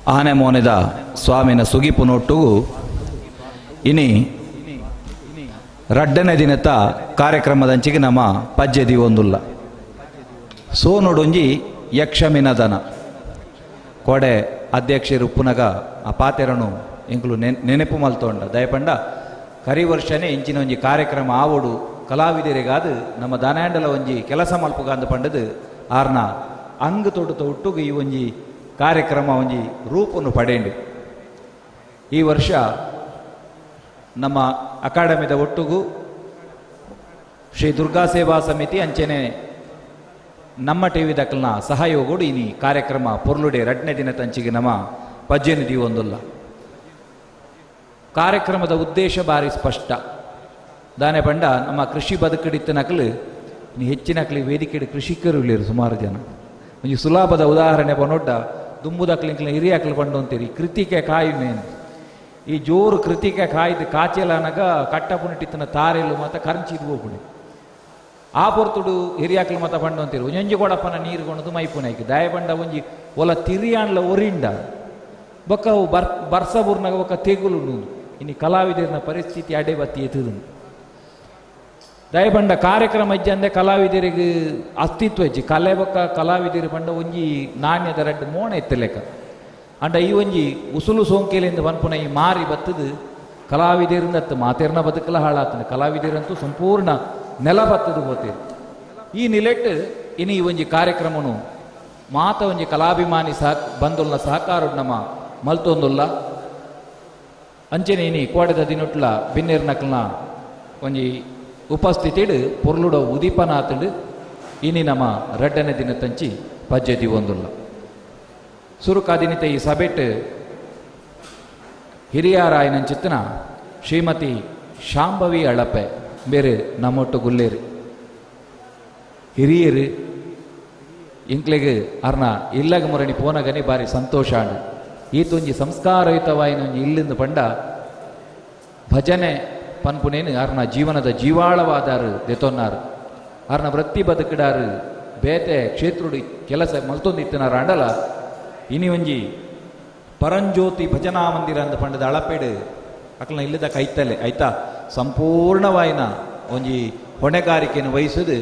ಆನೆ ಮೋನೆದ ಸ್ವಾಮಿನ ಸುಗಿಪುನೊಟ್ಟುಗು ಇನಿ ರಡ್ಡನೇ ದಿನದ ಕಾರ್ಯಕ್ರಮದಂಚಿಗೆ ನಮ್ಮ ಪಜ್ಜೆದಿ ಒಂದುಲ್ಲ ಸೋನುಡೊಂಜಿ ಯಕ್ಷಮಿನದನ ಕೋಡೆ ಅಧ್ಯಕ್ಷರು ಪುನಗ ಆ ಪಾತೆರನು ಎಂಕುಲು ನೆನಪು ಮಲ್ತೊಂಡ ದಯಪಂಡ ಕರಿ ವರ್ಷನೇ ಇಂಚಿನ ಒಂಜಿ ಕಾರ್ಯಕ್ರಮ ಆವಡು ಕಲಾವಿದರಿಗಾದ ನಮ್ಮ ದಾನಾಂಡಲ ಒಂಜಿ ಕೆಲಸ ಮಲ್ಪುಗ ಅಂದು ಪಂಡದು ಆರ್ನ ಅಂಗ್ ತೊಡುತ್ತ ಒಟ್ಟುಗು ಈ ಒಂಜಿ ಕಾರ್ಯಕ್ರಮ ಒಂಜಿ ರೂಪನ್ನು ಪಡೆಂಡು ಈ ವರ್ಷ ನಮ್ಮ ಅಕಾಡೆಮಿದ ಒಟ್ಟುಗು ಶ್ರೀ ದುರ್ಗಾ ಸೇವಾ ಸಮಿತಿ ಅಂಚೆನೆ ನಮ್ಮ ಟಿವಿ ದಕ್ಕಲ್ನ ಸಹಯೋಗಡು ಇನಿ ಕಾರ್ಯಕ್ರಮ ಪೊರ್ಲುಡೆ ರಡ್ನೇ ದಿನ ತಂಚಿಗೆ ನಮ್ಮ ಪಜ್ಜೆನಿಧಿ ಒಂದುಲ್ಲ ಕಾರ್ಯಕ್ರಮದ ಉದ್ದೇಶ ಭಾರಿ ಸ್ಪಷ್ಟ ದಾನೆ ಪಂಡ ನಮ್ಮ ಕೃಷಿ ಬದುಕಡಿತ್ತನಕಲು ಇನ್ನು ಹೆಚ್ಚಿನಕಲಿ ವೇದಿಕೆ ಕೃಷಿಕರು ಇಲ್ಲಿರು ಸುಮಾರು ಜನ ಒಂಜಿ ಸುಲಭದ ಉದಾಹರಣೆ ಬನೊಡ್ಡ ದುಂಬುದಕ್ಲಿಂಕ್ಲ ಹಿರಿಯಕಲು ಪಂಡು ಅಂತೀರಿ ಕೃತಿಕೆ ಕಾಯಿ ಮೇನ್ ಈ ಜೋರು ಕೃತಿಕೆ ಕಾಯ್ದು ಕಾಚೆಲನಗ ಕಟ್ಟಪುಣಿಟ್ಟಿತ್ತನ ತಾರೆಲು ಮತ್ತು ಕರಂಚಿದು ಹೋಗ್ಬಿಡಿ ಆ ಪೊರ್ತುಡು ಹಿರಿಯಾಕ್ಲು ಮತ ಪಂಡು ಅಂತೀರಿ ಒಂಜೊಂಜಿ ಕೊಡಪ್ಪನ ನೀರು ಕೊಣದು ಮೈಪುನಾಯ್ತು ದಯ ಪಂಡ ಒಂಜಿ ಒಲ ತಿರಿಯಾಣ್ಲ ಒರಿಂಡ ಬೊಕ್ಕ ಅವು ಬರ್ಸಬೂರ್ನಾಗ ಒಕ್ಕ ತೆಗುಲು ಇನ್ನು ಕಲಾವಿದರಿನ ಪರಿಸ್ಥಿತಿ ಅಡೆ ಬತ್ತಿ ಎತ್ತದು ದಯಪಂಡ ಕಾರ್ಯಕ್ರಮ ಇಜ್ಜ ಅಂದೆ ಕಲಾವಿದರಿಗೆ ಅಸ್ತಿತ್ವ ಇಜ್ಜಿ ಕಲೆ ಬೊಕ್ಕ ಕಲಾವಿದರು ಪಂಡ ಒಂಜಿ ನಾಣ್ಯದ ರಡ್ಡು ಮೋಣ ಎತ್ತಲೆಕ್ಕ ಅಂಡ ಈ ಒಂಜಿ ಉಸುಲು ಸೋಂಕೇಲಿಂದ ಬನ್ಪುನ ಈ ಮಾರಿ ಬತ್ತದು ಕಲಾವಿದರಿಂದ ಮಾತೆರ್ನ ಬದುಕಲ ಹಾಳಾಗ್ತದೆ ಕಲಾವಿದರಂತೂ ಸಂಪೂರ್ಣ ನೆಲ ಬತ್ತದು ಹೋಗ್ತೀರಿ ಈ ನಿಲೆಟ್ಟು ಇನ್ನು ಈ ಒಂಜಿ ಕಾರ್ಯಕ್ರಮನು ಮಾತ ಒಂಜಿ ಕಲಾಭಿಮಾನಿ ಬಂದುಲ್ನ ಸಹಕಾರ ನಮ್ಮ ಮಲ್ತೊಂದುಲ್ಲ ಅಂಚೆನೆ ಇನಿ ಕೋಡೆದ ದಿನೊಟ್ಲ ಬಿನ್ನೇರ್ನಕ್ಲನ ಒಂಜಿ ಉಪಸ್ಥಿತಿಡು ಪೊರ್ಲುಡ ಉದೀಪನಾತಂಡು ಇನಿ ನಮ್ಮ ರಡ್ಡನೇ ದಿನ ತಂಚಿ ಪಜ್ಜೆದಿ ಒಂದುಲ್ಲ ಸುರುಕಾದಿನಿತ ಈ ಸಭೆಟ್ ಹಿರಿಯರಾಯನ ಚಿತ್ತನ ಶ್ರೀಮತಿ ಶಾಂಭವಿ ಅಳಪೆ ಬೇರೆ ನಮ್ಮೊಟ್ಟು ಗುಲ್ಲೇರು ಹಿರಿಯರು ಇಂಕ್ಲೆಗೆ ಅರ್ನ ಇಲ್ಲಗ ಮುರಣಿ ಪೋನಗನಿ ಬಾರಿ ಸಂತೋಷ ಅಂಡು ಈತೊಂಜಿ ಸಂಸ್ಕಾರಯುತವಾಯಿನ ಇಲ್ಲಿಂದ ಪಂಡ ಭಜನೆ ಪನ್ಪುನೇನು ಅರ್ನ ಜೀವನದ ಜೀವಾಳವಾದಾರು ದೆತೊನ್ನಾರು ಅರ್ನ ವೃತ್ತಿ ಬದುಕಿಡಾರು ಬೇತೆ ಕ್ಷೇತ್ರುಡು ಕೆಲಸ ಮಲ್ತೊಂದಿತ್ತನಾರ ಅಂಡಲ ಇನಿ ಒಂಜಿ ಪರಂಜ್ಯೋತಿ ಭಜನಾ ಮಂದಿರ ಅಂದ ಪಂಡದ ಅಳಪೇಡು ಅಕ್ಲನ ಇಲ್ಲದ ಕೈತಲೆ ಆಯ್ತಾ ಸಂಪೂರ್ಣವಾಯಿನ ಒಂಜಿ ಹೊಣೆಗಾರಿಕೆಯನ್ನು ವಹಿಸೋದು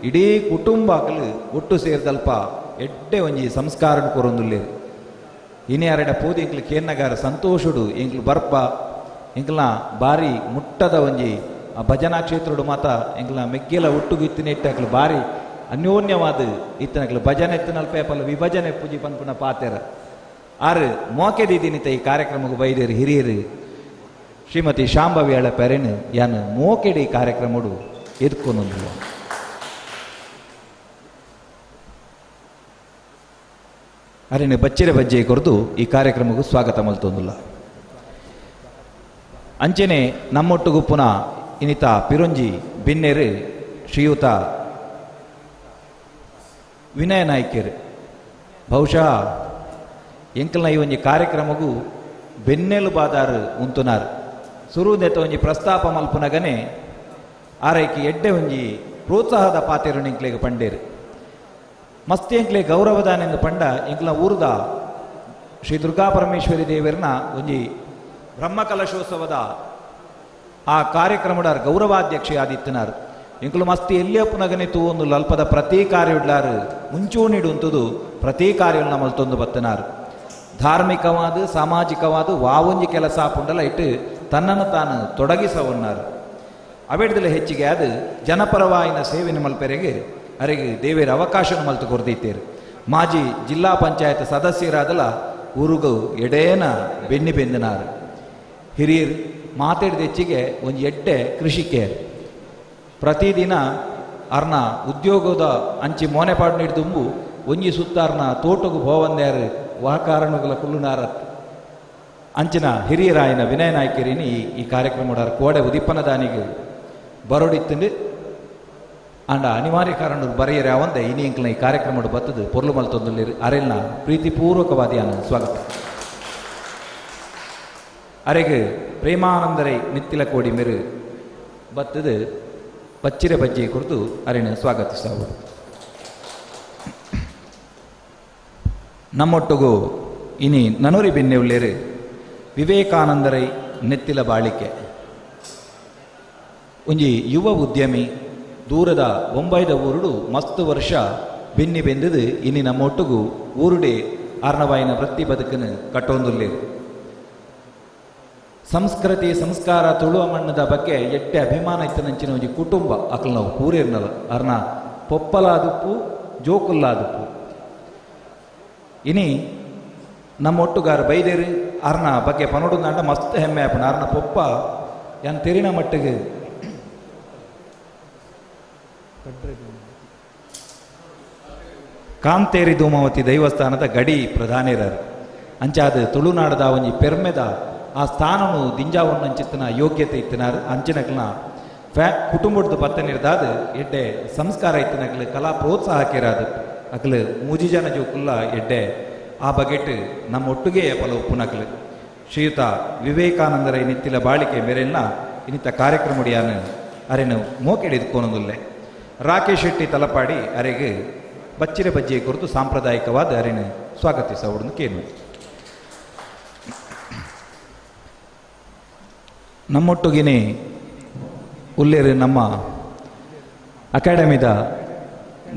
ಇಡೀ ಕುಟುಂಬ ಅಕಲು ಒಟ್ಟು ಸೇರಿದಲ್ಪ ಎಡ್ಡೆ ಒಂಜಿ ಸಂಸ್ಕಾರ ಕೊರೊಂದುಲ್ಲೇರು ಇನಿ ಅರಡ ಪೋದಿ ಇಂಕ್ಲು ಕೇನ್ನಗಾರ ಸಂತೋಷುಡು ಇಂಕ್ಲು ಬರ್ಪ ಇಂಕ್ಲ ಬಾರಿ ಮುಟ್ಟದ ಒಂಜಿ ಆ ಭಜನಾ ಕ್ಷೇತ್ರುಡು ಮಾತ ಇಂಕ್ಲ ಮೆಗ್ಗೆಲ ಒಟ್ಟುಗು ಇತ್ತಿನೆಟ್ಟಕ್ಲು ಬಾರಿ ಅನ್ಯೋನ್ಯವಾದ ಇತ್ತನಕ್ಲು ಭಜನೆ ಎತ್ತಿನಲ್ಪೇಪಲ್ಲ ವಿಭಜನೆ ಪೂಜಿ ಪನ್ಪುನ ಪಾತೆರ ಆರು ಮೋಕೆದಿದ್ದೀನಿತ ಈ ಕಾರ್ಯಕ್ರಮಕ್ಕೆ ಬೈದೇರು ಹಿರಿಯರು ಶ್ರೀಮತಿ ಶಾಂಭವಿ ಅಳ ಪೆರೆನು ಯಾನು ಮೋಕೆಡಿ ಕಾರ್ಯಕ್ರಮಡು ಎದ್ಕೊನೊಂದು ಅರೇನು ಬಚ್ಚಿರ ಬಜ್ಜೆ ಕೊರದು ಈ ಕಾರ್ಯಕ್ರಮಕ್ಕೂ ಸ್ವಾಗತ ಮಲ್ತೊಂದುಲ್ಲ ಅಂಚೆನೆ ನಮ್ಮೊಟ್ಟುಗು ಪುನಃ ಇನಿತ ಪಿರೊಂಜಿ ಬಿನ್ನೇರು ಶ್ರೀಯುತ ವಿನಯ ನಾಯ್ಕರು ಬಹುಶಃ ಎಂಕಲ್ನ ಈ ಒಂಜಿ ಕಾರ್ಯಕ್ರಮಗೂ ಬೆನ್ನೆಲು ಬಾದಾರು ಉಂತುನಾರು ಸುರುದೆತ ಒಂಜಿ ಪ್ರಸ್ತಾಪ ಮಲ್ಪುನಗನೆ ಆರೈಕೆ ಎಡ್ಡೆ ಒಂಜಿ ಪ್ರೋತ್ಸಾಹದ ಪಾತೆರು ಇಂಕ್ಲೆಗೆ ಪಂಡೇರು ಮಸ್ತ್ ಎಂಕ್ಲೆ ಗೌರವದಾನೆಂದು ಪಂಡ ಇಂಕ್ಲ ಊರ್ದ ಶ್ರೀ ದುರ್ಗಾ ಪರಮೇಶ್ವರಿ ದೇವರನ್ನ ಒಂಜಿ ಬ್ರಹ್ಮಕಲಶೋತ್ಸವದ ಆ ಕಾರ್ಯಕ್ರಮದ ಗೌರವಾಧ್ಯಕ್ಷೆ ಆದಿತ್ತನಾರು ಇಂಕ್ಲು ಮಸ್ತ್ ಎಲ್ಲಿಯಪ್ಪನಗನೆ ಒಂದು ಅಲ್ಪದ ಪ್ರತಿ ಕಾರ್ಯಡ್ಲಾರು ಮುಂಚೂಣಿಡುಂತದು ಪ್ರತಿ ಕಾರ್ಯಗಳನ್ನ ಮಲ್ತೊಂದು ಬತ್ತನಾರು ಧಾರ್ಮಿಕವಾದ ಸಾಮಾಜಿಕವಾದ ವಾವೊಂಜಿ ಕೆಲಸ ಪುಂಡಲ ಇಟ್ಟು ತನ್ನನ್ನು ತಾನು ತೊಡಗಿಸವನ್ನಾರು ಅವೆಡ್ದಲೆ ಹೆಚ್ಚಿಗೆ ಅದು ಜನಪರವಾಯಿನ ಸೇವೆನ ಮಲ್ಪೆರೆಗೆ ಅರೆಗೆ ದೇವೇರ ಅವಕಾಶನ ಮಲ್ತು ಕೊರ್ದಿತ್ತೇರು ಮಾಜಿ ಜಿಲ್ಲಾ ಪಂಚಾಯತ್ ಸದಸ್ಯರಾದಲ ಊರುಗು ಎಡೇನ ಬೆನ್ನಿ ಬೆಂದಿನಾರು ಹಿರಿಯರು ಮಾತಾಡಿದ ಹೆಚ್ಚಿಗೆ ಒಂದು ಎಡ್ಡೆ ಕೃಷಿಕೇರು ಪ್ರತಿದಿನ ಅರ್ನ ಉದ್ಯೋಗದ ಅಂಚಿ ಮೋನೆಪಾಡು ನೀಡಿದುಂಬು ಒಂಜಿ ಸುತ್ತಾರ್ನ ತೋಟಗೂ ಹೋವಂದ್ಯಾರು ವಾಕಾರಣಗಳ ಕುಲ್ಲುನಾರತ್ ಅಂಚಿನ ಹಿರಿಯರಾಯನ ವಿನಯ ನಾಯ್ಕರಿನಿ ಈ ಕಾರ್ಯಕ್ರಮದ ಕೋಡೆ ಉದಿಪ್ಪನ ದಾನಿಗೆ ಬರೋಡಿತ್ತಂದು ಅಂಡ ಅನಿವಾರ್ಯ ಕಾರಣ ಬರೆಯರೆ ಅವಂದೆ ಇನಿ ಇಂಕ್ಲ ಈ ಕಾರ್ಯಕ್ರಮ ಬತ್ತದು ಪೊರ್ಲು ಮಲ್ತೊಂದು ಅರೆಲ್ನ ಪ್ರೀತಿಪೂರ್ವಕವಾದಿಯಾನ ಸ್ವಾಗತ ಅರೆಗೆ ಪ್ರೇಮಾನಂದರೈ ನಿತ್ತಿಲ ಕೋಡಿ ಮೆರು ಬತ್ತದು ಪಚ್ಚಿರ ಬಜ್ಜೆ ಕುರಿತು ಅರೆನ ಸ್ವಾಗತಿಸುವರು ನಮ್ಮೊಟ್ಟಿಗೂ ಇನಿ ನನೂರಿ ಬಿನ್ನೆ ಉಳ್ಳೇರು ವಿವೇಕಾನಂದರೈ ನೆತ್ತಿಲ ಬಾಳಿಕೆ ಒಂಜಿ ಯುವ ಉದ್ಯಮಿ ದೂರದ ಬೊಂಬೈದ ಊರುಡು ಮಸ್ತ್ ವರ್ಷ ಬೆನ್ನಿ ಬೆಂದದು ಇನಿ ನಮ್ಮೊಟ್ಟಿಗೂ ಊರುಡೆ ಆರ್ನವಾಯಿನ ವೃತ್ತಿ ಬದುಕನ್ನು ಕಟ್ಟೊಂದುಲ್ಲೇರು. ಸಂಸ್ಕೃತಿ ಸಂಸ್ಕಾರ ತುಳುವ ಮಣ್ಣದ ಬಗ್ಗೆ ಎಡ್ಡೆ ಅಭಿಮಾನ ಇತ್ತನಂಚಿನ ಒಂಜಿ ಕುಟುಂಬ ಅಕಲ್ ನಾವು ಪೂರೇರ್ನಲ್ಲ ಅರ್ನ ಪೊಪ್ಪಲಾದುಪ್ಪು ಜೋಕುಲ್ಲಾದುಪ್ಪು ಇನಿ ನಮ್ಮೊಟ್ಟುಗಾರ ಬೈದೇರು ಅರ್ನ ಬಗ್ಗೆ ಪನೋಡುಂದಾಂಡ ಮಸ್ತ್ ಹೆಮ್ಮೆ ಆಪಣ ಅರ್ನ ಪೊಪ್ಪ ಯಾನ್ ತೆರಿನ ಮಟ್ಟಿಗೆ ಕಾಂತೇರಿ ಧೂಮಾವತಿ ದೈವಸ್ಥಾನದ ಗಡಿ ಪ್ರಧಾನಿರರು ಅಂಚಾದ ತುಳುನಾಡದ ಒಂಜಿ ಪೆರ್ಮೆದ ಆ ಸ್ಥಾನನು ದಿಂಜಾವನ್ನಂಚಿತ್ತಿನ ಯೋಗ್ಯತೆ ಇತ್ತಿನಾರು ಅಂಚಿನಕ್ಲನ ಕುಟುಂಬದ ಬತ್ತನಿರ್ದಾದ ಎಡ್ಡೆ ಸಂಸ್ಕಾರ ಇತ್ತಿನಕ್ಲು ಕಲಾ ಪ್ರೋತ್ಸಾಹಕ್ಕಿರಾದು ಅಕ್ಲು ಮೂಜಿ ಜನ ಜೋಕುಲ್ಲ ಎಡ್ಡೆ ಆ ಬಗೆಟ್ ನಮ್ಮೊಟ್ಟಿಗೆ ಪಲ ಉಪ್ಪುನಕ್ಲು ಶ್ರೀಯುತ ವಿವೇಕಾನಂದರ ನಿತ್ತಿಲ ಬಾಳಿಕೆ ಮೇರೆಲ್ಲ ಇನ್ನಿತ ಕಾರ್ಯಕ್ರಮಡಿಯಾನು ಅರೆನು ಮೋಕೆಡಿದ್ಕೊನೊಂದುಲ್ಲೆ ರಾಕೇಶ್ ಶೆಟ್ಟಿ ತಲಪಾಡಿ ಅರೆಗೆ ಬಚ್ಚಿರ ಬಜ್ಜಿಯ ಕುರಿತು ಸಾಂಪ್ರದಾಯಿಕವಾದ ಅರಿನ ಸ್ವಾಗತಿಸೋಡು ಕೇನು ನಮ್ಮೊಟ್ಟಿಗೆ ಉಲ್ಲೇರು ನಮ್ಮ ಅಕಾಡೆಮಿದ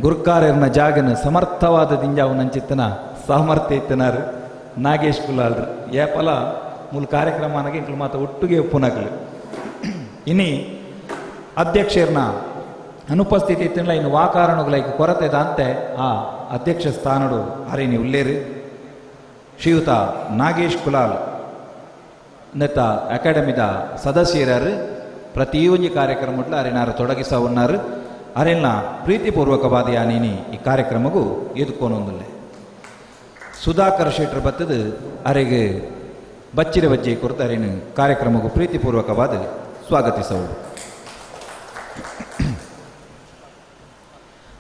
ಗುರ್ಕಾರ್ಯರ್ನ ಜಾಗನ ಸಮರ್ಥವಾದ ದಿಂಜಾವನಂಚಿತ್ತನ ಸಾಮರ್ಥ್ಯ ಇತ್ತನಾರು ನಾಗೇಶ್ ಕುಲಾಲ್ರು ಏಪಲ ಮೂಲ ಕಾರ್ಯಕ್ರಮನಾಗ ಇಂಕ್ಲು ಮಾತ ಒಟ್ಟಿಗೆ ಒಪ್ಪುನಕ್ಲು ಇನಿ ಅಧ್ಯಕ್ಷರ್ನ ಅನುಪಸ್ಥಿತಿ ಇತ್ತಿನ ಇನ್ನು ವಾಕಾರಣಗಳೈಕ್ ಕೊರತೆ ದಾಂತೆ ಆ ಅಧ್ಯಕ್ಷ ಸ್ಥಾನಡು ಅರಿನಿ ಉಲ್ಲೇರು ಶ್ರೀಯುತ ನಾಗೇಶ್ ಕುಲಾಲ್ ನೆತ್ತ ಅಕಾಡೆಮಿದ ಸದಸ್ಯರು ಪ್ರತಿಯೊಂದು ಕಾರ್ಯಕ್ರಮಟ್ಲ ಅರಿನಾರು ತೊಡಗಿಸ ಉన్నారు ಅರೆಲ್ಲ ಪ್ರೀತಿಪೂರ್ವಕವಾದ ಯಾನೀನಿ ಈ ಕಾರ್ಯಕ್ರಮಗೂ ಎದುಕೊಂದೊಂದಿಲ್ಲ ಸುಧಾಕರ್ ಶೆಟ್ರ್ ಬತ್ತದು ಅರೆಗೆ ಬಚ್ಚಿರ ಬಜ್ಜೆ ಕುರಿತು ಅರಿನ ಕಾರ್ಯಕ್ರಮಗೂ ಪ್ರೀತಿಪೂರ್ವಕವಾದ ಸ್ವಾಗತಿಸೋದು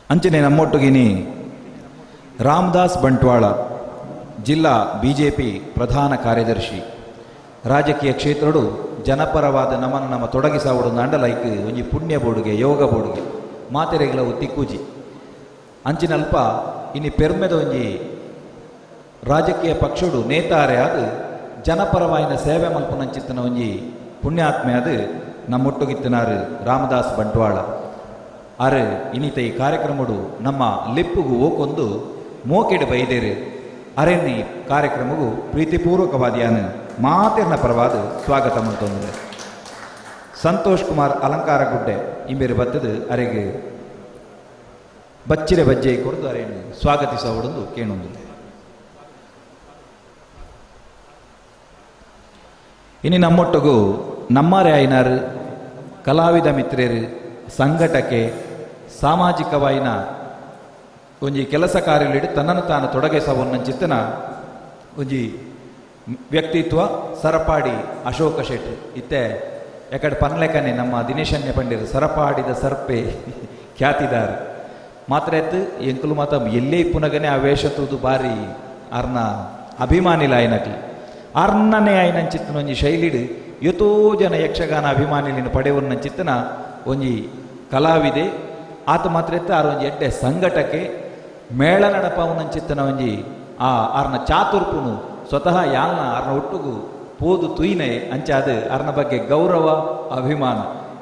ಅಂಚನೆ ನಮ್ಮೊಟ್ಟಿಗಿನಿ ರಾಮದಾಸ್ ಬಂಟ್ವಾಳ ಜಿಲ್ಲಾ ಬಿಜೆಪಿ ಪ್ರಧಾನ ಕಾರ್ಯದರ್ಶಿ ರಾಜಕೀಯ ಕ್ಷೇತ್ರಡು ಜನಪರವಾದ ನಮ್ಮ ತೊಡಗಿಸಾವುಡು ಅಂಡಲೈಕ್ ಒಂಜಿ ಪುಣ್ಯ ಬೋಡುಗೆ ಯೋಗ ಬೋಡುಗೆ ಮಾತೆರೆಗಳ ತಿಕ್ಕೂಜಿ ಅಂಚಿನಲ್ಪ ಇನಿ ಪೆರ್ಮೆದ ಒಂಜಿ ರಾಜಕೀಯ ಪಕ್ಷಡು ನೇತಾರೆ ಅದು ಜನಪರವಾಯಿನ ಸೇವೆ ಮಲ್ಪನಂಚಿತ್ತನ ಒಂಜಿ ಪುಣ್ಯಾತ್ಮೆ ಅದು ನಮ್ಮೊಟ್ಟುಗಿತ್ತನಾರು ರಾಮದಾಸ್ ಬಂಟ್ವಾಳ ಅರೆ ಇನ್ನಿತ ಈ ಕಾರ್ಯಕ್ರಮಡು ನಮ್ಮ ಲಿಪ್ಪುಗೂ ಓಕೊಂದು ಮೋಕೆಡು ಬೈದೇರು ಅರೆನ್ನಿ ಕಾರ್ಯಕ್ರಮಗೂ ಪ್ರೀತಿಪೂರ್ವಕವಾದಿಯಾನು ಮಾತೆರ್ನ ಪರವಾದ ಸ್ವಾಗತ ಮಾಡ್ತೊಂದಿದೆ ಸಂತೋಷ್ ಕುಮಾರ್ ಅಲಂಕಾರ ಗುಡ್ಡೆ ಇಂಬೇರು ಬತ್ತದು ಅರೆಗೆ ಬಚ್ಚಿರ ಬಜ್ಜೆ ಕೊಡ್ದು ಅರೆಯನ್ನು ಸ್ವಾಗತಿಸೋಡು ಕೇಳೊಂದಿದೆ ಇನ್ನು ನಮ್ಮೊಟ್ಟಿಗೂ ನಮ್ಮರೇ ಆಯ್ನಾರು ಕಲಾವಿದ ಮಿತ್ರರು ಸಂಘಟಕ್ಕೆ ಸಾಮಾಜಿಕವಾಯಿನ ಒಂಜಿ ಕೆಲಸ ಕಾರ್ಯಲಿಡಿ ತನ್ನನ್ನು ತಾನು ತೊಡಗಿಸವನ್ನಂಚಿತ್ತನ ಒಂಜಿ ವ್ಯಕ್ತಿತ್ವ ಸರಪಾಡಿ ಅಶೋಕ ಶೆಟ್ಟಿ ಇತ್ತೆ ಯಾಕಡೆ ಪನ್ಲೆಕನೆ ನಮ್ಮ ದಿನೇಶನ್ಯ ಪಂಡಿರು ಸರಪಾಡಿದ ಸರ್ಪೆ ಖ್ಯಾತಿದಾರ ಮಾತ್ರ ಎತ್ತು ಎಂಕುಲು ಮಾತ ಎಲ್ಲೇ ಪುನಗನೆ ಆ ವೇಷ ತೂದು ಬಾರಿ ಅರ್ನ ಅಭಿಮಾನಿಲ ಆಯ್ನಕ್ಲಿ ಅರ್ನನೇ ಆಯ್ನಂಚಿತ್ತನ ಒಂಜಿ ಶೈಲಿಡು ಎಷ್ಟೋ ಜನ ಯಕ್ಷಗಾನ ಅಭಿಮಾನಿಲಿನ ಪಡೆಯವನ್ನಂಚಿತ್ತನ ಒಂಜಿ ಕಲಾವಿದೆ ಆತ ಮಾತ್ರ ಎತ್ತ ಆರು ಒಂಜಿ ಎಡ್ಡೆ ಸಂಘಟಕ್ಕೆ ಮೇಳ ನಡಪವನಂಚಿತ್ತನ ಒಂಜಿ ಆ ಆರ್ನ ಚಾತುರ್ಪುನು ಸ್ವತಃ ಯಾಲ್ನ ಅರ್ನ ಒಟ್ಟುಗು ಪೋದು ತುಯ್ನೆ ಅಂಚಾದ ಅರ್ನ ಬಗ್ಗೆ ಗೌರವ ಅಭಿಮಾನ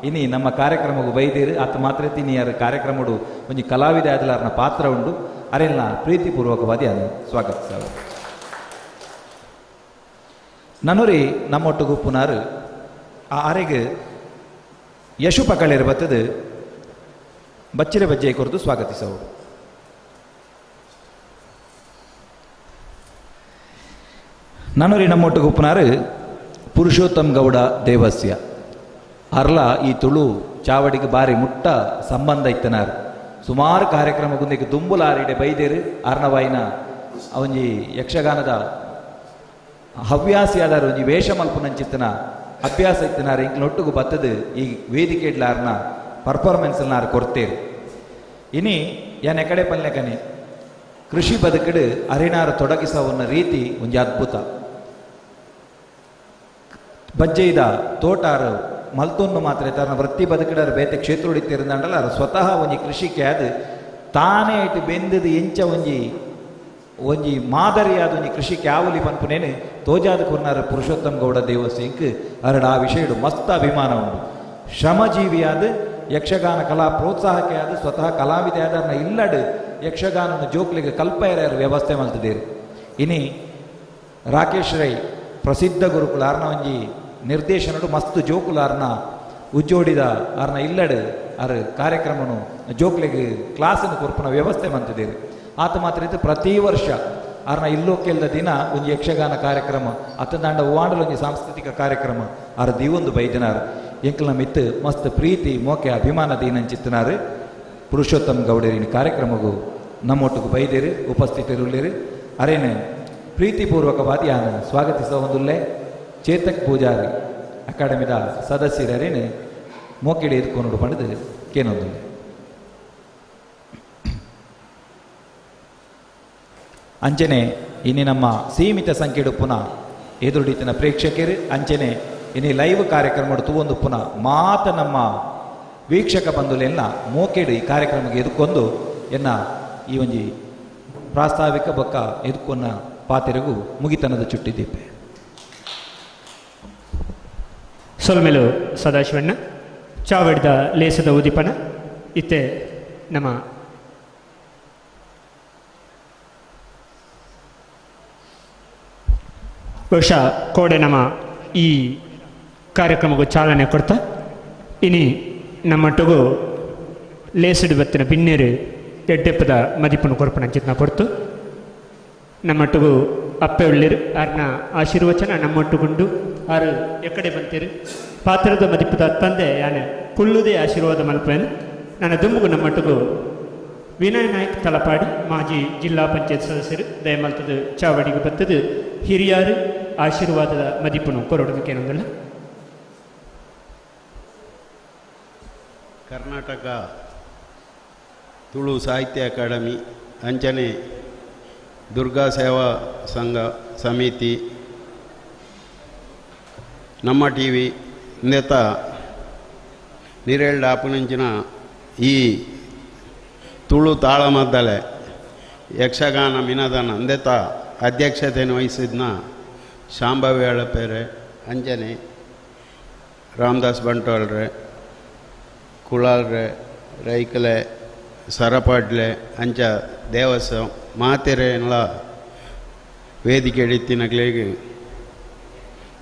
ಇನಿ ನಮ್ಮ ಕಾರ್ಯಕ್ರಮಗೂ ಬೈದೇರು ಆತ ಮಾತ್ರ ತಿನಿ ಯಾರ ಕಾರ್ಯಕ್ರಮಡು ಒಂಜಿ ಕಲಾವಿದೆ ಆದಲ ಅರ್ನ ಪಾತ್ರ ಉಂಡು ಅರೆಲ್ಲ ಪ್ರೀತಿಪೂರ್ವಕವಾದಿ ಅದು ಸ್ವಾಗತಿಸ ನನುರಿ ನಮ್ಮೊಟ್ಟಿಗೂ ಪುನಾರು ಆ ಅರೆಗೆ ಯಶು ಪಕಳೇರು ಬತ್ತದು ಬಚ್ಚಿರ ಬಜ್ಜೆ ಕುರಿತು ಸ್ವಾಗತಿಸೋರು ನನುರಿ ನಮ್ಮೊಟ್ಟಿಗೆ ಉಪ್ಪುನಾರು ಪುರುಷೋತ್ತಮ್ ಗೌಡ ದೇವಸ್ಯ ಅರ್ಲ ಈ ತುಳು ಚಾವಡಿಗೆ ಬಾರಿ ಮುಟ್ಟ ಸಂಬಂಧ ಇತ್ತನಾರು ಸುಮಾರು ಕಾರ್ಯಕ್ರಮ ಗುಂದಿಗೆ ದುಂಬುಲಾರಿಡೆ ಬೈದೇರು ಅರ್ಣವಾಯಿನ ಒಂಜಿ ಯಕ್ಷಗಾನದ ಹವ್ಯಾಸಿ ಆದಾರು ಒಂಜಿ ವೇಷ ಮಲ್ಪುನಂಚಿತ್ತನ ಅಭ್ಯಾಸ ಇತ್ತನಾರು ಇಂಕ್ಲೊಟ್ಟಿಗೂ ಬತ್ತದು ಈ ವೇದಿಕೆಡ್ಲಾರ್ನ ಪರ್ಫಾರ್ಮೆನ್ಸ್ನಾರು ಕೊರ್ತೇರು ಇನಿ ಯಾನ್ ಎಕಡೆ ಪಲ್ಲೆಕನೆ ಕೃಷಿ ಬದುಕಡು ಅರಿನಾರು ತೊಡಗಿಸವನ್ನ ರೀತಿ ಒಂಜಿ ಅದ್ಭುತ ಬಜ್ಜೆಯ್ದ ತೋಟಾರು ಮಲ್ತೊಂದು ಮಾತ್ರ ತನ್ನ ವೃತ್ತಿ ಬದುಕಡರು ಬೇತೆ ಕ್ಷೇತ್ರ ಹೊಡಿತಿರಂದಲ್ಲ ಸ್ವತಃ ಒಂಜಿ ಕೃಷಿಕೆ ಅದು ತಾನೇ ಇಟ್ಟು ಬೆಂದದು ಎಂಚ ಒಂಜಿ ಒಂಜಿ ಮಾದರಿಯಾದ ಒಂಜಿ ಕೃಷಿಗೆ ಆವಲಿ ಪನ್ಪುನೇನು ತೋಜಾದ ಕೊರ್ನಾರ ಪುರುಷೋತ್ತಮ ಗೌಡ ದೇವಸ್ಥೆ ಇಂಕ್ ಅರಡ ಆ ವಿಷಯಡು ಮಸ್ತ್ ಅಭಿಮಾನ ಉಂಟು. ಶ್ರಮಜೀವಿಯಾದ ಯಕ್ಷಗಾನ ಕಲಾ ಪ್ರೋತ್ಸಾಹಕ್ಕೆ ಆದ ಸ್ವತಃ ಕಲಾವಿದೆ ಆದರ್ನ ಇಲ್ಲಡ್ ಯಕ್ಷಗಾನನ ಜೋಕ್ಲಿಗೆ ಕಲ್ಪಯರ ವ್ಯವಸ್ಥೆ ಮಲ್ತಿದ್ದೇರು. ಇನಿ ರಾಕೇಶ್ ರೈ ಪ್ರಸಿದ್ಧ ಗುರುಕುಲ ಆರ್ನ ಒಂಜಿ ನಿರ್ದೇಶನಡು ಮಸ್ತ್ ಜೋಕುಲಾರ್ನ ಉಜ್ಜೋಡಿದ ಆರ್ನ ಇಲ್ಲಡ್ ಅರ್ ಕಾರ್ಯಕ್ರಮನು ಜೋಕ್ಲಿಗೆ ಕ್ಲಾಸನ್ನು ಕೊರ್ಪುನ ವ್ಯವಸ್ಥೆ ಮಂತಿದ್ದೇರು. ಆತ ಮಾತ್ರ ಇದು ಪ್ರತಿ ವರ್ಷ ಆರ್ನ ಇಲ್ಲೋಕೆಲ್ದ ದಿನ ಒಂಜಿ ಯಕ್ಷಗಾನ ಕಾರ್ಯಕ್ರಮ ಅತ್ತಂದಾಂಡ ವಾಂಡಲ ಒಂಜಿ ಸಾಂಸ್ಕೃತಿಕ ಕಾರ್ಯಕ್ರಮ ಆರ ದಿವೊಂದು ಬೈದಿನಾರು. ಎಂಕಲ್ನ ಮಿತ್ ಮಸ್ತ್ ಪ್ರೀತಿ ಮೋಕೆ ಅಭಿಮಾನ ದೀನಂಚಿತ್ತಿನಾರು. ಪುರುಷೋತ್ತಮ ಗೌಡರಿನ ಕಾರ್ಯಕ್ರಮಗೂ ನಮ್ಮೊಟ್ಟಿಗೆ ಬೈದೇರು ಉಪಸ್ಥಿತರಿರುಳ್ಳೇರು. ಅರೇನು ಪ್ರೀತಿಪೂರ್ವಕವಾದಿ ನಾನು ಸ್ವಾಗತಿಸ ಹೊಂದುಲ್ಲೆ. ಚೇತಕ್ ಪೂಜಾರಿ ಅಕಾಡೆಮಿದ ಸದಸ್ಯರೇನು ಮೋಕೆಡೆ ಎದ್ಕೊಂಡು ಪಡೆದು ಕೇನೊಂದುಲ್ಲೆ. ಅಂಚನೆ ಇನ್ನು ನಮ್ಮ ಸೀಮಿತ ಸಂಖ್ಯೆಡು ಪುನಃ ಎದುರುಡಿತಿನ ಪ್ರೇಕ್ಷಕರು ಅಂಚನೆ ಇನ್ನು ಲೈವ್ ಕಾರ್ಯಕ್ರಮ ತೂವೊಂದು ಪುನಃ ಮಾತ ನಮ್ಮ ವೀಕ್ಷಕ ಬಂಧುಲೆಲ್ಲ ಮೋಕೆಡು ಈ ಕಾರ್ಯಕ್ರಮಕ್ಕೆ ಎದುಕೊಂಡು ಎನ್ನ ಈ ಒಂಜಿ ಪ್ರಾಸ್ತಾವಿಕ ಬೊಕ್ಕ ಎದುಕೊನ್ನ ಪಾತೆರೆಗೂ ಮುಗಿತನದ ಚುಟ್ಟಿದ್ದೀಪೆ. ಸೊಲ್ಮೆಲು ಸದಾಶಿವಣ್ಣ ಚಾವಡಿದ ಲೇಸದ ಉದಿಪನ ಇತ್ತೆ ನಮ್ಮ ಬಹುಶಃ ಕೋಡೆ ನಮ್ಮ ಈ ಕಾರ್ಯಕ್ರಮಕ್ಕೂ ಚಾಲನೆ ಕೊಡ್ತಾ ಇನಿ ನಮ್ಮೊಟ್ಟಿಗೂ ಲೇಸಡು ಬತ್ತಿನ ಬಿನ್ನೇರು ಎಡ್ಡೆಪ್ಪದ ಮದಿಪನ್ನು ಕೊರ್ಪಣ ಚಿತ್ನ ಕೊಡ್ತು ನಮ್ಮೊಟ್ಟಿಗೂ ಅಪ್ಪೆ ಉಳ್ಳಿರು ಆರ್ನ ಆಶೀರ್ವಚನ ನಮ್ಮೊಟ್ಟುಗುಂಡು ಆರು ಎಕಡೆ ಬಂತೀರು ಪಾತ್ರದ ಮದಿಪದ ತಂದೆ ಯಾನೆ ಕುಳ್ಳುದೇ ಆಶೀರ್ವಾದ ಮಲ್ಪೇನು ನನ್ನ ದುಂಬುಗು ನಮ್ಮೊಟ್ಟಿಗೂ ವಿನಯ್ ನಾಯ್ಕ್ ತಲಪಾಡಿ ಮಾಜಿ ಜಿಲ್ಲಾ ಪಂಚಾಯತ್ ಸದಸ್ಯರು ದಯಮಲ್ತದ ಚಾವಡಿಗೆ ಬತ್ತದು ಹಿರಿಯರು ಆಶೀರ್ವಾದದ ಮದಿಪನು ಕೊರಡೋದಕ್ಕೇನೊಂದಿಲ್ಲ. ಕರ್ನಾಟಕ ತುಳು ಸಾಹಿತ್ಯ ಅಕಾಡೆಮಿ ಅಂಚನೆ ದುರ್ಗಾ ಸೇವಾ ಸಂಘ ಸಮಿತಿ ನಮ್ಮ ಟಿ ವಿ ಇಂದೆತ್ತ ನಿರೇಳ್ಳ ಆಪುನಂಚಿನ ಈ ತುಳು ತಾಳಮದ್ದಲೆ ಯಕ್ಷಗಾನ ಮಿನದನ ಅಂದೆತ್ತ ಅಧ್ಯಕ್ಷತೆಯನ್ನು ವಹಿಸಿದ್ನ ಶಾಂಭವಿ ಅಳಪೇರೆ ಅಂಜನೆ ರಾಮದಾಸ್ ಬಂಟೋಳ್ರೆ ಕುಳಾಲ್ರೆ ರೈಕಲೆ ಸರಪಾಡ್ಲೆ ಅಂಚ ದೇವಸ್ವ ಮಾತೆರೆ ಎಲ್ಲ ವೇದಿಕೆ ಹಿಡಿತಿನಗ್ಲಿಗೆ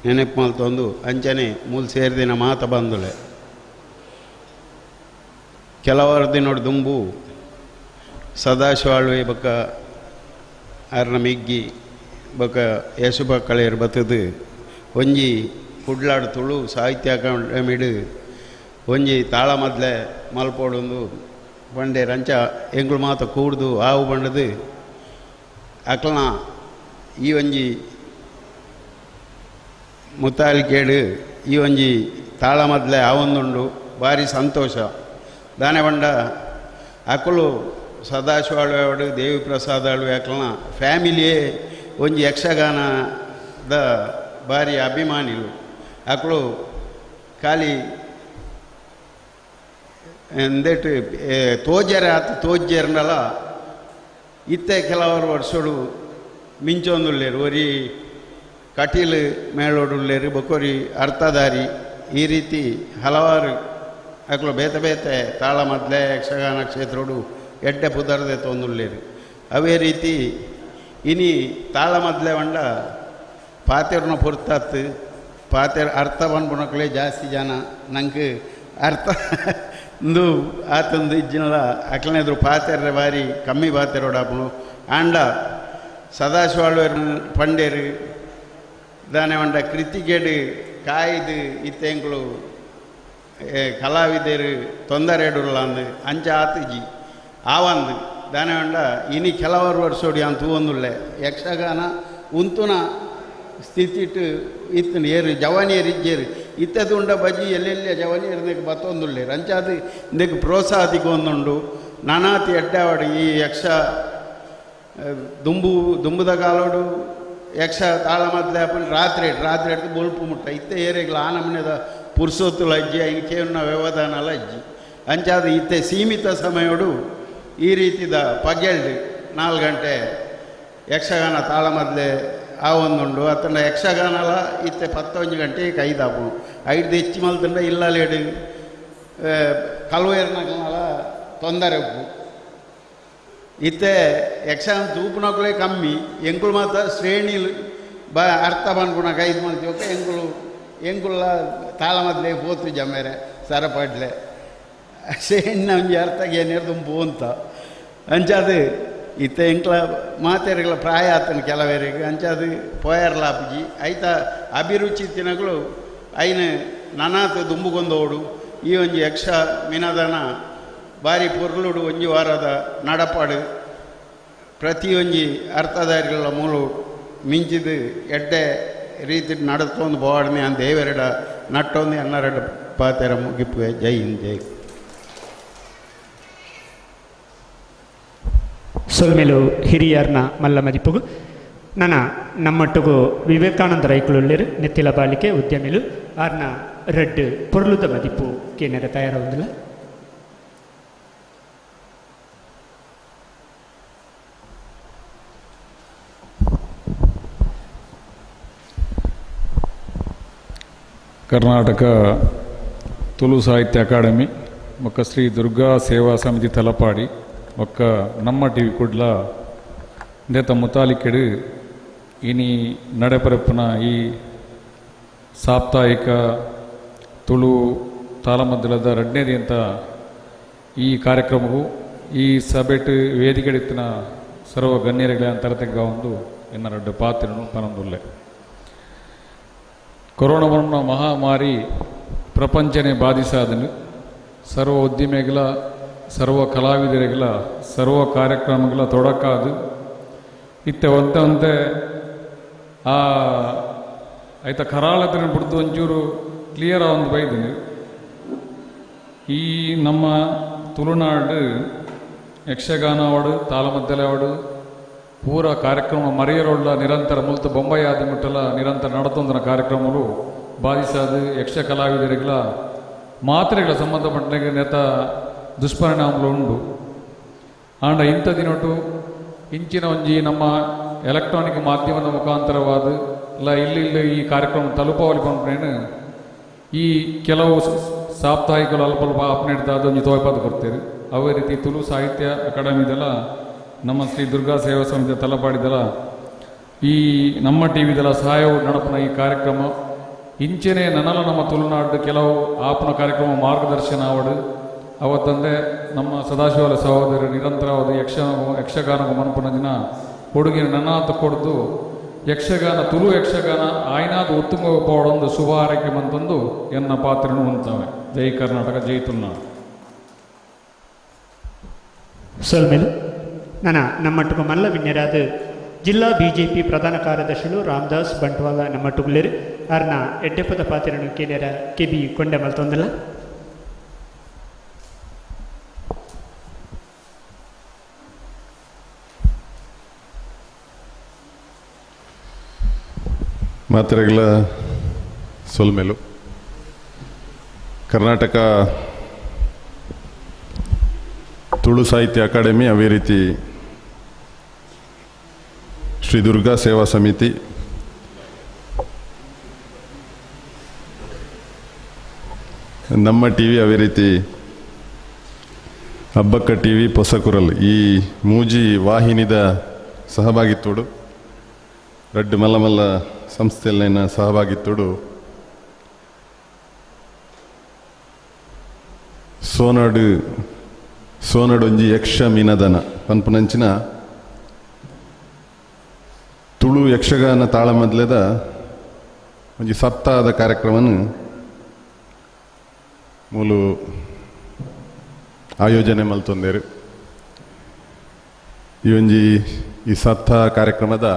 ನೆನಪು ಮಲ್ತೊಂದು ಅಂಚನೆ ಮೂಲ ಸೇರಿದಿನ ಮಾತ ಬಂದುಲೆ ಕೆಲವರು ದಿನೋಡು ದುಂಬು ಸದಾಶಿವಾಳ್ವೆ ಬೊಕ್ಕ ಅರ್ನ ಮಿಗ್ಗಿ ಬೊಕ್ಕ ಯಶು ಬಕ್ಕಳೆಯರು ಬತ್ತದು ಒಂಜಿ ಕುಡ್ಲಾಡು ತುಳು ಸಾಹಿತ್ಯ ಅಕಾಡೆಮಿಡು ಒಂಜಿ ತಾಳ ಮದ್ಲೆ ಮಲ್ಪೋಡೊಂದು ಬಂಡೆ ರಂಚ ಎಂಗಳು ಮಾತ ಕೂಡ್ದು ಆವು ಬಂಡದು ಅಕ್ಲನ ಈ ಒಂಜಿ ಮುತ್ತಾಲಿಕೇಡು ಈ ಒಂಜಿ ತಾಳ ಮದ್ಲೆ ಆವೊಂದುಂಡು ಭಾರಿ ಸಂತೋಷ ದಾನೆ ಬಂಡ ಅಕ್ಕಲು ಸದಾಶಿವಾಳ್ವೆ ದೇವಿ ಪ್ರಸಾದ್ ಅಳ್ವೆ ಅಕ್ಲನ ಫ್ಯಾಮಿಲಿಯೇ ಒಂಜಿ ಯಕ್ಷಗಾನದ ಭಾರಿ ಅಭಿಮಾನಿಗಳು ಅಕ್ಕಳು ಖಾಲಿ ಎಂದೇಟು ತೋಜರೆ ಆತ ತೋಜರ್ನಲ್ಲ ಇತ್ತೆ ಕೆಲವರು ವರ್ಷಡು ಮಿಂಚೊಂದುಲ್ಲೇರು ಒರಿ ಕಟೀಲು ಮೇಳೋಡುಲ್ಲೇರು ಬೊಕೊರಿ ಅರ್ಥಧಾರಿ ಈ ರೀತಿ ಹಲವಾರು ಅಕ್ಲು ಬೇತೆ ಬೇತೆ ತಾಳ ಮದ್ಲೆ ಯಕ್ಷಗಾನ ಕ್ಷೇತ್ರಡು ಎಡ್ಡೆ ಪುದರ್ದೆ ತೊಂದುಲ್ಲೇರು ಅವೇ ರೀತಿ ಇನಿ ತಾಳ ಮದ್ಲೆ ಬಂಡ ಪಾತೆರ್ನ ಪುರ್ತಾತ್ ಪಾತೆರ್ ಅರ್ಥ ಬಂದ್ಬಿಡೋಕ್ಲೇ ಜಾಸ್ತಿ ಜನ ನಂಗೆ ಅರ್ಥ ಇಂದು ಆತಂದು ಇಜ್ಜಿನಲ್ಲ ಅಕ್ಲನೆದ್ರು ಪಾತೆರ್ರೆ ಬಾರಿ ಕಮ್ಮಿ ಪಾತೆರೋಡಾಪನು ಆಂಡ ಸದಾಶಿವಾಳ್ವೇರು ಪಂಡೇರು ದಾನೆ ಬಂಡ ಕೃತಿಗೇಡು ಕಾಯ್ದು ಇತ್ತೆಂಗಳು ಕಲಾವಿದರು ತೊಂದರೆಡುಲ್ಲ ಅಂದು ಅಂಚ ಆತಜಿ ಆವಂದು ದಾನೆ ಬಂಡ ಇನಿ ಕೆಲವರು ವರ್ಷೋಡಿ ಅಂತ ಒಂದುಳ್ಳೆ ಯಕ್ಷಗಾನ ಉಂತುನ ಸ್ಥಿತಿಟ್ಟು ಇತ್ತು ಏರು ಜವಾನಿಯರು ಇಜ್ಜೇರು ಇತ್ತದು ಉಂಡ ಬಜ್ಜಿ ಎಲ್ಲೆಲ್ಲ ಜವಾನಿಯರು ನೆಕ್ ಬತ್ತೊಂದುಳ್ಳೇರು ಅಂಚಾದು ನೆಕ್ ಪ್ರೋತ್ಸಾಹತಿಗೆ ಒಂದುಂಡು ನಾನಾತಿ ಎಡ್ಡಾವಡು ಈ ಯಕ್ಷ ದುಂಬುದ ಕಾಲೋಡು ಯಕ್ಷ ತಾಳ ಮದ್ಲೆ ಅಪ್ಪನ ರಾತ್ರಿ ಎಡ್ದು ಬೊಲ್ಪು ಮುಟ್ಟ ಇತ್ತೆ ಏರೆಗ್ಲ ಆ ನಮನೆದ ಪುರ್ಸೊತ್ತುಲ ಅಜ್ಜಿ ಇಂಕೇನ ವ್ಯವಧಾನಲ ಅಜ್ಜಿ ಅಂಚಾದ ಇತ್ತೆ ಸೀಮಿತ ಸಮಯೋಡು ಈ ರೀತಿದ ಪಗೆಲ್ಡು 4 ಗಂಟೆ ಯಕ್ಷಗಾನ ತಾಳಮದ್ಲೆ ಆ ಒಂದುಂಡು ಅತ್ತಂಡ ಯಕ್ಷಗಾನಲ ಇತ್ತೆ 11 ಗಂಟೆಗೆ ಐದಾಪು ಐದು ಹೆಚ್ಚು ಮಲ್ತಂಡ ಇಲ್ಲಲೇಡು ಕಲ್ವೇರ್ನಕಲ ತೊಂದರೆ ಉಪ್ಪು ಇತ್ತೆ ಯಕ್ಷಗಾನ ತೂಪುನಕಲೇ ಕಮ್ಮಿ ಎಂಕುಲು ಮಾತ್ರ ಶ್ರೇಣಿಲು ಅರ್ಥ ಬಂದ್ಬಿಡಕ ಇದು ಮಾಡ್ತೀವಕ್ಕ ಎಂಕುಲ್ಲ ತಾಳಮದ್ಲೆ ಪೋತು ಜಮೇರೆ ಸರಪಡ್ಲೆ ಶ್ರೇಣಿನ ಒಂಜಿ ಅರ್ಥಗೆ ಏನೇರು ತುಂಬು ಅಂತ ಅಂಚಾದು ಇತ್ತೆ ಎಂಕ್ಲ ಮಾತೆರೆಗಳ ಪ್ರಾಯ ಆತನ ಕೆಲವರಿಗೆ ಅಂಚಾದು ಪೋಯರ್ಲಾಪುಜಿ ಐತ ಅಭಿರುಚಿ ತಿನಗಳು ಐನ ನನಾತು ದುಂಬುಗೊಂದೋಡು ಈ ಒಂಜಿ ಯಕ್ಷ ಮಿನದನ ಬಾರಿ ಪೊರ್ಲುಡು ಒಂಜಿ ವಾರದ ನಡಪಾಡು ಪ್ರತಿ ಒಂಜಿ ಅರ್ಥಧಾರಿಗಳ ಮೂಲು ಮಿಂಚಿದು ಎಡ್ಡೆ ರೀತಿ ನಡತೊಂದು ಬೋಡನೆ ಅಂತ ದೇವೆರಡ ನಟ್ಟೊಂದು ಎನ್ನರೆಡ ಪಾತೆರ ಮುಗಿಪುವೆ. ಜೈ ಹಿಂದ್ ಜೈ. ಸೊಲ್ಮೆಲು ಹಿರಿಯರ್ನ ಮಲ್ಲ ಮದಿಪುಗು ನನ್ನ ನಮ್ಮಟ್ಟುಗು ವಿವೇಕಾನಂದ ರೈಕುಳುಳ್ಳೇರು ನೆತ್ತಿಲ ಬಾಲಿಕೆ ಉದ್ಯಮಿಲು ಆರ್ನ ರೆಡ್ ಪೊರ್ಲುದ ಮದಿಪು ಕೇನೆರ ತಯಾರಾಗುದಿಲ್ಲ. ಕರ್ನಾಟಕ ತುಳು ಸಾಹಿತ್ಯ ಅಕಾಡೆಮಿ ಮೊಕ್ಕ ಶ್ರೀ ದುರ್ಗಾ ಸೇವಾ ಸಮಿತಿ ತಲಪಾಡಿ ಒಕ್ಕ ನಮ್ಮ ಟಿವಿ ಕುಡ್ಲ ನೇತ ಮುತಾಲಿಕೆಡು ಇನಿ ನಡೆಪರಪ್ಪನ ಈ ಸಾಪ್ತಾಹಿಕ ತುಳು ತಾಳಮದ್ದಲದ ರಡ್ನೇದಿ ಅಂತ ಈ ಕಾರ್ಯಕ್ರಮವು ಈ ಸಭೆಟ್ ವೇದಿಕೆಡಿತ್ತಿನ ಸರ್ವ ಗಣ್ಯರುಗಳ ಅಂತರತೆಗ ಒಂದು ಎನ್ನ ರಡ್ಡು ಪಾತ್ರನು ಪನಂದುಲ್ಲೆ. ಕೊರೋನಾ ಮಹಾಮಾರಿ ಪ್ರಪಂಚನೇ ಬಾಧಿಸಾದನು ಸರ್ವ ಉದ್ಯಮಿಗಳ ಸರ್ವ ಕಲಾವಿದರಿಗಳ ಸರ್ವ ಕಾರ್ಯಕ್ರಮಗಳ ತೊಡಕಾದು ಇತ್ತೆ ಒಂತೆ ಆಯ್ತ ಕರಾಳತನ ಬಿಡ್ದು ಒಂಚೂರು ಕ್ಲಿಯರ್ ಒಂದು ಬೈದನು. ಈ ನಮ್ಮ ತುಳುನಾಡು ಯಕ್ಷಗಾನ ಅವಡು ತಾಳಮದ್ದಲೆ ಅವಡು ಪೂರ ಕಾರ್ಯಕ್ರಮ ಮರೆಯರೋಳ ನಿರಂತರ ಮುಲ್ತು ಬೊಂಬೈ ಆದ ಮುಟ್ಟಲ ನಿರಂತರ ನಡತೊಂದಿನ ಕಾರ್ಯಕ್ರಮಗಳು ಬಾಧಿಸಾದ ಯಕ್ಷ ಕಲಾವಿದರಿಗಳ ಮಾತ್ರೆಗಳ ಸಂಬಂಧಪಟ್ಟ ನೇತ ದುಷ್ಪರಿಣಾಮಗಳು ಉಂಡು. ಆಂಡ ಇಂಥ ದಿನೊಟ್ಟು ಇಂಚಿನ ಒಂಜಿ ನಮ್ಮ ಎಲೆಕ್ಟ್ರಾನಿಕ್ ಮಾಧ್ಯಮದ ಮುಖಾಂತರವಾದ ಇಲ್ಲ ಇಲ್ಲಿ ಈ ಕಾರ್ಯಕ್ರಮ ತಲುಪವಲಿ ಪಂಪೇನು ಈ ಕೆಲವು ಸಾಪ್ತಾಹಿಕಗಳು ಅಲ್ಪ ಅಲ್ಪ ಅಪ್ನೇಡ್ದಾದ ಒಂಜಿ ತೋಯ್ಪಾದ ಕೊಡ್ತೇವೆ. ಅವೇ ರೀತಿ ತುಳು ಸಾಹಿತ್ಯ ಅಕಾಡೆಮಿದೆಲ್ಲ ನಮ್ಮ ಶ್ರೀ ದುರ್ಗಾ ಸೇವಾ ಸಮಿತಿ ತಲಪಾಡಿದಲ್ಲ ಈ ನಮ್ಮ ಟಿವಿದೆಲ್ಲ ಸಹಾಯವು ನಡಪನ ಈ ಕಾರ್ಯಕ್ರಮ ಇಂಚೆನೆ ನನಲ ನಮ್ಮ ತುಳುನಾಡು ಕೆಲವು ಆಪನ ಕಾರ್ಯಕ್ರಮ ಮಾರ್ಗದರ್ಶನ ಆವಡು ಅವತ್ತಂದೆ ನಮ್ಮ ಸದಾಶಿವಲ ಸಹೋದರರು ನಿರಂತರವಾದ ಯಕ್ಷಗಾನ ಮನಪನ ದಿನ ಕೊಡುಗಿನ ನನ್ನಾತ ಕೊಡ್ದು ಯಕ್ಷಗಾನ ತುಳು ಯಕ್ಷಗಾನ ಆಯ್ನಾದ ಉತ್ತಮ ಪೋಡೊಂದು ಶುಭ ಆರೈಕೆ ಮಂತಂದು ಎನ್ನ ಪಾತ್ರನು ಉಂತಾವೆ. ಜೈ ಕರ್ನಾಟಕ, ಜೈ ತುಳುನಾಡು. ಸೊಲ್ಮೆಲು ನನ್ನ ನಮ್ಮಟ್ಟುಗು ಮಲ್ಲ ವಿನ್ಯರಾದ ಜಿಲ್ಲಾ ಬಿಜೆಪಿ ಪ್ರಧಾನ ಕಾರ್ಯದರ್ಶಿಗಳು ರಾಮದಾಸ್ ಬಂಟ್ವಾಳ ನಮ್ಮಟ್ಟುಗುಲೇರು ಆರ್ನ ಎಡ್ಡೆಪ್ಪದ ಪಾತ್ರನು ಕೇನೇರ ಕೆಬಿ ಕೊಂಡೆ ಮಲ್ತೊಂದಲ್ಲ. ಮಾತ್ರೆಗಳ ಸೊಲ್ಮೆಲು ಕರ್ನಾಟಕ ತುಳು ಸಾಹಿತ್ಯ ಅಕಾಡೆಮಿ ಅದೇ ರೀತಿ ಶ್ರೀ ದುರ್ಗಾ ಸೇವಾ ಸಮಿತಿ ನಮ್ಮ ಟಿವಿ ಅದೇ ರೀತಿ ಹಬ್ಬಕ್ಕ ಟಿವಿ ಪೊಸಕುರಲ್ ಈ ಮೂಜಿ ವಾಹಿನಿದ ಸಹಭಾಗಿತ್ವಡು ರಡ್ಡು ಮಲ್ಲ ಮಲ್ಲ ಸಂಸ್ಥೆಯಲ್ಲಿನ ಸಹಭಾಗಿತ್ವಡು ಸೋನಡೊಂಜಿ ಯಕ್ಷ ಮೀನದನ ಪನ್ಪುನಂಚಿನ ತುಳು ಯಕ್ಷಗಾನ ತಾಳಮದ್ಲೆದ ಒಂಜಿ ಸಪ್ತಾಹದ ಕಾರ್ಯಕ್ರಮನು ಮೂಲು ಆಯೋಜನೆ ಮಲ್ತೊಂದೇರು. ಈ ಸಪ್ತಾಹ ಕಾರ್ಯಕ್ರಮದ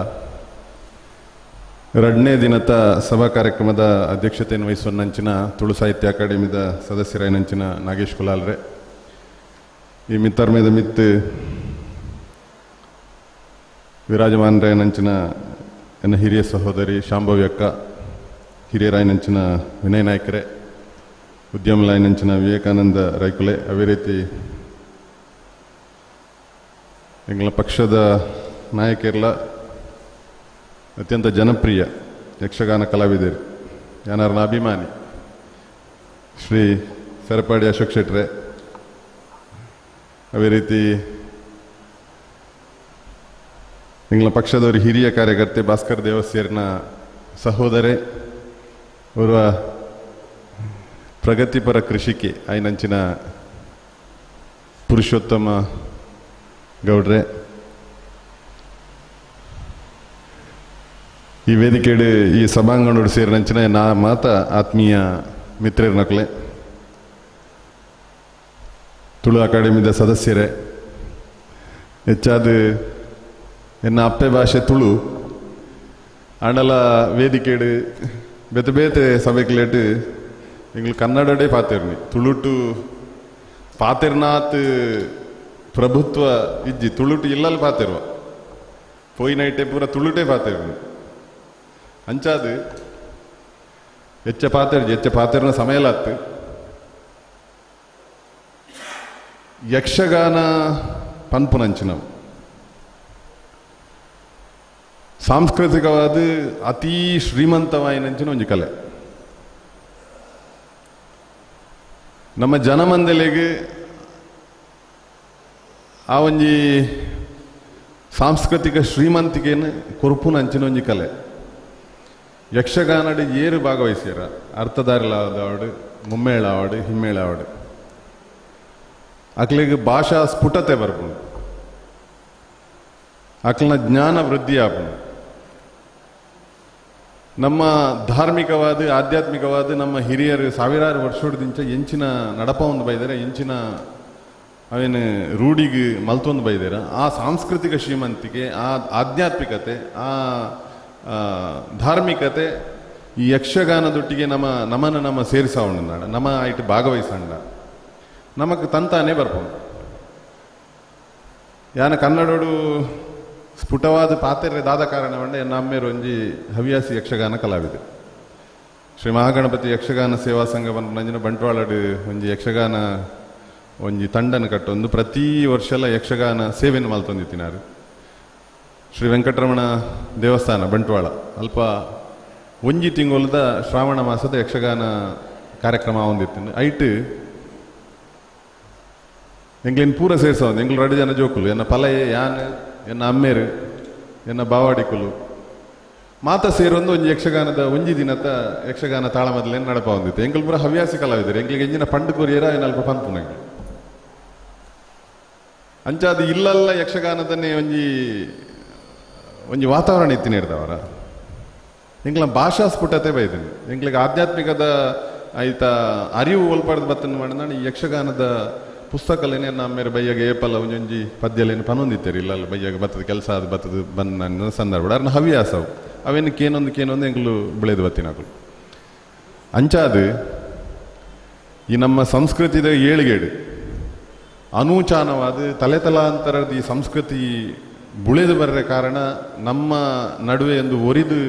ಎರಡನೇ ದಿನದ ಸಭಾ ಕಾರ್ಯಕ್ರಮದ ಅಧ್ಯಕ್ಷತೆಯನ್ನು ವಹಿಸುವನ್ನಂಚಿನ ತುಳು ಸಾಹಿತ್ಯ ಅಕಾಡೆಮಿದ ಸದಸ್ಯರಾಯನಂಚಿನ ನಾಗೇಶ್ ಕುಲಾಲ್ರೆ, ಈ ಮಿತ್ತರ್ಮೇದ ಮಿತ್ತು ವಿರಾಜಮಾನರಾಯನಂಚಿನ ಎನ್ನ ಹಿರಿಯ ಸಹೋದರಿ ಶಾಂಭವಿ ಅಕ್ಕ, ಹಿರಿಯರಾಯನಂಚಿನ ವಿನಯ್ ನಾಯ್ಕರೆ, ಉದ್ಯಮಲಾಯನಂಚಿನ ವಿವೇಕಾನಂದ ರೈಕುಲೆ, ಅದೇ ರೀತಿ ಎಂಗಳ ಪಕ್ಷದ ನಾಯಕರೆಲ್ಲ ಅತ್ಯಂತ ಜನಪ್ರಿಯ ಯಕ್ಷಗಾನ ಕಲಾವಿದರು ಯಾನರ್ನ ಅಭಿಮಾನಿ ಶ್ರೀ ಸರಪಾಡಿ ಅಶೋಕ್ ಶೆಟ್ರೆ, ಅದೇ ರೀತಿ ಎಂಗ್ಲ ಪಕ್ಷದವರು ಹಿರಿಯ ಕಾರ್ಯಕರ್ತೆ ಭಾಸ್ಕರ್ ದೇವಸ್ಯರ್ನ ಸಹೋದರೇ ಓರ್ವ ಪ್ರಗತಿಪರ ಕೃಷಿಕೆ ಆಯ್ನಂಚಿನ ಪುರುಷೋತ್ತಮ ಗೌಡ್ರೆ, ಈ ವೇದಿಕೆಡು ಈ ಸಭಾಂಗಣೋಡು ಸೇರಿನಂಚಿನ ನಾ ಮಾತ ಆತ್ಮೀಯ ಮಿತ್ರರನಕಲೆ, ತುಳು ಅಕಾಡೆಮಿದ ಸದಸ್ಯರೇ, ಹೆಚ್ಚಾದ ಎನ್ನ ಅಪ್ಪೆ ಭಾಷೆ ತುಳು ಆಂಡಲ ವೇದಿಕೆಡು ಬೇತೆ ಬೇತೆ ಸಭೆಕ್ಲೇಟ್ ಎಂಗ್ಲು ಕನ್ನಡಡೆ ಪಾತೆರ್ನಿ ತುಳುಟು ಪಾತೆರ್ನಾತ್ ಪ್ರಭುತ್ವ ಇಜ್ಜಿ ತುಳುಟು ಇಲ್ಲಲ್ಲಿ ಪಾತೆರ್ವ ಪೋಯಿನೈಟೆ ಪೂರ ತುಳುಟೇ ಪಾತೆರ್ನಿ ಅಂಚಾದು ಹೆಚ್ಚ ಪಾತೆರ್ನ ಸಮಯಲಾತ್ ಯಕ್ಷಗಾನ ಪನ್ಪುನಂಚಿನವು ಸಾಂಸ್ಕೃತಿಕವಾದ ಅತೀ ಶ್ರೀಮಂತವಾಯಿನಂಚಿನ ಒಂಜಿ ಕಲೆ. ನಮ್ಮ ಜನಮಂದಲೆಗೆ ಆ ಒಂಜಿ ಸಾಂಸ್ಕೃತಿಕ ಶ್ರೀಮಂತಿಕೆಯನ್ನು ಕೊರ್ಪುನಂಚಿನ ಒಂಜಿ ಕಲೆ. ಯಕ್ಷಗಾನಡ್ ಏರು ಭಾಗವಹಿಸ್ಯಾರ, ಅರ್ಥಧಾರಿಲಾವಡು, ಮುಮ್ಮೇಳಾವಡು, ಹಿಮ್ಮೇಳಾವಡು. ಅಕ್ಲಿಗೆ ಭಾಷಾ ಸ್ಫುಟತೆ ಬರ್ಬೋದು, ಅಕ್ಲನ ಜ್ಞಾನ ವೃದ್ಧಿ ಆಗ್ಬೋದು. ನಮ್ಮ ಧಾರ್ಮಿಕವಾದ ಆಧ್ಯಾತ್ಮಿಕವಾದ ನಮ್ಮ ಹಿರಿಯರು ಸಾವಿರಾರು ವರ್ಷದಿಂದ ಎಂಚಿನ ನಡಪವನ್ನು ಬೈದಾರೆ, ಎಂಚಿನ ಅವೇನು ರೂಢಿಗೆ ಮಲ್ತೊಂದು ಬೈದಾರ. ಆ ಸಾಂಸ್ಕೃತಿಕ ಶ್ರೀಮಂತಿಕೆ, ಆ ಆಧ್ಯಾತ್ಮಿಕತೆ, ಆ ಧಾರ್ಮಿಕತೆ ಈ ಯಕ್ಷಗಾನದೊಟ್ಟಿಗೆ ನಮ್ಮ ಸೇರಿಸೋಣ, ನಮ್ಮ ಆಯ್ತು ಭಾಗವಹಿಸೋಣ, ನಮಗೆ ತಂತಾನೇ ಬರ್ಬೋದು. ಯಾನ ಕನ್ನಡೋಡು ಸ್ಫುಟವಾದ ಪಾತ್ರೆದಾದ ಕಾರಣವಂಡ ಎನ್ನ ಅಮ್ಮೇರು ಒಂಜಿ ಹವ್ಯಾಸಿ ಯಕ್ಷಗಾನ ಕಲಾವಿದೆ. ಶ್ರೀ ಮಹಾಗಣಪತಿ ಯಕ್ಷಗಾನ ಸೇವಾ ಸಂಘ ನಂಜಿನ ಬಂಟ್ವಾಳಡ್ ಒಂಜಿ ಯಕ್ಷಗಾನ ಒಂಜಿ ತಂಡನ ಕಟ್ಟೊಂದು ಪ್ರತಿ ವರ್ಷಲ ಯಕ್ಷಗಾನ ಸೇವೆಯನ್ನು ಮಲ್ತೊಂದಿತ್ತಿನಾರು. ಶ್ರೀ ವೆಂಕಟರಮಣ ದೇವಸ್ಥಾನ ಬಂಟ್ವಾಳ ಅಲ್ಪ ಒಂಜಿ ತಿಂಗಳದ ಶ್ರಾವಣ ಮಾಸದ ಯಕ್ಷಗಾನ ಕಾರ್ಯಕ್ರಮ ಹೊಂದಿತ್ತು. ಐಟ್ ಎಂಗ್ಲೇನು ಪೂರ ಸೇರ್ಸೋದು, ಎಂಗ್ಲು 2 ಜನ ಜೋಕುಲು, ಎನ್ನ ಪಲಯೆ ಯಾನ್, ಎನ್ನ ಅಮ್ಮೇರು, ಎನ್ನ ಬಾವಾಡಿಕುಲು ಮಾತ ಸೇರೊಂದು ಒಂಜಿ ಯಕ್ಷಗಾನದ ಒಂಜಿ ದಿನದ ಯಕ್ಷಗಾನ ತಾಳಮದಲೇನು ನಡಪ ಹೊಂದಿತ್ತು. ಎಂಗ್ಲು ಪೂರ ಹವ್ಯಾಸಿ ಕಲಾವಿದರು, ಎಂಗ್ಲಿಗೆ ಎಂಜಿನ ಪಂಡು ಕೊರಿಯರ ಏನಲ್ಪ ಪಂಪುನಂಗೆ ಅಂಚಾದ ಇಲ್ಲಲ್ಲ ಯಕ್ಷಗಾನದನ್ನೇ ಒಂಜಿ ವಾತಾವರಣ ಇತ್ತಿನ ಇರ್ದವರ. ಎಂಗ್ಲ ಭಾಷಾ ಸ್ಫುಟತೆ ಬೈದನು, ಎಂಗ್ಲಿಗೆ ಆಧ್ಯಾತ್ಮಿಕದ ಆಯ್ತ ಅರಿವು ಒಲ್ಪಡ್ದು ಬತ್ತನ್ನು ಮಾಡಿದ ಈ ಯಕ್ಷಗಾನದ ಪುಸ್ತಕಲೇನೆ ನಮ್ಮೇರು ಬೈಯಾಗ ಏಪಲ್ಲ ಒಂಜೊಂಜಿ ಪದ್ಯಲೇನು ಪನೊಂದಿತ್ತೇರಿ ಇಲ್ಲಲ್ಲ ಬೈಯಾಗ ಬತ್ತದ ಕೆಲಸ ಅದು ಬತ್ತದ ಬಂದ ಸಂದರ್ಭ ಅರ್ನ ಹವ್ಯಾಸವು ಅವೇನು ಕೇನೊಂದು ಎಂಗ್ಲು ಬೆಳೆದು ಬತ್ತಿನಾಗಲು. ಅಂಚಾದು ಈ ನಮ್ಮ ಸಂಸ್ಕೃತಿದ ಏಳಿಗೇಡು ಅನೂಚಾನವಾದ ತಲೆತಲಾಂತರದ ಈ ಸಂಸ್ಕೃತಿ ಬುಳೆದು ಬರರ ಕಾರಣ ನಮ್ಮ ನಡುವೆ ಒಂದು ಒರಿದು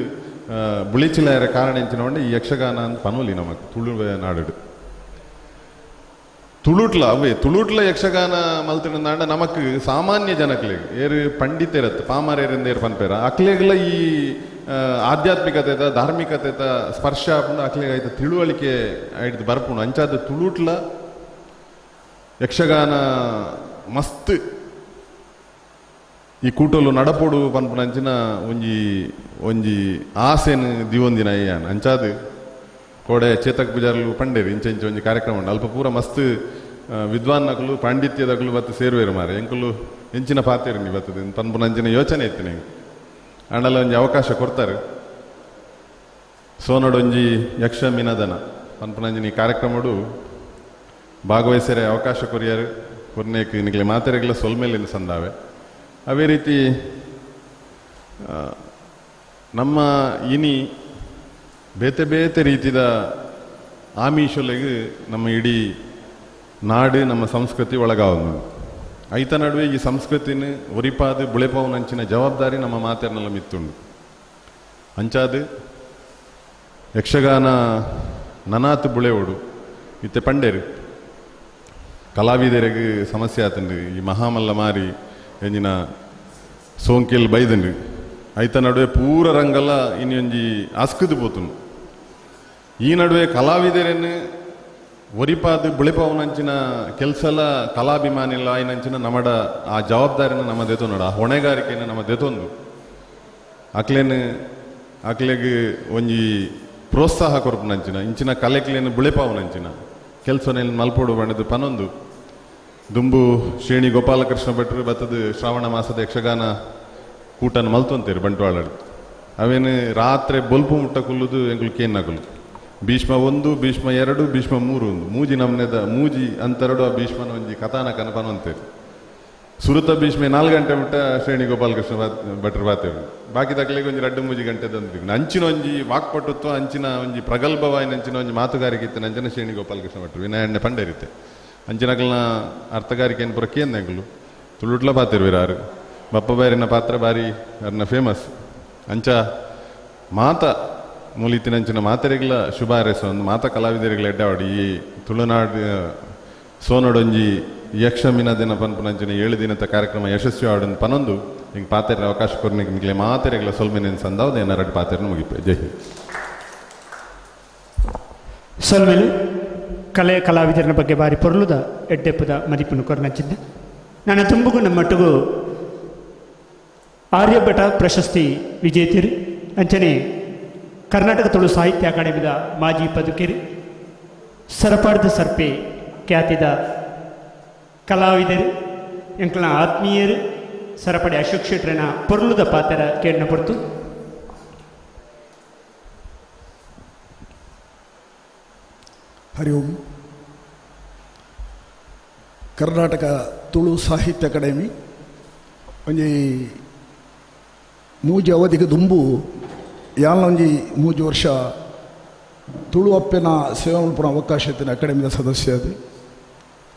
ಬುಳಿಚಿಲಾರ ಕಾರಣ ಎಂಚಿನವಂಡೆ ಈ ಯಕ್ಷಗಾನ ಅಂತ ಪನೋಲಿ ನಮಗೆ ತುಳುವೆ ನಾಡು ತುಳುಟ್ಲ ಯಕ್ಷಗಾನ ಮಲ್ತಿನಾಂಡ ನಮಕ್ ಸಾಮಾನ್ಯ ಜನಕ್ಲೆಗ್ ಏರು ಪಂಡಿತರತ್ ಪಾಮರೇರಿಂದ ಏರು ಪನ್ಪೇರ ಅಕ್ಲೆಗ್ಲ ಈ ಆಧ್ಯಾತ್ಮಿಕತೆದ ಧಾರ್ಮಿಕತೆದ ಸ್ಪರ್ಶ ಆಪುಂಡು ಅಕ್ಲೆಗ್ ಆಯ್ತ ತಿಳುವಳಿಕೆ ಆಯ್ತು ಬರ್ಪುಂಡು. ಅಂಚಾದ ತುಳುಟ್ಲ ಯಕ್ಷಗಾನ ಮಸ್ತ್ ಈ ಕೂಟಲು ನಡಪೋಡು ಪನ್ಪುನಂಚಿನ ಒಂಜಿ ಆಸೆನ್ ದಿವೊಂದಿನ ಏನ್ ಅಂಚಾದ ಕೋಡೆ ಚೇತಕ್ ಪೂಜಾರ್ಲು ಪಂಡೇರು ಇಂಚೆ ಒಂಜಿ ಕಾರ್ಯಕ್ರಮ ಉಂಡು ಅಲ್ಪ ಪೂರ ಮಸ್ತ್ ವಿದ್ವಾನ್ನಕಲು ಪಾಂಡಿತ್ಯದಕಲು ಬತ್ತು ಸೇರುವೇರು ಮಾರೆ ಎಂಕುಲು ಎಂಚಿನ ಪಾತೇರು ನೀವು ಬರ್ತದೆ ಪನ್ಪುನಂಚಿನ ಯೋಚನೆ ಇತ್ತು ನಿಂಗೆ ಅಂಡಲ್ಲ ಒಂಜಿ ಅವಕಾಶ ಕೊಡ್ತಾರೆ. ಸೋನೊಡೊಂಜಿ ಯಕ್ಷ ಮಿನದನ ಪನ್ಪುನಂಚಿನ ಈ ಕಾರ್ಯಕ್ರಮಡು ಭಾಗವಹಿಸರೆ ಅವಕಾಶ ಕೊರಿಯರು ಕೊರ್ನೇಕ್ ನಿಗ್ಲೆ ಮಾತೆರೆಗ್ಲ ಸೊಲ್ಮೇಲಿನ ಸಂದಾವೆ. ಅವೇ ರೀತಿ ನಮ್ಮ ಇನಿ ಬೇತೆ ಬೇತೆ ರೀತಿದ ಆಮೀಷಲೆಗೆ ನಮ್ಮ ಇಡೀ ನಾಡು ನಮ್ಮ ಸಂಸ್ಕೃತಿ ಒಳಗಾವನು. ಐತ ನಡುವೆ ಈ ಸಂಸ್ಕೃತಿನ ಒರಿಪಾದು ಬುಳೆಪವನಂಚಿನ ಜವಾಬ್ದಾರಿ ನಮ್ಮ ಮಾತೆರ್ನೆಲ್ಲ ಮಿತ್ತುಂಡು. ಅಂಚಾದು ಯಕ್ಷಗಾನ ನನಾತು ಬುಳೆವೋಡು ಇತ್ತೆ ಪಂಡೇರು ಕಲಾವಿದರಿಗೆ ಸಮಸ್ಯೆ ಆತಂಡು. ಈ ಮಹಾಮಲ್ಲ ಮಾರಿ ಎಂಜಿನ ಸೋಂಕಿಲ್ ಬೈದಂಡು ಐತ ನಡುವೆ ಪೂರ ರಂಗಲ ಇನ್ನೊಂಜಿ ಅಸ್ಕದು ಪೋತುನು. ಈ ನಡುವೆ ಕಲಾವಿದರೇನು ಒರಿಪಾದು ಬುಳಿಪವನಂಚಿನ ಕೆಲಸಲ ಕಲಾಭಿಮಾನಿಲ್ಲ ಆಯ್ನಂಚಿನ ನಮ್ಮಡ ಆ ಜವಾಬ್ದಾರಿನ ನಮ್ಮ ದೇತೋ ನೋಡ, ಆ ಹೊಣೆಗಾರಿಕೆಯನ್ನು ನಮ್ಮ ದೇತೊಂದು ಅಕ್ಲೆಗೆ ಒಂಜಿ ಪ್ರೋತ್ಸಾಹ ಕೊರಪುನಂಚಿನ ಇಂಚಿನ ಕಲೆಕ್ಲೇನು ಬುಳಿಪವನಂಚಿನ ಕೆಲಸನೆಲ್ಲ ಮಲ್ಪೋಡು ಬಣ್ಣದು ಪನೊಂದು ದುಂಬು ಶ್ರೇಣಿ ಗೋಪಾಲಕೃಷ್ಣ ಭಟ್ರು ಬತ್ತದು ಶ್ರಾವಣ ಮಾಸದ ಯಕ್ಷಗಾನ ಕೂಟನ ಮಲ್ತೊಂತೀರಿ ಬಂಟ್ವಾಳ. ಅವೇನು ರಾತ್ರಿ ಬೊಲ್ಪು ಮುಟ್ಟ ಕುಲ್ಲುದು ಎಂಗ್ಳು ಕೇನ್ನಾಗುಲು. ಭೀಷ್ಮ 1, ಭೀಷ್ಮ 2, ಭೀಷ್ಮ 3 ಮೂಜಿ ನಮ್ನೆದ ಮೂಜಿ ಅಂತೆರಡು ಆ ಭೀಷ್ಮನ ಒಂಜಿ ಕಥಾನಕನ ಪನೊಂತೇರಿ. ಸುರುತ ಭೀಷ್ಮೆ 4 ಗಂಟೆ ಮುಟ್ಟ ಶ್ರೇಣಿ ಗೋಪಾಲಕೃಷ್ಣ ಭಟ್ರು ಬಾತೇವೆ. ಬಾಕಿ ತಕ್ಲೆಗೆ ಒಂಜಿ 2-3 ಗಂಟೆ ತಂದಿರಿ. ಅಂಚಿನ ಒಂಜಿ ವಾಕ್ಪಟುತ್ವ, ಅಂಚಿನ ಒಂಜಿ ಪ್ರಗಲ್ಭವಾಯಿನ ಅಂಚಿನ ಒಂಜಿ ಮಾತುಗಾರಿಕೆ ಇತ್ತು ಅಂಚನ ಶ್ರೇಣಿ ಗೋಪಾಲಕೃಷ್ಣ ಭಟ್ರು ವಿನಾಯಣ್ಣೆ ಪಂಡರಿತೆ ಅಂಚಿನಕಲ್ನ ಅರ್ಥಗಾರಿಕೆಯನ್ನು ಪುರ ಕೇಂದ್ರಗಳು ತುಳುಟ್ಲ ಬಾತಿರ್ವಿರಾರು. ಬಪ್ಪ ಬೈರಿನ ಪಾತ್ರ ಬಾರಿ ಅವ್ರನ್ನ ಫೇಮಸ್. ಅಂಚ ಮಾತ ಮೂಲಿತಿನಂಚಿನ ಮಾತೆರೆಗಳ ಶುಭ ಹಾರೈಸ ಒಂದು ಮಾತ ಕಲಾವಿದರಿಗಳ ಎಡ್ಡಾವಡಿ ಈ ತುಳುನಾಡು ಸೋನೊಡೊಂಜಿ ಯಕ್ಷಮಿನ ದಿನ ಪನ್ಪುನಂಚಿನ 7 ದಿನದ ಕಾರ್ಯಕ್ರಮ ಯಶಸ್ವಿ ಆಡನ್ ಪನೊಂದು ಹಿಂಗೆ ಪಾತೆರ ಅವಕಾಶ ಕೊರ್ನಿಗೆ ಮಿಗ್ಲೆ ಮಾತೆರೆಗಳ ಸೊಲ್ಮೆನೇನು ಸಂದಾವದ ಏನಾರಡು ಪಾತೆರನ್ನು ಮುಗಿಪೆ. ಜೈ ಹಿಂದ್. ಸೊಲ್ಮೆಲು ಕಲೆ ಕಲಾವಿದರ ಬಗ್ಗೆ ಬಾರಿ ಪೊರ್ಲುದ ಎಡ್ಡೆಪ್ಪದ ಮದಿಪುನು ಕೊರ್ನಚ್ಚಿದ್ದೆ. ನಾನು ತುಂಬುಗು ನಮ್ಮಟ್ಟಿಗೂ ಆರ್ಯಭಟ ಪ್ರಶಸ್ತಿ ವಿಜೇತರು ಅಂಚನೆ ಕರ್ನಾಟಕ ತುಳು ಸಾಹಿತ್ಯ ಅಕಾಡೆಮಿದ ಮಾಜಿ ಪದಕರು, ಸರಪಾಡ್ದ ಸರ್ಪೆ ಖ್ಯಾತಿದ ಕಲಾವಿದರು, ಎಂಕ್ಲ ಆತ್ಮೀಯರು, ಸರಪಡಿ ಅಶೋಕ್ ಶೆಟ್ರನ ಪೊರ್ಲುದ ಪಾತ್ರ ಕೇಳನ ಪೊರ್ತು. ಹರಿ ಓಂ. ಕರ್ನಾಟಕ ತುಳು ಸಾಹಿತ್ಯ ಅಕಾಡೆಮಿ ಒಂಜಿ ಮೂಜಿ ಅವಧಿಗೆ ದುಂಬು ಯಾಲೊಂಜಿ 3 ವರ್ಷ ತುಳು ಅಪ್ಪೆನ ಸೇವಾ ಮಲ್ಪುನ ಅವಕಾಶ ಇತ್ತಿನ ಅಕಾಡೆಮಿದ ಸದಸ್ಯ ಅದು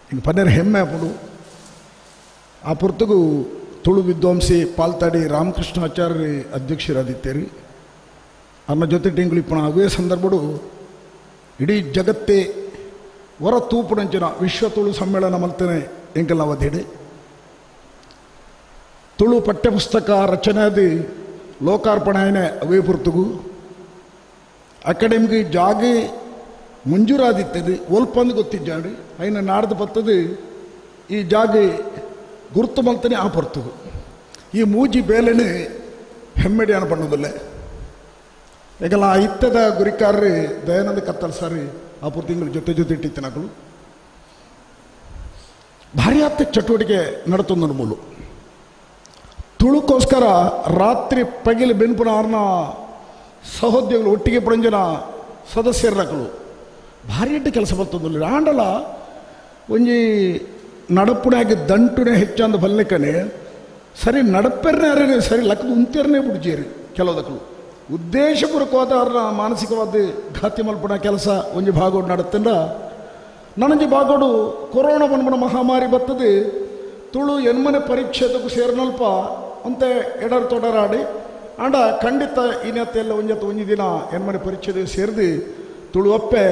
ಹಿಂಗೆ ಪನ್ನೆರ ಹೆಮ್ಮೆ ಅಪ್ಪಡು. ಆ ಪುರ್ತಗೂ ತುಳು ವಿದ್ವಾಂಸಿ ಪಾಲ್ತಾಡಿ ರಾಮಕೃಷ್ಣಾಚಾರ್ಯ ಅಧ್ಯಕ್ಷರಾದಿತ್ತೇರಿ. ಅನ್ನ ಜೊತೆ ಟಿಂಗ್ಳು ಇಪ್ಪಣ ಅವೇ ಸಂದರ್ಭಡು ಇಡೀ ಜಗತ್ತೇ ಹೊರ ತೂಪುನಂಚಿನ ವಿಶ್ವ ತುಳು ಸಮ್ಮೇಳನ ಮಲ್ತನೆ ಎಂಕಲ್ ಅವಧಿಡೆ ತುಳು ಪಠ್ಯಪುಸ್ತಕ ರಚನೆ ಅದು ಲೋಕಾರ್ಪಣೆ ಆಯ್ನೆ ಅವೇ ಪುರ್ತಗೂ ಅಕಾಡೆಮಿಗೆ ಜಾಗೆ ಮಂಜೂರಾದಿತ್ತದು ಒಲ್ಪಂದು ಗೊತ್ತಿದ್ದಾಡಿ అయిన ನಾಡ್ದು ಬರ್ತದು ಈ ಜಾಗೆ ಗುರುತು ಮಲ್ತನೆ ಆ ಪುರ್ತಗೂ ಈ ಮೂಜಿ ಬೇಲೆನೆ ಹೆಮ್ಮೆಡಿಯಾನ ಪಣ್ಣೋದಿಲ್ಲ. ಈಗೆಲ್ಲ ಆ ಇತ್ತದ ಗುರಿಕಾರ್ರಿ ದಯಾನಂದ ಕತ್ತಲ್ ಸಾರಿ ಆ ಪುರ್ತಿಂಗಳು ಜೊತೆ ಇಟ್ಟಿತ್ತಿನಗಳು ಭಾರಿ ಆತ ಚಟುವಟಿಕೆ ನಡತೊಂದು ಮೂಲು ತುಳುಕೋಸ್ಕರ ರಾತ್ರಿ ಪಗಿಲು ಬೆನ್ಪುನ ಅವ್ರನ್ನ ಸಹೋದ್ಯೋಗಿಗಳು ಒಟ್ಟಿಗೆ ಪುರಂಜನ ಸದಸ್ಯರಗಳು ಭಾರಿ ಎಡ್ಡೆ ಕೆಲಸ ಬರ್ತಂದಿಲ್ಲ. ಆಂಡಲ ಒಂಜಿ ನಡಪುಣಾಗಿ ದಂಟುನೇ ಹೆಚ್ಚಂದು ಬಲ್ಲೆಕನೆ ಸರಿ ನಡಪೆರ್ನೇ ಅರೇನೆ ಸರಿ ಲಕ್ಕದ ಉಂತೇರನೇ ಬಿಡ್ಜೇರಿ ಕೆಲವುದಕ್ಕಳು ಉದ್ದೇಶಪೂರ್ವಕವಾದ ಅವ್ರನ್ನ ಮಾನಸಿಕವಾದ ಘಾತಿ ಮಲ್ಪುಣ ಕೆಲಸ ಒಂಜಿ ಭಾಗೋಡು ನಡುತ್ತಂಡ ನನಂಜಿ ಭಾಗೋಡು ಕೊರೋನಾ ಬಂದ್ಬಿಡ ಮಹಾಮಾರಿ ಬರ್ತದೆ ತುಳು ಎನ್ಮನೆ ಪರೀಕ್ಷೆದಕ್ಕೂ ಸೇರ್ನಲ್ಪ ಅಂತ ಎಡರ್ ತೊಡರಾಡಿ ಆಂಡ ಖಂಡಿತ ಇನ್ನೆಲ್ಲ ಒಂಜಿ ದಿನ ಎನ್ಮನೆ ಪರೀಕ್ಷೆದ ಸೇರಿದು ತುಳು ಅಪ್ಪೆ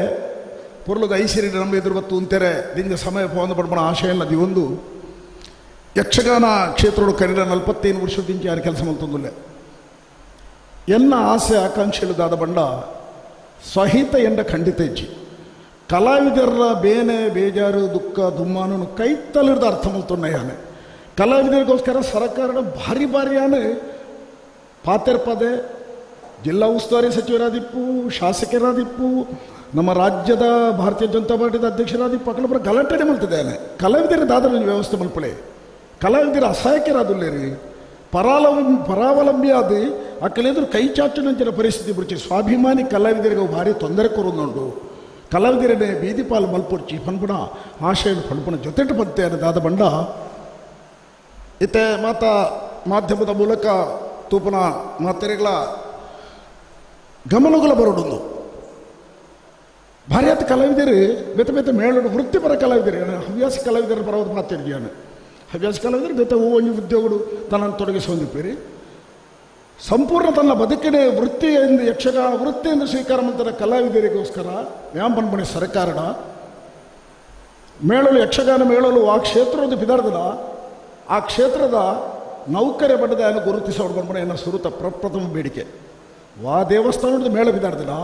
ಪೊರ್ಲದ ಐಸಿರಿ ನಮ್ಮ ಎದುರು ಬತ್ತು ಅಂತಾರೆ ದಿಂದ ಸಮಯ ಪೋಂದು ಪಡ್ಬಣ ಆಶಯ ಅಲ್ಲದಿ ಒಂದು ಯಕ್ಷಗಾನ ಕ್ಷೇತ್ರಗಳು ಕರೀರ 45 ವರ್ಷದಿಂದ ಯಾರು ಕೆಲಸ ಮಲ್ತೊಂದಿಲ್ಲ. ಎನ್ನ ಆಸೆ ಆಕಾಂಕ್ಷೆಲು ದಾದ ಬಂಡ ಸ್ವಹಿತ ಎಂಡ ಖಂಡಿತ ಇಜ್ಜಿ ಕಲಾವಿದರ ಬೇನೆ ಬೇಜಾರು ದುಃಖ ದುಮ್ಮಾನು ಕೈತಲಿರ್ದ ಅರ್ಥ ಮಲ್ತೊನ್ನಯಾನೆ ಕಲಾವಿದರಿಗೋಸ್ಕರ ಸರ್ಕಾರದ ಭಾರಿ ಭಾರಿಯಾನೆ ಪಾತೆರ್ಪದೆ ಜಿಲ್ಲಾ ಉಸ್ತುವಾರಿ ಸಚಿವರಾದಿಪ್ಪು, ಶಾಸಕರಾದಿಪ್ಪು, ನಮ್ಮ ರಾಜ್ಯದ ಭಾರತೀಯ ಜನತಾ ಪಾರ್ಟಿದ ಅಧ್ಯಕ್ಷರಾದಿಪ್ಪು ಅಕ್ಕಳ ಗಲಾಟೆನೆ ಮಲ್ತಿದ್ದಾನೆ. ಕಲಾವಿದರ ದಾದರ ವ್ಯವಸ್ಥೆ ಮಲ್ಪಳೆ ಕಲಾವಿದರ ಅಸಹಾಯಕರಾದುಲ್ಲೇರಿ ಪರಾವಲಂಬಿ ಆದ ಅಕ್ಕಳೆದ್ರು ಕೈ ಚಾಚನಂಚಿನ ಪರಿಸ್ಥಿತಿ ಬಿಡ್ಚಿ ಸ್ವಾಭಿಮಾನಿ ಕಲಾವಿದರಿಗೆ ಭಾರಿ ತೊಂದರೆ ಕೊರೋದುಂಡು. ಕಲಾವಿದರನ್ನೇ ಬೀದಿ ಪಾಲು ಮಲ್ಪೊಡ್ಚಿ ಪನ್ಪುಣ ಆಶಯ ಪನ್ಪುಣ ಜೊತೆಟು ಬಂತೆ ಅನ್ನದಾದ ಬಂಡ ಇತ್ತೆ ಮಾಧ್ಯಮದ ಮೂಲಕ ತೂಪನ ಮಾತೆರೆಗಳ ಗಮನಗಳ ಬರೋಡೊಂದು ಭಾರಿ ಆತ ಕಲಾವಿದರು ಬೇತೆ ಮೇಳೋಡು ವೃತ್ತಿಪರ ಕಲಾವಿದರು ಹವ್ಯಾಸ ಕಲಾವಿದರ ಪರವಾದ ಮಾತಾಡಿದ್ಯಾನೆ. ಹವ್ಯಾಸ ಕಲಾವಿದರು ಬೇತೆ ಒಂಜಿ ಉದ್ಯೋಗಗಳು ತನ್ನನ್ನು ತೊಡಗಿಸೊಂದಿಪ್ಪೇರಿ ಸಂಪೂರ್ಣ ತನ್ನ ಬದುಕಿನ ವೃತ್ತಿ ಎಂದು ಯಕ್ಷಗಾನ ವೃತ್ತಿಯಿಂದ ಸ್ವೀಕಾರ ಮಾಡ್ತಾರೆ ಕಲಾವಿದರಿಗೋಸ್ಕರ ವ್ಯಾಂಪನ್ಪಣೆ ಸರ್ಕಾರಡ ಮೇಳಲು ಯಕ್ಷಗಾನ ಮೇಳಲು ಆ ಕ್ಷೇತ್ರದ ಬಿದಾರ್ದದ ಆ ಕ್ಷೇತ್ರದ ನೌಕರಿ ಬಡ್ಡದ ಗುರುತಿಸೋಡು ಬಂದ್ಬಿಡ ಏನೋ ಸುರುತ ಪ್ರಥಮ ಬೇಡಿಕೆ ಆ ದೇವಸ್ಥಾನದ ಮೇಳ ಬಿದ್ದಾಡ್ದಿಲ್ಲ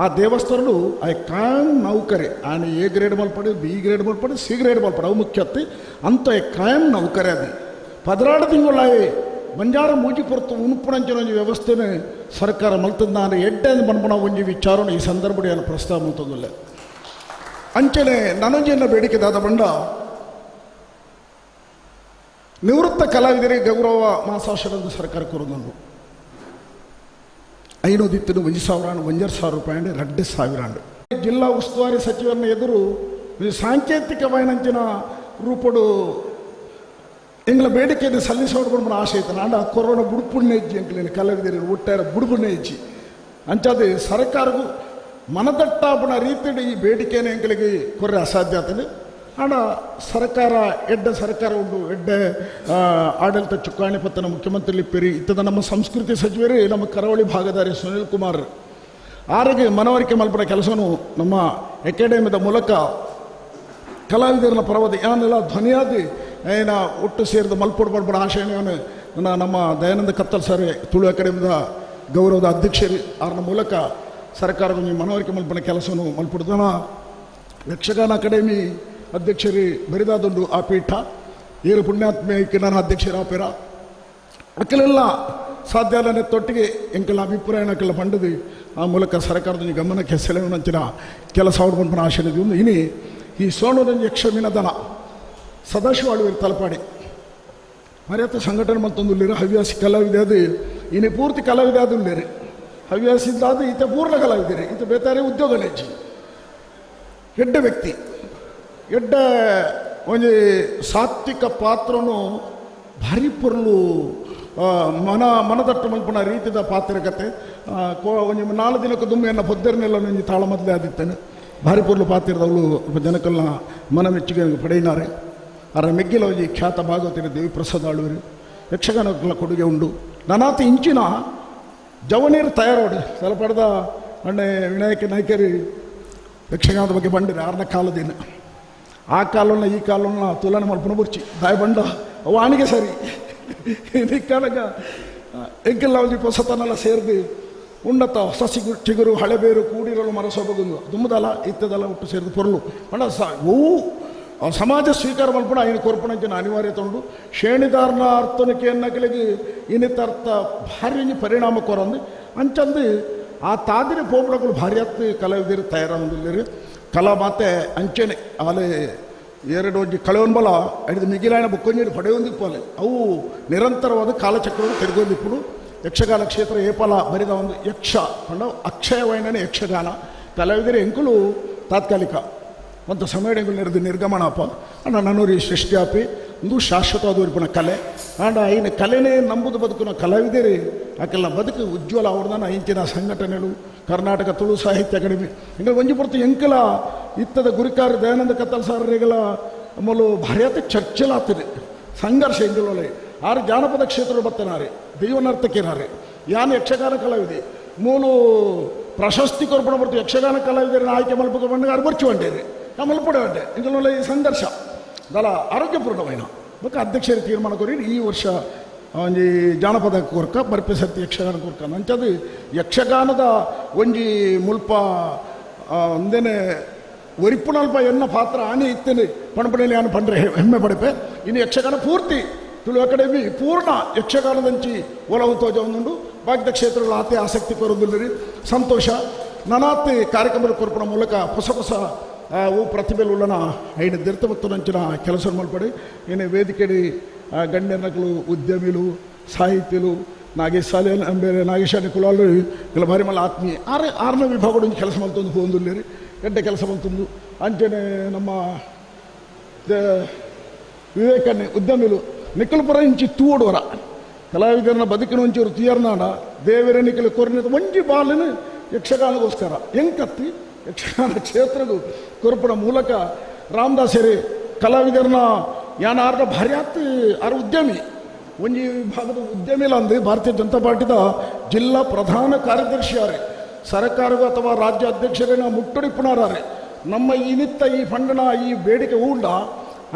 ಆ ದೇವಸ್ಥಾನಗಳು ಆ ಕಾಯಂ ನೌಕರಿ ఆయన ఏ గ్రేడ్ మల్పడి బి గ్రేడ్ మల్పడి సి గ్రేడ్ మల్పడి ಅವು ಮುಖ್ಯತ್ತಿ ಅಂತ ಕಾಯಂ ನೌಕರಿ ಅದು 16 ತಿಂಗಳಾಯಿ ಬಂಜಾರ ಮೂಜಿ ಪೊರ್ತು ಉನ್ಪುಣಂಚಿನ ಒಂದು ವ್ಯವಸ್ಥೆನೇ ಸರ್ಕಾರ ಮಲ್ತದ ನಾನು ಎಡ್ಡೆ ಬಂದ್ಬಣ ಒಂಜಿ ವಿಚಾರನ ಈ ಸಂದರ್ಭದಲ್ಲಿ ಏನು ಪ್ರಸ್ತಾವ ಮುಂತಂದಿಲ್ಲ ಅಂಚನೆ ನನಂಜಿನ ಬೇಡಿಕೆ ದಾದ ಬಂಡ ನಿವೃತ್ತ ಕಲಾವಿದರಿಗೆ ಗೌರವ ಮಾಸಾಶನದ ಸರ್ಕಾರ ಕೊರೋದು 500 1,000 ರೂಪಾಯಿ 2,000 ಜಿಲ್ಲಾ ಉಸ್ತುವಾರಿ ಸಚಿವರನ್ನ ಎದುರು ಸಾಂಕೇತಿಕವಾಯಿನಂಚಿನ ರೂಪಡು ಎಂಗ್ಲ ಬೇಡಿಕೆಯನ್ನು ಸಲ್ಲಿಸೋಡ್ಕೊಂಡು ಆಸೆ ಐತೆ ನಾಡ ಕೊರೋನಾ ಬುಡುಪುಣ್ಯ ಹೆಜ್ಜಿ ಎಂಕ್ಲೇನು ಕಲಾವಿದರು ಒಟ್ಟಾರೆ ಬುಡುಪುಣ್ಯ ಹೆಜ್ಜಿ ಅಂಚದು ಸರ್ಕಾರಗೂ ಮನದಟ್ಟಾಪಣ ರೀತಿಯಲ್ಲಿ ಈ ಬೇಡಿಕೆಯನ್ನು ಎಂಕ್ಲಿಗೆ ಕೊರ್ರೆ ಅಸಾಧ್ಯ ಆಗ್ತದೆ ಆಡ ಸರ್ಕಾರ ಸರ್ಕಾರ ಉಂಟು ಆಡಳಿತ ಚುಕ್ಕಾಣಿ ಪತ್ತನ ಮುಖ್ಯಮಂತ್ರಿ ಪೇರಿ ಇತ್ತದ ನಮ್ಮ ಸಂಸ್ಕೃತಿ ಸಚಿವರೇ ನಮ್ಮ ಕರಾವಳಿ ಭಾಗದಾರಿ ಸುನಿಲ್ ಕುಮಾರ್ ಆರಿಗೆ ಮನವರಿಕೆ ಮಲ್ಪನ ಕೆಲಸವನ್ನು ನಮ್ಮ ಅಕಾಡೆಮಿದ ಮೂಲಕ ಕಲಾವಿದರ ಪರವಾದ ಏನೆಲ್ಲ ಧ್ವನಿಯಾದಿ ಏನ ಒಟ್ಟು ಸೇರಿದ ಮಲ್ಪೊಡು ಮಾಡ್ಬೇಡ ಆಶಯವನ್ನು ನಮ್ಮ ದಯಾನಂದ ಕತ್ತಲ್ ಸರ್ ತುಳು ಅಕಾಡೆಮಿದ ಗೌರವದ ಅಧ್ಯಕ್ಷರು ಅವ್ರ ಮೂಲಕ ಸರ್ಕಾರದ ಮನವರಿಕೆ ಮಲ್ಪನ ಕೆಲಸವನ್ನು ಮಲ್ಪಡ್ದನ ಯಕ್ಷಗಾನ ಅಕಾಡೆಮಿ ಅಧ್ಯಕ್ಷರು ಬರಿದಾದೊಂದು ಆ ಪೀಠ ಏರು ಪುಣ್ಯಾತ್ಮಕ್ಕೆ ನಾನು ಅಧ್ಯಕ್ಷರ ಪೇರ ಅಕ್ಕಲೆಲ್ಲ ಸಾಧ್ಯ ಅಲ್ಲನೆ ತೊಟ್ಟಿಗೆ ಎಂಕಲ ಅಭಿಪ್ರಾಯನಕ್ಕೆಲ್ಲ ಪಂಡದು ಆ ಮೂಲಕ ಸರ್ಕಾರದ ಗಮನಕ್ಕೆ ಸೆಳೆಯುವಂಚಿನ ಕೆಲಸ ಅವ್ರು ಆಶಯದ ಒಂದು ಇನಿ ಈ ಸೋಣದಂಜಿ ಯಕ್ಷಮಿನದನ ಸದಾಶಿವ ಆಳ್ವೀರು ತಲಪಾಡಿ ಮರ್ಯಾತ ಸಂಘಟನೆ ಮತ್ತೊಂದು ಹವ್ಯಾಸಿ ಕಲಾವಿದೆ ಅದು ಇನ್ನು ಪೂರ್ತಿ ಕಲಾವಿದೆ ಅದು ಉಳ್ಳೇರಿ ಹವ್ಯಾಸಿದ್ದಾದ ಈತ ಪೂರ್ಣ ಕಲಾವಿದಿರಿ ಈತ ಬೇತಾರೆ ಉದ್ಯೋಗ ನೆಚ್ಚಿ ಎಡ್ಡ ವ್ಯಕ್ತಿ ಎಡ್ಡ ಒಂದು ಸಾತ್ವಿಕ ಪಾತ್ರನು ಭಾರಿ ಪೊರ್ಲು ಮನದಟ್ಟು ಮಲ್ಪನ ರೀತಿಯ ಪಾತ್ರಕತೆ ಒಂದು 4 ದಿನಕ್ಕೆ ದುಮ್ಮೆಯನ್ನು ಪೊದ್ದರ್ನೆಲ್ಲ ನಂಜಿ ತಾಳ ಮೊದಲೇ ಆದಿತ್ತೇನೆ ಭಾರಿ ಪೊರ್ಲು ಪಾತ್ರದವಳು ಜನಕಲ್ನ ಮನ ಮೆಚ್ಚುಗೆ ಪಡೆಯಿನಾರೆ ಅರ ಮೆಗ್ಗಿಲ ಒಂಜಿ ಖ್ಯಾತ ಭಾಗವತಿನ ದೇವಿಪ್ರಸಾದ್ ಆಳ್ವೀರು ಯಕ್ಷಗಾನಕ್ಕೆಲ್ಲ ಕೊಡುಗೆ ಉಂಡು ನನಾತ ಇಂಚಿನ ಜವನೀರು ತಯಾರೋಡು ತಲಪಡ್ದ ಅಣ್ಣೆ ವಿನಾಯಕ ನಾಯ್ಕರಿ ಯಕ್ಷಗಾನದ ಬಗ್ಗೆ ಬಂಡಿರಿ 6ನೇ ಕಾಲದಿನ ಆ ಕಾಲನ್ನ ಈ ಕಾಲನ್ನ ತುಲನೆ ಮಲ್ಪನ ಬುರ್ಚಿ ದಾಯ ಬಂಡ ಅವು ಆಣಿಗೆ ಸರಿ ಈ ಕಾಲಗ ಎಂಕೆಲ್ಲ ಒಂದು ಹೊಸತನೆಲ್ಲ ಸೇರಿದು ಉನ್ನತ ಹೊಸ ಚಿಗುರು ಹಳೆಬೇರು ಕೂಡಿರಲು ಮರಸೋಬಗುಂದು ದುಮ್ಮದಲ್ಲ ಇತ್ತದಲ್ಲ ಒಟ್ಟು ಸೇರಿದು ಪೊರ್ಲು ಬಣ್ಣ ಸಮಾಜ ಸ್ವೀಕಾರ ಮಲ್ಪಣ ఆయన ಕೊರ್ಪಣಂಚಿನ ಅನಿವಾರ್ಯತೆ ಉಂಡು ಶ್ರೇಣಿದಾರನ ಅರ್ಥನಕ್ಕೆ ಎನ್ನಗಳಿಗೆ ಇನ್ನಿತ ಅರ್ಥ ಭಾರಿ ಪರಿಣಾಮ ಕೊರಂದು ಅಂಚಂದು ಆ ತಾದಿನ ಪೋಪಡಗಳು ಭಾರಿ ಹತ್ತು ಕಲಾವಿದರು ತಯಾರಾಗಿಲ್ಲ ಕಲಾ ಮಾತೆ ಅಂಚೆನೆ ಆಲೆ 2 ಕಳೆವನ್ ಬಲ ಹಿಡಿದು ಮಿಗಿಲಾಯನ ಬುಕ್ಕೊಂಜಿ ಪಡೆಯೊಂದಿಪ್ಪಲೆ ಅವು ನಿರಂತರವಾದ ಕಾಲಚಕ್ರವನ್ನು ತೆರೆಗೊಂದಿಪ್ಪುಡು ಯಕ್ಷಗಾನ ಕ್ಷೇತ್ರ ಏಪಲ ಬರಿದ ಒಂದು ಯಕ್ಷ ಪಂಡ ಅಕ್ಷಯವಾಯಿನೇ ಯಕ್ಷಗಾನ ಕಲಾವಿದರು ಎಂಕುಲು ತಾತ್ಕಾಲಿಕ ಒಂದು ಸಮಯಗಳು ನೆರೆದು ನಿರ್ಗಮನಪ್ಪ ಅಣ್ಣ ನನ್ನೂರಿ ಸೃಷ್ಟಿ ಆಪಿ ಒಂದು ಶಾಶ್ವತವಾದ ಉರಿಪಿನ ಕಲೆ ಆಂಡ ಐನ ಕಲೆನೇ ನಂಬುದು ಬದುಕಿನ ಕಲಾವಿದರೇ ಆಕೆಲ್ಲ ಬದುಕು ಉಜ್ವಲ ಅವ್ರದಾನ ಇಂಚಿನ ಸಂಘಟನೆಗಳು ಕರ್ನಾಟಕ ತುಳು ಸಾಹಿತ್ಯ ಅಕಾಡೆಮಿ ಹಿಂಗೆ ಒಂಜಿ ಪುರ್ತು ಎಂಕಲ ಇತ್ತದ ಗುರಿಕಾರ ದಯಾನಂದ ಕತ್ತಲ್ ಸಾರರಿಗೆಲ್ಲ ಮೊದಲು ಭಾರಿಯಾತ ಚರ್ಚೆಲಾಗ್ತದೆ ಸಂಘರ್ಷ ಇಂದಿಲೊಲೆ 6 ಜಾನಪದ ಕ್ಷೇತ್ರಗಳು ಬರ್ತನಾರೆ ದೈವನರ್ತಕಿನಾರೆ ಯಾನು ಯಕ್ಷಗಾನ ಕಲಾವಿದೆ ಮೂಲು ಪ್ರಶಸ್ತಿ ಕೊರ್ಪಣ ಬರ್ತೀವಿ ಯಕ್ಷಗಾನ ಕಲಾವಿದರನ್ನ ಆಯ್ಕೆ ಮಲ್ಪಕ ಬಂದಾಗ ಅದು ಬರ್ಚು ಹೊಂಟೇರಿ ಮಲ್ಪಡೆ ಹೊಂಟೆ ಇಂದಿಲೊಲೆ ಈ ಸಂಘರ್ಷ ದಲ ಆರೋಗ್ಯಪೂರ್ಣమైన ಬೊಕ್ಕ ಅಧ್ಯಕ್ಷರು ತೀರ್ಮಾನ ಕೊರಿ ಈ ವರ್ಷ ಒಂಜಿ ಜಾನಪದ ಕೊರ್ಕ ಬರ್ಪೆ ಸರ್ತಿ ಯಕ್ಷಗಾನ ಕೊರ್ಕ ಅಂಚದು ಯಕ್ಷಗಾನದ ಒಂಜಿ ಮುಲ್ಪ ಒಂದೇನೆ ಒರಿಪ್ಪುನಲ್ಪ ಎನ್ನ ಪಾತ್ರ ಆನೆ ಇತ್ತೇನೆ ಪಣಪಣೆಯಲ್ಲಿ ಆನೆ ಪಂಡ್ರೆ ಹೆಮ್ಮೆ ಪಡೆಪೆ ಇನ್ನು ಯಕ್ಷಗಾನ ಪೂರ್ತಿ ತುಳು ಅಕಾಡೆಮಿ ಪೂರ್ಣ ಯಕ್ಷಗಾನದಂಚಿ ಒಲವು ತೋಜೊಂದುಂಡು ಬಾಕಿದ ಕ್ಷೇತ್ರಗಳು ಆತೆ ಆಸಕ್ತಿ ಕೊರೋದಿಲ್ಲರಿ ಸಂತೋಷ ನನಾತೆ ಕಾರ್ಯಕ್ರಮದ ಕೊರ್ಪಣ ಮೂಲಕ ಹೊಸ ಹೊಸ ಅವು ಪ್ರತಿಭೆಲು ಉಳ್ಳನ ಐದು ದಿರ್ತವತ್ತುನಂಚಿನ ಕೆಲಸ ಮಲ್ಪಡಿ ಏನೇ ವೇದಿಕೆಡಿ ಗಣ್ಯನಗಳು ಉದ್ಯಮಿಲು ಸಾಹಿತ್ಯಲು ನಾಗೇಶ್ ಸಾಲೆ ಬೇರೆ ನಾಗೇಶಾನಿ ಕುಲಾಲು ಇಲ್ಲ ಭಾರಿ ಮಲ್ಲ ಆತ್ಮೀಯ 6ನೇ ವಿಭಾಗಗಳು ಕೆಲಸ ಮಲ್ತೊಂದು ಹೋಂದುಲ್ಲೇರಿ ಗಂಟೆ ಕೆಲಸ ಮಲ್ತೊಂದು ಅಂಚನೆ ನಮ್ಮ ವಿವೇಕನ್ನೇ ಉದ್ಯಮಿಲು ನಿಕ್ಕಲಪುರ ಇಂಚಿ ತೂಡುವರ ಕಲಾವಿದರನ್ನ ಬದುಕಿನ ಒಂಚೂರು ತೀರ್ನಾಡ ದೇವರ ನಿಕ್ಕಲು ಕೊರನಿದ ಒಂಜಿ ಬಾಲಿನ ಯಕ್ಷಗಾನಗೋಸ್ಕರ ಹೆಂಕತ್ತಿ ಯಕ್ಷಗಾನ ಕ್ಷೇತ್ರಗೂ ಕೊರಪಣ ಮೂಲಕ ರಾಮದಾಸರಿ ಕಲಾವಿದರನ್ನ ಯಾನ ಆರ್ದ ಭಾರಿ ಆತು ಆರು ಉದ್ಯಮಿ ಒಂಜಿ ವಿಭಾಗದ ಉದ್ಯಮಿಲ ಅಂದು ಭಾರತೀಯ ಜನತಾ ಪಾರ್ಟಿದ ಜಿಲ್ಲಾ ಪ್ರಧಾನ ಕಾರ್ಯದರ್ಶಿಯಾರೆ ಸರ್ಕಾರಗೂ ಅಥವಾ ರಾಜ್ಯ ಅಧ್ಯಕ್ಷರೇನ ಮುಟ್ಟುಡಿಪ್ಪುನಾರೆ ನಮ್ಮ ಈ ನಿತ್ತ ಈ ಫಂಡನ ಈ ಬೇಡಿಕೆ ಉಂಡ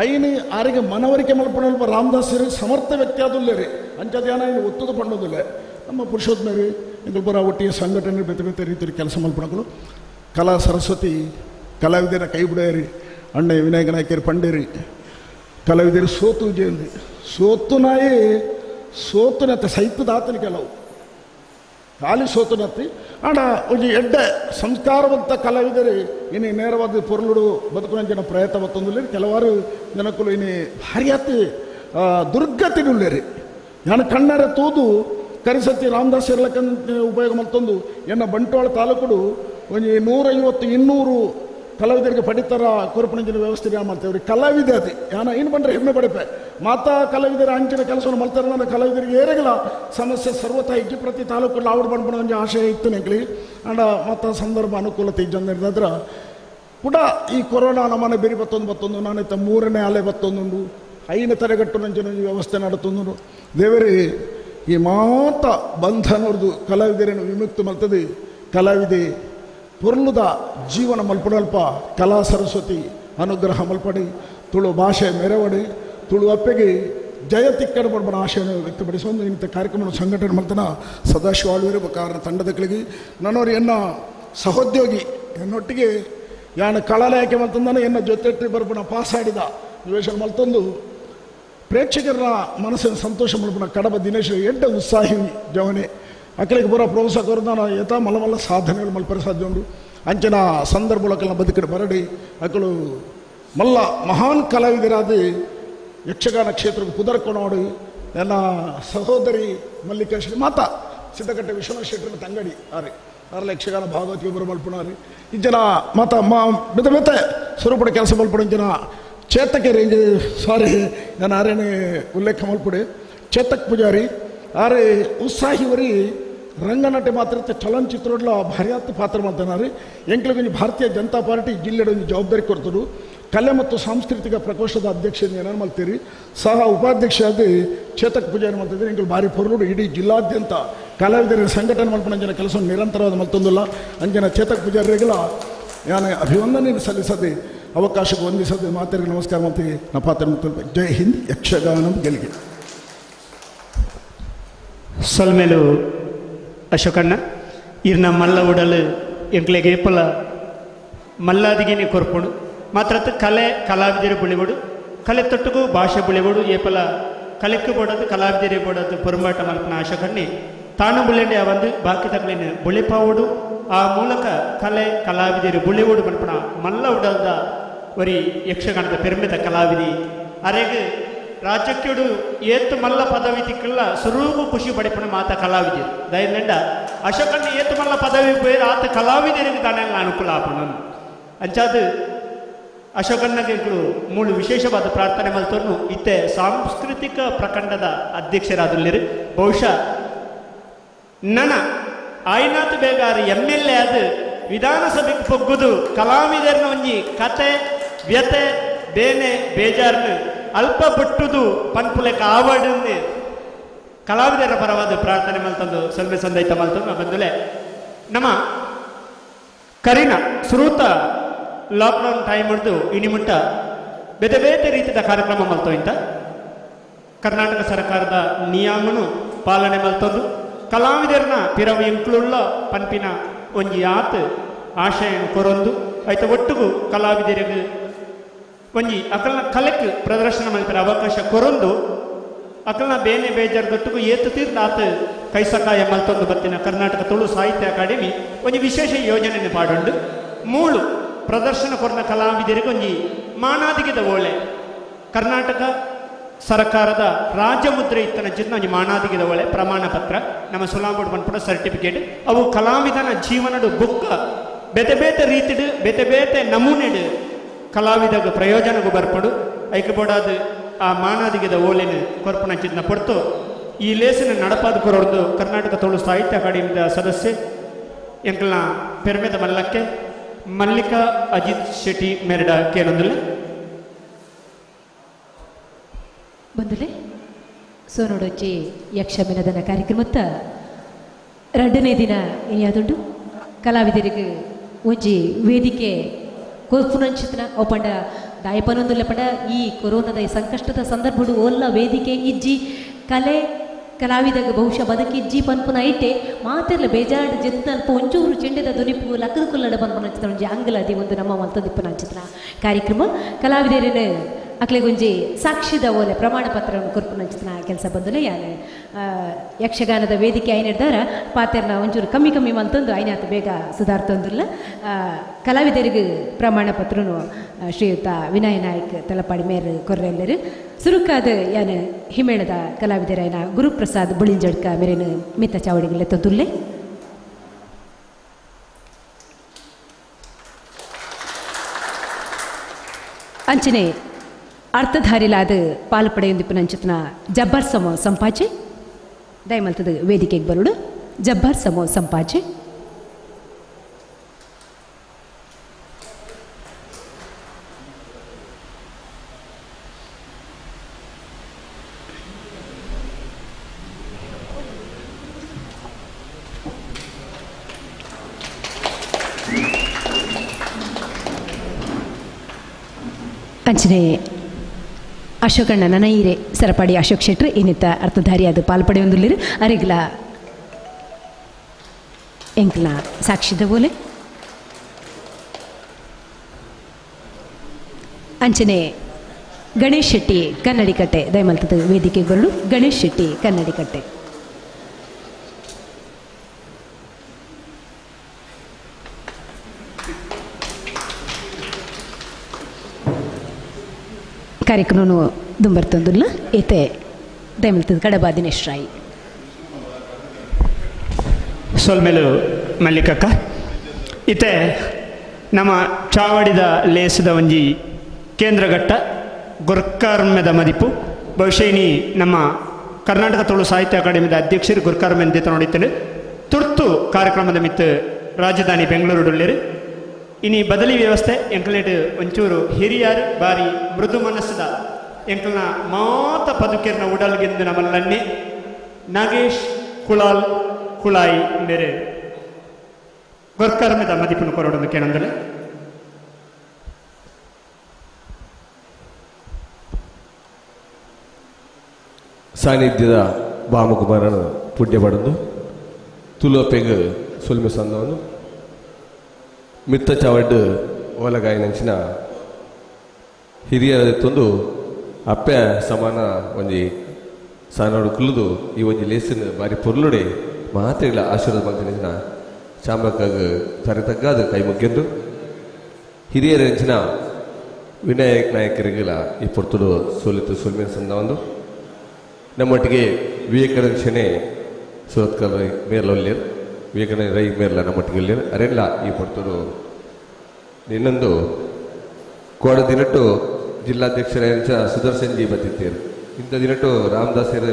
ಐನು ಆರಿಗೆ ಮನವರಿಕೆ ಮಲ್ಪನಲ್ಪ ರಾಮದಾಸರು ಸಮರ್ಥ ವ್ಯಕ್ತಿ ಆದುಲ್ಲೇ ರೀ ಅಂಚದ ಜನ ಇನ್ನು ಒತ್ತದ ಪಂಡೋದಿಲ್ಲ ನಮ್ಮ ಪುರುಷೋತ್ತಮರು ಇಂಗೊಬ್ಬರ ಒಟ್ಟಿಗೆ ಸಂಘಟನೆ ಬೇತೆ ಬೇತೆ ರೀತಿಯಲ್ಲಿ ಕೆಲಸ ಮಲ್ಪಣಗಳು ಕಲಾ ಸರಸ್ವತಿ ಕಲಾವಿದರ ಕೈ ಬಿಡೇರಿ ಅಣ್ಣ ವಿನಾಯಕ ನಾಯ್ಕರು ಪಂಡೇರಿ ಕಲಾವಿದರು ಸೋತು ಜೇಂದಿ ಸೋತುನಾಯೇ ಸೋತುನತ್ತೆ ಸಹಿತದಾತನ ಕೆಲವು ಖಾಲಿ ಸೋತುನತ್ತಿ ಆಂಡ ಒಂದು ಎಡ್ಡ ಸಂಸ್ಕಾರವಂತ ಕಲಾವಿದರು ಇನ್ನು ನೇರವಾದ ಪೊರ್ಲುಡು ಬದುಕುನ ಜನ ಪ್ರಯತ್ನ ಮತ್ತೊಂದು ಕೆಲವಾರು ಜನಕ್ಕೂ ಇನ್ನು ಭಾರಿ ಆತಿ ದುರ್ಗತಿನುಳ್ಳೇರಿ ನಾನು ಕಣ್ಣಾರೆ ತೂದು ಕರಿಸತಿ ರಾಮದಾಸ್ ಇರ್ಲಕ್ಕಂತ ಉಪಯೋಗ ಮತ್ತೊಂದು ಎನ್ನ ಬಂಟ್ವಾಳ ತಾಲೂಕು ಒಂದು 150-200 ಕಲಾವಿದರಿಗೆ ಪಡಿತರ ಕೊರಪಣಂಜಿನ ವ್ಯವಸ್ಥೆ ಮಾಡ್ತೇವೆ ರೀ ಕಲಾವಿದ ಅದು ಯಾನ ಏನು ಬಂದರೆ ಹೆಮ್ಮೆ ಪಡಿಪೆ ಮಾತಾ ಕಲಾವಿದರ ಅಂಚಿನ ಕೆಲಸವನ್ನು ಮಾಡ್ತಾರೆ ನನ್ನ ಕಲಾವಿದರಿಗೆ ಏರಿಗಲ ಸಮಸ್ಯೆ ಸರ್ವತ ಇಜ್ಜಿ ಪ್ರತಿ ತಾಲೂಕಲ್ಲಿ ಅವ್ರು ಬಂದ್ಬಿಡೋ ಒಂದು ಆಶಯ ಇತ್ತು ನೆಕ್ಲಿ ಅಂಡ ಮತ್ತು ಸಂದರ್ಭ ಅನುಕೂಲತೆ ಇಜ್ಜಂದಿರ್ದಾದ್ರೆ ಕೂಡ ಈ ಕೊರೋನಾ ನಮ್ಮನೆ ಬೇರೆ ಬತ್ತೊಂದು ನಾನಿತ್ತ 3ನೇ ಅಲೆ ಬತ್ತೊಂದು 5ನೇ ತಡೆಗಟ್ಟು ನಂಚಿನ ವ್ಯವಸ್ಥೆ ನಡುತ್ತೊಂದು ದೇವರೇ ಈ ಮಾತ ಬಂಧನವ್ರದ್ದು ಕಲಾವಿದರೇನು ವಿಮುಕ್ತಿ ಮಲ್ತದೆ ಕಲಾವಿದೆ ಪೊರ್ಲುದ ಜೀವನ ಮಲ್ಪಡಲ್ಪ ಕಲಾ ಸರಸ್ವತಿ ಅನುಗ್ರಹ ಮಲ್ಪಡಿ ತುಳು ಭಾಷೆ ಮೆರವಡಿ ತುಳು ಅಪ್ಪೆಗೆ ಜಯ ತಿಕ್ಕಡ ಬಡ್ಬನ ಆಶೆಯನ್ನು ವ್ಯಕ್ತಪಡಿಸೊಂದು ಇಂಥ ಕಾರ್ಯಕ್ರಮ ಸಂಘಟನೆ ಮಾಡ್ತಾನೆ ಸದಾಶಿವ ಆಳ್ವೇರು ಕಾರಣ ತಂಡದಕ್ಕಳಿಗೆ ನನ್ನವರು ಎನ್ನ ಸಹೋದ್ಯೋಗಿ ಎನ್ನೊಟ್ಟಿಗೆ ಯಾನ ಕಳಲೆ ಆಯ್ಕೆ ಮಲ್ತಂದಾನೆ ಎನ್ನ ಜೊತೆಟ್ಟಿ ಬರ್ಬಣ ಪಾಸಾಡಿದ ನಿವೇಶನ ಮಲ್ತೊಂದು ಪ್ರೇಕ್ಷಕರ ಮನಸ್ಸಿನ ಸಂತೋಷ ಮಲ್ಪನ ಕಡಬ ದಿನೇಶ್ ಎಡ್ಡ ಉತ್ಸಾಹಿ ಜವನೆ ಅಕ್ಕಳಿಗೆ ಬರೋ ಪ್ರೋತ್ಸಾಹ ಕೊರದಾನ ಯಥ ಮಲ್ಲ ಸಾಧನೆಗಳು ಮಲ್ಪರ ಸಾಧ್ಯ ಉಂಟು ಅಂಚನ ಸಂದರ್ಭಗಳಕ್ಕೆಲ್ಲ ಬದುಕಿನ ಬರಡಿ ಅಕ್ಕಳು ಮಲ್ಲ ಮಹಾನ್ ಕಲಾವಿದರಾದ ಯಕ್ಷಗಾನ ಕ್ಷೇತ್ರಕ್ಕೆ ಕುದರ್ಕೊಂಡೋಡು ನನ್ನ ಸಹೋದರಿ ಮಲ್ಲಿಕೇಶ್ವರಿ ಮಾತಾ ಸಿದ್ದಕಟ್ಟೆ ವಿಶ್ವನಾಥ ಶೆಟ್ಟರ ತಂಗಡಿ ಆರೆ ಯಕ್ಷಗಾನ ಭಾಗವತಿಗೆ ಬರೋ ಮಲ್ಪಣಾರಿ ಇಜ್ಜನ ಮಾತಾ ಬೆತೆ ಬೆತೆ ಸ್ವರೂಪಡ ಕೆಲಸ ಮಲ್ಪಡ ಜನ ಚೇತಕ್ಕೆ ರೇಂಜ್ ಸಾರಿ ನಾನು ಆರೇನೆ ಉಲ್ಲೇಖ ಮಲ್ಪಡೆ ಚೇತಕ್ ಪೂಜಾರಿ ಆರೆ ಉತ್ಸಾಹಿವರಿ ರಂಗನಾಟ್ಯ ಮಾತ್ರ ಚಲನಚಿತ್ರೋಡ್ಲ ಭಾರಿಯಾತ್ ಪಾತ್ರ ಮಾಡ್ತಾನೆ ಎಂಕ್ಲಿಗೆ ಭಾರತೀಯ ಜನತಾ ಪಾರ್ಟಿ ಜಿಲ್ಲೆಡ ಒಂದು ಜವಾಬ್ದಾರಿ ಕೊಡ್ತರು ಕಲೆ ಮತ್ತು ಸಾಂಸ್ಕೃತಿಕ ಪ್ರಕೋಷ್ಠದ ಅಧ್ಯಕ್ಷ ಏನಾರು ಮಾಡ್ತೀರಿ ಸಹ ಉಪಾಧ್ಯಕ್ಷರಾದ ಚೇತಕ್ ಪೂಜಾರಿ ಮಾಡ್ತಿದ್ದೀರಿ ಎಂಕ್ಲು ಭಾರಿ ಪೊರ್ಲುಡು ಇಡೀ ಜಿಲ್ಲಾದ್ಯಂತ ಕಲಾವಿದರ ಸಂಘಟನೆ ಮಾಡ್ಕೊಂಡು ಅಂಜನ ಕೆಲಸ ನಿರಂತರವಾದ ಮತ್ತೊಂದಿಲ್ಲ ಅಂಜನ ಚೇತಕ್ ಪೂಜಾರಿಗಳ ನಾನು ಅಭಿವಂದನೆ ಸಲ್ಲಿಸದೆ ಅವಕಾಶಕ್ಕೆ ವಂದಿಸದೆ ಮಾತರಿಗೆ ನಮಸ್ಕಾರ ಮಾಡ್ತೀವಿ ನಮ್ಮ ಪಾತ್ರ ಜೈ ಹಿಂದ್ ಯಕ್ಷಗಾನಂ ಗೆಲ್ಗೆ ಸೊಲ್ಮೇಲು ಅಶೋಕಣ್ಣ ಇರ್ನ ಮಲ್ಲ ಉಡಲು ಎಂಕ್ಲೆಗೆ ಏಪಲ ಮಲ್ಲಾದಿಗೇನೆ ಕೊರ್ಪುಡು ಮಾತ್ರ ಕಲೆ ಕಲಾವಿದರು ಬುಳಿಬೋಡು ಕಲೆ ತೊಟ್ಟುಗೂ ಭಾಷೆ ಬುಳಿಬೋಡು ಏಪಲ ಕಲೆಕ್ಕೆ ಬೋಡೋದು ಕಲಾವಿದರೇ ಬೋಡೋದು ಪೊರುಮಾಟ ಮಲ್ಪನ ಅಶೋಕಣ್ಣಿ ತಾನು ಬುಳ್ಳೆಂಡೆ ಒಂದು ಬಾಕಿ ತಗಲಿನ ಬುಳಿಪಾವುಡು ಆ ಮೂಲಕ ಕಲೆ ಕಲಾವಿದರು ಬುಳಿಬೋಡು ಮಲ್ಪನ ಮಲ್ಲ ಉಡಲ್ದ ಒರಿ ಯಕ್ಷಗಾನದ ಪೆರ್ಮೆದ ಕಲಾವಿದಿ ಅರೆಗೆ ರಾಜ್ಯಕ್ಕೆಡು ಏತ್ತು ಮಲ್ಲ ಪದವಿ ತಿಕ್ಕಲ್ಲ ಸ್ವರೂಪು ಖುಷಿ ಪಡಿಪಣ ಮಾತ ಕಲಾವಿದರು ದಯನೆಂಡ ಅಶೋಕಣ್ಣ ಏತ್ತು ಮಲ್ಲ ಪದವಿ ಬೇರೆ ಆತ ಕಲಾವಿದರಿಗೆ ತಾನೆಲ್ಲ ಅನುಕೂಲ ಆಪಣ ಅಂಚಾದ ಅಶೋಕಣ್ಣಗೆ ಮೂಳು ವಿಶೇಷವಾದ ಪ್ರಾರ್ಥನೆ ಮಲ್ತನ್ನು ಇತ್ತೆ ಸಾಂಸ್ಕೃತಿಕ ಪ್ರಖಂಡದ ಅಧ್ಯಕ್ಷರಾದಲ್ಲಿ ಬಹುಶಃ ನನ್ನ ಆಯ್ನಾತ್ ಬೇಗಾರ MLA ಆದ ವಿಧಾನಸಭೆಗೆ ಪೊಗ್ಗುದು ಕಲಾವಿದರನ್ನ ಒಂಜಿ ಕತೆ ವ್ಯತೆ ಬೇನೆ ಬೇಜಾರ್ನು ಅಲ್ಪ ಬಿಟ್ಟುದು ಪನ್ಪುಲೆಕ ಆವಡನ್ನು ಕಲಾವಿದರ ಪರವಾದ ಪ್ರಾರ್ಥನೆ ಮಲ್ತಂದು ಸಲ್ವೆ ಸಂದೈತ ಮಲ್ತಂದು ಬಂದುಲೆ ನಮ್ಮ ಕರಿನ ಸುರೂತ ಲಾಕ್ಡೌನ್ ಟೈಮ್ ಹಿಡಿದು ಇನಿಮುಟ್ಟ ಬೇತೆ ಬೇತೆ ರೀತಿಯ ಕಾರ್ಯಕ್ರಮ ಮಲ್ತೋ ಇಂತ ಕರ್ನಾಟಕ ಸರ್ಕಾರದ ನಿಯಮನು ಪಾಲನೆ ಮಲ್ತಂದು ಕಲಾವಿದರನ್ನ ಪಿರವು ಇಂಕ್ಲುಳ್ಳ ಪನ್ಪಿನ ಒಂಜಿ ಆತ್ ಆಶಯ ಕೊರೊಂದು ಆಯ್ತ ಒಟ್ಟಿಗೂ ಕಲಾವಿದರಿಗೆ ಒಂಜಿ ಅಕಲ್ನ ಕಲೆಕ್ ಪ್ರದರ್ಶನ ಮಲ್ಪರ ಅವಕಾಶ ಕೊರೊಂದು ಅಕಲ್ನ ಬೇನೆ ಬೇಜಾರ್ದೊಟ್ಟಿಗೂ ಏತು ತೀರ್ಥ ಆತ ಕೈಸಕಾಯ ಮಲ್ತೊಂದು ಬತ್ತಿನ ಕರ್ನಾಟಕ ತುಳು ಸಾಹಿತ್ಯ ಅಕಾಡೆಮಿ ಒಂಜಿ ವಿಶೇಷ ಯೋಜನೆ ಪಾಡುಂಡು ಮೂಳು ಪ್ರದರ್ಶನ ಕೊರನ ಕಲಾವಿದರಿಗೆ ಒಂಜಿ ಮಾನಾದಿಗೆದ ಓಳೆ ಕರ್ನಾಟಕ ಸರ್ಕಾರದ ರಾಜ್ಯ ಮುದ್ರೆ ಇತ್ತನ ಜಿನ್ನ ಒಂಜಿ ಮಾನಾದಿಗೆದ ಓಳೆ ಪ್ರಮಾಣ ಪತ್ರ ನಮ್ಮ ಸುಲಾಂಬೋಡ್ ಬಂದ್ಪಡ ಸರ್ಟಿಫಿಕೇಟ್ ಅವು ಕಲಾವಿದನ ಜೀವನಡು ಬುಕ್ಕ ಬೇತೆ ಬೇತೆ ರೀತಿಡು ಬೇತೆ ಬೇತೆ ನಮೂನೆಡು ಕಲಾವಿದಗ ಪ್ರಯೋಜನಗೂ ಬರ್ಪಡು ಐಕಬೋಡಾದ ಆ ಮಾನಾದಿಗೆದ ಓಲೆನ ಕೊರ್ಪಣ ಚಿನ್ನ ಪಡ್ತು ಈ ಲೇಸಿನ ನಡಪಾದ ಕೊರೊಡ್ದು ಕರ್ನಾಟಕ ತುಳು ಸಾಹಿತ್ಯ ಅಕಾಡೆಮಿದ ಸದಸ್ಯೆ ಎಂಕಲ್ನ ಪೆರ್ಮೆದ ಮಲ್ಲಕ್ಕೆ ಮಲ್ಲಿಕಾ ಅಜಿತ್ ಶೆಟ್ಟಿ ಮೆರಡ ಕೇಳೊಂದಿಲ್ಲ ಬಂದುಲೆ ಸೋನೋಡೊಚ್ಚಿ ಯಕ್ಷಮಿನದನ ಕಾರ್ಯಕ್ರಮತ್ತ ಎರಡನೇ ದಿನ ಏನಾದುಂಟು ಕಲಾವಿದರಿಗೆ ಒಂಜಿ ವೇದಿಕೆ ಕೊರ್ಪುನಂಚಿತನ ಒಪ್ಪಂಡ ದಾಯಪನೊಂದುಲ್ಲ ಪಡ ಈ ಕೊರೋನಾದ ಈ ಸಂಕಷ್ಟದ ಸಂದರ್ಭಡು ಓಲ್ಲ ವೇದಿಕೆ ಇಜ್ಜಿ ಕಲೆ ಕಲಾವಿದಾಗ ಬಹುಶಃ ಬದುಕಿಜ್ಜಿ ಪನ್ಪುನ ಐಟೆ ಮಾತೆಲ್ಲ ಬೇಜಾರ್ಡ್ ಜೆತ್ತಲ್ಪ ಒಂಚೂರು ಚೆಂಡೆದ ದುನಿಪು ಲಕ್ಕದ ಕುಲ್ಲಡ ಪನ್ಪುನ ಹಂಚಿತ ಒಂಜಿ ಅಂಗಲದಿ ಒಂದು ನಮ್ಮ ಮಲ್ತದಿಪ್ಪನ ಹಂಚಿತ ಕಾರ್ಯಕ್ರಮ ಕಲಾವಿದರಿನ ಅಕ್ಲೆಗೊಂಜಿ ಸಾಕ್ಷಿದ ಓಲೆ ಪ್ರಮಾಣ ಪತ್ರವನ್ನು ಕೊರ್ಪುನ ಹಂಚಿನ ಕೆಲಸ ಬಂದಲೆ ಯಾನೆ ಯಕ್ಷಗಾನದ ವೇದಿಕೆ ಆಯ್ನ ಹಿಡ್ದಾರ ಪಾತೆರ್ನ ಒಂಚೂರು ಕಮ್ಮಿ ಮಲ್ತಂದು ಆಯ್ನಾತ ಬೇಗ ಸುಧಾರ್ತಂದಿಲ್ಲ ಕಲಾವಿದರಿಗೆ ಪ್ರಮಾಣ ಪತ್ರನು ಶ್ರೀಯುತ ವಿನಯ ನಾಯ್ಕ್ ತಲಪಾಡಿ ಮೇರ್ ಕೊರ್ರೆಲ್ಲರು ಸುರುಕಾದ ಯಾನ ಹಿಮೇಳದ ಕಲಾವಿದರಾಯನ ಗುರುಪ್ರಸಾದ್ ಬುಳಿಂಜಡ್ಕ ಮೇರೇನು ಮಿತ್ತ ಚಾವಡಿಗಳೆ ತಂದುಲ್ಲೆ ಅಂಚನೆ ಅರ್ಥಧಾರಿಲಾದ ಪಾಲ್ಪಡೆಯೊಂದಿಪ್ಪು ನಂಚುತ್ನ ಜಬ್ಬರ್ ಸಮೋ ಸಂಪಾಚೆ ದಯಮಲ್ತದ ವೇದಿಕೆಗೆ ಬರುಡು ಜಬ್ಬರ್ ಸಮೋ ಸಂಪಾಚೆ ಅಂಚನೆ ಅಶೋಕಣ್ಣ ನನಯಿರೆ ಸರಪಾಡಿ ಅಶೋಕ್ ಶೆಟ್ರು ಇನ್ನಿತ್ತ ಅರ್ಥಧಾರಿ ಅದು ಪಾಲ್ಪಡೆಯೊಂದುಲ್ಲಿರು ಅರಿಗ್ಲ ಎಂಕ್ಲ ಸಾಕ್ಷಿದ ಬೋಲೆ ಅಂಚನೆ ಗಣೇಶ್ ಶೆಟ್ಟಿ ಕನ್ನಡಿಕಟ್ಟೆ ದಯಮಲ್ತದ ವೇದಿಕೆಗಳು ಗಣೇಶ್ ಶೆಟ್ಟಿ ಕನ್ನಡಿಕಟ್ಟೆ ಕಾರ್ಯಕ್ರಮನು ದುಂಬರ್ತಂದುಲ್ಲ ಏತೆ ದಯಮಲ್ತದ ಕಡಬ ದಿನೇಶ್ ರಾಯ್ ಸೊಲ್ಮೆಲು ಮಲ್ಲಿಕಕ್ಕ ಇತೆ ನಮ್ಮ ಚಾವಡಿದ ಲೇಸದ ಒಂಜಿ ಕೇಂದ್ರಘಟ್ಟ ಗುರ್ಕಾರ್ಮೆದ ಮದಿಪು ಬಹುಶಃ ಇನಿ ನಮ್ಮ ಕರ್ನಾಟಕ ತುಳು ಸಾಹಿತ್ಯ ಅಕಾಡೆಮಿದ ಅಧ್ಯಕ್ಷರು ಗುರ್ಕಾರ್ಮೆನ್ ದೇತ ನೋಡಿತ್ತೇನೆ ತುರ್ತು ಕಾರ್ಯಕ್ರಮದ ಮಿತ್ತು ರಾಜಧಾನಿ ಬೆಂಗಳೂರು ಇನಿ ಬದಲಿ ವ್ಯವಸ್ಥೆ ಎಂಕಲೇಟ್ ಒಂಚೂರು ಹಿರಿಯರು ಬಾರಿ ಮೃದು ಮನಸ್ಸದ ಎಂಕಲ್ನ ಮಾತ ಪದುಕೆರ್ನ ಉಡಲ್ಗೆಂದು ನಮ್ಮಲ್ಲನ್ನೇ ನಾಗೇಶ್ ಕುಳಾಯಿ ಬೇರೆ ಗೊರ್ಕರ್ಮೆದ ಮದಿಪನ್ನು ಕೊರಡೋದು ಕೇಳಂದರೆ ಸಾನ್ನಿಧ್ಯದ ಬಾಮಕುಮಾರನ ಪುಣ್ಯ ಪಡೆದು ತುಲೋಪೆಗ್ ಸುಲ್ಮೆ ಸಂದವನು ಮಿತ್ತ ಚಾವಡ್ ಓಲಗಾಯಿ ನಂಚಿನ ಹಿರಿಯರದೊಂದು ಅಪ್ಪೆ ಸಮಾನ ಒಂಜಿ ಸಾನೋಡು ಕುಲ್ದು ಈ ಒಂಜಿ ಲೇಸಿನ ಬಾರಿ ಪೊರ್ಲುಡೆ ಮಾತೆಗಳ ಆಶೀರ್ವಾದ ಮಾಡ್ತಿನ ಚಾಮಕಾಗ ತರತಗ್ಗಾದ ಕೈ ಮುಗ್ಗೆಂದು ಹಿರಿಯರ ನಂಚಿನ ವಿನಾಯಕ್ ನಾಯಕರಿಗೆಲ್ಲ ಈ ಪೊರ್ತುಡು ಸೋಲಿತು ಸುಲ್ಮೆ ಸಂದವೊಂದು ನಮ್ಮೊಟ್ಟಿಗೆ ವಿವೇಕಾನಂದ ಶೆನೆ ಸುರತ್ಕಲ್ ಮೇರ್ಲೊಲ್ಲೇರು ವಿವೇಕಾನಂದ ರೈ ಮೇರ್ಲ ನಮ್ಮೊಟ್ಟಿಗೆ ಒಲ್ಲೇರು ಅರೆಲ್ಲ ಈ ಪೊರ್ತುಡು ಇನ್ನೊಂದು ಕೋಡ ದಿನಟ್ಟು ಜಿಲ್ಲಾಧ್ಯಕ್ಷರಾದ ಸುದರ್ಶನ್ ಜಿ ಬತ್ತಿತ್ತೇರು ಇಂಥ ದಿನಟ್ಟು ರಾಮದಾಸರ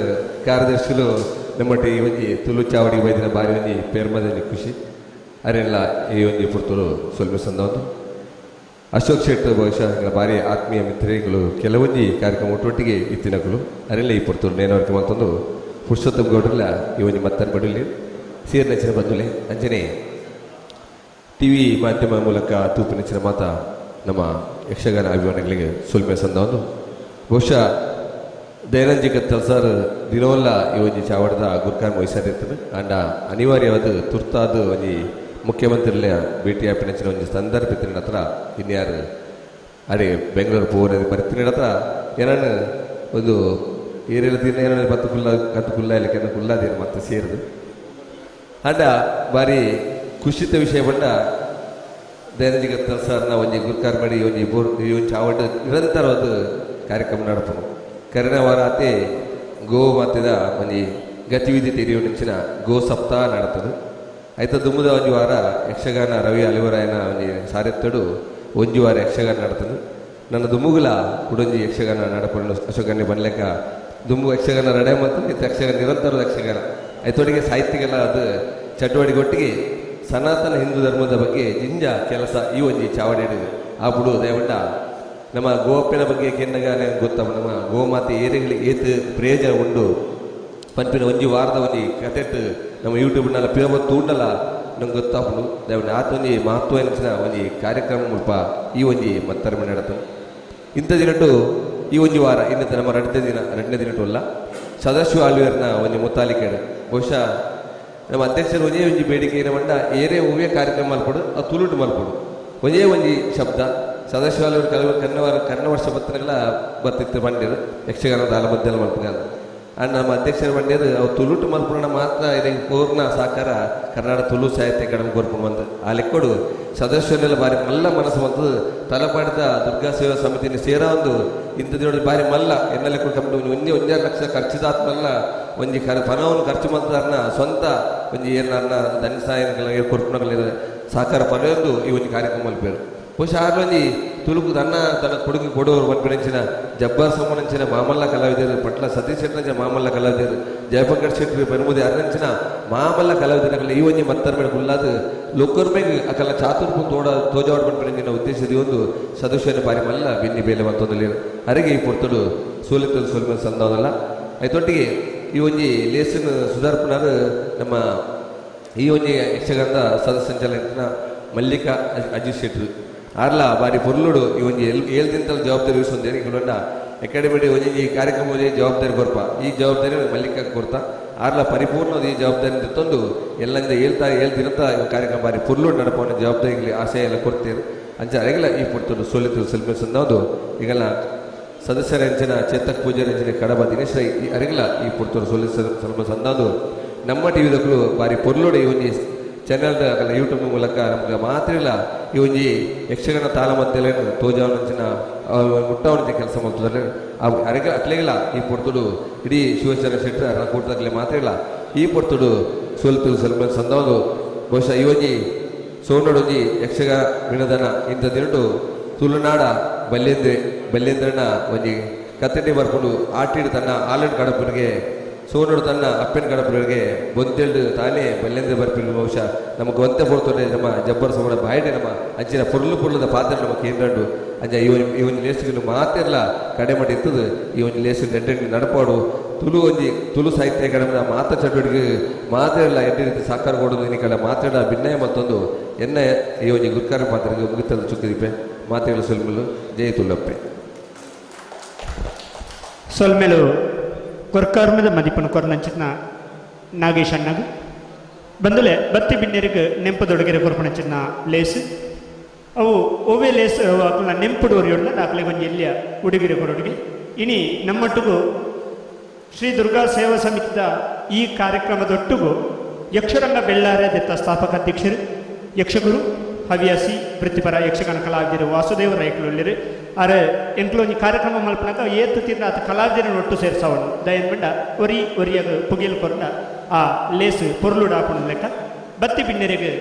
ಕಾರ್ಯದರ್ಶಿಗಳು ನಮ್ಮೊಟ್ಟಿಗೆ ಈ ಒಂಜಿ ತುಳು ಚಾವಡಿ ಬೈದಿನ ಬಾರಿ ಒಂಜಿ ಪೇರ್ಮದಲ್ಲಿ ಖುಷಿ ಅರೆಲ್ಲ ಈ ಒಂಜಿ ಪುರ್ತುಡು ಸೊಲ್ಮೆ ಸಂದವೊಂದು ಅಶೋಕ್ ಶೆಟ್ ಬಹುಶಃ ಭಾರಿ ಆತ್ಮೀಯ ಮಿತ್ರಗಳು ಕೆಲವೊಂಜಿ ಕಾರ್ಯಕ್ರಮ ಒಟ್ಟೊಟ್ಟಿಗೆ ಇತ್ತಿನಗಳು ಅರೆಲ್ಲ ಈ ಪುರ್ತೂರು ನೇನವರಿಗೆ ಮತ್ತೊಂದು ಪುರುಷೋತ್ತಮ ಗೌಡ್ರಲ್ಲ ಈ ಒಂಜಿ ಮತ್ತನ್ನು ಬಡಲಿ ಸೇರ್ನಚ್ಚಿನ ಬಂದುಲೆ ಅಂಜನೆ ಟಿವಿ ಮಾಧ್ಯಮ ಮೂಲಕ ತೂಪಿನಚ್ಚಿನ ಮಾತ ನಮ್ಮ ಯಕ್ಷಗಾನ ಅಭಿಮಾನಿಗಳಿಗೆ ಸುಲ್ಮೆ ಸಂದವೊಂದು ಬಹುಶಃ ದೈನಂದಿಕ ಸರ್ ದಿನವಲ್ಲ ಈ ಒಂಜಿ ಚಾವಡದ ಗುರ್ಕಾನ್ ವಹಿಸಿರ್ತದೆ ಅಂಡ ಅನಿವಾರ್ಯವಾದ ತುರ್ತಾದ ಒಂಜಿ ಮುಖ್ಯಮಂತ್ರಿಗಳ ಭೇಟಿ ಆಪಿನಚ್ಚಿನ ಒಂದು ಸಂದರ್ಭ ಇತ್ತಿನ ಹತ್ರ ಇನ್ಯಾರು ಅರೆ ಬೆಂಗಳೂರು ಪೋರ ಬರ್ತೀನಿ ಹತ್ರ ಏನಾನು ಒಂದು ಏರೆಲ್ಲ ದಿನ ಏನೋ ಕತ್ತು ಕುಲ್ಲ ಇಲ್ಲ ಕೆನ ಕುಲ್ಲಾದೇನು ಮತ್ತೆ ಸೇರಿದು ಅಂಡ ಬಾರಿ ಖುಷಿತ ವಿಷಯ ಬಂಡ ದೈನಂದಿಕ ಸರ್ನ ಒಂಜಿ ಗುರ್ಕಾರ್ ಮಾಡಿ ಒಂಜಿ ಈ ಒಂದು ಚಾವಡ ನಿರಂತರವಾದ ಕಾರ್ಯಕ್ರಮ ನಡಪನು ಕರೆನ ವಾರ ಆತೆ ಗೋ ಮಾತೆದ ಒಂಜಿ ಗತಿವಿಧಿ ತೆರೆಯುವ ನಿಂಚಿನ ಗೋ ಸಪ್ತಾಹ ನಡತದು ಆಯ್ತ ದುಮ್ಮದ ಒಂಜಿ ವಾರ ಯಕ್ಷಗಾನ ರವಿ ಅಲಿವರಾಯನ ಒಂಜಿ ಸಾರೆತ್ತಡು ಒಂಜಿ ವಾರ ಯಕ್ಷಗಾನ ನಡತದು ನನ್ನ ದುಮ್ಮುಗುಲ ಕುಡೊಂಜಿ ಯಕ್ಷಗಾನ ನಡಪನ್ನು ಅಶೋಕನ್ನೇ ಬನ್ಲೆಕ್ಕ ದುಮ್ಮು ಯಕ್ಷಗಾನ ರಡೆ ಮತ್ತು ಯಕ್ಷಗಾನ ನಿರಂತರದ ಯಕ್ಷಗಾನ ಆಯ್ತೊಟ್ಟಿಗೆ ಸಾಹಿತ್ಯಗೆಲ್ಲ ಅದು ಚಟುವಟಿಕೆ ಒಟ್ಟಿಗೆ ಸನಾತನ ಹಿಂದೂ ಧರ್ಮದ ಬಗ್ಗೆ ಜಿಂಜ ಕೆಲಸ ಈ ಒಂಜಿ ಚಾವಡಿ ಆ ಬುಡು ದಯವಂಡ ನಮ್ಮ ಗೋಪ್ಯನ ಬಗ್ಗೆ ಕೆನ್ನಗಾನೆ ಗೊತ್ತ ನಮ್ಮ ಗೋಮಾತೆ ಏರಿಗಳಿಗೆ ಏತು ಪ್ರಯೋಜನ ಉಂಡು ಪಂಪಿನ ಒಂಜಿ ವಾರದ ಒಂಜಿ ಕತೆಟ್ ನಮ್ಮ ಯೂಟ್ಯೂಬ್ನೆಲ್ಲ ಪಿರಬತ್ತು ಉಂಡಲ್ಲ ನಂಗೆ ಗೊತ್ತಾಪುಂಡು ದಯವಿಟ್ಟು ಆತ ಒಂಜಿ ಮಹತ್ವ ಎನಿಸಿನ ಒಂಜಿ ಕಾರ್ಯಕ್ರಮ ಮುಲ್ಪ ಈ ಒಂಜಿ ಮತ್ತರ್ಮ ನಡತು ಇಂಥ ದಿನಟ್ಟು ಈ ಒಂಜಿ ವಾರ ಇನ್ನಿತ ನಮ್ಮ ಎರಡನೇ ದಿನಟ್ಟು ಅಲ್ಲ ಸದಸ್ಯ ಆಳ್ವಿಯರ್ನ ಒಂಜಿ ಮುತ್ತಾಲಿಕೆಡು ಬಹುಶಃ ನಮ್ಮ ಅಧ್ಯಕ್ಷರು ಒಂದೇ ಒಂಜಿ ಬೇಡಿಕೆ ಏನು ಮಂಡ ಏರೇ ಹೂವೇ ಕಾರ್ಯಕ್ರಮ ಮಲ್ಪಡು ಅದು ತುಳುಟು ಮಲ್ಪಡು ಒಂದೇ ಒಂಜಿ ಶಬ್ದ ಸದಸ್ಯ ಆಳ್ವಿಯರು ಕನ್ನ ವರ್ಷ ಬತ್ತನಗಳ ಬರ್ತಿತ್ತು ಬಂದಿರು ಯಕ್ಷಗಾನದ ಆಲಮದ್ದೆಲ್ಲ ಮಲ್ಪಗಾದ ಅಂಡ್ ನಮ್ಮ ಅಧ್ಯಕ್ಷರು ಬಂದಿರು ಅವ್ರು ತುಳುಟು ಮಲ್ಪುಣ ಮಾತ್ರ ಇದಕ್ಕೆ ಪೂರ್ಣ ಸಾಕಾರ ಕನ್ನಡ ತುಳು ಸಾಹಿತ್ಯ ಅಕಾಡೆಮಿ ಕೊರ್ಕೊಂಡು ಬಂತು ಆ ಲೆಕ್ಕೊಡು ಸದಸ್ಯರೆಲ್ಲ ಬಾರಿ ಮಲ್ಲ ಮನಸ್ಸು ಬಂತು ತಲಪಾಡಿದ ದುರ್ಗಾ ಸೇವಾ ಸಮಿತಿನ ಸೇರ ಒಂದು ಇಂಥದ್ದು ಬಾರಿ ಮಲ್ಲ ಎನ್ನೆಲ್ಲ ಕಂಡು ಒಂದೇ 1.5 ಲಕ್ಷ ಖರ್ಚಿದಾತ್ಮಲ್ಲ ಒಂಜಿ ಪಣವನ್ನು ಖರ್ಚು ಮಾಡ್ತಾರನ್ನ ಸ್ವಂತ ಒಂಜಿ ಏನಾರನ್ನ ಧನ ಸಹಾಯ ಕೊರ್ಕೊಂಡ ಸಹಕಾರ ಪಡೆಯೊಂದು ಈ ಒಂದು ಕಾರ್ಯಕ್ರಮ ಮಲ್ಪೇರು ಬಹುಶಃ ಆರ್ಲೊಂಜಿ ತುಳುಕು ತನ್ನ ಕೊಡುಗೆ ಕೊಡುವವರು ಮನ್ಪೆಂಚಿನ ಜಬ್ಬಾರ್ ಸೋಮನಂಚಿನ ಮಾಮಲ್ಲ ಕಲಾವಿದರು ಪಟ್ಲ ಸತೀಶ್ ಶೆಟ್ಟಂಚಿನ ಮಾಮಲ್ಲ ಕಲಾವಿದರು ಜಯಪಂಕರ್ ಶೆಟ್ಟಿ ಪೆರುಮುದಿ ಅರ್ನಂಚಿನ ಮಾಮಲ್ಲ ಕಲಾವಿದರ ಈ ಒಂಜಿ ಮತ್ತರ ಮೇಲೆ ಫುಲ್ಲಾದ ಲೋಕರ್ಮೆಗೆ ಅಕಲ್ಲ ಚಾತುರ್ಪು ತೋಜಾವಡ್ ಮನ್ಪೆಂಚಿನ ಉದ್ದೇಶದ ಒಂದು ಸದಸ್ಯನ ಬಾರಿ ಮಲ್ಲ ಬಿನ್ನಿ ಬೇಲೆ ಮತ್ತೊಂದು ಅರಿಗೆ ಈ ಪೊರ್ತಡು ಸೋಲಿತ ಸೋಲ್ಮ ಸಂದವನಲ್ಲ ಐತೊಟ್ಟಿಗೆ ಈ ಒಂಜಿ ಲೇಸನ್ ಸುಧಾರ್ಪುನರು ನಮ್ಮ ಈ ಒಂಜಿ ಯಕ್ಷಗಾನದ ಸದಸ್ಯಂಚಲ ಮಲ್ಲಿಕಾ ಅಜಿತ್ ಶೆಟ್ರು ಆರ್ಲ ಬಾರಿ ಪೊರ್ಲುಡು ಈ ಒಂಜಿ ಏಳ್ದಿಂತಲ ಜವಾಬ್ದಾರಿ ವಹಿಸೊಂದೇರು ಇಲ್ಲೊಂಡ ಅಕಾಡೆಮಿ ಒಂಜಿ ಈ ಕಾರ್ಯಕ್ರಮ ಜವಾಬ್ದಾರಿ ಕೊರ್ಪ ಈ ಜವಾಬ್ದಾರಿ ಮಲ್ಲಿಕಾ ಕೊರ್ತ ಆರ್ಲ ಪರಿಪೂರ್ಣದ ಈ ಜವಾಬ್ದಾರಿ ತಂದು ಎಲ್ಲಂದ ಹೇಳ್ತಿರಂತ ಕಾರ್ಯಕ್ರಮ ಬಾರಿ ಪೊರ್ಲುಡು ನಡಪವನ ಜವಾಬ್ದಾರಿ ಆಶಯ ಎಲ್ಲ ಕೊಡ್ತೀರು ಅಂಚ ಅರೆಗಲ ಈ ಪೊರ್ತರು ಸೋಲಿತು ಸೆಲ್ಫಿ ಸಂದವುದು ಈಗೆಲ್ಲ ಸದಸ್ಯರ ಹೆಂಚಿನ ಚೇತಕ್ ಪೂಜಾರಿ ಹೆಂಚಿನ ಕಡಬ ದಿನೇಶ್ ರೈ ಈ ಅರೆಗಲ ಈ ಪೊರ್ತರು ಸೋಲಿತು ಸ್ವಲ್ಪ ಸಂದವುದು ನಮ್ಮ ಟಿವಿದಕ್ಕೂ ಬಾರಿ ಪೊರ್ಲುಡು ಈ ಒಂಜಿ ಚಾನೆಲ್ ಯೂಟ್ಯೂಬ್ ಮೂಲಕ ನಮ್ಗೆ ಮಾತ್ರ ಇಲ್ಲ ಈ ಒಂಜಿ ಯಕ್ಷಗಾನ ತಾಳಮದ್ದೆಲ್ಲ ತೋಜಾವನಂಚಿನ ಮುಟ್ಟವನಿಂದ ಕೆಲಸ ಮಾಡ್ತಿದ್ದಾರೆ ಅರೆಗೆ ಅಟ್ಲೆಗಿಲ್ಲ ಈ ಪೊರ್ತುಡು ಇಡೀ ಶಿವಚಂದ್ರ ಶೆಟ್ಟರ್ ಅರ ಕೂಟದಾಗಲೇ ಮಾತ್ರ ಇಲ್ಲ ಈ ಪೊರ್ತುಡು ಸೋಲ್ತು ಸೆಲ್ಮೇಲೆ ಸಂದವನು ಬಹುಶಃ ಈ ಒಂಜಿ ಸೋನಡೊಂಜಿ ಯಕ್ಷಗಾನ ವಿನೋದನ ಇಂಥ ದಿನಟು ತುಳುನಾಡ ಬಲ್ಯೇಂದ್ರನ ಒಂಜಿ ಕತ್ತಟಿ ಬರ್ಕೊಂಡು ಆಟಿಡು ತನ್ನ ಆಲಡ್ ಕಡಪನಿಗೆ ಸೋನೋಡು ತನ್ನ ಅಪ್ಪನ ಕಡಪರಿಗೆ ಬೊಂತೆಲ್ಡು ತಾನೇ ಬಲ್ಯಂದ್ರೆ ಬರ್ಪಿಲ್ಲ ಬಹುಶಃ ನಮಗೆ ಒಂತೆ ಪೊರ್ತೊಂಡೆ ನಮ್ಮ ಜಬ್ಬರ್ ಸೋಮನ ಬಾಯಿಡೆ ನಮ್ಮ ಅಂಚಿನ ಪುರ್ಲದ ಪಾತ್ರ ನಮ್ಮ ಕೇಂದ್ರಂಡು ಅಂಚ ಈ ಒಂದು ಲೇಸಿಗೆ ಮಾತೆಲ್ಲ ಕಡೆ ಮಾಡಿ ಇರ್ತದೆ ಈ ಒಂದು ಲೇಸಿಗೆ ನೆಡ್ಡೆ ನಡಪಾಡು ತುಳು ಸಾಹಿತ್ಯ ಅಕಾಡೆಮಿನ ಮಾತ ಚಟುವಟಿಕೆ ಮಾತೆಲ್ಲ ಎಡ್ಡೆ ರೀತಿ ಸಾಕಾರ ಕೊಡೋದು ಇನ್ನಿಕಲ್ಲ ಮಾತಾಡ ಭಿನ್ನಯ ಮತ್ತೊಂದು ಎನ್ನ ಈ ಒಂದು ಗುರ್ಕಾರ ಪಾತ್ರೆಗೆ ಮುಗಿತದ ಚುಕ್ಕಿದಿಪ್ಪೆ ಮಾತೆಗಳು ಸೊಲ್ಮೆಲು ಜಯ ತುಳ್ಳಪ್ಪೆ ಸೊಲ್ಮೆಲು ಕೊರ್ಕಾರ್ಮದ ಮದಿಪನ ಕೊರ್ನಂಚಿನ ನಾಗೇಶ್ ಅಣ್ಣಗ ಬಂದಲೆ ಬತ್ತಿ ಬಿನ್ನೆರಿಗೆ ನೆಂಪದೊಡಗೆರೆ ಕೊರ್ಪಣಂಚಿನ ಲೇಸು ಅವು ಓವೇ ಲೇಸ್ ಅಕ್ಕಳ ನೆಂಪುಡೋರಿಯೋಡ್ಲ ದಾಖಲೆ ಕೊಂಚ ಎಲ್ಲಿಯ ಉಡುಗೆರೆ ಕೊರೊಡುಗೆ ಇನಿ ನಮ್ಮೊಟ್ಟಿಗೂ ಶ್ರೀ ದುರ್ಗಾ ಸೇವಾ ಸಮಿತಿದ ಈ ಕಾರ್ಯಕ್ರಮದೊಟ್ಟಿಗೂ ಯಕ್ಷರಂಗ ಬೆಳ್ಳಾರೆ ದತ್ತ ಸ್ಥಾಪಕ ಅಧ್ಯಕ್ಷರು ಯಕ್ಷಗುರು ಹವ್ಯಾಸಿ ವೃತ್ತಿಪರ ಯಕ್ಷಗಾನ ಕಲಾವಿದರು ವಾಸುದೇವ ರೈಕಲೊಳ್ಳಿರು ಅರೆ ಎಂಕ್ಲೊಂಜಿ ಕಾರ್ಯಕ್ರಮ ಮಲ್ಪನಾಗ ಏತು ತಿಂದ ಆತ ಕಲಾವಿದರನ್ನು ಒಟ್ಟು ಸೇರಿಸವನು ದಯನ್ ಬಿಂಡ ಒರಿಯಾಗ ಪುಗಿಲ್ ಕೊರಡ ಆ ಲೇಸು ಪೊರ್ಲುಡ ಹಾಕೊಂಡು ಲೆಕ್ಕ ಬತ್ತಿ ಬಿನ್ನೆರೆಗೆ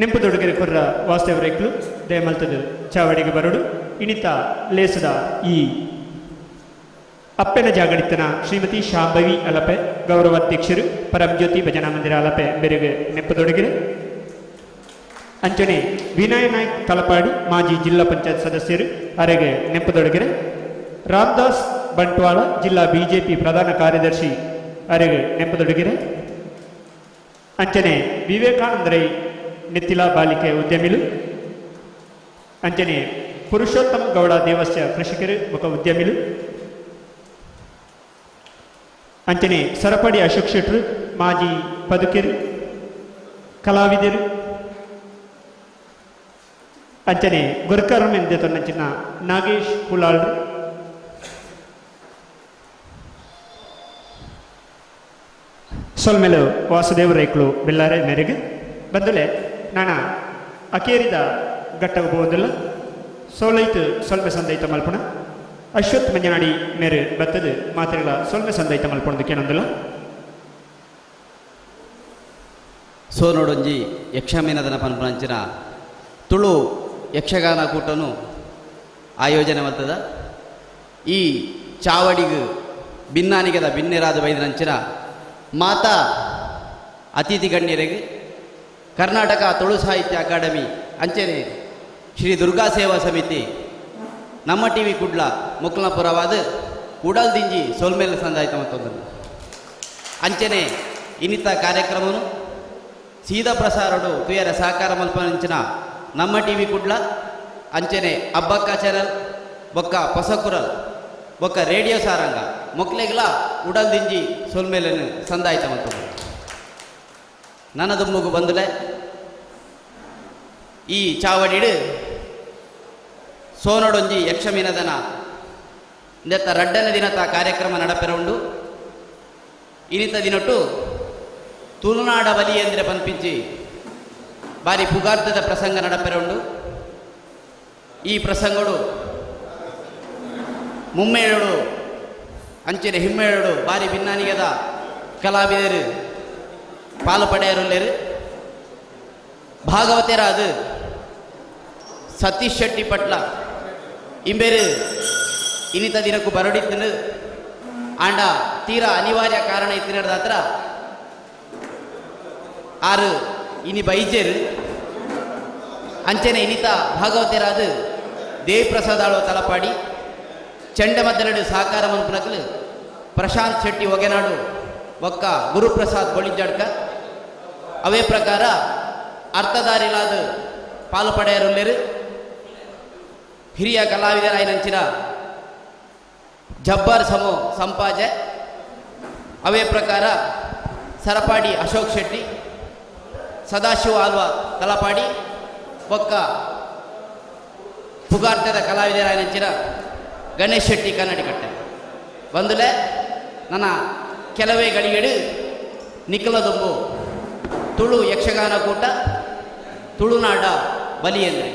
ನೆಂಪದೊಡಗೆರೆ ಕೊರ್ರ ವಾಸುದೇವ ರೈಕಲು ದಯಮಲ್ತದ ಚಾವಡಿಗೆ ಬರಡು ಇಣಿತ ಲೇಸದ ಈ ಅಪ್ಪೆನ ಜಾಗಡಿತನ ಶ್ರೀಮತಿ ಶಾಂಭವಿ ಅಲಪೆ ಗೌರವಾಧ್ಯಕ್ಷರು ಪರಂಜ್ಯೋತಿ ಭಜನಾ ಮಂದಿರ ಅಲಪೆ ಬೆರೆಗೆ ನೆಂಪದೊಡಗೆರೆ ಅಂಚನೆ ವಿನಯ ನಾಯ್ಕ್ ತಲಪಾಡಿ ಮಾಜಿ ಜಿಲ್ಲಾ ಪಂಚಾಯತ್ ಸದಸ್ಯರು ಅರೆಗೆ ನೆಂಪದೊಡಗೆರೆ ರಾಮದಾಸ್ ಬಂಟ್ವಾಳ ಜಿಲ್ಲಾ ಬಿಜೆಪಿ ಪ್ರಧಾನ ಕಾರ್ಯದರ್ಶಿ ಅರೆಗೆ ನೆಂಪದೊಡಗೆರೆ ಅಂಚನೆ ವಿವೇಕಾನಂದ ರೈ ನೆತ್ತಿಲ ಬಾಲಿಕೆ ಉದ್ಯಮಿಲು ಅಂಚನೆ ಪುರುಷೋತ್ತಮ ಗೌಡ ದೇವಸ್ಯ ಕೃಷಿಕರು ಮುಖ ಉದ್ಯಮಿಲು ಅಂಚನೆ ಸರಪಡಿ ಅಶೋಕ್ ಶೆಟ್ರು ಮಾಜಿ ಪದುಕೆರು ಕಲಾವಿದರು ಅಂಚನೆ ಗುರ್ಕರ್ಮ ಎಂದೇ ತೊನ್ನಂಚಿನ ನಾಗೇಶ್ ಕುಲಾಳ್ ಸೊಲ್ಮೆಲು ವಾಸುದೇವ ರೈಕ್ಲು ಬೆಳ್ಳಾರೆ ಮೇರೆಗೆ ಬಂದಲೆ ನಾನ ಅಕೇರಿದ ಘಟ್ಟಗ ಬೋದಿಲ್ಲ ಸೋಲೈತು ಸೊಲ್ಮೆ ಸಂದೈತ ಮಲ್ಪಣ ಅಶ್ವತ್ ಮಂಜನಾಡಿ ಮೇರೆ ಬತ್ತದು ಮಾತ್ರೆಗಳ ಸೊಲ್ಮೆ ಸಂದೈತ ಮಲ್ಪಣದಕ್ಕೆ ಏನೊಂದಿಲ್ಲ ಸೋನೋಡೊಂಜಿ ಯಕ್ಷಮೀನದನ ಪನ್ಪುನಂಚಿನ ತುಳು ಯಕ್ಷಗಾನ ಕೂಟನು ಆಯೋಜನೆ ಮಾಡ್ತದ ಈ ಚಾವಡಿಗೆ ಭಿನ್ನಾನಿಗದ ಭಿನ್ನೆರಾದ ಬೈದನಂಚಿನ ಮಾತಾ ಅತಿಥಿ ಗಣ್ಯರಿಗೆ ಕರ್ನಾಟಕ ತುಳು ಸಾಹಿತ್ಯ ಅಕಾಡೆಮಿ ಅಂಚನೆ ಶ್ರೀ ದುರ್ಗಾ ಸೇವಾ ಸಮಿತಿ ನಮ್ಮ ಟಿವಿ ಕುಡ್ಲ ಮುಕ್ಲಪುರವಾದ ಉಡಲ್ದಿಂಜಿ ಸೋಲ್ಮೇಲೆ ಸಂದಾಯಿತ ಮತ್ತೊಂದು ಅಂಚನೆ ಇನ್ನಿತ ಕಾರ್ಯಕ್ರಮನು ಸೀದಾ ಪ್ರಸಾರಡು ತುಯರ ಸಹಕಾರ ಮಲ್ಪಂಚಿನ ನಮ್ಮ ಟಿವಿ ಕುಡ್ಲ ಅಂಚನೆ ಅಬ್ಬಕ್ಕ ಚಾನಲ್ ಬೊಕ್ಕ ಪೊಸಕುರಲ್ ಬೊಕ್ಕ ರೇಡಿಯೋ ಸಾರಂಗ ಮೊಕ್ಲೆಗ್ಲ ಉಡಲ್ ದಿಂಜಿ ಸೊಲ್ಮೇಲೆನು ಸಂದಾಯಿತ ಮತ್ತು ನನ್ನದು ಮುಗು ಬಂದುಲೆ ಈ ಚಾವಡಿಡು ಸೋನೊಡೊಂಜಿ ಯಕ್ಷಮೀನದನ ನೆತ್ತ ರಡ್ಡನ ದಿನತ ಕಾರ್ಯಕ್ರಮ ನಡಪೆರ ಉಂಡು ಇನಿತ ದಿನೊಟ್ಟು ತುಳುನಾಡ ಬಲಿ ಎಂದ್ರೆ ಪನ್ಪಿಂಚಿ ಬಾರಿ ಪುಗಾರ್ಥದ ಪ್ರಸಂಗ ನಡಪೆರ ಉಂಡು ಈ ಪ್ರಸಂಗಡು ಮುಮ್ಮೇಳು ಅಂಚಿನ ಹಿಮ್ಮೇಳು ಬಾರಿ ಭಿನ್ನಾನಿಗದ ಕಲಾವಿದರು ಪಾಲು ಪಡೆಯರುಲ್ಲೇರು ಭಾಗವತರಾದು ಸತೀಶ್ ಶೆಟ್ಟಿ ಪಟ್ಲ ಇಂಬೇರು ಇನಿತ ದಿನಕ್ಕೂ ಬರಡಿತ್ತು ಆಂಡ ತೀರಾ ಅನಿವಾರ್ಯ ಕಾರಣ ಇತ್ತಿನ ಹತ್ರ ಆರು ಇನಿ ಬೈಜರು ಅಂಚನೆ ಇನಿತ ಭಾಗವತರಾದು ದೇವಿಪ್ರಸಾದ್ ಆಳುವ ತಲಪಾಡಿ ಚಂಡಮದ್ದಲಡು ಸಹಕಾರ ಮನ್ಪುನಕಲು ಪ್ರಶಾಂತ್ ಶೆಟ್ಟಿ ಒಗೆನಾಡು ಒಕ್ಕ ಗುರುಪ್ರಸಾದ್ ಬೊಳಿಜಡ್ಕ ಅವೇ ಪ್ರಕಾರ ಅರ್ಥಧಾರಿಲಾದ ಪಾಲು ಪಡೆಯರುಲ್ಲೇರು ಹಿರಿಯ ಕಲಾವಿದರಾಯನಂಚಿನ ಜಬ್ಬಾರ್ ಸಮೋ ಸಂಪಾಜೆ ಅವೇ ಪ್ರಕಾರ ಸರಪಾಡಿ ಅಶೋಕ್ ಶೆಟ್ಟಿ ಸದಾಶಿವ ಆಲ್ವ ತಲಪಾಡಿ ಒಕ್ಕ ಪುಗಾರ್ಥದ ಕಲಾವಿದರಾಯನಂಚಿನ ಗಣೇಶ್ ಶೆಟ್ಟಿ ಕನ್ನಡಿಕಟ್ಟೆ ಬಂದುಲೆ ನನ್ನ ಕೆಲವೇ ಗಳಿಗೆಡು ನಿಖಲದೊಂಬು ತುಳು ಯಕ್ಷಗಾನ ಕೂಟ ತುಳುನಾಡ ಬಲಿ ಎಂದರೆ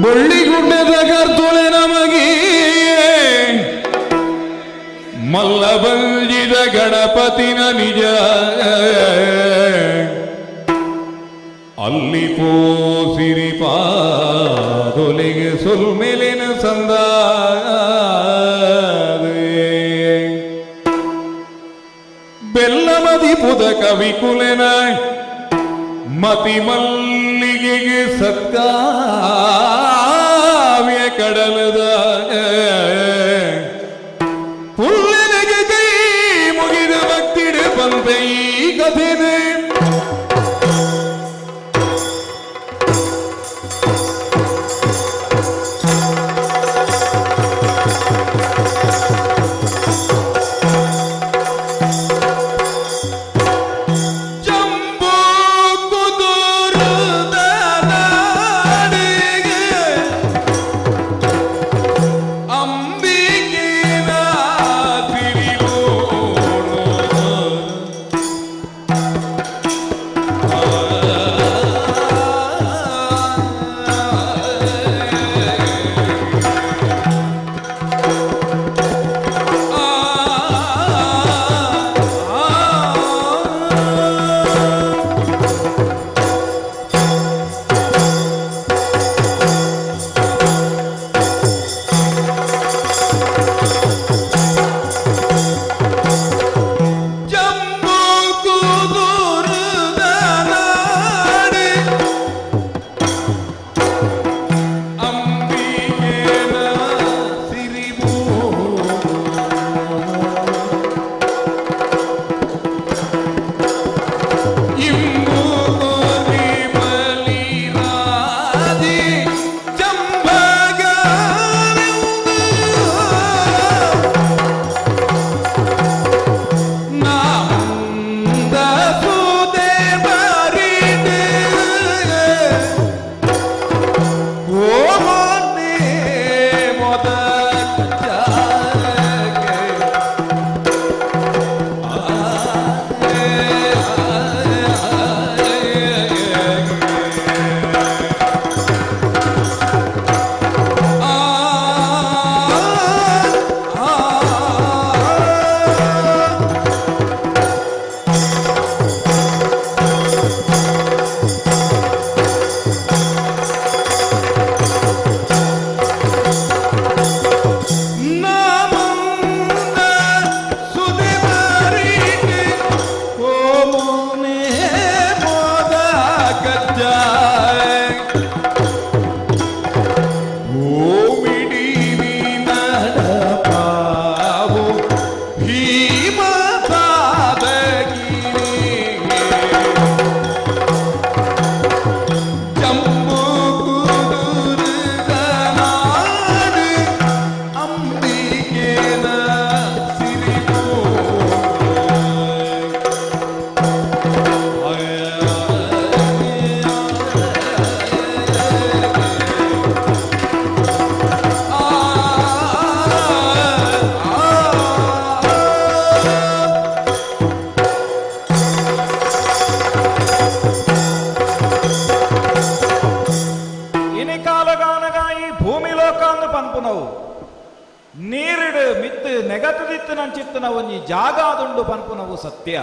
ಬಳ್ಳಿಗುಡ್ಡದ ಕರ್ತೊಳೆ ನಮಗೆ ಮಲ್ಲ ಬಂಜಿದ ಗಣಪತಿನ ನಿಜ ಅಲ್ಲಿ ಪೋಸಿರಿ ಪಾದೊಲೆಗೆ ಸೊಲ್ಮೆಲಿನ ಸಂದ ಬೆಲ್ಲಮದಿ ಪುದ ಕವಿಕುಲೆನ ಮತಿ ಮಲ್ಲಿಗೆಗೆ ಸತ್ಕಾವ್ಯ ಕಡಲದ ಪುಲ್ಲಿನೆಗೆ ಕೈ ಮುಗಿದ ಭಕ್ತಿಡ ಬಂದ ಈ ಕಥೆನೆ ನೀರಿಡು ಮಿತ್ತು ನೆಗತದಿತ್ತು ನಂಚಿತ್ತನ ಒಂಜಿ ಜಾಗ ಆದುಂಡು ಪನ್ಪುನವು ಸತ್ಯ.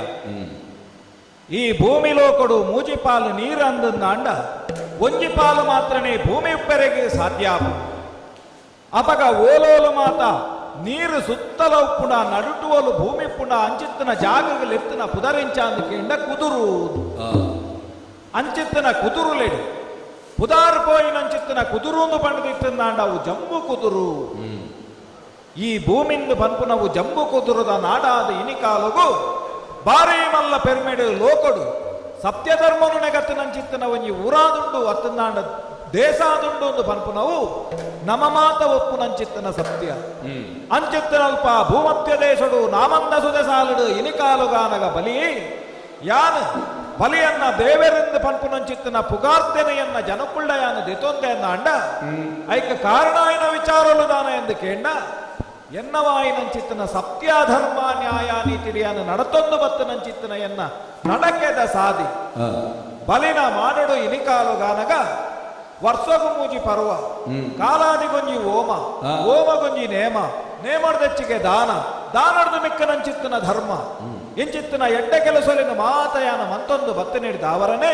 ಈ ಭೂಮಿ ಲೋಕಡು ಮೂಜಿ ಪಾಲು ನೀರು ಅಂದಂದ ಅಂಡ ಒಂಜಿ ಪಾಲು ಮಾತ್ರನೇ ಭೂಮಿ ಉಪ್ಪೆರೆಗೆ ಸಾಧ್ಯ. ಅಪಗ ಓಲೋಲು ಮಾತ ನೀರು ಸುತ್ತಲ ಉಪ್ಪುಂಡ ನಡುಟುವಲು ಭೂಮಿ ಪುಂಡ ಅಂಚಿತ್ತಿನ ಜಾಗಗಳು ಎತ್ತಿನ ಪುದರಿಂಚಾಂದಿಕೆಂಡ ಕುದುರು ಅಂಚಿತ್ತಿನ ಕುದುರುಲೆಡಿ ಪುದಾರ್ ಪೋಯಿನಂಚಿತ್ತಿನ ಕುದುರುಂದು ಪಂಡದಿತ್ತಂದಾಂಡ ಅವು ಜಂಬು ಕುದುರು. ಈ ಭೂಮಿಂದು ಪನ್ಪುನವು ಜಂಬು ಕುದುರದ ನಾಡಾದ ಇನಿಕಾಲುಗು ಬಾರಿ ಮಲ್ಲ ಪೆರ್ಮೆಡು ಲೋಕಡು ಸತ್ಯಧರ್ಮನು ನೆಗತ್ತಿನಂಚಿತ್ತಿನ ಒಂಜಿ ಊರಾದುಂಡು ಅತ್ತಂದಾಂಡ ದೇಸಾದುಂಡು ಒಂದು ಪನ್ಪುನವು ನಮ ಮಾತ ಒಪ್ಪುನಂಚಿತ್ತಿನ ಸತ್ಯ ಅಂಚಿತ್ತಿನಲ್ಪ ಭೂಮಧ್ಯ ದೇಶಡು ನಾಮಂದ ಸುದೆ ಸಾಲಡು ಇನಿಕಾಲುಗಾನಗ ಬಲಿ ಯಾನು ಬಲಿಯನ್ನ ದೇವರಿಂದ ಪನ್ಪುನಂಚಿತ್ತಿನ ಪುಗಾರ್ತೆನೆಯನ್ನ ಜನಕುಳ್ಳ ಯಾನು ದೆತೊಂದೆಯನ್ನ ಅಂಡ ಐಕ ಕಾರಣಾಯನ ವಿಚಾರಲು ದಾನ ಎಂದು ಕೇಂಡ ಎನ್ನವಾಯಿನಂಚಿತ್ತಿನ ಸತ್ಯ ಧರ್ಮ ನ್ಯಾಯ ನೀತಿಡಿಯನ್ನು ನಡತೊಂದು ಬತ್ತನಂಚಿತ್ತಿನ ಎನ್ನ ನಡಕೆದ ಸಾದಿ ಬಲಿನ ಮಾಡಡು ಇನಿಕಾಲುಗಾನಗ ವರ್ಷಗು ಮೂಜಿ ಪರ್ವ ಕಾಲಾದಿಗೊಂಜಿ ಓಮ ಓಮಗೊಂಜಿ ನೇಮ ನೇಮಡ್ದೆಚ್ಚಿಗೆ ದಾನ ದಾನಡ್ದು ಮಿಕ್ಕನಂಚಿತ್ತಿನ ಧರ್ಮ ಇಂಚಿತ್ತಿನ ಎಡ್ಡೆ ಕೆಲಸಲಿನ ಮಾತಯಾನ ಮಂತೊಂದು ಬತ್ತ ನೀಡಿದ ಅವರನೇ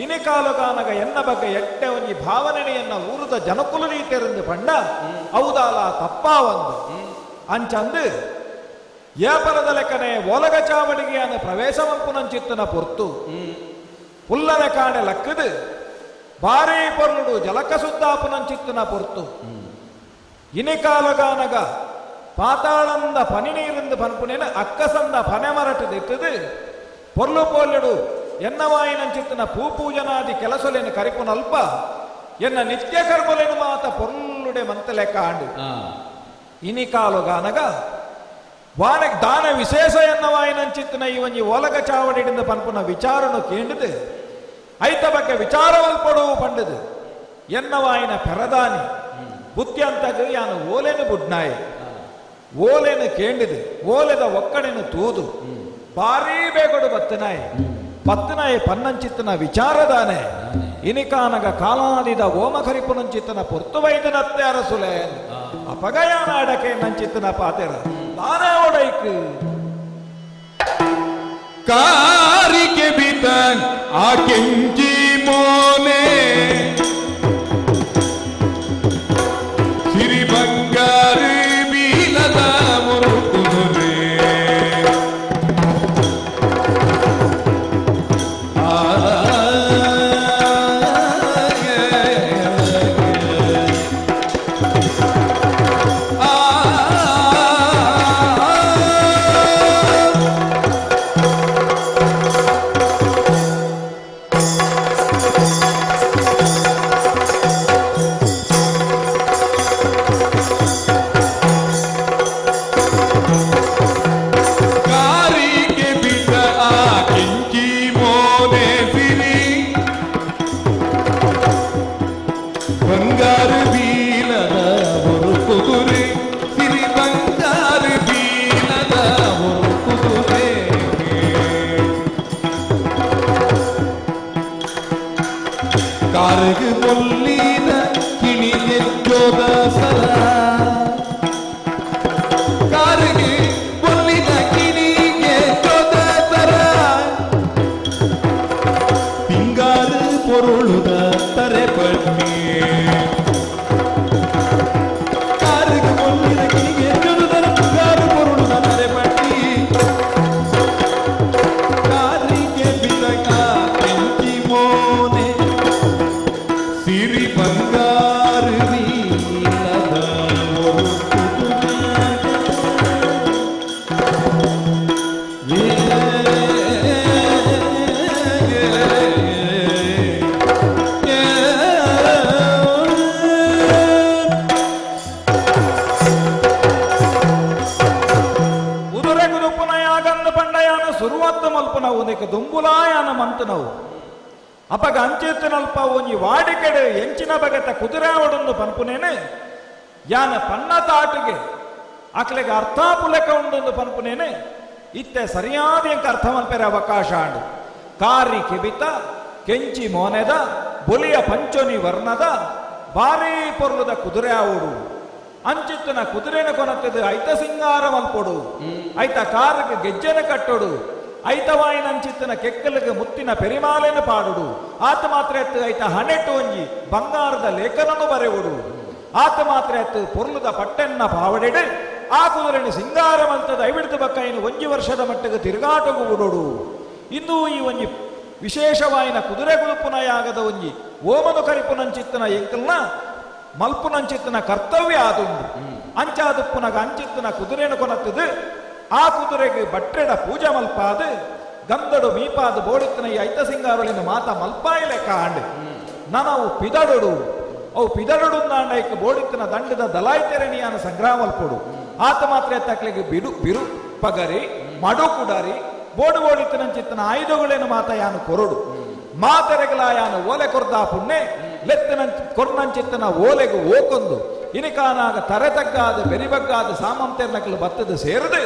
ಇನಿಕಾಲುಗಾನಗ ಎನ್ನ ಬಗ್ಗೆ ಎಡ್ಡೆ ಒಂಜಿ ಭಾವನೆಯನ್ನ ಊರುದ ಜನಕುಲು ರೀತಿಯರಿಂದ ಪಂಡ ಹೌದಾಲ ತಪ್ಪಾ ಒಂದು ಅಂಚಂದು ಏಪಲದ ಲೆಕ್ಕನೆ ಒಲಗ ಚಾವಡಿಗೆಯನ್ನು ಪ್ರವೇಶ ಮಂಪುನಂಚಿತ್ತಿನ ಪೊರ್ತು ಪುಲ್ಲನ ಕಾಣೆ ಲಕ್ಕದು ಭಾರೀ ಪೊರ್ಲುಡು ಜಲಕ ಸುದ್ದಾಪುನಂಚಿತ್ತಿನ ಪೊರ್ತು ಇನಿಕಾಲುಗಾನಗ ಪಾತಾಳಂದ ಪನಿ ನೀರಿಂದ ಪನ್ಪುನೇನ ಅಕ್ಕಸಂದ ಪನೆ ಮರಟು ದಿಟ್ಟದು ಪೊರ್ಲು ಪೋಲ್ಯಡು ಎನ್ನವಾಯಿನಂಚಿತ್ತಿನ ಪೂಜನಾದಿ ಕೆಲಸಲೇನು ಕರಿಪುನಲ್ಪ ಎನ್ನ ನಿತ್ಯ ಕರ್ಮಲೇನು ಮಾತ ಪೊರ್ಲುಡೆ ಮಂತಲೆ ಕಾಂಡು ಇನಿಕಾಲುಗಾನಗ ವಾನಕ್ ದಾನ ವಿಶೇಷ ಎನ್ನವಾಯಿನಂಚಿತ್ತಿನ ಈ ಒಂಜಿ ಒಲಗ ಚಾವಡಿಯಿಂದ ಪನ್ಪುನ ವಿಚಾರನು ಕೇಂಡಿದು ಐತ ಬಗ್ಗೆ ವಿಚಾರವಲ್ಪಡುವು ಪಂಡದು ಎನ್ನವಾಯಿನ ಪೆರದಾನಿ ಬುದ್ಧಿಯಂತಗ ಯಾನು ಓಲೆನು ಬುಡ್ನಾಯಿ ಓಲೆನು ಕೇಂಡಿದು ಓಲೆದ ಒಕ್ಕಡೆನು ತೂದು ಭಾರೀ ಬೇಗಡು ಬತ್ತನಾಯಿ ಪತ್ತನಾಯಿ ಪನ್ನಂಚಿತ್ತನ ವಿಚಾರದಾನೆ ಇನಿಕಾನಗ ಕಾಲಾದಿದ ಓಮ ಕರಿಪುನಂಚಿತ್ತನ ಪೊರ್ತು ವೈದ್ಯನತ್ತೆ ಅರಸುಲೆ ಅಪಗಯಾನ ಅಡಕೆ ನಂಚಿತ್ತನ ಪಾತೆರ ತಾನೇ ಒಡೈಕು ಕಾರಿಗೆ ಬಿತ ಆ ಕೆಂಚಿ ಮೋನೆ ಸಿರಿ ಬಂಗಾರ ಬೀಲದ ಮುರುಕುದುರೆ ದುಂಬುಲಾಯನ ಮಂತನವು ಅಪಗ ಅಂಚೆತ್ತಿನಲ್ಪ ಒಂಜಿ ವಾಡಿಕೆಡೆ ಎಂಚಿನ ಬಗೆತ ಕುದುರಾವಡೊಂದು ಪನ್ಪುನೇನೆ ಯಾನ ಪನ್ನ ತಾಟಿಗೆ ಅಕ್ಲೆಗೆ ಅರ್ಥಾಪುಲೆಕ ಉಂಡೊಂದು ಪನ್ಪುನೇನೆ ಇತ್ತೆ ಸರಿಯಾದ ಎಂಕ ಅರ್ಥ ಮಲ್ಪೆರೆ ಅವಕಾಶ ಆಂಡು ಕಾರಿ ಕೆಬಿತ ಕೆಂಚಿ ಮೋನೆದ ಬೊಲಿಯ ಪಂಚೊನಿ ವರ್ಣದ ಭಾರೀ ಪೊರ್ಲುದ ಕುದುರೆ ಆವುಡು ಅಂಚಿತ್ತಿನ ಕುದುರೆನ ಕೊನತ್ತದು ಐತ ಸಿಂಗಾರ ಮಲ್ಪೊಡು ಐತ ಕಾರಿಗೆ ಗೆಜ್ಜೆನ ಕಟ್ಟೊಡು ಐತವಾಯಿನಂಚಿತ್ತಿನ ಕೆಕ್ಕಲಿಗೆ ಮುತ್ತಿನ ಪೆರಿಮಾಲೆನ ಪಾಡುಡು ಆತ ಮಾತ್ರ ಎತ್ತು ಐತ ಹಣೆಟ್ಟು ಒಂಜಿ ಬಂಗಾರದ ಲೇಖನನು ಬರೆಯುವುದು ಆತ ಮಾತ್ರ ಎತ್ತು ಪೊರ್ಲುದ ಪಟ್ಟೆನ್ನ ಪಾವಡೆಡು ಆ ಕುದುರೆని ಸಿಂಗಾರ ಮಲ್ತದ ಐಬಿಡ್ದು ಬಕ್ಕ ಇನ್ನು 1 ವರ್ಷದ ಮಟ್ಟಿಗೆ ತಿರುಗಾಟಗೂ ಉಡೋಡು. ಇಂದು ಈ ಒಂಜಿ ವಿಶೇಷವಾಯಿನ ಕುದುರೆ ಗುಳುಪುನಯಾಗದ ಒಂಜಿ ಓಮನು ಕರಿಪುನಂಚಿತ್ತನ ಎಂಕಲ್ನ ಮಲ್ಪುನಂಚಿತ್ತನ ಕರ್ತವ್ಯ ಆದುಂಡು. ಅಂಚಾದುಪ್ಪುನಗ ಅಂಚಿತ್ತನ ಕುದುರೆನು ಕೊನತ್ತದು ಆ ಕುದುರೆಗೆ ಬಟ್ಟೆಡ ಪೂಜೆ ಮಲ್ಪಾದು ಗಂಧಡು ಮೀಪಾದು ಬೋಡಿತ್ತನ ಈ ಐತ ಸಿಂಗಾರಳಿನ ಮಾತ ಮಲ್ಪಾಯಿಲೆ ಕಾಂಡು ನಾವು ಪಿದಡೊಡು ಅವು ಪಿದಡೊಡು ನಾಂಡೈಕ್ ಬೋಡಿತ್ತನ ದಂಡದ ದಲಾಯ್ತೆರಣಿಯಾನ ಸಂಗ್ರಾಮ ಮಲ್ಪೊಡು ಆತ ಮಾತ್ರ ಎತ್ತಕ್ಲಿಗೆ ಬಿರು ಪಗರಿ ಮಡು ಕುಡರಿ ಬೋಡು ಬೋಡಿತ್ತನಂಚಿತ್ತನ ಆಯುಧಗಳೇನು ಮಾತ ಯಾನು ಕೊರಡು ಮಾತೆರೆಗಲ ಯಾನು ಓಲೆ ಕೊರ್ದ ಪುಣ್ಣೆ ಲೆತ್ತನ ಕೊರ್ನಂಚಿತ್ತನ ಓಲೆಗೆ ಓಕೊಂದು ಇನಿಕಾನಾಗ ತರೆತಗ್ಗಾದ ಬೆರಿಬಗ್ಗಾದ ಸಾಮಂತೆರ್ನಕಲು ಬತ್ತದ ಸೇರದು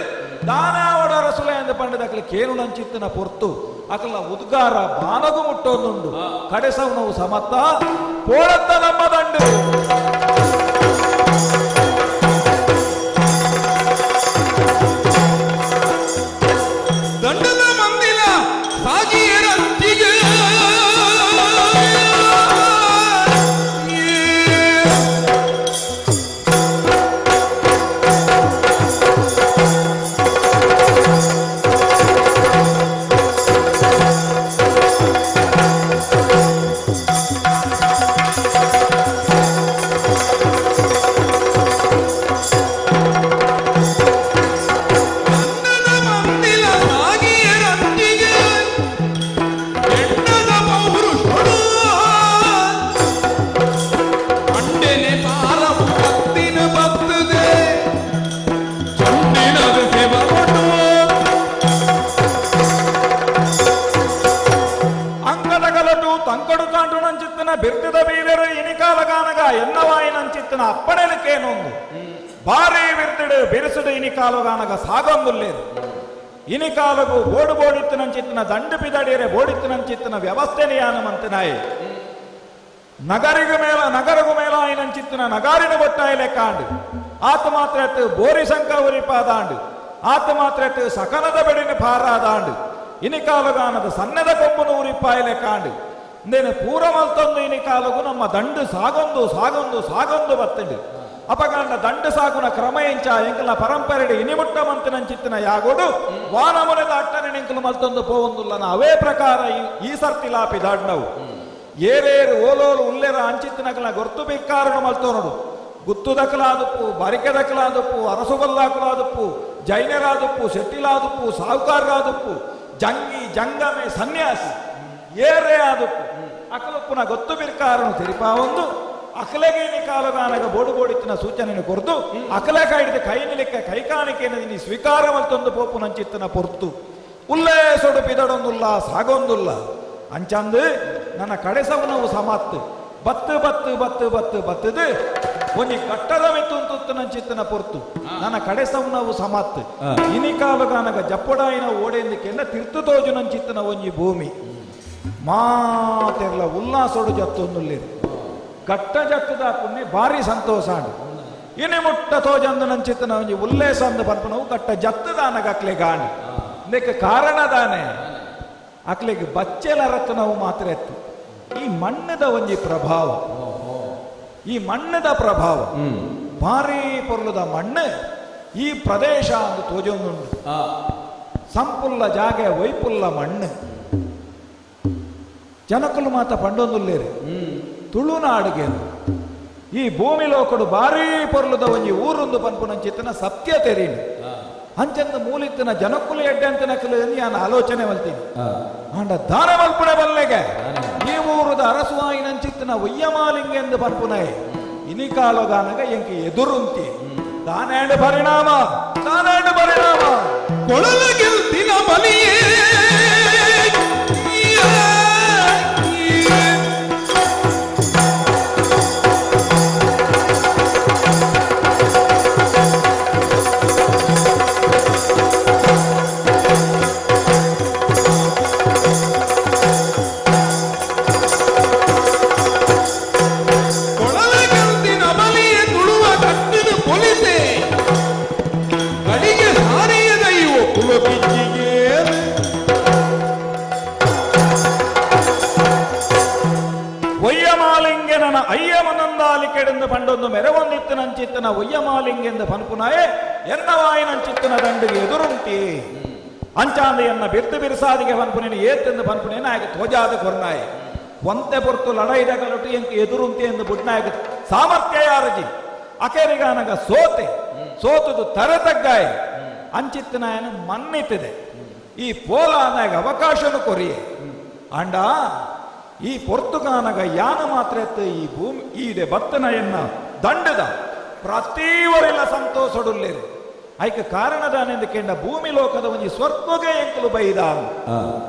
ದಾನಾವಡ ರಸುಲೆ ಎಂದು ಪಂಡದಕಲು ಕೇನು ನಂಚಿತ್ತನ ಪೊರ್ತು ಅಕಲ ಉದ್ಗಾರ ಬಾನಗು ಮುಟ್ಟೋದುಂಡು ಕಡೆಸವನವು ಸಮತ್ತ ಪೋಳತ್ತ ನಮ್ಮ ದಂಡು ದಂಡದ ಮಂದಿಲ ಸಾಗಿಯರಂತಿಗೆ ಬಿರ್ತಿದ ಬೀದರು ಇನಿಕಾಲಗಾನಗ ಎನ್ನವಾಯಿನಂಚಿತ್ತನ ಅಪ್ಪಣೆಲಕ್ಕೇನೊಂದು ಭಾರಿ ಬಿರ್ತಿಡು ಬಿರುಸುಡು ಇನಿಕಾಲಗಾನಗ ಸಾಗೊಂದುಲ್ಲೇರು ಇನಿಕಾಲಗು ಬೋಡು ಬೋಡಿತ್ತನಂಚಿತ್ತನ ದಂಡು ಪಿದಡಿಯರೆ ಬೋಡಿತ್ತನಂಚಿತ್ತನ ವ್ಯವಸ್ಥೆನಿಯಾನಮಂತನಾಯಿ ನಗರಗು ಮೇಲ ಆಯಿನಂಚಿತ್ತನ ನಗಾರಿನ ಬೊಟ್ಟಾಯಿಲೆ ಕಾಂಡು ಆತ ಮಾತ್ರ ಎತ್ತು ಬೋರಿ ಸಂಕ ಉರಿಪಾದಾಂಡು ಆತ ಮಾತ್ರ ಎತ್ತು ಸಕನದ ಬೆಡಿನ ಪಾರಾದಾಂಡು ಇನಿಕಾಲಗಾನದ ಸಣ್ಣದ ಕೊಂಬುನು ಉರಿಪಾಯಿಲೆ ಕಾಂಡು ಇಂದೇನು ಪೂರ ಮಲ್ತೊಂದು ಇನಿ ಕಾಲಗು ನಮ್ಮ ದಂಡು ಸಾಗೊಂದು ಬತ್ತಂಡು ಅಪಗಂಡ ದಂಡು ಸಾಗುನ ಕ್ರಮ ಎಂಚ ಎಂಕಲ ಪರಂಪರೆಡಿ ಇನಿಮುಟ್ಟ ಮಂತಿನಂಚಿತ್ತಿನ ಯಾಗೋಡು ವಾನಮುನೆದ ಅಟ್ಟನೆ ಎಂಕಲು ಮಲ್ತೊಂದು ಪೋವೊಂದುಲ್ಲನ ಅವೇ ಪ್ರಕಾರ ಈ ಸರ್ತಿ ಲಾಪಿ ದಾಡ್ನವು ಏರೇರು ಓಲೋಲು ಉಲ್ಲೆರ ಅಂಚಿತ್ತಿನಕಲ ಗೊರ್ತು ಬಿಕ್ಕಾರನು ಮಲ್ತೋನಡು ಗುತ್ತು ದಕ್ಕಲಾದುಪ್ಪು ಬರಿಕೆ ದಕ್ಕಲಾದುಪ್ಪು ಅರಸುಗಲ್ಲಾಕಲಾದುಪ್ಪು ಜೈನರಾದುಪ್ಪು ಶೆಟ್ಟಿಲಾದುಪ್ಪು ಸಾಹುಕಾರರಾದುಪ್ಪು ಜಂಗಿ ಜಂಗಮೆ ಸನ್ಯಾಸಿ ಏರೇ ಆದುಪ್ಪು ಅಕಲಪ್ಪುನ ಗೊತ್ತು ಬಿರ್ಕಾರನು ತಿರುಪಾ ಒಂದು ಅಕಲೆಗೇನಿ ಕಾಲಗಾನಗ ಬೋಡು ಬೋಡಿತ್ತಿನ ಸೂಚನೆಯನ್ನು ಕೊರದು ಅಕಲೆ ಕೈಡಿದ ಕೈ ನಿಲಿಕ್ಕ ಕೈಕಾಣಿಕೆಯನ್ನು ನೀ ಸ್ವೀಕಾರ ಮಲ್ತೊಂದು ಪೋಪು ನಂಚಿತ್ತನ ಪೊರ್ತು ಉಲ್ಲೇ ಸೊಡು ಪಿದಡೊಂದುಲ್ಲ ಸಾಗೊಂದುಲ್ಲ ಅಂಚಂದು ನನ್ನ ಕಡೆಸವನವು ಸಮತ್ತು ಬತ್ತದು ಒಂಜಿ ಕಟ್ಟದ ಮೆತ್ತು ನಂಚಿತ್ತನ ಪೊರ್ತು ನನ್ನ ಕಡೆಸವನವು ಸಮತ್ತು ಇನಿ ಕಾಲಗಾನಗ ಜಪ್ಪಡಾಯಿನ ಓಡೆಂದಿಕೆಂಡ ತಿರ್ತು ತೋಜು ನಂಚಿತ್ತನ ಒಂಜಿ ಭೂಮಿ ಮಾತೆರ್ಲ ಉಲ್ಲಾಸೋಡು ಜತ್ತೊಂದುಲ್ಲೇರು ಗಟ್ಟ ಜತ್ತದ ಪುಣ್ಯ ಭಾರಿ ಸಂತೋಷ ಅಂಡು ಇನಿ ಮುಟ್ಟ ತೋಜಂದು ನಂಚಿತ್ತನ ಒಂಜಿ ಉಲ್ಲೇಸ ಅಂದು ಪನ್ಪನವು ಗಟ್ಟ ಜತ್ತದಾನಗ ಅಕ್ಲೆ ಗಾಂಡು ಇದಕ್ಕೆ ಕಾರಣದಾನೆ ಅಕ್ಲೆಗೆ ಬಚ್ಚೆಲ ರತ್ತು ನಾವು ಮಾತ್ರ ಎತ್ತು ಈ ಮಣ್ಣದ ಒಂಜಿ ಪ್ರಭಾವ ಈ ಮಣ್ಣದ ಪ್ರಭಾವ ಭಾರಿ ಪೊರ್ಲದ ಮಣ್ಣು ಈ ಪ್ರದೇಶ ಅಂದು ತೋಜೊಂದುಂಡು ಸಂಪುಲ್ಲ ಜಾಗೆ ವೈಪುಲ್ಲ ಮಣ್ಣು ಜನಕಲು ಮಾತ ಪಂಡೊಂದುಲ್ಲೇರು ತುಳುನಾಡಿಗೆ ಈ ಭೂಮಿ ಲೋಕಡು ಭಾರಿ ಪೊರ್ಲುದ ಒಂಜಿ ಊರೊಂದು ಪನ್ಪುನಂಚಿತ್ತನ ಸತ್ಯ ತೆರೀನು ಅಂಚಂದ ಮೂಲಿತ್ತಿನ ಜನಕುಲು ಎಡ್ಡೆ ಅಂತ ನಕಲು ನಾನು ಆಲೋಚನೆ ಮಲ್ತೀನಿ ಅಂಡ ದಾನ ಮಲ್ಪುಣೆ ಬಲ್ಲೆಗೆ ಈ ಊರದ ಅರಸುವಾಯಿನಂಚಿತ್ತಿನ ಒಯ್ಯಮಾಲಿಂಗೆಂದು ಪನ್ಪುನೈ ಇನಿ ಕಾಲಗಾನಗ ಎಂಕಿ ಎದುರುಂತಿ ದಾನೇಂಡು ಪರಿಣಾಮ ಕೊಳಲ ಗೆಲ್ತಿನ ಬಲಿಯೇ ಅಯ್ಯಮನಂದಾಲಿ ಕೆಡೆಂದು ಪಂಡೊಂದು ಮೆರವೊಂದಿತ್ತು ನಂಚಿತ್ತನ ಒಯ್ಯಮಾಲಿಂಗೆಂದು ಪನ್ಪುನಾಯೆ ಎನ್ನವಾಯಿ ನಂಚಿತ್ತನ ದಂಡಿಗೆ ಎದುರುಂಟಿ ಅಂಚಾಂದ ಎನ್ನ ಬಿರ್ದು ಬಿರ್ಸಾದಿಗೆ ಪನ್ಪುನೇನು ಏತೆಂದು ಪನ್ಪುನೇನು ಆಗ ತೋಜಾದ ಕೊರ್ನಾಯೆ ಒಂತೆ ಪೊರ್ತು ಲಡೈದಗಲೊಟ್ಟು ಎಂಕ್ ಎದುರುಂತಿ ಎಂದು ಬುಡ್ನಾಯಕ ಸಾಮರ್ಥ್ಯ ಯಾರಜಿ ಅಕೆರಿಗಾನಗ ಸೋತದು ತರತಗ್ಗಾಯ ಅಂಚಿತ್ತನಾಯನ ಮನ್ನಿತಿದೆ ಈ ಪೋಲಾನಾಗ ಅವಕಾಶನು ಕೊರಿಯೆ ಅಂಡ ಈ ಪೊರ್ತುಗಾನಗ ಯಾನ ಮಾತ್ರ ಎತ್ತು ಈ ಭೂಮಿ ಈಡೆ ಬತ್ತನಯನ್ನ ದಂಡದ ಪ್ರತಿವರೆಲ್ಲ ಸಂತೋಷಡುಲ್ಲೇರು ಐಕ ಕಾರಣದಾನೆಂದು ಕೆಂಡ ಭೂಮಿ ಲೋಕದ ಒಂಜಿ ಸ್ವರ್ಗಗೆ ಎಂಕಲು ಬೈದ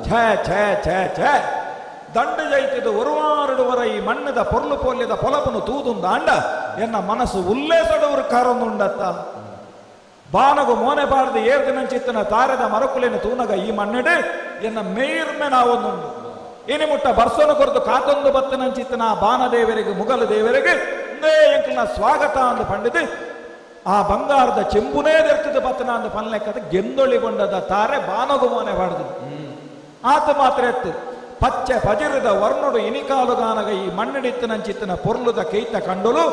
ಛೇ ಛೇ ಛೇ ಛೇ ದಂಡ ಜೈತಿದ ಒರುವಾರುಡುವರ ಈ ಮಣ್ಣದ ಪೊರ್ಲು ಪೊಲ್ಯದ ಪೊಲಪನು ತೂದುಂದ ಅಂಡ ಎನ್ನ ಮನಸ್ಸು ಉಲ್ಲೇಸಡವರು ಕಾರೊಂದುಂಡತ್ತ ಬಾನಗು ಮೋನೆ ಬಾರದು ಏರ್ದಿನಂಚಿತ್ತನ ತಾರದ ಮರಕುಲೆನ ತೂನಗ ಈ ಮಣ್ಣೆಡೆ ಎನ್ನ ಮೇರ್ಮೆ ನಾವೊಂದುಂಡು ಇನಿ ಮುಟ್ಟ ಬರ್ಸೋನು ಕೊರದು ಕಾತೊಂದು ಬತ್ತನಂಚಿತ್ತನ ಬಾನ ದೇವರಿಗೆ ಮುಗಲು ದೇವರಿಗೆ ಇಂದೇ ಎಂಕಲ್ನ ಸ್ವಾಗತ ಅಂದು ಪಂಡಿದು ಆ ಬಂಗಾರದ ಚೆಂಬುನೇ ದೆರ್ತದ ಬತ್ತನ ಅಂದು ಪನ್ಲೆಕ್ಕದ ಗೆಂದೊಳಿಗೊಂಡದ ತಾರೆ ಬಾನಗು ಮೋನೆ ಬಾಡ್ದು ಆತ ಮಾತ್ರ ಎತ್ತು ಪಚ್ಚೆ ಪಜಿರದ ವರ್ಣುಡು ಇನಿಕಾಲುಗಾನಗ ಈ ಮಣ್ಣಿಡಿತ್ತನಂಚಿತ್ತನ ಪೊರ್ಲುದ ಕೈತ ಕಂಡಲು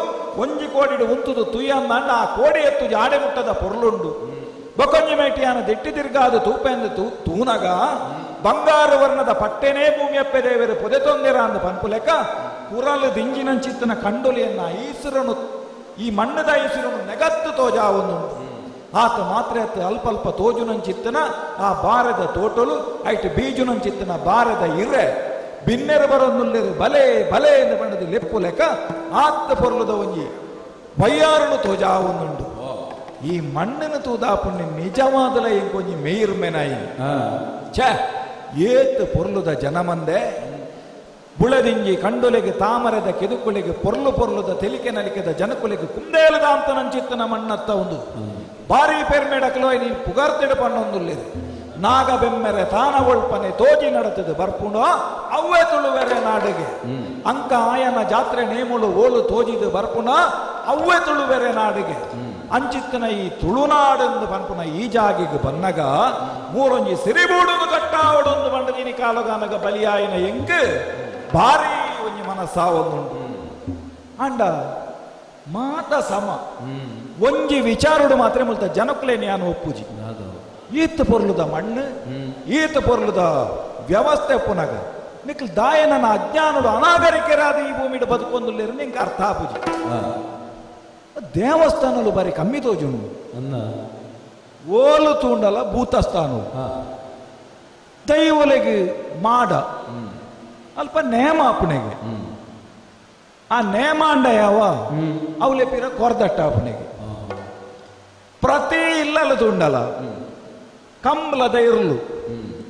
ಒಂಜಿ ಕೋಡಿಡು ಉಂತುದು ತುಯ್ಯಂದಂಡ ಆ ಕೋಡಿ ಎತ್ತು ಜಾಡೆ ಮುಟ್ಟದ ಪೊರ್ಲುಂಡು ಬೊಕೊಂಜಿ ಮೇಟಿಯಾನ ದಿಟ್ಟಿ ತಿರ್ಗಾದು ತೂಪೆಂದು ತೂನಗ ಬಂಗಾರ ವರ್ಣದ ಪಟ್ಟೆನೇ ಭೂಮಿಯಪ್ಪೆ ದೇವರು ಪೊದೆ ತೊಂದಿರ ಅಂದು ಪನ್ಪು ಲೆಕ್ಕ ಕುರಲು ದಿಂಜಿನಂಚಿತ್ತನ ಕಂಡೊಲಿಯನ್ನ ಈಸುರನು ಈ ಮಣ್ಣದ ಈಸುರನು ನೆಗತ್ತು ತೋಜಾವೊಂದುಂಟು ಆತ ಮಾತ್ರ ಅಲ್ಪ ತೋಜುನಂಚಿತ್ತನ ಆ ಬಾರದ ತೋಟಲು ಐಟು ಬೀಜುನಂಚಿತ್ತನ ಬಾರದ ಇರ್ರೆ ಬಿನ್ನೆರು ಬರೋನ್ನುಲ್ಲೆರು ಬಲೆ ಬಲೆ ಎಂದು ಬಣ್ಣದ ಲೆಪ್ಪು ಲೆಕ್ಕ ಆತ ಪೊರ್ಲುದ ಒಂಜಿ ವಯ್ಯಾರನು ತೋಜಾವೊಂದುಂಡು ಈ ಮಣ್ಣಿನ ತೂದಾಪುಣ್ಯ ನಿಜವಾದಲ ಎಂಕೊಂಜಿ ಮೇಯಿರ್ಮೆನಾಯಿ ಛೇ ಏತ್ ಪೊರ್ಲುದ ಜನಮಂದೆ ಬುಳದಿಂಜಿ ಕಂಡುಲೆಗೆ ತಾಮರದ ಕೆದುಕುಲೆಗೆ ಪೊರ್ಲುದ ತೆಲಿಕೆ ನಲಿಕೆದ ಜನಕುಲೆಗೆ ಕುಂದೇಲದ ಅಂತ ನಂಚಿತ್ತನ ಮಣ್ಣತ್ತ ಒಂದು ಬಾರಿ ಪೆರ್ಮೆಡಕಲೋ ನೀ ಪುಗಾರ್ತಿಡ ಪಣ್ಣೊಂದುಲ್ಲೇರು ನಾಗ ಬೆಮ್ಮೆರೆ ತಾನ ಒಳ್ಪನೆ ತೋಜಿ ನಡತದೆ ಬರ್ಪುಣೋ ಅವೇ ತುಳುವೆರೆ ನಾಡಿಗೆ ಅಂಕ ಆಯನ ಜಾತ್ರೆ ನೇಮುಳು ಓಲು ತೋಜಿದು ಬರ್ಪುಣ ಅವೇ ತುಳುವೆರೆ ನಾಡಿಗೆ ಅಂಚಿತ್ತನ ಈ ತುಳುನಾಡೆಂದು ಪನ್ಪುನ ಈ ಜಾಗಿಗೆ ಬನ್ನಗ ಮೂರೊಂಜಿ ಸಿರಿಬೂಡುದು ಕಟ್ಟಾವಡೊಂದು ಬಂಡದಿನಿ ಕಾಲಗಾನಗ ಬಲಿಯಾಯನ ಎಂಕ್ ಭಾರಿ ಒಂಜಿ ಮನಸ್ಸಾವೊಂದುಂಟು ಅಂಡ ಮಾತ ಸಮ ಒಂಜಿ ವಿಚಾರುಡು ಮಾತ್ರ ಮುಲ್ತ ಜನಕ್ಕಲೇ ನಾನು ಒಪ್ಪುಜಿ ಈತ ಪೊರ್ಲುದ ಮಣ್ಣು ಈತ ಪೊರ್ಲುದ ವ್ಯವಸ್ಥೆ ಪುನಗ ನಿಕ್ಲು ದಾಯನನ ಅಜ್ಞಾನುಡು ಅನಾಗರಿಕೆರಾದ ಈ ಭೂಮಿಡು ಬದುಕೊಂದುಲ್ಲೇರು ನಿಂಗೆ ಅರ್ಥ ಆಪುಜಿ ದೇವಸ್ಥಾನಲು ಬಾರಿ ಕಮ್ಮಿ ತೋಜುಂಡು ಓಲು ತೂಂಡಲ ಭೂತಸ್ಥಾನ ದೈವಲೆಗೆ ಮಾಡ ಅಲ್ಪ ನೇಮ ಅಪ್ಪನೆಗೆ ಆ ನೇಮ ಅಂಡ ಯಾವ ಅವಲೆ ಪಿರ ಕೊರ್ದಟ್ಟ ಅಪ್ಪನೆಗೆ ಪ್ರತಿ ಇಲ್ಲಲು ತುಂಡಲ ಕಂಬಲದ ಇರ್ಲು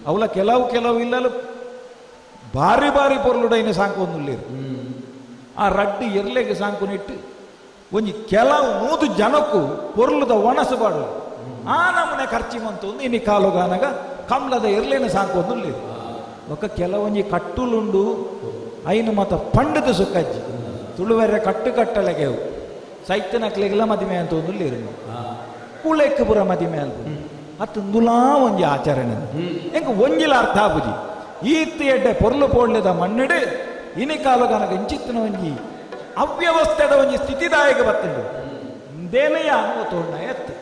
ಅವಳ ಕೆಲವು ಇಲ್ಲಲು ಬಾರಿ ಪೊರ್ಲುಡೈನ ಸಾಂಕೊಂದುಲ್ಲೇರು ಆ ರಡ್ಡಿ ಎರ್ಲೆಗೆ ಸಾಂಕುನಿಟ್ಟು ಒಂಜಿ ಕೆಲವು 3 ಜನಕ್ಕೂ ಪೊರ್ಲುದ ಒಣಸಬಾಡು ಆ ನಮನೆ ಖರ್ಚಿಮಂತ ಒಂದು ಇನಿ ಕಾಲುಗಾನಗ ಕಂಬಲದ ಎರ್ಲೇನ ಸಾಂಕೊಂದುಲ್ಲೇರು ఒక ಕೆಲವೊಂಜಿ ಕಟ್ಟುಲುಂಡು ಐನು ಮತ ಪಂಡದ ಸುಕ್ಕಜ್ಜಿ ತುಳುವೆರೆ ಕಟ್ಟಲೆಗೆವು ಸೈತನಕ್ಲೆಗೆಲ್ಲ ಮದಿಮೆ ಅಂತ ಒಂದು ಲೇರು ಕುಳೆಕ್ಕೆ ಪುರ ಮದಿಮೆ ಅಲ್ಪ ಅತ್ತು ನುಲಾ ಒಂಜಿ ಆಚರಣೆ ಎಂಕ ಒಂಜಿಲ ಅರ್ಥ ಆಪುಜಿ ಈತಿ ಎಡ್ಡೆ ಪೊರ್ಲು ಪೋಡ್ಲೆದ ಮಣ್ಣಿಡು ಇನಿ ಕಾಲುಗಾನಗ ಇಂಚಿತ್ತಿನ ಒಂಜಿ ಅವ್ಯವಸ್ಥೆದ ಒಂಜಿ ಸ್ಥಿತಿದಾಯಕ ಬತ್ತಂಡು ದೇನೆಯ ಅನ್ನುವ ತೋಣ್ಣ ಎತ್ತು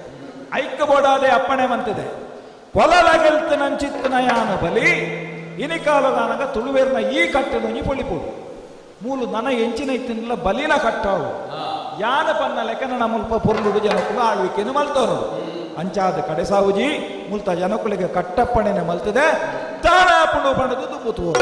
ಐಕ್ಯ ಬೋಡಾದೆ ಅಪ್ಪಣೆ ಮಂತಿದೆ ಪೊಲಲಗೆಲ್ತ ನಂಚಿತ್ತಿನ ಯಾನ ಬಲಿ ಇನಿ ಕಾಲಗಾನಗ ತುಳುವೇರ್ನ ಈ ಕಟ್ಟದೊಂಜಿ ಪೊಳಿಪೋಡು ಮೂಲು ನನ ಎಂಚಿನ ಇತ್ತಿನಲ್ಲ ಬಲಿನ ಕಟ್ಟಾವು ಯಾನ ಪನ್ನ ಲೆಕ್ಕನ ಮುಲ್ಪ ಪೊರ್ಲುಡು ಜನಕ್ಕೂ ಆಳ್ವಿಕೆನು ಮಲ್ತವನು ಅಂಚಾದ ಕಡೆ ಸಾವುಜಿ ಮುಲ್ತ ಜನಕುಲಿಗೆ ಕಟ್ಟಪ್ಪಣೆನೆ ಮಲ್ತದೆ ತಾನ ಪುಂಡು ಪಣದು ದುಬ್ಬುತ್ತುವ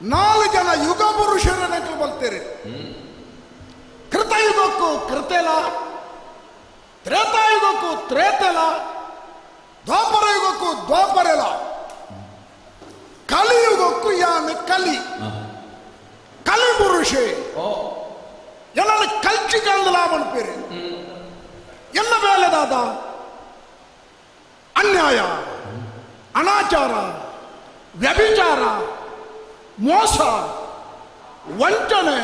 4 ಜನ ಯುಗ ಪುರುಷರನ್ನ ಬರ್ತೀರಿ. ಕೃತಯುಗಕ್ಕೂ ಕೃತೆಲ, ತ್ರೇತಾಯುಗಕ್ಕೂ ತ್ರೇತೆಲ, ದ್ವಾಪರ ಯುಗಕ್ಕೂ ದ್ವಾಪರೆಲ, ಕಲಿಯುಗಕ್ಕೂ ಯಾನು ಕಲಿ ಕಲಿ ಪುರುಷೇ ಎಲ್ಲ ಕಲ್ಚಿ ಕಾಲದ ಪೇರು ಎಲ್ಲ ಬೇಲೆದಾದ ಅನ್ಯಾಯ, ಅನಾಚಾರ, ವ್ಯಭಿಚಾರ, ಮೋಸ, ವಂಚನೆ,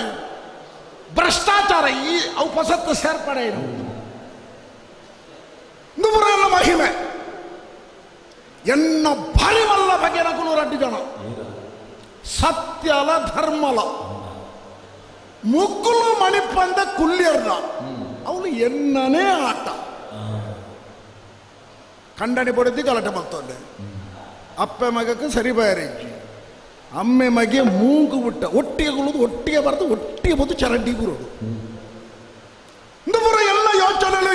ಭ್ರಷ್ಟಾಚಾರ ಈ ಔಪಸತ್ತು ಸೇರ್ಪಡೆ ನುಬುರೆಲ್ಲ ಮಹಿಮೆ ಎನ್ನ ಭಾರಿಮಲ್ಲ ಬಗೆನ ಕುಲೂರಡ್ಡಿ ಜನ ಸತ್ಯಲ ಧರ್ಮಲ ಮುಕ್ಕುಲು ಮಣಿಪಂದ ಕುಲ್ಲಿಯರ್ದ ಅವನು ಎನ್ನನೇ ಆಟ ಕಂಡಣಿ ಪಡೆದು ಗಲಾಟೆ ಬರ್ತದೆ. ಅಪ್ಪೆ ಮಗಕ್ಕೆ ಸರಿ ಬಯರಿಜ್ಜಿ, ಅಮ್ಮೆ ಮಗೆ ಮೂಗು ಬಿಟ್ಟ ಒಟ್ಟಿಗೆ ಕುಳಿದು ಒಟ್ಟಿಗೆ ಬರೆದು ಒಟ್ಟಿಗೆ ಬಂದು ಚರಂಡಿ ಬರೋದು. ಇಂದುಪುರ ಎಲ್ಲ ಯೋಚನೆಗಳು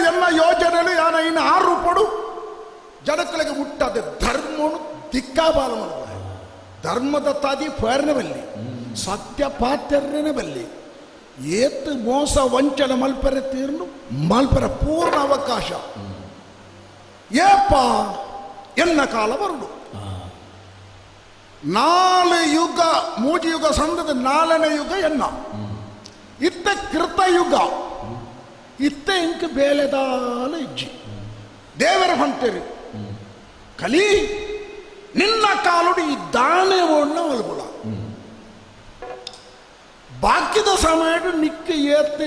ಯಾನ ಇನ್ನು 6 ರೂಪಾಯಿ ಜನಗಳಿಗೆ ಮುಟ್ಟದೆ ಧರ್ಮನು ದಿಕ್ಕಾಬಾಲ ಮಾಡುವ ಧರ್ಮದ ತಾದಿ ಫೇರ್ನೆ ಬಲ್ಲಿ ಸತ್ಯ ಪಾತ್ಯರ್ನೇ ಬಲ್ಲಿ ಏತ್ ಮೋಸ ವಂಚನೆ ಮಲ್ಪೆರೆ ತೀರ್ನು ಮಲ್ಪೆರೆ ಪೂರ್ಣ ಅವಕಾಶ ಏಪ ಎನ್ನ ಕಾಲ ಬರುಡು 4 ಯುಗ 3 ಯುಗ ಸಂದದ 4ನೇ ಯುಗ ಎನ್ನ ಇತ್ತ ಕೃತಯುಗ ಇತ್ತ ಇಂಕ ಬೇಲೆದಾಲ ಇಜ್ಜಿ ದೇವರ ಹೊಂಟೇರಿ ಕಲಿ ನಿನ್ನ ಕಾಲುಡಿ ಈ ದಾನೆ ಓಡ್ನ ಒಲ್ಗುಳ ಬಾಕಿದ ಸಮಯ ನಿಕ್ಕ ಏತ್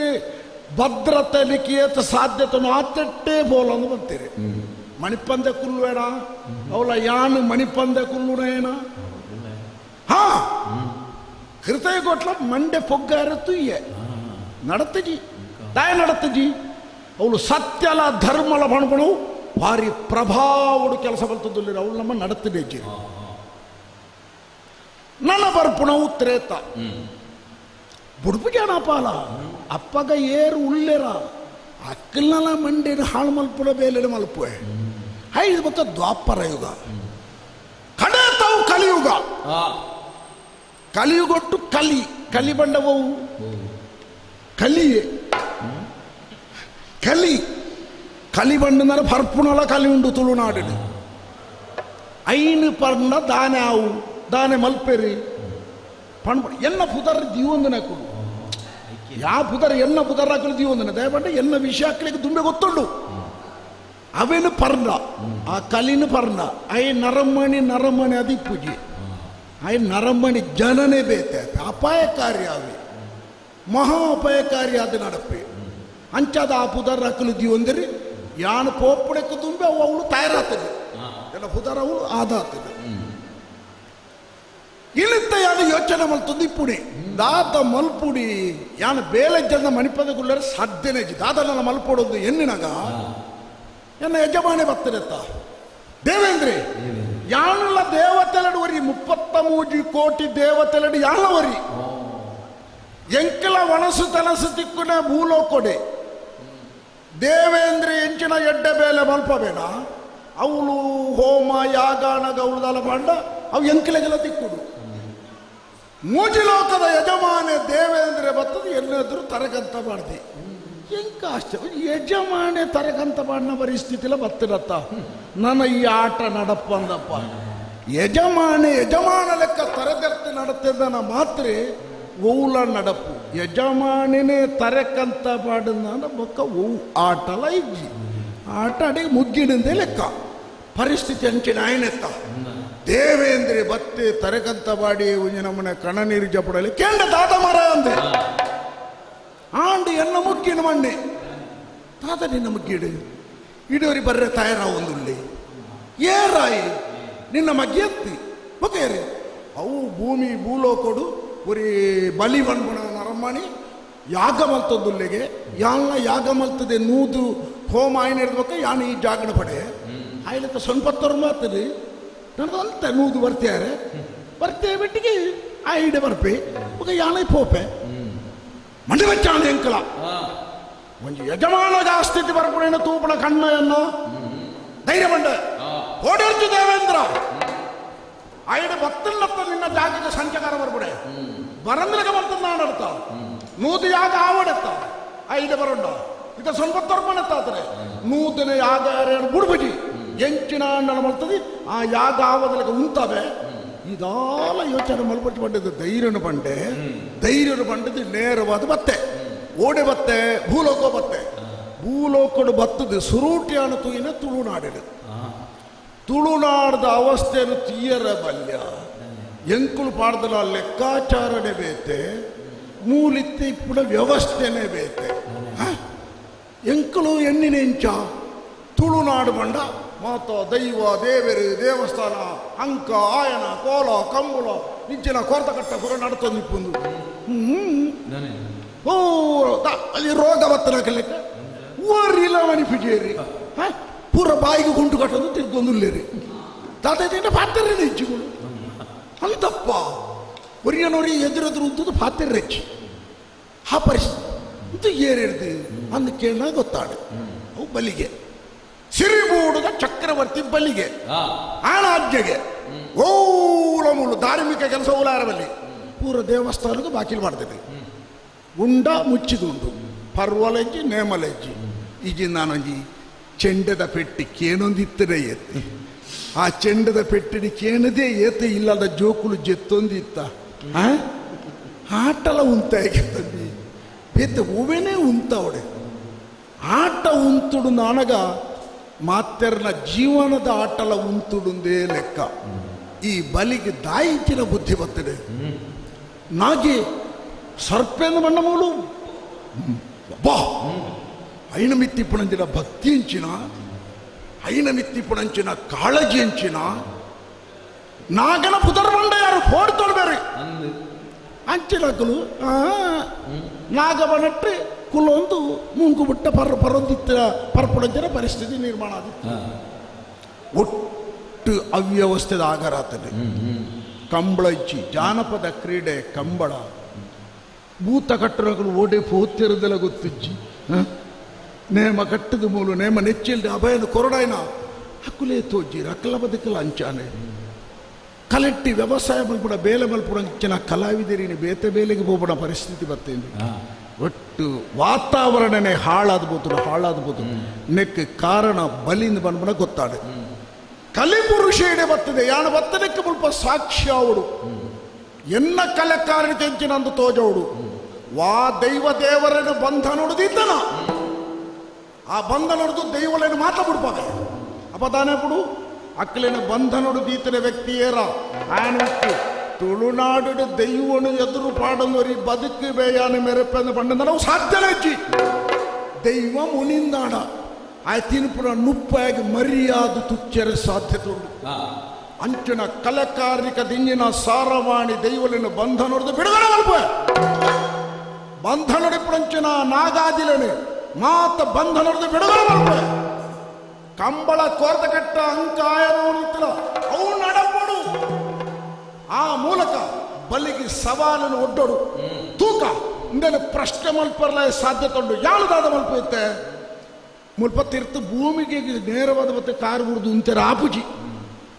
ಭದ್ರತೆ ನಿಕ್ಕ ಏತ್ ಸಾಧ್ಯತೆ ಆತಟ್ಟೆ ಬೋಲಂದು ಬರ್ತೀರಿ. ಮಣಿಪಂದೆ ಕುಲ್ಲುವೇಣ ಅವಳ ಯಾನು ಮಣಿಪಂದೆ ಕುಲ್ಲುನೇನ ಹಾ ಕೃತಯ ಕೊಟ್ಲ ಮಂಡೆ ಪೊಗ್ಗಾರತ್ತು ನಡತಜಿ ದಾಯ ನಡತಜಿ ಅವಳು ಸತ್ಯಲ ಧರ್ಮಲ ಬಣ್ಗಳು ಭಾರಿ ಪ್ರಭಾವಡು ಕೆಲಸ ಬರ್ತದಿಲ್ಲ ಅವಳು ನಮ್ಮ ನಡತದೆ ನನ್ನ ಬರ್ಪುಣವು ತ್ರೇತ ಬುಡ್ಪು ಜನ ಪಾಲ ಅಪ್ಪಗ ಏರು ಉಳ್ಳೇರ ಅಕ್ಕಲ್ನಲ್ಲ ಮಂಡಿನ ಹಾಳು ಮಲ್ಪುಡ ಬೇಲೆ ಮಲ್ಪುವೆ ಐದು ಬತ್ತ ದ್ವಾಪರ ಯುಗ ಕಡೆ ತಾವು ಕಲಿಯುಗ ಕಲಿಯುಗೊಟ್ಟು ಕಲಿ ಬಂಡವು ಕಲಿ ಬಂಡನ ಪರ್ಪುಣಲ ಕಲಿ ಉಂಡು ತುಳುನಾಡು ಐನು ಪರ್ಣ ದಾನೆ ಮಲ್ಪೆರಿ ಪಣ್ಣ ಎನ್ನ ಪುದರ್ ದೀವೊಂದನೆ ಕೊಡು ಯಾ ಪುದರ್ ಎನ್ನ ಪುದರ್ ಹಾಕಲು ದೀವೊಂದನೆ ದಯಪಂಡ ಎನ್ನ ವಿಷಯ ಹಾಕಲಿಕ್ಕೆ ತುಂಬೆ ಗೊತ್ತುಂಡು ಅವೇನು ಪರ್ಣ ಆ ಕಲಿನ ಪರ್ಣ ಐ ನರಮಣಿ ಅದಿಪ್ಪುಜಿ ಐ ನರಮಣಿ ಜನನೇ ಬೇತೆ ಅಪಾಯಕಾರಿ ಅವೆ ಮಹಾ ಅಪಾಯಕಾರಿ ಅದು ನಡಪೆ ಅಂಚಾದ ಆ ಪುದರ್ ಹಾಕಲು ದೀವೊಂದರಿ ಯಾನು ಪೋಪುಡಕ್ಕೆ ತುಂಬೆ ಅವಳು ತಯಾರಾಗ್ತದೆ ಎಲ್ಲ ಪುದರ್ ಅವಳು ಆದಾಗ್ತದೆ ಇಳಿತ ಯಾನು ಯೋಚನೆ ಮಲ್ತುಂದು ಇಪ್ಪುಡಿ ದಾದ ಮಲ್ಪುಡಿ ಯಾನು ಬೇಲೆ ಜನ ಮಣಿಪದ ಗುಳ್ಳರೆ ಸಾಧ್ಯನೇ ದಾದ ನನ್ನ ಮಲ್ಪೊಡೋದು ಎನ್ನಿನಾಗ ಎನ್ನ ಯಜಮಾನೆ ಬರ್ತದೆತ್ತ ದೇವೇಂದ್ರಿ ಯಾನಲ್ಲ ದೇವತೆಲಡು ವರಿ 33 ಕೋಟಿ ದೇವತೆಲಡು ಯಾನವರಿ ಎಂಕಲ ವನಸು ತನಸು ತಿಕ್ಕುನ ಭೂಲೋಕೊಡೆ ದೇವೇಂದ್ರ ಎಂಚಿನ ಎಡ್ಡ ಬೇಲೆ ಮಲ್ಪಬೇಡ ಅವಳು ಹೋಮ ಯಾಗಾನಗ ಅವಳದಲ್ಲ ಬಾಂಡ ಅವು ಎಂಕಲೆಗೆಲ್ಲ ತಿಕ್ಕುಡು ಮೂಜಿಲೋಕದ ಯಜಮಾನೆ ದೇವೇಂದ್ರ ಬರ್ತದೆ ಎಲ್ಲಾದ್ರೂ ತರಗಂತ ಮಾಡ್ದೆ ಎಂಕ ಅಷ್ಟೇ ಯಜಮಾನೆ ತರಗಂತ ಮಾಡಿನ ಪರಿಸ್ಥಿತಿಲ ಬತ್ತಿರತ್ತ ನನ್ನ ಈ ಆಟ ನಡಪ್ಪ ಅಂದಪ್ಪ ಯಜಮಾನ ಲೆಕ್ಕ ತರಗತಿ ನಡತಿದ್ದನ ಮಾತ್ರ ಓಲ ನಡಪು ಯಜಮಾನಿನೇ ತರಕಂತ ಪಾಡಿನ ಬೊಕ್ಕ ಓ ಆಟಲ ಇಜ್ಜಿ ಆಟ ಆಡಿ ಮುಗ್ಗಿನಿಂದೇ ಲೆಕ್ಕ ಪರಿಸ್ಥಿತಿ ಅಂಚಿನ ಆಯ್ನೆತ್ತ ದೇವೇಂದ್ರ ಬತ್ತೆ ತರಕಂತ ಬಾಡಿ ಒಂಜಿ ನಮ್ಮನೆ ಕಣ ನೀರು ಜಪಡಲಿ ಕೆಂಡ ತಾತ ಮರ ಅಂದೆ ಆಂಡು ಎನ್ನ ಮುಗ್ಗಿನ ಮಣ್ಣೆ ತಾತ ನಿನ್ನ ಮುಗ್ಗಿಡು ಇಡೋರಿ ಬರ್ರೆ ತಯಾರ ಒಂದುಳ್ಳಿ ಏರಾಯಿ ನಿನ್ನ ಮಗ್ಗಿ ಎತ್ತಿ ಬೊಕ್ಕೇರಿ ಅವು ಭೂಮಿ ಭೂಲೋಕೊಡು ಒರಿ ಬಲಿ ಬಂದ್ಬಿಡ ನರಮ್ಮಣಿ ಯಾಗ ಮಲ್ತದ್ದುಲ್ಲೆಗೆ ಯಾನ ಯಾಗ ಮಲ್ತದೆ ನೂದು ಹೋಮ ಆಯ್ನ ಹಿಡ್ಬೇಕು ಯಾನು ಈ ಜಾಗಣ ಪಡೆ ಆಯ್ಲತ್ತ ಸೊನ್ಪತ್ತವ್ರು ಮಾತದೆ ನನಗಂತ ನೂದು ಬರ್ತೆ ಬಿಟ್ಟಿಗೆ ಆಯ್ಡೆ ಬರ್ಪೆ ಒಗ ಯಾನೈ ಪೋಪೆ ಮಂಡಿ ಬಚ್ಚಾಣ ಎಂಕಲ ಒಂಜಿ ಯಜಮಾನಗ ಸ್ಥಿತಿ ಬರ್ಪುಡೇನ ತೂಪಣ ಕಣ್ಣ ಎನ್ನ ಧೈರ್ಯ ಬಂಡ ಓಡಿರ್ತು ದೇವೇಂದ್ರ ಐದು ಬತ್ತಲ್ಲತ್ತ ನಿನ್ನ ಜಾಗಕ್ಕೆ ಸಂಚಕಾರ ಬರ್ಬಿಡೆ ಬರಂದ್ರಿಗೆ ಬರ್ತದ ನಾಡಡ್ತ ನೂತು ಯಾಗ ಆವಡತ್ತ ಐದು ಬರೋಣ ಇದ ಸ್ವಲ್ಪ ತರ್ಪಣೆತ್ತಾದ್ರೆ ನೂತನ ಯಾಗ ಬುಡ್ಬಿಡಿ ಎಂಚಿನ ಅಂಡಲ ಬರ್ತದೆ ಆ ಯಾಗ ಆವದಲಿಗೆ ಉಂತವೆ ಇದಾಲ ಯೋಚನೆ ಮಲ್ಪಟ್ಟು ಬಂದಿದ್ದು ಧೈರ್ಯನ ಬಂಡದ್ದು ನೇರವಾದ ಬತ್ತೆ ಓಡೆ ಬತ್ತೆ ಭೂಲೋಕ ಬತ್ತೆ ಭೂಲೋಕಡು ಬತ್ತದು ಸುರೂಟಿಯಾನು ತೂಯಿನ ತುಳುನಾಡಿಡು ತುಳುನಾಡದ ಅವಸ್ಥೆಯನ್ನು ತೀಯರ ಬಲ್ಯ ಎಂಕುಲು ಪಾಡ್ದಲ ಲೆಕ್ಕಾಚಾರನೇ ಬೇತೆ ಮೂಲಿತ್ತೆ ಇಪ್ಪುಡ ವ್ಯವಸ್ಥೆನೇ ಬೇತೆ ಎಂಕುಲು ಎಣ್ಣಿನೆಂಚ ತುಳುನಾಡು ಬಂಡ ಮಾತ ದೈವ ದೇವರು ದೇವಸ್ಥಾನ ಅಂಕ ಆಯನ ಕೋಲ ಕಂಬುಲ ನಿಂಚಿನ ಕೊರತ ಕಟ್ಟ ಪುರ ನಡ್ತೊಂದಿಪ್ಪುಂದು ಓ ಅಲ್ಲಿ ರೋಗ ಬತ್ತನ ಲೆಕ್ಕ ಓರಿಲ್ಲ ಮನಿ ಪಿಜೇರಿ ಪೂರ ಬಾಯಿಗೆ ಗುಂಡು ಕಟ್ಟೋದು ತಿರ್ಗೊಂದುಲ್ಲೇರಿ ತಾತ ಪಾತ್ರೆ ಹೆಚ್ಚಿಗಳು ಅಂತಪ್ಪ ಒರಿಯನೊರಿ ಎದುರೆದುರು ಉಂತದ್ದು ಪಾತ್ರೆ ಹೆಚ್ಚಿ ಆ ಪರಿಸ್ಥಿತಿ ಇದು ಏರಿಡ್ದು ಅಂದ ಕೇಳ ಗೊತ್ತಾಡು ಅವು ಬಲಿಗೆ ಸಿರಿಬೂಡದ ಚಕ್ರವರ್ತಿ ಬಲಿಗೆ ಆಣಾಜ್ಯಗೆ ಓಳಮೂಳು ಧಾರ್ಮಿಕ ಕೆಲಸ ಓಲಾರಬಲ್ಲಿ ಪೂರ ದೇವಸ್ಥಾನದ ಬಾಕಿಲು ಮಾಡ್ತೇನೆ ಉಂಡ ಮುಚ್ಚಿದುಂಡು ಪರ್ವಲೆಜ್ಜಿ ನೇಮಲೆಜ್ಜಿ ಈಜಿ ನಾನೊಂಜಿ ಚೆಂಡದ ಪೆಟ್ಟಿ ಕೇನೊಂದಿತ್ತರೆ ಎತ್ತಿ ಆ ಚೆಂಡದ ಪೆಟ್ಟಿಡಿ ಕೇನದೇ ಏತೆ ಇಲ್ಲದ ಜೋಕುಲು ಜೆತ್ತೊಂದಿತ್ತ ಆಟಲ ಉಂತಾಗಿ ಬೇತೆ ಹೂವೇನೇ ಉಂತವಡೆ ಆಟ ಉಂತುಡು ನನಗ ಮಾತೆರ್ನ ಜೀವನದ ಆಟಲ ಉಂತುಡುಂದೇ ಲೆಕ್ಕ ಈ ಬಲಿಗೆ ದಾಯಿಚಿನ ಬುದ್ಧಿ ಬರ್ತದೆ ನಾಗಿ ಸರ್ಪೇಂದ ಮಣ್ಣ ಮೂಲು ಬಾ ಐನ ಮಿತ್ತಿ ಪುಣಂಚಿನ ಭಕ್ತಿ ಹಂಚಿನ ಐನ ಮಿತ್ತಿ ಪುಣಂಚಿನ ಕಾಳಜಿ ಹಂಚಿನ ನಾಗನ ಪುದರ್ಮಂಡ ಯಾರು ಫೋಡ್ತೋಡು ಬೇರೆ ಅಂಚಿನಕಲು ನಾಗವನಟ್ರೆ ಕುಲೊಂದು ಮುಂಗು ಬಿಟ್ಟ ಪರೊಂದಿತ್ತ ಪರಪುಡಂಚಿನ ಪರಿಸ್ಥಿತಿ ನಿರ್ಮಾಣ ಆದಿತ್ತು ಒಟ್ಟು ಅವ್ಯವಸ್ಥೆದ ಆಗಾರಾತದೆ ಕಂಬಳ ಇಚ್ಚಿ ಜಾನಪದ ಕ್ರೀಡೆ ಕಂಬಳ ಭೂತ ಕಟ್ಟಡಗಳು ಓಡೆ ಪೋತಿರದೆಲ್ಲ ಗೊತ್ತಿಜ್ಜಿ ನೇಮ ಕಟ್ಟದ ಮೂಲು ನೇಮ ನೆಚ್ಚಿಲ್ದೆ ಅಭಯನ ಕೊರಡಾಯ್ನ ಹಕ್ಕುಲೇ ತೋಜಿ ರಕ್ಕಲ ಬದುಕಲ ಅಂಚಾನೆ ಕಲೆಟ್ಟಿ ವ್ಯವಸಾಯ ಮಲ್ಪುಡ ಬೇಲೆ ಮಲ್ಪುಡ ಅಂಚಿನ ಕಲಾವಿದರಿನ ಬೇತೆ ಬೇಲೆಗೆ ಹೋಗ್ಬಿಡ ಪರಿಸ್ಥಿತಿ ಬರ್ತೇನೆ ಒಟ್ಟು ವಾತಾವರಣನೇ ಹಾಳಾದ್ಬೋದು ನೆಕ್ ಕಾರಣ ಬಲಿಂದ ಬಂದ್ಬಿಡ ಗೊತ್ತಾಡೆ ಕಲಿಪುರುಷ ಇಡೆ ಬರ್ತದೆ ಯಾಣ ಬತ್ತದಕ್ಕೆ ಮುಲ್ಪ ಸಾಕ್ಷ್ಯ ಅವಡು ಎನ್ನ ಕಲೆಕಾರಣ ತೆಂಚಿನಂದು ತೋಜವಡು ವಾ ದೈವ ದೇವರನ್ನು ಬಂಧ ನೋಡುದಿದ್ದನ ಆ ಬಂಧ ನೋಡುದು ದೈವಲೇನು ಮಾತ್ರ ಬಿಡ್ಪಾಗ ಅಪದಾನೆ ಬಿಡು ಅಕ್ಕಲೇನ ಬಂಧ ನೋಡುದೀತನ ವ್ಯಕ್ತಿ ಏರ ಆಯನ ವ್ಯಕ್ತಿ ತುಳುನಾಡು ದೈವನು ಎದುರು ಪಾಡಂದರಿ ಬದುಕು ಬೇಯಾನ ಮೆರಪೆಂದು ಬಂಡ ನಾವು ಸಾಧ್ಯನೇ ಹೆಚ್ಚಿ ದೈವ ಮುನಿಂದಾಡ ಆಯ್ತಿನ ಪುರ ನುಪ್ಪಾಗಿ ಮರಿಯಾದ ತುಚ್ಚರ ಸಾಧ್ಯತೆ ಉಂಟು ಅಂಚಿನ ಕಲೆಕಾರಿಕ ದಿಂಗಿನ ಸಾರವಾಣಿ ದೈವಲಿನ ಬಂಧ ನೋಡಿದ ಬಿಡುಗಡೆ ಮಲ್ಪ ಬಂಧ ನೋಡಿಪುಡಂಚಿನ ನಾಗಾದಿಲನೆ ಮಾತ ಬಂಧ ನೋಡಿದ ಬಿಡುಗಡೆ ಮಲ್ಪ ಕಂಬಳ ಕೋರ್ತ ಕಟ್ಟ ಅಂಕ ಆಯನ ಅವು ನಡಪಡು ಆ ಮೂಲಕ ಬಲಿಗೆ ಸವಾಲನ್ನು ಒಡ್ಡೋಡು ತೂಕ ಇಂದೇನು ಪ್ರಶ್ನೆ ಮಲ್ಪರ್ಲ ಸಾಧ್ಯತೆ ಉಂಟು ಯಾಳದಾದ ಮಲ್ಪ ಇತ್ತೆ ಮುಲ್ಪತ್ತಿರ್ತು ಭೂಮಿಗೆ ನೇರವಾದ ಮತ್ತೆ ಕಾರು ಬಿಡುದು ಅಂತಾರೆ ಆಪುಜಿ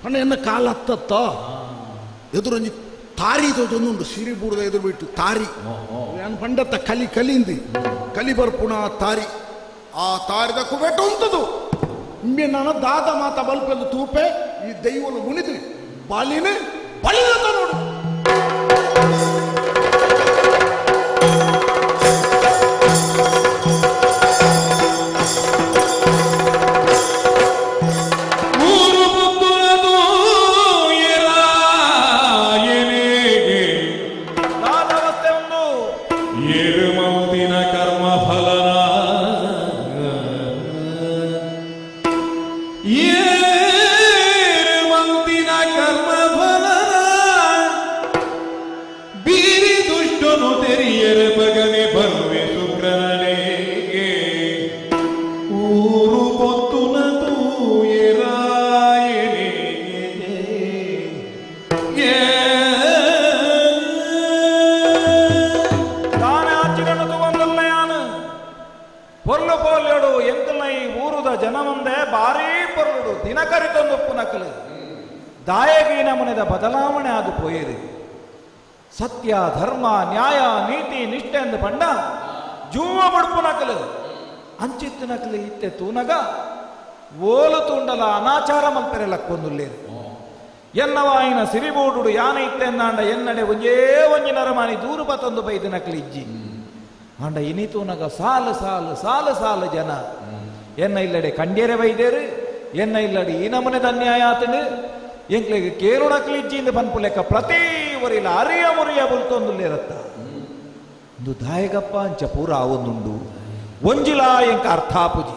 ಅಣ್ಣ ಎನ್ನ ಕಾಲ ಹತ್ತತ್ತ ಎದುರೊಂಜಿ ತಾರಿ ತೋಜೊಂದುಂಡು ಸಿರಿ ಬೂಡದ ಎದುರು ಬಿಟ್ಟು ತಾರಿ ನಾನು ಪಂಡತ್ತ ಕಲಿಂದಿ ಕಲಿ ಬರ್ಪುಣ ತಾರಿ ಆ ತಾರಿದ ಕುಬೇಟ ಉಂಟದು ನಿಮ್ಮೆ ನಾನು ದಾದ ಮಾತ ಬಲ್ಪೆಂದು ತೂಪೆ ಈ ದೈವಲು ಮುನಿದು ಬಾಲಿನ ಬಲಿದ ನೋಡು ದಾಯಗೀನ ಮುನೆದ ಬದಲಾವಣೆ ಆದು ಪೋಯಿರಿ. ಸತ್ಯ ಧರ್ಮ ನ್ಯಾಯ ನೀತಿ ನಿಷ್ಠೆ ಎಂದು ಪಂಡ ಜೂವ ಬಡುಪು ನಕಲು ಅಂಚಿತ್ತು ನಕಲು ಇತ್ತೆ ತೂನಗ ಓಲು ತುಂಡಲ ಅನಾಚಾರ ಮಲ್ಪೆರೆಲಕ್ಕೊಂದುಲ್ಲೇರು. ಎನ್ನವಾಯಿನ ಸಿರಿಬೂಡುಡು ಯಾನ ಇತ್ತೆ ಎಂದಾಂಡ ಎನ್ನಡೆ ಒಂಜೇ ಒಂಜಿ ನರಮಾನಿ ದೂರು ಬತ್ತೊಂದು ಬೈದು ನಕಲು ಇಜ್ಜಿ ಆಂಡ ಇನಿತೂನಗ ಸಾಲು ಸಾಲು ಸಾಲು ಸಾಲು ಜನ ಎನ್ನ ಇಲ್ಲಡೆ ಕಂಡ್ಯರೆ ಬೈದೇರು, ಎನ್ನ ಇಲ್ಲಡೆ ಈ ನಮನೆದ ಅನ್ಯಾಯ ಆತನು ಎಂಕ್ಲೆಗೆ ಕೇರು ನಕಲು ಇಜ್ಜಿಂದ ಪನ್ಪು ಲೆಕ್ಕ ಪ್ರತಿ ಒರಿಲ ಅರಿಯ ಮುರಿಯ ಬುಲ್ತೊಂದುಲ್ಲೇರತ್ತ ಒಂದು ದಾಯಗಪ್ಪ ಅಂಚ ಪೂರ ಆವೊಂದುಂಡು ಒಂಜಿಲ ಎಂಕ ಅರ್ಥಾಪುಜಿ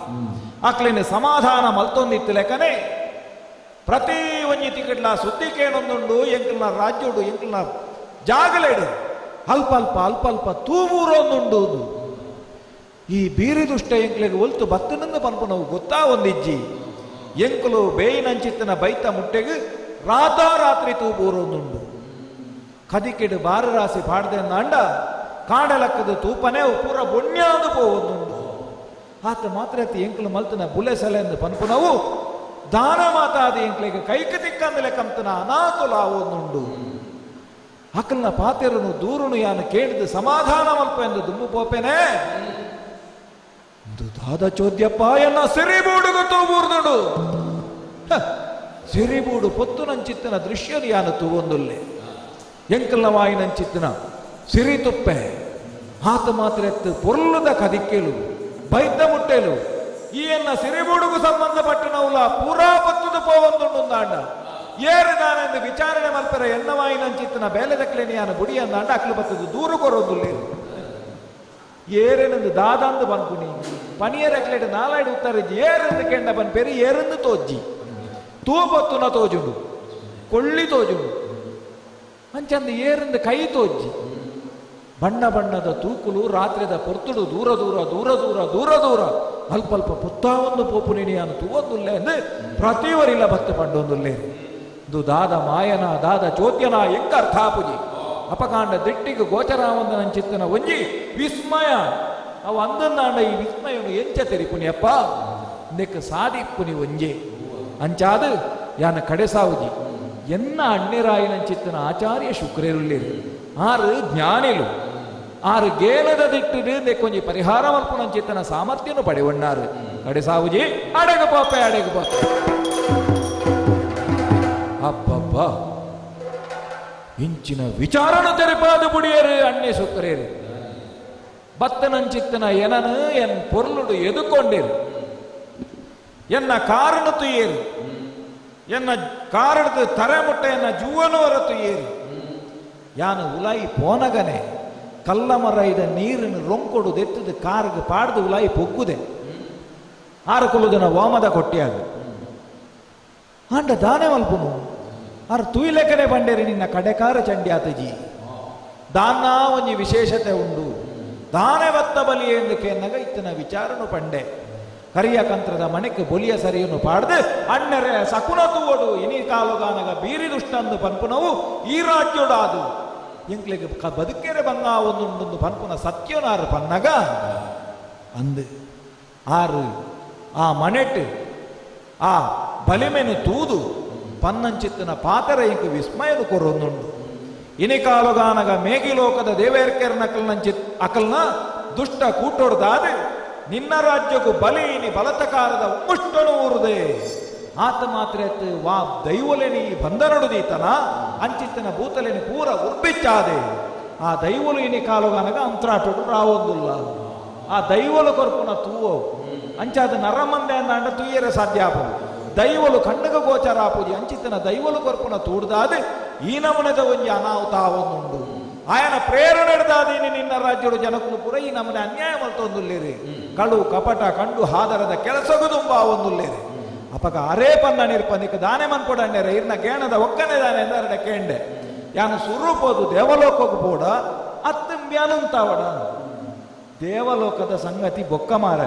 ಅಕ್ಲಿನ ಸಮಾಧಾನ ಮಲ್ತೊಂದಿತ್ತು ಲೆಕ್ಕನೆ ಪ್ರತಿ ಒಂಜಿ ತಿಕಟ್ಲ ಸುದ್ದಿ ಕೇಳೊಂದುಂಡು ಎಂಕಲ್ನ ರಾಜ್ಯೋಡು ಎಂಕಲ್ನ ಜಾಗಲೇಡು ಅಲ್ಪ ಅಲ್ಪ ಅಲ್ಪ ಅಲ್ಪ ತೂವೂರೊಂದುಂಡು. ಈ ಬೀರಿ ದುಷ್ಟ ಎಂಕ್ಲೆಗೆ ಒಲ್ತು ಬತ್ತನಂದು ಪನ್ಪು ನಾವು ಗೊತ್ತಾ ಒಂದಿಜ್ಜಿ ಎಂಕುಲು ಬೇಯಿನಂಚಿತ್ತನ ಬೈತ ಮುಟ್ಟೆಗೆ ರಾತಾರಾತ್ರಿ ತೂಬೂರೊಂದುಂಡು. ಕದಿಕೆಡು ಬಾರು ರಾಸಿ ಪಾಡ್ದೆ ಅಂಡ ಕಾಡಲಕ್ಕದ ತೂಪನೆ ಪೂರ ಬೊಣ್ಯಾದು ಪೋವೊಂದುಂಡು. ಆತ ಮಾತ್ರ ಎಂಕಲು ಮಲ್ತನ ಬುಲೆ ಸಲೆ ಎಂದು ಪನ್ಪು ನಾವು ದಾನ ಮಾತಾದ ಎಂಕ್ಲೆಗೆ ಕೈಕ ತಿಕ್ಕಂದಲೆ ಕಂತನ ಅನಾತುಲ ಆವೊಂದುಂಡು. ಅಕಲ್ನ ಪಾತೆರನು ದೂರುನು ಯಾನು ಕೇಳಿದ ಸಮಾಧಾನ ಮಲ್ಪ ಎಂದು ದುಂಬು ಪೋಪೆನೆ ದಾದ ಚೋದ್ಯಪ್ಪ ಎನ್ನ ಸಿರಿಬೂಡುಗು ತೂಬೂರ್ದುಂಡು. ಸಿರಿಬೂಡು ಪೊತ್ತು ನಂಚಿತ್ತನ ದೃಶ್ಯನು ಯಾನು ತೂವೊಂದುಲ್ಲೆ ಎಂಕಲ್ನ ವಾಯಿ ನಂಚಿತ್ತನ ಸಿರಿ ತುಪ್ಪೆ ಆತ ಮಾತ್ರ ಎತ್ತು ಪೊರ್ಲುದ ಕದಿಕ್ಕೇಳು ಬೈತ ಮುಟ್ಟೆಲು ಈ ಎನ್ನ ಸಿರಿಬೂಡುಗು ಸಂಬಂಧಪಟ್ಟ ನವುಲ ಪೂರಾ ಪತ್ತುದು ಪೋವೊಂದುಂಡು ಅಂದಾಂಡ ಏರು ನಾನೆಂದು ವಿಚಾರಣೆ ಮಲ್ಪರ ಎನ್ನವಾಯಿ ನಂಚಿತ್ತನ ಬೇಲೆದಕ್ಲೇನಿ ಯಾನು ಬುಡಿ ಅಂದಾಂಡ ಅಕ್ಲು ಬತ್ತದು ದೂರು ಕೊರೋದುಲ್ಲೆ ಏರೆನಂದು ದಾದಂದು ಬನ್ಪುನಿ ಪನಿಯರಕ್ಲೇಡು ನಾಲಾಯ್ಡು ಉತ್ತರಜ್ಜಿ ಏರೆಂದು ಕೆಂಡ ಬನ್ ಪೆರಿ ಏರೆಂದು ತೋಜ್ಜಿ ತೂಪೊತ್ತುನ ತೋಜುಂಡು ಕೊಳ್ಳಿ ತೋಜುಂಡು ಅಂಚಂದು ಏರೆಂದು ಕೈ ತೋಜ್ಜಿ ಬಣ್ಣ ಬಣ್ಣದ ತೂಕುಲು ರಾತ್ರಿದ ಪೊರ್ತುಡು ದೂರ ದೂರ ದೂರ ದೂರ ದೂರ ದೂರ ಅಲ್ಪ ಅಲ್ಪ ಪುತ್ತ ಒಂದು ಪೋಪುನಿನಿ ಅನ್ನು ತೂವೊಂದುಲ್ಲೆ ಅಂದ್ರೆ ಪ್ರತಿವರಿಲ್ಲ ಬತ್ತು ಪಂಡೊಂದುಲ್ಲೆ ಇದು ದಾದ ಮಾಯನ ದಾದ ಚೋದ್ಯನ ಎಂಕ ಅರ್ಥಾಪುಜಿ ಅಪಕಾಂಡ ದಿಟ್ಟಿಗೆ ಗೋಚರಾವಂದ ನಂಚಿತ್ತನ ಒಂಜಿ ವಿಸ್ಮಯ ಅವು ಅಂದಂದಾಂಡ ಈ ವಿಸ್ಮಯನು ಎಂಚ ತೆರಿಪುನಿ ಅಪ್ಪ ನೆಕ್ ಸಾದಿಪ್ಪುನಿ ಒಂಜೆ ಅಂಚಾದು ಯಾನ ಕಡೆ ಸಾವುಜಿ ಎನ್ನ ಅಣ್ಣಿರಾಯಿ ನಂಚಿತ್ತನ ಆಚಾರ್ಯ ಶುಕ್ರೇರುಳ್ಳೇರು ಆರು ಜ್ಞಾನಿಲು ಆರು ಗೇಲದ ದಿಟ್ಟಿಡು ನೆಕ್ಕೊಂಜಿ ಪರಿಹಾರ ಮಲ್ಪು ನಂಚಿತ್ತನ ಸಾಮರ್ಥ್ಯನು ಪಡೆವಣ್ಣಾರು ಕಡೆ ಸಾವುಜಿ ಅಡೆಗು ಪಾಪೆ ಅಡೆಗು ಪಾಪೆ ಅಬ್ಬಬ್ಬ ಇಂಚಿನ ವಿಚಾರನು ತೆರೆಪಾದು ಬುಡಿಯರು ಅಣ್ಣೆ ಸುಕ್ಕರೇರು ಬತ್ತನಂಚಿತ್ತನ ಎನನು ಎನ್ ಪೊರ್ಲುಡು ಎದುಕೊಂಡಿರು ಎನ್ನ ಕಾರಣ ತುಯ್ಯೇರು ಎನ್ನ ಕಾರಣದ ತರೆಮುಟ್ಟ ಎನ್ನ ಜುವನವರ ತುಯ್ಯೇರು ಯಾನು ಉಲಾಯಿ ಪೋನಗನೆ ಕಲ್ಲ ಮರೈದ ನೀರಿನ ರೊಂಕೊಡು ದೆತ್ತದ ಕಾರ್ಗೆ ಪಾಡ್ದು ಉಲಾಯಿ ಪೊಗ್ಗುದೆ ಆರು ಕುಲುದನ ವಾಮದ ಕೊಟ್ಟಿಯಾಗ ಆಂಡ ದಾನೆ ಮಲ್ಪುನು ಆರು ತುಯ್ಲೆಕ್ಕನೆ ಬಂಡೇರಿ ನಿನ್ನ ಕಡೆಕಾರ ಚಂಡ್ಯಾತಜಿ ದಾನ ಒಂಜಿ ವಿಶೇಷತೆ ಉಂಡು ದಾನೆ ಬತ್ತ ಬಲಿ ಎಂದು ಕೇನ್ನಗ ಇತ್ತನ ವಿಚಾರನು ಪಂಡೆ ಕರಿಯ ಕಂತ್ರದ ಮನೆಗೆ ಬೊಲಿಯ ಸರಿಯನ್ನು ಪಾಡ್ದು ಅಣ್ಣರೆ ಸಕುನ ತೂವಡು ಇನಿ ಕಾಲುಗಾನಗ ಬೀರಿ ದುಷ್ಟಂದು ಪನ್ಪುನವು ಈ ರಾಜ್ಯೋಡಾದು ಎಂಕ್ಲೆಗೆ ಬದುಕೆರೆ ಬಂಗ ಒಂದೊಂದೊಂದು ಪನ್ಪುನ ಸತ್ಯನಾರು ಪನ್ನಗ ಅಂದು ಆರು ಆ ಮನೆಟ್ ಆ ಬಲಿಮೆನು ತೂದು ಪನ್ನಂಚಿತ್ತನ ಪಾತರ ಎಂಕ ವಿಸ್ಮಯನು ಕೊರೊಂದುಂಡು ಇನಿ ಕಾಲುಗಾನಗ ಮೇಗಿಲೋಕದ ದೇವೇರ್ಕೆರ್ ನಕಲ್ನಂಚಿತ್ ಅಕಲ್ನ ದುಷ್ಟ ಕೂಟೊಡ್ದಾದು ನಿನ್ನ ರಾಜ್ಯಕ್ಕೂ ಬಲಿ ಬಲತಕಾರದ ಮುಷ್ಟನು ಊರುದೆ ಆತ ಮಾತ್ರ ಎತ್ತು ವಾ ದೈವಲೆನಿ ಬಂದನಡುದೀತನ ಅಂಚಿತ್ತನ ಭೂತಲೆನಿ ಪೂರ ಉರ್ಬಿಚ್ಚಾದೆ ಆ ದೈವಲು ಇನಿ ಕಾಲುಗಾನಗ ಅಂತ್ರಾಟು ರಾವೊಂದುಲ್ಲ ಆ ದೈವಲು ಕೊರ್ಪುನ ತೂವೋ ಅಂಚಾದ ನರಮಂದೆ ಅಂದಾಂಡ ತುಯ್ಯರೆ ಸಾಧ್ಯ ಆಪುದು ದೈವಲು ಕಣ್ಣಗ ಗೋಚರ ಆಪುಜಿ ಅಂಚಿತ್ತನ ದೈವಲು ಕೊರ್ಪುನ ತೂಡ್ದಾದೆ ಈ ನಮನೆದ ಒಂಜಿ ಅನಾಹುತ ಆವೊಂದುಂಡು ಆಯನ ಪ್ರೇರಣೆ ಹಿಡ್ದಾದೀನಿ ನಿನ್ನ ರಾಜ್ಯಡು ಜನಕ್ಕೂ ಪುರ ಈ ನಮ್ಮನೆ ಅನ್ಯಾಯ ಮಲ್ತೊಂದುಲ್ಲೇರಿ ಕಳು ಕಪಟ ಕಂಡು ಹಾದರದ ಕೆಲಸಗೂ ತುಂಬ ಒಂದುಲ್ಲೇರಿ ಅಪಗ ಅರೇ ಪನ್ನ ನಿರ್ಪಂದಿಕ ದಾನೆ ಮನ್ಕೊಡಂಡೇರೆ ಇರ್ನ ಗೇಣದ ಒಕ್ಕನೆ ದಾನೆ ಎಂದರೆ ಕೇಂಡೆ ಯಾನು ಸುರೂಪೋದು ದೇವಲೋಕಕ್ಕೂ ಕೂಡ ಅತ್ತಂಬ್ಯಾನುಂತಾವಡ ದೇವಲೋಕದ ಸಂಗತಿ ಬೊಕ್ಕ ಮಾರ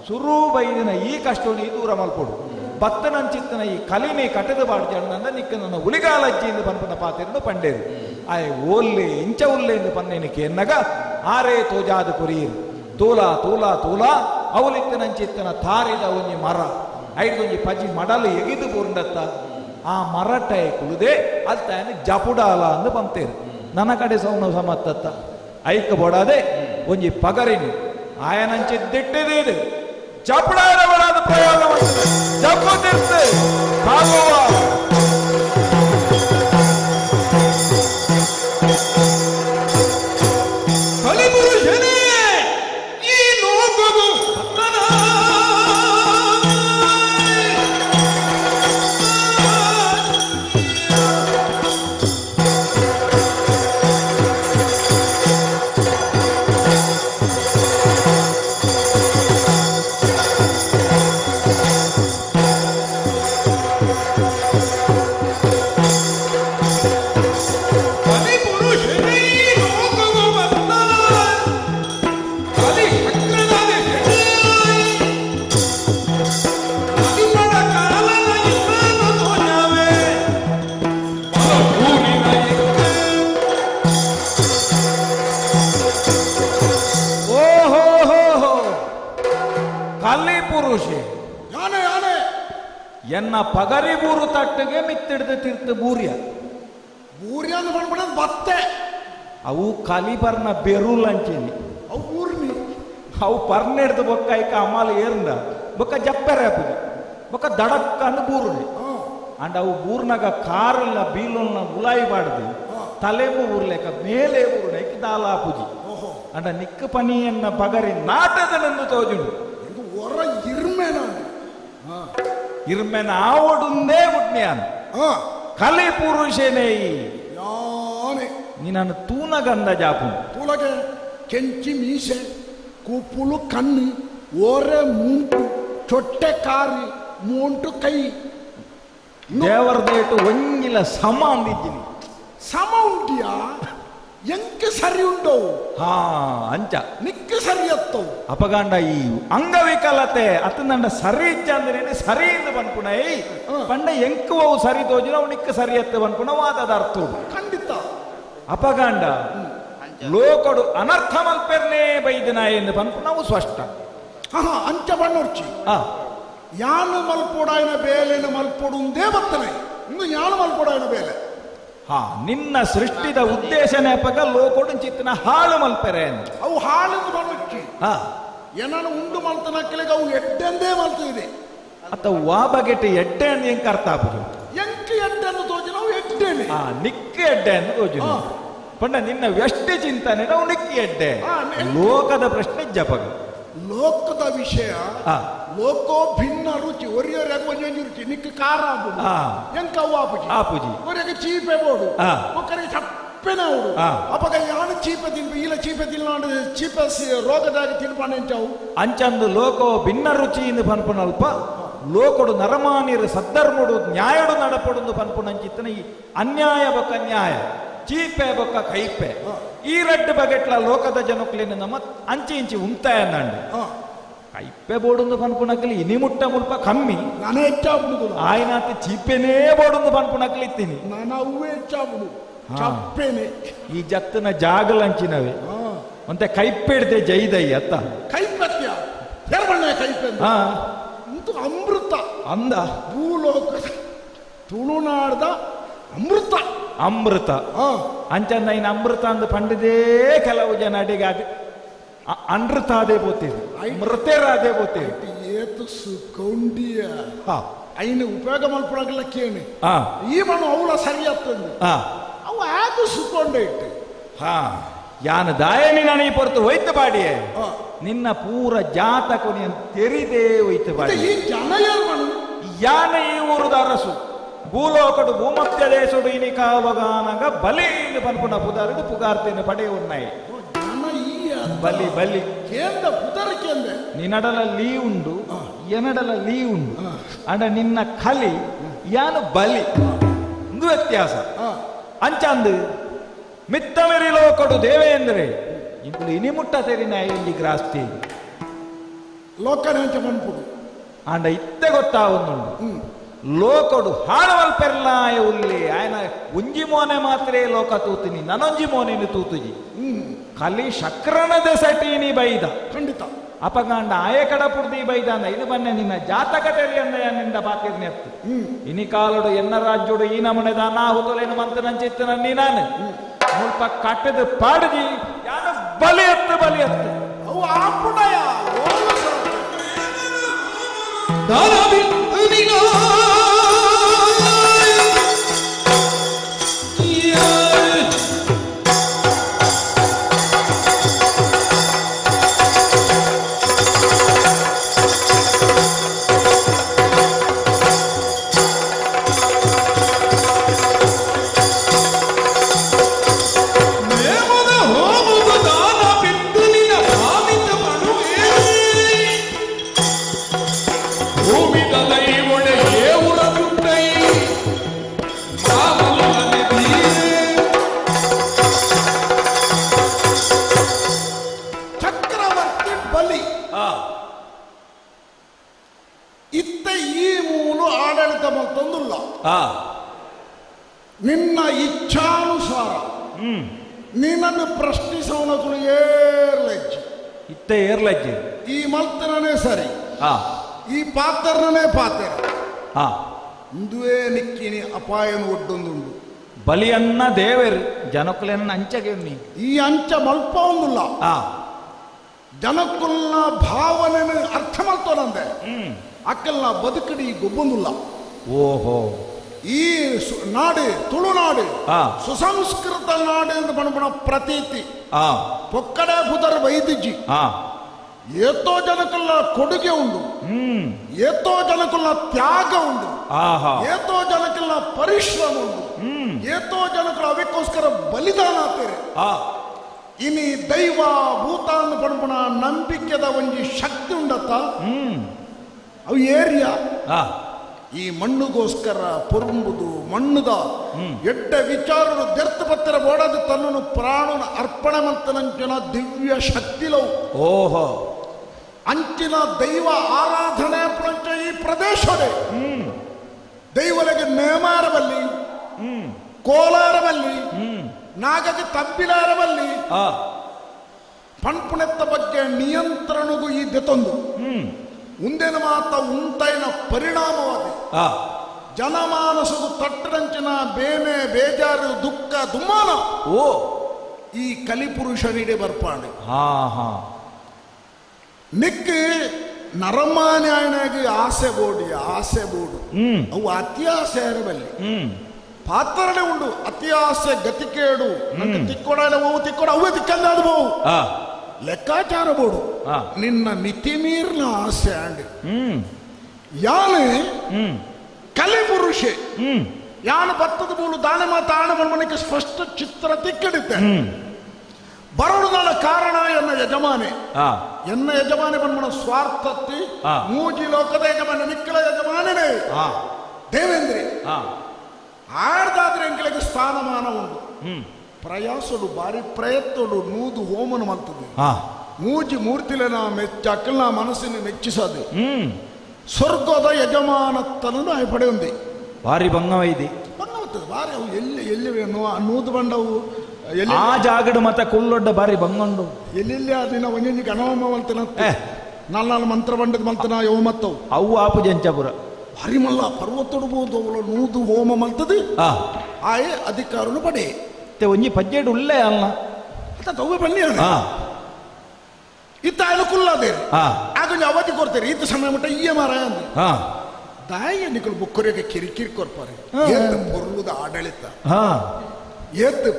ಸುರೂಬೈದಿನ ಈ ಕಷ್ಟವನ್ನು ಈ ದೂರ ಮಲ್ಪೊಡು ಬತ್ತನಂಚಿತ್ತನ ಈ ಕಲಿನಿ ಕಟ್ಟದ ಬಾಡ್ಜಂಡ ನಿಕ್ಕ ನನ್ನ ಉಳಿಗಾಲಜ್ಜಿಯಿಂದ ಪನ್ಪನ ಪಾತೆಂದು ಪಂಡೇರು ಆಯ್ ಓಲ್ಲೆ ಇಂಚ ಉಲ್ಲೆ ಎಂದು ಪನ್ನೆನಿಕೆ ಎನ್ನಗ ಆರೇ ತೋಜಾದ ಕುರಿಯರು ತೂಲ ತೂಲ ತೂಲ ಅವಲಿತ್ತನಂಚಿತ್ತನ ತಾರಿದ ಒಂಜಿ ಮರ ಐದೊಂಜಿ ಪಜಿ ಮಡಲು ಎಗಿದು ಬುರುಂಡತ್ತ ಆ ಮರಟೆ ಕುಳಿದೆ ಅಲ್ತಾನೆ ಜಪುಡಾಲ ಅಂದು ಬಂತೇರು ನನ್ನ ಕಡೆ ಸೌನ ಸಮತ್ತತ್ತ ಐಕ ಬೊಡಾದೆ ಒಂಜಿ ಪಗರಿನಿ ಆಯನಂಚಿದ್ದಿಟ್ಟಿದೆ ಇದು ಜಪುಡಾದ ಬಡಾದ ಪ್ರಯೋಗ ಜಪ್ಪುತ್ತಿರ್ತೆ ಕಾಗುವ ಎನ್ನ ಪಗರಿ ಬೂರು ತಟ್ಟಿಗೆ ಮಿತ್ತಿಡ್ದು ತಿರ್ತು ಬೂರ್ಯ ಬೂರ್ಯ ಅಂತ ಬಂದ್ಬಿಡೋದು ಬತ್ತೆ ಅವು ಕಲಿಬರ್ನ ಬೆರುಲ್ ಅಂಚೇನಿ ಅವು ಊರ್ನಿ ಅವು ಪರ್ನೆಡ್ದು ಬೊಕ್ಕ ಐಕ ಅಮಾಲ ಏರ್ಂದ ಬೊಕ್ಕ ಜಪ್ಪೆರೆ ಪುಜಿ ಬೊಕ್ಕ ದಡಕ್ಕ ಅಂದು ಬೂರುನೆ ಅಂಡ್ ಅವು ಬೂರ್ನಾಗ ಕಾರಲ್ಲ ಬೀಲೊಲ್ನ ಉಲಾಯಿ ಬಾಡ್ದು ತಲೆಮು ಊರ್ಲೆಕ ಮೇಲೆ ಊರ್ನ ಐಕ ದಾಲ ಪುಜಿ ಅಂಡ ನಿಕ್ಕ ಪನಿಯನ್ನ ಪಗರಿ ನಾಟದನೆಂದು ತೋಜುಂಡು ಇದು ಹೊರ ಇರ್ಮೇನ ಇರ್ಮೆನ ಆವಡುಂದೇ ಬುಟ್ನಿಯಾನ್ ಕಲಿ ಪುರುಷೇನೇ ಯಾನೆ ನೀನನ್ನು ತೂನಗಂದ ಜಾಪು ತೂಲಗೆ ಕೆಂಚಿ ಮೀಸೆ ಕೂಪುಲು ಕಣ್ಣು ಓರೆ ಮೂಂಟು ಚೊಟ್ಟೆ ಕಾರಿ ಮೂಂಟು ಕೈ ದೇವರದೇಟು ಒಂಗಿಲ ಸಮ ಅಂದಿದ್ದೀನಿ ಸಮ ಉಂಟಿಯಾ ಎಂಕ ಸರಿ ಉಂಟವು ಹಾ ಅಂಚ ನಿಕ್ಕ ಸರಿ ಅತ್ತವು ಅಪಗಾಂಡ ಈ ಅಂಗವಿಕಲತೆ ಅತ್ತಂಡ ಸರಿ ಇಚ್ಚ ಅಂದ್ರೆ ಸರಿ ಇಂದು ಬನ್ಪುಣೈ ಪಂಡ ಎಂಕುವವು ಸರಿ ತೋಜಿನ ಅವು ನಿಕ್ಕ ಸರಿ ಎತ್ತ ಬನ್ಪುಣ ವಾದದ ಅರ್ಥ ಖಂಡಿತ ಅಪಗಾಂಡ ಲೋಕಡು ಅನರ್ಥ ಮಲ್ಪೆರ್ನೇ ಬೈದಿನ ಎಂದು ಬನ್ಪುಣವು ಸ್ಪಷ್ಟ ಅಂಚ ಬಣ್ಣೊರ್ಚಿ ಯಾನು ಮಲ್ಪೋಡಾಯನ ಬೇಲೆನ ಮಲ್ಪೊಡುಂದೇ ಬತ್ತನೆ ಇಂದು ಯಾನು ಮಲ್ಪೋಡಾಯನ ಬೇಲೆ ಹಾ ನಿನ್ನ ಸೃಷ್ಟಿದ ಉದ್ದೇಶ ನೆಪಗ ಲೋಕೊಡು ಚಿತ್ತನ ಹಾಳು ಮಲ್ಪೆರೆ ಅವು ಹಾಳೆಂದು ಬಣ್ಣೊಚ್ಚಿ ಏನಾನು ಉಂಡು ಮಲ್ತನಕ್ಕಲಿಗೆ ಅವು ಎಡ್ಡೆಂದೇ ಮಲ್ತಿದೆ ಅತ್ತ ವಾ ಬಗೆಟ್ ಎಡ್ಡೆ ಅಂದ್ ಎಂಕ ಅರ್ಥ ಆಪುದು ಎಂಕ ಎಡ್ಡೆ ಅಂತ ತೋಜಿನ ಅವು ಎಡ್ಡೆನೆ ನಿಕ್ಕ ಎಡ್ಡೆ ಅಂತ ತೋಜಿನ ಪಂಡ ನಿನ್ನ ವ್ಯಷ್ಟಿ ಚಿಂತನೆ ನಾವು ನಿಕ್ಕಿ ಎಡ್ಡೆ ಲೋಕದ ಪ್ರಶ್ನೆ ಜಪಗ ಲೋಕದ ವಿಷಯ ಲೋಕೋ ಭಿನ್ನ ರುಚಿ ಒರಿಯೊರೆಗ ಒಂಜೊಂಜಿ ರುಚಿ ನಿಕ್ಕ ಖಾರ ಆಪುದು ಎಂಕ ಅವು ಆಪುಜಿ ಒರೆಗ ಚೀಪೆ ಬೋಡು ಒಕ್ಕರೆ ಚಪ್ಪೆನ ಅವಡು ಅಪಗ ಯಾನು ಚೀಪೆ ತಿನ್ಪು ಈಲ ಚೀಪೆ ತಿನ್ನ ಚೀಪೆ ರೋಗದಾಗ ತಿನ್ಪಾನೆ ಅಂಚಾವು ಅಂಚಂದು ಲೋಕೋ ಭಿನ್ನ ರುಚಿ ಇಂದು ಪನ್ಪುನಲ್ಪ ಲೋಕಡು ನರಮಾನಿರು ಸದ್ಧರ್ಮುಡು ನ್ಯಾಯಡು ನಡಪಡು ಪನ್ಪುನಂಚಿತ್ತನ ಈ ಅನ್ಯಾಯ ಬೊಕ್ಕ ನ್ಯಾಯ ಚೀಪೆ ಬೊಕ್ಕ ಕೈಪೆ ಈ ರಡ್ಡು ಬಗೆಟ್ಲ ಲೋಕದ ಜನಕ್ಲೇನ ನಮ್ಮ ಅಂಚಿ ಇಂಚಿ ಉಂತಾಯ ನಂಡು ಕೈಪೆ ಬೋಡುಂದು ಪನ್ಪುನಕ್ಲಿ ಇನಿ ಮುಟ್ಟ ಮುಲ್ಪ ಕಮ್ಮಿ ನಾನೇ ಹೆಚ್ಚಾಗ್ಬಿಡುದು ಆಯ್ನಾತಿ ಚೀಪೆನೇ ಬೋಡುಂದು ಪನ್ಪುನಕ್ಲಿ ಇತ್ತೀನಿ ನಾನು ಅವೇ ಹೆಚ್ಚಾಗ್ಬಿಡು ಚಪ್ಪೆನೆ ಈ ಜತ್ತನ ಜಾಗಲಂಚಿನವೆ ಮತ್ತೆ ಕೈಪೆಡ್ದೆ ಜೈದೈ ಅತ್ತ ಕೈಪತ್ಯ ಎರಬಣ್ಣ ಕೈಪೆ ಇಂತು ಅಮೃತ ಅಂದ ಭೂಲೋಕದ ತುಳುನಾಡ್ದ ಅಮೃತ ಅಮೃತ ಅಂಚಂದ ಇನ್ನು ಅಮೃತ ಅಂದು ಪಂಡಿದೇ ಕೆಲವು ಜನ ಅಡಿಗೆ ಅನೃತಾದೇ ಬೋತೀರಿ ಮೃತೇರಾದೇ ಬೋತೀರಿ ಏತು ಸುಕೊಂಡಿಯ ಐನ ಉಪಯೋಗ ಮಲ್ಪಡಾಗಲ್ಲ ಕೇಳಿ ಈ ಮಣ್ಣು ಅವಳ ಸರಿ ಆಗ್ತದೆ ಅವು ಅದು ಸುಕೊಂಡೆ ಇಟ್ಟು ಯಾನ ದಾಯನಿ ನನಗೆ ಹೊರತು ಹೋಯ್ತು ಬಾಡಿಯೇ ನಿನ್ನ ಪೂರ ಜಾತಕ ತೆರಿದೇ ಹೋಯ್ತು ಬಾಡಿ ಈ ಜನ ಯಾನ ಈ ಊರದ ಅರಸು ಭೂಲೋಕಡು ಭೂಮಧ್ಯ ದೇಶಡು ಇನಿ ಕಾವಗಾನಗ ಬಲಿ ಪನ್ಪುನ ಪುದಾರದು ಪುಗಾರ್ತೇನೆ ಪಡೆ ಉನ್ನಾಯಿ ಬಲಿ ಬಲಿ ಕೇಂದ್ರ ಪುದಾರ ಕೇಂದ್ರ ನಿನ್ನಡಲ ಲೀ ಉಂಡು ಎನಡಲ ಲೀ ಉಂಡು ಅಂಡ ನಿನ್ನ ಕಲಿ ಯಾನು ಬಲಿ ಒಂದು ವ್ಯತ್ಯಾಸ ಅಂಚಂದು ಮಿತ್ತಮೆರಿ ಲೋಕಡು ದೇವೇಂದ್ರೆ ಇಂದು ಇನಿಮುಟ್ಟ ತೆರಿನ ಇಲ್ಲಿ ಗ್ರಾಸ್ತಿ ಲೋಕನ ಅಂತ ಬಂದ್ಬಿಡು ಅಂಡ ಇತ್ತೆ ಗೊತ್ತಾವುಂದುಂಡು ಲೋಕಡು ಹಾಳವಲ್ಪೆರ್ಲಾಯ ಉಲ್ಲಿ ಆಯನ ಒಂಜಿ ಮೋನೆ ಮಾತ್ರ ಲೋಕ ತೂತಿನಿ ನನೊಂಜಿ ಮೋನೆನು ತೂತುಜಿ ಕಲಿ ಶಕ್ರನದ ಸಟೀನಿ ಬೈದ ಖಂಡಿತ ಅಪಗಾಂಡ ಆಯ ಕಡ ಪುಡ್ದಿ ಬೈದಾಂದ ಇದು ಬನ್ನೆ ನಿನ್ನ ಜಾತಕಟೆರಿ ಅಂದ ಬಾತಿರ್ನಿ ಅತ್ತು ಇನಿ ಕಾಲುಡು ಎನ್ನ ರಾಜ್ಯುಡು ಈ ನಮನೆದ ಅನಾಹುತಲೇನು ಮಂತನಂಚಿತ್ತನ ನೀನಾನು ಮುಲ್ಪ ಕಟ್ಟದ ಪಾಡ್ದಿ ಯಾನ ಬಲಿ ಎತ್ತು ಅವು ಆಪುಡಯ ನಿನ್ನ ಇಚ್ಛಾನುಸಾರ ನಿನ್ನನ್ನು ಪ್ರಶ್ನಿಸವನಗಳು ಏರ್ಲಜ್ಜಿ ಇತ್ತೆ ಏರ್ಲಜ್ಜಿ ಈ ಮಲ್ತನೇ ಸರಿ ಈ ಪಾತ್ರನೇ ಪಾತ್ರ ಇಂದುವೇ ನಿಕ್ಕಿನಿ ಅಪಾಯನು ಒಡ್ಡೊಂದುಂಡು ಬಲಿಯನ್ನ ದೇವರು ಜನಕುಲನ್ನ ಅಂಚಗೆ ಈ ಅಂಚ ಮಲ್ಪ ಒಂದಿಲ್ಲ ಜನಕುಲ್ನ ಭಾವನೆಯನ್ನು ಅರ್ಥ ಮಾಡ್ತಾನಂದೆ ಅಕ್ಕಲ್ನ ಬದುಕಡಿ ಗೊಬ್ಬೊಂದಿಲ್ಲ ಓಹೋ ಈ ನಾಡು ತುಳುನಾಡು ಸುಸಂಸ್ಕೃತ ನಾಡು ಎಂದು ಬಣ್ಣ ಪ್ರತೀತಿ ಪೊಕ್ಕಡೆ ಬುಧರ್ ವೈದ್ಯಜಿ ಏತೋ ಜನಕಲ್ಲ ಕೊಡುಗೆ ಉಂಡು ಏತೋ ಜನಕಲ್ಲ ತ್ಯಾಗ ಉಂಡು ಏತೋ ಜನಕಲ್ಲ ಪರಿಶ್ರಮ ಉಂಡು ಏತೋ ಜನಕಲ್ಲ ಅವಕ್ಕೋಸ್ಕರ ಬಲಿದಾನ ಆಗ್ತಾರೆ ಇನಿ ದೈವ ಭೂತ ಅಂದು ಪಣ್ಣ ನಂಬಿಕೆದ ಒಂಜಿ ಶಕ್ತಿ ಉಂಡತ್ತ ಅವು ಏರಿಯಾ ಈ ಮಣ್ಣುಗೋಸ್ಕರ ಪೊರುಂಬುದು ಮಣ್ಣುದ ಎಡ್ಡ ವಿಚಾರನು ದೆರ್ತ ಪತ್ತರ ಬೋಡದು ತನ್ನನ್ನು ಪ್ರಾಣನ ಅರ್ಪಣೆ ಮಂತನಂಚಿನ ದಿವ್ಯ ಶಕ್ತಿಲವು ಓಹೋ ಅಂಚಿನ ದೈವ ಆರಾಧನೆ ಪ್ರಪಂಚ ಈ ಪ್ರದೇಶವೇ ದೈವಲಿಗೆ ನೇಮಾರವಲ್ಲಿ ಕೋಲಾರವಲ್ಲಿ ನಾಗಗೆ ತಬ್ಬಿಲಾರವಲ್ಲಿ ಪಣ್ಪುಣೆತ್ತ ಬಗ್ಗೆ ನಿಯಂತ್ರಣಗೂ ಈ ದೆತೊಂದು ಮುಂದಿನ ಮಾತ ಉಂಟೈನ ಪರಿಣಾಮವಾದಿ ಜನಮಾನಸದು ತಟ್ಟರಂಚಿನ ಬೇನೆ ಬೇಜಾರು ದುಃಖ ದುಮ್ಮಾನ ಈ ಕಲಿಪುರುಷನಿಡೆ ಬರ್ಪಾಂಡೆ ನಿಕ್ಕೆ ನರಮಾನ್ಯಾಯನಾಗಿ ಆಸೆ ಬೋಡು ಅವು ಅತಿ ಆಸೆ ಇರಬಲ್ಲಿ ಪಾತ್ರನೇ ಉಂಡು ಅತಿ ಆಸೆ ಗತಿಕೇಡು ನಂಗೆ ತಿಕ್ಕೊಡಲೆ ಹೋವು ತಿಕ್ಕೊಡ ಅವೇ ತಿಕ್ಕಂದಾದ ಬೋವು ಲೆಕ್ಕಾಚಾರ ಬೋಡು ನಿನ್ನ ಮಿತಿ ಮೀರಿನ ಆಸೆ ಆಂಡಿ ಯಾನೆ ಕಲಿಪುರುಷೆ ಯಾನ ಬತ್ತದ ಬೋಳು ದಾನೆ ಮಾತ ಆಣ ಮನಕ್ಕೆ ಸ್ಪಷ್ಟ ಚಿತ್ರ ತಿಕ್ಕಡಿತೆ ಬರೋಡು ನನ್ನ ಕಾರಣ ಎನ್ನ ಯಜಮಾನೆ ಬನ್ಮನ ಸ್ವಾರ್ಥತ್ತಿ ಮೂಜಿ ಲೋಕದ ಯಜಮಾನ ನಿಕ್ಕಲ ಯಜಮಾನನೇ ದೇವೇಂದ್ರಿ ಆಡ್ದಾದ್ರೆ ಎಂಗಳಿಗೆ ಸ್ಥಾನಮಾನ ಉಂಟು ಪ್ರಯಾಸಡು ಬಾರಿ ಪ್ರಯತ್ನಡು ನೂದು ಹೋಮನ ಮಾಡ್ತದೆ ಮೂಜಿ ಮೂರ್ತಿಲೆನ ಅಕ್ಕಲ್ನ ಮನಸ್ಸಿನ ಮೆಚ್ಚಿಸದೆ ಸ್ವರ್ಗದ ಯಜಮಾನತ್ತನನ್ನು ಆಯ್ ಪಡೆಯುಂದಿ ಭಾರಿ ಭಂಗವೈದಿ ಬಾರಿ ಅವು ಎಲ್ಲಿ ನೂದು ಬಂಡವು ಆ ಜಾಗಡು ಮತ್ತೆ ಕುಳ್ಳೊಡ್ಡ ಬಾರಿ ಬಂಗೊಂಡು ಎಲ್ಲೆಲ್ಲಿ ದಿನ ಒಂಜೊಂಜಿ ಗಣವಮ್ಮ ಮಲ್ತನ ನಾಲ್ ಮಂತ್ರ ಬಂಡದ ಮಲ್ತನ ಯವ ಮತ್ತವು ಅವು ಆಪು ಜಂಚಾಪುರ ಭಾರಿ ಮಲ್ಲ ಪರ್ವತೊಡ್ಬೋದು ಅವಳು ನೂದು ಹೋಮ ಮಲ್ತದೆ ಆಯೇ ಅಧಿಕಾರನು ಪಡೆ ಒಂಜಿ ಪಜ್ಜೆಡು ಉಳ್ಳೇ ಅಲ್ಲ ತವ್ವೆ ಬನ್ನಿ ಇತ್ತ ಅನುಕೂಲ ಅದೇ ಆಗ ಅವಧಿ ಕೊಡ್ತಾರೆ ಈತ ಸಮಯ ಮಟ್ಟ ಈಯ ಮಾರ ಅಂದ ದಾಯಿ ಎನ್ನಿಕಲು ಬುಕ್ಕರಿಗೆ ಕಿರಿಕಿರಿ ಕೊರ್ಪಾರೆ ಪೊರ್ಲುದ ಆಡಳಿತ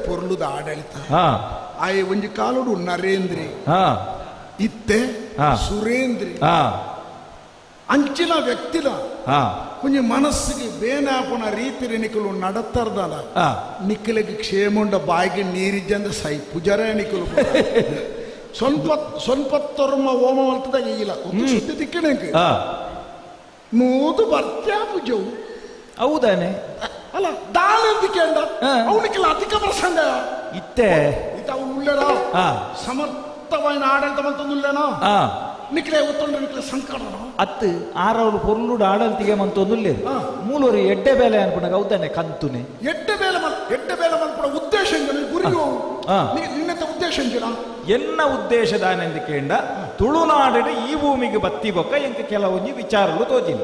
ಪೊರ್ಲುದ ಆಡಳಿತ ಆಯೆ ಒಂಜಿ ಕಾಲುಡು ನರೇಂದ್ರಿ ಇತ್ತೆ ಸುರೇಂದ್ರಿ ಅಂಚಿನ ವ್ಯಕ್ತಿಲ ಕೊಂಚ ಮನಸ್ಸಿಗೆ ಬೇನಾಪುನ ರೀತಿ ನಿಕಲು ನಡತ್ತರ್ದಲ್ಲ ನಿಕ್ಕಲಿಗೆ ಕ್ಷೇಮುಂಡ ಬಾಯಿಗೆ ನೀರಿಜ್ಜಂದ ಸೈ ಪೂಜಾರ ನಿಕಲು ಸೊನ್ಪತ್ತೊರ್ಮ ಹೋಮ ಮಲ್ತದಾಗ ಇಲ್ಲ ಒಂದು ಸುದ್ದಿ ತಿಕ್ಕಣಕ್ಕೆ ನೂದು ಬರ್ತ್ಯಾ ಪೂಜವು ಹೌದಾನೆ ಅಲ್ಲ ದಾಳಿಕೆಂಡ ಅವನಿಗೆಲ್ಲ ಅಧಿಕ ಪ್ರಸಂಗ ಇತ್ತೆ ಇತ್ತ ಅವನು ಉಳ್ಳೇರ ಸಮರ್ಥವಾದ ಆಡಳಿತ ಮಂತಂದುಲ್ಲೇನೋ ನಿಕ್ಲೆ ಒತ್ತೊಂಡು ನಿಕ್ಲೆ ಸಂಕಟ ಅತ್ತು ಆರವಳು ಪೊರ್ಲುಡು ಆಡಲ್ತಿಗೆ ಮಂತೊಂದುಲ್ಲೆ ಮೂಲೂರು ಎಡ್ಡೆ ಬೇಲೆ ಅನ್ಪುಣ ಗೌತಾನೆ ಕಂತುನೆ ಎಡ್ಡೆ ಬೇಲೆ ಮಲ್ಪಡ ಉದ್ದೇಶ ಗುರಿಯು ನಿನ್ನತ್ತ ಉದ್ದೇಶ ಎನ್ನ ಉದ್ದೇಶದಾನೆಂದು ಕೇಂಡ ತುಳುನಾಡಿನ ಈ ಭೂಮಿಗೆ ಬತ್ತಿ ಬೊಕ್ಕ ಎಂಕ ಕೆಲವೊಂದು ವಿಚಾರಗಳು ತೋಜಿನ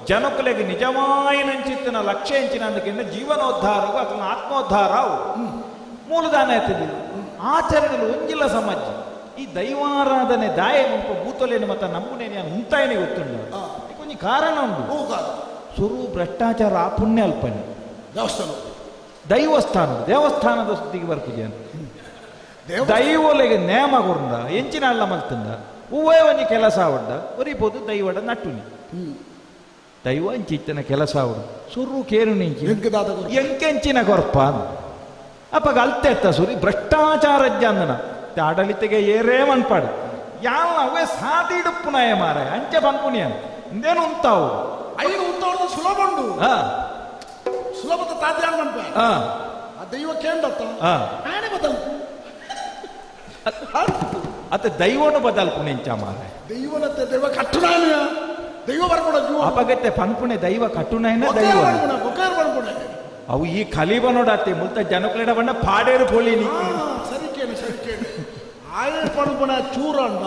ಜನಕುಲೆಗೆ ನಿಜಮಾಯಿನಂಚಿತ್ತಿನ ಲಕ್ಷ್ಯ ಎಂಚಿನ ಅಂದಕೆಂಡ ಜೀವನೋದ್ಧಾರವು ಅಥವಾ ಆತ್ಮೋದ್ಧಾರ ಮೂಲದಾನ ಎತ್ತಿದ್ದಿಲ್ಲ ಆಚರಣೆಗಳು ಒಂಜಿಲ್ಲ ಸಮಾಜ ಈ ದೈವಾರಾಧನೆ ದಾಯ ಮುಲ್ಪ ಭೂತಲೇನು ಮತ್ತು ನಮ್ಮನೇನು ಉಂಟಾಯನೆ ಗೊತ್ತುಂಡ ಕೊಂಚ ಕಾರಣ ಉಂಟು ಸುರು ಭ್ರಷ್ಟಾಚಾರ ಆ ಪುಣ್ಯ ಅಲ್ಪನೆ ದೇವಸ್ಥಾನದ ಸುದ್ದಿಗೆ ಬರ್ತಿದೆ ಅಂತ ದೈವಲೆಗೆ ನೇಮ ಕೊರಂಡ ಎಂಚಿನ ಅಲ್ಲ ಮಲ್ತಂದ ಹೂವೇ ಒಂಜಿ ಕೆಲಸ ಆವಡ್ಡ ಒರಿಬೋದು ದೈವಡ ನಟ್ಟುನಿ ದೈವ ಅಂಚಿತ್ತನ ಕೆಲಸ ಆವಡು ಸುರು ಕೇರು ನಿಂಚಿ ಎಂಕೆಂಚಿನ ಕೊರ್ಪ ಅಪ್ಪಗ ಅಲ್ತೆತ್ತ ಸುರಿ ಭ್ರಷ್ಟಾಚಾರ ಅಂದನ ಆಡಳಿತೆಗೆ ಏರೇ ಮನ್ಪಾಡು ಯಾವ ಅವೇ ಸಾದಿಡುಪ್ಪುನಾಯ ಮಾರ ಅಂಚೆ ಬಂದ್ಪುಣಿ ಅಂತ ಇಂದೇನು ಉಂತಾವು ಐನು ಉಂತಾವು ಸುಲಭ ಉಂಡು ಸುಲಭದ ತಾತ್ಯಾನ ಮನ್ಪ ಆ ದೈವ ಕೇಂದತ್ತ ಆನೆ ಬದಲು ಅತ್ತೆ ದೈವನು ಬದಲ್ಪುಣೆ ಇಂಚ ಮಾರ ದೈವನತ್ತೆ ದೈವ ಕಟ್ಟುನಾಯ ದೈವ ಬರ್ಕೊಡ ಅಪಗತ್ತೆ ಪನ್ಪುಣೆ ದೈವ ಕಟ್ಟುನಾಯನ ದೈವ ಅವು ಈ ಕಲಿಬ ನೋಡತ್ತೆ ಮುಲ್ತ ಜನಕಲೆಡ ಬಣ್ಣ ಪಾಡೇರು ಪೋಲಿನಿ ಸರಿಕೇನು ಆಯೆ ಪಣಪುಣ ಚೂರ ಅಂಡ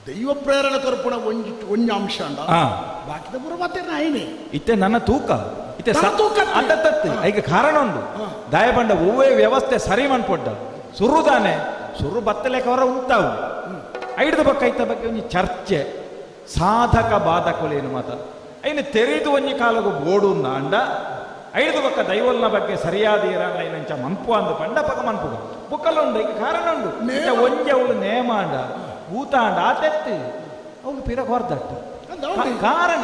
ದೈವ ಪ್ರೇರಣೆ ಕೊರಪುಣ ಒಂಜಿ ಅಂಶ ಅಂಡ ಬಾಕಿದ ಪುರ ಮತ್ತೆ ನಾಯಿನೇ ಇತ್ತೆ ನನ್ನ ತೂಕ ಇತ್ತೆ ಅಂತತ್ತು ಈಗ ಕಾರಣ ಉಂಡು ದಾಯ ಬಂಡ ಹೂವೇ ವ್ಯವಸ್ಥೆ ಸರಿ ಮನ್ಪೊಡ್ಡ ಸುರುದಾನೆ ಸುರು ಬತ್ತಲೆಕವರ ಉಂಟಾವು ಐಡ್ದ ಬಕ್ಕ ಐತ ಬಗ್ಗೆ ಒಂಜಿ ಚರ್ಚೆ ಸಾಧಕ ಬಾಧಕಲೇನು ಮಾತ ಐನು ತೆರೆದು ಒಂಜಿ ಕಾಲಗು ಬೋಡು ಅಂಡ ಐದು ಬಕ್ಕ ದೈವಲ್ನ ಬಗ್ಗೆ ಸರಿಯಾದ ಇರಂಚ ಮನ್ಪು ಅಂದು ಪಂಡ ಪಕ್ಕ ಮನ್ಪುಗ ಬುಕ್ಕಲುಂಡು ಈಗ ಕಾರಣ ಉಂಡು ಒಂಜಿ ಅವಳು ನೇಮ ಅಂಡ ಊತ ಅಂಡ ಆತೆತ್ತಿ ಅವಳು ಪಿರ ಹೊರದಟ್ಟು ಕಾರಣ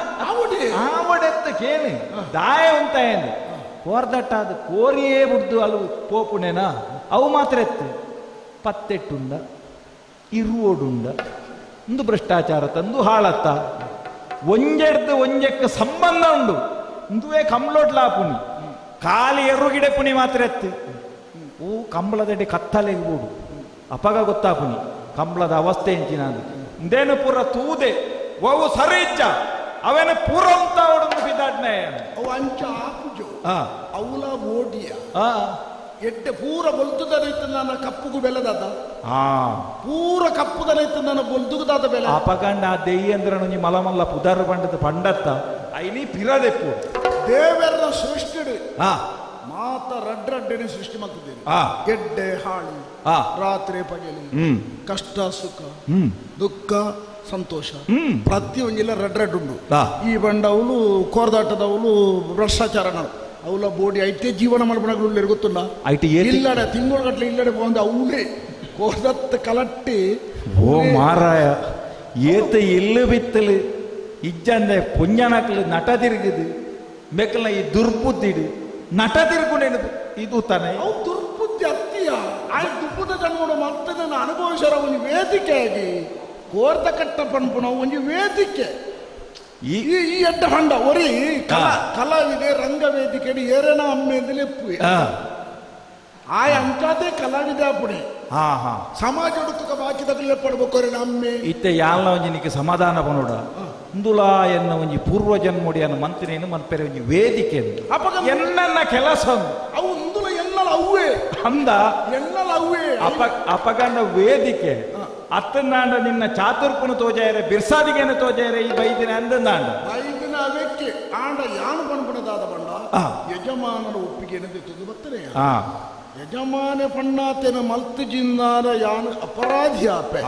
ಆವಡೆತ್ತ ಕೇಳಿ ದಾಯ ಉಂಟ ಏನು ಹೊರದಟ್ಟ ಅದು ಕೋರಿಯೇ ಬಿಡ್ದು ಅಲು ಪೋಪುಣೆನಾ ಅವು ಮಾತ್ರ ಎತ್ತು ಪತ್ತೆಟ್ಟುಂಡ ಇರುವುಡುಂಡ ಒಂದು ಭ್ರಷ್ಟಾಚಾರ ತಂದು ಹಾಳತ್ತ ಒಂಜೆಡ್ದು ಒಂಜಕ್ಕೆ ಸಂಬಂಧ ಉಂಡು ಇಂದುವೇ ಕಂಬ್ಳೊಡ್ಲಾಪುನಿ ಕಾಲಿ ಎರುಗಿಡೆ ಪುನಿ ಮಾತ್ರ ಎತ್ತು ಓ ಕಂಬಳದಡಿ ಕತ್ತಲೆಗೆ ಬೂಡು ಅಪಗ ಗೊತ್ತಾಪುನಿ ಕಂಬಳದ ಅವಸ್ಥೆ ಎಂಚಿನ ಇಂದೇನು ಪೂರ ತೂದೆ ಅವು ಸರಿ ಇಚ್ಚ ಅವೇನ ಪೂರ ಅಂತ ಅವಡನ್ನು ಬಿದ್ದಾಡ್ನೆ ಅವು ಅಂಚ ಆಪುಜು ಅವಲ ಓಡಿಯ ಎಡ್ಡೆ ಪೂರ ಬೊಲ್ತುದನೈತು ನನ್ನ ಕಪ್ಪುಗು ಬೆಲೆದಾದ ಪೂರ ಕಪ್ಪುದನೈತು ನನ್ನ ಬೊಲ್ದುಗುದಾದ ಬೆಲೆ ಅಪಗಂಡ ಆ ದೆಯ್ಯ ಅಂದ್ರೆ ನೀ ಮಲಮಲ್ಲ ಪುದರ್ ಬಂಡದ ಪಂಡತ್ತ ಐನಿ ಪಿರದೆಪ್ಪು ದೇವರ ಸೃಷ್ಟಿಡು ಮಾತ ರಡ್ಡನೆ ಸೃಷ್ಟಿ ಮಾಡ್ತಿದ್ದೀರಿ ಗೆಡ್ಡೆ ಹಾಳು ರಾತ್ರಿ ಪಗಲಿ ಕಷ್ಟ ಸುಖ ದುಃಖ ಸಂತೋಷ ಪ್ರತಿಯೊಂದಿಲ್ಲ ರಡ್ಡುಂಡು ಈ ಬಂಡವಳು ಕೋರ್ದಾಟದವಳು ಭ್ರಷ್ಟಾಚಾರ ಅವಳ ಬೋಡಿ ಐತೆ ಜೀವನ ಮಾಡ್ಬಿಡ ಗೊತ್ತುಂಡ ಇಲ್ಲಡೆ ತಿಂಗಳಗಟ್ಲೆ ಇಲ್ಲಡೆ ಬಂದು ಅವಳೇ ಕೋರ್ದತ್ತ ಕಲಟ್ಟಿ ಓ ಮಾರಾಯ ಏತ ಎಲ್ಲು ಬಿತ್ತಲು ಇಜ್ಜಂದೆ ಪುಂಜನಕ್ಲು ನಟ ತಿರುಗುದು ಮೆಕ್ಕಲ ಈ ದುರ್ಬುದ್ಧಿಡು ನಟ ತಿರುಗುಣೇನು ಇದು ತಾನೆ ಅವು ದುರ್ಬುದ್ಧಿ ಅತ್ತಿಯ ಆ ದುರ್ಬುದ್ಧ ಕಣ್ಕೊಂಡು ಮತ್ತೆ ಅನುಭವಿಸರ ಒಂದು ವೇದಿಕೆಯಾಗಿ ಕೋರ್ದ ಕಟ್ಟ ಪನ್ಪುಣ ಒಂದು ವೇದಿಕೆ ಈ ಎಡ್ಡ ಹಂಡ ಒರಿ ಕಲಾವಿದೆ ರಂಗ ವೇದಿಕೆ ಏರೇನ ಅಮ್ಮೆಂದಲೇ ಆಯ ಅಂಕಾದೆ ಕಲಾವಿದೆ ಅಪ್ಪುಡೆ ಸಮಾಜ ತುಕ ಬಾಕಿ ತಗಲೇ ಪಡ್ಬೇಕು ನಮ್ಮೆ ಇತ್ತೆ ಯಾಲ ಒಂಜಿನಿಗೆ ಸಮಾಧಾನ ಪನೋಡ ಇಂದುಲಾ ಎನ್ನ ಒಂಜಿ ಪೂರ್ವ ಜನ್ಮೋಡಿ ಅನ್ನ ಮಂತ್ರಿನೇನು ಮನ್ಪೆರೆ ಒಂಜಿ ವೇದಿಕೆ ಎನ್ನ ಕೆಲಸ ಅವು ಇಂದುಲ ಎನ್ನಲ ಅವ್ವೇ ಅಂದ ಎನ್ನಲ ಅವ್ವೇ ಅಪಗಂಡ ವೇದಿಕೆ ಅತ್ತನಾಂಡ ನಿನ್ನ ಚಾತುರ್ಪುನ ತೋಜಾಯರೆ ಬಿರ್ಸಾದಿಗೆನ ತೋಜಾಯರೆ ಈ ಬೈದಿನ ಅಂದಂದಾಂಡ ಬೈದಿನ ಅವಕ್ಕೆ ಆಂಡ ಯಾನು ಪನ್ಪುಣದಾದ ಬಂಡ ಯಜಮಾನನ ಒಪ್ಪಿಗೆ ತುದು ಬತ್ತನೆ ಯಜಮಾನ ಪಣ್ಣಾತೆನ ಮಲ್ತು ಜಿಂದಾನ ಯಾನು ಅಪರಾಧಿ ಆಪೆ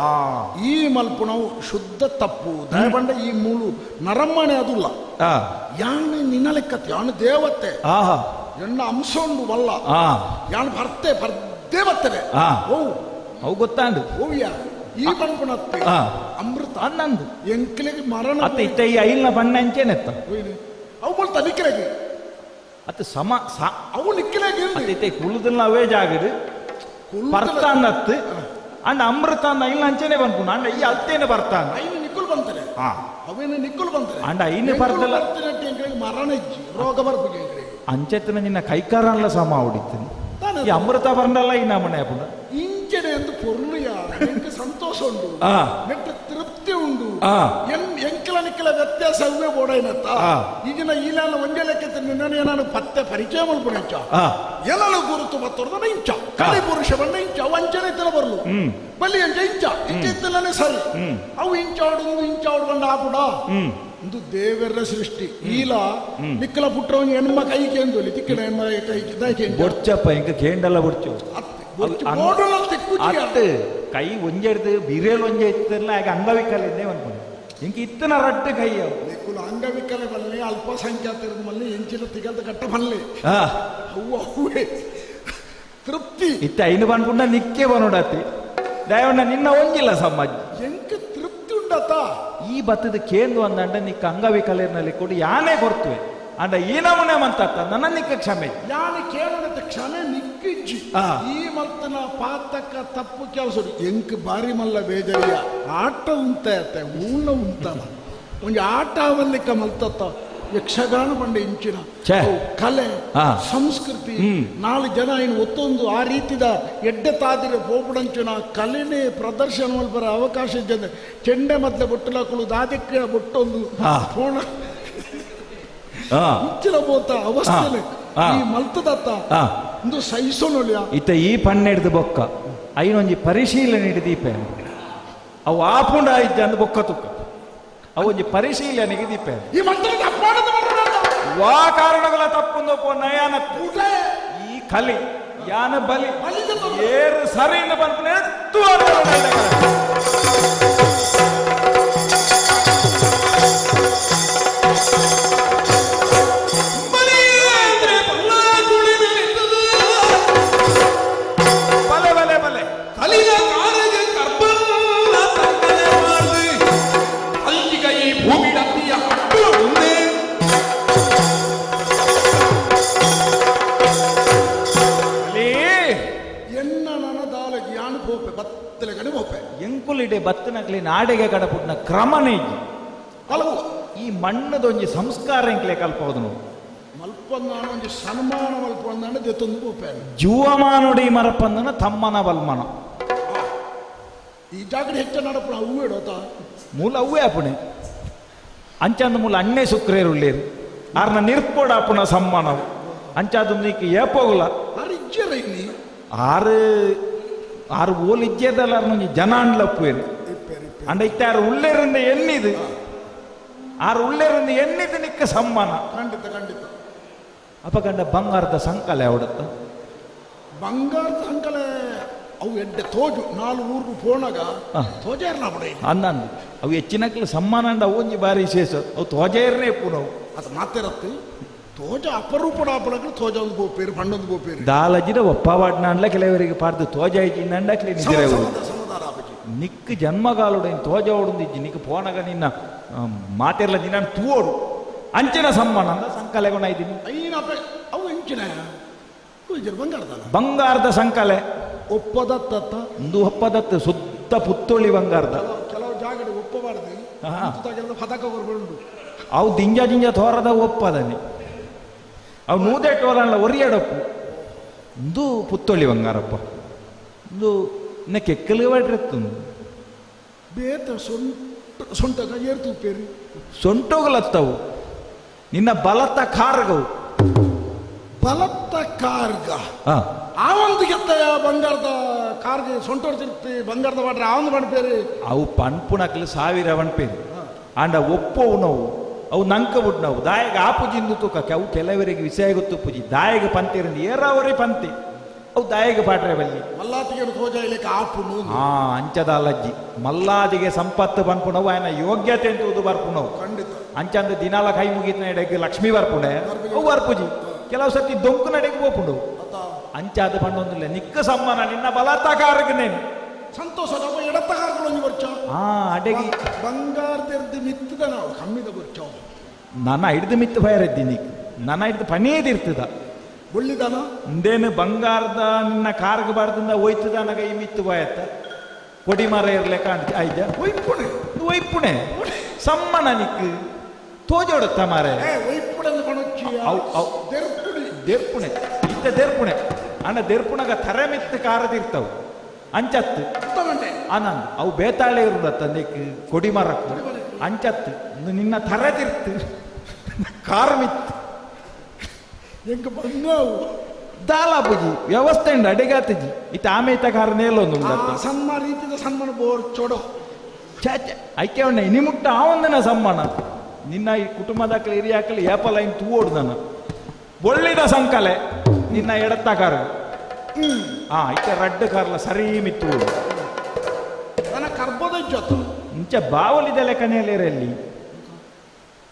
ಈ ಮಲ್ಪುಣವು ಶುದ್ಧ ತಪ್ಪು ದಯಬಂಡ ಈ ಮೂಲು ನರಮ್ಮನೆ ಅದುಲ್ಲ ಯಾನು ನಿನ್ನ ಲೆಕ್ಕತ್ತೆ ಯಾನು ದೇವತೆ ಎನ್ನ ಅಂಶ ಉಂಡು ಬಲ್ಲ ಯಾನು ಭರ್ತೆ ದೇವತೆ ಅವು ಗೊತ್ತಾಂಡು ಓವ್ಯಾ ಈ ಪನ್ಪುಣತ್ತೆ ಅಮೃತ ಅನ್ನಂದು ಎಂಕ್ಲೆಗೆ ಮರಣ ಅತ್ತ ಇತ್ತ ಈ ಐಲ್ನ ಬಣ್ಣ ಎಂಚೇನೆತ್ತ ಅವು ಬಲ್ತ ನಿಕ್ಲೆಗೆ ಅತ್ತ ಸಮ ಅವು ನಿಕ್ಲೆಗೆ ಅತ್ತೆ ಕುಳುದಲ್ಲ ಅವೇ ಜಾಗಡು ಬರ್ತಾನತ್ತು ಅಂಡ ಅಮೃತ ಅಂದ ಐಲ್ನ ಅಂಚೆನೆ ಬಂದ್ಪುಣ ಅಂಡ ಈ ಅತ್ತೇನೆ ಬರ್ತಾನ ಐನು ನಿಕ್ಕುಲು ಬಂತಾರೆ ಅವೇನು ನಿಕ್ಕುಲು ಬಂತಾರೆ ಅಂಡ ಐನು ಬರ್ತಲ್ಲ ಮರಣ ಇಜ್ಜಿ ರೋಗ ಬರ್ಬೇಕು ಅಂಚೆತ್ತಿನ ನಿನ್ನ ಕೈಕಾರಲ್ಲ ಸಮ ಹೊಡಿತೀನಿ ಈ ಅಮೃತ ಬರ್ನಲ್ಲ ಈ ನಮ್ಮನೆ ಅಪ್ಪನ ಇಂಚನೆ ಎಂದು ಪೊರ್ಲು ಯಾರು ಸಂತೋಷ ಉಂಟು ನೆಟ್ಟ ತಿರುಪ್ತಿ ಒಂಜೆ ಉಂಡು ಆ. ಎಂಕಲ ನಿಕ್ಕಲ ವ್ಯತ್ಯಾಸ ಅವೇ ಬೋಡೈನತ್ತ ಈಗಿನ ಈಲಾನ ಒಂಜೆ ಲೆಕ್ಕ ನಾನು ಪತ್ತೆ ಪರಿಚಯ ಮಲ್ಪುಣ ಇಂಚ ಎಲ್ಲೂ ಗುರುತು ಮತ್ತೊರ್ದನ ಇಂಚ ಕಲಿ ಪುರುಷ ಬಣ್ಣ ಇಂಚ ವಂಚನೆ ಇತ್ತಲ ಬರ್ಲು ಬಲ್ಲಿ ಅಂಚ ಇಂಚ ಇಂಚ ಇತ್ತಲೇ ಸರಿ ಅವು ಇಂಚ ಆಡು ಬಂದ ಆಪುಡ ಇದು ದೇವರ ಸೃಷ್ಟಿ ಈಲ ನಿಕ್ಕಲ ಪುಟ್ರ ಹೆಣ್ಮ ಕೈಗೆ ಅಂದು ತಿಕ್ಕಡ ಹೆಣ್ಮ ಕೈಗೆ ಬೊಡ್ಚಪ್ಪ ಇಂಕ ಕೇಂಡಲ್ಲ ಬೊಡ್ಚು ಅತ್ತು ಕೈ ಒಂಜೆಡ್ದು ಬಿರೇಲ್ ಒಂಜೆ ಇತ್ತಲ್ಲ ಆಗ ಅಂಗವಿಕಲಿದ್ದೇ ಅನ್ಕೊಂಡು ಇಂಕ ಇತ್ತನ ರಟ್ಟು ಕೈ ಅವು ಅಂಗವಿಕಲ ಬಲ್ಲಿ ಅಲ್ಪಸಂಖ್ಯಾತರದ ಮಲ್ಲಿ ಎಂಚಿನ ತಿಗಲ್ದ ಕಟ್ಟ ಬಲ್ಲಿ ಅವು ಅವೇ ತೃಪ್ತಿ ಇತ್ತ ಐನು ಬಂದ್ಕೊಂಡ ನಿಕ್ಕೆ ಬನೋಡತಿ ದಯವಣ್ಣ ನಿನ್ನ ಒಂಜಿಲ್ಲ ಸಮಾಜ ಎಂಕ ತೃಪ್ತಿ ಉಂಡತ ಈ ಬತ್ತದ ಕೇಂದು ಅಂದಂಡ ನಿಕ್ಕ ಅಂಗವಿಕಲರ್ನಲ್ಲಿ ಕೊಡು ಯಾನೇ ಕೊಡ್ತುವೆ ಅಂಡ ಈ ನಮೂನೆ ಮಂತತ್ತ ನನ್ನ ನಿಕ್ಕ ಕ್ಷಮೆ ಯಾನೆ ಕೇಳದ ಕ್ಷಮೆ ನಿಕ್ಕಿಜ್ಜಿ ಈ ಮಲ್ತನ ಪಾತಕ ತಪ್ಪು ಕೆಲಸ ಎಂಕ್ ಬಾರಿ ಮಲ್ಲ ಬೇಜರಿಯ ಆಟ ಉಂತ ಊನ ಉಂತಲ್ಲ ಒಂದು ಆಟ ಅವಲ್ಲಿಕ್ಕ ಮಲ್ತತ್ತ ಯಕ್ಷಗಾನ ಬಂಡೆ ಇಂಚಿನ ಕಲೆ ಸಂಸ್ಕೃತಿ 4 ಜನ ಇನ್ನು ಒತ್ತೊಂದು ಆ ರೀತಿದ ಎಡ್ಡೆ ತಾದಿರ ಪೋಪುಡಂಚಿನ ಕಲೆನೇ ಪ್ರದರ್ಶನ ಮಲ್ಪರ ಅವಕಾಶ ಇದ್ದ ಚೆಂಡೆ ಮದ್ಲೆ ಬೊಟ್ಟಲಾಕಲು ದಾದಿಕ್ಕ ಬೊಟ್ಟೊಂದು ಫೋಣ ಇಂಚಿನ ಬೋತ ಅವಸ್ಥೆ ಈ ಮಲ್ತದತ್ತ ಒಂದು ಸಹಿಸೋನೊಲಿಯ ಇತ್ತ ಈ ಪನ್ನೆಡ್ದು ಬೊಕ್ಕ ಐನೊಂಜಿ ಪರಿಶೀಲನೆ ದೀಪ ಅವು ಆಪುಂಡ ಇದ್ದ ಅಂದು ಬೊಕ್ಕ ತುಕ್ಕ ಅವು ಒಂಜಿ ಪರಿಶೀಲನೆಗೆ ದೀಪ ಈ ಮಂತ್ರದ ವಾ ಕಾರಣಗಳ ತಪ್ಪು ನಯನ ಈ ಕಲಿ ಯಾನ ಬಲಿ ಏರು ಸರಿಯಿಂದ ಬಂದ ಎಂಕುಲಿಡೆ ಬತ್ತನಕ್ಲಿ ನಾಡೆಗೆ ಕಡಪುಟ್ನ ಕ್ರಮನೇ ಈ ಮಣ್ಣದೊಂಜಿ ಸಂಸ್ಕಾರ ಎಂಕ್ಲೆ ಕಲ್ಪೋದು ನಾವು ಮಲ್ಪಂದ ಸನ್ಮಾನ ಮಲ್ಪಂದ ದೆತ್ತೊಂದು ಬೋಪೆ ಜೀವಮಾನುಡಿ ಮರಪಂದನ ತಮ್ಮನ ಬಲ್ಮನ ಈ ಜಾಗಡೆ ಹೆಚ್ಚ ನಡಪುಣ ಹೂವು ಇಡೋತ ಮೂಲ ಹೂವೇ ಅಪ್ಪಣೆ ಅಂಚಂದ ಮೂಲ ಅಣ್ಣೆ ಸುಕ್ರೇರು ಉಳ್ಳೇರು ಆರ್ನ ನಿರ್ಪೋಡ ಅಪ್ಪಣ ಸಮ್ಮಾನವು ಅಂಚಾದ ನೀಕು ಏಪೋಗಲ ಆರು ಓಲ್ ಇಜ್ಜೇದಲ್ಲ ಜನ ಅಂಡ್ಲಪ್ಪೇರು ಅಂಡ ಇತ್ತ ಆರು ಉಳ್ಳೇರಿಂದ ಎಣ್ಣಿದು ಆರು ಉಳ್ಳೇರಿಂದ ಎಣ್ಣಿದು ನಿಕ್ಕ ಸಮ್ಮಾನ ಖಂಡಿತ ಖಂಡಿತ ಅಪಗಂಡ ಬಂಗಾರದ ಸಂಕಲೆ ಅವಡುತ್ತ ಬಂಗಾರದ ಸಂಕಲೆ ಅವು ಎಡ್ಡೆ ತೋಜು 4 ಊರ್ಗು ಪೋಣಗ ತೋಜೇರ್ನ ಬಡ ಅಂದಂದು ಅವು ಹೆಚ್ಚಿನಕ್ಲು ಸಮ್ಮಾನ ಅಂಡ ಒಂಜಿ ಬಾರಿ ಶೇಷ ಅವು ತೋಜೇರ್ನೇ ಪುನವು ಅದು ಮಾತೇರತ್ತು ತೋಜ ಅಪರೂಪಡ ಅಪಡಗಳು ತೋಜ ಒಂದು ಬೋಪೇರು ಪಂಡೊಂದು ಬೋಪೇರು ದಾಲಜಿದ ಒಪ್ಪವಾಡ್ನ ಅಂಡ್ಲ ಕೆಲವರಿಗೆ ಪಾರ್ದು ತೋಜ ಇಜ್ಜಿ ನಂಡಕ್ಲಿ ನಿಜರೇ ನಿಕ್ ಜನ್ಮಗಾಲುಡೇನು ತೋಜ ಓಡುಂದಿಜ್ಜಿ ನಿಕ್ ಪೋನಗ ನಿನ್ನ ಮಾತೆರ್ಲ ದಿನ ತೂವೋಡು ಅಂಚಿನ ಸಮ್ಮಾನ ಅಂದ ಸಂಕಲೆಗೊಂಡ ಇದ್ದೀನಿ ಅವು ಹೆಂಚಿನ ಬಂಗಾರದ ಸಂಕಲೆ ಒಪ್ಪದತ್ತ ಒಂದು ಒಪ್ಪದತ್ತ ಸುತ್ತ ಪುತ್ತೊಳ್ಳಿ ಬಂಗಾರದ ಕೆಲವು ಜಾಗಡೆ ಒಪ್ಪಬಾರ್ದು ಪದಕ ಬರ್ಬಂಡು ಅವು ದಿಂಜ ದಿಂಜ ತೋರದ ಒಪ್ಪದನೆ ಅವು ನೂದೆಟ್ಟೋರಲ್ಲ ಒರಿಯಡಪ್ಪು ಒಂದು ಪುತ್ತೊಳ್ಳಿ ಬಂಗಾರಪ್ಪ ಒಂದು ಇನ್ನ ಕೆಕ್ಕಲು ಬಡ್ರೆತ್ತು ಬೇತ ಸೊಂಟಗ ಏರ್ತು ಪೇರಿ ಸೊಂಟೋಗಲತ್ತವು ನಿನ್ನ ಬಲತ ಕಾರ್ಗವು ಬಲತ್ತ ಕಾರ್ಗ ಆ ಒಂದು ಗೆತ್ತಯ ಬಂಗಾರದ ಕಾರ್ಗೆ ಸೊಂಟೋಡ್ತಿರ್ತಿ ಬಂಗಾರದ ಬಾಟ್ರೆ ಆ ಒಂದು ಬಣ್ಪೇರಿ ಅವು ಪಣ್ಪುಣಕ್ಲು 1000 ಬಣ್ಪೇರಿ ಅಂಡ ಒಪ್ಪವು ನಾವು ಅವು ನಂಕ ಬಿಟ್ಟು ನಾವು ದಾಯಗ ಆಪುಜಿಂದು ತೂಕಕ್ಕೆ ಅವು ಕೆಲವರಿಗೆ ವಿಷಯ ಗೊತ್ತು ಪೂಜಿ ದಾಯಗ ಪಂತಿರಂದು ಏರಾವರಿ ಪಂತಿ ಅವು ದಾಯಗ ಪಾಟ್ರೆ ಬಲ್ಲಿ ಮಲ್ಲಾದಿಗೆ ತೋಜ ಇಲ್ಲಿಕ್ಕೆ ಆಪುನು ಅಂಚದ ಅಲ್ಲಜ್ಜಿ ಮಲ್ಲಾದಿಗೆ ಸಂಪತ್ತು ಬನ್ಪುಣವು ಆಯ್ನ ಯೋಗ್ಯತೆ ಅಂತ ಬರ್ಪುಣವು ಖಂಡಿತ ಅಂಚಂದ ದಿನಾಲ ಕೈ ಮುಗಿತ ನಡೆಗೆ ಲಕ್ಷ್ಮೀ ಬರ್ಪುಣೆ ಅವು ಬರ್ಪುಜಿ ಕೆಲವು ಸರ್ತಿ ದೊಂಕು ನಡೆಗೆ ಹೋಗ್ಪುಂಡು ಅಂಚಾದ ಪಂಡೊಂದಿಲ್ಲ ನಿಕ್ಕ ಸಮ್ಮಾನ ನಿನ್ನ ಬಲತ್ತಕಾರಗನೇನು ಸಂತೋಷ ಎಡತ್ತಗಾರಗಳು ಬರ್ಚ ಅಡೆಗಿ ಬಂಗಾರದಿರ್ದು ಮಿತ್ತದ ನಾವು ಕಮ್ಮಿದ ಬರ್ಚ ನನ್ನ ಹಿಡ್ದು ಮಿತ್ತು ಬಯರಿದ್ದೀನಿ ನನ್ನ ಹಿಡ್ದು ಪನೇದಿರ್ತದ ಒಳ್ಳಿದಾನ ಇಂದೇನು ಬಂಗಾರದ ನಿನ್ನ ಕಾರ್ಗ ಬಾರ್ದಿಂದ ಒಯ್ತದ ನಗ ಈ ಮಿತ್ತು ಬಯತ್ತ ಕೊಡಿ ಮರ ಇರ್ಲೆಕ್ಕ ಆಯ್ತ ಒಯ್ಪುಣೆ ಒಯ್ಪುಣೆ ಸಮ್ಮನ ನಿಕ್ ತೋಜೋಡುತ್ತ ಮಾರೆ ದೇರ್ಪುಣೆ ಇತ್ತ ದೇರ್ಪುಣೆ ಅಣ್ಣ ದೇರ್ಪುಣಗ ತರೆ ಮಿತ್ತು ಕಾರದಿರ್ತವು ಅಂಚತ್ತು ಆನಂದ್ ಅವು ಬೇತಾಳೆ ಇರುದತ್ತ ನೆಕ್ ಕೊಡಿ ಮರಕ್ಕೆ ಅಂಚತ್ತು ನಿನ್ನ ತರದಿರ್ತು ಕಾರ್ ಮಿತ್ತು ಎಂಕ ಬಂಗಾವು ದಾಲಾಪುಜಿ ವ್ಯವಸ್ಥೆ ಉಂಡು ಅಡೆಗಾತಜಿ ಇತ್ತ ಆಮೇತ ಕಾರ್ ನೇಲೊಂದು ಸನ್ಮಾನ ರೀತಿಯ ಸನ್ಮಾನ ಬೋರ್ ಚೋಡೋ ಐಕೆ ಉಂಡ ಇನಿ ಮುಟ್ಟ ಆವಂದನ ಸಮ್ಮಾನ ನಿನ್ನ ಈ ಕುಟುಂಬದಾಕಲಿ ಹಿರಿಯಾಕಲಿ ಏಪಲ ಇನ್ ತೂವೋಡು ನಾನು ಒಳ್ಳಿದ ಸಂಕಲೆ ನಿನ್ನ ಎಡತ್ತ ಕಾರು ಐಕೆ ರಡ್ಡು ಕಾರ್ಲ ಸರಿ ಮಿತ್ತು ನನ್ನ ಕರ್ಬೋದ ಜೊತೆ ಇಂಚ ಬಾವಲಿದ ಲೆಕ್ಕನೆಯಲ್ಲಿ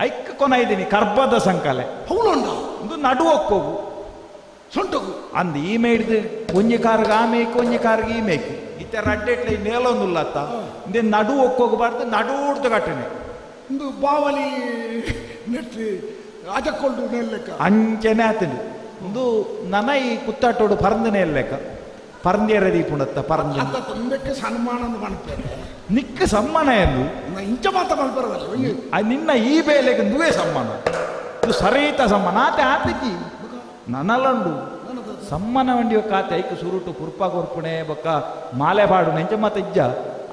ಐಕ್ಕ ಕೊನ ಇದ್ದೀನಿ ಕರ್ಬದ ಸಂಕಲೆ ಒಂದು ನಡು ಒಕ್ಕೋಗು ಸೊಂಟೋಗು ಅಂದ್ ಈ ಮೇಡ್ದು ಒಂಜಿ ಕಾರ್ಗೆ ಆ ಮೇಯ್ಕು ಒಂಜಿ ಕಾರ್ಗೆ ಈ ಮೇಯ್ಕು ಇತ್ತೆ ರಡ್ಡೆಟ್ಲೆ ನೇಲೊಂದುಲ್ಲತ್ತ ಇಂದೆ ನಡು ಒಕ್ಕೋಗಬಾರ್ದು ನಡು ಉಡ್ದು ಕಟ್ಟನೆ ಒಂದು ಬಾವಲಿ ನೆಟ್ಟಿ ಅಜಕ್ಕೊಂಡು ನೆಲ್ಲೆಕ್ಕ ಅಂಚೆನೆ ಆತನು ಒಂದು ನನ ಈ ಕುತ್ತಾಟೋಡು ಪರಂದನೆ ಲೆಕ್ಕ ಪರಂದಿಯರ ದೀಪುಣತ್ತ ಪರಂದ ತಂದಕ್ಕೆ ಸನ್ಮಾನ ಮಾಡ್ತಾರೆ ನಿಕ್ಕ ಸಮ್ಮಾನ ಎಂದು ಇಂಚ ಮಾತ ಮಾಡ್ಬಾರದಲ್ಲ ನಿನ್ನ ಈ ಬೇಲೆಗೆ ನುವೇ ಸಮ್ಮಾನ ಇದು ಸರೀತ ಸಮ್ಮಾನ ಆತೆ ಆತಕ್ಕಿ ನನಲಂಡು ಸಮ್ಮಾನ ವಂಡಿಯ ಕಾತೆ ಐಕ ಸುರುಟು ಕುರ್ಪ ಕೊರ್ಪುಣೆ ಬೊಕ್ಕ ಮಾಲೆ ಬಾಡು ನೆಂಚ ಮಾತ ಇಜ್ಜ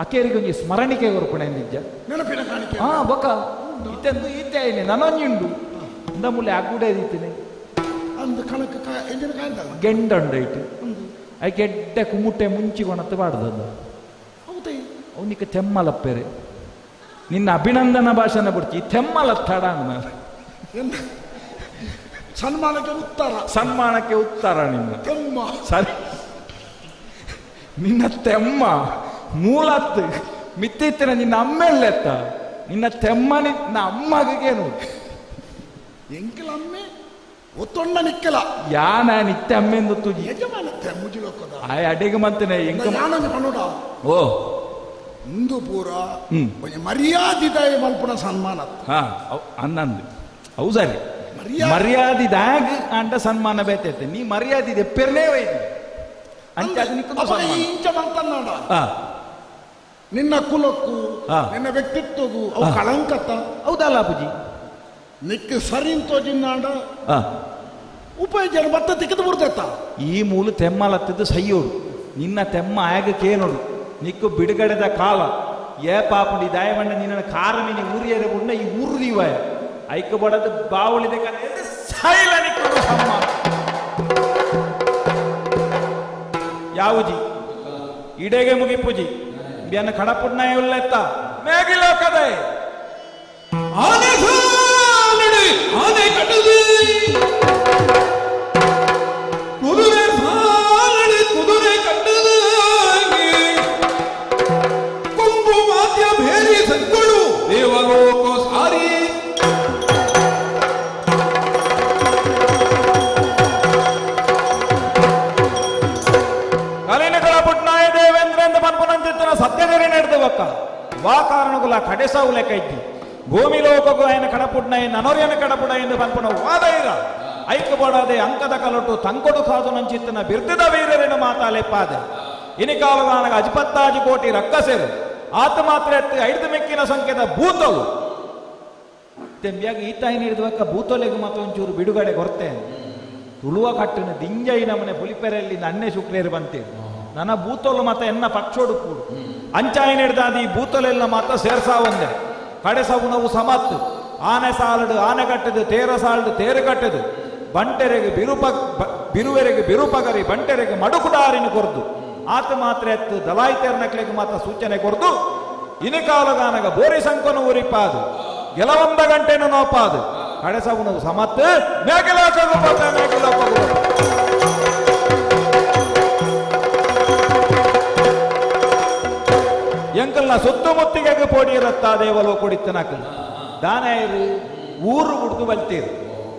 ಅಕ್ಕೇರಿಗೆ ಒಂಜಿ ಸ್ಮರಣಿಕೆ ಕೊರ್ಪುಣೆ ನಿಜ್ಜ ನೆನಪಿನ ಕಾಣಿಕೆ ಬೊಕ್ಕ ಇತ್ತೆಂದು ಈತೆ ಐನೆ ನನೊಂಜಿಂಡು ಇಂದ ಮುಲ್ಲೆ ಅಗ್ಗುಡೆ ದೀತಿನಿ ಅಂದ ಕಣಕ ಎಂಜಿನ ಕಾಯ್ದ ಗೆಂಡಂಡೈಟು ಐ ಗೆಡ್ಡೆ ಕುಮುಟ್ಟೆ ಮುಂಚಿಗೊಣತ್ತು ಬಾಡ್ದದ್ದು ಅವನಿಗೆ ತೆಮ್ಮಲಪ್ಪೆರೆ ನಿನ್ನ ಅಭಿನಂದನಾ ಭಾಷಣ ಬಿಡ್ತಿ ತೆಮ್ಮಲತ್ತಾಡ ಸನ್ಮಾನಕ್ಕೆ ಉತ್ತರ ನಿನ್ನ ಸರಿ ನಿನ್ನ ತೆಮ್ಮ ಮೂಲತ್ತು ಮಿತ್ತಿತ್ತಿನ ನಿನ್ನ ಅಮ್ಮೆಲ್ಲೆತ್ತ ನಿನ್ನ ತೆಮ್ಮ ನಿನ್ನ ಅಮ್ಮಗೇನು ಎಂಕಲಮ್ಮೆ ಒತ್ತೊಂಡ ನಿಕ್ಕಲ ಯಾನ ನಿತ್ಯ ಅಮ್ಮೆಂದು ತುಜಿ ಆಯ್ ಅಡಿಗೆ ಮಂತನೆ ಎಂಕ ಓ ಇಂದು ಪೂರ ಮರ್ಯಾದಿತ ಮಲ್ಪುನ ಸನ್ಮಾನ ಅನ್ನಂದು ಹೌ ಸರಿ ಮರ್ಯಾದಿದಾಗ ಅಂಟ ಸನ್ಮಾನ ಬೇತೈತೆ ನೀ ಮರ್ಯಾದಿದೆ ಪೆರ್ನೇ ಒಯ್ದು ಇಂಚ ಮಂತನ್ನೋಡ ನಿನ್ನ ಕುಲಕ್ಕೂ ನಿನ್ನ ವ್ಯಕ್ತಿತ್ವಗೂ ಅವು ಕಳಂಕತ್ತ ಹೌದಲ್ಲ ಅಪ್ಪುಜಿ ನಿಕ್ಕ ಸರಿ ತೋಜಿನ್ನಾಡ ಉಪಯೋಗ ಭತ್ತ ತಿಕ್ಕದು ಬಿಡ್ತೈತ ಈ ಮೂಲ ತೆಮ್ಮಲತ್ತಿದ್ದು ಸಯ್ಯೋಡು ನಿನ್ನ ತೆಮ್ಮ ಆಗ ಕೇಳೋಡು ನಿಕ್ಕು ಬಿಡುಗಡೆದ ಕಾಲ ಏ ಪಾಪುಂಡಿ ದಯಮಣ್ಣ ನಿನ್ನ ಕಾರಮಿನಿ ಊರಿಯರ ಬುಣ್ಣ ಈ ಊರು ದೀವಾಯ ಐಕ ಬಡದು ಬಾವಳಿದ ಸೈಲ ನಿಕ್ಕು ಸಮ್ಮ ಯಾವುಜಿ ಇಡೆಗೆ ಮುಗಿಪುಜಿ ಬಿಯನ್ನ ಕಡಪುಣ್ಣ ಉಲ್ಲೆತ್ತ ಮೇಗಿಲೋಕದೆ ಆನೆ ಕಟ್ಟದು ಕುದುರೆ ಸಾಲಡಿ ಕುದುರೆ ಕಟ್ಟದು ಕೊಂಬು ವಾದ್ಯ ಭೇರಿ ಸಂಗಳು ದೇವಲೋಕ ಸಾರಿ ಕಲಿನಗಳ ಪುಟ್ನಾಯ ದೇವೇಂದ್ರ ಎಂದು ಪನ್ಪುನಂಚಿತ್ತಿನ ಸತ್ಯಗರಿ ನಡೆದವಕ್ಕ ವಾ ಕಾರಣಗುಲ ಕಡೆಸಾವು ಲೆಕ್ಕ ಇದ್ದಿ ಭೂಮಿ ಲೋಕಗೂ ఆయన కడపుడిన ననొరియన కడపుడ ಎಂದು ಪನ್ಪುನ ವಾದೈರ ಐಕ್ಯಬೋಡದೆ ಅಂಕದ ಕಲಟು ತಂಕೊಡು ಕಾದು ನಂಚಿತ್ತಿನ ಬಿರ್ದಿದ ವೀರರಿನ ಮಾತಾಲೆಪ್ಪಾದೆ ಇನಿ ಕಾಲಗಾನಗ ಅಜಿಪತ್ತಾಜಿ ಕೋಟಿ ರಕ್ಕಸೆರು ಆತ ಮಾತ್ರ ಎತ್ತು ಐದು ಮೆಕ್ಕಿನ ಸಂಖ್ಯೆದ ಭೂತವು ತೆಂಬಿಯಾಗಿ ಈತಾಯಿ ನೀಡಿದವಕ್ಕ ಭೂತೊಲೆಗೆ ಮಾತ್ರ ಒಂಚೂರು ಬಿಡುಗಡೆ ಕೊರತೆ ತುಳುವ ಕಟ್ಟಿನ ದಿಂಜೈ ನಮನೆ ಪುಲಿಪೆರಲ್ಲಿ ನನ್ನೆ ಶುಕ್ಲೇರು ಬಂತೀರಿ ನನ್ನ ಭೂತೊಲು ಮಾತ ಎನ್ನ ಪಕ್ಷೋಡು ಕೂಡು ಅಂಚಾಯಿ ನೀಡಿದಾದ ಈ ಭೂತೊಲೆಲ್ಲ ಮಾತ್ರ ಸೇರ್ಸಾ ಒಂದೇ ಕಡೆಸವು ನಾವು ಸಮತ್ತು ಆನೆ ಸಾಲಡು ಆನೆ ಕಟ್ಟದು ತೇರ ಸಾಲಡು ತೇರು ಕಟ್ಟದು ಬಂಟೆರೆಗೆ ಬಿರುವೆರೆಗೆ ಬಿರುಪಗರಿ ಬಂಟೆರೆಗೆ ಮಡುಕುಡಾರಿನ ಕೊರ್ದು ಆತ ಮಾತ್ರ ಎತ್ತು ದಲಾಯ್ತೇರ್ನಕ್ಲೆಗೆ ಮಾತ್ರ ಸೂಚನೆ ಕೊರ್ದು ಇನಿ ಕಾಲಗಾನಗ ಬೋರಿ ಸಂಕೊನು ಉರಿಪಾದು ಗೆಲವೊಂದ ಗಂಟೆನು ನೋಪಾದು ಕಡೆಸವು ನಾವು ಸಮತ್ತು ಎಂಕಲ್ನ ಸುತ್ತಮುತ್ತಿಗೆ ಪೋಡಿಯರತ್ತ ದೇವಲೋ ಕೊಡಿತ್ತನಕಲ್ ದಾನಾಯರು ಊರು ಬಿಡ್ದು ಬಲ್ತೀರು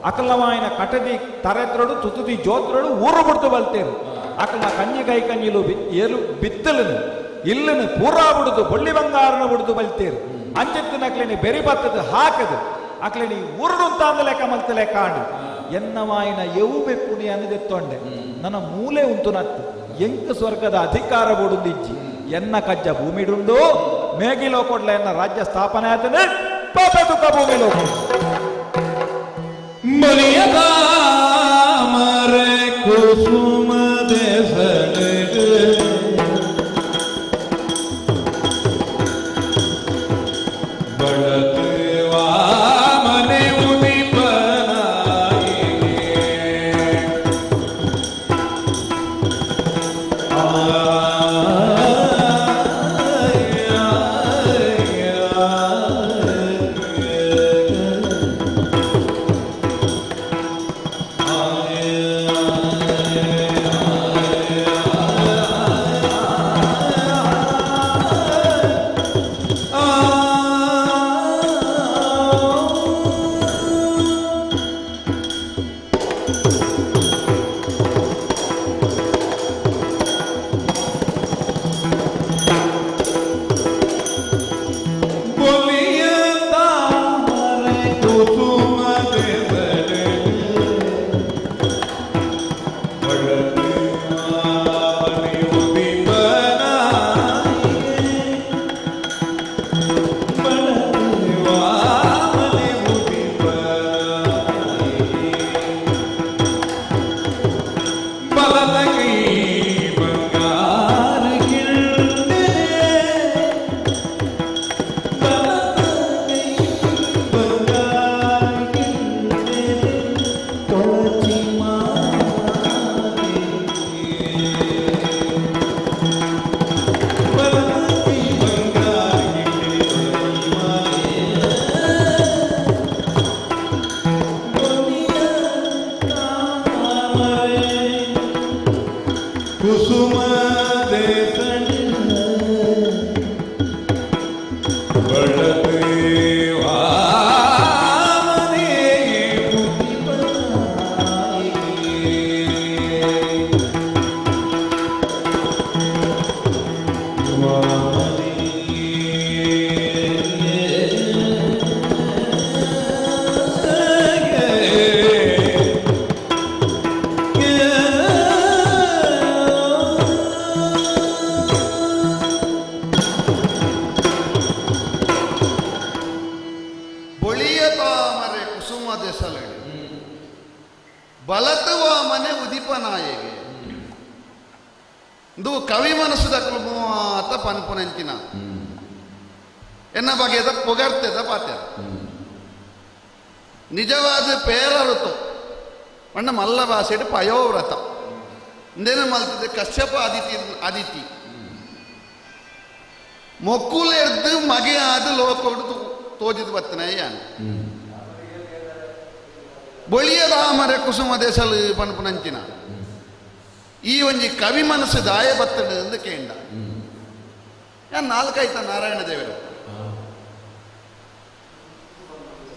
ಅಕಲವಾಯಿನ ಕಟದಿ ತರೆತ್ರಡು ತುತುದಿ ಜೋತ್ರಡು ಊರು ಬಿಡ್ದು ಬಲ್ತೀರು ಅಕಲ್ನ ಕಂಜಿ ಕೈ ಕಂಜಿಲು ಏಲು ಬಿತ್ತಲನು ಇಲ್ಲನು ಪೂರಾ ಬಿಡುದು ಬೊಳ್ಳಿ ಬಂಗಾರನ ಬಿಡುದು ಬಲ್ತೀರು ಅಂಚಿತ್ತಿನಕ್ಲೇನಿ ಬೆರಿ ಬತ್ತದ ಹಾಕದು ಅಕ್ಲೇನಿ ಊರುಡು ಅಂತ ಲೆಕ್ಕ ಮಲ್ತ ಲೆಕ್ಕ ಆಡು ಎನ್ನವಾಯಿನ ಎವು ಬೆಪ್ಪುನಿ ಅನ್ನದೆತ್ತೊಂಡೆ ನನ್ನ ಮೂಲೆ ಉಂಟು ನತ್ತು ಎಂಕ ಸ್ವರ್ಗದ ಅಧಿಕಾರ ಬುಡುದಿಜ್ಜಿ ಎನ್ನ ಕಜ್ಜ ಭೂಮಿಡುಂಡು ಮೇಗಿಲೋ ಕೊಡ್ಲ ಎನ್ನ ರಾಜ್ಯ ಸ್ಥಾಪನೆ ಆತನೆ ಪಾಪ ದುಃಖ ಭೂಮಿಲೋ ಮಲಿಯದ ಮರೆ ಕುಸುಮ ದೇಸಳೆ ಕುಸುಮ ಬಲತುವ ಮನೆ ಉದಿಪನಾಯಗೆ ಇದು ಕವಿ ಮನಸ್ಸುದ ಕುಲುಮಾತ ಪನ್ಪುನಂಚಿನ ಎನ್ನ ಬಗೆದ ಪೊಗರ್ತೆದ ಪಾತ್ಯ ನಿಜವಾದ ಪೇರರುತು ಮಣ್ಣ ಮಲ್ಲ ಭಾಷೆಡು ಪಯೋವ್ರತ ಇಂದೇನು ಮಲ್ತದೆ ಕಶ್ಯಪ ಅದಿತಿ ಮೊಕ್ಕುಲೆರ್ದು ಮಗೆ ಆದ ಲೋಕೊಡು ತೋಜಿದು ಬತ್ತನಯ್ಯ ಬೊಳಿಯದ ಮರೆ ಕುಸುಮ ದೇಸಲು ಪನ್ಪುನಂಚಿನ ಈ ಒಂಜಿ ಕವಿ ಮನಸ್ಸು ದಾಯ ಬತ್ತಡು ಎಂದು ಕೇಂಡ ಯಾನ್ ನಾಲ್ಕಾಯ್ತ ನಾರಾಯಣ ದೇವರು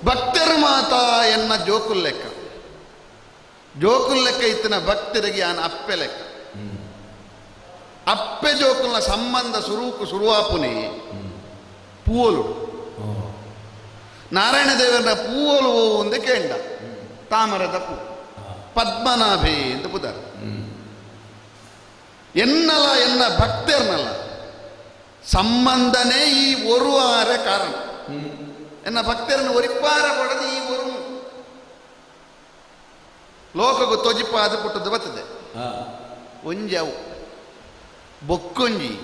ಭಕ್ತರು ಮಾತಾ ಎನ್ನ ಜೋಕುಲ್ ಲೆಕ್ಕ ಇತ್ತಿನ ಭಕ್ತರಿಗೆ ಯಾನ್ ಅಪ್ಪೆ ಲೆಕ್ಕ ಅಪ್ಪೆ ಜೋಕುಲ್ನ ಸಂಬಂಧ ಸುರುವಾಪುನೆ ಪೂವಲು ನಾರಾಯಣ ದೇವರ ಪೂವಲು ಎಂದು ಕೇಂಡ ತಾಮರದ ಪೂ ಪದ್ಮನಾಭೆ ಎಂದು ಪುದರ್ ಎನ್ನಲ ಎನ್ನ ಭಕ್ತರ್ನಲ್ಲ ಸಂಬಂಧನೇ ಈ ಒರುವಾರ ಕಾರಣ ಎನ್ನ ಭಕ್ತರನ್ನು ಒರಿಪಾರ ಪಡೆದು ಈ ಒರು ಲೋಕಗೂ ತೊಜಿಪಾದ ಪುಟ್ಟದ್ದು ಬರ್ತದೆ ಒಂಜವು ಬೊಕ್ಕೊಂಜಿ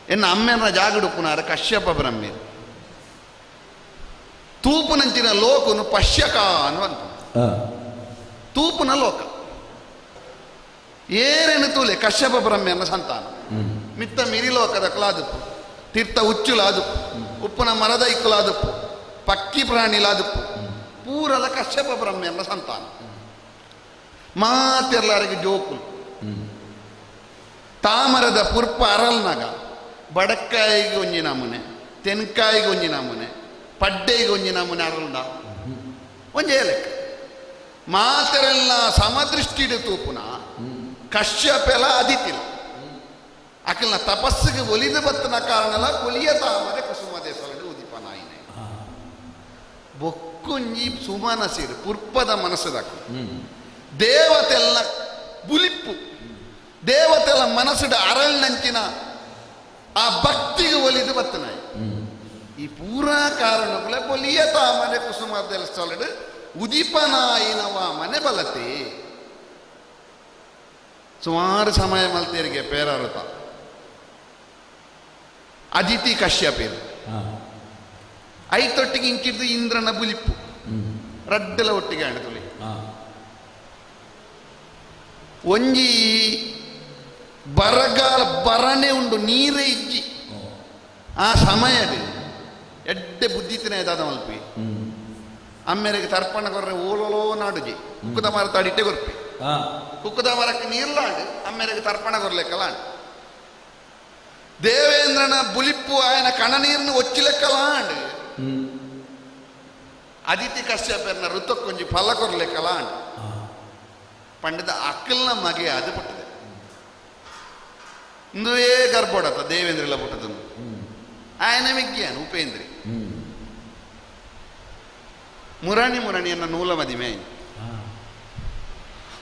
ಎನ್ನ ಅಮ್ಮೆನ ಜಾಗಡುಪುನಾರ ಕಶ್ಯಪ ಬ್ರಹ್ಮೆ ತೂಪುನಂಚಿನ ಲೋಕನು ಪಶ್ಯಕ ಅನ್ನುವಂತ ತೂಪುನ ಲೋಕ ಏರೇನು ತೂಲೆ ಕಶ್ಯಪ ಬ್ರಹ್ಮೆಯನ್ನ ಸಂತಾನ ಮಿತ್ತ ಮಿರಿಲೋಕದ ಕ್ಲಾದುಪ್ಪು ತೀರ್ಥ ಉಚ್ಚುಲಾದುಪ್ಪು ಉಪ್ಪುನ ಮರದ ಇಕ್ಕುಲಾದುಪ್ಪು ಪಕ್ಕಿ ಪ್ರಾಣಿಲಾದುಪ್ಪು ಪೂರದ ಕಶ್ಯಪ ಬ್ರಹ್ಮೆಯನ್ನ ಸಂತಾನ ಮಾತೆಲ್ಲರಿಗೆ ಜೋಕುಲು ತಾಮರದ ಪುರ್ಪ ಅರಲ್ನಾಗ ಬಡಕ್ಕಾಯಿಗೆ ಒಂಜಿ ನಮೂನೆ ತೆನ್ಕಾಯಿಗೆ ಒಂಜಿ ನಮೂನೆ ಪಡ್ಡೆಗೆ ಒಂಜಿ ನಮೂನೆ ಅರಲ್ದ ಒಂಜೇ ಲೆಕ್ಕ ಮಾತೆರೆಲ್ಲ ಸಮದೃಷ್ಟಿಡು ತೂಪುನ ಕಶ್ಯಪೆಲ ಅದಿತಿಲ್ಲ ಅಕಲ್ನ ತಪಸ್ಸಿಗೆ ಒಲಿದು ಬತ್ತನ ಕಾರಣಲ ಕೊಲಿಯ ತಾಮರೆ ಕುಸುಮದೆ ಸೊರಡು ಉದಿಪನಾಯಿನೆ ಬೊಕ್ಕುಂಜಿ ಸುಮನಸಿರು ಪುರ್ಪದ ಮನಸ್ಸುದಕ್ಕ ದೇವತೆಲ್ಲ ಬುಲಿಪ್ಪು ದೇವತೆಲ್ಲ ಮನಸ್ಸುಡ ಅರಳ್ನಂಚಿನ ಆ ಭಕ್ತಿಗೆ ಒಲಿದು ಬತ್ತನಾಯಿ ಈ ಪೂರಾ ಕಾರಣಗಳ ಕೊಲಿಯ ತಾಮರೆ ಕುಸುಮದೆ ಸೊರಡು ಉದಿಪನಾಯಿನವ ಮನೆ ಬಲತೆ ಸುಮಾರು ಸಮಯ ಮಲ್ತೇರಿಗೆ ಪೇರಾರುತ ಅದಿತಿ ಕಶ್ಯಪೇರು ಐತೊಟ್ಟಿಗೆ ಇಂಚಿದ್ದು ಇಂದ್ರನ ಬುಲಿಪ್ಪು ರಡ್ಡಲ ಒಟ್ಟಿಗೆ ಅಣತುಲಿ ಒಂಜಿ ಬರಗಾಲ ಬರನೆ ಉಂಡು ನೀರೇ ಇಜ್ಜಿ ಆ ಸಮಯದ ಎಡ್ಡೆ ಬುದ್ಧಿತಿನ ಎದಾದ ಮಲ್ಪಿ ಅಮ್ಮೆರಿಗೆ ತರ್ಪಣ ಕೊರ್ರೆ ಓಲೋಲೋ ನಾಡುಜಿ ಕುಕ್ಕುದ ಮರ ತಡಿಟ್ಟೆ ಕೊರ್ಪಿ ಕುಕ್ಕುದ ಮರಕ್ಕೆ ನೀರ್ಲಾಂಡು ಅಮ್ಮೆರಿಗೆ ತರ್ಪಣ ಕೊರ್ಲೆಕ್ಕಲಾಂಡು ದೇವೇಂದ್ರನ ಬುಲಿಪ್ಪು ಆಯನ ಕಣ ನೀರ್ನು ಒಚ್ಚಿಲೆಕ್ಕಲಾಂಡು ಅದಿತಿ ಕಶ್ಯಪರ್ನ ಋತಕ್ಕೊಂಜಿ ಫಲ ಕೊರ್ಲೆಕ್ಕಲಾಂಡು ಪಂಡಿತ ಅಕ್ಕಲ್ನ ಮಗೆ ಅದು ಪುಟ್ಟದೆ ಇಂದುವೇ ಗರ್ಭೋಡತ ದೇವೇಂದ್ರಲ್ಲ ಪುಟ್ಟದನ್ನು ಆಯನ ಮಿಗ್ಗಿಯಾನು ಉಪೇಂದ್ರಿ ಮುರಣಿಯನ್ನ ನೂಲ ಮದಿಮೆ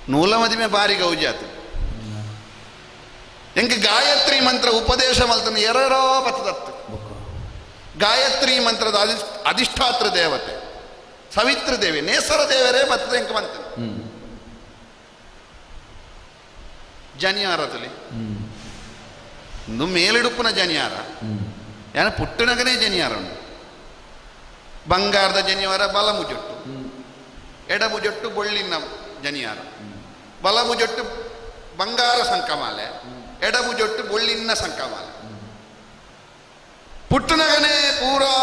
ನೂಲ ಮದಿಮೆ ಬಾರಿ ಗೌಜಾತು ಎಂಗೆ ಗಾಯತ್ರಿ ಮಂತ್ರ ಉಪದೇಶ ಮಲ್ತನ ಎರಡೋ ಬತ್ತದತ್ತು ಗಾಯತ್ರಿ ಮಂತ್ರದ ಅಧಿಷ್ಠಾತ್ರ ದೇವತೆ ಸವಿತ್ರ ದೇವಿ ನೇಸರ ದೇವರೇ ಬತ್ತದ ಎಂಕ ಮಂತ ಜನಿಯಾರ ತುಲಿ ಇಂದು ಮೇಲಿಡುಪ್ಪುನ ಜನಿಯಾರ ಯಾನ ಪುಟ್ಟನಗನೇ ಜನಿಯಾರ ಉಂಟು ಬಂಗಾರದ ಜನಿವಾರ ಬಲಮುಜೊಟ್ಟು ಎಡಮುಜೊಟ್ಟು ಬೊಳ್ಳಿನ ಜನಿಯಾರ ಬಲಮುಜೊಟ್ಟು ಬಂಗಾರ ಸಂಕಮಾಲೆ ಎಡಮುಜೊಟ್ಟು ಬೊಳ್ಳಿನ ಸಂಕಮಾಲೆ ಪುಟ್ಟನಗನೇ ಪೂರಾ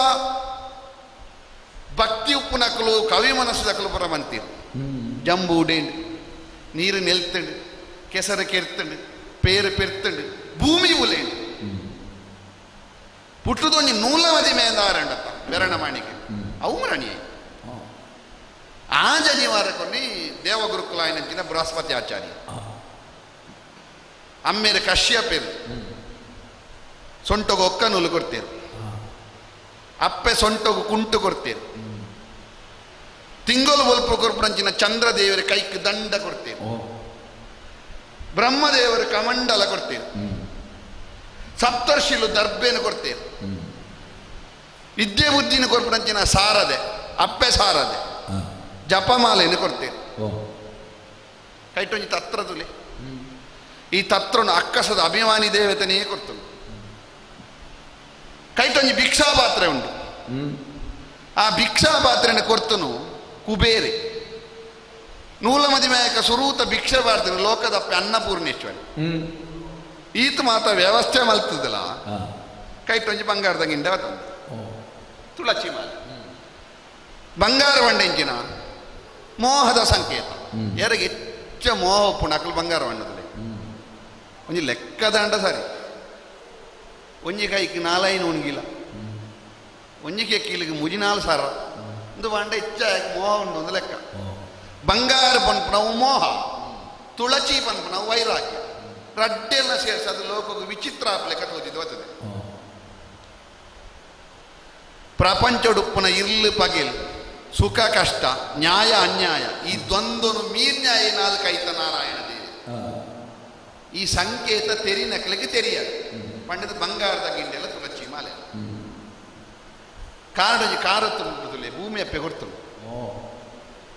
ಭಕ್ತಿ ಉಪ್ಪು ನಕಲು ಕವಿ ಮನಸ್ಸು ನಕಲು ಪುರ ಮಂತಿರು ಜಂಬು ಡೇಂಡು ನೀರು ನೆಲ್ತಂಡು ಕೆಸರು ಕೆರ್ತಂಡು ಪೇರು ಪೆರ್ತಂಡು ಭೂಮಿ ಉಲೇಂಡು ಪುಟ್ಟದೊಂದು ನೂಲ ಮದಿ ಮೇಂದಾರಂಡಪ್ಪ ಬೆರಣ ಮಾಣಿಗೆ ಅವು ಮರಣಿ ಆ ಜನಿವಾರ కొని ದೇವಗುರುಕುಲ ఆయనంచిన ಬೃಹಸ್ಪತಿ ಆಚಾರ್ಯ ಅಮ್ಮೇರು ಕಶ್ಯಪೇರು ಸೊಂಟಗು ಒಕ್ಕ ನೂಲು ಕೊಡ್ತೇರು ಅಪ್ಪೆ ಸೊಂಟಗು ಕುಂಟು ಕೊಡ್ತೇರು ತಿಂಗಳು ಬಲ್ಪ ಕೊರ್ಪಂಚಿನ ಚಂದ್ರದೇವರ ಕೈಕ್ ದಂಡ ಕೊಡ್ತೇರು ಬ್ರಹ್ಮದೇವರ ಕಮಂಡಲ ಕೊಡ್ತೇರು ಸಪ್ತರ್ಷಿಲು ದರ್ಬೇನು ಕೊಡ್ತೇರು ವಿದ್ಯೆ ಬುದ್ಧಿನ ಕೊರ್ಪಂಚಿನ ಸಾರದೆ ಅಪ್ಪೆ ಸಾರದೆ ಜಪಮಾಲೆಯನ್ನು ಕೊಡ್ತೇರು ಕೈಟೊಂಜಿ ತತ್ರ ತುಲೆ ಈ ತತ್ರನು ಅಕ್ಕಸದ ಅಭಿಮಾನಿ ದೇವತೆನೇ ಕೊಡ್ತನು ಕೈಟೊಂಜಿ ಭಿಕ್ಷಾ ಪಾತ್ರೆ ಉಂಟು ಆ ಭಿಕ್ಷಾ ಪಾತ್ರೆನ ಕೊರ್ತನು ಕುಬೇರೆ ನೂಲ ಮದಿಮೆಯಕ ಸುರೂತ ಭಿಕ್ಷೆ ಪಾತ್ರೆ ಲೋಕದಪ್ಪೆ ಅನ್ನಪೂರ್ಣೇಶ್ವರಿ ಈತ ಮಾತ್ರ ವ್ಯವಸ್ಥೆ ಮಲ್ತದಲ್ಲ ಕೈಟೊಂಜಿ ಬಂಗಾರದಂಗಿಂದ ತಂದು ತುಳಸಿ ಮಾಲೆ ಬಂಗಾರ ಬಂಡೆಂಚಿನ ಮೋಹದ ಸಂಕೇತ ಯಾರಿಗೆ ಹೆಚ್ಚ ಮೋಹ ಪುಣಕಲು ಬಂಗಾರ ಬಣ್ಣದಲ್ಲಿ ಒಂಜಿ ಲೆಕ್ಕದಂಡ ಸರಿ ಒಂಜಿ ಕೈಗೆ ನಾಲೈನು ಉಣ್ಗಿಲ್ಲ ಒಂಜಿ ಕೆಕ್ಕಿಲಿಗೆ ಮುಜಿನಾಲು ಸಾರ ಒಂದು ಬಂಡ ಹೆಚ್ಚ ಮೋಹ ಉಂಟು ಒಂದು ಲೆಕ್ಕ ಬಂಗಾರ ಪನ್ಪನವು ಮೋಹ ತುಳಸಿ ಪನ್ಪನವು ವೈರಾಗ್ಯ ರಡ್ಡೆಲ್ಲ ಸೇರಿಸೋದು ಲೋಕಕ್ಕೆ ವಿಚಿತ್ರ ಲೆಕ್ಕ ತೋಚಿದ್ದು ಬರ್ತದೆ ಪ್ರಪಂಚಡುಪ್ಪನ ಇರ್ಲು ಪಗಿಲು ಸುಖ ಕಷ್ಟ ನ್ಯಾಯ ಅನ್ಯಾಯ ಈ ದ್ವಂದ್ವನು ಮೀರ್ನ್ಯಾಯ ನಾಲ್ಕೈತ ನಾರಾಯಣ ದೇವಿ ಈ ಸಂಕೇತ ತೆರಿ ನಕಲಿಗೆ ತೆರಿಯದು ಪಂಡದ ಬಂಗಾರದ ಗಿಂಡೆಲ್ಲ ತುಳಚಿ ಮಾಲೆ ಕಾರಡಜಿ ಕಾರತ್ತು ಮುಟ್ಟುತ್ತಲೇ ಭೂಮಿ ಅಪ್ಪೆ ಕೊಡ್ತು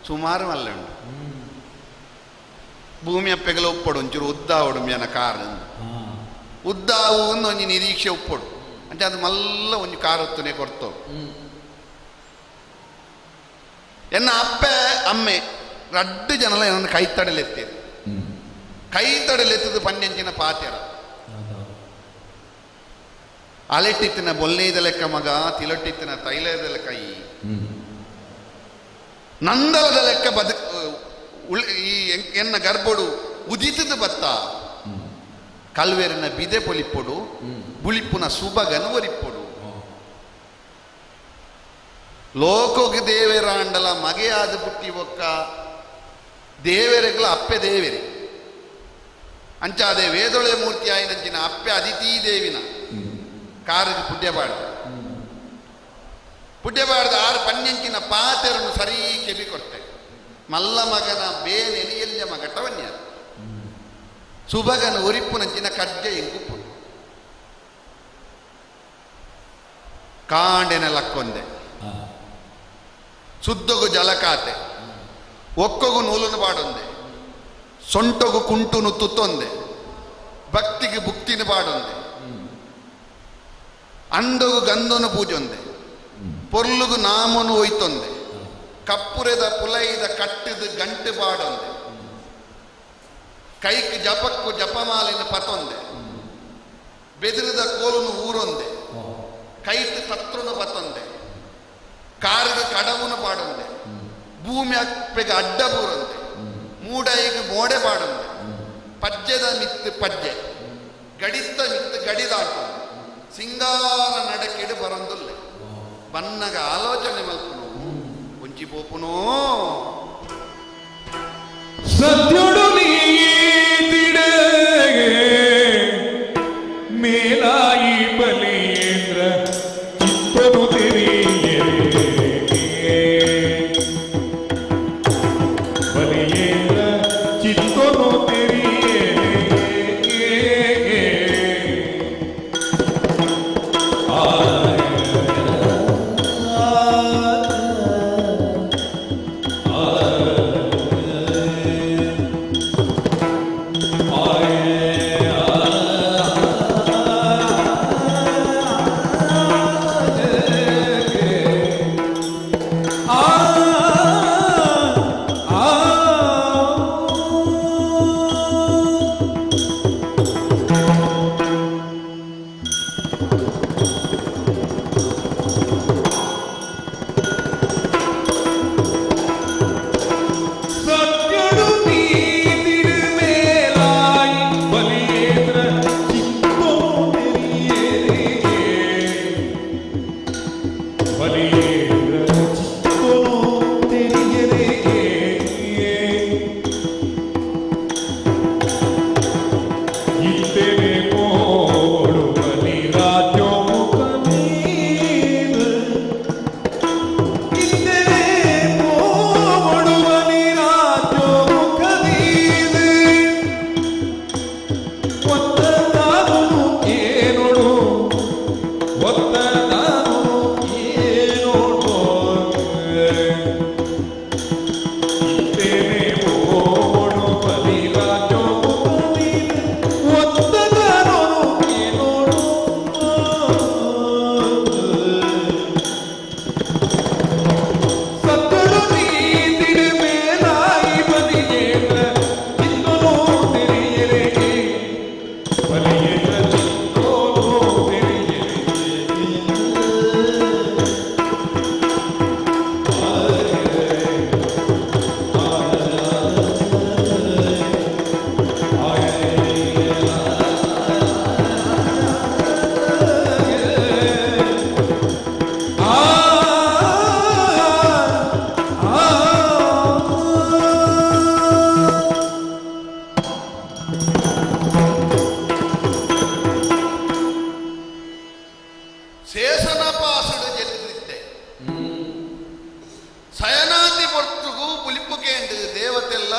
ಸುಮಾರು ಮಲ್ಲ ಉಂಟು ಭೂಮಿ ಅಪ್ಪೆಗೆಲ್ಲ ಉಪ್ಪಡು ಒಂಚೂರು ಉದ್ದಾವಡು ಮೇನ ಕಾರ್ ಉದ್ದಾವು ಒಂಜಿ ನಿರೀಕ್ಷೆ ಉಪ್ಪಡು అంటే ಅದು ಮಲ್ಲ ಒಂಜಿ ಕಾರತ್ತುನೇ ಕೊಡ್ತವು ಎನ್ನ ಅಪ್ಪೆ ಅಮ್ಮೆ ರಡ್ಡು ಜನಲ ಏನನ್ನು ಕೈತಡಲೆತ್ತೇರು ಕೈತಡಲೆತ್ತದು ಪನ್ನೆಂಚಿನ ಪಾತೆರ ಅಲೆಟ್ಟಿತ್ತಿನ ಬೊಲ್ಲೇದ ಲೆಕ್ಕ ಮಗ ತಿಲೊಟ್ಟಿತ್ತಿನ ತೈಲದ ಲೆಕ್ಕ ಈ ನಂದಲದ ಲೆಕ್ಕ ಈ ಎನ್ನ ಗರ್ಭಡು ಉದಿತದ ಬತ್ತ ಕಲ್ವೇರಿನ ಬಿದೆ ಪೊಲಿಪ್ಪೊಡು ಬುಳಿಪ್ಪುನ ಸುಬಗನು ಒರಿಪ್ಪೊಡು ಲೋಕೋಗಿ ದೇವೇರಾಂಡಲ ಮಗೆಯಾದ ಬುಟ್ಟಿ ಒಕ್ಕ ದೇವೇರೆಗಳ ಅಪ್ಪೆ ದೇವೇರಿ ಅಂಚಾದೆ ವೇದೊಳೆ ಮೂರ್ತಿ ಆಯ್ನಂಚಿನ ಅಪ್ಪೆ ಅದಿತಿ ದೇವಿನ ಕಾರಿಗೆ ಪುಡ್ಯಬಾರ್ದ ಆರು ಪನ್ನೆಂಚಿನ ಪಾತೆರನ್ನು ಸರಿ ಕೆಬಿ ಕೊಡ್ತೆ ಮಲ್ಲ ಮಗನ ಬೇನೆಲಿಯಲ್ಯ ಮಗಟವನ್ಯ ಸುಬಗನ ಒರಿಪ್ಪುನಂಚಿನ ಕಡ್ಜ ಎಂಕುಪ್ಪು ಕಾಂಡೆನ ಲಕ್ಕೊಂದೆ ಸುದ್ದಗು ಜಲಕಾತೆ ಒಕ್ಕೊಗು ನೂಲುನು ಪಾಡೊಂದೆ ಸೊಂಟಗು ಕುಂಟುನು ತುತ್ತೊಂದೆ ಭಕ್ತಿಗೆ ಭುಕ್ತಿನ ಪಾಡೊಂದೆ ಅಂದಗು ಗಂಧನು ಪೂಜೊಂದೆ ಪೊರ್ಲುಗು ನಾಮನು ಒಯ್ತೊಂದೆ ಕಪ್ಪುರೆದ ಪುಲೈದ ಕಟ್ಟಿದ ಗಂಟು ಪಾಡೊಂದೆ ಕೈಕ್ ಜಪಕ್ಕು ಜಪಮಾಲಿನ ಪತೊಂದೆ ಬೆದಿರಿದ ಕೋಲುನು ಊರೊಂದೆ ಕೈಟ್ ತತ್ರುನು ಪತೊಂದೆ ಕಾರಿಗೆ ಕಡವುನು ಪಾಡೊಂದೆ ಭೂಮಿ ಅಪ್ಪೆಗೆ ಅಡ್ಡ ಬೂರೊಂದೆ ಮೂಡೈಗೆ ಮೋಡೆ ಪಾಡೊಂದೆ ಪಜ್ಜೆದ ಮಿತ್ತು ಪಜ್ಜೆ ಗಡಿತ ಮಿತ್ತು ಗಡಿದಾಟೊಂದೆ ಸಿಂಗಾರ ನಡಕೆಡು ಬರೊಂದುಲ್ಲೆ ಬನ್ನಗ ಆಲೋಚನೆ ಮಲ್ಪುನು ಒಂಚಿ ಪೋಪುನೋ ಸತ್ಯೊಡು ನೀತಿಡೆಗೆ ಮೇಲಾಯಿ ಬಲಿಯೇಂದ್ರ ಚಿತ್ತನು ತೆರೆಯೇ ಬಲಿಯೇಂದ್ರ ಚಿತ್ತನು ತೆರೆಯೇ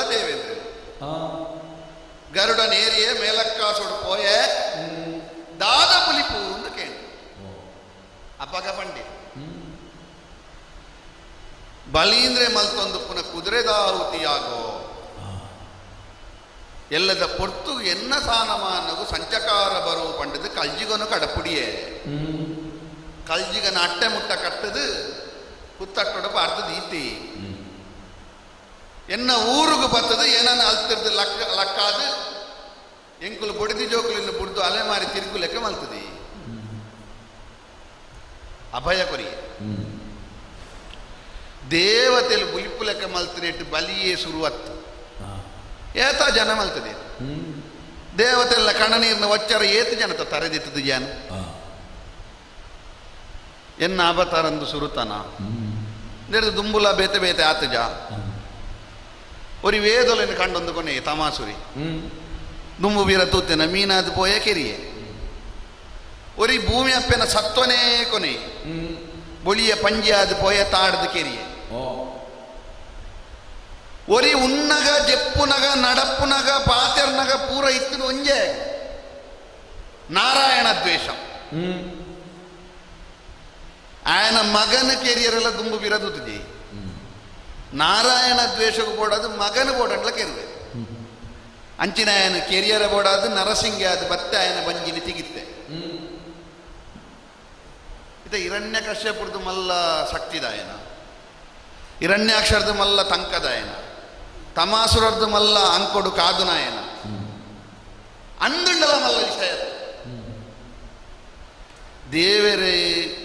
ದೇವೇಂದ್ರ ಗರುಡ ನೇರಿಯೇ ಮೇಲಕ್ಕಾಸೋಡು ಪೋಯೆ ದಾದ ಪುಲಿಪು ಅಂತ ಕೇಳಿ ಅಪ್ಪಗ ಪಂಡಿ ಬಲೀಂದ್ರೆ ಮಲ್ತೊಂದು ಪುನಃ ಕುದುರೆದಾಹುತಿಯಾಗೋ ಎಲ್ಲದ ಪೊರ್ತು ಎನ್ನ ಸಾನಮಾನಗು ಸಂಚಕಾರ ಬರೋ ಪಂಡದು ಕಲ್ಜಿಗನು ಕಡಪುಡಿಯೇ ಕಲ್ಜಿಗನ ಅಟ್ಟೆ ಮುಟ್ಟ ಕಟ್ಟದು ಕುತ್ತಟ್ಟೊಡ ಪಾರ್ತದ ಈತಿ ಎನ್ನ ಊರುಗು ಬರ್ತದು ಏನನ್ನ ಅಲ್ತಿರ್ದು ಲಕ್ಕಾದು ಎಂಕುಲು ಬೊಡಿದಿ ಜೋಕುಲಿಂದ ಬುಡ್ದು ಅಲೆಮಾರಿ ತಿರುಗು ಲೆಕ್ಕ ಮಲ್ತದಿ ಅಭಯ ಕೊರಿ ದೇವತೆಲು ಬುಲಿಪು ಲೆಕ್ಕ ಮಲ್ತನೆಟ್ಟು ಬಲಿಯೇ ಶುರುವತ್ತು ಏತ ಜನ ಮಲ್ತದೆ ದೇವತೆಲ್ಲ ಕಣನೀರ್ನ ಒಚ್ಚರ ಏತು ಜನತ ತರೆದಿತ್ತದು ಜನ ಎನ್ನ ಅವತಾರಂದು ಸುರುತನ ನೆರೆದು ದುಂಬುಲ ಬೇತೆ ಬೇತೆ ಆತಜ ಒರಿ ವೇದೊಲೆನ್ನು ಕಂಡೊಂದು ಕೊನೆ ತಮಾಸುರಿ ದುಂಬು ಬೀರ ತೂತೆನ ಮೀನಾದ ಪೋಯ ಕೆರಿಯೆ ಒರಿ ಭೂಮಿ ಅಪ್ಪೆನ ಸತ್ವನೇ ಕೊನೆ ಬೊಳಿಯ ಪಂಜಿಯಾದ ಪೋಯ ತಾಡದ ಕೆರಿಯೆ ಒರಿ ಉನ್ನಗ ಜೆಪ್ಪುನಗ ನಡಪ್ಪುನಗ ಪಾತೆರ್ನಗ ಪೂರ ಇತ್ತು ಒಂಜೆ ನಾರಾಯಣ ದ್ವೇಷ ఆయన మగను కెరియర్ల దుంబు బిరదుతుంది నారాయణ ద్వేషకు పోడదు మగను పోడట్ల కెరువే ಅಂಚಿನ ఆయన ಕೆರಿಯರ ಬೋಡಾದು ನರಸಿಂಗ ಅದು ಬತ್ತೆ ఆయన ಬಂಜಿನಿ ತಿಗಿತ್ತೆ ಇದು ಹಿರಣ್ಯ ಕಶ್ಯಪುರದು ಮಲ್ಲ ಶಕ್ತಿದಾಯನ ಹಿರಣ್ಯಾಕ್ಷರದು ಮಲ್ಲ ತಂಕದಾಯನ ತಮಾಸುರದ್ದು ಮಲ್ಲ ಅಂಕೊಡು ಕಾದುನಾಯನ ಅಂದುಂಡಲ ಮಲ್ಲ ವಿಷಯ ದೇವರೇ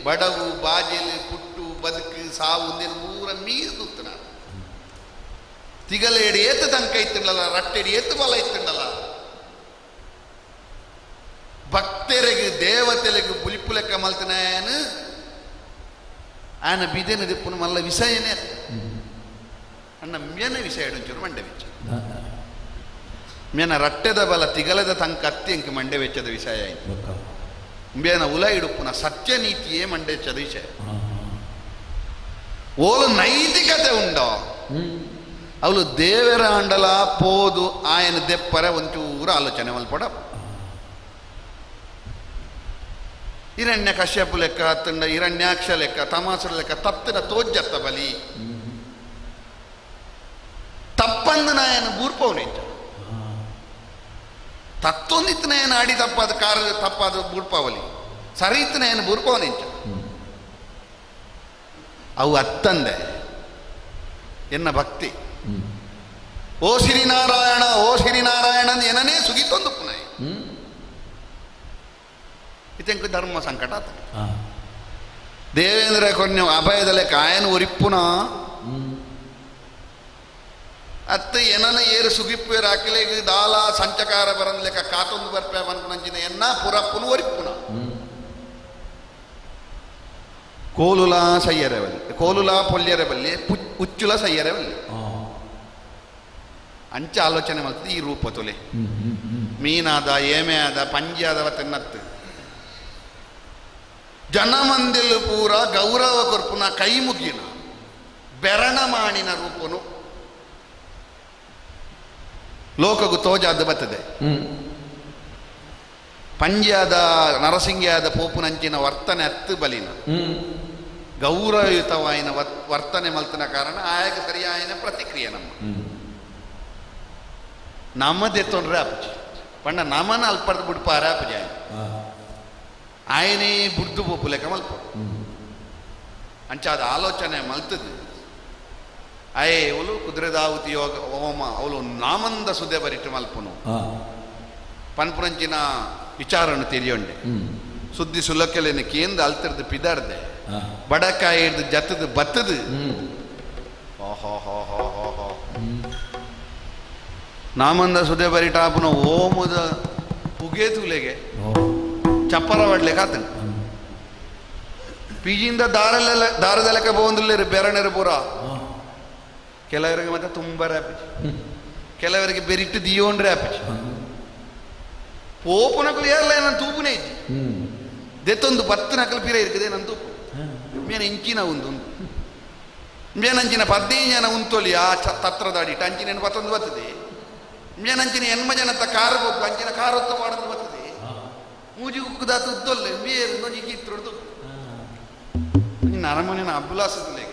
ಬಡವು ಬಾಜೆಲು ಪುಟ್ಟು ಬದುಕು ಸಾವು ಒಂದೇನು ಮೂರ ಮೀರು ತೂತನ ತಿಗಲೇಡಿ ಏತು ತಂಕ ಇತ್ತಂಡಲ್ಲ ರಟ್ಟೆಡಿ ಏತು ಬಲ ಇತ್ತಂಡಲ್ಲ ಭಕ್ತರಿಗೆ ದೇವತೆಲೆಗೆ ಬುಲಿಪು ಲೆಕ್ಕ ಮಲ್ತನಾಯನು ఆయన బిదేన దిప్పును మళ్ళీ విషయనే అన్న మేన విషయడు చూరు మండే వెಚ್ಚ ಮೇನ ರಟ್ಟೆದ ಬಲ ತಿಗಲದ ತಂಕ ಅತ್ತಿ ಇಂಕ ಮಂಡೆ ವೆಚ್ಚದ ವಿಷಯ ಆಯ್ತು ಮೇನ ಉಲ ಇಡುಪ್ಪುನ ಸತ್ಯ ನೀತಿಯೇ ಮಂಡೆ ವೆಚ್ಚದ ವಿಷಯ ಓಲು ನೈತಿಕತೆ ಉಂಡೋ ಅವಳು ದೇವರ ಅಂಡಲ ಪೋದು ಆಯನ ದೆಪ್ಪರ ಒಂಚೂರು ಆಲೋಚನೆ ಮಲ್ಪಡ ಹಿರಣ್ಯ ಕಶ್ಯಪು ಲೆಕ್ಕ ಹತ್ತಂಡ ಹಿರಣ್ಯಾಕ್ಷ ಲೆಕ್ಕ ತಮಾಸುರ ಲೆಕ್ಕ ತತ್ತಿನ ತೋಜ್ಜತ್ತ ಬಲಿ ತಪ್ಪಂದು ನಾಯನ ಬೂರ್ಪವನೆಂಚ ತತ್ತೊಂದಿತ್ತು ನಾಯನ ಆಡಿ ತಪ್ಪಾದ ಕಾರ ತಪ್ಪಾದ ಬೂರ್ಪಾವಲಿ ಸರಿ ಇತ್ತು ನಾಯನ ಬೂರ್ಪವನೆಂಚ ಅವು ಅತ್ತಂದೆ ಎನ್ನ ಭಕ್ತಿ ಓ ಶ್ರೀನಾರಾಯಣ ಓ ಶ್ರೀನಾರಾಯಣ ಏನನೇ ಸುಗಿತೊಂದು ಪುನಃ ಇತೆಂಕು ಧರ್ಮ ಸಂಕಟ ಆತ ದೇವೇಂದ್ರ ಕೊನ್ನೆ ಅಭಯದ ಲೆಕ್ಕ ಆಯನ ಒರಿಪ್ಪುನ ಅತ್ತ ಏನನ ಏರು ಸುಗಿಪ್ಪೇರು ಹಾಕಿಲೆಗೆ ದಾಲ ಸಂಚಕಾರ ಬರಂದ ಲೆಕ್ಕ ಕಾತೊಂದು ಬರ್ಪೆ ಅನ್ಕೊಂಚಿನ ಎನ್ನ ಪುರಪ್ಪುನು ಒರಿಪ್ಪುನ ಕೋಲುಲ ಸಯ್ಯರವಲ್ಲಿ ಕೋಲುಲ ಪೊಲ್ಯರಬಲ್ಲಿ ಉಚ್ಚುಲ ಸಯ್ಯರವಲ್ಲಿ ಅಂಚ ಆಲೋಚನೆ ಮಾಡ್ತದೆ ಈ ರೂಪ ತೊಲೆ ಮೀನಾದ ಏಮೆ ಆದ ಪಂಜಿ ಆದವ ತಿನ್ನತ್ತು ಜನಮಂದಿಲು ಪೂರ ಗೌರವ ಕೊರ್ಪುನ ಕೈ ಮುಗಿನ ಬೆರಣ ಮಾಡಿನ ರೂಪನು ಲೋಕಗೂ ತೋಜಾದ ಬರ್ತದೆ ಪಂಜ್ಯಾದ ನರಸಿಂಗ್ಯಾದ ಪೋಪುನಂಚಿನ ವರ್ತನೆ ಹತ್ತು ಬಲಿನ ಗೌರವಯುತವಾಯಿನ ವರ್ತನೆ ಮಲ್ತನ ಕಾರಣ ಆಯಾಗ ಸರಿಯಾಯಿನ ಪ್ರತಿಕ್ರಿಯೆ ನಮ್ಮದೆತ್ತೊಂಡ್ರೆ ಅಪ್ಪಜಿ ಪಂಡ ನಮ್ಮನ ಅಲ್ಪರ್ದು ಬಿಡ್ಪಾರ ಅಪ್ಪಜಿ ఆయనే బుర్దు పోపు లెక్క మల్ప అంచ అది ఆలోచನೆ మల్తది అయే ಅವಳು ಕುದುರೆದಾಹುತಿ ಯೋಗ ಹೋಮ ಅವಳು ನಾಮಂದ ಸುದೆ ಬರಿಟ್ಟು ಮಲ್ಪುನು ಪನ್ಪುರಂಚಿನ ವಿಚಾರನು ತಿಳಿಯೊಂಡೆ ಸುದ್ದಿ ಸುಲಕೆಲೆನ ಕೇಂದ್ರ ಅಲ್ತಿರ್ದು ಪಿದಾರ್ದೆ ಬಡಕಾಯಿ ಹಿಡ್ದು ಜತ್ತದು ಬತ್ತದು ನಾಮಂದ ಸುದೆ ಬರಿಟಾಪುನ ಓಮದ ಪುಗೆ ತುಲೆಗೆ ಚಪ್ಪರ ಬಡ್ಲಿಕ್ಕೆ ಆತನ ಪಿಜಿಯಿಂದ ದಾರದ ಲೆಕ್ಕ ಬೋಂದಿಲ್ಲ ಬೆರಣರು ಪೂರ ಕೆಲವರಿಗೆ ಮತ್ತೆ ತುಂಬ ರ್ಯಾಪಿಜಿ ಕೆಲವರಿಗೆ ಬೆರಿಟ್ಟು ದಿಯೋಂಡ್ರೆ ಆಪಿಜಿ ಪೋಪುನಕಲು ಏರ್ಲ ನಾನು ತೂಪುನೇ ಇಜ್ಜಿ ದೆತ್ತೊಂದು 10 ನಕಲು ಪಿರ ಇರ್ತದೆ ನಾನು ತೂಪು ಮೇನ ಇಂಚಿನ ಒಂದು ಮೇನಂಚಿನ 15 ಜನ ಉಂತೊಲಿ ಆ ತತ್ರದಾಡಿಟ್ಟು ಅಂಚಿನ 11 ಬರ್ತದೆ. ಮೇನಂಚಿನ 80 ಜನ ಕಾರು ಹೋಗ್ತು ಅಂಚಿನ ಕಾರು ಹೊತ್ತು ಮಾಡೋದು ಬರ್ತದೆ. ಮೂಜಿ ಉಕ್ಕುದಾತ ಉದ್ದೊಲ್ಲೆ ಬೇರೆ ನೋಡಿ ಕಿತ್ತೊಡ್ದು ಅರಮನೆಯ ಅಭ್ಯಾಸದಲ್ಲಿ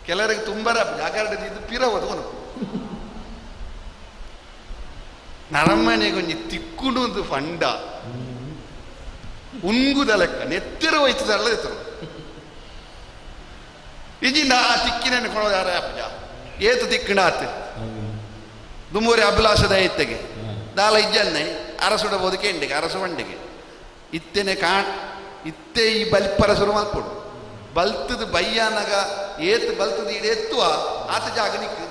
ಕೆಲವರಿಗೆ ತುಂಬಾ ಜಾಗರದ್ದು ಪಿರವದು ಅನು ನರಮನೆಗೊಂದು ತಿಕ್ಕುಂಡು ಒಂದು ಫಂಡ ಉಂಗುದ ಲೆಕ್ಕ ನೆತ್ತಿರ ಹೋಯ್ತದಲ್ಲ ಎತ್ತರು ಇಜಿಂದ ಆ ತಿಕ್ಕಿನ ಕೊಡೋದು ಯಾರ ಅಪ್ಪಜ ಏತು ತಿಕ್ಕಣ ಆತ ದುಮ್ಮೂರಿ ಅಭಿಲಾಷದ ಎತ್ತೆಗೆ ದಾಲ ಇಜ್ಜನ್ನೆ ಅರಸುಡ ಬೋದು ಕೆಂಡಿಗೆ ಅರಸು ಬಂಡೆಗೆ ಇತ್ತೆನೆ ಇತ್ತೆ ಈ ಬಲ್ಪರಸುರು ಮಲ್ಪೊಡು ಬಲ್ತದ ಬಯ್ಯಾನಗ ಏತ್ ಬಲ್ತದ ಈಡು ಎತ್ತುವ ಆತ ಜಾಗ ನಿಕ್ಕು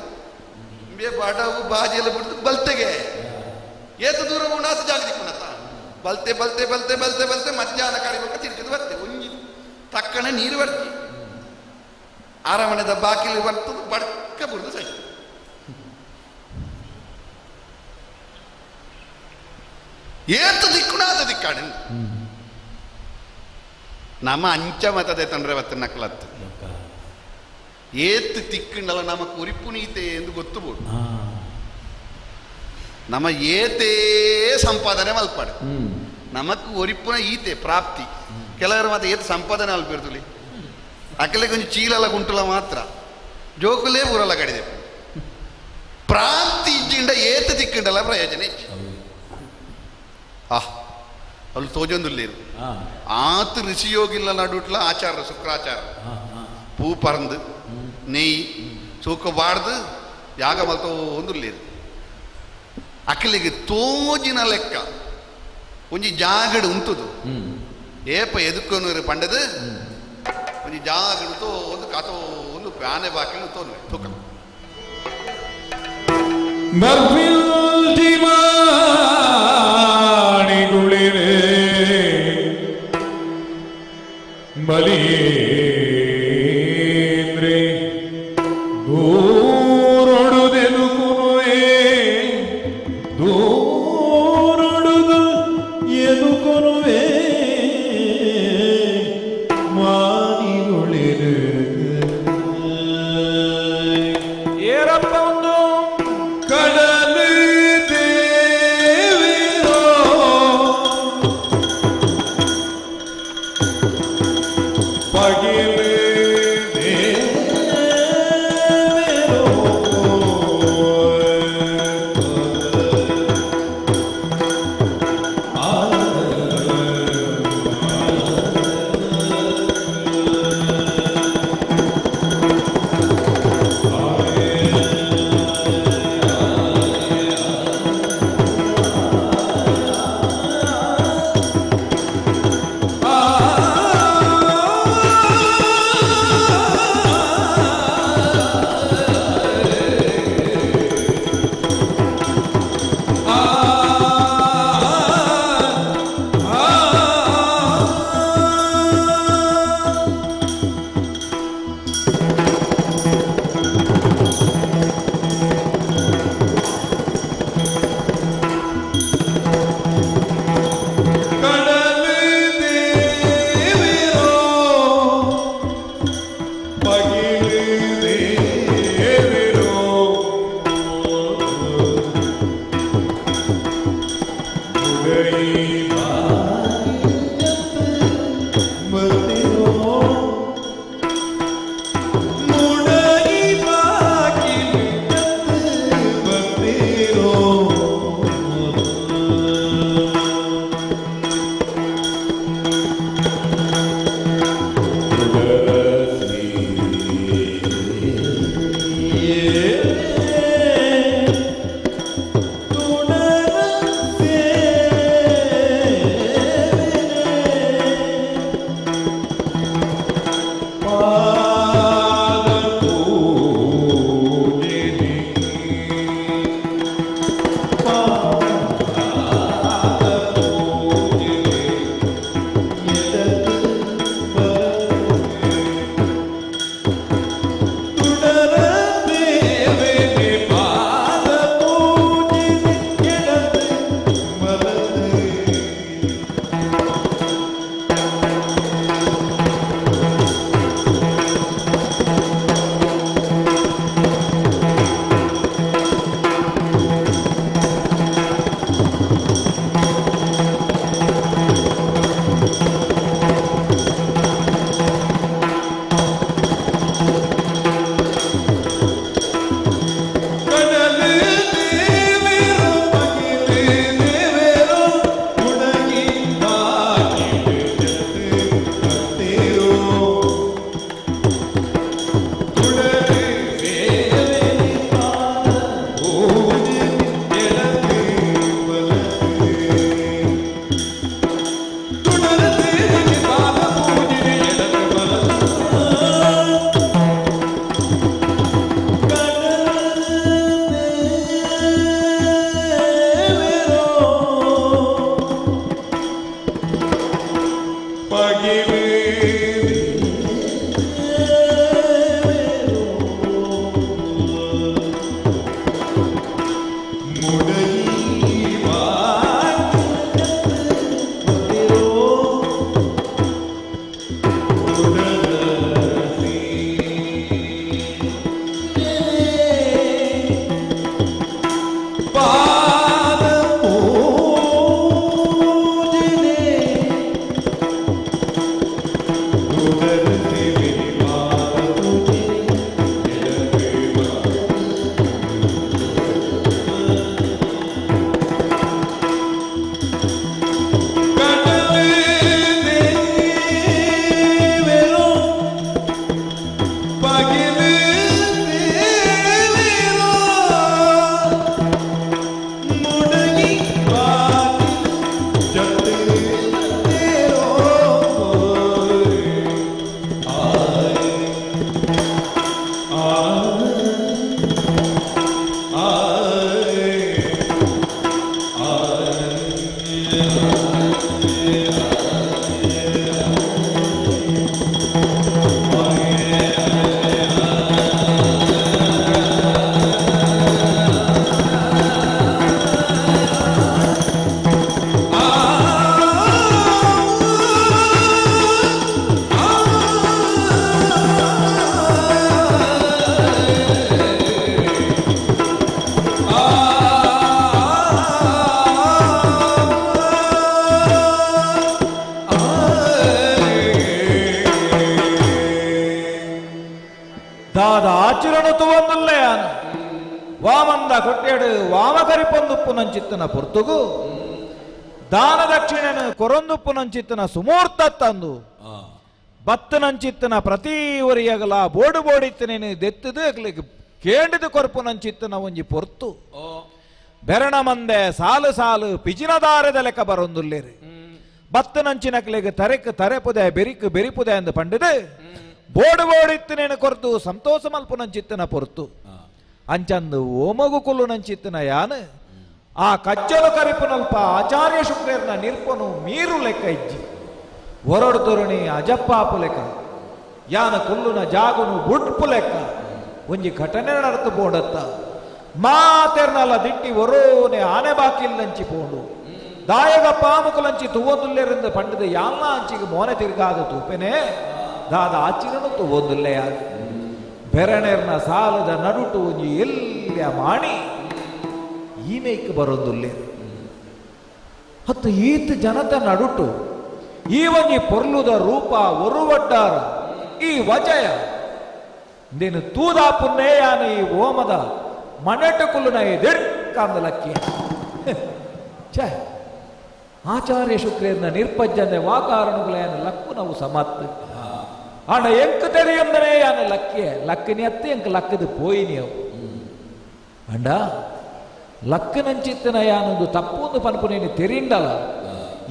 ಬೇ ಬಡವು ಬಾಜಿ ಎಲ್ಲ ಬಿಡ್ತು ಬಲ್ತೆಗೆ ಏತು ದೂರ ಉಂಡು ಆತ ಜಾಗ ನಿಕ್ಕುಣತ್ತ ಬಲ್ತೆ ಬಲ್ತೆ ಬಲ್ತೆ ಬಲ್ತೆ ಬಲ್ತೆ ಮಧ್ಯಾಹ್ನ ಕಡಿಬೇಕು ತಿರ್ಗಿದು ಬರ್ತೆ ಉಂಜಿ ತಕ್ಕನೆ ನೀರು ಬರ್ತಿ ಅರಮನೆದ ಬಾಕಿಲು ಬರ್ತದ ಬಡ್ಕ ಬಿಡ್ದು ಸೈ ಏತು ದಿಕ್ಕುಣಾದ ದಿಕ್ಕಾಡ ನಮ್ಮ ಅಂಚ ಮತದೆ ತಂದ್ರೆ ಅವತ್ತು ನಕ್ಲತ್ತು ಏತ್ ತಿಕ್ಕಂಡಲ್ಲ ನಮಕ್ ಉರಿಪುನೀತೆ ಎಂದು ಗೊತ್ತುಬೋದು ನಮ್ಮ ಏತೇ ಸಂಪಾದನೆ ಮಲ್ಪಾಡು ನಮಕ್ ಒರಿಪುನ ಈತೆ ಪ್ರಾಪ್ತಿ ಕೆಲವರು ಮತ್ತೆ ಏತ್ ಸಂಪಾದನೆ ಅಲ್ಪಿರ್ತಲಿ ಅಕಲೆ ಕೊಂಚ ಚೀಲಲ್ಲ ಗುಂಟುಲ ಮಾತ್ರ ಜೋಕುಲೇ ಊರಲ್ಲ ಕಡಿದೆ ಪ್ರಾಪ್ತಿ ಇಜ್ಜಿಂಡ ಏತ್ ತಿಕ್ಕಂಡಲ್ಲ ಪ್ರಯೋಜನ ಅಲ್ಲಿ ತೋಜೊಂದುಲ್ಲೇರು ಆತು ಋಷಿಯೋಗಿಲ್ಲ ನಡುಟ್ಲ ಆಚಾರ ಶುಕ್ರಾಚಾರ ಪೂ ಪರಂದು ನೆಯ್ಯಿ ಸೂಕಬಾರ್ದು ಯಾಗ ಮಲ್ತೋ ಒಂದುಲ್ಲೇರು ಅಕ್ಕಲಿಗೆ ತೋಜಿನ ಲೆಕ್ಕ ಒಂಜಿ ಜಾಗಡು ಉಂಟುದು ಏಪ ಎದುಕೊನೂರು ಪಂಡದು ಒಂಜಿ ಜಾಗಡು ತೋ ಒಂದು ಕಥೋ ಒಂದು ಆನೆ ಬಾಕಿಲು ತೋನು ತೂಕ ಗುಳಿರೆ ಬಲಿಯೇಂದ್ರೆ ದೂರೊಡುದೆನು ಕೊನುವೆ ದೂರೊಡುದು ಎದು ಕೊನುವೆ ಮಾನಿಗುಳಿರೆ ಏರಪ್ಪ ಒಂದು ಕಡಲು ವಾಮಂದ ಕೊಟ್ಟೆಡು ವಾಮಕರಿಪೊಂದುಪ್ಪು ನಂಚಿತ್ತನ ಪೊರ್ತುಗು ದಾನ ದಕ್ಷಿಣೆನು ಕೊರೊಂದುಪ್ಪು ನಂಚಿತ್ತನ ಸುಮೂರ್ತ ತಂದು ಬತ್ತು ನಂಚಿತ್ತನ ಪ್ರತಿ ಒರಿಯಗಲ ಬೋಡು ಬೋಡಿತ್ತನೇನು ದೆತ್ತದು ಅಗ್ಲಿಗೆ ಕೇಂಡಿದು ಕೊರಪು ನಂಚಿತ್ತನ ಒಂಜಿ ಪೊರ್ತು ಬೆರಣ ಮಂದೆ ಸಾಲು ಸಾಲು ಪಿಜಿನದಾರದ ಲೆಕ್ಕ ಬರೊಂದುಲ್ಲೇರಿ ಬತ್ತು ನಂಚಿನಕ್ಲಿಗೆ ತರೆಕ್ ತರೆಪುದೆ ಬೆರಿಕ್ ಬೆರಿಪುದೆ ಎಂದು ಪಂಡಿದು ಬೋಡು ಬೋಡಿತ್ತನೇನು ಕೊರ್ತು ಸಂತೋಷ ಮಲ್ಪು ನಂಚಿತ್ತನ ಪೊರ್ತು ಅಂಚಂದು ಓಮಗು ಕುಲ್ಲು ನಂಚಿತ್ತನ ಯಾನು ಆ ಕಜ್ಜಲು ಕರಿಪುನಲ್ಪ ಆಚಾರ್ಯ ಶುಕ್ರೇರ್ನ ನಿರ್ಪನು ಮೀರು ಲೆಕ್ಕ ಇಜ್ಜಿ ಹೊರಡು ತೋರಣಿ ಅಜಪ್ಪಾಪು ಲೆಕ್ಕ ಯಾನ ಕುಲ್ಲುನ ಜಾಗುನು ಬುಡ್ಪು ಲೆಕ್ಕ ಒಂಜಿ ಘಟನೆ ನಡತು ಬೋಡತ್ತ ಮಾತೆರ್ನಲ್ಲ ದಿಟ್ಟಿ ಒರೋನೆ ಆನೆ ಬಾಕಿಲ್ ನಂಚಿ ಪೋಂಡು ದಾಯಗ ಪಾಮುಕುಲಂಚಿ ತುವೊಂದುಲ್ಲೇರಿಂದ ಪಂಡಿದ ಯಾಲ್ನ ಅಂಚಿಗೆ ಮೋನೆ ತಿರ್ಗಾದ ತೂಪೆನೆ ದಾದ ಆಚಿರನು ತುವೊಂದುಲ್ಲೆ ಯಾರು ಬೆರಣೆರ್ನ ಸಾಲದ ನಡುಟು ಒಂಜಿ ಎಲ್ಲ ಮಾಡಿ ಈಮೇಕ್ ಬರೋದುಲ್ಲೇ ಹತ್ತು ಈತ್ ಜನತ ನಡುಟು ಈ ಒಂಜಿ ಪೊರ್ಲುದ ರೂಪ ಒರುವಡ್ಡಾರ ಈ ವಜಯ ನೀನು ತೂದಾಪುನ್ನೇ ಯಾನ ಈ ಓಮದ ಮನೆಟುಕುಲುನ ಎದಿಡ್ಕಾಂದಲಕ್ಕಿ ಛೇ ಆಚಾರ್ಯ ಶುಕ್ರೇರ್ನ ನಿರ್ಪಜ್ಜನೆ ವಾಕಾರಣಗಳ ಲಕ್ಕು ನಾವು ಸಮತ್ ಆಂಡ ಎಂಕ್ ತೆರೆಯೊಂದನೇ ಯಾನ ಲಕ್ಕಿಯೇ ಲಕ್ಕಿನಿ ಅತ್ತೆ ಎಂಕ್ ಲಕ್ಕದು ಪೋಯಿನಿ ಅವು ಅಂಡ ಲಕ್ಕನಂಚಿತ್ತನ ಯಾನೊಂದು ತಪ್ಪೊಂದು ಪನ್ಪುನೇನು ತೆರಿಂಡಲ್ಲ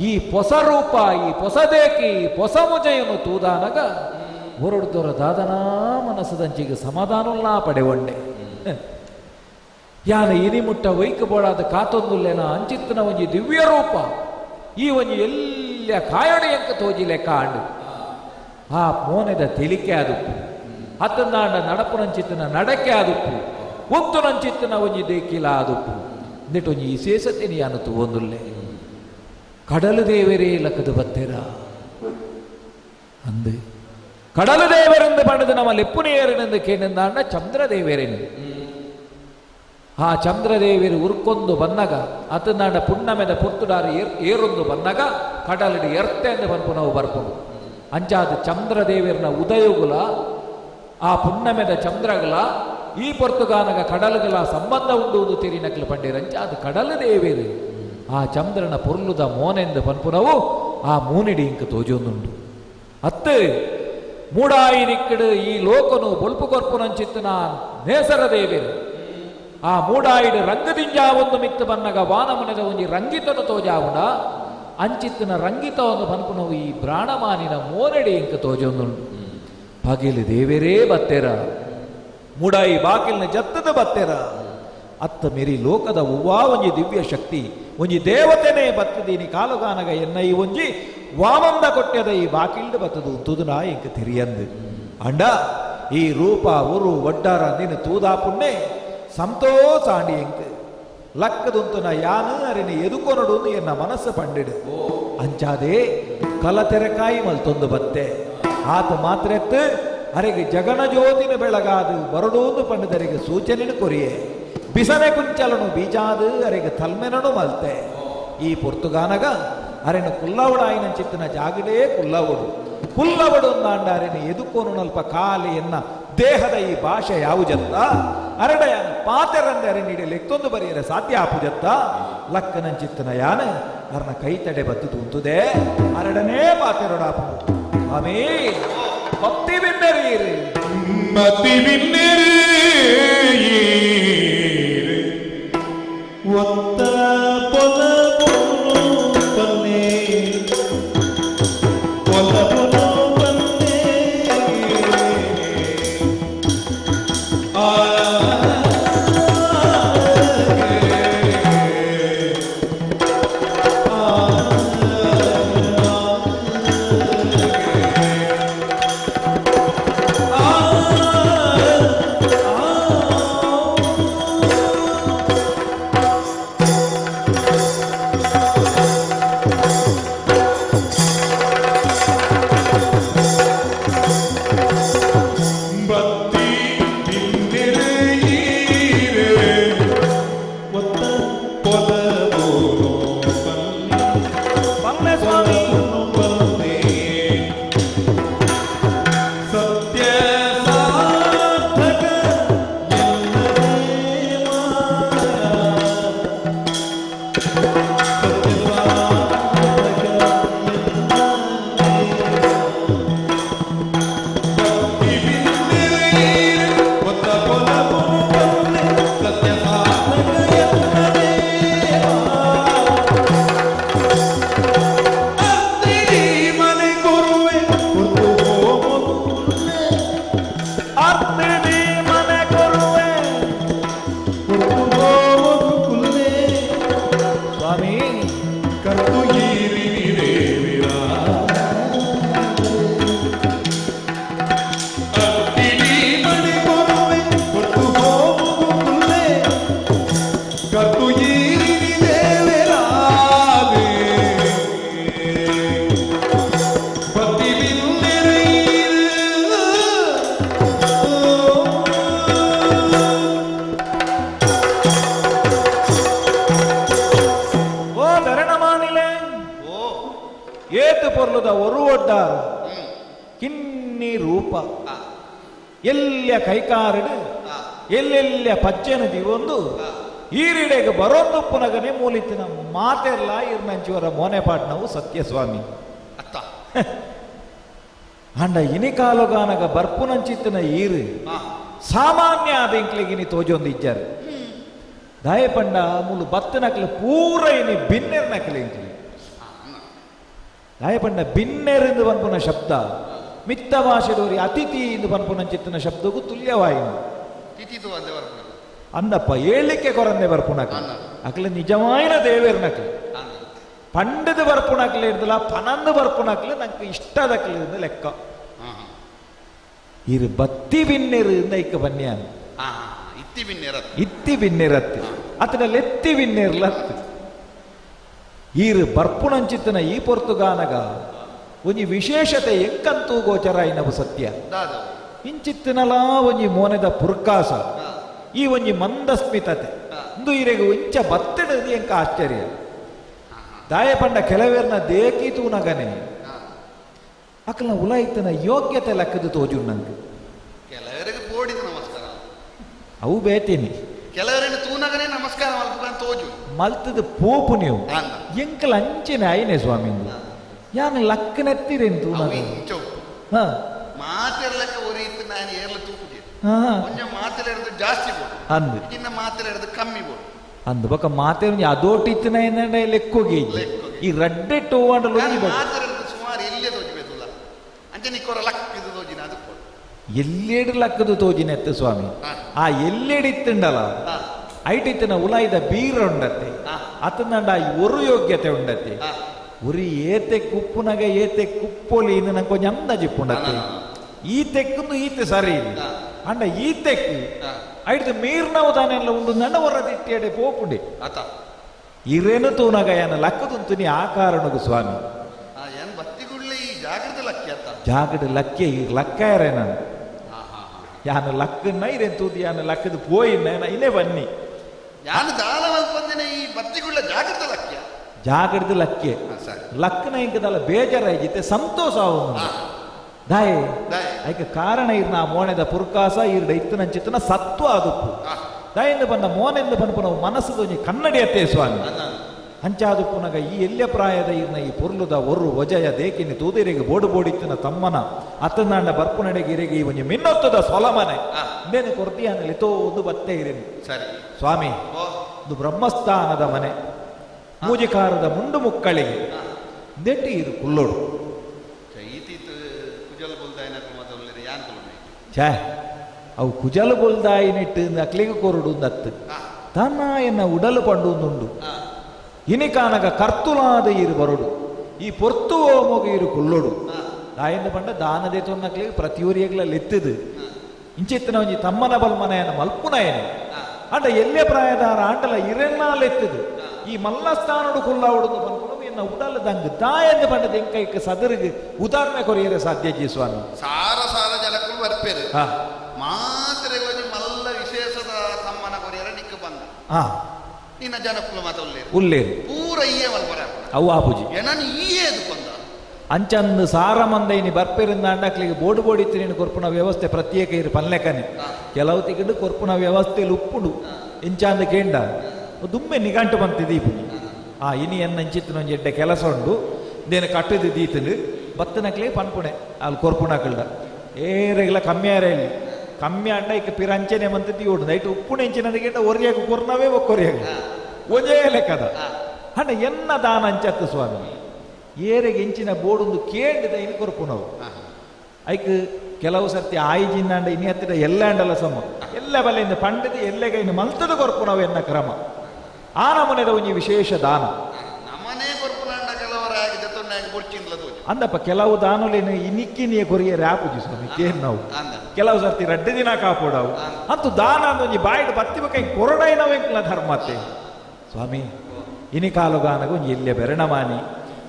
ಈ ಹೊಸ ರೂಪ ಈ ಹೊಸದೇಕಿ ಹೊಸ ಮುಜೆಯನ್ನು ತೂದಾನಗ ಹೊರಡ್ದೋರ ದಾದನಾ ಮನಸ್ಸದಂಚಿಗೆ ಸಮಾಧಾನಲ್ಲ ಪಡೆವಂಡೆ ಯಾನ ಇನಿಮುಟ್ಟ ವೈಕಬೋಡಾದ ಕಾತೊಂದುಲ್ಲೇನ ಅಂಚಿತ್ತನ ಒಂಜಿ ದಿವ್ಯ ರೂಪ ಈ ಒಂಜಿ ಎಲ್ಲ ಕಾಯಣೆ ಎಂಕ ತೋಜಿಲೆ ಕಾಂಡು ಆ ಮೋನೆದ ತಿಳಿಕೆ ಆದುಪ್ಪು ಹತ್ತಂದಾಂಡ ನಡಪುನಂಚಿತ್ತನ ನಡಕೆ ಆದುಪ್ಪು ಒತ್ತು ನಂಚಿತ್ತನ ಒಂಜಿ ದೇಕಿಲ ಆದುಪ್ಪು ಅಂದಿಟ್ಟು ಒಂಜಿ ವಿಶೇಷತೆ ಯಾನು ತೂವೊಂದುಲ್ಲೆ ಕಡಲು ದೇವರೇ ಲಕ್ಕದು ಬತ್ತೆರ ಅಂದು ಕಡಲು ದೇವರೆಂದು ಪಡೆದು ನಮ್ಮ ಲೆಪ್ಪುನೇರನೆಂದು ಕೇಳಿಂದಾಂಡ ಚಂದ್ರದೇವರೇನು ಆ ಚಂದ್ರದೇವಿರು ಉರ್ಕೊಂದು ಬನ್ನಗ ಅತನಾಡ ಪುಣ್ಣಮೆದ ಪುರ್ತುಡಾರು ಏರೊಂದು ಬನ್ನಗ ಕಡಲಡಿ ಎರ್ತೆ ಎಂದು ಪನ್ಪು ನಾವು ಬರ್ಪುಡು ಅಂಚಾದ ಚಂದ್ರದೇವಿರನ ಉದಯಗುಲ ಆ ಪುಣ್ಣಮೆದ ಚಂದ್ರಗಳ ಈ ಪೊರ್ತುಗಾನಗ ಕಡಲುಗಳ ಸಂಬಂಧ ಉಂಡುವುದು ತಿರಿನಕ್ಲು ಪಂಡಿರಂಚ ಅದು ಕಡಲು ದೇವೇರು ಆ ಚಂದ್ರನ ಪೊರ್ಲುದ ಮೋನೆಂದು ಪನ್ಪುನವು ಆ ಮೂನಿಡಿ ಇಂಕ ತೋಜೊಂದುಂಡು ಅತ್ತು ಮೂಡಾಯಿ ನಿಕ್ಕಡು ಈ ಲೋಕನು ಬೊಲ್ಪು ಕೊರ್ಪುನಂಚಿತ್ತನ ನೇಸರ ದೇವೇರು ಆ ಮೂಡಾಯಿಡು ರಂಗದಿಂಜ ಒಂದು ಮಿತ್ತು ಬನ್ನಗ ವಾನಮನದ ಒಂಜಿ ರಂಗಿತನು ತೋಜಾವುಂಡ ಅಂಚಿತ್ತಿನ ರಂಗಿತ ಒಂದು ಪನ್ಪುನವು ಈ ಬ್ರಾಣಮಾನಿನ ಮೋನೆಡಿ ಇಂಕ ತೋಜೊಂದುಂಡು ಪಗಿಲು ದೇವೇರೇ ಬತ್ತೆರ ಮೂಡಾಯಿ ಬಾಕಿಲ್ನ ಜತ್ತದ ಬತ್ತೆರ ಅತ್ತ ಮೆರಿ ಲೋಕದ ಉವ್ವಾ ಒಂಜಿ ದಿವ್ಯ ಶಕ್ತಿ ಒಂಜಿ ದೇವತೆನೇ ಬತ್ತದೀನಿ ಕಾಲುಗಾನಗ ಎನ್ನ ಈ ಒಂಜಿ ವಾಮಂದ ಕೊಟ್ಟೆದ ಈ ಬಾಕಿಲ್ಡು ಬತ್ತದು ತುದುನ ಇಂಕ ತಿರಿಯಂದು ಅಂಡ ಈ ರೂಪ ಉರು ಒಡ್ಡಾರ ನೀನು ತೂದಾಪುಣ್ಣೆ ಸಂತೋಷ ಆಂಡಿ ಇಂಕ ಲಕ್ಕದುಂತುನ ಯಾನು ಅರಿನ ಎದುಕೊನಡು ಎನ್ನ ಮನಸ್ಸು ಪಂಡಿಡು ಅಂಚಾದೆ ಕಲತೆರಕಾಯಿ ಮಲ್ತೊಂದು ಬತ್ತೆ ಆತ ಮಾತ್ರೆತ್ತು ಅರೆಗೆ ಜಗನ ಜ್ಯೋತಿನ ಬೆಳಗಾದು ಬರಡೂದು ಪಂಡಿದರಿಗೆ ಸೂಚನೆನು ಕೊರಿಯೆ ಬಿಸನೆ ಕುಂಚಲನು ಬೀಜಾದು ಅರೆಗೆ ತಲ್ಮೆನನು ಮಲ್ತೆ ಈ ಪೊರ್ತುಗಾನಗ ಅರೆನು ಕುಲ್ಲವಡಾಯಿನ ಚಿತ್ತನ ಜಾಗಲೇ ಕುಲ್ಲವಡು ಕುಲ್ಲವಡು ಅಂದಾಂಡ ಅರೆನು ಎದುಕೋನು ನಲ್ಪ ಕಾಲಿ ಎನ್ನ ದೇಹದ ಈ ಭಾಷೆ ಯಾವು ಜತ್ತ ಅರಡಯಾನ ಪಾತೆರಂದೆ ಅರೆ ನೀಡಿ ಲೆಕ್ತೊಂದು ಬರೆಯರೆ ಸಾಧ್ಯ ಆಪುಜತ್ತ ಲಕ್ಕನಂಚಿತ್ತನ ಯಾನ ಅರ್ನ ಕೈ ತಡೆ ಬತ್ತು ತುಂತುದೆ ಅರಡನೇ ಪಾತೆರೊಡಾಪು ಆಮೇ ಭಕ್ತಿ ಬಿನ್ನರೀರು ಭಕ್ತಿ ಬಿನ್ನರೀ ಒತ್ತ ಪೊಲ ಪೊಲೆ ಪೊಲ ಪೊಲ ಪೊಲೆ ಆ ಏತು ಪೊರ್ಲುದ ಒರು ಒಡ್ಡಾರು ಕಿನ್ನಿ ರೂಪ ಎಲ್ಲ ಕೈಕಾರಡು ಎಲ್ಲೆಲ್ಲ ಪಜ್ಜನದಿ ಒಂದು ಈರಿಡೆಗೆ ಬರೋದು ಪುನಗನೆ ಮೂಲಿತ್ತಿನ ಮಾತೆಲ್ಲ ಇರ್ನಂಚಿವರ ಮೋನೆಪಾಟ್ನವು ಸತ್ಯಸ್ವಾಮಿ ಅತ್ತ ಅಂಡ ಇನಿಕಾಲುಗಾನಗ ಬರ್ಪುನಂಚಿತ್ತಿನ ಈರು ಸಾಮಾನ್ಯ ಆದಿಂಕ್ಲಿಗಿನಿ ತೋಜೊಂದು ಇಜ್ಜಾರು ದಾಯಪಂಡ ಮೂಲು ಬತ್ತನಕ್ಲೆ ಪೂರ ಇನಿ ಬಿನ್ನೆರ್ ನಕ್ಲೆ ಇಂಕ್ಲಿ ದಾಯಪಂಡ ಬಿನ್ನೆರಿಂದ ಪನ್ಪುನ ಶಬ್ದ ಮಿತ್ತ ಭಾಷೆದವರಿ ಅತಿಥಿ ಇಂದು ಪನ್ಪುನಂಚಿತ್ತಿನ ಶಬ್ದಕ್ಕೂ ತುಲ್ಯವಾಯಿನು ತಿಥಿದು ಅಂದೆ ಬರ್ಪುನ ಅಂದಪ್ಪ ಏಳಿಕೆ ಕೊರಂದೆ ಬರ್ಪುನಕ್ಲೆ ಅಕ್ಲೆ ನಿಜವಾಯಿನ ದೇವೇರ್ನಕ್ಲೆ ಪಂಡದ ಬರ್ಪುನಕ್ಲೆ ಇರ್ದಲ್ಲ ಪನಂದು ಬರ್ಪುನಕ್ಲೆ ನಂಗೆ ಇಷ್ಟದಕ್ಲೆ ಇருந்து ಲೆಕ್ಕ ಇರು ಬತ್ತಿ ಬಿನ್ನೆರಿಂದ ಇಕ್ಕ ಬನ್ಯಾನ ಇತ್ತಿ ಬಿನ್ನೆರತ್ತು ಅತನಲ್ಲಿ ಎತ್ತಿ ಬಿನ್ನೆರ್ಲತ್ತು ಈರು ಬರ್ಪುಣಂಚಿತ್ತನ ಈ ಪೊರ್ತುಗಾನಗ ಒಂಜಿ ವಿಶೇಷತೆ ಎಕ್ಕಂತೂ ಗೋಚರ ಇನವು ಸತ್ಯ ಇಂಚಿತ್ತಿನಲ ಒಂಜಿ ಮೋನೆದ ಪುರ್ಕಾಸ ಈ ಒಂಜಿ ಮಂದಸ್ಮಿತತೆ ಇಂದು ಇರೆಗೆ ಇಂಚ ಬತ್ತಡದು ಎಂಕ ಆಶ್ಚರ್ಯ ದಾಯಪಂಡ ಕೆಲವೇರ್ನ ದೇಕಿ ತೂನಗನೆ ಅಕಲ್ನ ಉಲಾಯಿತನ ಯೋಗ್ಯತೆ ಲೆಕ್ಕದು ತೋಜು ನಂಗೆ ಕೆಲವರಿಗೆ ಬೋಡಿದ ನಮಸ್ಕಾರ ಅವು ಬೇತೀನಿ ಕೆಲವರಿಗೆ ತೂನಗನೆ ನಮಸ್ಕಾರ ಮಲ್ಪುಗಂತ ತೋಜು ಮಲ್ತದ ಪೋಪು ನೀವು ಎಂಕಲ ಅಂಚಿನ ಆಯ್ನೆ ಸ್ವಾಮಿ ಯಾನು ಲಕ್ಕನೆತ್ತಿರೇನು ತೂನಗ ಹ ಮಾತೆರ್ಲಕ್ಕೆ ಒರಿ ಇತ್ತು ನಾನು ಏರ್ಲ ತೂಕುದಿ ಕೊಂಚ ಮಾತೆರೆದು ಜಾಸ್ತಿ ಬೋಡು ಅಂದು ಇನ್ನ ಮಾತೆರೆದು ಕಮ್ಮಿ ಬೋಡು ಅಂದು ಬಕ ಮಾತೆ ಅದೋಟಿತ್ತಿನ ಏನಂಡ ಲೆಕ್ಕೋಗಿ ಈ ರಡ್ಡೆ ಟೋವಾಂಡಲು ಮಾತೆರೆದು ಸುಮಾರು ಎಲ್ಲೇ ತೋಜಬೇಕಲ್ಲ ಅಂಚೆ ನಿಕ್ಕೋರ ಲಕ್ ಇದು ತೋಜಿನ ಅದು ಎಲ್ಲೆಡು ಲಕ್ಕದು ತೋಜಿನೆತ್ತು ಸ್ವಾಮಿ ಆ ಎಲ್ಲೆಡಿತ್ತುಂಡಲ್ಲ ಐಟಿತ್ತಿನ ಉಲಾಯಿದ ಬೀರ ಉಂಡತ್ತೆ ಅತಂದಂಡ ಒರು ಯೋಗ್ಯತೆ ಉಂಡತ್ತೆ ಉರಿ ಏತೆ ಕುಪ್ಪುನಗ ಏತೆ ಕುಪ್ಪೊಲಿ ಇನ್ನು ನಂಗೆ ಕೊಂಚ ಅಂದಾಜಿಪ್ಪುಂಡತ್ತೆ ಈ ತೆಕ್ಕು ಈತೆ ಸರಿ ಇಲ್ಲ ಅಂಡ ಈ ತೆಕ್ಕು ಐದು ಮೀರ್ನವು ತಾನೆಲ್ಲ ಉಂಡು ನನ್ನ ಹೊರದಿಟ್ಟೆ ಪೋಪುಂಡಿ ಇರೇನು ತೂನಗ ಏನ ಲಕ್ಕದುಂತು ನೀ ಆ ಕಾರಣಗು ಸ್ವಾಮಿ ಜಾಗದ ಲಕ್ಕೆ ಈ ಲಕ್ಕ ಯಾರೇ ನಾನು ಯಾನು ಲಕ್ಕನ್ನ ಇರೇನು ತೂದಿ ಯಾನು ಲಕ್ಕದು ಪೋಯಿನ ಇನ್ನೇ ಬನ್ನಿ ಜಾಗದ ಲಕ್ಕೆ ಲಕ್ಕನ ಇಂಕದಲ್ಲ ಬೇಜಾರಾಯ್ಜಿತ್ತೆ ಸಂತೋಷ ಅವನು ದಾಯೆ ಐಕೆ ಕಾರಣ ಇರ್ನ ಆ ಮೋನೆದ ಪುರ್ಕಾಸ ಇರ್ಡ ಇತ್ತನಂಚಿತ್ತನ ಸತ್ವ ಅದಪ್ಪು ದಾಯಿಂದ ಬಂದ ಮೋನೆಂದು ಬಂದು ನಾವು ಮನಸ್ಸು ಕನ್ನಡಿಯತ್ತೆ ಸ್ವಾಮಿ ಅಂಚಾದು ಪುನಗ ಈ ಎಲ್ಯ ಪ್ರಾಯದ ಇರ್ನ ಈ ಪೊರ್ಲುದ ಒರು ಒಜಯ ದೇಕಿನಿ ತೂದಿರೆಗೆ ಬೋಡು ಬೋಡಿತ್ತಿನ ತಮ್ಮನ ಅತ್ತನಾಂಡ ಬರ್ಪುನಡೆಗೆ ಇರೆಗೆ ಈ ಒಂಜಿ ಮಿನ್ನೊತ್ತದ ಸೊಲಮನೆ ಇಂದೇನು ಕೊರ್ತಿಯಾನಲ್ಲಿ ತೋದು ಬತ್ತೆ ಇರೇನು ಸ್ವಾಮಿ ಇದು ಬ್ರಹ್ಮಸ್ಥಾನದ ಮನೆ ಮೂಜಿಕಾರದ ಮುಂಡು ಮುಕ್ಕಳಿಗೆ ದೆಟ್ಟಿ ಇದು ಕುಲ್ಲೋಡು ಛೇ ಅವು ಕುಜಲು ಬೊಲ್ದಾಯಿನಿಟ್ಟು ಅಕ್ಲಿಗೆ ಕೊರಡು ದತ್ತು ತನ್ನ ಎನ್ನ ಉಡಲು ಪಂಡುಂದುಂಡು ಇನಿಕಾನಗ ಕರ್ತುಲಾದ ಇರು ಬರೋಡು ಈ ಪೊರ್ತು ಓಮೋಗ ಇರು ಕುಲ್ಲೋಡು ದಾಯಿಂದ ಪಂಡ ದಾನದೇ ತೊನ್ನಕ್ಲಿಗೆ ಪ್ರತಿಯೂರಿಯಗ್ಲಲ್ಲಿ ಎತ್ತದು ಇಂಚಿತ್ತಿನ ಒಂಜಿ ತಮ್ಮನ ಬಲ್ಮನೆಯನ್ನ ಮಲ್ಪುನಯನೆ ಅಂಡ ಎಲ್ಲೇ ಪ್ರಾಯದಾರ ಆಂಡಲ ಇರೆನ್ನಾಲೆತ್ತದು ಈ ಮಲ್ಲಸ್ಥಾನಡು ಕುಲ್ಲಾವುಡು ಬಂದ್ಕೊಂಡು ಎನ್ನ ಉಡಲು ದಂಗ ದಾಯಂದು ಪಂಡ ದೆಂಕೈಕ ಸದರಿಗೆ ಉದಾಹರಣೆ ಕೊರಿಯರೆ ಸಾಧ್ಯ ಜಿ ಸ್ವಾಮಿ ಸಾರ ಸಾರ ಜನಕ್ಕೂ ಬರ್ಪೇರು ಮಾತ್ರ ಮಲ್ಲ ವಿಶೇಷದ ತಮ್ಮನ ಕೊರಿಯರ ನಿಕ್ಕ ಬಂದ ನಿನ್ನ ಜನಕ್ಕೂ ಮಾತ ಉಲ್ಲೇರು ಪೂರ ಈಯೇ ಮಲ್ಪರ ಅವು ಆಪುಜಿ ಏನನ್ನು ಈಯೇ ಅದು ಬಂದ ಅಂಚಂದು ಸಾರ ಮಂದೈನಿ ಬರ್ಪೇರಿಂದ ಅಂಡಕ್ಲಿಗೆ ಬೋಡು ಬೋಡಿತ್ತು ನೀನು ಕೊರ್ಪುನ ವ್ಯವಸ್ಥೆ ಪ್ರತ್ಯೇಕ ಇರು ಪನ್ಲೆಕನೆ ಕೆಲವು ತಿಗಡು ಕೊರ್ಪುನ ವ್ಯವಸ್ಥೆಯಲ್ಲಿ ಉಪ್ಪುಡು ಇಂಚಾಂದ ಕೇಂಡ ದುಮ್ಮೆ ನಿಘಂಟು ಬಂತಿದ್ದೀಪು ಇನಿ ಎನ್ನ ಇಂಚಿತ್ತಿನ ಒಂಜಿ ಎಡ್ಡೆ ಕೆಲಸ ಉಂಡು ದೇನು ಕಟ್ಟದು ದೀತಲು ಬತ್ತನಕ್ಲಿಗೆ ಪನ್ಪುಣೆ ಅಲ್ಲಿ ಕೊರ್ಪುಣಕಲ್ಡ ಏರೆಗ್ಲ ಕಮ್ಮಿ ಆರೇಲಿ ಕಮ್ಮಿ ಅಂಡ ಇಕ್ಕ ಪಿರಂಚನೆ ಮಂತದ್ದು ಓಡು ನೈಟ್ ಉಪ್ಪುಣ ಇಂಚಿನದಕ್ಕಿಂತ ಒರಿಯಾಗ ಕೊರ್ನವೇ ಒಕ್ಕೊರಿಯಾಗ ಒಂಜೇ ಲೆಕ್ಕದ ಅಣ್ಣ ಎನ್ನ ದಾನ ಅಂಚತ್ತು ಸ್ವಾಮಿ ಏರೆಗೆ ಇಂಚಿನ ಬೋಡೊಂದು ಕೇಂಡಿದ ಇನ್ನು ಕೊರ್ಪುಣವು ಐಕ್ ಕೆಲವು ಸರ್ತಿ ಆಯ್ಜಿಂದಾಂಡ ಇನಿ ಹತ್ತಿರ ಎಲ್ಲ ಅಂಡಲ ಸಮ ಎಲ್ಲ ಬಲೆಯಿಂದ ಪಂಡಿತ ಎಲ್ಲೆಗ ಇನ್ನು ಮಲ್ತದ ಕೊರ್ಪುಣವು ಎನ್ನ ಕ್ರಮ ಆ ನಮನೆದ ಒಂಜಿ ವಿಶೇಷ ದಾನ ಅಂದಪ್ಪ ಕೆಲವು ದಾನುಲೇನು ಇನಿಕ್ಕಿನಿಯ ಕೊರಿಯರ ಆಪುಜಿ ಸ್ವಾಮಿ ಕೇನ್ ನಾವು ಕೆಲವು ಸರ್ತಿ ರಡ್ಡೆ ದಿನ ಕಾಪೋಡವು ಅಂತೂ ದಾನ ಅಂದೊಂಜಿ ಬಾಯಿಡ್ ಬತ್ತಿ ಬಕ್ಕ ಕೊರಡೈನವೆಂಕ್ಲ ಧರ್ಮತ್ತೆ ಸ್ವಾಮಿ ಇನಿ ಕಾಲುಗಾನಗ ಒಂಜಿ ಎಲ್ಲೆ ಬೆರಣಮಾನಿ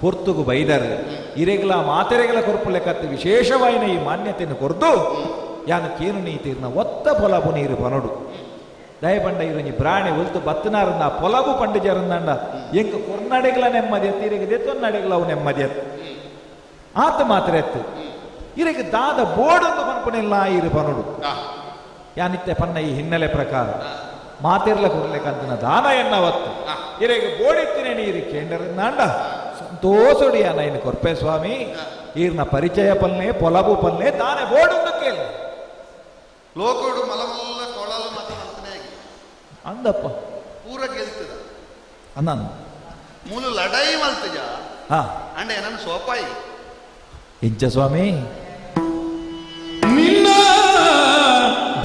ಪೊರ್ತುಗು ಬೈದರ್ ಇರೆಗ್ಲ ಮಾತೆರೆಗ್ಲ ಕೊರ್ಪು ಲೆಕ್ಕತ್ತು ವಿಶೇಷವಾಯಿನ ಈ ಮಾನ್ಯತೆಯನ್ನು ಕೊರ್ದು ಯಾನು ಕೇನು ನೀತಿರ್ನ ಒತ್ತ ಪೊಲಬು ನೀರು ಪನೊಡು ದಯಪಂಡ ಇರೋಂಜಿ ಪ್ರಾಣಿ ಒಲ್ತು ಬತ್ತನಾರಂದ ಪೊಲಬು ಪಂಡು ಜರಂದಂಡ ಎಂಕ ಕೊರ್ನಡೆಗ್ಲ ನೆಮ್ಮದಿ ಎತ್ತು ಇರೆಗೆ ದೆತ್ತೊನ್ನಡೆಗ್ಲ ಅವು ನೆಮ್ಮದಿ ಎತ್ತು ಆತ ಮಾತ್ರ ಎತ್ತು ಇರಗೆ ದಾದ ಬೋರ್ಡೊಂದು ಪನ್ಪುನೆಲ್ಲ ಇರು ಪನುಡು ಯಾನಿತ್ತೆ ಪನ್ನ ಈ ಹಿನ್ನೆಲೆ ಪ್ರಕಾರ ಮಾತಿರ್ಲ ಕೊಡ್ಲಿಕ್ಕಂತನ ದಾನ ಎನ್ನವತ್ತು ಇರಗೆ ಬೋಡಿತ್ತಿನ ನೀರು ಕೇಂದ್ರನಾಂಡ ಸಂತೋಷಡಿ ಅನ್ನ ಇನ್ನು ಕೊರ್ಪೆ ಸ್ವಾಮಿ ಈರ್ನ ಪರಿಚಯ ಪಲ್ಲೆ ಪೊಲಬು ಪಲ್ಲೆ ದಾನೆ ಬೋರ್ಡೊಂದು ಕೇಳ ಲೋಕೋಡು ಮಲಮಲ್ಲ ಕೊಳಲು ಮತ ಮಂತನೇ ಅಂದಪ್ಪ ಪೂರ ಗೆಲ್ತದ ಅನ್ನ ಮೂಲು ಲಡೈ ಮಲ್ತಜ ಹಾ ಅಂಡ ಏನನ್ನು ಸೋಪಾಯಿ ಇಂಚ ಸ್ವಾಮಿ ನಿನ್ನ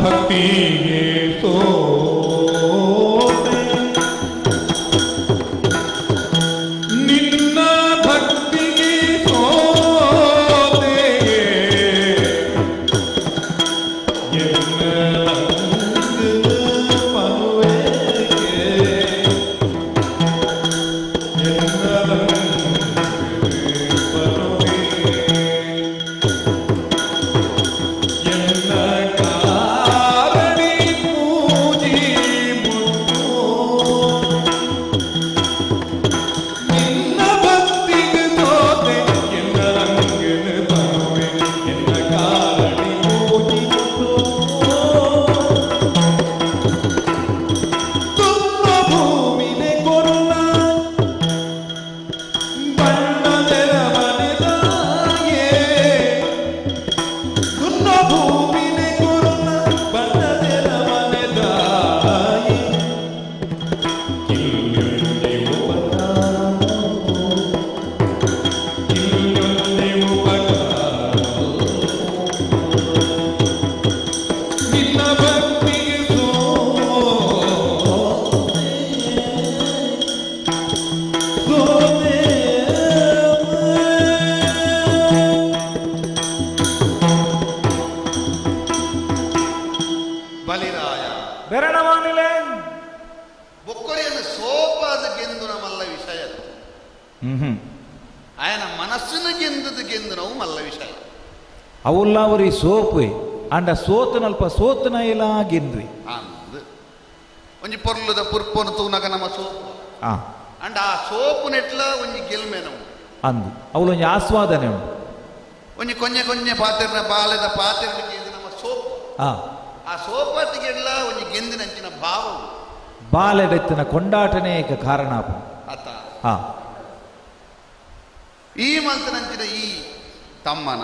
ಭಕ್ತಿಗೆ ಸೋತೆ ನಿನ್ನ ಭಕ್ತಿಗೆ ಸೋತೆ ಬಲಿರಾಯ ಬೆರಣವಾನಿಲೆ ಬೊಕ್ಕರಿಯನ್ನು ಸೋಪಾದ ಗೆಂದುನ ಮಲ್ಲ ವಿಷಯ ఆయన మనస్సును ಗೆಂದದು ಗೆಂದುನವು ಮಲ್ಲ ವಿಷಯ ಅವುಲ್ಲ ಅವರಿ ಸೋಪು ಅಂಡ ಸೋತನಲ್ಪ ಸೋತನ ಇಲ್ಲ ಗೆನ್ರಿ ಒಂಜಿ ಪೊರ್ಲುದ ಪುರ್ಪೊನು ತೂನಗ ನಮ್ಮ ಸೋಪು ಅಂಡ ಆ ಸೋಪು ನೆಟ್ಲ ಒಂಜಿ ಗೆಲ್ಮೆನವು ಅಂದು ಅವಳು ಒಂಜಿ ಆಸ್ವಾದನೆ ಉಂಟು ಒಂಜಿ ಕೊಂಜೆ ಕೊಂಜೆ ಪಾತ್ರೆನ ಬಾಲೆದ ಪಾತ್ರೆಗೆ ಇದು ನಮ್ಮ ಸೋಪು ಆ ಸೋಪಾತಿಗೆಲ್ಲ ಒಂಜಿ ಗೆಂದಿನಂಚಿನ ಭಾವ ಬಾಲೆಡೆತ್ತಿನ ಕೊಂಡಾಟನೇ ಕಾರಣ ಅತ್ತ ಹಾ ಈ ಮಲ್ತನಂಚಿನ ಈ ತಮ್ಮನ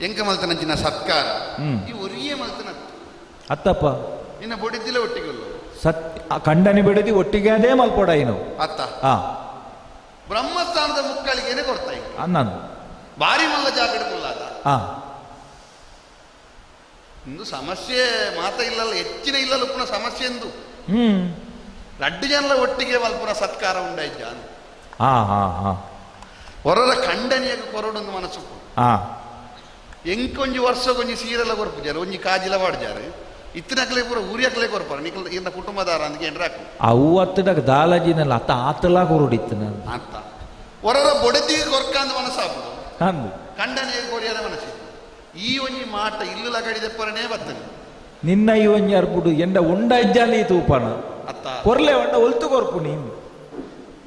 ಎಂಕ ಮಲ್ತನಂಚಿನ ಸತ್ಕಾರ ಈ ಒರಿಯೇ ಮಲ್ತನ ಅತ್ತಪ್ಪ ನಿನ್ನ ಬೊಡಿದ್ದಿಲ್ಲ ಒಟ್ಟಿಗೆಲ್ಲ ಕಂಡನಿ ಬಿಡದಿ ಒಟ್ಟಿಗೆ ಅದೇ ಮಲ್ಪೊಡ ಏನು ಅತ್ತ ಬ್ರಹ್ಮಸ್ಥಾನದ ಮುಕ್ಕಳಿಗೇನೆ ಕೊಡ್ತಾ ಇದ್ದ ಅನ್ನಂದು ಭಾರಿ ಮಲ್ಲ ಜಾಗಡಕೊಳ್ಳಾದ ಇಂದು ಸಮಸ್ಯೆ ಮಾತ ಇಲ್ಲಲ್ಲ ಹೆಚ್ಚಿನ ಇಲ್ಲಲ್ಲ ಪುನಃ ಸಮಸ್ಯೆ ಎಂದು ರಡ್ಡು ಜನರ ಒಟ್ಟಿಗೆ ಮಲ್ಪುನ ಸತ್ಕಾರ ಉಂಡಾಯ್ಜ ಹೊರರ ಖಂಡನೆಯಾಗ ಕೊರಡೊಂದು ಮನಸ್ಸು ಎಂಕೊಂಜಿ ವರ್ಷ ಕೊಂಜಿ ಸೀರೆಲ್ಲ ಕೊರ್ಪುಜಾರು ಒಂಜಿ ಕಾಜಿಲ ವಾಡ್ಜಾರು ಇತ್ತಿನಕ್ಲೆ ಪೂರ ಊರಿಯಕ್ಲೆ ಕೊರ್ಪಾರ ನಿಖಲ್ ಇನ್ನ ಕುಟುಂಬದಾರ ಅಂದ್ಕೆ ಎಂಡ್ರಾಕು ಅವು ಅತ್ತಡಕ ದಾಲಜಿನಲ್ಲ ಅತ್ತ ಆತಲ ಕೊರಡಿತ್ತು ನಾನು ಅಂತ ಹೊರರ ಬೊಡೆದಿಗೆ ಕೊರ್ಕಾಂದ ಮನಸ್ಸಾಪುದು ಅಂದು ಖಂಡನೆಯಾಗ ಕೊರಿಯದ ಮನಸ್ಸು ಈ ಒಂಜಿ ಮಾಟ ಇಲ್ಲು ಲಗಡಿದೆಪ್ಪರನೇ ಬರ್ತದೆ ನಿನ್ನ ಈ ಒಂಜಿ ಅರ್ಬುಡು ಎಂಡ ಉಂಡ ಇಜ್ಜಾಲಿ ತೂಪಣ ಅತ್ತ ಕೊರ್ಲೆ ಒಂಡ ಒಲ್ತು ಕೊರ್ಪು ನೀನು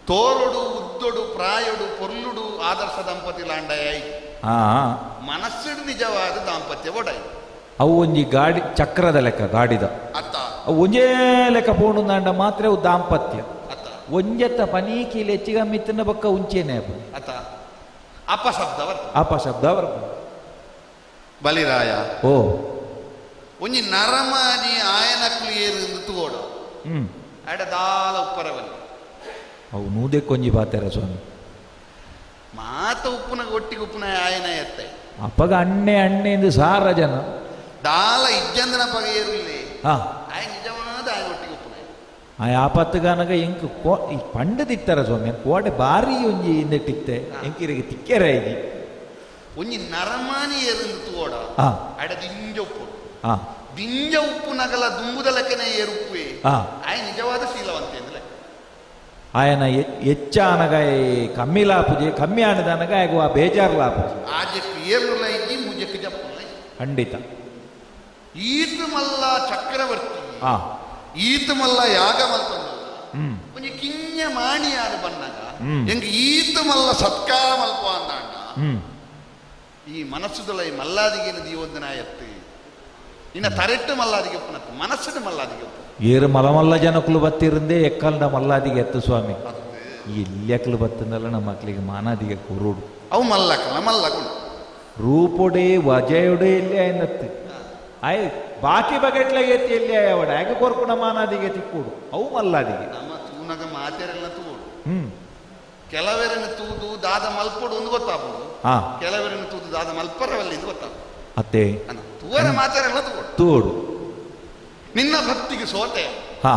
ತೋರೊಡು ಉದ್ದೊಡು ಪ್ರಾಯೊಡು ಪೊರ್ಲುಡು ಆದರ್ಶ ದಂಪತಿ ಲಾಂಡಯಾಯಿ ಮನಸ್ಸಿಡು ನಿಜವಾದ ದಾಂಪತ್ಯ ಒಡಾಯಿ ಅವು ಒಂಜಿ ಗಾಡಿ ಚಕ್ರದ ಲೆಕ್ಕ ಗಾಡಿದ ಅತ್ತ ಅವು ಒಂಜೇ ಲೆಕ್ಕ ಪೋಣುಂದಾಂಡ ಮಾತ್ರ ಅವು ದಾಂಪತ್ಯ ಒಂಜೆತ್ತ ಪನೀಕಿಲಿ ಹೆಚ್ಚಿಗ ಮಿತ್ತನ ಬಕ್ಕ ಉಂಚೇನೆ ಅತ್ತ ಅಪಶಬ್ದ ಅಪಶಬ್ದ ಬಲಿರಾಯ ಓ ಒಂಜಿ ನರಮಾನಿ ಆಯನಕ್ಲು ಏರು ತೂಗೋಡ ಆಡ ದಾಲ ಉಪ್ಪರವಲ್ಲಿ ಅವು ನೂದೆ ಕೊಂಜಿ ಬಾತಾರ ಸ್ವಾಮಿ ಮಾತ ಉಪ್ಪುನ ಒಟ್ಟಿಗೆ ಉಪ್ಪುನ ಆಯನ ಎತ್ತೆ ಅಪ್ಪಗ ಅಣ್ಣೆ ಎಂದು ಸಾರ ಜನ ದಾಲ ಇಜ್ಜಂದನ ಪಗ ಏರುಲ್ಲಿ ಆಯ ನಿಜವಾದ ಆಯನ ಒಟ್ಟಿಗೆ ಉಪ್ಪುನ ಆ ಆಪತ್ತುಗಾನಗ ಎಂಕ್ ಪಂಡದಿತ್ತಾರ ಸ್ವಾಮಿ ಕೋಟೆ ಬಾರಿ ಒಂಜಿ ಇಂದಟ್ಟಿತ್ತೆ ಎಂಕಿರಿಗೆ ತಿಕ್ಕೆರ ಇದಿ ಒಂಜಿ ನರಮಾನಿ ಏರು ತೂಗೋಡ ಆಡ ದಿಂಜ ಉಪ್ಪು ದಿಂಜ ಉಪ್ಪು ನಗಲ ದುಂಬುದ ಲೆಕ್ಕನೆ ಏರುಪ್ಪುವೆ ಆಯ ನಿಜವಾದ ಶೀಲವಂತೆ ಅಂದ್ರೆ ఆయన ಹೆಚ್ಚ అనగా కమ్మి లాపుజి కమ్మి ఆనదనగా ఆ బేజారు లాపుజి ఆజకు ఏర్లుల ఇజ్జి ముజకు జప్పుల ఖండిత ఈతు మల్ల చక్రవర్తి ఈతు మల్ల యాగమల్తందు కొంచె కింజ మాణియాలు బన్నగా ఎంక ఈతు మల్ల సత్కార మల్ప అందాండ ಈ ಮನಸ್ಸುದೊಳ ಈ ಮಲ್ಲಾದಿಗೆ ದೀವೊಂದನ ಎತ್ತು ಇನ್ನ ತರೆಟ್ಟು ಮಲ್ಲಾದಿಗೆ ಒಪ್ಪನತ್ತು ಮನಸ್ಸಿನ ಮಲ್ಲಾದಿಗೆ ಒಪ್ಪು ಏರು ಮಲಮಲ್ಲ ಜನಕ್ಕಲು ಬತ್ತಿರಂದೇ ಎಕ್ಕಲ್ಡ ಮಲ್ಲಾದಿಗೆ ಎತ್ತು ಸ್ವಾಮಿ ಇಲ್ಲೆಕ್ಕಲು ಬತ್ತಂದಲ್ಲ ನಮ್ಮ ಮಕ್ಕಳಿಗೆ ಮಾನಾದಿಗೆ ಕುರುಡು ಅವು ಮಲ್ಲಕ್ಕಲ್ಲ ಮಲ್ಲಕೊಂಡು ರೂಪೊಡೆ ವಜೆಯೊಡೆ ಇಲ್ಲೇ ಆಯ್ನತ್ತು ಆಯ್ ಬಾಕಿ ಬಗೆಟ್ಲಾಗೆ ಎತ್ತಿ ಎಲ್ಲಿ ಆಯವಡ ಹಾಗೆ ಕೊರ್ಕುಣ ಮಾನಾದಿಗೆ ತಿಕ್ಕೂಡು ಅವು ಮಲ್ಲಾದಿಗೆ ನಮ್ಮ ತೂನಗ ಮಾತೆರೆಲ್ಲ ತೂಡು ಕೆಲವರನ್ನು ತೂದು ದಾದ ಮಲ್ಪೋಡು ಒಂದು ಗೊತ್ತಾಗ್ಬೋದು ಕೆಲವರನ್ನು ತೂದು ದಾದ ಮಲ್ಪರವಲ್ಲ ಇದು ಗೊತ್ತಾಗ್ಬೋದು ಅತ್ತೆ ತೂವರ ಮಾತೆರೆಲ್ಲ ತೂಡು ತೂಡು ನಿನ್ನ ಭಕ್ತಿಗೆ ಸೋತೆ ಹಾ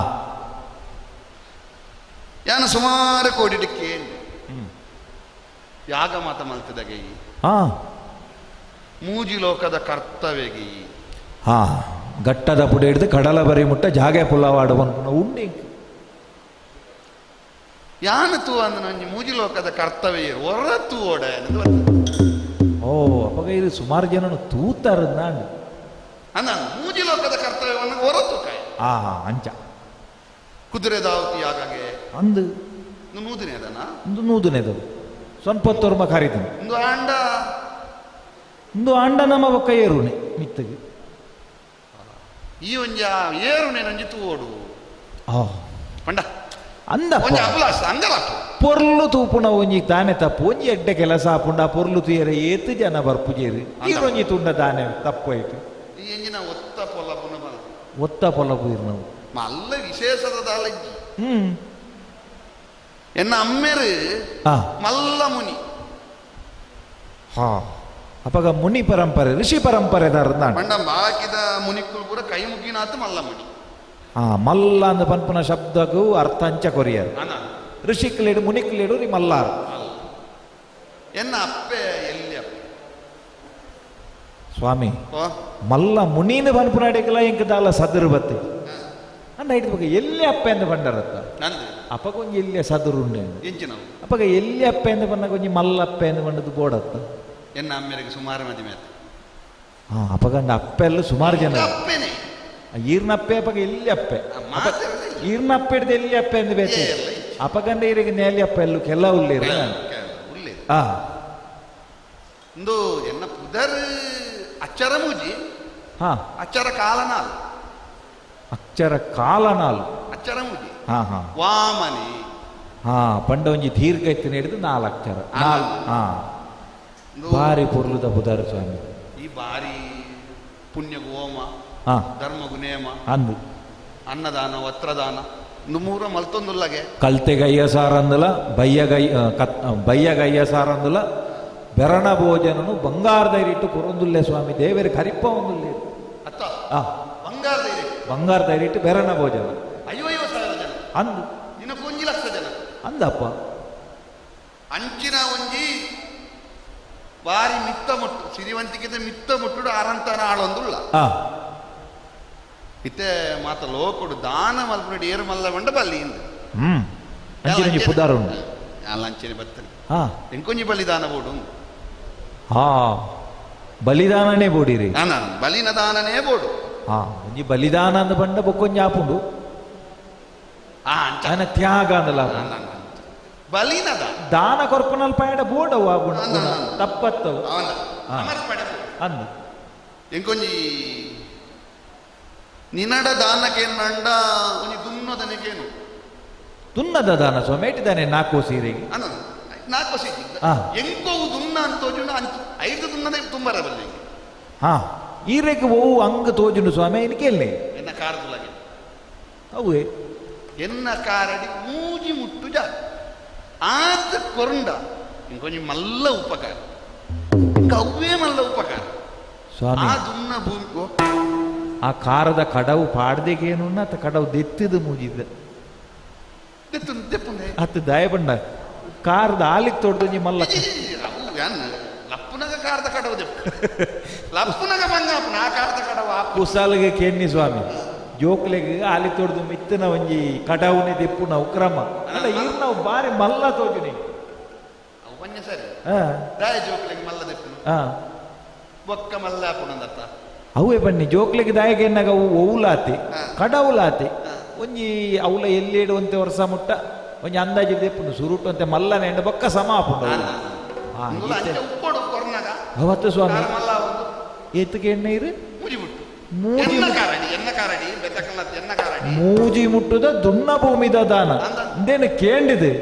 ಯಾನು ಸುಮಾರು ಕೋಡಿಡಿಕ್ಕೆ ಯಾಗ ಮಾತ ಮಲ್ತದಗೆ ಮೂಜಿ ಲೋಕದ ಕರ್ತವ್ಯಗಿ ಹಾ ಗಟ್ಟದ ಪುಡಿ ಹಿಡಿದು ಕಡಲ ಬರಿ ಮುಟ್ಟ ಜಾಗೆ ಪುಲ್ಲವಾಡುವನು ಉಂಡಿ ಯಾನು ತೂ ಅಂದ ನಂಜಿ ಮೂಜಿ ಲೋಕದ ಕರ್ತವ್ಯ ಹೊರತು ಓಡ ಓ ಅವಾಗ ಇದು ಸುಮಾರು ಜನನು ತೂತಾರ ನಾನು ಅಂದ ಮೂಜಿ ಲೋಕದ ಕರ್ತವ್ಯವನ್ನು ಹೊರತು ಕಾಯ ಅಂಚ ಕುದುರೆ ದಾವತಿ ಯಾಗಾಗೆ ಅಂದು ನೂದಿನೇ ಅದನ ಒಂದು ನೂದನೇದು ಸ್ವಲ್ಪ ಹೊತ್ತೋರ್ಮ ಕರೀತಾನೆ ಒಂದು ಅಂಡ ನಮ್ಮ ಬೊಕ್ಕ ಏರುಣೆ ಮಿತ್ತಗೆ ಈ ಒಂಜ ಏರುಣೆ ನಂಜಿ ತೂಡು ಪಂಡ ಅಂದ ಅಂಗಲ ಪೊರ್ಲು ತೂಪುಣ ಒಂಜಿ ತಾನೆ ತಪ್ಪು ಒಂಜಿ ಎಡ್ಡೆ ಕೆಲಸ ಆಪುಂಡ ಪೊರ್ಲು ತೂಯರೆ ಏತು ಜನ ಬರ್ಪುಜೇರಿ ಈರೊಂಜಿ ತುಂಡ ತಾನೆ ತಪ್ಪು ಆಯ್ತು ಈ ಎಂಜಿನ ಒತ್ತ ಪೊಲ್ಲಪುನ ಒತ್ತ ಪೊಲ್ಲಪು ಇರು ನಾವು ಮಲ್ಲ ವಿಶೇಷದ ದಾಲಜ್ಜಿ ಎನ್ನ ಅಮ್ಮೆರು ಮಲ್ಲ ಮುನಿ ಹಾ ಅಪಗ ಮುನಿ ಪರಂಪರೆ ಋಷಿ ಪರಂಪರೆ ಮಂಡ ಬಾಕಿದ ಮುನಿಕ್ಕುಲು ಪೂರ ಕೈ ಮುಗಿನಾತು ಮಲ್ಲ ಮುನಿ ಮಲ್ಲ ಅಂದ ಪನ್ಪುನ ಶಬ್ದಗೂ ಅರ್ಥ ಅಂಚ ಕೊರಿಯರು ಋಷಿಕ್ಲೇಡು ಮುನಿಕ್ಲೇಡು ರೀ ಮಲ್ಲಾರು ಎನ್ನ ಅಪ್ಪೆ ಎಲ್ಲಿ ಅಪ್ಪೆ ಸ್ವಾಮಿ ಮಲ್ಲ ಮುನೀನ ಪನ್ಪುನ ಅಡಿಕಲ ಎಂಕದಾಲ ಸದರು ಬತ್ತೆ ಅಂದ ಹಿಡಿದ ಬಗ್ಗೆ ಎಲ್ಲಿ ಅಪ್ಪೆ ಅಂತ ಬಂಡರತ್ತ ಅಪ್ಪಗ ಒಂಜಿ ಎಲ್ಲಿ ಸದರು ಉಂಡೆ ಅಪ್ಪಗ ಎಲ್ಲಿ ಅಪ್ಪೆ ಅಂತ ಬಂದಾಗ ಒಂಜಿ ಮಲ್ಲಪ್ಪೆ ಅಂತ ಬಂದದ್ದು ಬೋಡತ್ತ ಎನ್ನ ಅಮ್ಮೆರಿಗೆ ಸುಮಾರು ಮದುವೆ ಅಪ್ಪಗಂಡ ಅಪ್ಪೆಲ್ಲ ಸುಮಾರು ಜನ ಈರ್ನಪ್ಪೆ ಅಪ್ಪಗ ಎಲ್ಲಿ ಅಪ್ಪೆ ಈರ್ನಪ್ಪೆ ಹಿಡಿದು ಎಲ್ಲಿ ಅಪ್ಪೆ ಎಂದು ಬೇಕು ಅಪ್ಪಗಂಡ ಈರಿಗೆ ನೇಲಿ ಅಪ್ಪ ಎಲ್ಲೂ ಕೆಲ ಉಳ್ಳೇರು ಒಂದು ಎನ್ನ ಪುದರ್ ಅಚ್ಚರ ಮೂಜಿ ಅಚ್ಚರ ಕಾಲನಾಲ್ ಅಕ್ಷರ ಕಾಲನಾಲು ಅಚ್ಚರ ಮೂಜಿ ವಾಮನಿ ಪಂಡ ಒಂಜಿ ದೀರ್ಘ ಎತ್ತಿನ ಹಿಡಿದು 4 ಅಕ್ಷರ ಭಾರಿ ಪೊರ್ಲುದ ಬುಧಾರ ಸ್ವಾಮಿ ಈ ಬಾರಿ ಪುಣ್ಯ ಹೋಮ ಧರ್ಮಗು ನೇಮ ಅಂದು ಅನ್ನದಾನ ವಸ್ತ್ರದಾನ ಮೂರ ಮಲ್ತೊಂದುಲ್ಲಗೆ ಕಲ್ತೆಗಯ್ಯ ಸಾರಂದುಲ ಬಯ್ಯಗಯ್ಯ ಸಾರಂದುಲ ಬೆರಣ ಭೋಜನನು ಬಂಗಾರದೈರಿಟ್ಟು ಕೊರೊಂದುಲ್ಲೆ ಸ್ವಾಮಿ ದೇವರ ಕರಿಪ್ಪ ಒಂದುಲ್ಲೆ ಅತ್ತ ಬಂಗಾರದೈರಿಟ್ಟು ಬೆರಣ ಭೋಜನ 50,000 ಜನ ಅಂದು ದಿನಕ್ಕೆ 1 ಲಕ್ಷ ಜನ ಅಂದಪ್ಪ ಅಂಚಿನ ಒಂಜಿ ಬಾರಿ ಮಿತ್ತ ಮುಟ್ಟು ಸಿರಿವಂತಿಕೆ ಮಿತ್ತ ಮುಟ್ಟುಡು ಅರಂತನ ಆಳೊಂದುಲ್ಲ ಇತ್ತೆ ಮಾತ ಲೋಕುಡು ದಾನ ಮಲ್ಪುಡು ಏರು ಮಲ್ಲ ಬಂಡ ಬಲ್ಲಿ ಅಂಚಿನ ಬತ್ತನೆ ಎಂಕೊಂಜಿ ಬಲಿದಾನ ಬೋಡು ಬಲಿದಾನನೇ ಬೋಡಿರಿ ಬಲಿನ ದಾನನೇ ಬೋಡು ಒಂಜಿ ಬಲಿದಾನ ಅಂದ ಬಂಡ ಬೊಕ್ಕೊಂಜಿ ಆಪುಂಡು ತ್ಯಾಗ ಅಂದಲ್ಲ ಬಲಿನ ದಾನ ಕೊರ್ಪುನಲ್ ಪಯಡ ಬೋಡವು ತಪ್ಪತ್ತವು ಅಂದು ಎಂಕೊಂಜಿ ನಿನಡ ದಾನಕ್ಕೇನಂಡ ಒಂಜಿ ದುನ್ನದನಿಗೇನು ದುನ್ನದ ದಾನ ಸ್ವಾಮಿ ಇಟ್ಟಿದ್ದಾನೆ 4 ಸೀರೆಗೆ 4 ಸೀರೆ ಎಂಕೋವು ದುನ್ನ ಅಂತ ತೋಜುಂಡು 5 ದುನ್ನದ ತುಂಬರ ಬಲ್ಲಿ ಈರೆಗೆ ಓವು ಅಂಗ ತೋಜುಂಡು ಸ್ವಾಮಿ ಇನ್ಕೆಲ್ಲಿ ಎನ್ನ ಕಾರದುಲಗೆ ಅವೇ ಎನ್ನ ಕಾರಡಿ ಮೂಜಿ ಮುಟ್ಟು ಜಾ ಆತ ಕೊರಂಡ ಇಂಕೊಂಜಿ ಮಲ್ಲ ಉಪಕಾರ ಅವೇ ಮಲ್ಲ ಉಪಕಾರ ಸ್ವಾಮಿ ದುನ್ನ ಭೂಮಿ ಆ ಕಾರದ ಕಡವು ಪಾಡ್ದೆಗೇನು ಅತ್ತ ಕಡವು ದೆತ್ತಿದ ಮೂಜಿದ್ದ ಅತ್ತ ದಯ ಬಂಡ ಕಾರದ ಆಲಿಕ್ ತೊಡ್ದು ಮಲ್ಲ ಲಪ್ಪುನಗ ಕಾರದ ಕಡವು ಲಪ್ಪುನಗ ಬಂಗಾಪನ ಆ ಕಾರದ ಕಡವ ಕುಸಾಲಿಗೆ ಕೆನ್ನಿ ಸ್ವಾಮಿ ಜೋಕ್ಲೆಗೆ ಆಲಿ ತೊಡ್ದು ಮಿತ್ತನ ಒಂಜಿ ಕಡವುನೆ ದೆಪ್ಪುನ ಉಕ್ರಮ ಅಲ್ಲ ಈಗ ನಾವು ಬಾರಿ ಮಲ್ಲ ತೋಜುನಿ ಅವು ಬನ್ನಿ ಸರಿ ದಾಯ ಜೋಕ್ಲೆಗೆ ಮಲ್ಲ ದೆಪ್ಪುನು ಬೊಕ್ಕ ಮಲ್ಲ ಹಾಪುಣಂದತ್ತ ಅವೇ ಬನ್ನಿ ಜೋಕ್ಲೆಗೆ ದಾಯಗೆ ಎನ್ನಾಗ ಅವು ಓವುಲಾತಿ ಕಡವುಲಾತಿ ಒಂಜಿ ಅವಳ ಎಲ್ಲಿಡುವಂತೆ ವರ್ಷ ಮುಟ್ಟ ಒಂಜಿ ಅಂದಾಜಿ ದೆಪ್ಪುನು ಸುರುಟು ಅಂತೆ ಮಲ್ಲನೆ ಎಂಡ ಬೊಕ್ಕ ಸಮ ಆಪುಂಡು ಉಪ್ಪೊಡು ಕೊರ್ನಾಗ ಅವತ್ತು ಸ್ವಾಮಿ ಕಾರಮಲ್ಲ ಒಂದು ಎತ್ತಿಗೆ ಎಣ್ಣೆ ಇರು ಮೂಜಿ ಮುಟ್ಟು ಮೂಜಿ ಎನ್ನ ಕಾರಡಿ ಬೆತ್ತಕಲ್ಲತ್ತು ಎನ್ನ ಕಾರಡಿ ಮೂಜಿ ಮುಟ್ಟುದ ದುನ್ನ ಭೂಮಿದ ದಾನ ಇಂದೇನು ಕೇಂಡಿದೆ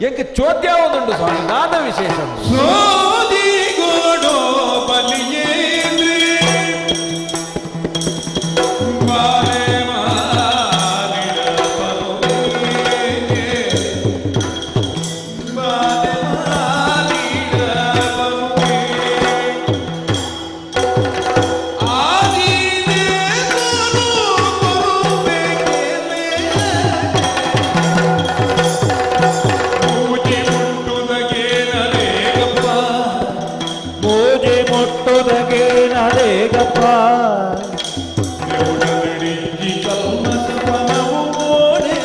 ಎಂಕ ಚೋದ್ಯ ಒಂದುಂಟು ಸ್ವಾಮಿ ದಾನ ವಿಶೇಷ ಸೋದಿಗೋಡೋ ಬಲಿಯೇಂದ್ರಿ ಬಾಲೆ ಮಾಲಿಡ ಬರುವಿಗೆ ಬಾಲೆ ಮಾಲಿಡ ಬರುವಿಗೆ ಆದಿನೇ ಬರುಬೇಕೆಲೆ ಮೂಜಿ ಮುಟ್ಟುದಗೇನಲೇಗಪ್ಪ ಮೂಜಿ ಮುಟ್ಟುದಗೆ ನರೇಗಪ್ಪ ದೇವಡಗಡಿಗಿ ಕಲ್ಮಸ ಪನವು ಗೋಡೆ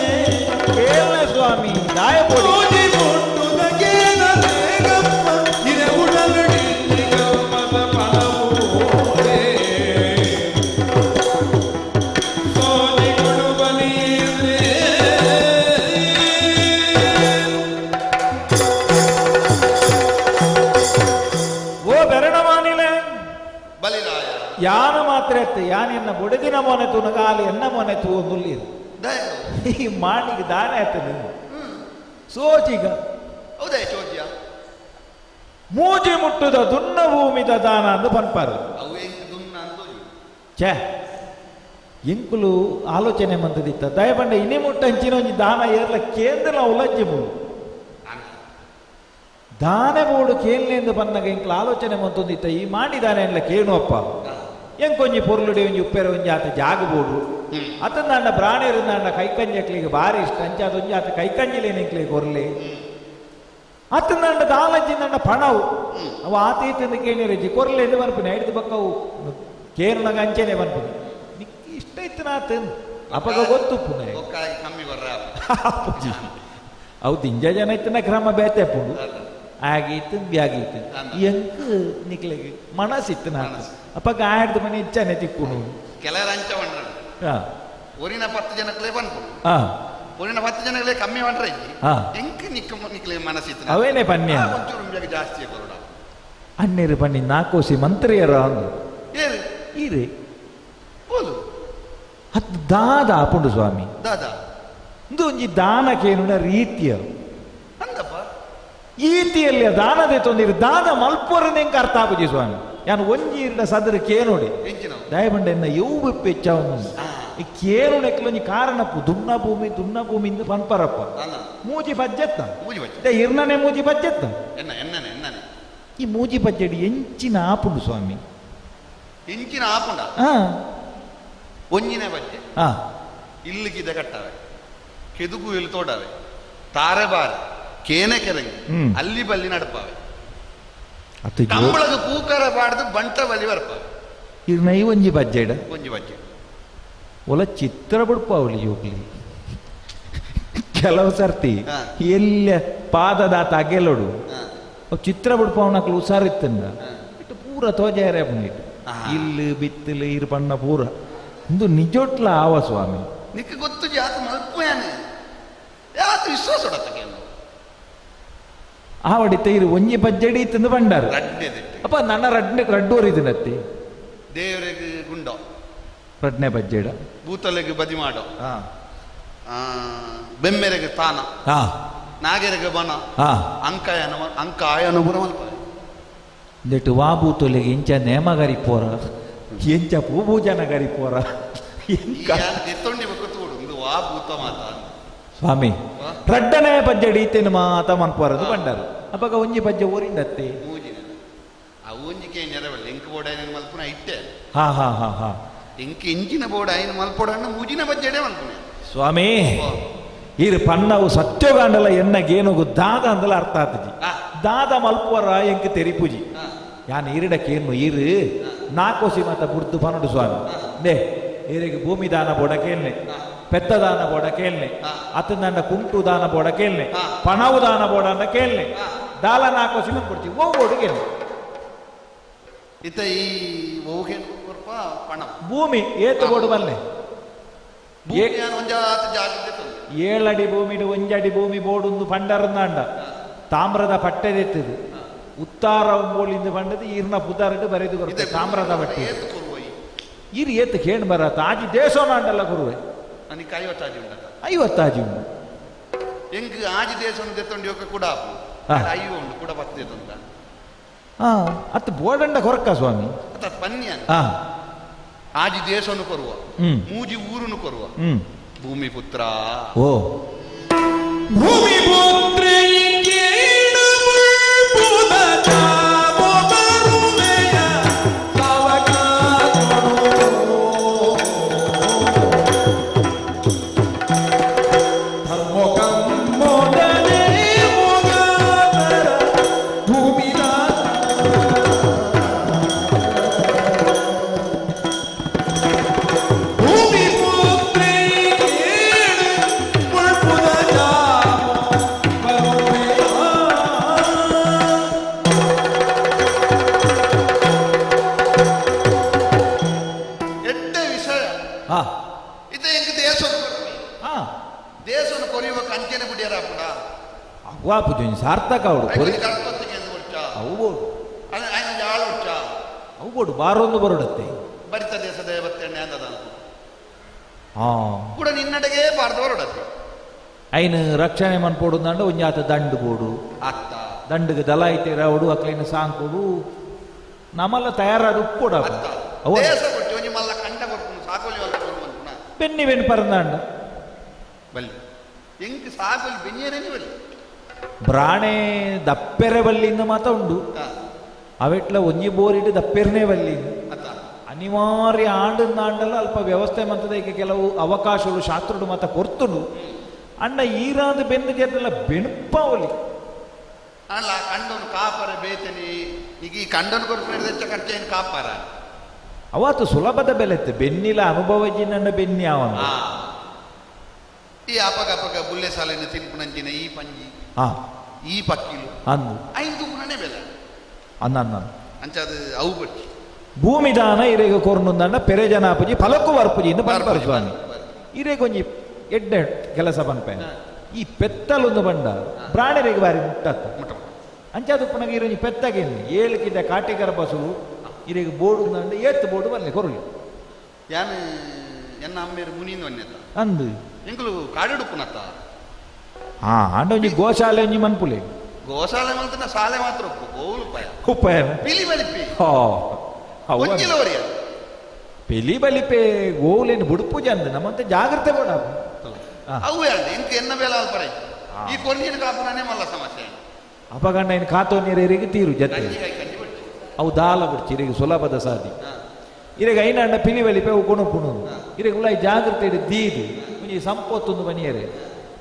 ಕೇಳ ಸ್ವಾಮಿ ದಾಯಪೊಡಿ ಮೂಜಿ ಮುಟ್ಟುದಗೇನಲೇಗಪ್ಪ ದೇವಡಗಡಿಗಿ ಕಲ್ಮಸ ಪನವು ಗೋಡೆ ಸೋಜಿಗಳು ಬಲಿಯೇಂದ್ರೆ ಓ ಬೆರಣ ಮಾನಿಲೆ ಬಲಿರಾಯ ಯಾನ ಮಾತ್ರ ಎತ್ತೆ ಯಾನ ಎನ್ನ ಬುಡದಿನ ಮೊನೆ ತುನಗಾಲಿ ಎನ್ನ ಮೊನೆ ತೂ ನುಲ್ಲಿರು ದಯ ಈ ಮಾಡಿಗೆ ದಾನ ಆಯ್ತು ನೀನು ಸೋಚಿಗ ಹೌದೇ ಚೋದ್ಯ ಮೂಜಿ ಮುಟ್ಟುದ ದುನ್ನ ಭೂಮಿದ ದಾನ ಅಂದು ಪನ್ಪಾರು ಅವು ಹೆಂಗೆ ದುನ್ನ ಅಂದು ಛೇ ಎಂಕುಲು ಆಲೋಚನೆ ಮಂತದಿತ್ತ ದಯಪಂಡ ಇನಿ ಮುಟ್ಟ ಹಂಚಿನ ಒಂಜಿ ದಾನ ಏರ್ಲ ಕೇಂದ್ರ ಉಲಜ್ಜಿ ಮೂಡು ದಾನೆ ಮೂಡು ಕೇಳಲೆಂದು ಪನ್ನಗ ಎಂಕ್ಲ ಆಲೋಚನೆ ಮಂತೊಂದಿತ್ತ ಈ ಮಾಡಿದಾನೆ ಎಲ್ಲ ಕೇಳುವಪ್ಪ ಎಂಕೊಂಜಿ ಪೊರ್ಲುಡಿ ಒಂಜಿ ಉಪ್ಪೆರ ಒಂಜಿ ಆತ ಜಾಗಬೋಡು ಅತಂದಾಂಡ ಪ್ರಾಣಿರಿಂದಾಂಡ ಕೈಕಂಜಕ್ಲಿಗೆ ಭಾರಿ ಇಷ್ಟ ಅಂಚಾದ ಒಂಜಿ ಆತ ಕೈಕಂಜಿಲೇನೆಂಕ್ಲಿಗೆ ಕೊರ್ಲಿ ಅತಂದಾಂಡ ದಾಲಜ್ಜಿಂದಾಂಡ ಪಣವು ಅವು ಆತೀತಂದು ಕೇಳಿರಜ್ಜಿ ಕೊರ್ಲೆಂದು ಬನ್ಪುನಿ ಐದು ಬಕ್ಕವು ಕೇರಳಗ ಅಂಚೆನೆ ಬನ್ಪುನಿ ನಿಕ್ಕಿ ಇಷ್ಟ ಇತ್ತು ನಾತ ಅಪಗ ಗೊತ್ತು ಪುನಃ ಒಕ್ಕಾಗಿ ಕಮ್ಮಿ ಬರ್ರ ಅವು ದಿಂಜ ಜನ ಇತ್ತನ ಕ್ರಮ ಬೇತೆ ಪುಡು ಆಗೀತು ಬ್ಯಾಗೀತು ಎಂಕ ನಿಕ್ಲಿಗೆ ಮನಸ್ಸಿತ್ತು ನಾನು ಅಪ್ಪ ಆಡ್ದು ಮನೆ ಇಚ್ಛಾನೆ ತಿಕ್ಕುನು ಕೆಲರ ಅಂಚ ಬಂಡ್ರ ಹಾ ಒರಿನ 10 ಜನಕ್ಲೆ ಬಂದ್ಪುಡು ಹಾ ಒರಿನ 10 ಜನಕ್ಲೆ ಕಮ್ಮಿ ಬಂಡ್ರೆ ಹಾ ಎಂಕ ನಿಕ್ಲೆ ಮನಸ್ಸಿತ್ತು ಅವೇನೆ ಪನ್ಯ ಒಂಚೂರು ಬ್ಯಾಗ ಜಾಸ್ತಿ ಕೊರಡ ಅನ್ನೇರು ಪನ್ನಿ ನಾಕೋಸಿ ಮಂತ್ರಿಯರ ಅಂದು ಏರು ಈರೆ ಬೋಲು ಹತ್ತು ದಾದ ಆಪುಂಡು ಸ್ವಾಮಿ ದಾದಾ ಇಂದು ಒಂಜಿ ದಾನಕ್ಕೇನುನ ರೀತಿಯ ಅಂದಪ್ಪ ಈತಿಯಲ್ಲಿ ದಾನದೆ ತೊಂದಿರು ದಾನ ಮಲ್ಪೊರನೆಂಕ ಅರ್ಥ ಆಗುಜಿ ಸ್ವಾಮಿ ಯಾನು ಒಂಜಿ ಇರ್ದ ಸದ್ರ ಕೇನೋಡಿ ಎಂಚಿನ ದಯಬಂಡ ಎನ್ನ ಯವು ಬೆಚ್ಚವನು ಈ ಕೇನುನೆಕ್ಲೊಂಜಿ ಕಾರಣಪ್ಪು ದುನ್ನ ಭೂಮಿ ಇಂದು ಪನ್ಪರಪ್ಪ ಮೂಜಿ ಬಜ್ಜೆತ್ತ ಮೂಜಿ ಬಜ್ಜೆ ಇರ್ನನೆ ಮೂಜಿ ಬಜ್ಜೆತ್ತ ಎನ್ನನೆ ಈ ಮೂಜಿ ಬಜ್ಜೆಡಿ ಎಂಚಿನ ಆಪುಂಡು ಸ್ವಾಮಿ ಎಂಚಿನ ಆಪುಂಡ ಹಾ ಒಂಜಿನ ಬಜ್ಜೆ ಹಾ ಇಲ್ಲಿಗಿದ ಕಟ್ಟವೆ ಕೆದುಗು ಇಲ್ಲಿ ತೋಡವೆ ತಾರೆ ಬಾರೆ ಕೇನೆ ಕೆರಂಗಿ ಅಲ್ಲಿ ಬಲ್ಲಿ ನಡಪಾವೆ ಅತ್ತು ಕಂಬಳಗ ಕೂಕರ ಬಾಡ್ದು ಬಂಟ ಬಲಿ ಬರ್ಪಾವೆ ಇರ್ನೈ ಒಂಜಿ ಬಜ್ಜೆಡ ಒಂಜಿ ಬಜ್ಜೆ ಒಲ ಚಿತ್ರ ಬಿಡ್ಪಾವಳಿ ಹೋಗ್ಲಿ ಕೆಲವು ಸರ್ತಿ ಎಲ್ಲ ಪಾದದಾತ ಅಗೆಲೋಡು ಚಿತ್ರ ಬಿಡ್ಪಾವನಕ್ಲು ಹುಷಾರಿತ್ತಂದ ಇಟ್ಟು ಪೂರ ತೋಜಾರೆ ಬಂದಿಟ್ಟು ಇಲ್ಲಿ ಬಿತ್ತಲು ಇರು ಪಣ್ಣ ಪೂರ ಇಂದು ನಿಜೊಟ್ಲ ಆವ ಸ್ವಾಮಿ ನಿಕ್ಕೆ ಗೊತ್ತು ಯಾತ ಮಲ್ಪಯಾನೆ ಯಾತ ವಿಶ್ವಾಸ ಹೊಡತಕ್ಕೆ ಆವಡಿತ ಇರು ಒಂಜಿ ಬಜ್ಜೆಡಿ ಇತ್ತಂದು ಬಂಡಾರು ಅಪ್ಪ ನನ್ನ ರಡ್ಡೋರಿದಿನತ್ತಿ ದೇವರಿಗೆ ಗುಂಡೋ ರಡ್ನೆ ಬಜ್ಜೆಡ ಭೂತಲೆಗೆ ಬದಿ ಮಾಡೋ ಬೆಮ್ಮೆರೆಗೆ ತಾನ ನಾಗೆರೆಗೆ ಬನ ಅಂಕ ಆಯನ ಬುರ ಮಲ್ಪ ನೆಟ್ಟು ವಾಬೂತೊಲೆಗೆ ಇಂಚ ನೇಮಗರಿ ಪೋರ ಎಂಚ ಪೂಜನ ಗರಿ ಪೋರ ಎತ್ತೊಂಡಿ ಬಕ್ಕತ್ತೋಡು ಒಂದು ವಾ ಭೂತ ಮಾತ ಸ್ವಾಮಿ ರಡ್ಡನೆ ಬಜ್ಜೆಡಿ ಇತ್ತೇನು ಮಾತ ಮನ್ಪೋರದು ಬಂಡಾರು ಅಪ್ಪಾಗ ಒಂಜಿ ಬಜ್ಜೆ ಊರಿಂದತ್ತೆ ಮೂಜಿನ ಆ ಒಂಜಿಕೆ ನೆರವಲ್ಲ ಎಂಕ ಬೋಡ ಮಲ್ಪುನ ಇಟ್ಟೆ ಹಾ ಹಾ ಹಾ ಹಾ ಎಂಕ ಇಂಚಿನ ಬೋಡ ಐನು ಮಲ್ಪೋಡಣ್ಣ ಮೂಜಿನ ಬಜ್ಜೆಡೆ ಮಲ್ಪುನೆ ಸ್ವಾಮಿ ಈರು ಪನ್ನವು ಸತ್ಯೋಗಾಂಡಲ ಎನ್ನಗೇನುಗು ದಾದ ಅಂದಲ ಅರ್ಥ ಆತಜಿ ದಾದ ಮಲ್ಪೋರ ಎಂಕ ತೆರಿಪುಜಿ ಯಾನ್ ಈರಿಡಕ್ಕೇನು ಈರು ನಾಕೋಸಿ ಮಾತ ಬುರ್ದು ಪನ್ನಡು ಸ್ವಾಮಿ ದೇ ಈರಿಗೆ ಭೂಮಿ ದಾನ ಬೋಡ ಕೇಳ್ನೆ ಪೆತ್ತ ದಾನ ಬೋಡ ಕೇಳ್ನೆ ಅತ್ತಂದಂಡ ಕುಂಟು ದಾನ ಬೋಡ ಕೇಳ್ನೆ ಪಣವು ದಾನ ಬೋಡ ಅಂದ ಕೇಳ್ನೆ ದಾಲ ನಾಕೋಸಿ ಮತ್ ಕೊಡ್ತೀವಿ ಓಗೋಡು ಕೇಳ್ನೆ ಇತ್ತ ಈ ಓಗೇನು ಕೊರ್ಪ ಪಣ ಭೂಮಿ ಏತು ಬೋಡು ಬಲ್ಲೆ ಒಂಜಾತ ಜಾಗೃತಿ 7 ಅಡಿ ಭೂಮಿ 1 ಅಡಿ ಭೂಮಿ ಬೋಡುಂದು ಪಂಡರಂದಾಂಡ ತಾಮ್ರದ ಪಟ್ಟೆದೆತ್ತದು ಉತ್ತಾರ ಬೋಳಿಂದ ಬಂಡದು ಈರ್ನ ಪುದಾರಡು ಬರೆದು ಬರುತ್ತೆ ತಾಮ್ರದ ಬಟ್ಟೆ ಈರು ಏತ್ ಕೇಳಿ ಬರತ್ತ ಆಜಿ ದೇಶೋನ ಅಂಡಲ್ಲ ಗುರುವೆ ನನಗೆ 50 ಆಜಿ ಉಂಟ 50 ಆಜಿ ಉಂಟು ಎಂಗ್ ಆಜಿ ದೇಶೋನ ತೆತ್ತೊಂಡು ಯೋಗ ಕೂಡ ಅಯ್ಯೋ ಉಂಟು ಕೂಡ ಬರ್ತದೆ ಅಂತ ಅತ್ತು ಬೋರ್ಡಂಡ ಕೊರಕ ಸ್ವಾಮಿ ಅತ್ತ ಪನ್ಯ ಆಜಿ ದೇಶನು ಕೊರುವ ಮೂಜಿ ಊರುನು ಕೊರುವ ಭೂಮಿ ಪುತ್ರ ಓ ಭೂಮಿ ಪುತ್ರ ವಾಪು ಜೊಂಜಿ ಸಾರ್ಥಕ ಅವಡು ಅವು ಅವು ಬೋಡು ಬಾರೊಂದು ಬರೋಡತ್ತೆ ಬರಿತ ದೇಶದ ಬತ್ತೆಣ್ಣೆ ಅಂದದ ಕೂಡ ನಿನ್ನಡೆಗೆ ಬಾರ್ದು ಬರೋಡತ್ತೆ ಐನು ರಕ್ಷಣೆ ಮನ್ಪೋಡುಂದಂಡ ಒಂಜಾತ ದಂಡು ಬೋಡು ಅತ್ತ ದಂಡಿಗೆ ದಲ ಐತೆ ರಾವಡು ಅಕ್ಲೈನ ಸಾಂಗ್ ಕೊಡು ನಮ್ಮಲ್ಲ ತಯಾರಾದ ಉಪ್ಪೋಡ ಬೆನ್ನಿ ಬೆನ್ನು ಪರಂದಾಂಡ ಬಲ್ಲಿ ಎಂಕ್ ಸಾಗಲಿ ಬೆನ್ನಿಯರೇನೆ ಬಲ್ಲಿ ಬ್ರಾಣೆ ದಪ್ಪೆರೆ ಬಲ್ಲಿಂದ ಮಾತ ಉಂಡು ಅವೆಟ್ಲ ಒಂಜಿ ಬೋರಿಟ್ಟು ದಪ್ಪೆರನೇ ಬಲ್ಲಿ ಅನಿವಾರ್ಯ ಆಂಡಲ್ಲ ಅಲ್ಪ ವ್ಯವಸ್ಥೆ ಮತ್ತದ ಈಗ ಕೆಲವು ಅವಕಾಶಗಳು ಶಾಸ್ತ್ರಡು ಮಾತ ಕೊರ್ತುಂಡು ಅಂಡ ಈರಾದ ಬೆನ್ನು ಜೇರ್ನೆಲ್ಲ ಬೆಣಪಾವಲಿ ಅಲ್ಲ ಕಂಡನು ಕಾಪರ ಬೇತನಿ ಈಗ ಈ ಕಂಡನು ಕೊರ್ಪು ಹೆಚ್ಚ ಖರ್ಚೇನು ಕಾಪಾರ ಅವತ್ತು ಸುಲಭದ ಬೆಲೆತ್ತೆ ಬೆನ್ನಿಲ ಅನುಭವ ಜಿನ್ನ ಬೆನ್ನಿ ಅವನು ಈ ಅಪಗ ಬುಲ್ಲೆ ಸಾಲಿನ ತಿನ್ಪುನಂಚಿನ ಈ ಪಂಜಿ ಈ ಪಕ್ಕಿಲು ಅಂದು ಐದು ಪುನನೆ ಬೆಲೆ ಅನ್ನ ಅಂಚದು ಅವು ಬಟ್ಟಿ ಭೂಮಿದಾನ ಇರೇಗ ಕೊರ್ನುಂದಂಡ ಪೆರೆ ಜನಾಪುಜಿ ಫಲಕ್ಕು ವರ್ಪುಜಿಯಿಂದ ಪಂಪರ ಸ್ವಾಮಿ ಇರೇಗೊಂಜಿ ಎಡ್ಡೆ ಕೆಲಸ ಪನ್ಪೆ ಈ ಪೆತ್ತಲೊಂದು ಬಂಡ ಪ್ರಾಣಿರಿಗೆ ಬಾರಿ ಮುಟ್ಟತ್ತ ಅಂಚಾದು ಪುನಗ ಇರೋಂಜಿ ಪೆತ್ತಗೇನು ಏಳಕ್ಕಿದ್ದ ಕಾಟಿಕರ ಬಸು ಇರೇಗ ಬೋರ್ಡು ಉಂದಂಡ ಏತ್ತು ಬೋರ್ಡು ಬರ್ಲಿ ಕೊರಲಿ ಯಾನು ಎನ್ನ ಅಮ್ಮೇರು ಮುನಿಂದ ಒನ್ನೆತ್ತ ಅಂದು ಎಂಕುಲು ಕಾಡಿಡು ಪುನತ್ತ ಅಂಡ ಒಂಜಿ ಗೋಶಾಲೆ ಒಂಜಿ ಮನ್ಪುಲೆ ಗೋಶಾಲೆ ಮಲ್ತನ ಶಾಲೆ ಮಾತ್ರ ಉಪಾಯ ಪಿಲಿ ಬಲಿಪಿ ಪಿಲಿ ಬಲಿಪೆ ಗೋಲೇನು ಬುಡುಪೂಜೆ ಅಂದ ನಮ್ಮಂತೆ ಜಾಗ್ರತೆ ಬೇಡ ಅವು ಹೇಳ್ದೆ ಇಂಕ ಎನ್ನ ಬೇಲ ಪಡೆ ಈ ಕೊರ್ಜಿನ ಕಾಪುನೇ ಮಲ್ಲ ಸಮಸ್ಯೆ ಅಪಗಂಡ ಇನ್ನು ಕಾತೋ ನೀರಿಗೆ ತೀರು ಜತೆ ಅವು ದಾಲ ಬಿಡ್ಚಿ ಇರಿಗೆ ಸುಲಭದ ಸಾಧಿ ಇರೆಗ ಐನಂಡ ಪಿಲಿ ಬಲಿಪೆ ಅವು ಕುಣುಪುಣು ಇರೆಗ ಉಳ್ಳಾಯಿ ಜಾಗ್ರತೆ ಇಡು ದೀದು ಮುಂಜಿ ಸಂಪತ್ತೊಂದು ಮನಿಯರೆ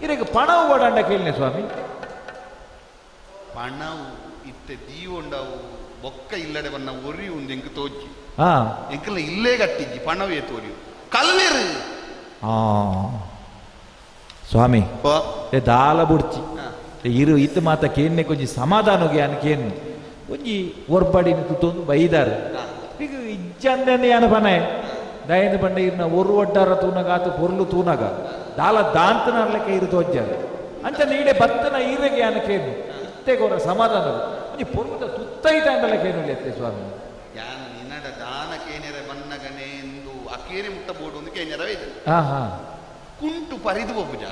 ಇರೆಗ ಪಣವು ಬಡಂಡ ಕೇಳಿನೆ ಸ್ವಾಮಿ ಪಣವು ಇತ್ತೆ ದೀವುಂಡವು ಬೊಕ್ಕ ಇಲ್ಲಡೆ ಬನ್ನ ಒರಿ ಒಂದು ಎಂಕ್ ತೋಜಿ ಎಂಕಲ್ಲ ಇಲ್ಲೇ ಗಟ್ಟಿಜ್ಜಿ ಪಣವೇ ತೋರಿ ಕಲ್ವೇರು ಸ್ವಾಮಿ ದಾಲ ಬುಡ್ಚಿ ಇರು ಇತ್ತು ಮಾತ ಕೇನ್ನೆ ಕೊಂಚಿ ಸಮಾಧಾನಗೆ ಅನ್ಕೇನು ಒಂಜಿ ಒರ್ಬಡಿ ತುತ್ತೊಂದು ಬೈದಾರು ಈಗ ಇಜ್ಜಂದೆ ಅನ ಪನೆ ದಯದ ಬಂಡ ಇರ್ನ ಒರು ಒಡ್ಡಾರ ತೂನಗಾತು ಪೊರ್ಲು ತೂನಗ ದಾಲ ದಾಂತನ ಅರ್ಲಕ್ಕೆ ಇರು ತೋಜ್ಜಾರು ಅಂಚ ನೀಡೆ ಬತ್ತನ ಈರೆಗೆ ಅನಕೇನು ಇತ್ತೆಗೋರ ಸಮಾಧಾನ ಒಂಜಿ ಪೊರ್ಲುದ ತುತ್ತೈತ ಅಂಡಲಕ್ಕೇನು ಲೆತ್ತೆ ಸ್ವಾಮಿ ಯಾನು ನಿನ್ನಡ ದಾನ ಕೇನೆರ ಬನ್ನಗನೆ ಎಂದು ಅಕೇರಿ ಮುಟ್ಟ ಬೋಡು ಒಂದು ಕೇನೆರವೇ ಇದೆ ಕುಂಟು ಪರಿದು ಒಬ್ಬುಜ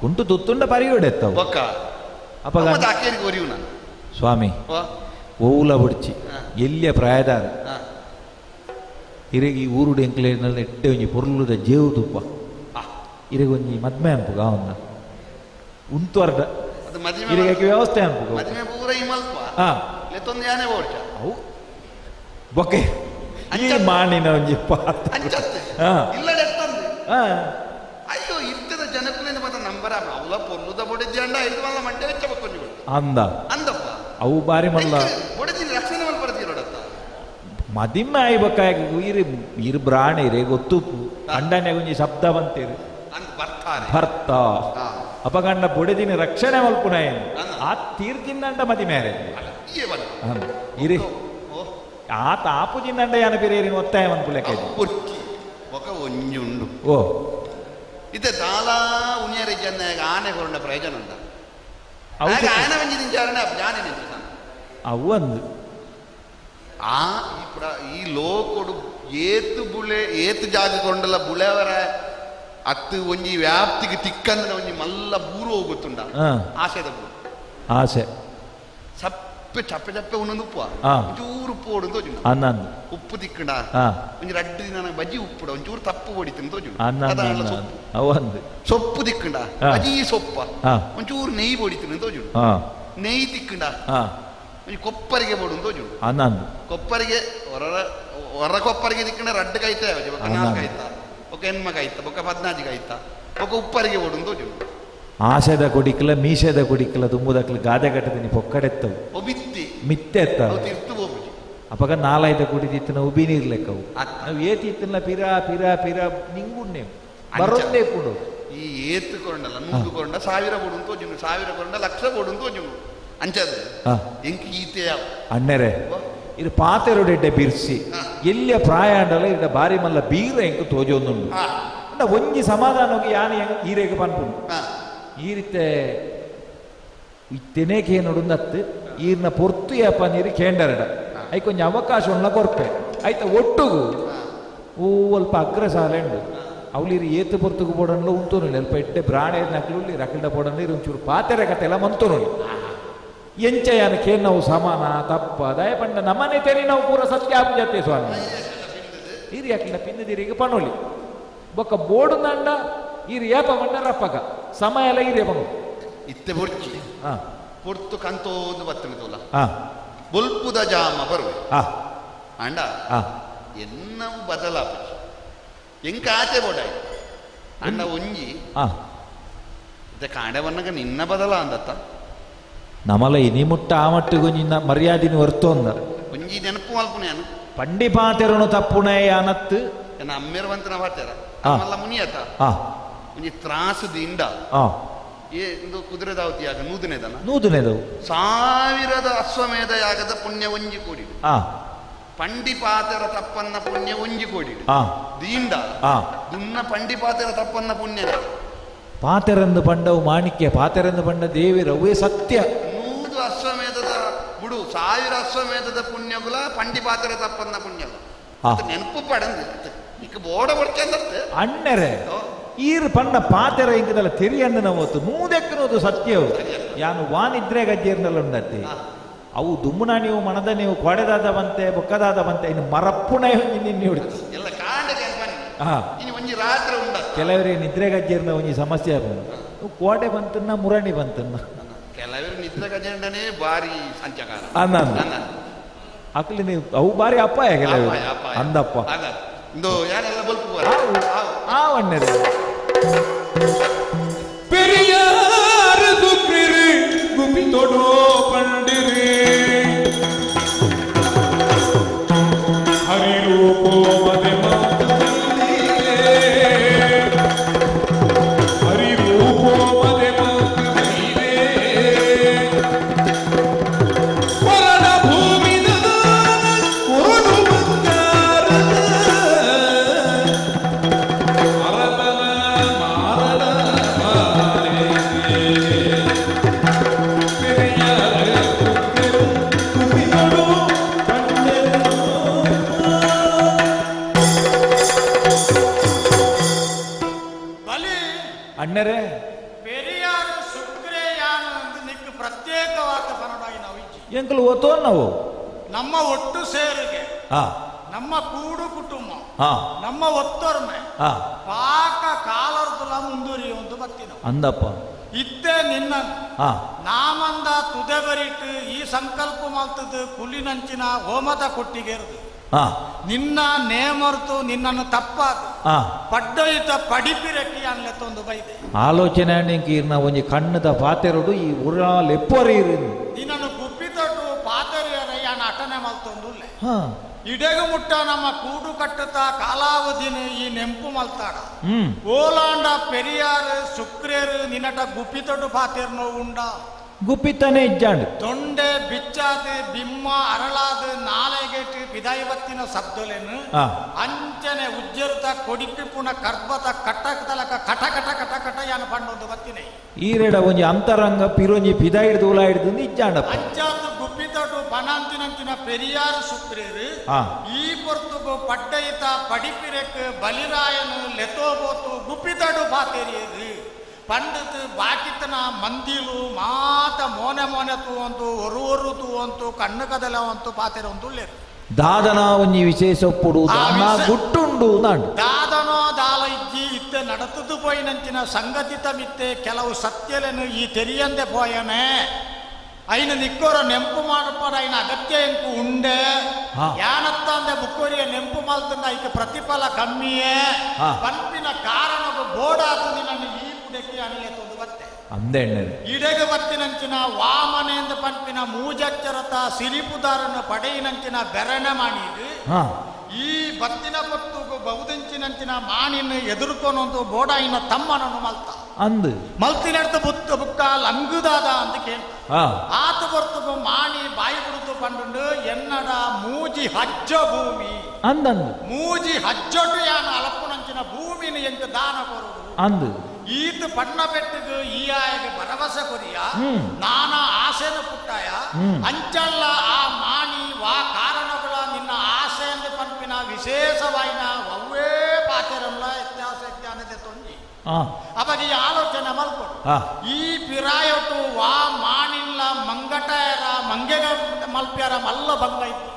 ಕುಂಟು ತುತ್ತುಂಡ ಪರಿಯೋಡೆತ್ತವು ಬೊಕ್ಕ ಅಪಗ ಅಕೇರಿಗೆ ಒರಿಯು ನಾನು ಸ್ವಾಮಿ ಓವುಲ ಬುಡ್ಚಿ ಎಲ್ಲಿಯ ಪ್ರಾಯದಾರ ಇರೆಗಿ ಊರುಡು ಎಂಕ್ಲೇನಲ್ಲಿ ಎಡ್ಡೆ ಒಂಜಿ ಪೊರ್ಲುದ ಜೇವು ತುಪ್ಪ ಇರೆಗೊಂಜಿ ಮದ್ಮೆ ಅನ್ಪುಗ ಅವನ್ನ ಉಂಟು ಅರ್ಧ ಇರೆಗೆ ವ್ಯವಸ್ಥೆ ಅನ್ಪುಗ ಮದ್ಮೆ ಪೂರ ಈ ಮಲ್ಪ ಲೆತ್ತೊಂದು ಯಾನೆ ಬೋಡ್ಚ ಅವು ಬೊಕ್ಕೆ ಈ ಮಾಣಿನ ಒಂಜಿ ಇಲ್ಲಡೆ ಎತ್ತಂದು ಅಯ್ಯೋ ಇತ್ತದ ಜನಕುಲಿಂದ ಮತ್ತೆ ನಂಬರ ಅವಲ ಪೊರ್ಲುದ ಬೊಡೆಜ್ಜಂಡ ಐದು ಮಲ್ಲ ಮಂಡೆ ವೆಚ್ಚ ಬಕ್ಕೊಂಜಿ ಅಂದಪ್ಪ ಅವು ಬಾರಿ ಮಲ್ಲ ಬೊಡೆಜಿನ ರಕ್ಷಣೆ ಮಲ್ಪಡ್ತೀರೋಡತ್ತ ಮದಿಮ್ಮೆ ಆಯ್ಬೇಕಾಗ ಇರು ಬ್ರಾಣಿ ರೇ ಗೊತ್ತು ಅಂಡನೆ ಒಂಜಿ ಶಬ್ದ ಬಂತೀರಿ ಭರ್ತ ಅಪಗಂಡ ಬೊಡೆದಿನ ರಕ್ಷಣೆ ಮಲ್ಪುನ ಏನು ಆ ತೀರ್ಚಿಂದಂಡ ಮದಿ ಮೇರೆ ಇರಿ ಆತ ಆಪುಜಿಂದಂಡ ಯಾನ ಬೇರೆ ಒತ್ತಾಯ ಮನ್ಪುಲೆಕ್ಕ ఒక ಒಂಜುಂಡು ಓ ಇತ್ತೆ ದಾಲಾ ಉನಿಯರಿ ಜನ್ನ ಆನೆ ಕೊರೊಂಡ ಪ್ರಯೋಜನ ಉಂಟ ಆನೆ ಒಂಜಿ ನಿಂಚಾರನೆ ಜಾನೆ ನಿಂಚು ಅವು ಒಂದು ಈ ಲೋಕೊಡು ಏತು ಜಾಗ ಕೊಂಡಲ್ಲ ಬುಳೆವರ ಅತ್ತು ಒಂಜಿ ವ್ಯಾಪ್ತಿಗೆ ತಿಕ್ಕಂದ್ರೆ ಒಂಜಿ ಮಲ್ಲ ಬೂರು ಹೋಗುತ್ತುಂಡ ಆಸೆದ ಬೂರು ಆಸೆ ಸಪ್ಪೆ ಚಪ್ಪೆ ಚಪ್ಪೆ ಒಂದೊಂದು ಉಪ್ಪು ಒಂಚೂರು ಉಪ್ಪು ಓಡು ತೋಜು ಉಪ್ಪು ತಿಕ್ಕಂಡ ಒಂಜಿ ರಡ್ಡು ದಿನ ಬಜ್ಜಿ ಉಪ್ಪುಡ ಒಂಚೂರು ತಪ್ಪು ಹೊಡಿತೀನಿ ತೋಜು ಸೊಪ್ಪು ತಿಕ್ಕಂಡ ಬಜಿ ಸೊಪ್ಪ ಒಂಚೂರು ನೆಯ್ ಹೊಡಿತೀನಿ ತೋಜು ನೆಯ್ ತಿಕ್ಕಂಡ ಕೊಪ್ಪರಿಗೆ ಬೋಡು ತೋಜು ಕೊಪ್ಪರಿಗೆ ಹೊರ ಕೊಪ್ಪರಿಗೆ ತಿಕ್ಕಂಡ ರಡ್ಡು ಕೈತ ఒక 4 ಕೈತ ఒక ಹೆಣ್ಮ ಕೈತ ఒక 14 ಕೈತ ఒక ಉಪ್ಪರಿಗೆ ಬೋಡು ತೋಜು ಆಸೆದ ಕುಡಿಕಲ ಮೀಸೆದ ಕುಡಿಕಲ ತುಂಬುದಕ್ಲ ಗಾದೆ ಕಟ್ಟದಿನಿ ಪೊಕ್ಕಡೆತ್ತವು ಮಿತ್ತೆ ಎತ್ತವು ಅಪಗ 4-5 ಕುಡಿದಿತ್ತು ನಾವು ಉಬಿ ನೀರ್ ಲೆಕ್ಕವು ನಾವು ಏತಿತ್ತಲ್ಲ ಪಿರ ಪಿರ ಪಿರ ನಿಂಗುಣ್ಣೆ ಬರೋದೇ ಕೊಡು ಈ ಏತು ಕೊಂಡಲ್ಲ 100 ಕೊಂಡ 1000 ಬೋಡು ತೋಜುನು 1000 ಕೊಂಡ ಲಕ್ಷ ಬೋಡು ತೋಜುನು ಅಂಚದ ಎಂಕ್ ಈತೆ ಅಣ್ಣರೆ ಇದು ಪಾತೆರೊಡೆಡ್ಡೆ ಬಿರ್ಸಿ ಎಲ್ಲಿಯ ಪ್ರಾಯ ಅಂಡಲ್ಲ ಇಡ ಬಾರಿ ಮಲ್ಲ ಬೀರ ಎಂಕು ತೋಜೊಂದುಂಡು ಅಂಡ ಒಂಜಿ ಸಮಾಧಾನವಾಗಿ ಯಾನ ಈರೆಗೆ ಪನ್ಪುಂಡು ಈ ರೀತಿ ಇತ್ತೇನೇಕೆ ನೋಡುಂದತ್ತು ಈರ್ನ ಪೊರ್ತು ಯಾಪ ನೀರು ಕೇಂಡರಡ ಐ ಕೊಂಚ ಅವಕಾಶ ಉಳ್ಳ ಕೊರ್ಪೆ ಆಯ್ತಾ ಒಟ್ಟುಗು ಸ್ವಲ್ಪ ಅಗ್ರಸಾಲೆ ಉಂಡು ಅವಳಿರು ಏತು ಪೊರ್ತುಗು ಬೋಡನ್ಲು ಉಂತೋನು ಅಲ್ಪ ಇಟ್ಟೆ ಬ್ರಾಣೆ ನಕಲುಳ್ಳಿ ರಕಲ್ಡ ಬೋಡನ್ಲು ಒಂಚೂರು ಪಾತೆರೆ ಕತೆ ಎಲ್ಲ ಮಂತೋನು ಎಂಚಯಾನ ಕೇನ್ ನಾವು ಸಮಾನ ತಪ್ಪ ದಯಪಂಡ ನಮ್ಮನೆ ತೆರಿ ನಾವು ಪೂರ ಸತ್ಯಾಪು ಜತೆ ಸ್ವಾಮಿ ಹಿರಿ ಯಾಕಿಲ್ಲ ಪಿನ್ನದಿರಿಗೆ ಪಣೋಲಿ ಬೊಕ್ಕ ಬೋಡು ದಂಡ ಈರು ಏಪ ಮಂಡ ರಪ್ಪಗ ಸಮಯ ಎಲ್ಲ ಹಿರಿಯ ಬಂದು ಇತ್ತೆ ಬೊರ್ಚಿ ಪೊರ್ತು ಕಂತೋದು ಬತ್ತನೆ ತೋಲ ಬೊಲ್ಪುದ ಜಾಮ ಬರುವೆ ಅಂಡ ಎನ್ನವು ಬದಲಾಪ ಎಂಕ ಆಚೆ ಬೋಡಾಯಿ ಅಂಡ ಒಂಜಿ ಕಾಂಡೆ ಬನ್ನಗ ನಿನ್ನ ಬದಲ ಅಂದತ್ತ ನಮಲ ಇನಿ ಮುಟ್ಟ ಆ ಮಟ್ಟಿಗೆ ಒಂಜಿನ ಮರ್ಯಾದಿನ ಹೊರ್ತೊಂದ ಒಂಜಿ ನೆನಪು ಮಲ್ಪುನೇನು ಪಂಡಿ ಪಾತೆರನು ತಪ್ಪುಣೆ ಅನತ್ತು ಎನ್ನ ಅಮ್ಮೇರವಂತನ ಪಾತೆರ ಮಲ್ಲ ಮುನಿಯತ ಒಂಜಿ ತ್ರಾಸು ದಿಂಡ ಒಂದು ಕುದುರೆ ದಾವತಿಯಾಗ ನೂದನೆದವು 1000 ಅಶ್ವಮೇಧ ಯಾಗದ ಪುಣ್ಯ ಒಂಜಿ ಕೋಡಿ ಪಂಡಿ ಪಾತೆರ ತಪ್ಪನ್ನ ಪುಣ್ಯ ಒಂಜಿ ಕೋಡಿ ದೀಂಡ ದುನ್ನ ಪಂಡಿ ಪಾತೆರ ತಪ್ಪನ್ನ ಪುಣ್ಯ ಪಾತೆರಂದು ಪಂಡವು ಮಾಣಿಕ್ಯ ಪಾತೆರಂದು ಪಂಡ ದೇವಿರವೇ ಸತ್ಯ 100 ಅಶ್ವಮೇಧದ ಬಿಡು 1000 ಅಶ್ವಮೇಧದ ಪುಣ್ಯಗುಲ ಪಂಡಿ ಪಾತೆರ ತಪ್ಪನ್ನ ಪುಣ್ಯಲ ನೆನಪು ಪಡಂದು ಈಗ ಬೋಡ ಬಡ್ಚಂದತ್ತೆ ಅಣ್ಣರೆ ಈರು ಪಂಡ ಪಾತೆರ ಇಂಕದಲ್ಲ ತೆರಿಯಣ್ಣನ ಹೊತ್ತು 100 ಎಕ್ಕನೋದು ಸತ್ಯವು ಯಾನು ವಾನಿದ್ರೆ ಗಜ್ಜೇರ್ನಲ್ಲ ಉಂಡತ್ತೆ ಅವು ದುಮ್ಮುನ ನೀವು ಮನದ ನೀವು ಕೊಡೆದಾದವಂತೆ ಬೊಕ್ಕದಾದವಂತೆ ಇನ್ನು ಮರಪ್ಪುಣ ನಿನ್ನೆ ಹೊಡಿತು ಎಲ್ಲ ಕಾಂಡಗೆ ಇನ್ನು ಒಂಜಿ ರಾತ್ರಿ ಉಂಡ ಕೆಲವರಿಗೆ ನಿದ್ರೆ ಗಜ್ಜೇರ್ನ ಒಂಜಿ ಸಮಸ್ಯೆ ಆಗ್ಬೋದು ಕೋಟೆ ಬಂತನ್ನ ಮುರಣಿ ಬಂತನ್ನ ಕೆಲವರು ನಿದ್ರೆ ಗಜ್ಜೆಂಡನೇ ಬಾರಿ ಸಂಚಕಾರ ಅಕ್ಲಿ ನೀವು ಅವು ಬಾರಿ ಅಪ್ಪಾಯ ಕೆಲವರು ಅಂದಪ್ಪ ಇಂದು ಯಾರೆಲ್ಲ ಬಲ್ಪು ಒಣ್ಣೆ ಪೆರಿಯಾರ ಸುಕ್ರಿರಿ ಗುಪಿ ತೊಡೋ ಪಂಡಿರಿ ಹರಿರೂಪೋ ಮದೆ ಹರಿರೂಪೋ ಮದೆ ವರಣ ಭೂಮಿ ಓಡು ಬಂಗಾರ ಅಣ್ಣರೇ ಪೆರಿಯಾರು ಸುಕ್ರೆಯಾನ ನಿಕ್ಕು ಪ್ರತ್ಯೇಕವಾದ ಪನಡಾಗಿ ನಾವು ಎಂಕಲು ಓತೋ ನಾವು ನಮ್ಮ ಒಟ್ಟು ಸೇರಿಗೆ ನಮ್ಮ ಕೂಡು ಕುಟುಂಬ ನಮ್ಮ ಒತ್ತೊರ್ಮೆ ಪಾಕ ಕಾಲರ್ದುಲ ಮುಂದುವರಿಯುವಂತ ಬತ್ತಿನ ಅಂದಪ್ಪ ಇತ್ತೆ ನಿನ್ನ ನಾಮಂದ ತುದೆ ಬರಿಟ್ಟು ಈ ಸಂಕಲ್ಪ ಮಾಡ್ತದ್ದು ಕುಲಿನಂಚಿನ ಹೋಮದ ಕೊಟ್ಟಿಗೆರ್ದು ನಿನ್ನ ನೇಮರ್ತು ನಿನ್ನನ್ನು ತಪ್ಪಾದು ಪಡ್ಡೊಯ್ತ ಪಡಿಪಿರಕ್ಕಿ ಅನ್ಲೆತ್ತೊಂದು ಬೈದೆ ಆಲೋಚನೆ ನೀರ್ನ ಒಂಜಿ ಕಣ್ಣದ ಪಾತೆರಡು ಈ ಉರಾಲ್ ಎಪ್ಪರಿ ನಿನ್ನನ್ನು ಗುಪ್ಪಿತೊಟ್ಟು ಪಾತೆರಿಯರ ಯಾನ ಅಟನೆ ಮಲ್ತೊಂದುಲ್ಲೆ ಇಡೆಗು ಮುಟ್ಟ ನಮ್ಮ ಕೂಡು ಕಟ್ಟುತ್ತ ಕಾಲಾವಧಿನ ಈ ನೆಂಪು ಮಲ್ತಾಡ ಓಲಾಂಡ ಪೆರಿಯಾರು ಸುಕ್ರೇರು ನಿನ್ನಟ ಗುಪ್ಪಿತೊಟ್ಟು ಪಾತೆರ್ನೋ ಉಂಡ ಗುಪ್ಪಿತನೇ ಇಜ್ಜಾಂಡು ತೊಂಡೆ ಬಿಚ್ಚಾದು ಬಿಮ್ಮ ಅರಳಾದು ನಾಲೆಗೆಟ್ಟು ಬಿದಾಯವತ್ತಿನ ಶಬ್ದಲೇನು ಅಂಚನೆ ಉಜ್ಜರುತ ಕೊಡಿಪಿಪುನ ಕರ್ಬತ ಕಟ್ಟಕತಲಕ ಕಟ ಕಟ ಕಟ ಕಟ ಯಾನ ಪಂಡೊಂದು ಬತ್ತಿನೇ ಈರೆಡ ಒಂಜಿ ಅಂತರಂಗ ಪಿರೊಂಜಿ ಪಿದ ಹಿಡ್ದು ಉಲ ಹಿಡ್ದು ಇಜ್ಜಾಂಡ ಅಂಚಾದು ಗುಪ್ಪಿತೊಟ್ಟು ಬರ್ತಿನಂಚಿನ ಪೆರಿಯಾರು ಸುಪ್ರೇರು ಈ ಪೊರ್ತುಗು ಪಡ್ಡಯಿತ ಪಡಿಪಿರೆಕ್ ಬಲಿರಾಯನು ಲೆತೋಬೋತು ಗುಪ್ಪಿತಡು ಬಾತೆರಿಯರು ಪಂಡಿತ್ ಬಾಕಿತನ ಮಂದಿಲು ಮಾತ ಮೋನೆ ಮೋನೆ ತೂವಂತು ಒರು ತೂವಂತು ಕಣ್ಣು ಕದಲವಂತು ಪಾತೆರಂತು ಲೇರು ದಾದನ ಒಂಜಿ ವಿಶೇಷ ಒಪ್ಪುಡು ಗುಟ್ಟುಂಡು ದಾದನೋ ದಾಲ ಇಜ್ಜಿ ಇತ್ತೆ ನಡತದು ಪೋಯಿನಂಚಿನ ಸಂಗತಿತ ಮಿತ್ತೆ ಕೆಲವು ಸತ್ಯಲೆನು ಈ ತೆರಿಯಂದೆ ಪೋಯನೆ ಐನ ನಿಕ್ಕೋರ ನೆಂಪು ಮಾಡಪಾಡ ಐನ ಅಗತ್ಯ ಎಂಕು ಉಂಡೆ ಯಾನತ್ತ ಅಂದೆ ಬುಕ್ಕೋರಿಯ ನೆಂಪು ಮಲ್ತಂದ ಐಕ ಪ್ರತಿಫಲ ಕಮ್ಮಿಯೇ ಪಂಪಿನ ಕಾರಣವು ಬೋಡಾತದಿ ನನ್ನ ಈ ಪುಡಕ್ಕೆ ಅನಿಯತ್ತೊಂದು ಬತ್ತೆ ಇಡೆಗೆ ಬತ್ತಿನಂಚಿನ ವಾಮನೆಂದು ಪಂಪಿನ ಮೂಜಚ್ಚರತ ಸಿರಿಪುದಾರನ ಪಡೆಯಿನಂಚಿನ ಬೆರಣೆ ಮಾಡಿದು ಈ ಬತ್ತಿನ ಪೊತ್ತು ಬಹುದಿಂಚಿನಂಚಿನ ಮಾಣಿನ ಎದುರ್ಕೊನೊಂದು ಬೋಡಾಯಿನ ತಮ್ಮನನ್ನು ಮಲ್ತ ಅಂದು ಮಲ್ತಿನಡ್ದು ಬುತ್ತ ಬುಕ್ಕ ಲಂಗುದಾದ ಅಂತ ಕೇಳಿ ಆತು ಬರ್ತುಗು ಮಾಣಿ ಬಾಯಿ ಬಿಡುತ್ತು ಪಂಡು ಎನ್ನಡ ಮೂಜಿ ಹಜ್ಜ ಭೂಮಿ ಅಂದಂದು ಮೂಜಿ ಹಜ್ಜೊಟ್ಟು ಯಾನ ಅಲಪ್ಪುನಂಚಿನ ಭೂಮಿನ ಎಂಕ ದಾನ ಕೊರುದು ಅಂದು ಈತ ಪಣ್ಣ ಪೆಟ್ಟಿಗೆ ಈ ಆಯಗೆ ಭರವಸೆ ಕೊರಿಯ ನಾನ ಆಸೆನ ಪುಟ್ಟಾಯ ಅಂಚಲ್ಲ ಆ ಮಾಣಿ ವಾ ಕಾರಣಗಳ ನಿನ್ನ ಆಸೆಯಿಂದ ಪಂಪಿನ ವಿಶೇಷವಾಯಿನ ಒವ್ವೇ ಪಾತೆರಲ್ಲ ವ್ಯತ್ಯಾಸ ಜ್ಞಾನತೆ ತೊಂಜಿ ಅವಾಗ ಈ ಆಲೋಚನೆ ಮಲ್ಕೊಡು ಈ ಪಿರಾಯಟು ವಾ ಮಾಣಿಲ್ಲ ಮಂಗಟಯರ ಮಂಗೆಗ ಮಲ್ಪ್ಯಾರ ಮಲ್ಲ ಬಂಗ ಇತ್ತು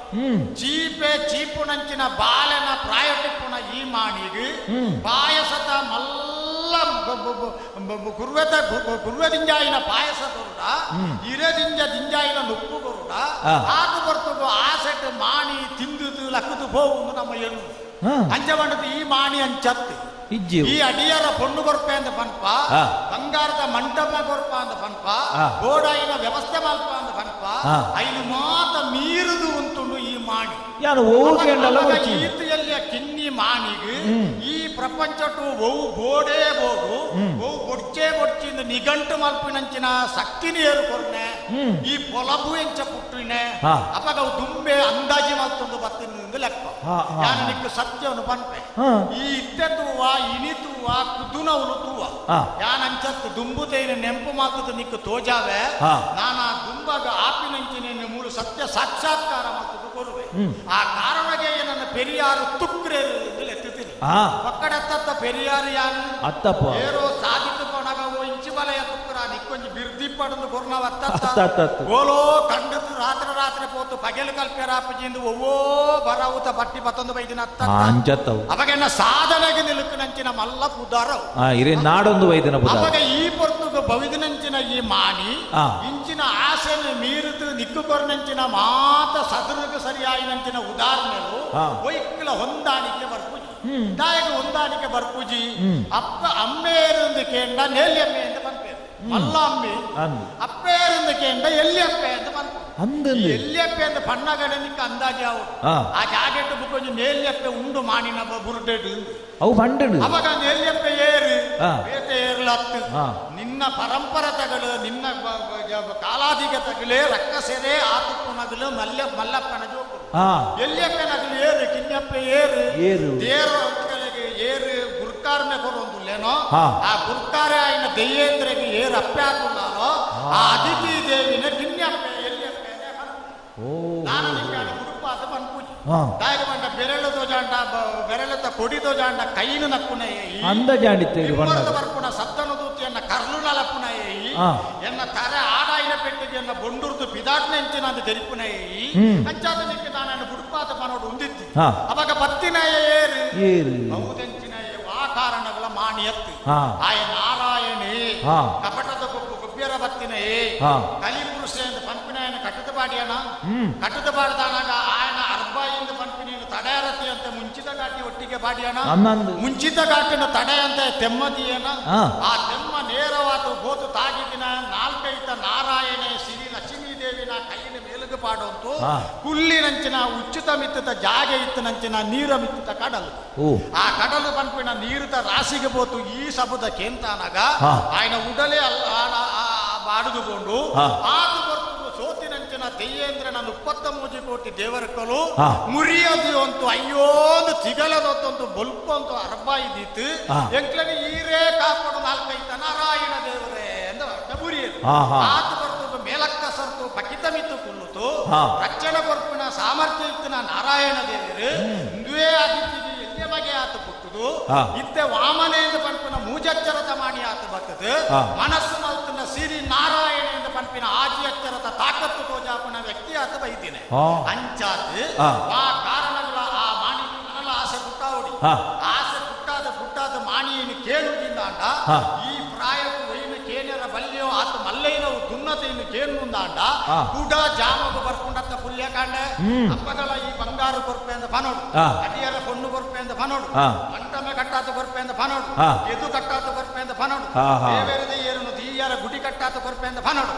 ಚೀಪೆ ಚೀಪುನಂಚಿನ ಬಾಲೆನ ಪ್ರಾಯೋಟಿಪುಣ ಈ ಮಾಣಿಗೆ ಪಾಯಸದ ಮಲ್ಲ ಕುರ್ವೆದಿಂಜಾಯಿನ ಪಾಯಸ ಕೊರುಡ ಇರೆದಿಂಜ ದಿಂಜಾಯಿನ ನುಪ್ಪು ಕೊರುಡ ಆತು ಬರ್ತಗೋ ಆಸೆಟ್ ಮಾಣಿ ತಿಂದುದು ಲಕ್ಕದು ಹೋಗುದು ನಮ್ಮ ಎಣ್ಣು ಅಂಚಬಂಡದು ಈ ಮಾಣಿ ಅಂಚತ್ತು ಈ ಅಡಿಯರ ಪೊಣ್ಣು ಕೊರ್ಪೆ ಅಂತ ಪನ್ಪ ಬಂಗಾರದ ಮಂಟಪ ಕೊರ್ಪ ಅಂತ ಪನ್ಪ ಗೋಡಾಯಿನ ವ್ಯವಸ್ಥೆ ಮಲ್ಪ ಅಂತ ಪನ್ಪ ಐದು ಮಾತ ಮೀರುದು ಉಂಟುಂಡು ಈ ಮಾಣಿ ಈತಿಯಲ್ಲಿಯ ಕಿನ್ನಿ ಮಾಣಿಗೆ ಈ ಪ್ರಪಂಚಟು ಒವು ಬೋಡೇ ಬೋಡು ಒವು ಬೊಡ್ಚೆ ಬೊಡ್ಚಿಂದ ನಿಘಂಟು ಮಲ್ಪಿನಂಚಿನ ಶಕ್ತಿನಿ ಏರು ಕೊರ್ನೆ ಈ ಪೊಲಬು ಎಂಚ ಪುಟ್ಟಿನೆ ಅವಾಗ ಅವು ದುಂಬೆ ಅಂದಾಜಿ ಮಲ್ತೊಂದು ಬತ್ತಿನಿಂದ ಲೆಕ್ಕ ನಾನು ನಿಕ್ಕು ಸತ್ಯವನ್ನು ಪನ್ಪೆ ಈ ಇತ್ತೆ ತೂವ ಇನಿ ತೂವ ಕುದುನವಲು ತೂವ ಯಾನಂಚತ್ತು ದುಂಬುತೈನ ನೆಂಪು ಮಾತದ ನಿಕ್ಕು ತೋಜಾವೆ ನಾನು ಆ ದುಂಬಾಗ ಆಪಿನಂಚಿನ ಮೂರು ಸತ್ಯ ಸಾಕ್ಷಾತ್ಕಾರ ಮಾತದು ಕೊರುವೆ ಆ ಕಾರಣಗೆ ನನ್ನ ಪೆರಿಯಾರು ತುಕ್ರೇರು ಎತ್ತುತ್ತೀನಿ ಒಕ್ಕಡೆತ್ತ ಪೆರಿಯಾರು ಯಾನು ಅತ್ತಪ್ಪ ಏರೋ ಸಾಧಿತು ಕೊಣಗವೋ ಇಂಚಿ ಬಲೆಯ ತುಕ್ಕರ ನಿಕ್ಕೊಂಜಿ ಬಿರ್ದಿ ಪಡೆದು ಕೊರ್ನವ ಗೋಲೋ ಕಂಡದ್ದು ರಾತ್ರಿ ಪೋತು ಪಗೆಲು ಕಲ್ಪೆರಾಪಜಿಂದು ಒವ್ವೋ ಬರವುತ ಬಟ್ಟಿ ಮತ್ತೊಂದು ಬೈದಿನ ಅವಾಗೆನ್ನ ಸಾಧನೆಗೆ ನಿಲುಕಿನಂಚಿನ ಮಲ್ಲ ಪುದಾರವು ನಾಡೊಂದು ವೈದ್ಯನ ಅವಾಗ ಈ ಪೊರ್ತುಗ ಬವಿದಿನಂಚಿನ ಈ ಮಾಣಿ ಇಂಚಿನ ಆಸೆನ ಮೀರಿದು ನಿಕ್ಕು ಕೊರನಂಚಿನ ಮಾತ ಸದೃಗ ಸರಿಯಾಯಿನಂಚಿನ ಉದಾಹರಣೆಗಳು ಒಯ್ಕಲ ಹೊಂದಾಣಿಕೆ ಬರ್ಪುಜಿ ದಾಯಕ ಹೊಂದಾಣಿಕೆ ಬರ್ಪುಜಿ ಅಪ್ಪ ಅಮ್ಮೇருந்து ಕೇಂಡ ನೆಲ್ಲಿ ಅಮ್ಮೆ ಅಂತ ಬಂದ್ಪೇರು ಮಲ್ಲ ಅಮ್ಮೆ ಅಪ್ಪೇருந்து ಕೇಂಡ ಎಲ್ಲಿ ಅಪ್ಪೆ ಅಂತ ಬಂದ್ಪೇರು ಎಲ್ಲಿ ಅಪ್ಪೆ ಅಂತ ಪಣ್ಣಗಡೆ ನಿಕ್ಕ ಅಂದಾಜಿ ಅವು ಆ ಜಾಗೆಟ್ಟು ಬುಕ್ಕೊಂಜಿ ನೇಲಿ ಅಪ್ಪೆ ಉಂಡು ಮಾಣಿನ ಬುರುಡೆಡು ಅವು ಬಂಡಡು ಅವಾಗ ನೇಲಿ ಅಪ್ಪೆ ಏರು ಬೇತೆ ಏರ್ಲತ್ತು ನಿನ್ನ ಪರಂಪರೆ ತಗಲು ನಿನ್ನ ಕಾಲಾಧಿಕ ತಗಲೇ ರಕ್ಕಸೆರೆ ಆತುಪ್ಪನಗಲು ಮಲ್ಲಪ್ಪನ ಜೋಕು ಎಲ್ಲಿಯಪ್ಪೆ ನಗಲು ಏರು ಕಿನ್ನಪ್ಪೆ ಏರು ದೇರು ಅಂಕಲೆಗೆ ಏರು ಗುರ್ಕಾರನೆ ಕೊರೊಂದುಲ್ಲೇನೋ ಆ ಗುರ್ಕಾರೆ ಆಯ್ನ ದೆಯ್ಯೇಂದ್ರೆಗೆ ಏರು ಅಪ್ಪೆ ಹಾಕುಲ್ಲಾನೋ ಆ ಅದಿತಿ ದೇವಿನ ಕಿನ್ನಪ್ಪೆ ಎಲ್ಲಿಯಪ್ಪೆ ನಾನು ನಿಂಗೆ ಗುರುಪಾತ ಬಂದ್ಪೂಜಿ ದಾಯಕ ಬಂಡ ಬೆರಳದು ಜಾಂಡ ಬೆರಳದ ಕೊಡಿದು ಜಾಂಡ ಕೈನು ನಕ್ಕುನ ಅಂದ ಜಾಂಡಿತ್ತೇರು ಬರ್ಪುಣ ಸತ್ತನು ದೂತಿಯನ್ನ ಕರ್ಲು ನಲಪುನ ಎನ್ನ ತರೆ ಆಡಾಯಿನ ಪೆಟ್ಟಿಗೆ ಎನ್ನ ಬೊಂಡುರ್ದು ಪಿದಾಟ್ನ ಎಂಚಿನ ಅದು ತೆರಿಪುನ ಅಂಚಾದ ನಿಕ್ಕೆ ನಾನು ಗುರುಪಾತ ಮನೋಡು ಉಂದಿದ್ದಿ ಅವಾಗ ಬತ್ತಿನ ಏರು ಬಹುದೆಂಚಿನ ಆ ಕಾರಣಗಳ ಮಾಣಿ ಎತ್ತಿ ಆಯ ನಾರಾಯಣಿ ಕಪಟದ ಗುಬ್ಬ್ಯರ ಬತ್ತಿನ ಕಲಿಪುರುಷ ಎಂದು ಪಂಪಿನ ಕಟ್ಟದ ಬಾಡಿಯನ ಕಟ್ಟದ ಬಾಡದಾನಾಗ ಆಯನ ಅರ್ಬಾಯಿಂದ ಪಂಪಿನ ತಡೆಯರತಿ ಅಂತ ಮುಂಚಿತ ಘಾಟಿ ಒಟ್ಟಿಗೆ ಬಾಡಿಯನ ಮುಂಚಿತ ಘಾಟಿನ ತಡೆ ಅಂತ ತೆಮ್ಮದಿಯನ ಆ ತೆಮ್ಮ ನೇರವಾದ ಗೋತು ತಾಗಿದಿನ ನಾಲ್ಕೈತ ನಾರಾಯಣೆ ಶ್ರೀ ಲಕ್ಷ್ಮೀ ದೇವಿನ ಕೈನ ಮೇಲುಗು ಪಾಡೋಂತು ಕುಲ್ಲಿನಂಚಿನ ಉಚ್ಚುತ ಮಿತ್ತದ ಜಾಗೆ ಇತ್ತನಂಚಿನ ನೀರ ಮಿತ್ತದ ಕಡಲು ಆ ಕಡಲು ಪಂಪಿನ ನೀರುತ ರಾಶಿಗೆ ಬೋತು ಈ ಸಬುದ ಕೇಂತಾನಾಗ ఆయన ಉಡಲೇ ಬಾಡುದುಕೊಂಡು ಆದು ಬರ್ತುದು ಸೋತಿನಂಚಿನ ದೆಯ್ಯೇಂದ್ರನ 33 ಕೋಟಿ ದೇವರಕ್ಕಲು ಮುರಿಯದು ಅಂತು ಅಯ್ಯೋಂದು ತಿಗಲದೊಂದು ಬೊಲ್ಪಂತು ಅರ್ಬ ಇದ್ದಿತ್ತು ಎಂಕ್ಲಗೆ ಈರೇ ಕಾಪಾಡು ನಾಲ್ಕೈತ ನಾರಾಯಣ ದೇವರೇ ಎಂದು ಮುರಿಯದು ಆತು ಬರ್ತುದು ಮೇಲಕ್ಕ ಸರ್ತು ಪಕಿತ ಮಿತ್ತು ಕುಲ್ಲುತು ರಕ್ಷಣೆ ಬರ್ತು ಸಾಮರ್ಥ್ಯ ಇತ್ತಿನ ನಾರಾಯಣ ದೇವರು ಇಂದುವೇ ಅತಿಥಿಗೆ ಎಲ್ಲಿ ಬಗೆ ಆತ ಪುಟ್ಟದು ಇತ್ತೆ ವಾಮನೆ ಎಂದು ಪಂಪಿನ ಮೂಜಚ್ಚರದ ಮಾಣಿ ಆತ ಬರ್ತದೆ ಮನಸ್ಸು ಮಲ್ತಿನ ಸಿರಿ ನಾರಾಯಣ ಎಂದು ಪಂಪಿನ ಆಜಿ ಅಚ್ಚರದ ತಾಕತ್ತು ತೋಜಾಪನ ವ್ಯಕ್ತಿ ಆತ ಬೈದಿನೆ ಅಂಚಾತ್ ಆ ಕಾರಣಗಳ ಆ ಮಾಣಿ ನನಲ ಆಸೆ ಪುಟ್ಟಾವಡಿ ಆಸೆ ಪುಟ್ಟಾದ ಮಾಣಿಯನ್ನು ಕೇಳುವುದಿಲ್ಲ ಅಂಡ ಈ ಪ್ರಾಯಕ್ಕೂ ವೈನ ಕೇನರ ಬಲ್ಯೋ ಆತ ಮಲ್ಲೈನವು ದುನ್ನತೆಯನ್ನು ಕೇಳುವುದಾಂಡ ಕೂಡ ಜಾಮಗು ಬರ್ಕೊಂಡತ್ತ ಪುಲ್ಯ ಕಾಂಡ ಅಪ್ಪಗಳ ಈ ಬಂಗಾರು ಕೊರ್ಪೆ ಅಂತ ಪನೋಡು ಅಡಿಯರ ಪೊಣ್ಣು ಕೊರ್ಪೆ ಅಂತ ಪನೋಡು ಮಂಟಮ ಕಟ್ಟಾತ ಕೊರ್ಪೆ ಅಂತ ಪನೋಡು ಎದು ಕಟ್ಟಾತ ಕೊರ್ಪೆ ಅಂತ ಪನೋಡು ದೇವರದೇ ಏರನು ದೀಯರ ಗುಡಿ ಕಟ್ಟಾತ ಕೊರ್ಪೆ ಅಂತ ಪನೋಡು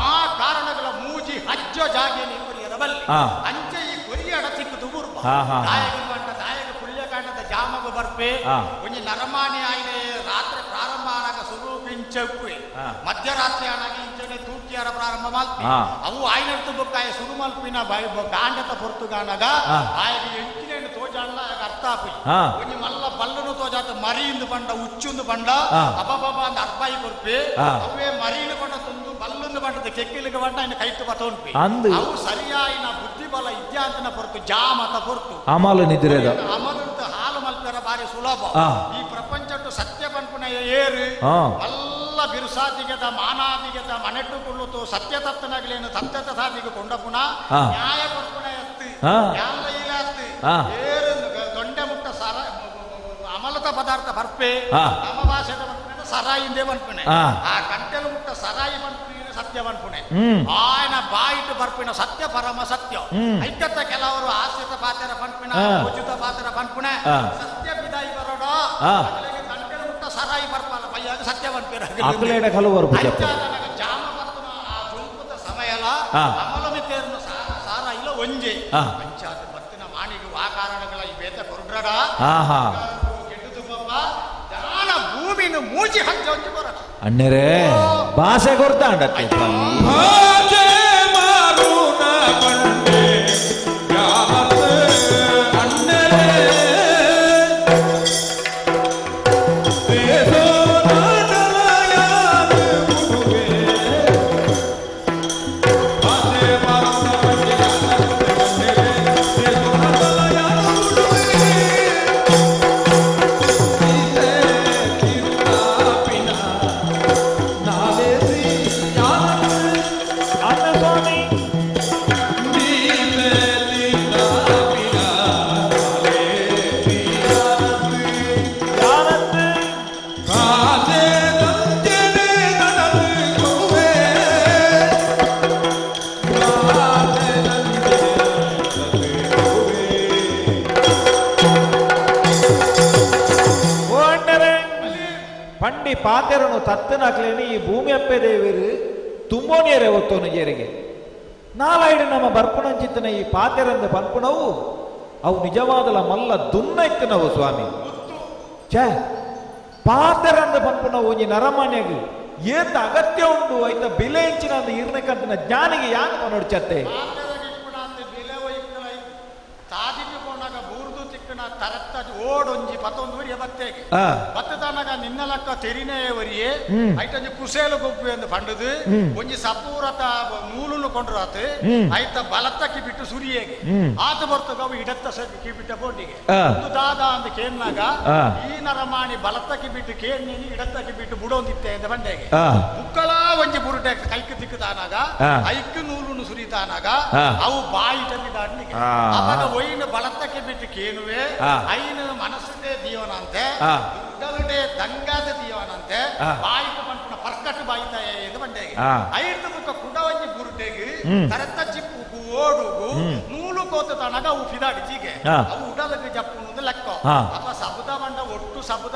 ಆ ಕಾರಣಗಳ ಮೂಜಿ ಹಜ್ಜ ಜಾಗೆ ನೀವರಿಯದ ಬಲ್ಲಿ ಅಂಚೆ ಈ ಕೊರಿಯಡ ಚಿಕ್ಕದು ಗುರುಪ ದಾಯಕ ಪುಲ್ಯ ಕಾಂಡದ ಜಾಮಗು ಬರ್ಪೆ ಒಂಜಿ ನರಮಾನಿ ಆಯ್ನೆ ರಾತ್ರಿ ಪ್ರಾರಂಭ ಆನಾಗ ಸುರೂಪಿಂಚಪ್ಪೆ ಮಧ್ಯರಾತ್ರಿ ಆನಾಗ ಇಂಚನೆ ತೂಕಿಯರ ಪ್ರಾರಂಭ ಮಲ್ಪಿ ಅವು ಆಯ್ನಡ್ತು ಬೊಕ್ಕಾಯ ಸುರು ಮಲ್ಪಿನ ಗಾಂಡತ ಪೊರ್ತುಗಾನಾಗ ಆಯ್ನ ಎಂಚಿನ ತೋಜಾಣ ಅರ್ಥ ಆಪಿ ಒಂಜಿ ಮಲ್ಲ ಬಲ್ಲನು ತೋಜಾತ ಮರಿಯಿಂದ ಬಂಡ ಉಚ್ಚುಂದು ಬಂಡ ಅಬಬಬ ಅಂದ ಅರ್ಬಾಯಿ ಕೊರ್ಪೆ ಅವೇ ಮರಿಯಿಂದ ಬಂಡ ತುಂದು ಬಲ್ಲುಂದು ಬಂಡದ ಕೆಕ್ಕಿಲಿಗೆ ಬಂಡ ಇನ್ನು ಕೈತು ಬತೋನ್ಪಿ ಅವು ಸರಿಯಾಯಿನ ಬುದ್ಧಿಬಲ ಇದ್ಯಾಂತನ ಪೊರ್ತು ಜಾಮತ ಪೊರ್ತು ಅಮಲು ನಿದ್ರೆದ ಅಮಲಂತ ಹಾಲು ಮಲ್ಪೆರ ಬಾರಿ ಸುಲಭ ಈ ಪ್ರಪಂಚಟ್ಟು ಸತ್ಯ ಪಂಪುನ ಏರು ಎಲ್ಲ ಬಿರುಸಾದಿಗೆದ ಮಾನಾದಿಗೆದ ಮನೆಟ್ಟು ಕೊಳ್ಳುತ್ತು ಸತ್ಯ ತತ್ತನಗಲೇನು ಸತ್ಯತ ಸಾದಿಗೆ ಕೊಂಡಪುನ ನ್ಯಾಯ ಪಂಪುನ ಎತ್ತು ನ್ಯಾಯ ಇಲ್ಲ ಎತ್ತು ಏರು ದೊಂಡೆ ಮುಟ್ಟ ಸರ ಅಮಲತ ಪದಾರ್ಥ ಬರ್ಪೆ ನಮ್ಮ ಭಾಷೆದ ಪಂಪುನ ಸರಾಯಿಂದೇ ಪಂಪುನೆ ಆ ಕಂಟೆಲು ಮುಟ್ಟ ಸರಾಯಿ ಪಂಪುನ ಸತ್ಯ ಪಂಪುನೆ ಆಯ್ನ ಬಾಯಿಟ್ಟು ಬರ್ಪಿನ ಸತ್ಯ ಪರಮ ಸತ್ಯ ಐಕತ್ತ ಕೆಲವರು ಆಶ್ರಿತ ಪಾತ್ರ ಪಂಪಿನ ಉಚಿತ ಪಾತ್ರ ಪಂಪುನೆ ಸತ್ಯ ಬಿದಾಯಿ ಬರೋಡ ಕಂಟೆಲು ಮುಟ್ಟ ಸರಾಯಿ ಬರ್ಪಲ್ಲ ಬಯ್ಯಾಗ ಸತ್ಯ ಪಂಪಿರ ಜಾಮ ಬರ್ತನ ಆ ಜುಂಪದ ಸಮಯಲ ಅಮಲ ಮಿತೇರ್ನ ಸಾರ ಇಲ್ಲ ಒಂಜೆ ಪಂಚಾಯತ್ ಬರ್ತಿನ ಮಾಣಿಗೆ ಆ ಕಾರಣಗಳ ಈ ಬೇತ ಕೊರ್ಡ್ರಡ ಕೆಟ್ಟದು ಬಬ್ಬ ದಾನ ಭೂಮಿನ ಮೂಜಿ ಹಂಚ ಒಂಜಿ ಬರೋಣ ಅಣ್ಣರೇ ಭಾಷೆ ಕೊಡ್ತಾಂಡತ್ತೆ ಭಾಷೆ ಮಾರುನ ಬಂಡೆ ಯಾವತ್ತ ಅಣ್ಣರೇ ದೇಶೋ ನಾಡಲಯಾದ ಮುಡುವೆ ಭಾಷೆ ಮಾರುನ ಬಂಡೆ ಯಾವತ್ತ ಅಣ್ಣರೇ ದೇಶೋ ನಾಡಲಯಾದ ಮುಡುವೆ ಪಂಡಿ ಪಾತೆರನು ತತ್ತನಾಕ್ಲೇನಿ ಈ ಭೂಮಿ ಅಪ್ಪೆ ದೇವರು ತುಂಬೋನಿಯರೇ ಒತ್ತೋನು ಜೇರಿಗೆ ನಾಲಾಯ್ಡು ನಮ್ಮ ಬರ್ಪುಣಂಚಿತ್ತನ ಈ ಪಾತೆರಂದ ಪನ್ಪುಣವು ಅವು ನಿಜವಾದಲ ಮಲ್ಲ ದುನ್ನ ಇತ್ತಿನವು ಸ್ವಾಮಿ ಛೇ ಪಾತೆರಂದ ಪನ್ಪುಣವು ಒಂಜಿ ನರಮಾನ್ಯಾಗ ಏತ ಅಗತ್ಯ ಉಂಡು ಐತ ಬೆಲೆ ಇಂಚಿನ ಇರ್ನಕಂತಿನ ಜ್ಞಾನಿಗೆ ಯಾಕೆ ಮನೋಡ್ಚತ್ತೆ ತರತ್ತ ಓಡೊಂಜಿ ಪತ್ತೊಂದು ಬತ್ತೇಗೆ ಬತ್ತದನಗ ನಿನ್ನಲಕ್ಕ ತೆರಿನೆಯವರಿಯೇ ಐಟೊಂಜಿ ಕುಸೇಲು ಗೊಬ್ಬು ಎಂದು ಪಂಡದು ಒಂಜಿ ಸಪೂರತ ನೂಲುನು ಕೊಂಡ್ರಾತ್ ಐತ ಬಲತ್ತಕ್ಕಿ ಬಿಟ್ಟು ಸುರಿಯೇಗೆ ಆತ ಬರ್ತಗವು ಇಡತ್ತ ಸಕ್ಕಿ ಬಿಟ್ಟ ಬೋಟಿಗೆ ಒಂದು ದಾದ ಅಂದ ಕೇನ್ನಾಗ ಈ ನರಮಾಣಿ ಬಲತ್ತಕ್ಕಿ ಬಿಟ್ಟು ಕೇನ್ನೇನಿ ಇಡತ್ತಕ್ಕಿ ಬಿಟ್ಟು ಬುಡೊಂದಿತ್ತೆ ಅಂತ ಬಂಡೆಗೆ ಮುಕ್ಕಳ ಒಂಜಿ ಬುರುಟೆ ಕೈಕ್ ದಿಕ್ಕದಾನಾಗ ಐಕ್ ನೂಲುನು ಸುರಿತಾನಾಗ ಅವು ಬಾಯಿ ತಂದಿ ದಾಡ್ಲಿಕ್ಕೆ ಅವಾಗ ಒಯ್ನ ಬಲತ್ತಕ್ಕೆ ಬಿಟ್ಟು ಕೇನುವೆ ಐನು ಮನಸ್ಸೇ ದೀವನಂತೆ ದುಡ್ಡಲುಡೆ ದಂಗಾದ ದೀವನಂತೆ ಬಾಯಿಗೆ ಪಂಪಿನ ಪರ್ಕಟ್ಟು ಬಾಯಿತ ಎಂದು ಬಂಡೆಗೆ ಐದು ಮುಖ ಕುಡವಂಜಿ ಬುರುಟೆಗೆ ಕರೆತ್ತ ಚಿಪ್ಪು ಓಡುಗು ನೂಲು ಕೋತ ತನಗ ಅವು ಫಿದಾಡಿ ಜೀಗೆ ಅವು ಉಡಲಗೆ ಜಪ್ಪುವುದು ಲೆಕ್ಕ ಅಪ್ಪ ಶಬ್ದ ಬಂಡ ಒಟ್ಟು ಶಬ್ದ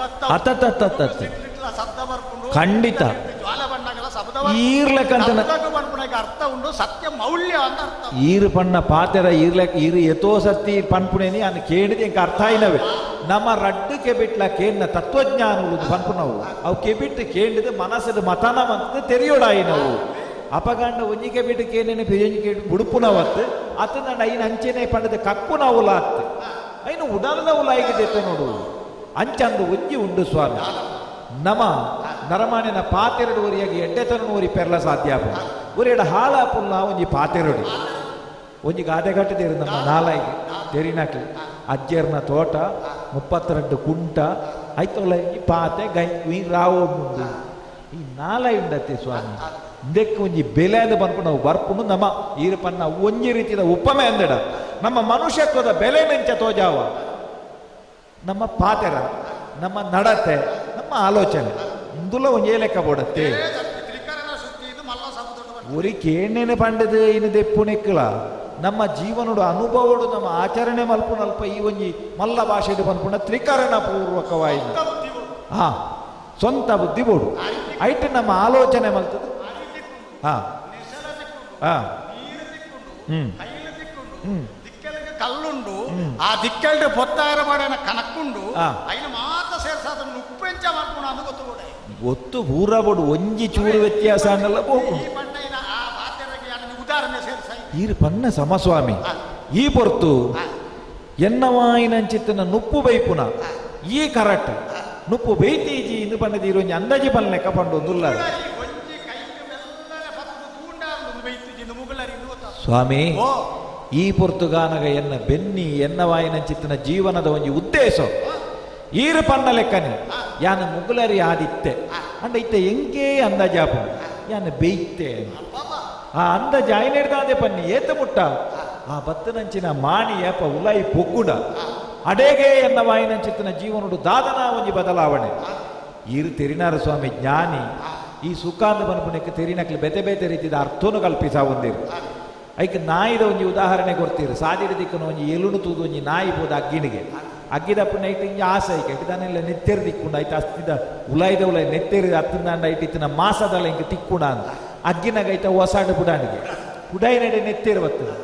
ಶಬ್ದ ಬರ್ಕೊಂಡು ಖಂಡಿತ ಜ್ವಾಲ ಬಣ್ಣಗಳ ಶಬ್ದ ಅರ್ಥ ಉಂಡು ಸತ್ಯ ಮೌಲ್ಯ ಅಂತ ಅರ್ಥ ಈರು ಪಣ್ಣ ಪಾತೆರ ಈರು ಎತೋ ಸತ್ತಿ ಪನ್ಪುಣೇನಿ ಅನ್ನು ಕೇಳಿದ ಇಂಕ ಅರ್ಥ ಇಲ್ಲವೇ ನಮ್ಮ ರಡ್ಡುಗೆ ಬಿಟ್ಲ ಕೇಳಿನ ತತ್ವಜ್ಞಾನಗಳು ಪನ್ಪುನವು ಅವು ಕೆಬಿಟ್ಟು ಕೇಳಿದ ಮನಸ್ಸದ ಮತನ ಅಂತ ತೆರೆಯೋಡಾಯಿ ನಾವು ಅಪಗಂಡ ಒಂಜಿಗೆ ಬಿಟ್ಟು ಕೇನೇನೆ ಪಿಜಂಜಿ ಕೇಳಿ ಬುಡುಪುನವತ್ತು ಅತ್ತ ನಂಡ ಐನ ಅಂಚೆನೆ ಪಂಡದ ಕಕ್ಕುನವುಲ ಅತ್ತು ಐನು ಉಡಲ್ನ ಉಲಾಯಿಗೆ ನೋಡು ಅಂಚಂದು ಒಂಜಿ ಉಂಡು ಸ್ವಾಮಿ ನಮ ನರಮಾಣಿನ ಪಾತೆರಡು ಒರಿಯಾಗಿ ಎಡ್ಡೆತನ ಓರಿ ಪೆರ್ಲ ಸಾಧ್ಯ ಒರಿಯಡ ಹಾಳ ಪುಲ್ಲ ಒಂಜಿ ಪಾತೆರಡು ಒಂಜಿ ಗಾದೆ ಕಟ್ಟಿದೇರು ನಮ್ಮ ನಾಲಾಯಿಗೆ ತೆರಿನಾಕ್ಲಿ ಅಜ್ಜರ್ನ ತೋಟ 32 ಕುಂಟ ಆಯ್ತಲ್ಲ ಈ ಪಾತೆ ಗೈ ರಾವು ಮುಂದೆ ಈ ನಾಲಾಯಿ ಉಂಡತ್ತೆ ಸ್ವಾಮಿ ಇದಕ್ಕೆ ಒಂಜಿ ಬೆಲೆ ಅದು ಬಂದ್ಕೊಂಡು ನಾವು ಬರ್ಪುಂಡು ನಮ್ಮ ಈರಪನ್ನ ಒಂಜಿ ರೀತಿಯ ಉಪಮೆ ಅಂದಡ ನಮ್ಮ ಮನುಷ್ಯತ್ವದ ಬೆಲೆ ನೆಂಚ ತೋಜಾವ ನಮ್ಮ ಪಾತೆರ ನಮ್ಮ ನಡತೆ ನಮ್ಮ ಆಲೋಚನೆ ಇಂದುಲ ಒಂಜೇ ಲೆಕ್ಕ ಬೋಡತ್ತೆ ಒರಿ ಕೇಣೆನೆ ಪಂಡದು ಇನ್ನು ದೆಪ್ಪು ನೆಕ್ಕಲ ನಮ್ಮ ಜೀವನೋಡು ಅನುಭವಡು ನಮ್ಮ ಆಚರಣೆ ಮಲ್ಪುನಲ್ಪ ಈ ಒಂಜಿ ಮಲ್ಲ ಭಾಷೆಡು ಪನ್ಪುಣ ತ್ರಿಕರಣ ಪೂರ್ವಕವಾಯಿತು ಹಾ ಸ್ವಂತ ಬುದ್ಧಿ ಬೋಡು ಐಟು ನಮ್ಮ ಆಲೋಚನೆ ಮಲ್ತದು ಹಾ ಹಾ ಕಲ್ಲುಂಡು ಆ ದಿಕ್ಕಲ್ಡು ಪೊತ್ತಾರ ಮಾಡನ ಕನಕ್ಕುಂಡು ಐನ ಮಾತ ಸೇರ್ಸಾದ ಉಪ್ಪೆಂಚ ಮಾಡ್ಕೊಣ ಅದು ಗೊತ್ತುಬೋಡೆ ಗೊತ್ತು ಪೂರ ಬೋಡು ಒಂಜಿ ಚೂರು ವ್ಯತ್ಯಾಸ ಅನ್ನೆಲ್ಲ ಹೋಗು ಉದಾಹರಣೆ ಸೇರ್ಸ ಈರು ಪನ್ನ ಸಮಸ್ವಾಮಿ ಈ ಪೊರ್ತು ಎನ್ನವಾಯಿನಂಚಿತ್ತನ ನುಪ್ಪು ಬೈಪುನ ಈ ಕರೆಕ್ಟ್ ನುಪ್ಪು ಬೈತೀಜಿ ಇಂದು ಪಂಡದೀರು ಒಂಜಿ ಅಂದಾಜಿ ಪನ್ ಲೆಕ್ಕ ಪಂಡು ಒಂದುಲ್ಲ ಸ್ವಾಮಿ ಈ ಪೊರ್ತುಗಾನಗ ಎನ್ನ ಬೆನ್ನಿ ಎನ್ನವಾಯಿನಂಚಿತ್ತನ ಜೀವನದ ಒಂಜಿ ಉದ್ದೇಶ ಈರು ಪನ್ನ ಲೆಕ್ಕನೆ ಯಾನ ಮುಗುಲರಿ ಆದಿತ್ತೆ ಅಂಡ ಇತ್ತೆ ಎಂಕೆ ಅಂದಾಜಾಪು ಯಾನ ಬೇಯ್ತೆ ಆ ಅಂದಾಜ ಆಯ್ನೆಡ್ದಾದೆ ಪನ್ನಿ ಏತ ಮುಟ್ಟ ಆ ಬತ್ತನಂಚಿನ ಮಾಣಿ ಏಪ ಉಲಾಯಿ ಪೊಕ್ಕುಡ ಅಡೇಗೆ ಎನ್ನವಾಯಿನಂಚಿತ್ತನ ಜೀವನಡು ದಾದನ ಒಂಜಿ ಬದಲಾವಣೆ ಈರು ತೆರಿನಾರ ಸ್ವಾಮಿ ಜ್ಞಾನಿ ಈ ಸುಖಾಂದ ಬನ್ಪುಣಕ್ಕೆ ತೆರಿನಕ್ಲಿ ಬೆತೆ ಬೇತೆ ರೀತಿದ ಅರ್ಥನು ಕಲ್ಪಿಸ ಒಂದಿರು ಐಕೆ ನಾಯಿದ ಒಂಜಿ ಉದಾಹರಣೆ ಕೊಡ್ತೀರು ಸಾದಿರ ದಿಕ್ಕನ ಒಂಜಿ ಎಲುಡು ತೂದು ಒಂಜಿ ನಾಯಿ ಬೋದು ಅಗ್ಗಿನಿಗೆ ಅಗ್ಗಿದಪ್ಪನ ಐತೆ ಇಂಜಿ ಆಸೆ ಐಕೆ ಇದನ್ನೆಲ್ಲ ನೆತ್ತೆರು ತಿಕ್ಕೊಂಡು ಆಯ್ತು ಅಸ್ತಿದ ಉಲಾಯ್ದ ಉಲಾಯಿ ನೆತ್ತೆರಿದ ಹತ್ತಿಂದ ಐಟ್ ಇತ್ತಿನ ಮಾಸದಲ್ಲ ಹಿಂಗೆ ತಿಕ್ಕುಣ ಅಂತ ಅಗ್ಗಿನಾಗ ಐತ ಹೊಸಾಡು ಬುಡಾಣಿಗೆ ಬುಡಾಯಿ ನಡೆ ನೆತ್ತೇರು ಬರ್ತದೆ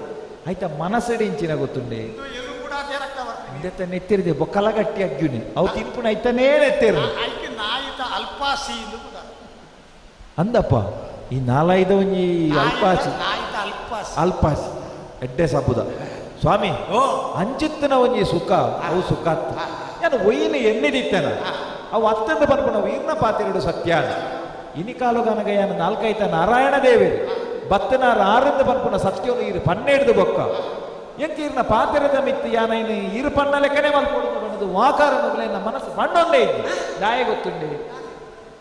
ಆಯ್ತಾ ಮನಸ್ಸಡಿ ಇಂಚಿನ ಗೊತ್ತುಂಡೆ ಇಂದೆತ್ತ ನೆತ್ತಿರಿದೆ ಬೊಕ್ಕಲ ಗಟ್ಟಿ ಅಗ್ಗಿನಿ ಅವು ತಿನ್ಪುಣ ಐತನೇ ನೆತ್ತೇರು ಅಂದಪ್ಪ ಈ ನಾಲೈದ ಒಂಜಿ ಅಲ್ಪಾಸಿ ಎಡ್ಡೆ ಸಬುದ ಸ್ವಾಮಿ ಅಂಚಿತ್ತನ ಒಂಜಿ ಸುಖ ಅವು ಸುಖ ನಾನು ಒಯ್ಯಿನ ಎನ್ನಿದಿತ್ತೇನ ಅವು ಅತ್ತಂದ ಬರ್ಪಣ ವೀರ್ನ ಪಾತಿರಡು ಸತ್ಯ ಇನಿ ಕಾಲುಗಾನಗ ಯಾನ ನಾಲ್ಕೈತ ನಾರಾಯಣ ದೇವಿ ಬತ್ತನಾರ ಆರಂದ ಬರ್ಪಣ ಸತ್ಯನು ಇರು ಪನ್ನೆಡ್ದು ಬೊಕ್ಕ ಎಂಕೀರ್ನ ಪಾತಿರದ ಮಿತ್ತಿ ಯಾನ ಇನ್ನು ಇರು ಪನ್ನ ಲೆಕ್ಕನೆ ಮಲ್ಪೊಡುದು ಬಣ್ಣದು ವಾಕಾರ ಮಗಲೇನ ಮನಸ್ಸು ಪಣ್ಣೊಂದೇ ಇದ್ದಿ ದಾಯ ಗೊತ್ತುಂಡೆ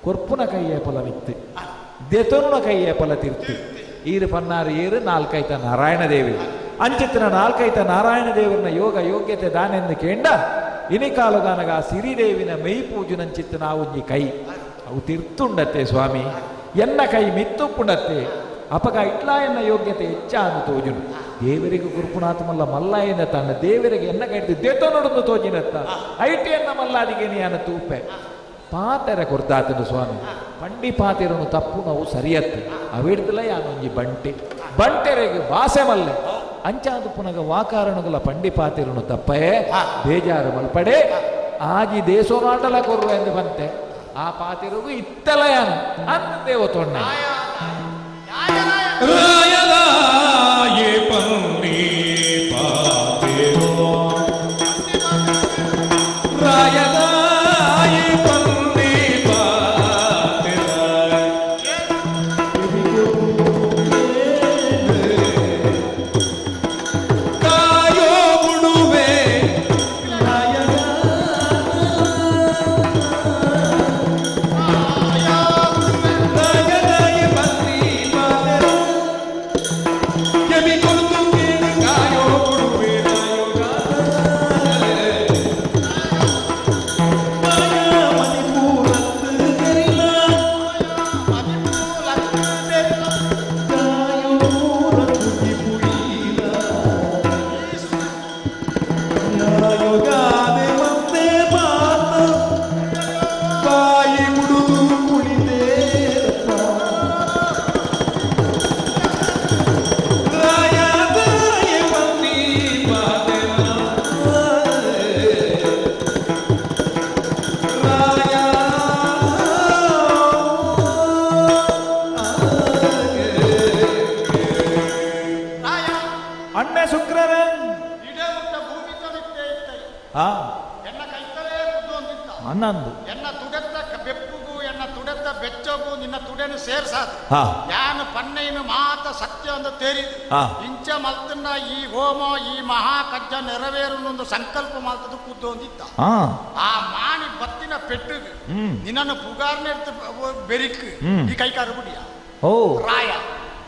ಕೊರ್ಪುನ ಕೈಯ ಫಲ ಮಿತ್ತಿ ದೆತೊನ್ನ ಕೈಯ ಫಲ ತಿರ್ತಿ ಈರು ಪನ್ನಾರು ಏರು ನಾಲ್ಕೈತ ನಾರಾಯಣ ದೇವಿ ಅಂಚಿತ್ತಿನ ನಾಲ್ಕೈತ ನಾರಾಯಣ ದೇವರನ್ನ ಯೋಗ ಯೋಗ್ಯತೆ ದಾನೆಂದು ಕೇಂಡ ಇನಿ ಕಾಲುಗಾನಗ ಸಿರಿದೇವಿನ ಮೈ ಪೂಜುನಂಚಿತ್ತಿನ ಒಂಜಿ ಕೈ ಅವು ತಿರ್ತುಂಡತ್ತೆ ಸ್ವಾಮಿ ಎನ್ನ ಕೈ ಮಿತ್ತುಪ್ಪುಂಡತ್ತೆ ಅಪಗ ಇಟ್ಲಾ ಎನ್ನ ಯೋಗ್ಯತೆ ಹೆಚ್ಚ ಅಂದು ತೋಜುನು ದೇವರಿಗೆ ಗುರುಪುನಾಥಮಲ್ಲ ಮಲ್ಲ ಎನ್ನ ತನ್ನ ದೇವರಿಗೆ ಎನ್ನ ಕೈದು ದೇತೋ ನೋಡೊಂದು ತೋಜಿನತ್ತ ಐಟಿ ಎನ್ನ ಮಲ್ಲಾದಿಗೆ ನೀನು ತೂಪೆ ಪಾತೆರ ಕೊರ್ದಾತನು ಸ್ವಾಮಿ ಪಂಡಿ ಪಾತೆರನು ತಪ್ಪು ನಾವು ಸರಿಯತ್ತೆ ಅವಿಡ್ದಲ್ಲ ಯಾನೊಂಜಿ ಬಂಟೆರೆಗೆ ಭಾಷೆ ಮಲ್ಲೆ ಅಂಚಾದು ಪುನಗ ವಾಕಾರಣಗಳ ಪಂಡಿ ಪಾತೆರನು ತಪ್ಪೇ ಬೇಜಾರು ಮಲ್ಪಡೆ ಆಗಿ ದೇಶೋನಾಟಲ ಕೊರ್ರು ಎಂದು ಬಂತೆ ಆ ಪಾತಿರುಗು ಇತ್ತಲ ಯಾನು ಅಂದೇವ ತೊಣ್ಣ ರಾಯದಾಯೇ ಪನ್ನಿ ಪಾತಿರೋ ರಾಯದಾಯೇ ಪನ್ನಿ ಪಾತಿರ ಕಾಯೋ ಬುಡುವೆ ಸೇರ್ಸಾದ ಹಾ ಯಾನು ಪನ್ನೆಯನ್ನು ಮಾತ ಸತ್ಯ ಅಂತ ತೇರಿದು ಹಾ ಇಂಚ ಮಲ್ತನ್ನ ಈ ಹೋಮ ಈ ಮಹಾಕಜ್ಜ ನೆರವೇರುನೊಂದು ಸಂಕಲ್ಪ ಮಲ್ತದ ಕುದ್ದು ಒಂದಿತ್ತ ಹಾ ಆ ಮಾಣಿ ಬತ್ತಿನ ಪೆಟ್ಟುಗೆ ನಿನ್ನನ್ನು ಪುಗಾರ್ನ ಬೆರಿಕ್ ಈ ಕೈಕಾರ ಬಿಡಿಯ ಓ ರಾಯ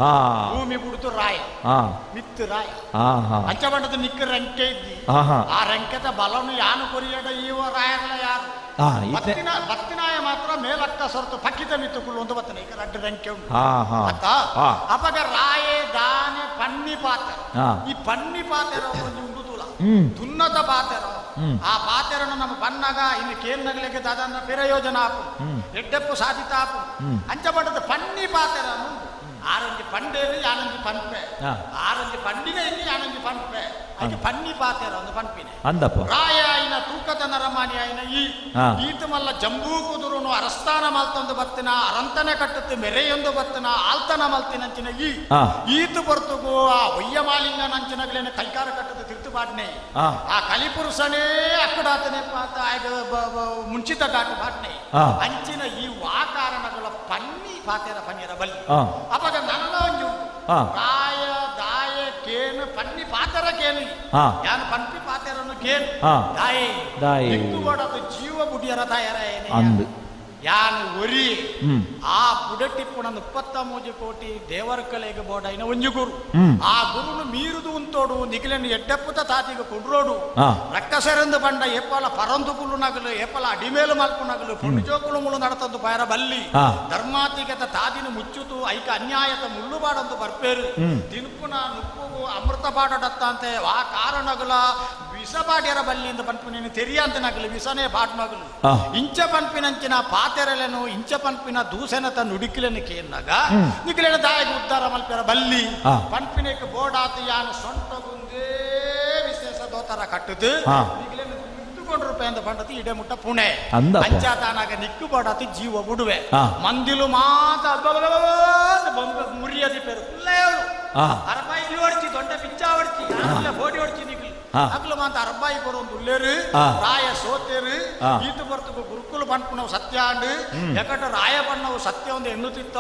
ಹಾ ಭೂಮಿ ಬಿಡ್ತು ರಾಯ ಹಾ ಮಿತ್ತು ರಾಯ ಹಾ ಹಾ ಅಂಚಬಂಡದ ನಿಕ್ಕ ರಂಕೆ ಇದ್ದಿ ಹಾ ಆ ರಂಕೆದ ಬಲನು ಯಾನು ಕೊರಿಯಡ ಈವ ರಾಯಗಳ ಯಾರು ಹಾ ಬತ್ತಿನಾಯ ಮಾತ್ರ ಮೇಲಕ್ಕ ಸೊರ್ತು ಪಕ್ಕಿತ ಮಿತ್ತುಗಳು ಒಂದು ಬತ್ತನೆ ಈಗ ರಡ್ಡು ರಂಕೆ ಉಂಟು ಹಾ ಹಾ ಅತ್ತ ಹಾ ಅಪಗ ರಾಯೆ ದಾನೆ ಪನ್ನಿ ಪಾತ್ರ ಹಾ ಈ ಪನ್ನಿ ಪಾತೆರ ಒಂದು ಉಂಡು ತುಲ ದುನ್ನದ ಪಾತೆರ ಆ ಪಾತೆರನ್ನು ನಮ್ಮ ಪನ್ನಗ ಇನ್ನು ಕೇನ್ನಗಲಿಗೆ ದಾದನ್ನ ಪ್ರಯೋಜನ ಆಪು ಎಡ್ಡೆಪ್ಪು ಸಾಧಿತ ಆಪು ಅಂಚಬಂಡದ ಪನ್ನಿ ಪಾತೆರ ಆರಂಜಿ ಪಂಡೇರು ಯಾನಂಜಿ ಪನ್ಪೆ ಆರಂಜಿ ಪಂಡಿನ ಇಲ್ಲಿ ಯಾನಂಜಿ ಪನ್ಪೆ ಅದಕ್ಕೆ ಪನ್ನಿ ಪಾತೆರ ಒಂದು ಪನ್ಪಿನೆ ಅಂದಪ್ಪ ರಾಯ ಆಯ್ನ ತೂಕದ ನರಮಾನಿ ಆಯ್ನ ಈತ ಮಲ್ಲ ಜಂಬೂ ಕುದುರುನು ಅರಸ್ಥಾನ ಮಲ್ತೊಂದು ಬತ್ತಿನ ಅರಂತನೆ ಕಟ್ಟುತ್ತೆ ಮೆರೆಯೊಂದು ಬತ್ತಿನ ಆಲ್ತನ ಮಲ್ತಿನಂಚಿನ ಈತ ಬರ್ತುಗು ಆ ಒಯ್ಯಮಾಲಿಂಗ ನಂಚಿನಗಳೇನೆ ಕೈಕಾರ ಕಟ್ಟದ ತಿರ್ತುಪಾಡ್ನೆ ಆ ಕಲಿಪುರುಷನೇ ಅಕ್ಕಡಾತನೆ ಮುಂಚಿತ ಘಾಟು ಬಾಟ್ನೆ ಅಂಚಿನ ಈ ವಾಕಾರಣಗಳ ಪನ್ನಿ ಪಾತೆರ ಪನ್ನಿರ ಬಲ್ಲಿ ಅವಾಗ ನನ್ನ ಒಂಜು ರಾಯ ದಾಯ ಕೇನು ಪನ್ನಿ ಪಾತೆರ ಕೇನು ಯಾನು ಪನ್ಪಿ ಪಾತೆರನ್ನು ಕೇನು ದಾಯೆ ಅದು ಜೀವ ಬುಡಿಯರ ತಾಯರ ಏನೇ ಯಾನು ಒರಿ ಆ ಪುಡಟಿಪ್ಪುಣ 33 ಕೋಟಿ ದೇವರ ಕಲೆಗೆ ಬೋಡೈನ ಒಂಜು ಗುರು ಆ ಗುರುನು ಮೀರುದು ಉಂತೋಡು ನಿಖಿಲನ್ನು ಎಡ್ಡೆಪ್ಪುತ ತಾತಿಗೆ ಕುಡ್ರೋಡು ರಕ್ಕಸೆರಂದು ಬಂಡ ಏಪಲ ಪರಂದು ಕುಲ್ಲು ನಗಲು ಏಪಲ ಅಡಿಮೇಲು ಮಲ್ಪು ನಗಲು ಪುಂಡಿಜೋಕುಲು ಮುಳು ನಡತಂದು ಪಯರ ಬಲ್ಲಿ ಧರ್ಮಾತಿಗತ ತಾದಿನ ಮುಚ್ಚುತು ಐಕ ಅನ್ಯಾಯತ ಮುಳ್ಳು ಬಾಡಂದು ಬರ್ಪೇರು ತಿನ್ಪುನ ನುಪ್ಪುಗು ಅಮೃತ ಬಾಡಡತ್ತ ಅಂತೆ ಆ ಕಾರಣಗಳ ವಿಷ ಬಾಡ್ಯರ ಬಲ್ಲಿಂದ ಪನ್ಪಿನ ತೆರಿಯಂತ ನಗಲು ವಿಷನೇ ಬಾಡ್ ನಗಲು ಇಂಚ ಪನ್ಪಿನಂಚಿನ ಪಾತೆರಲೆನು ಇಂಚ ಪನ್ಪಿನ ದೂಸೆನತ ನುಡಿಕಿಲೆನು ಕೇನ್ನಾಗ ನಿಖಿಲೆನ ದಾಯಗ ಉದ್ಧಾರ ಮಲ್ಪೆರ ಬಲ್ಲಿ ಪನ್ಪಿನಕ್ಕೆ ಬೋಡಾತು ಯಾನು ಸೊಂಟಗುಂದೇ ವಿಶೇಷ ದೋತರ ಕಟ್ಟುದು ನಿಖಿಲೆನ ₹100 ಅಂತ ಪಂಡತಿ ಇಡೆ ಮುಟ್ಟ ಪುಣೆ ಪಂಚಾತಾನಾಗ ನಿಕ್ಕು ಬೋಡಾತು ಜೀವ ಬಿಡುವೆ ಮಂದಿಲು ಮಾತ ಮುರಿಯದಿ ಪೇರು ಅರಬಾಯಿ ಹೊಡ್ಚಿ ದೊಡ್ಡ ಪಿಚ್ಚ ಹೊಡ್ಚಿ ಬೋಡಿ ಹೊಡ್ಚಿ ನಿಖಿಲ್ ಅಗ್ಲು ಮಾತ ಅರಬಾಯಿ ಬರೋದು ಉಳ್ಳೇರು ರಾಯ ಸೋತೇರು ಈತು ಬರ್ತುಗು ಗುರುಕುಲು ಪಂಪುನವು ಸತ್ಯ ಅಂಡು ಎಕಟ ರಾಯ ಬಣ್ಣವು ಸತ್ಯ ಒಂದು ಎನ್ನುತ್ತಿತ್ತ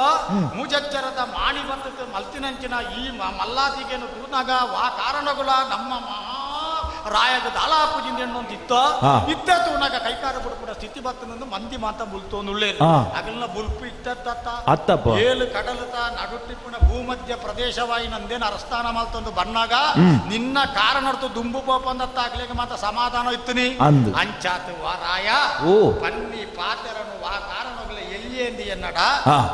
ಮೂಜಚ್ಚರದ ಮಾಣಿ ಬರ್ತದೆ ಮಲ್ತಿನಂಚಿನ ಈ ಮಲ್ಲಾದಿಗೇನು ತೂನಾಗ ವಾ ಕಾರಣಗುಲ ನಮ್ಮ ಮಹಾ ರಾಯಗ ದಾಲಾಪುಜಿಂದ ಎಣ್ಣೊಂದಿತ್ತ ಇತ್ತ ತೂನಾಗ ಕೈಕಾರ ಬಿಡ್ಬಿಡ ಸ್ಥಿತಿ ಬರ್ತನಂದು ಮಂದಿ ಮಾತ ಬುಲ್ತೋನುಳ್ಳೇರು ಅಗಲ್ನ ಬುಲ್ಪು ಇತ್ತ ಏಳು ಕಡಲತ ನಡುಟಿಪ್ಪುಣ ಭೂಮಧ್ಯ ಪ್ರದೇಶವಾಯಿ ನಂದೇನು ಅರಸ್ಥಾನ ಮಲ್ತೊಂದು ಬಣ್ಣಾಗ ನಿನ್ನ ಕಾರಣರ್ತು ದುಂಬು ಪೋಪಂದತ್ತ ಆಗ್ಲಿಕ್ಕೆ ಮಾತ ಸಮಾಧಾನ ಇತ್ತನಿ ಅಂಚಾತು ವಾ ರಾಯ ಪನ್ನಿ ಪಾತೆರನು ವಾ ಕಾರಣಗಳ ಎಲ್ಲಿಯೆಂದು ಎನ್ನಡ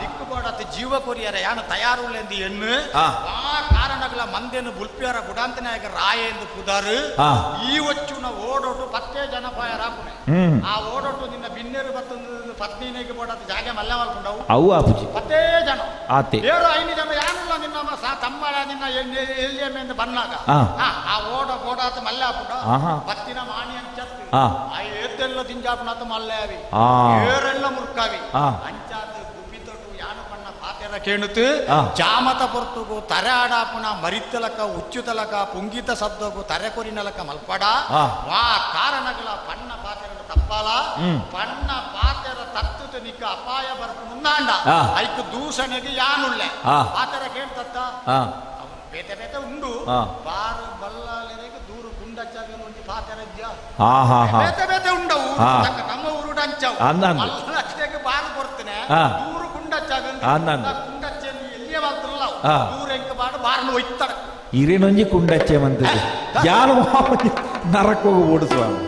ದಿಕ್ಕುಬೋಡತ್ತು ಜೀವ ಕೊರಿಯರ ಯಾನು ತಯಾರುಳ್ಳೆಂದು ಎಣ್ಣು ವಾ ಕಾರಣಗಳ ಮಂದೇನು ಬುಲ್ಪಿಯರ ಬುಡಾಂತನಾಯಕ ರಾಯ ಎಂದು ಪುದಾರು ಈ ಒಚ್ಚುನ ಓಡೋಟು 10 ಜನ ಪಾಯರಾಪುನೆ ಆ ಓಡೋಟು ನಿನ್ನ ಬಿನ್ನೇರು ಬತ್ತೊಂದು ಪತ್ನಿನಿಗೆ ಬೋಡತ್ತು ಜಾಗ ಮಲ್ಲ ಮಲ್ಕೊಂಡವು ಅವು ಆಪುಜಿ 10 ಜನ ಏರು 5 ಜನ ಯಾನುಲ್ಲ ನಿನ್ನ ತಮ್ಮಳ ನಿನ್ನ ಎಲ್ಲಿಯೆಂದು ಬನ್ನಾಗ ಆ ಓಡಾತ ಮಲ್ಲ ಆಪುಡ ಪತ್ತಿನ ಮಾಣಿ ಅಂಚತ್ತು ಆ ಏತೆಲ್ಲ ತಿಂಜಾಪುನತ ಮಲ್ಲೆ ಅವಿ ಏರೆಲ್ಲ ಮುರ್ಕಾವಿ ಅಂಚಾತ ಗುಬ್ಬಿತೊಟ್ಟು ಯಾನು ಪಣ್ಣ ಪಾತೆರ ಕೇಳುತ್ತು ಜಾಮತ ಪೊರ್ತುಗು ತರೆ ಆಡಾಪುನ ಮರಿತ್ತಲಕ ಉಚ್ಚುತಲಕ ಪುಂಗಿತ ಶಬ್ದಗು ತರೆ ಕೊರಿನಲಕ ಮಲ್ಪಡ ವಾ ಕಾರಣಗಳ ಪಣ್ಣ ಪಾತೆರ ತಪ್ಪಾಲ ಪಣ್ಣ ಪಾತೆರ ತತ್ತುತ ನಿಕ್ಕ ಅಪಾಯ ಬರ್ತು ಮುಂದಾಂಡ ಐಕ್ ದೂಷಣೆಗೆ ಯಾನುಳ್ಳೆ ಪಾತೆರ ಕೇಳ್ತತ್ತ ಬೇತೆ ಬೇತೆ ಉಂಡು ಬಾರು ಬಲ್ಲಾಲೆಗೆ ದೂರು ಕುಂಡಚ್ಚಾಗ ಒಂದು ಪಾತೆರ ಬೇತೆ ಬೇತೆ ಉಂಡವು ನಮ್ಮ ಊರುಡ ಅಂಚವು ಮಲ್ಲಕ್ಕೆ ಬಾರು ಬರ್ತೇನೆ ದೂರು ಕುಂಡಚ್ಚಾಗ ಕುಂಡಚ್ಚೆಯನ್ನು ಎಲ್ಲಿಯೇ ಬರ್ತಲ್ಲ ದೂರ ಎಂಕ ಬಾಡು ಬಾರನ್ನು ಒಯ್ತಾರ ಇರೇನೊಂಜಿ ಕುಂಡಚ್ಚೆ ಮಂತದೆ ಯಾರು ನರಕೋಗ ಓಡಿಸುವ ಸ್ವಾಮಿ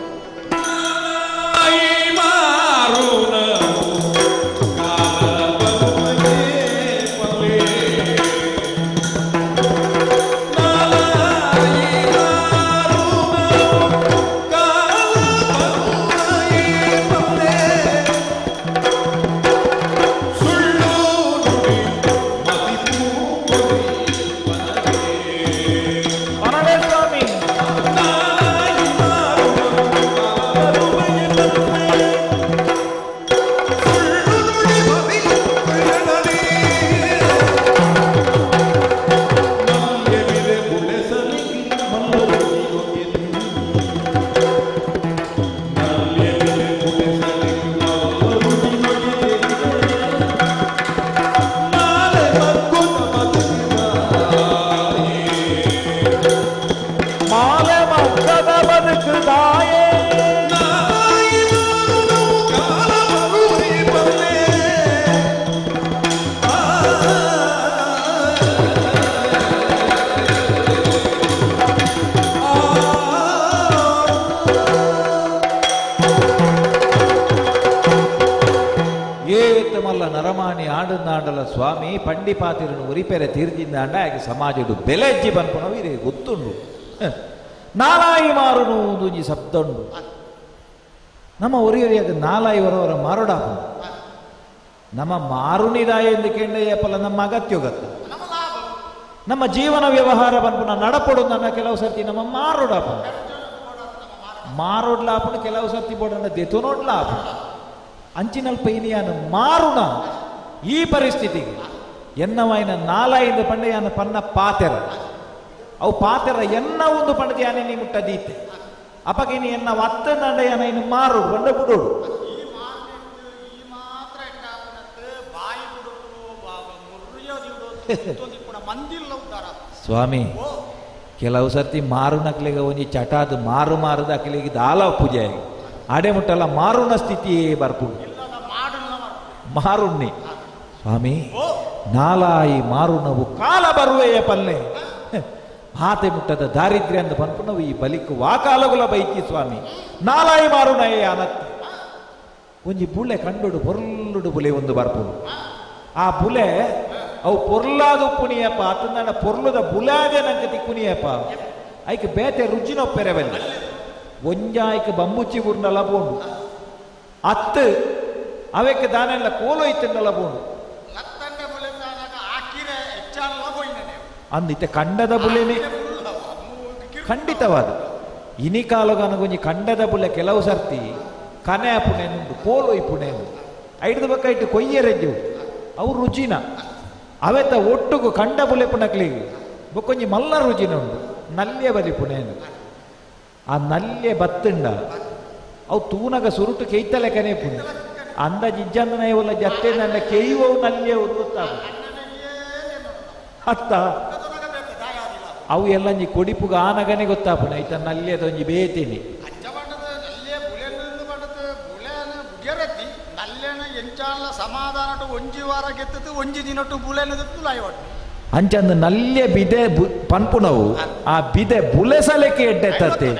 ಲಮಾಣಿ ಆಡನಾಡಲ ಸ್ವಾಮಿ ಪಂಡಿ ಪಾತಿರನು ಉರಿಪೆರೆ ತೀರ್ಜಿಂದಾಂಡ ಹಾಗೆ ಸಮಾಜಡು ಬೆಲೆಜ್ಜಿ ಬನ್ಪುನವು ಇರೇ ಗೊತ್ತುಂಡು ನಾಲಾಯಿ ಮಾರುನು ಒಂದೊಂಜಿ ಶಬ್ದ ಉಂಡು ನಮ್ಮ ಒರಿಯೊರಿಯಾಗ ನಾಲಾಯಿ ಹೊರವರ ಮಾರೋಡಾಪು ನಮ್ಮ ಮಾರುನಿದಾಯ ಎಂದು ಕೇಂದ್ರಯ್ಯಪ್ಪಲ್ಲ ನಮ್ಮ ಅಗತ್ಯ ಗೊತ್ತ ನಮ್ಮ ಜೀವನ ವ್ಯವಹಾರ ಬಂದ್ಪುನ ನಡಪಡು ನನ್ನ ಕೆಲವು ಸರ್ತಿ ನಮ್ಮ ಮಾರೋಡಾಪ ಮಾರೋಡ್ಲಾಪುಣ ಕೆಲವು ಸರ್ತಿ ಬೋಡನ್ನ ದೆತು ನೋಡ್ಲಾಪ ಅಂಚಿನಲ್ಪ ಇನಿಯಾನ ಮಾರುಣ ಈ ಪರಿಸ್ಥಿತಿಗೆ ಎನ್ನವಾಯಿನ ನಾಲಾಯಿಂದ ಪಂಡೆಯಾನ ಪನ್ನ ಪಾತೆರ ಅವು ಪಾತೆರ ಎನ್ನ ಒಂದು ಪಂಡದಿಯಾನೆ ನೀ ಮುಟ್ಟದೀತೆ ಅಪಗಿನಿ ಎನ್ನ ಒತ್ತ ನಂಡೆಯಾನ ಇನ್ನು ಮಾರುಡು ಬಂಡ ಬಿಡೋಡು ಸ್ವಾಮಿ ಕೆಲವು ಸರ್ತಿ ಮಾರುನಕ್ಲಿಗ ಒಂಜಿ ಚಟಾದ ಮಾರುದ ಅಕ್ಲಿಗೆ ದಾಲ ಪೂಜೆ ಆಗಿ ಆಡೆ ಮುಟ್ಟಲ್ಲ ಮಾರುನ ಸ್ಥಿತಿಯೇ ಬರ್ಪುಡು ಮಾರುಣ್ಣಿ ಸ್ವಾಮಿ ನಾಲಾಯಿ ಮಾರುನವು ಕಾಲ ಬರುವೆಯ ಪಲ್ಲೆ ಹಾತೆ ಮುಟ್ಟದ ದಾರಿದ್ರ್ಯ ಅಂತ ಬಂದ್ಪು ನಾವು ಈ ಬಲಿಕು ವಾಕಾಲಗುಲ ಬೈಕಿ ಸ್ವಾಮಿ ನಾಲಾಯಿ ಮಾರುನಯೇ ಅನತ್ತೆ ಒಂಜಿ ಬುಲೆ ಕಂಡುಡು ಪೊರ್ಲುಡು ಬುಲೆ ಒಂದು ಬರ್ಪುಡು ಆ ಬುಲೆ ಅವು ಪೊರ್ಲಾದು ಪುಣಿಯಪ್ಪ ಅತಂದ ಪೊರ್ಲುದ ಬುಲಾದೆ ನಂಗೆ ತಿಕ್ಕುನಿಯಪ್ಪ ಐಕ್ ಬೇತೆ ರುಚಿನೊಪ್ಪೆರೆವಲ್ಲಿ ಒಂಜಾಯ್ಕ ಬಂಬುಚ್ಚಿ ಬುರ್ನಲ್ಲ ಬೋಂಡು ಅತ್ತು ಅವಕ್ಕೆ ದಾನೆಲ್ಲ ಕೋಲೋಯ್ತಂಡಲ್ಲ ಬೋಂಡು ಅಂದಿತ್ತೆ ಕಂಡದ ಬುಲೆನೆ ಖಂಡಿತವಾದ ಇನಿ ಕಾಲಗನಗೊಂಜಿ ಕಂಡದ ಬುಲೆ ಕೆಲವು ಸರ್ತಿ ಕನೆ ಪುಣೆನುಂಡು ಕೋಲೋಯ್ ಪುಣೆನು ಐದು ಬಕ್ಕ ಇಟ್ಟು ಕೊಯ್ಯರೆಜ್ಜು ಅವು ರುಚಿನ ಅವೆತ್ತ ಒಟ್ಟುಗು ಕಂಡ ಬುಲೆ ಪುಣಕ್ಲಿಗೆ ಬೊಕ್ಕೊಂಜಿ ಮಲ್ಲ ರುಚಿನ ಉಂಡು ನಲ್ಯ ಬಲಿ ಪುಣೆನು ಆ ನಲ್ಯ ಬತ್ತಂಡ ಅವು ತೂನಗ ಸುರುಟು ಕೆಯ್ತಲೆ ಕನೆ ಪುಣೆ ಅಂದ ಜಿಜ್ಜಂದನ ಇವಲ್ಲ ಜತ್ತೆ ನನ್ನ ಕೆಯ್ಯುವವು ನಲ್ಯ ಗೊತ್ತಾಗ ಅತ್ತ ಅವು ಎಲ್ಲ ನೀ ಕೊಡಿಪುಗ ಆನಗನೆ ಗೊತ್ತಾಪುಣ ಐತ ನಲ್ಯದೊಂಜಿ ಬೇತೀನಿ ಸಮಾಧಾನ ಒಂಜಿ ವಾರ ಗೆತ್ತದು ಒಂಜಿ ದಿನಟ್ಟು ಬುಲೆನದತ್ತು ಲಾಯ್ವಾಟ್ಟು ಅಂಚಂದ ನಲ್ಯ ಬಿದೆ ಪನ್ಪುನವು ಆ ಬಿದೆ ಬುಲೆಸಲೆಕ್ಕೆ ಎಡ್ಡೆತ್ತತ್ತೆ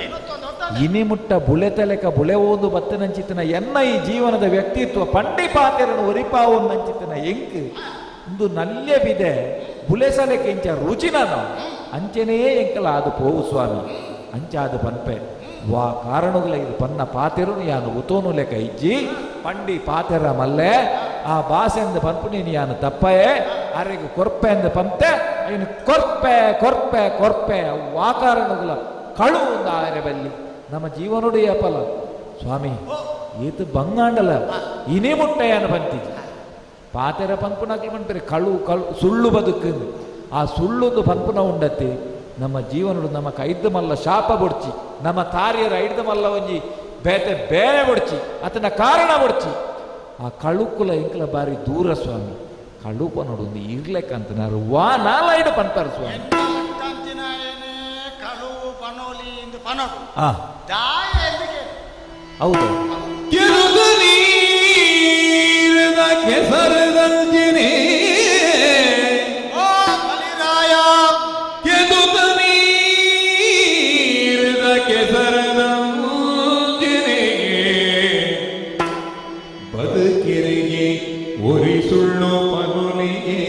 ಇನಿ ಮುಟ್ಟ ಬುಲೆತಲೆಕ ಬುಲೆ ಓದು ಬತ್ತನಂಚಿತನ ಎನ್ನ ಈ ಜೀವನದ ವ್ಯಕ್ತಿತ್ವ ಪಂಡಿ ಪಾತೆರನು ಒರಿಪಾವು ನಂಚಿತನ ಎಂಕ್ ಒಂದು ನಲ್ಯ ಬಿದೆ ಬುಲೆಸಲೆಕ್ಕೆ ಇಂಚ ರುಚಿನ ಅಂಚೆನೇ ಎಂಕಲ ಅದು ಪೋವು ಸ್ವಾಮಿ ಅಂಚ ಅದು ಪನ್ಪೆ ವಾ ಕಾರಣಗಳ ಇದು ಪನ್ನ ಪಾತೆರುನು ಯಾನು ಉತೋನು ಲೆಕ್ಕ ಇಜ್ಜಿ ಪಂಡಿ ಪಾತೆರ ಮಲ್ಲೆ ಆ ಭಾಷೆಂದು ಪನ್ಪುನಿ ಯಾನು ತಪ್ಪಯೇ ಅರೆಗೆ ಕೊರ್ಪೆ ಎಂದು ಪಂತೆ ಇನ್ನು ಕೊರ್ಪೆ ಕೊರ್ಪೆ ಕೊರ್ಪೆ ವಾ ಕಾರಣಗಳ ಕಳು ಒಂದು ಆರೆ ಬಲ್ಲಿ ನಮ್ಮ ಜೀವನೋಡು ಅಪ್ಪಲ್ಲ ಸ್ವಾಮಿ ಈತು ಬಂಗಾಂಡಲ ಇನೇ ಮುಟ್ಟೆಯನ್ನು ಬಂತಿದ್ವಿ ಪಾತೆರ ಪನ್ಪುನಾಗ್ಲಿ ಪನ್ಪೆರೆ ಕಳು ಕಳು ಸುಳ್ಳು ಬದುಕಂದು ಆ ಸುಳ್ಳುದು ಪನ್ಪುನ ಉಂಡತ್ತೆ ನಮ್ಮ ಜೀವನಡು ನಮ್ಮ ಕೈದ ಮಲ್ಲ ಶಾಪ ಬೊಡ್ಚಿ ನಮ್ಮ ತಾರಿಯರ ಐಡ್ದ ಮಲ್ಲ ಒಂಜಿ ಬೇತೆ ಬೇರೆ ಬೊಡ್ಚಿ ಅತನ ಕಾರಣ ಬೊಡ್ಚಿ ಆ ಕಳುಕುಲ ಇಂಕಲ ಬಾರಿ ದೂರ ಸ್ವಾಮಿ ಕಳುಪ ನೋಡು ಒಂದು ಇರ್ಲೆಕ್ಕಂತನಾರು ವಾ ನಾಲೈಡು ಪನ್ಪಾರ ಸ್ವಾಮಿ ಹೌದು ಕೆಸರದಂಜಿನೇ ಬದುಕಿರಿಗೆ ಒರಿಸುಳ್ಳು ಪನುಲಿಗೆ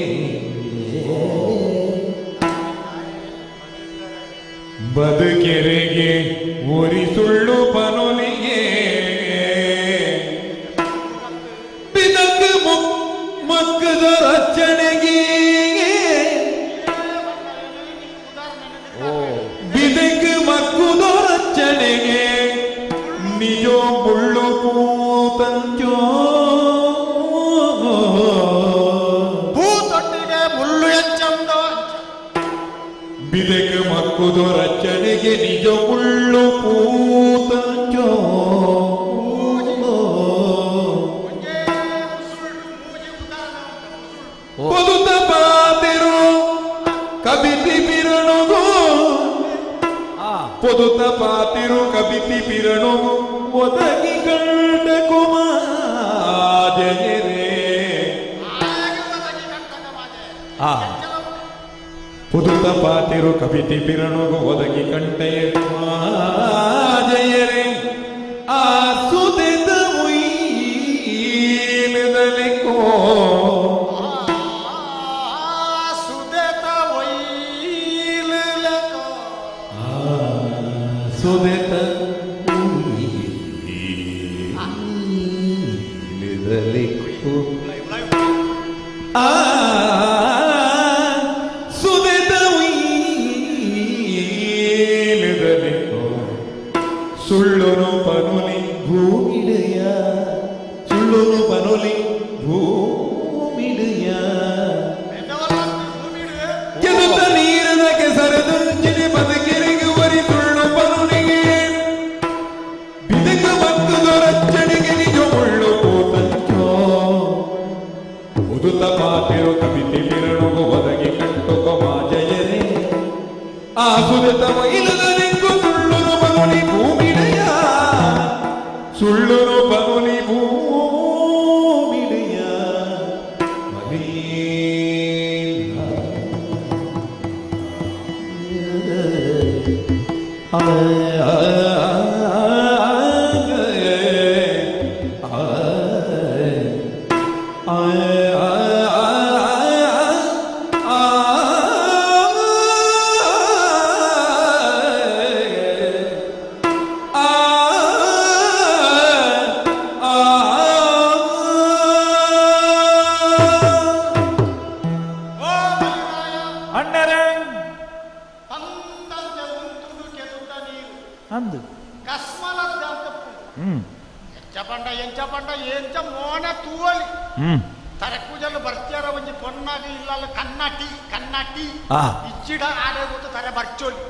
ಬದುಕೆರೆಗೆ ಒರಿಸುಳ್ಳು ಪನುಲಿಗೆ ಬಿದಕ್ ಮಕ್ಕದ ರಚನೆಗೆ ಬಿದಕ್ ಮಕ್ಕುದ ರಚನೆಗೆ ನಿಜೋ ಮುಳ್ಳು ಕೂತಂಚೋ ಭೂತೊಟ್ಟಿಗೆ ಮುಳ್ಳು ಹೆಚ್ಚಂದು ಬಿದಕ್ ಮಕ್ಕುದ ರಚನೆಗೆ ನಿಜ ಮುಳ್ಳು ಕೂತಂಚೋ ಪದುತ ಪಾತಿರು ಕಬಿತಿ ಪಿರಣುಗು ಪೊದುತ ಪಾತಿರು ಕಬಿತಿ ಪಿರಣುಗು ಒದಗಿ ಕಂಡ ಕುಮಾರೇ ಪುದುತ ಪಾತಿರು ಕಬಿತಿ ಪಿರಣುಗು ಒದಗಿ ಕಂಟೆಯ ಜಯರೇ ಆ ಸುದೆದ ಉಯ್ಯಿನದಲಿಕೋ ಸುದಿತ ಆ ಸುದಿತ ಸುಳ್ಳುನು ಪನುಲಿ ಭೂಮಿಡೆಯ ಸುಳ್ಳುನು ಪನುಲಿ ಭೂಮಿಡೆಯ ಕೆದುತ್ತ ನೀರದ ಕೆಸರದಂಚಿನಿ ಬದುಕಿರಿಗೆ ವರಿ ಸುಳ್ಳು ಪನುಲಿಗೆ ಬಿದಕ ಮಕ್ಕದ ರಚ್ಚಣಿಗೆ ನಿಜ ಮುಳ್ಳು ಕೂತಂಚೋ ಉದುತ ಪಾತಿರು ಕವಿತೆ ಬಿರಳುಗು ಒದಗಿ ಕಂಟುಕ ಮಾಜಯರೇ ಆ ಸುದಿತ ಇಲ್ಲದ ನಿಂಗು ಸುಳ್ಳುನು ಪನುಲಿ ಭೂಮಿಡೆಯ ಸುಳ್ಳುನು ಪನುಲಿ ಭೂಮಿಡೆಯ ಅಂದು ಎಂಚಪಂಡ ಎಂಚಪಂಡ ಎಂಚ ಮೋನೆ ತೂವಲಿ ತರಕೂಜಲು ಬರ್ತಿಯಾರ ಒಂಜಿ ಪೊನ್ನಾಗಿ ಇಲ್ಲಲ್ಲ ಕನ್ನಟಿ ಕನ್ನಟಿ ಇಚ್ಚಿಡ ಆಡೆ ಗೊತ್ತು ತರ ಬರ್ಚೋಲಿ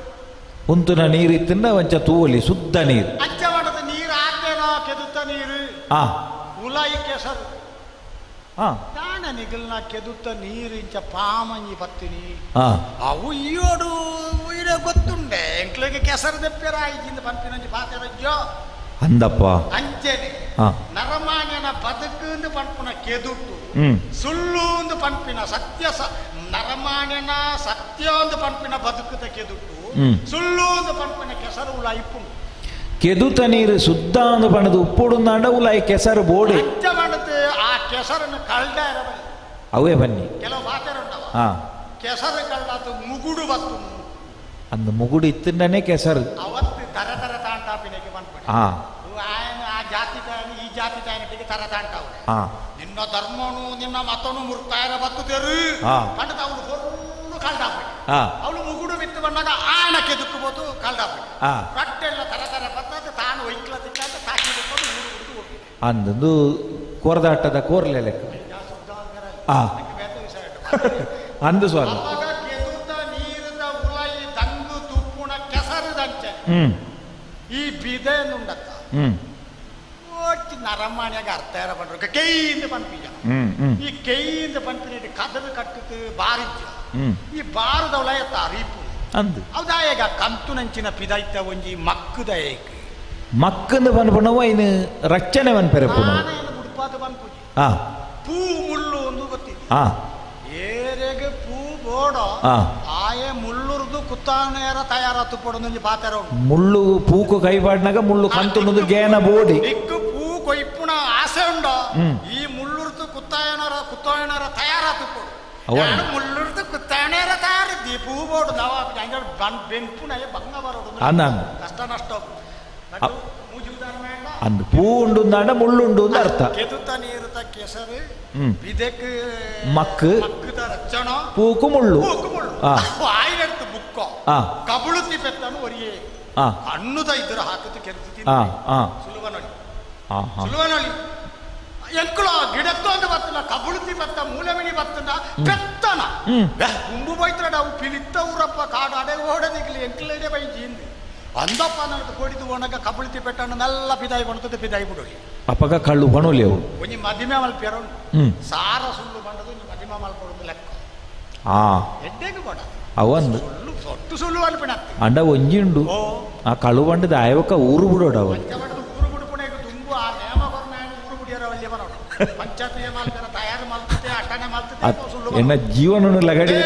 ಉಂತುನ ನೀರು ಇತ್ತಿಂದ ಒಂಚ ತೂವಲಿ ಶುದ್ಧ ನೀರು ಅಂಚ ಮಾಡದ ನೀರು ಆತೇನೋ ಕೆದುತ್ತ ನೀರು ಉಲಾಯಿ ಕೆಸರು ತಾನ ನಿಗಲ್ನ ಕೆದುತ್ತ ನೀರು ಇಂಚ ಪಾಮಂಜಿ ಪತ್ತಿನಿ ಅವು ಈಯೋಡು ಉಯಿರೆ ಗೊತ್ತುಂಡೆ ಎಂಕ್ಲಿಗೆ ಕೆಸರು ದೆಪ್ಪೆರ ಇದಿಂದ ಪಂಪಿನಂಜಿ ಪಾತೆರಜ್ಜೋ ಅಂದಪ್ಪ ಅಂಚೆನೆ ನರಮಾನ್ಯನ ಬದುಕು ಪಂಪುನ ಕೆದುಟ್ಟು ಸುಳ್ಳು ಪಂಪಿನ ಸತ್ಯ ನರಮಾನ್ಯನ ಸತ್ಯ ಪಂಪಿನ ಬದುಕುದ ಕೆದುಟ್ಟು ಸುಳ್ಳು ಪಂಪಿನ ಕೆಸರು ಉಳ ಇಪ್ಪುಂಡು ಕೆದುತ ನೀರು ಶುದ್ಧ ಅಂದು ಪಣದು ಉಪ್ಪುಡುಂದಾಂಡ ಉಲಾಯಿ ಕೆಸರು ಬೋಡಿ ಅಂಚ ಮಾಡದು ಆ ಕೆಸರನ್ನು ಕಳ್ದ ಇರಬಲ್ಲಿ ಅವೇ ಬನ್ನಿ ಕೆಲವು ಪಾತೆರುಂಡವ ಕೆಸರು ಕಳ್ಳದು ಮುಗುಡು ಬತ್ತು ಅಂದು ಮುಗುಡು ಇತ್ತಿಂದನೇ ಕೆಸರು ಅವತ್ತು ತರ ತರ ತಾಂಟಾಪಿನೆಗೆ ಬಂದ್ಬಿಡಿ ఆయన ಆ ಜಾತಿ ತಾಯನ ಈ ಜಾತಿ ತಾಯನಿಗೆ ತರ ತಾಂಟಾವು ನಿನ್ನ ಧರ್ಮನು ನಿನ್ನ ಮತನು ಮುರ್ತಾಯರ ಬತ್ತುದೇರು ಪಂಡದ ಅವಳು ಹೊರಡು ಕಳ್ದಾಬಿಡಿ ಅವಳು ಮುಗುಡು ಬಿತ್ತು ಬಂದಾಗ ಆಯನ ಕೆದುಕ್ಕೋದು ಕಳ್ದಾಬಿಡಿ ರಟ್ಟೆಲ್ಲ ತರ ತರ ಬತ್ತದ ತಾನು ಒಯ್ಕ್ಲ ತಿಕ್ಕ ತಾಕಿ ಬಿಟ್ಟು ಊರು ಹುಡುಗಿ ಹೋಗಿ ಅಂದು ಕೋರ್ದಾಟದ ಕೋರ್ಲೆ ಲೆಕ್ಕ ಅಂದು ಸ್ವಾಮಿ ಕೆದುತ್ತ ನೀರದ ಉಲಾಯಿ ತಂಗು ತುಪ್ಪುಣ ಕೆಸರದಂಚೆ ಈ ಬಿದೆ ನುಂಡತ್ತ ನರಮಾಣ್ಯಾಗ ಅರ್ಥ ಇರ ಬಂದ್ರು ಕೈಯಿಂದ ಪಂಪಿಜ ಈ ಕೈಯಿಂದ ಪಂಪಿನ ಕದಲು ಕಟ್ಟುತ್ತು ಬಾರಿಜ್ಜ ಈ ಬಾರದವಳ ಎತ್ತ ಅರಿಪು ಅಂದು ಅವದಾಯಗ ಕಂತು ನಂಚಿನ ಪಿದೈತ ಒಂಜಿ ಮಕ್ಕದಾಯಕ ಮಕ್ಕಂದು ಪನ್ಪುಣವ ಇನ್ನು ರಚನೆ ಪನ್ಪೆರಪುಣ ಉಡುಪಾದ ಪನ್ಪುಜಿ ಪೂ ಮುಳ್ಳು ಒಂದು ಗೊತ್ತಿದೆ ಏರೆಗೆ ಪೂ ಬೋಡ ಆಯೆ ಮುಳ್ಳುರ್ದು ಕುತ್ತಾನೇರ ತಯಾರಾತು ಪಡೊಂದು ಪಾತೆರ ಮುಳ್ಳು ಪೂಕು ಕೈಪಾಡಿನಾಗ ಮುಳ್ಳು ಕಂತುಣ್ಣದು ಗೇನ ಬೋಡಿ ಇಕ್ಕು ಪೂ ಕೊಯ್ಪುಣ ಆಸೆ ಉಂಡ ಈ ಮುಳ್ಳುರ್ದು ಕುತ್ತಾಯನರ ತಯಾರಾತು ಪಡು ಮುಳ್ಳುರ್ದು ಕುತ್ತಾಯನೇರ ತಯಾರಿದ್ದಿ ಪೂ ಬೋಡು ನವ ಬೆಂಪುನ ಬಂಗ ಬರೋದು ಕಷ್ಟ ನಷ್ಟ ಅಂದು ಪೂ ಉಂಡುಂದಾಂಡ ಮುಳ್ಳುಂಡು ಅಂತ ಅರ್ಥ ಕೆದುತ್ತ ನೀರುತ್ತ ಕೆಸರು ಇದಕ್ಕೆ ಮಕ್ಕು ಮಕ್ಕದ ರಚನ ಪೂಕು ಮುಳ್ಳು ಆಯ್ತು ಬುಕ್ಕ ಕಬಳುತಿ ಪೆತ್ತನು ಒರಿಯೇ ಅನ್ನುದ ಇದ್ರ ಹಾಕುತ್ತೆ ಕೆದುತ್ತಿ ಸುಲುವನೊಳಿ ಸುಲುವನೊಳಿ ಎಂಕುಳ ಗಿಡತ್ತು ಅಂತ ಬರ್ತಲ್ಲ ಕಬಳುತಿ ಪೆತ್ತ ಮೂಲಮಿನಿ ಬರ್ತನ ಪೆತ್ತನ ಗುಂಡು ಬೈತ್ರಡ ಅವು ಪಿಲಿತ್ತ ಊರಪ್ಪ ಕಾಡು ಅಡೆ ಓಡದಿಗ್ಲಿ ಎಂಕ್ಲಡೆ ಬೈ ಜೀಂದಿ ಅಂದಪ್ಪ ನನಗೆ ಕೊಡಿದು ಒಣಗ ಕಬಳಿತಿ ಪೆಟ್ಟನ್ನು ಮೆಲ್ಲ ಪಿದಾಯಿ ಬಣ್ತದೆ ಪಿದಾಯಿ ಬಿಡೋಲಿ ಅಪ್ಪಗ ಕಳ್ಳು ಬಣೋಲಿ ಅವು ಒಂಜಿ ಮದಿಮೆ ಮಲ್ಪೆರೋನು ಸಾರ ಸುಳ್ಳು ಬಂಡದು ಮದಿಮೆ ಮಲ್ಪಡೋದು ಲೆಕ್ಕ ಎಡ್ಡೆಗೆ ಬಡ ಅವಂದು ಸುಳ್ಳು ಸೊಟ್ಟು ಸುಳ್ಳು ಅಲ್ಪಿನ ಅಂಡ ಒಂಜಿಂಡು ಆ ಕಳ್ಳು ಬಂಡದ ಆಯವಕ್ಕ ಊರು ಬಿಡೋಡು ಅವ ಊರು ಬಿಡುಪುಣೆಗೆ ತುಂಬು ಆ ನೇಮ ಬರ್ನ ಊರು ಬಿಡಿಯರ ಒಳ್ಳೆ ಬರೋಡು ಪಂಚಾಯತಿಗೆ ಮಾಲ್ಪೆರ ತಯಾರು ಮಲ್ತದೆ ಅಟ್ಟನೆ ಮಲ್ತದೆ ಸುಳ್ಳು ಎನ್ನ ಜೀವನ ಲಗಡಿ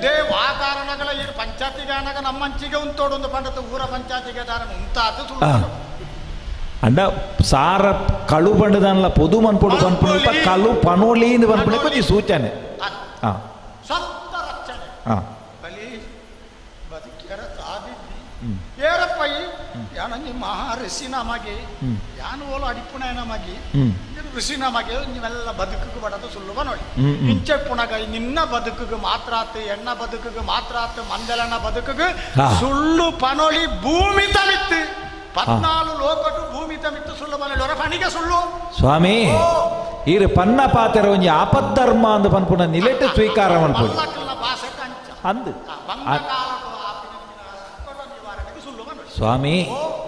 ದೇ ವಾತಾವರಣಗಳ ಈ ಪಂಚಾಯತಿಗೆ ಅನ್ನಾಗ ನಮ್ಮಂಚಿಗೆ ಉಂಟೋಡೊಂದು ಪಂಡತ ಊರ ಪಂಚಾಯತಿಗೆ ದಾರ ಉಂಟಾದು ಸುಳ್ಳು ಅಂಡ ಸಾರ ಕಳು ಬಂಡದಲ್ಲ ಪೊದು ಮನ್ಪೊಡು ಪನ್ಪುಣ ಕಳು ಪನೋಲಿ ಪನ್ಪುಣ ಕೊಂಚ ಸೂಚನೆ ಸ್ವಂತ ರಚನೆ ಬಲಿ ಬದುಕಿಯರ ಸಾಧಿಸಿ ಏರಪ್ಪೈ ಯಾನಂಜಿ ಮಹಾ ಋಷಿ ನಮಗೆ ಯಾನು ಓಲು ಅಡಿಪುಣ ನಮಗೆ ಋಷಿ ನಮಗೆ ನೀವೆಲ್ಲ ಬದುಕಿಗೆ ಬಡದು ಸುಳ್ಳುವ ನೋಡಿ ಇಂಚೆ ಪುಣಗ ನಿನ್ನ ಬದುಕಿಗೆ ಮಾತ್ರ ಆತು ಎಣ್ಣ ಬದುಕಿಗೆ ಮಾತ್ರ ಆತು ಮಂದೆಲನ ಬದುಕಿಗೆ ಸುಳ್ಳು ಪನೊಳಿ ಭೂಮಿ ತಮಿತ್ತು 14 ಲೋಕಟು ಭೂಮಿ ತಮಿತ್ತು ಸುಳ್ಳು ಪನೊಳಿ ಪಣಿಗೆ ಸುಳ್ಳು ಸ್ವಾಮಿ ಈರು ಪನ್ನ ಪಾತೆರ ಒಂಜಿ ಆಪದ್ಧರ್ಮ ಅಂದು ಪನ್ಪುನ ನಿಲೆಟ್ ಸ್ವೀಕಾರ ಮಲ್ಪೊಲಿ ಅಂದು ಸ್ವಾಮಿ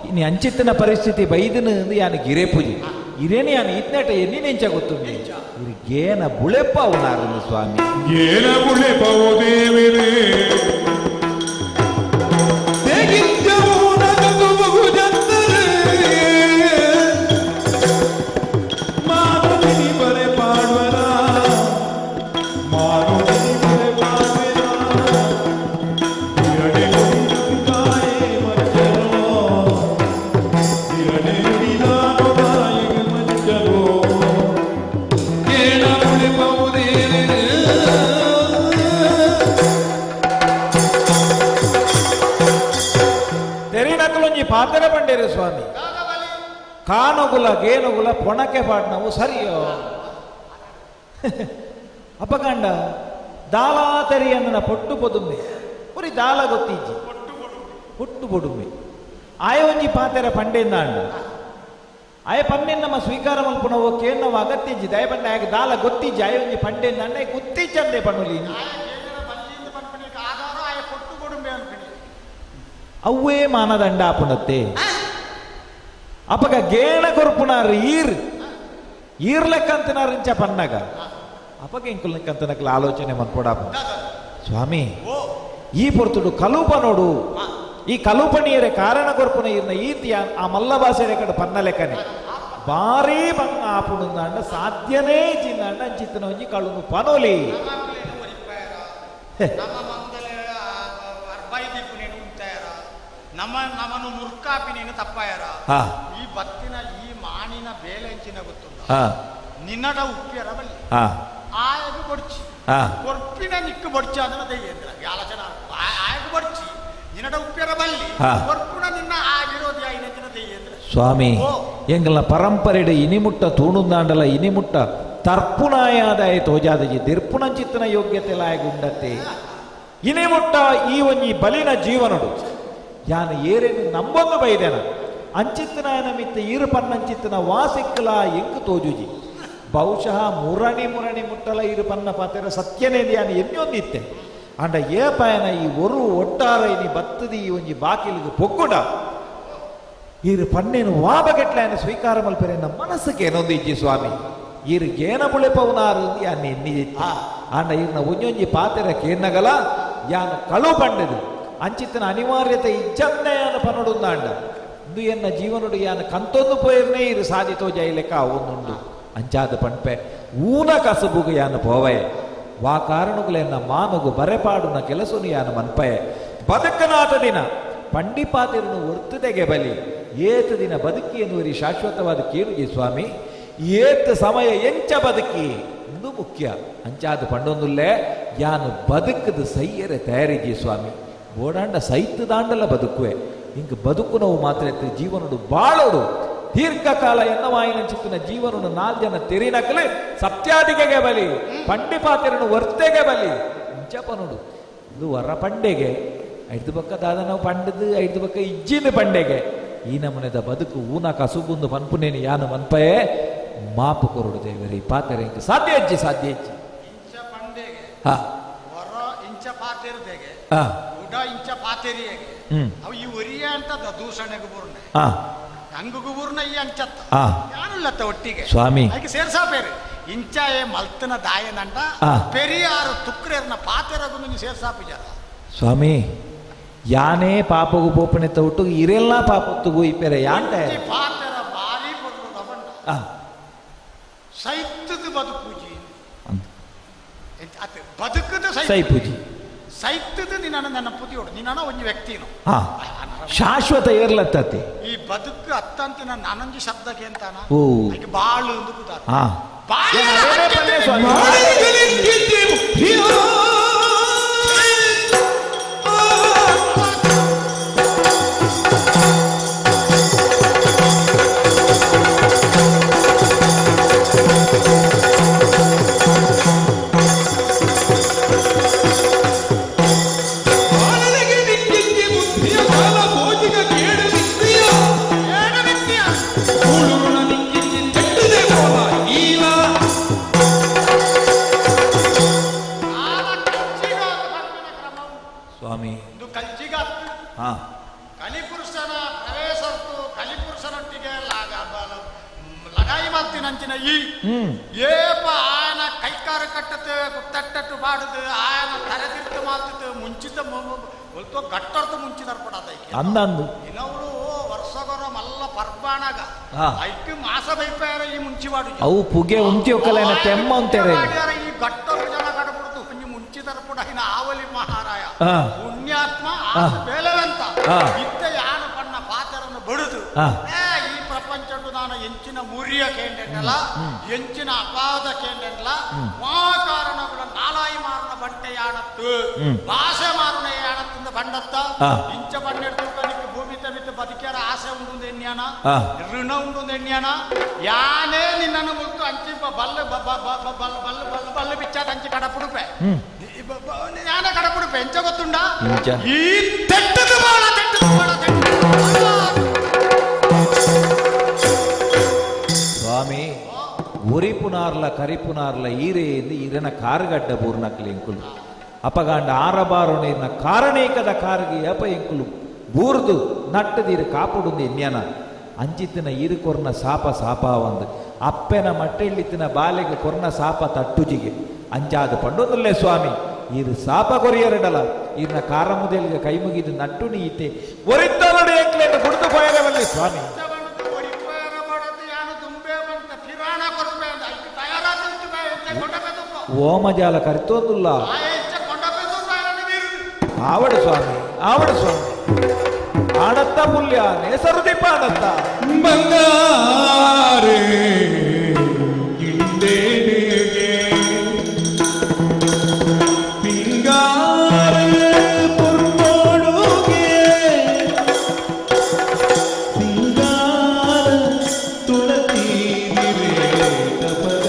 ಇನ್ನು ಅಂಚಿತ್ತಿನ ಪರಿಸ್ಥಿತಿ ಬೈದನು ಯಾನು ಗಿರೇ ಪೂಜೆ ಇರೇನು ಯಾನು ಇತ್ನೇಟ ಎನ್ನಿ ನೆಂಚ ಗೊತ್ತು ಗೇನ ಬುಳೆಪ್ಪ ಅವನಾರು ಸ್ವಾಮಿ ಗೇನ ಬುಳೆಪವು ದೇವಿರೇ ಪಾತ್ರ ಬಂಡೇರು ಸ್ವಾಮಿ ಕಾನುಗುಲ ಗೇನುಗುಲ ಪೊಣಕ್ಕೆ ಪಾಡ್ನವು ಸರಿಯೋ ಅಪಗಂಡ ದಾಲಾತರಿಯನ್ನ ಪೊಟ್ಟು ಪೊದುಮ್ಮೆ ಪುರಿ ದಾಲ ಗೊತ್ತಿಜ್ಜಿ ಪೊಟ್ಟು ಪೊಡುಮ್ಮೆ ಆಯ ಒಂಜಿ ಪಾತೆರ ಪಂಡೆಂದ ಅಂಡು ಆಯ ಪನ್ನೆನ್ ನಮ್ಮ ಸ್ವೀಕಾರ ಮಲ್ಪುನವು ಕೇನ್ನವ ಅಗತ್ಯಜ್ಜಿ ದಯಪಂಡ ಆಗ ದಾಲ ಗೊತ್ತಿಜ್ಜಿ ಆಯ ಒಂಜಿ ಪಂಡೆಂದ ಅಂಡ ಗುತ್ತಿಜ್ಜಂದೆ ಪಣ್ಣುಲಿ ಅವ್ವೇ ಮಾನದಂಡ ಆಪುಣತ್ತೆ ಅಪಗ ಗೇಣ ಕೊರ್ಪುನಾರು ಈರ್ ಲೆಕ್ಕಂತನಾರು ಇಂಚ ಪನ್ನಗ ಅಪಗ ಇಂಕುಲ್ ಲೆಕ್ಕಂತನಕ್ಲ ಆಲೋಚನೆ ಮನ್ಪೊಡ ಸ್ವಾಮಿ ಈ ಪೊರ್ತುಡು ಕಲೂಪ ನೋಡು ಈ ಕಲೂಪಣಿಯರೆ ಕಾರಣ ಕೊರ್ಪುನ ಇರ್ನ ಈತಿಯ ಆ ಮಲ್ಲ ಭಾಷೆ ಕಡೆ ಪನ್ನ ಲೆಕ್ಕನೆ ಭಾರಿ ಬಂಗ ಆಪುಣಂದ ಸಾಧ್ಯನೇ ಚಿನ್ನ ಅಂಚಿತ್ತನ ಒಂಜಿ ಕಳುನು ಪನೋಲಿ ನಮ್ಮನ್ನು ಮುರ್ಕಾಪಿ ನೀನು ತಪ್ಪಾಯರ ಈ ಬತ್ತಿನ ಈ ಮಾಣಿನ ಬೇಲೆ ಹಂಚಿನ ಗೊತ್ತು ನಿನ್ನಡ ಉಪ್ಪಿಯರ ಬಲ್ಲಿ ಆಯದು ಬೊಡ್ಚಿ ಕೊರ್ಪಿನ ನಿಕ್ಕು ಬೊಡ್ಚಿ ಅದನ್ನ ದಯ್ಯಂದ್ರ ಆಲೋಚನ ಆಯದು ಬೊಡ್ಚಿ ನಿನ್ನಡ ಉಪ್ಪಿಯರ ಬಲ್ಲಿ ಕೊರ್ಪುಣ ನಿನ್ನ ಆ ವಿರೋಧಿ ಆಯ್ನಂಚಿನ ದಯ್ಯಂದ್ರ ಸ್ವಾಮಿ ಎಂಗಲ ಪರಂಪರೆಡೆ ಇನಿಮುಟ್ಟ ತೂಣುಂದಾಂಡಲ ಇನಿಮುಟ್ಟ ತರ್ಪುನಾಯಾದಾಯ ತೋಜಾದಜಿ ದಿರ್ಪುಣಂಚಿತ್ತನ ಯೋಗ್ಯತೆ ಲಾಯಗುಂಡತ್ತೆ ಇನಿಮುಟ್ಟ ಈ ಒಂಜಿ ಬಲಿನ ಜೀವನಡು ಯಾನು ಏರೇನು ನಂಬೊಂದು ಬೈದೇನ ಅಂಚಿತ್ತನಾಯನ ಮಿತ್ತ ಈರು ಪನ್ನಂಚಿತ್ತನ ವಾಸಿಕ್ಕಲ ಎಂಕು ತೋಜುಜಿ ಬಹುಶಃ ಮುರಣಿ ಮುಟ್ಟಲ ಈರು ಪನ್ನ ಪಾತೆರ ಸತ್ಯನೇದಿ ಯಾನು ಎನ್ನೊಂದಿತ್ತೆ ಅಂಡ ಏಪಾಯನ ಈ ಒರು ಒಟ್ಟಾರ ಇನಿ ಬತ್ತದಿ ಈ ಒಂಜಿ ಬಾಕಿಲಿಗೆ ಪೊಕ್ಕುಡ ಈರು ಪನ್ನೇನು ವಾಬಗೆಟ್ಲಾಯನ ಸ್ವೀಕಾರ ಮಲ್ಪೆರೆ ನಮ್ಮ ಮನಸ್ಸಿಗೆ ಏನೊಂದು ಇಜ್ಜಿ ಸ್ವಾಮಿ ಈರು ಗೇನ ಬುಳೆಪವನಾರು ಯಾನು ಎನ್ನಿ ಅಂಡ ಈರ್ನ ಒಂಜೊಂಜಿ ಪಾತೆರ ಕೇನ್ನಗಲ ಯಾನು ಕಳು ಪಂಡದು ಅಂಚಿತ್ತನ ಅನಿವಾರ್ಯತೆ ಇಜ್ಜನ್ನೆಯನ್ನು ಪನೊಡುಂದಾಂಡ ಇಂದು ಎನ್ನ ಜೀವನುಡು ಯಾನ ಕಂತೊಂದು ಪೋಯಿರ್ನೇ ಇರು ಸಾಧಿತೋ ಜೈಲೆಕ್ಕ ಒಂದುಂಡು ಅಂಚಾದ ಪಂಪೆ ಊನ ಕಸಬುಗು ಯಾನ ಪೋವಯೆ ವಾ ಕಾರಣಗುಲೆನ್ನ ಮಾನುಗು ಬರೆಪಾಡುನ ಕೆಲಸನು ಯಾನ ಮನ್ಪಯೆ ಬದುಕನಾಥ ದಿನ ಪಂಡಿಪಾತಿರನು ಒರ್ತುದೆಗೆ ಬಲಿ ಏತು ದಿನ ಬದುಕಿ ಎನ್ನುವರಿ ಶಾಶ್ವತವಾದ ಕೇಳುಜಿ ಸ್ವಾಮಿ ಏತು ಸಮಯ ಎಂಚ ಬದುಕಿ ಇಂದು ಮುಖ್ಯ ಅಂಚಾದ ಪಂಡೊಂದುಲ್ಲೇ ಯಾನು ಬದುಕದ ಸೈಯರೆ ತಯಾರಿಜಿ ಸ್ವಾಮಿ ಬೋಡಾಂಡ ಸೈತ್ ದಾಂಡಲ ಬದುಕುವೆ ಹಿಂಗೆ ಬದುಕು ನಾವು ಮಾತ್ರ ಜೀವನಡು ಬಾಳೋಡು ದೀರ್ಘಕಾಲ ಎನ್ನವಾಯಿನ ಚಿತ್ತಿನ ಜೀವನನು 4 ಜನ ತೆರಿನಕಲೆ ಸತ್ಯಾದಿಗೆಗೆ ಬಲಿ ಪಂಡಿಪಾತಿರನು ವರ್ತೆಗೆ ಬಲಿ ಇಂಚಪನುಡು ಇದು ವರ ಪಂಡೆಗೆ 5 ಬಕ್ಕ ದಾದ ನಾವು ಪಂಡದು 5 ಬಕ್ಕ ಇಜ್ಜಿನ ಪಂಡೆಗೆ ಈ ನಮನೆದ ಬದುಕು ಊನ ಕಸುಬುಂದು ಪನ್ಪುನೇನಿ ಯಾನು ಮನ್ಪಯೇ ಮಾಪು ಕೊರಡು ದೇವರಿ ಪಾತೆರೆ ಇಂಕ ಸಾಧ್ಯ ಹೆಜ್ಜಿ ಇಂಚ ಪಾತಿರದೆಗೆ ಇಂಚ ಪಾತೆರಿಯಗೆ ಅವು ಈ ಒರಿಯ ಅಂತ ದೂಷಣೆಗೆ ಬೂರ್ನೆ ಹಂಗುಗು ಬೂರ್ನ ಈ ಅಂಚತ್ತ ಯಾನುಲ್ಲತ್ತ ಒಟ್ಟಿಗೆ ಸ್ವಾಮಿ ಅದಕ್ಕೆ ಸೇರ್ಸಾ ಬೇರೆ ಇಂಚ ಏ ಮಲ್ತನ ದಾಯನಂಡ ಪೆರಿಯಾರು ತುಕ್ರೇರ್ನ ಪಾತೆರಗು ನೀವು ಸೇರ್ಸಾ ಪಿಜಾರ ಸ್ವಾಮಿ ಯಾನೇ ಪಾಪಗು ಪೋಪನೆ ತೌಟು ಇರೆಲ್ಲ ಪಾಪತ್ತುಗು ಇಪ್ಪೆರೆ ಯಾಂತೆ ಪಾತೆರ ಬಾರಿ ಪೊರ್ಲು ದಬಂಡ ಸೈತದ ಬದುಕುಜಿ ಬದುಕದ ಸೈಪುಜಿ ಸೈತದ ನಿನ್ನ ಪುತಿಯೋಡು ನಿನ್ನ ಒಂಜಿ ವ್ಯಕ್ತಿನು ಶಾಶ್ವತ ಏರ್ಲತ್ತತಿ ಈ ಬದುಕು ಅತ್ತಂತಿನ ನಾನೊಂಜಿ ಶಬ್ದಕ್ಕೆ ಅಂತಾನ ಓ ಬಾಳು ಎಂದು ಕೂತಾರ ಬಾಲನೆಗೆ ದಿಕ್ಕಿಗೆ ಬುದ್ಧಿಯ ಬಾಲ ಭೋಜಿಗ ಕೇಡು ವಿದ್ಯೆಯ ಕೂಳುರುಣ ದಿಕ್ಕಿಗೆ ತೆಟ್ಟಿದೆ ಬೋಲ ಈಲ ಸ್ವಾಮಿ ಇದು ಕಲ್ಚಿಗ ಹಾ ಕಲಿಪುರುಷನ ಪ್ರವೇಶತ್ತು ಕಲಿಪುರುಷನೊಟ್ಟಿಗೆ ಲಗಾಯಿ ಮಲ್ತಿನಂಚಿನ ಈ ಏಪ ಆಯನ ಕೈಕಾರ ಕಟ್ಟತೆ ತಟ್ಟಟ್ಟು ಬಾಡುದು ಆಯನ ತಲೆದಿರ್ತು ಮಾಲ್ತಿತ್ತು ಮುಂಚಿತ ಒಲ್ತೋ ಗಟ್ಟರ್ತು ಮುಂಚಿದರ್ ಪಡದ ಅಂದಂದು ಇನ್ನವರು ವರ್ಷಗೊರ ಮಲ್ಲ ಪರ್ಬಾಣಗ ಐಕ್ಯ ಮಾಸ ಬೈಪಾರ ಈ ಮುಂಚಿವಾಡು ಅವು ಪುಗೆ ಉಂಟಿ ಒಕ್ಕಲೇನ ತೆಮ್ಮ ಅಂತಾರೆ ಈ ಗಟ್ಟರು ಜನ ಕಡಬಿಡ್ತು ಕುಂಜಿ ಮುಂಚಿದರ್ ಪುಡ ಇನ್ನ ಆವಲಿ ಮಹಾರಾಯ ಪುಣ್ಯಾತ್ಮ ಬೇಲವಂತ ಇತ್ತ ಯಾನ ಪಣ್ಣ ಪಾತ್ರವನ್ನು ಬಡುದು ಈ ಪ್ರಪಂಚದ್ದು ನಾನು ಎಂಚಿನ ಮುರಿಯ ಕೇಂದ್ರಲ್ಲ ಎಂಚಿನ ಅಪಾದ ಕೇಂದ್ರಲ್ಲ ಆ ಕಾರಣಗಳ ನಾಲಾಯಿ ಮಾರಣ ಬಂಟೆ ಯಾಣತ್ತು ಭಾಷೆ ಮಾರಣ ಯಾಣತ್ತಿಂದ ಬಂಡತ್ತ ಇಂಚ ಬಂಡೆಡ್ತು ಭೂಮಿ ತವಿತ್ತು ಬದುಕ್ಯಾರ ಆಸೆ ಉಂಡು ಎಣ್ಯಾನ ಋಣ ಉಂಡು ಎಣ್ಯಾನ ಯಾನೇ ನಿನ್ನನ್ನು ಮುಟ್ಟು ಅಂಚಿ ಬಲ್ಲ ಬಲ್ಲ ಬಿಚ್ಚಾದ ಅಂಚಿ ಕಡಪುಡುಪೆ ಯಾನ ಕಡಪುಡುಪೆ ಎಂಚ ಗೊತ್ತುಂಡ ಈ ತೆಟ್ಟದು ಬಾಳ ಸ್ವಾಮಿ ಉರಿಪುನಾರ್ಲ ಕರಿಪುನಾರ್ಲ ಈರೆಯಿಂದ ಈರನ ಕಾರುಗಡ್ಡ ಬೂರ್ನಕ್ಲಿ ಎಂಕುಲು ಅಪಗಾಂಡ ಆರಬಾರು ನೀರಿನ ಕಾರಣೇಕದ ಕಾರಿಗೆ ಅಪ ಎಂಕುಲು ಬೂರ್ದು ನಟ್ಟದೀರು ಕಾಪುಡುಂದು ಎನ್ಯಾನ ಅಂಚಿತ್ತಿನ ಈರು ಕೊರ್ನ ಸಾಪ ಸಾಪಾವಂದು ಅಪ್ಪೆನ ಮಟ್ಟೆಳ್ಳಿತ್ತಿನ ಬಾಲೆಗೆ ಕೊರ್ನ ಸಾಪ ತಟ್ಟುಜಿಗೆ ಅಂಚಾದು ಪಂಡೊಂದುಲ್ಲೆ ಸ್ವಾಮಿ ಈರು ಸಾಪ ಕೊರಿಯರಡಲ ಈರ್ನ ಕಾರ ಮುದೆಲ್ಗೆ ಕೈ ಮುಗಿದು ನಟ್ಟು ನೀತೆ ಒರಿದ್ದ ನೋಡಿ ಎಂಕ್ಲೆಂಡು ಕುಡಿದು ಪಯರವಲ್ಲಿ ಸ್ವಾಮಿ ಓಮಜಾಲ ಕರಿತೋಂದುಲ್ಲ ಆವಡು ಸ್ವಾಮಿ ಆವಡು ಸ್ವಾಮಿ ಆಡತ್ತ ಪುಲ್ಯ ನೇಸರು ದೀಪ ಆಡತ್ತ ಬಂಗಾರೆ ಇಂದೇನೆಗೆ ಪಿಂಗಾರೆ ಪುರ್ಮೋಡುಗೆ ಪಿಂಗಾರ ತುಳತೀರೆ ತಪದ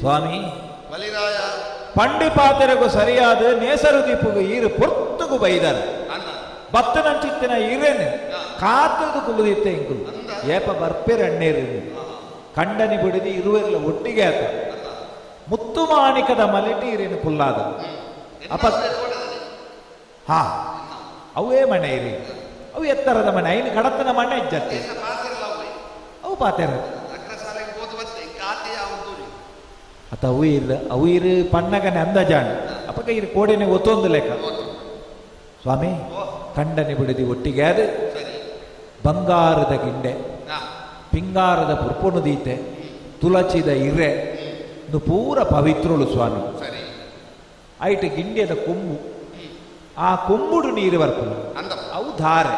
ಸ್ವಾಮಿ ಪಂಡಿಪಾತೆರೆಗೂ ಸರಿಯಾದ ನೇಸರು ದೀಪಗೂ ಈರು ಪೊರ್ತುಗೂ ಬೈದಾರ ಬತ್ತನಂಚಿತ್ತಿನ ಈರೇನು ಕಾತದು ಕುಳಿದಿತ್ತೆ ಇಂಕುಲು ಏಪ ಬರ್ಪೆರೆ ಅಣ್ಣೇರು ಕಂಡನಿ ಬಿಡಿದು ಇರುವೆಲ್ಲ ಒಟ್ಟಿಗೆ ಆತ ಮುತ್ತು ಮಾಣಿಕದ ಮಲೆಟಿ ಇರೇನು ಪುಲ್ಲಾದ ಅಪ ಹಾ ಅವೇ ಮನೆ ಇರಿ ಅವು ಎತ್ತರದ ಮನೆ ಐನು ಕಡತನ ಮನೆ ಇಜ್ಜತ್ತೆ ಅವು ಪಾತೆರ ಅತ ಅವು ಇರು ಪನ್ನಗನೆ ಅಂದಜಾಣ ಅಪಕ ಇರು ಕೋಡೆನೆ ಒತ್ತೊಂದು ಲೆಕ್ಕ ಸ್ವಾಮಿ ಕಂಡನೆ ಬಿಡಿದಿ ಒಟ್ಟಿಗೆ ಅದು ಬಂಗಾರದ ಗಿಂಡೆ ಪಿಂಗಾರದ ಪುರ್ಪುನು ದೀತೆ ತುಳಚಿದ ಇರೆ ಇದು ಪೂರ ಪವಿತ್ರುಳು ಸ್ವಾಮಿ ಐಟ್ ಗಿಂಡಿಯದ ಕೊಂಬು ಆ ಕೊಂಬುಡು ನೀರು ಬರ್ಪುನು ಅವು ಧಾರೆ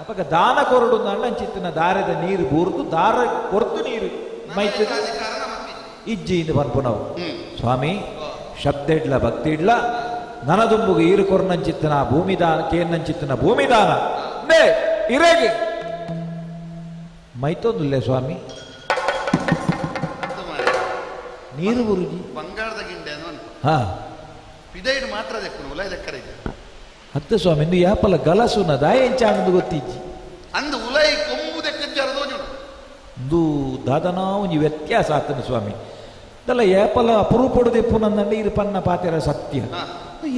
ಅಪಕ ದಾನ ಕೊರಡು ಅಂಚಿತ್ತಿನ ದಾರದ ನೀರು ಬೂರ್ದು ದಾರ ಕೊರ್ತು ನೀರು ಮೈತು ಇಜ್ಜಿಯಿಂದ ಬರ್ಪುನವು ಸ್ವಾಮಿ ಶಬ್ದ ಇಡ್ಲ ಭಕ್ತಿ ಇಡ್ಲ ನನದುಂಬುಗೆ ಈರು ಕೊರ್ನಂಚಿತ್ತನ ಭೂಮಿದಾನ ಕೇನ್ನಂಚಿತ್ತನ ಭೂಮಿದಾನ ನೇ ಇರೇಗೆ ಮೈತೊಂದುಲ್ಲೆ ಸ್ವಾಮಿ ನೀರು ಗುರುಜಿ ಬಂಗಾರದ ಗಿಂಡೆ ಹಾ ಪಿದೈಡ್ ಮಾತ್ರ ದೆಕ್ಕುನು ಉಲೈ ದೆಕ್ಕರೆ ಹತ್ತು ಸ್ವಾಮಿ ಇಂದು ಯಾಪಲ ಗಲಸುನ ದಾಯಂಚಾಂದು ಗೊತ್ತಿಜ್ಜಿ ಅಂದು ಉಲೈ ಕೊಂಬು ದೆಕ್ಕಜ್ಜರದೋಜು ಇಂದು ದಾದನಾ ಒಂಜಿ ವ್ಯತ್ಯಾಸ ಆತನು ಸ್ವಾಮಿ ಇದೆಲ್ಲ ಏಪಲ ಅಪರೂಪಡು ದೆಪ್ಪುನಂದಂಡೆ ಇರು ಪನ್ನ ಪಾತೆರ ಸತ್ಯ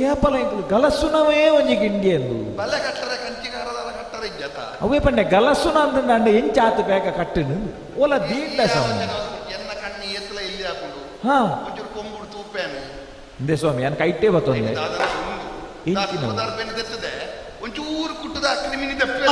ಏಪಲ ಇಂಕಲು ಗಲಸುನವೇ ಒಂಜಿ ಗಿಂಡಿ ಎಂದು ಬಲೆ ಕಟ್ಟರೆ ಕಂಚಿಗಾರದ ಕಟ್ಟರೆ ಇಜ್ಜತ ಅವೇ ಪಂಡೆ ಗಲಸುನ ಅಂದಂಡೆ ಎಂಚಾತು ಬೇಗ ಕಟ್ಟನು ಓಲ ದೀಂಡ ಸ್ವಾಮಿ ಎನ್ನ ಕಣ್ಣಿ ಎತ್ತಲ ಇಲ್ಲಿ ಹಾಕೊಂಡು ಹಾ ಒಂಚೂರು ಕೊಂಬುಡು ತೂಪೇನೆ ಇಂದೇ ಸ್ವಾಮಿ ನಾನು ಕೈಟೇ ಬತ್ತೊಂದೆ ತೆತ್ತದೆ ಒಂಚೂರು ಕುಟ್ಟದ ಕ್ರಿಮಿನಿ ತಪ್ಪೆ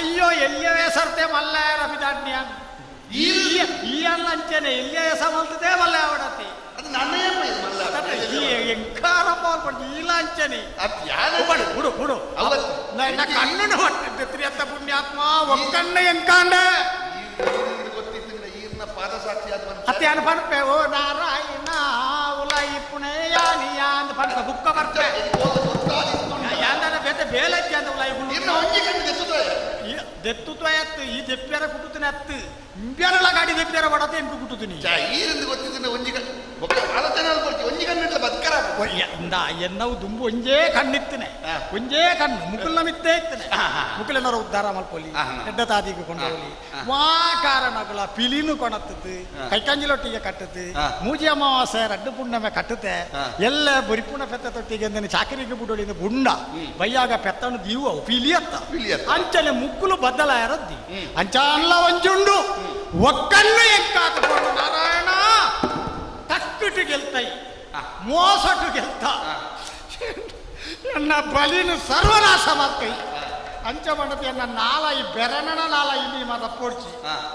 ಅಯ್ಯೋ ಎಲ್ಲಿಯ ಸರ್ತೆ ಮಲ್ಲ ರವಿದಾಡ್ನಿಯ ಈ ಅಂಚನೆ ಎಲ್ಲಿಯ ಸಮಲ್ತದೆ ಮಲ್ಲ ಅವಡತಿ ಅದು ನನ್ನ ಎಂಕಾರ ಈ ಲಾಂಚನೆ ಹುಡು ಹುಡು ನನ್ನ ಕಣ್ಣನ್ನು ಹೊಟ್ಟಿದ್ರಿ ಅಂತ ಪುಣ್ಯಾತ್ಮ ಒಕ್ಕಣ್ಣ ಎಂಕಾಂಡ ಈರ್ನ ಪಾದ ಸಾಕ್ಷಿ ಅತ್ತೆ ಅನ್ ಪಣಪೆ ಓ ನಾರಾಯಣ ಉಲೈ ಪುಣೆಯಾನಿಯ ಅಂತ ಪಣಪ ಬುಕ್ಕ ಬರ್ತೆ ಯಾಂದನ ಬೇತೆ ಬೇಲಜ್ಜಿ ಅಂತ ಉಲೈ ದೆತ್ತುತ್ವಯತ್ತು ಈ ದೆಪ್ಪ್ಯಾರ ಕುಟ್ಟುತ್ತೀನಿ ಅತ್ತು ಇಂಪ್ಯಾರಲ್ಲ ಗಾಡಿ ದೆಪ್ಪ್ಯಾರ ಬಡತೆ ಎಂಟು ಕುಟ್ಟುತ್ತೀನಿ ಈರಿಂದ ಗೊತ್ತಿದ್ದ ಒಂಜಿ ಆಲೋಚನೆ ಒಂಜಿ ಕಣ್ಣಿಟ್ಲ ಬದುಕರ ಎನ್ನವು ದುಂಬು ಒಂಜೇ ಕಣ್ಣಿತ್ತನೆ ಒಂಜೇ ಕಣ್ಣು ಮುಕುಲ್ನ ಮಿತ್ತೇ ಇತ್ತನೆ ಮುಕುಲೆನರ ಉದ್ಧಾರ ಮಲ್ಪೊಲಿ ಎಡ್ಡ ತಾದಿಗೆ ಕೊಂಡೋಲಿ ವಾ ಕಾರಣಗಳ ಪಿಲಿನು ಕೊಣತ್ತದು ಕೈಕಂಜಿಲೊಟ್ಟಿಗೆ ಕಟ್ಟುತ್ತೆ ಮೂಜಿ ಅಮಾವಾಸ್ಯೆ ರಡ್ಡು ಪುಣ್ಣಮೆ ಕಟ್ಟುತ್ತೆ ಎಲ್ಲ ಬರಿಪುಣ ಪೆತ್ತ ತೊಟ್ಟಿಗೆ ಅಂದನೆ ಚಾಕರಿಗೆ ಬುಡೋಳಿಂದ ಬುಂಡ ಬಯ್ಯಾಗ ಪೆತ್ತನು ದೀವು ಪಿಲಿಯತ್ತ ಅಂಚನೆ ಮುಕ್ಕುಲು ಬದ್ದಲಾಯರದ್ದಿ ಅಂಚ ಅಲ್ಲ ಒಂಜುಂಡು ಒಕ್ಕನ್ನು ಎಕ್ಕಾತುಕೊಂಡು ನಾರಾಯಣ ತಕ್ಕಟ್ಟು ಗೆಲ್ತೈ ಮೋಸಟ್ಟು ಗೆಲ್ತ ಎನ್ನ ಬಲಿನು ಸರ್ವನಾಶ ಮಾಡ್ತೈ ಅಂಚ ಮಾಡತಿ ಎನ್ನ ನಾಲ ಈ ಬೆರನನ ನಾಲ ಇಲ್ಲಿ ಮಾತ ಪೋಡ್ಚಿ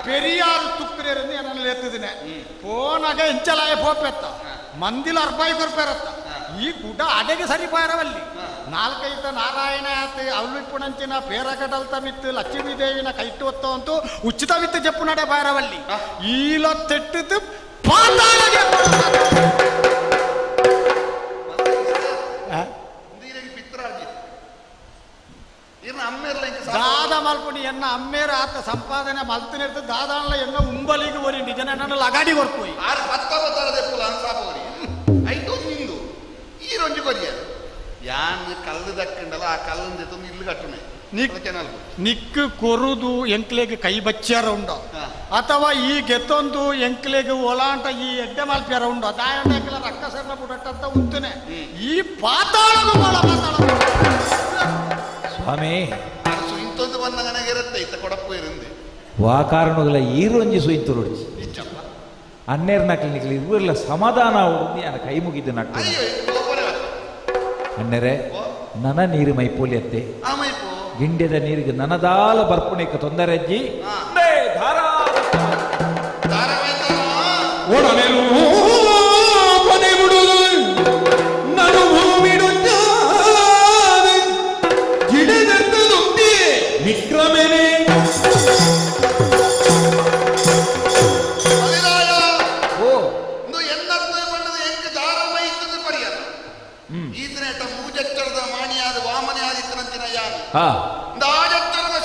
ಪೆರಿಯಾರು ತುಕ್ಕರೇರು ಎನ್ನ ಎತ್ತಿದಿನೆ ಪೋನಾಗ ಎಂಚಲಾಯ ಪೋಪೆತ್ತ ಮಂದಿಲ ಅರ್ಬಾಯಿ ಕೊರ್ಪೇರತ್ತ ಈ ಗುಡ್ಡ ಅಡೆಗೆ ಸರಿಪಾಯರವಲ್ಲಿ ನಾಲ್ಕೈತ ನಾರಾಯಣ ಆತ ಅವಳಿಪ್ಪುಣಂಚಿನ ಪೇರಗಡಲ್ತ ಮಿತ್ತು ಲಕ್ಷ್ಮೀ ದೇವಿನ ಕೈಟ್ಟು ಹೊತ್ತು ಅಂತೂ ಉಚಿತ ವಿತ್ತು ಜಪ್ಪು ನಡೆ ಬಾಯರವಲ್ಲಿ ಈಲ ತೆಟ್ಟಿದ್ದು ಪಾತಾಳಗೆ ದಾದ ಮಲ್ಪುಣಿ ಎನ್ನ ಅಮ್ಮೇರ ಆತ ಸಂಪಾದನೆ ಮಲ್ತಿನ ಇರ್ತದೆ ದಾದಾನ್ಲ ಎನ್ನ ಉಂಬಲಿಗೆ ಓರಿ ನಿಜನ ನನ್ನ ಲಗಾಡಿ ಹೊರ್ಪೋಯಿ ನಿಂದು ಈ ರೊಂಜಿ ಕೊರಿಯ ಯಾನ್ ಕಲ್ಲು ದಕ್ಕಂಡಲ್ಲ ಆ ಕಲ್ಲಿನ ಜೊತೆ ಇಲ್ಲು ಕಟ್ಟುನೆ ನಿಕ್ಕು ಕೊರುದು ಎಂಕ್ಲೆಗೆ ಕೈ ಬಚ್ಚಾರ ಉಂಡು ಅಥವಾ ಈ ಗೆತ್ತೊಂದು ಎಂಕ್ಲೆಗೆ ಒಲಾಂಟ ಈ ಎಡ್ಡೆ ಮಲ್ಪ್ಯಾರ ಉಂಡು ದಾಯಂಡ ರಕ್ಕಸರ್ನ ಬುಡಟ್ಟಂತ ಉಂತನೆ ಈ ಪಾತಾಳದ ಬಾಳ ಪಾತಾಳ ಸ್ವಾಮಿ ಸುಯಿಂತೊಂದು ಬಂದಂಗನಾಗಿರುತ್ತೆ ಇತ್ತ ಕೊಡಪ್ಪು ಇருந்து ವಾ ಕಾರಣಗಳ ಈರೊಂಜಿ ಸುಯಿಂತು ರುಚಿ ಅನ್ನೇರ್ ನಕ್ಲಿನಿಕ್ಲಿ ಇವೆಲ್ಲ ಸಮಾಧಾನ ಹುಡುಗಿ ನನ್ನ ಕೈ ಮುಗಿದು ನಕ್ಕ ಅನ್ನೆರೆ ನನ ನೀರು ಮೈಪೋಲಿ ಅತ್ತೆ ಗಿಂಡ್ಯದ ನೀರಿಗೆ ನನದಾಲ ಬರ್ಪುಣಿಕ ತೊಂದರೆ ಅಜ್ಜಿ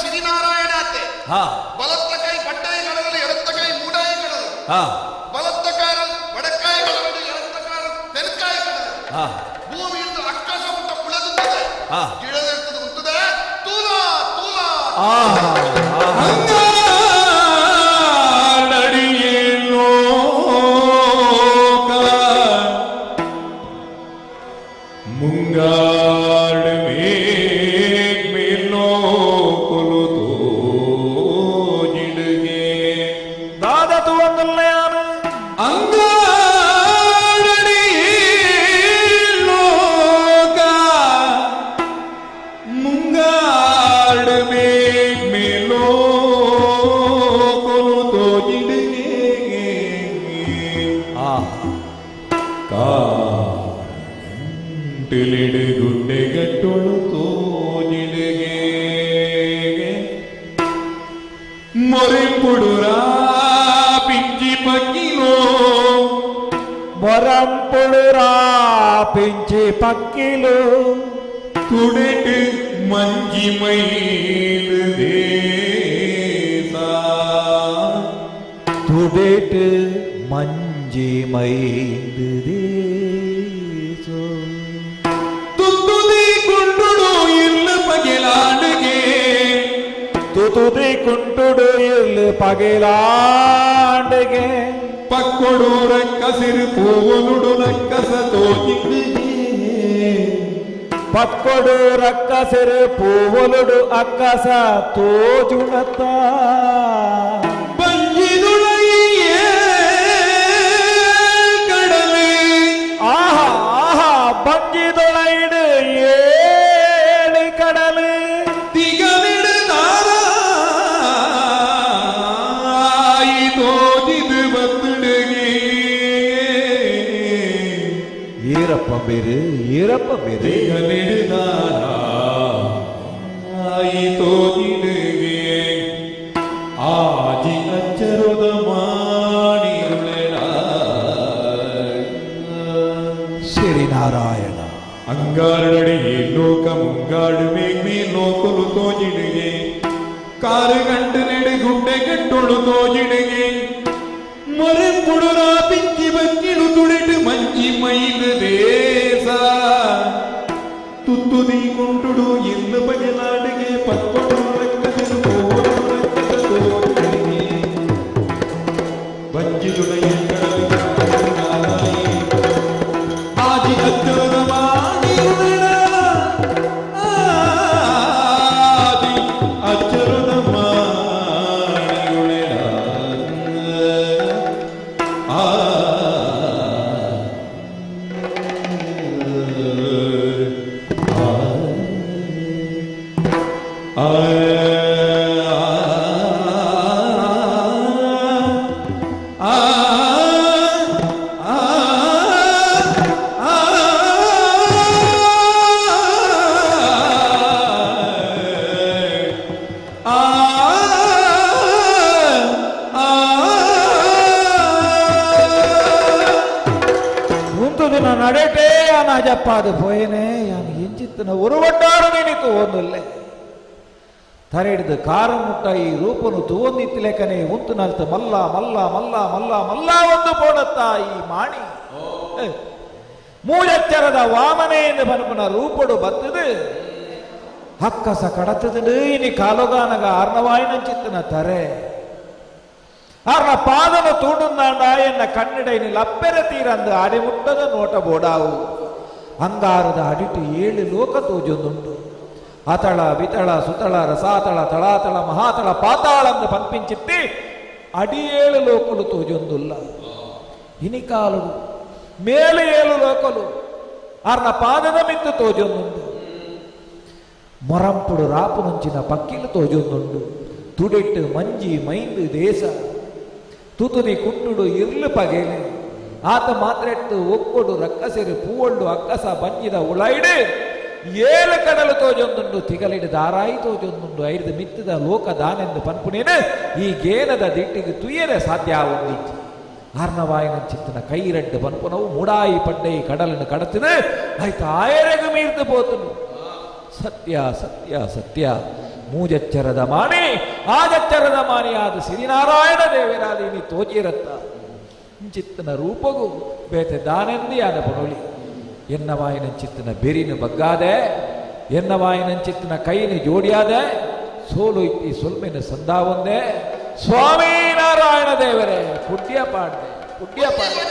ಶ್ರೀನಾರಾಯಣ ಬಲತ್ತ ಕೈ ಬಡ್ಡಾಯಿ ಕಡದಲ್ಲಿ ಎಡತ್ತ ಕೈ ಮೂಡಾಯಿ ಕಡದು ಬಲತ್ತ ಕಾಲ ಬಡಕಾಯಿ ಕಡದಲ್ಲಿ ಎಡತ್ತ ಕಾಲ ತೆಲಕಾಯಿ ಕಡದು ಭೂಮಿಯಿಂದ ಆಕಾಶ ಮುಟ್ಟ ಕುಳದುತ್ತದೆ ಗಿಡದಿರ್ತದೆ ಉಂಟದೆ ತೂಲ ತೂಲ ಮುಂಗಾಡ ಮೇಲೋ ಕೊಲುತೋ ಜಿಡುಗೆ ದಾದತು ಒಂದಲ್ಲೆಯಾನು ಅಂಗಾಡಿ ಲೋಕ ಮುಂಗಾಡ ಮೇಲೋ ಕೊಲುತೋ ಜಿಡುಗೆ ಟಿಲಿಡು ಗುಡ್ಡೆಗಟ್ಟೊಳು ತೋಜಿಡುಗೆ ಮೊರೆಂಪುಡುರಾ ಪಿಂಚಿ ಪಕ್ಕಿಲೋ ಮೊರಂಪುಡುರಾ ಪಿಂಚಿ ಪಕ್ಕಿಲು ತುಡೆಟು ಮಂಜಿ ಮೈಲು ದೇಸ ತುಡೆಟು ಮಂಜಿ ಮೈಂದು ದೇಸೋ ತುತ್ತುದಿ ಕುಂಡುಡು ಇಲ್ಲ ಪಗಿಲಾಡಿಗೆ ತುತುದಿ ಕುಂಟುಡು ಇಲ್ಲಿ ಪಗಿಲಾಂಡಿಗೆ ಪಕ್ಕೊಡು ರಕ್ಕಸಿರು ಪೂವನುಡು ನಕ್ಕಸ ತೋಜಿಗೆ ಪಕ್ಕೊಡು ರಕ್ಕಸಿರು ಪೂವಲುಡು ಅಕ್ಕಸ ತೋಜುಣತ್ತ ಬಂಜಿದುಳಯ್ಯೇ ಕಡಲೆ ಆಹಾ ಆಹಾ ಬಂಜಿದೊಳೈಡು ಏಳಿ ಕಡಲು ಈರಪ್ಪ ಬೇರೆ ಈರಪ್ಪ ಬೇರೆ ಆಜಿ ಅಚ್ಚರದ ಮಾಡಿ ಶ್ರೀನಾರಾಯಣ ಅಂಗಾರಡಿ ಲೋಕ ಮುಂಗಾಡು ಮೇಗ್ಮಿ ಲೋಕಲು ತೋಜಿಡಿಗೆ ಕಾರು ಗಂಟು ನೆಡೆ ಗುಡ್ಡೆ ಕಟ್ಟೊಳು ತೋಜಿಡಿಗೆ ಮರೆ ಪುಡುರ ಪಿಂಚಿ ಬಕ್ಕಿಳು ತುಳಿಡು ಮಂಜಿ ಮೈಲು ದೇಸ ತುತ್ತುದಿ ಕುಂಟುಡು ಇಲ್ಲ ಬಗೆಲಾಡಿಗೆ ಪಕ್ಕೊಡು ರಕ್ಕಸಿರು ಬಂಜಿದುಳ ಆಜಿ ಅಚ್ಚರದ ಮಾಡಿ ಆದಿ ಅಚ್ಚರದ ಮಾಡಿ నడటే నా చెప్పాదు పోయేనే ఎంచిత్తున ఉరువట్టారు నేనికు ఓందుల్లే ತರೆಡಿದು ಕಾರು ಮುಟ್ಟ ಈ ರೂಪನು ತೂವೊಂದಿತ್ತಲೇಕನೆ ಉಂತು ನಲ್ತು ಮಲ್ಲ ಮಲ್ಲ ಮಲ್ಲ ಮಲ್ಲ ಮಲ್ಲ ಒಂದು ಪೋಡತ್ತ ಈ ಮಾಣಿ ಮೂಜಚ್ಚರದ ವಾಮನೆ ಎಂದು ಪನ್ಪುನ ರೂಪಡು ಬತ್ತದು ಹಕ್ಕಸ ಕಡತದು ಇನಿ ಕಾಲುಗಾನಗ ಆರ್ನವಾಯಿನಂಚಿತ್ತನ ತರೆ ಆರ್ನ ಪಾದನು ತೂಡುಂದಾಂಡ ಎನ್ನ ಕನ್ನಡೈನಿ ಲಪ್ಪೆರೆ ತೀರಂದು ಅಡಿಮುಟ್ಟದ ನೋಟ ಬೋಡಾವು ಅಂಗಾರದ ಅಡಿಟು 7 ಲೋಕ ತೋಜೊಂದುಂಟು ಅತಳ ವಿತಳ ಸುತಳ ರಸಾತಳ ತಳಾತಳ ಮಹಾತಳ ಪಾತಾಳಂದು ಪಂಪಿಂಚಿತ್ತಿ ಅಡಿ 7 ಲೋಕಲು ತೋಜೊಂದುಲ್ಲ ಇನಿಕಾಲು ಮೇಲೆ 7 ಲೋಕಲು ಆರ್ನ ಪಾದದ ಮಿತ್ತು ತೋಜೊಂದುಂಡು ಮೊರಂಪುಡು ರಾಪು ಮುಂಚಿನ ಪಕ್ಕಿಲು ತೋಜೊಂದುಂಡು ತುಡಿಟ್ಟು ಮಂಜಿ ಮೈಂದು ದೇಶ ತುತುದಿ ಕುಟ್ಟುಡು ಇರ್ಲು ಪಗೇಲೆ ಆತ ಮಾತ್ರೆಟ್ಟು ಒಕ್ಕೊಡು ರಕ್ಕಸೆರು ಪೂವೊಳ್ಳು ಅಕ್ಕಸ ಬಂಜಿದ ಉಳೈಡು 7 ಕಡಲು ತೋಜೊಂದುಂಡು ತಿಗಲಿಡು ದಾರಾಯಿ ತೋಜೊಂದುಂಡು 5 ಮಿತ್ತದ ಲೋಕ ದಾನೆಂದು ಪನ್ಪುನೇನು ಈ ಗೇನದ ದಿಟ್ಟಿಗೆ ತುಯ್ಯರೆ ಸಾಧ್ಯ ಆವೊಂದಿಜ್ಜಿ ಆರ್ನವಾಯಿನಂಚಿತ್ತನ ಕೈರೆಡ್ಡು ಪನ್ಪುನವು ಮೂಡಾಯಿ ಪಡ್ಡೈ ಕಡಲನ್ನು ಕಡತಿದೆ ಆಯ್ತು ಆಯರೆಗು ಮೀರ್ದು ಪೋತನು ಸತ್ಯ ಸತ್ಯ ಸತ್ಯ ಮೂಜಚ್ಚರದ ಮಾಣಿ ಆಜಚ್ಚರದ ಮಾಣಿಯಾದ ಶ್ರೀನಾರಾಯಣ ದೇವರಾದೀನಿ ತೋಜಿರತ್ತ ಚಿತ್ತನ ರೂಪಗು ಬೇತೆ ದಾನೆಂದಿ ಆದ ಪುನೊಳಿ ಎನ್ನವಾಯಿನಂಚಿತ್ತನ ಬೆರಿನು ಬಗ್ಗಾದೆ ಎನ್ನವಾಯಿನಂಚಿತ್ತನ ಕೈನು ಜೋಡಿಯಾದೆ ಸೋಲು ಇತ್ತಿ ಸೊಲ್ಮೆನ ಸಂದಾವೊಂದೆ ಸ್ವಾಮಿ ನಾರಾಯಣ ದೇವರೇ ಪುಣ್ಯ ಪಾಡ್ದೆ ಪುಣ್ಯ ಪಾಡ್ದೆ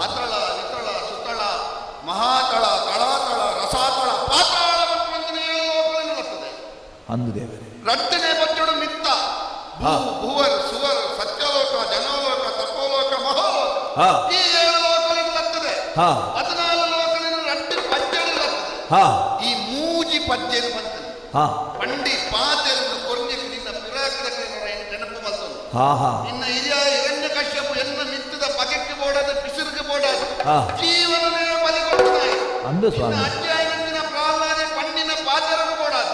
ಅತಳ ವಿತಳ ಸುತಳ ಮಹಾತಳ ತಳಾತಳ ರಸಾತಳ ಪಾತಾಳ ಬರ್ತದೆ ಅಂದು ದೇವರೇ ರಟ್ಟನೆ ಬಚ್ಚಡು ಮಿತ್ತ ಭುವರ್ ಸುವರ್ ಸತ್ಯಲೋಕ ಜನೋಲೋಕ ತಪೋಲೋಕ ಮಹೋಲೋಕ ಈ 7 ಲೋಕಗಳಿಂದ ಬರ್ತದೆ 14 ಲೋಕಗಳಿಂದ ರಟ್ಟು ಪಚ್ಚಡಿಲ್ಲತ್ತದೆ ಈ ಮೂಜಿ ಪಜ್ಜೆದು ಬಂತದೆ ಪಂಡಿ ಪಾತೆರನ್ನು ಕೊರ್ನೆಗೆ ನಿನ್ನ ಪಿರಾಕರಕ್ಕೆ ನೆನಪು ಬಂತು ನಿನ್ನ ಹಿರಿಯ ಹಿರಣ್ಯ ಕಶ್ಯಪು ಎನ್ನ ಮಿತ್ತದ ಪಗೆಕ್ಕೆ ಬೋಡಾದ ಪಿಸುರಿಗೆ ಬೋಡಾದ ಜೀವನವೇ ಬಲಿಗೊಳ್ಳುತ್ತಾಯಿ ಅಂದು ಸ್ವಾಮಿ ಅಜ್ಜಾಯನಂದಿನ ಪ್ರಹ್ಲಾದೆ ಪಂಡಿನ ಪಾತೆರನ್ನು ಬೋಡಾದ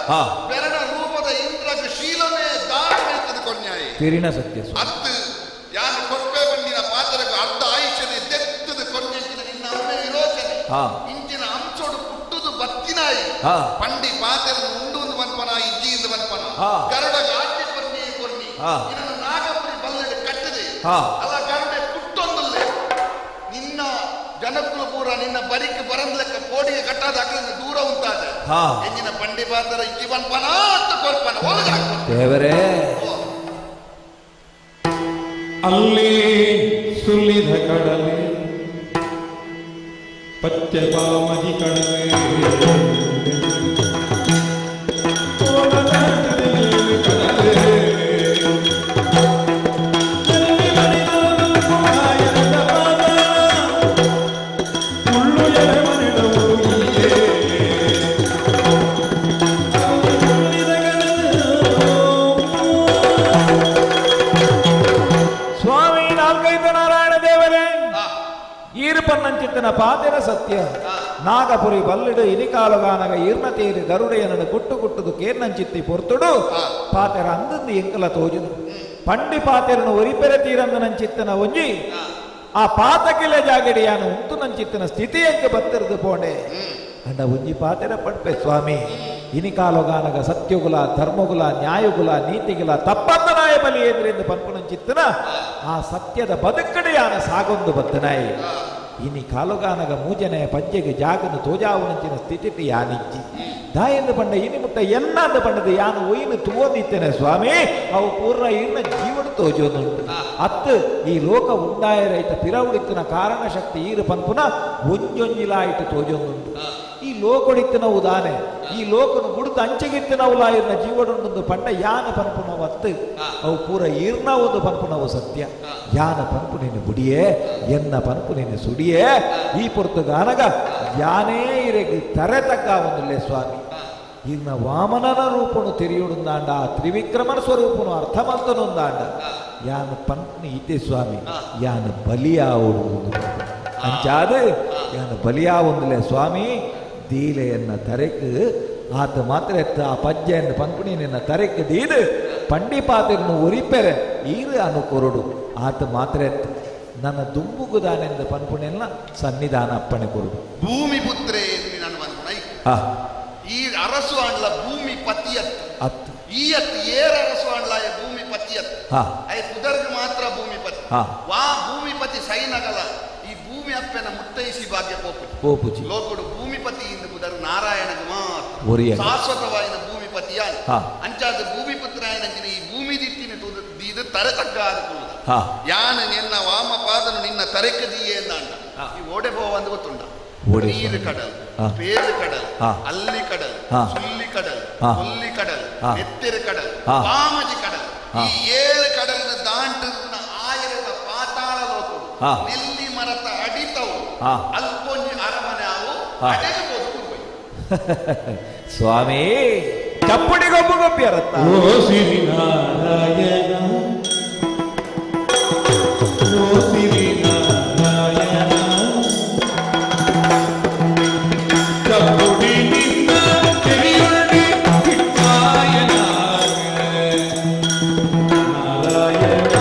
ಬೆರಡ ರೂಪದ ಇಂದ್ರಕ ಶೀಲನೇ ದಾರಮೆ ಕೊರ್ನ್ಯಾಯಿ ಕಿರಿಣ ಸತ್ಯ ಅತ್ತು ಯಾರು ಕೊರ್ಪೆ ಬಂದಿನ ಪಾತೆರಕ್ಕೆ ಅರ್ಧ ಆಯುಷ್ಯನೇ ತೆತ್ತದ ಕೊರ್ನೆಂಚಿನ ನಿನ್ನ ಅಮ್ಮೆ ವಿರೋಚನೆ ಇಂಚಿನ ಅಂಚೋಡು ಪುಟ್ಟುದು ಬತ್ತಿನಾಯಿ ಪಂಡಿ ಪಾತೆರನ್ನು ಉಂಡು ಬನ್ಪನ ಇಜ್ಜಿಯಿಂದ ಬನ್ಪನ ಗರುಡ ಗಾಟಿ ಕೊರ್ನಿ ಕೊರ್ನಿ ಇದನ್ನು ನಾಗಪುರಿ ಬಲ್ಲಡೆ ಕಟ್ಟದೆ ಅಲ್ಲ ಗರುಡೆ ಪುಟ್ಟೊಂದಲ್ಲೇ ನಿನ್ನ ಜನಕ್ಕೂ ಪೂರ ನಿನ್ನ ಬರಿಕೆ ಬರಂದ್ಲೆಕ್ಕ ಕೋಡಿಗೆ ಕಟ್ಟಾದ ಅಕ್ಕಲಿಂದ ದೂರ ಉಂಟಾದ ಎಂಜಿನ ಪಂಡಿ ಪಾತರ ಇಜ್ಜಿ ಬನ್ಪನ ಅಂತ ಕೊರ್ಪನ ಒಳಗಾಕ ದೇವರೇ ಅಲ್ಲಿ ಸುಲಿದ ಕಡಲೆ ಪತ್ಯಪಾಮದಿ ಕಡಲೆ ಈರ್ಪನ್ನಂಚಿತ್ತನ ಪಾತೆರ ಸತ್ಯ ನಾಗಪುರಿ ಬಲ್ಲಿಡು ಇನಿಕಾಲುಗಾನಗ ಈರ್ನತೇರಿ ಗರುಡೆಯನಡು ಗುಟ್ಟು ಗುಟ್ಟುದು ಕೇರ್ನಂಚಿತ್ತಿ ಪೊರ್ತುಡು ಪಾತೆರ ಅಂದಂದು ಎಂಕಲ ತೋಜುದು ಪಂಡಿ ಪಾತೆರನು ಒರಿಪೆರೆ ತೀರಂದನಂಚಿತ್ತನ ಒಂಜಿ ಆ ಪಾತಕಿಲೆ ಜಾಗಡಿಯಾನು ಉಂಟು ನಂಚಿತ್ತನ ಸ್ಥಿತಿ ಎಂಕ ಬತ್ತಿರದು ಪೋಂಡೆ ಅಂಡ ಒಂಜಿ ಪಾತೆರ ಪಡ್ಪೆ ಸ್ವಾಮಿ ಇನಿಕಾಲುಗಾನಗ ಸತ್ಯಗುಲ ಧರ್ಮಗುಲ ನ್ಯಾಯಗುಲ ನೀತಿಗುಲ ತಪ್ಪಂದನಾಯ ಬಲಿ ಏದ್ರೆಂದು ಪನ್ಪುನಂಚಿತ್ತನ ಆ ಸತ್ಯದ ಬದುಕಡೆಯಾನ ಸಾಗೊಂದು ಬತ್ತನಾಯಿ ಇನಿ ಕಾಲುಗಾನಗ ಮೂಜನೆಯ ಪಂಜೆಗೆ ಜಾಗನು ತೋಜಾವುನಂಚಿನ ಸ್ಥಿತಿ ಯಾನಿಜ್ಜಿ ದಾಯಂದು ಪಂಡ ಇನಿ ಮುಟ್ಟ ಎನ್ನಂದು ಪಂಡದು ಯಾನು ಒಯ್ನು ತೂವೊಂದಿತ್ತೇನೆ ಸ್ವಾಮಿ ಅವು ಪೂರ್ಣ ಇರ್ನ ಜೀವನ ತೋಜೋನುಂಟು ಅತ್ತು ಈ ಲೋಕ ಉಂಡಾಯ ರೈತ ಪಿರವುಡಿತ್ತಿನ ಕಾರಣ ಶಕ್ತಿ ಈರು ಪನ್ಪುನ ಒಂಜೊಂಜಿಲಾಯಿತು ತೋಜೋನುಂಟು ಈ ಲೋಕೊಡಿತ್ತಿನ ಉದಾನೆ ಈ ಲೋಕನು ಗುಡುತ ಅಂಚೆಗಿತ್ತಿನವುಲ ಇರ್ನ ಜೀವನೊಂದು ಪಂಡ ಯಾನ ಪನ್ಪುನ ಒತ್ತು ಅವು ಪೂರ ಈರ್ನ ಒಂದು ಪನ್ಪುನವು ಸತ್ಯ ಯಾನ ಪನ್ಪುನಿನ ಬುಡಿಯೇ ಎನ್ನ ಪನ್ಪುನಿನ ಸುಡಿಯೇ ಈ ಪುರ್ತಗಾನಗ ಯಾನೇ ಇರೆಗೆ ತರೆತಕ್ಕ ಒಂದಿಲ್ಲೆ ಸ್ವಾಮಿ ಈರ್ನ ವಾಮನನ ರೂಪನು ತೆರೆಯುಡುಂದಾಂಡ ತ್ರಿವಿಕ್ರಮನ ಸ್ವರೂಪನು ಅರ್ಥಮಂತನೊಂದಾಂಡ ಯಾನ ಪನ್ಪುನಿ ಇತೆ ಸ್ವಾಮಿ ಯಾನ ಬಲಿಯಾವುಡು ಅಂಚಾದು ಯಾನ ಬಲಿಯಾವುಂದಿಲ್ಲೆ ಸ್ವಾಮಿ ದೀಲೆಯನ್ನ ತರೆಕು ಆತ ಮಾತ್ರ ಎತ್ತ ಆ ಪಜ್ಜೆಯನ್ನು ಪನ್ಪುಣಿನ ತರೆಕು ದೀದು ಪಂಡಿ ಪಾತ್ರನು ಒರಿಪೆರೆ ಈರು ಅನು ಕೊರಡು ಆತ ಮಾತ್ರ ಎತ್ತ ನನ್ನ ದುಂಬುಗುದಾನೆಂದ ಪನ್ಪುಣೆಲ್ಲ ಸನ್ನಿಧಾನ ಅಪ್ಪಣೆ ಕೊರಡು ಭೂಮಿ ಪುತ್ರೆ ನಾನು ಪನ್ಪುಣೈ ಈ ಅರಸು ಅಂಡ್ಲ ಭೂಮಿ ಪತಿಯತ್ ಅತ್ತು ಈ ಅತ್ತು ಏರ ಅರಸು ಅಂಡ್ಲಾಯ ಭೂಮಿ ಪತಿಯತ್ ಅಯ ಕುದರ್ಗ ಮಾತ್ರ ಭೂಮಿ ಪತಿ ವಾ ಭೂಮಿ ಪತಿ ಸೈನಗಲ ಈ ಭೂಮಿ ಅಪ್ಪನ ಮುತ್ತೈಸಿ ಭಾಗ್ಯ ಪೋಪುಜಿ ಲೋಕಡು ಭೂಮಿಪತಿ ಇಂದ ಕುದರ್ ನಾರಾಯಣಗ ಮಾತ್ರ ಶಾಶ್ವತವಾಯಿನ ಭೂಮಿಪತಿಯ ಅಂಚಾದ ಭೂಮಿಪುತ್ರ ಆಯನಂಚಿನ ಈ ಭೂಮಿ ದಿಟ್ಟಿನ ದೀದ ತರೆ ತಗ್ಗ ಆದುಕೊಳ್ಳುದ ಯಾನ ನಿನ್ನ ವಾಮ ಪಾದನು ನಿನ್ನ ತರೆಕದಿಯೇ ಎಂದಾಂಡ ಈ ಓಡೆ ಪೋವ ಅಂದು ಗೊತ್ತುಂಡ ನೀರು ಕಡಲ್ ಪೇರು ಕಡಲ್ ಅಲ್ಲಿ ಕಡಲ್ ಸುಲ್ಲಿ ಕಡಲ್ ಕೊಲ್ಲಿ ಕಡಲ್ ಎತ್ತೆರೆ ಕಡಲ್ ಪಾಮಜಿ ಕಡಲ್ ಈ 7 ಕಡಲಿನ ದಾಂಟಿನ ಆಯರದ ಪಾತಾಳ ಲೋಕವು ನೆಲ್ಲಿ ಮರತ ಅಡಿತವು ಅಲ್ಕೊಂಜಿ ಅರಮನೆ ಅವು ಅಡೆಗೆ ಬದುಕು ಸ್ವಾಮಿ ಚಪ್ಪುಡಿ ಗೊಬ್ಬು ಗೊಬ್ಬಿ ಅರತ್ತ ಓ ಶ್ರೀ ನಾರಾಯಣ ಓ ಶ್ರೀ ನಾರಾಯಣ ಚಪ್ಪುಡಿ ನಿನ್ನ ತೆರೆಯುಳ್ಳಿ ಕಿಟ್ಟಾಯನ ನಾರಾಯಣ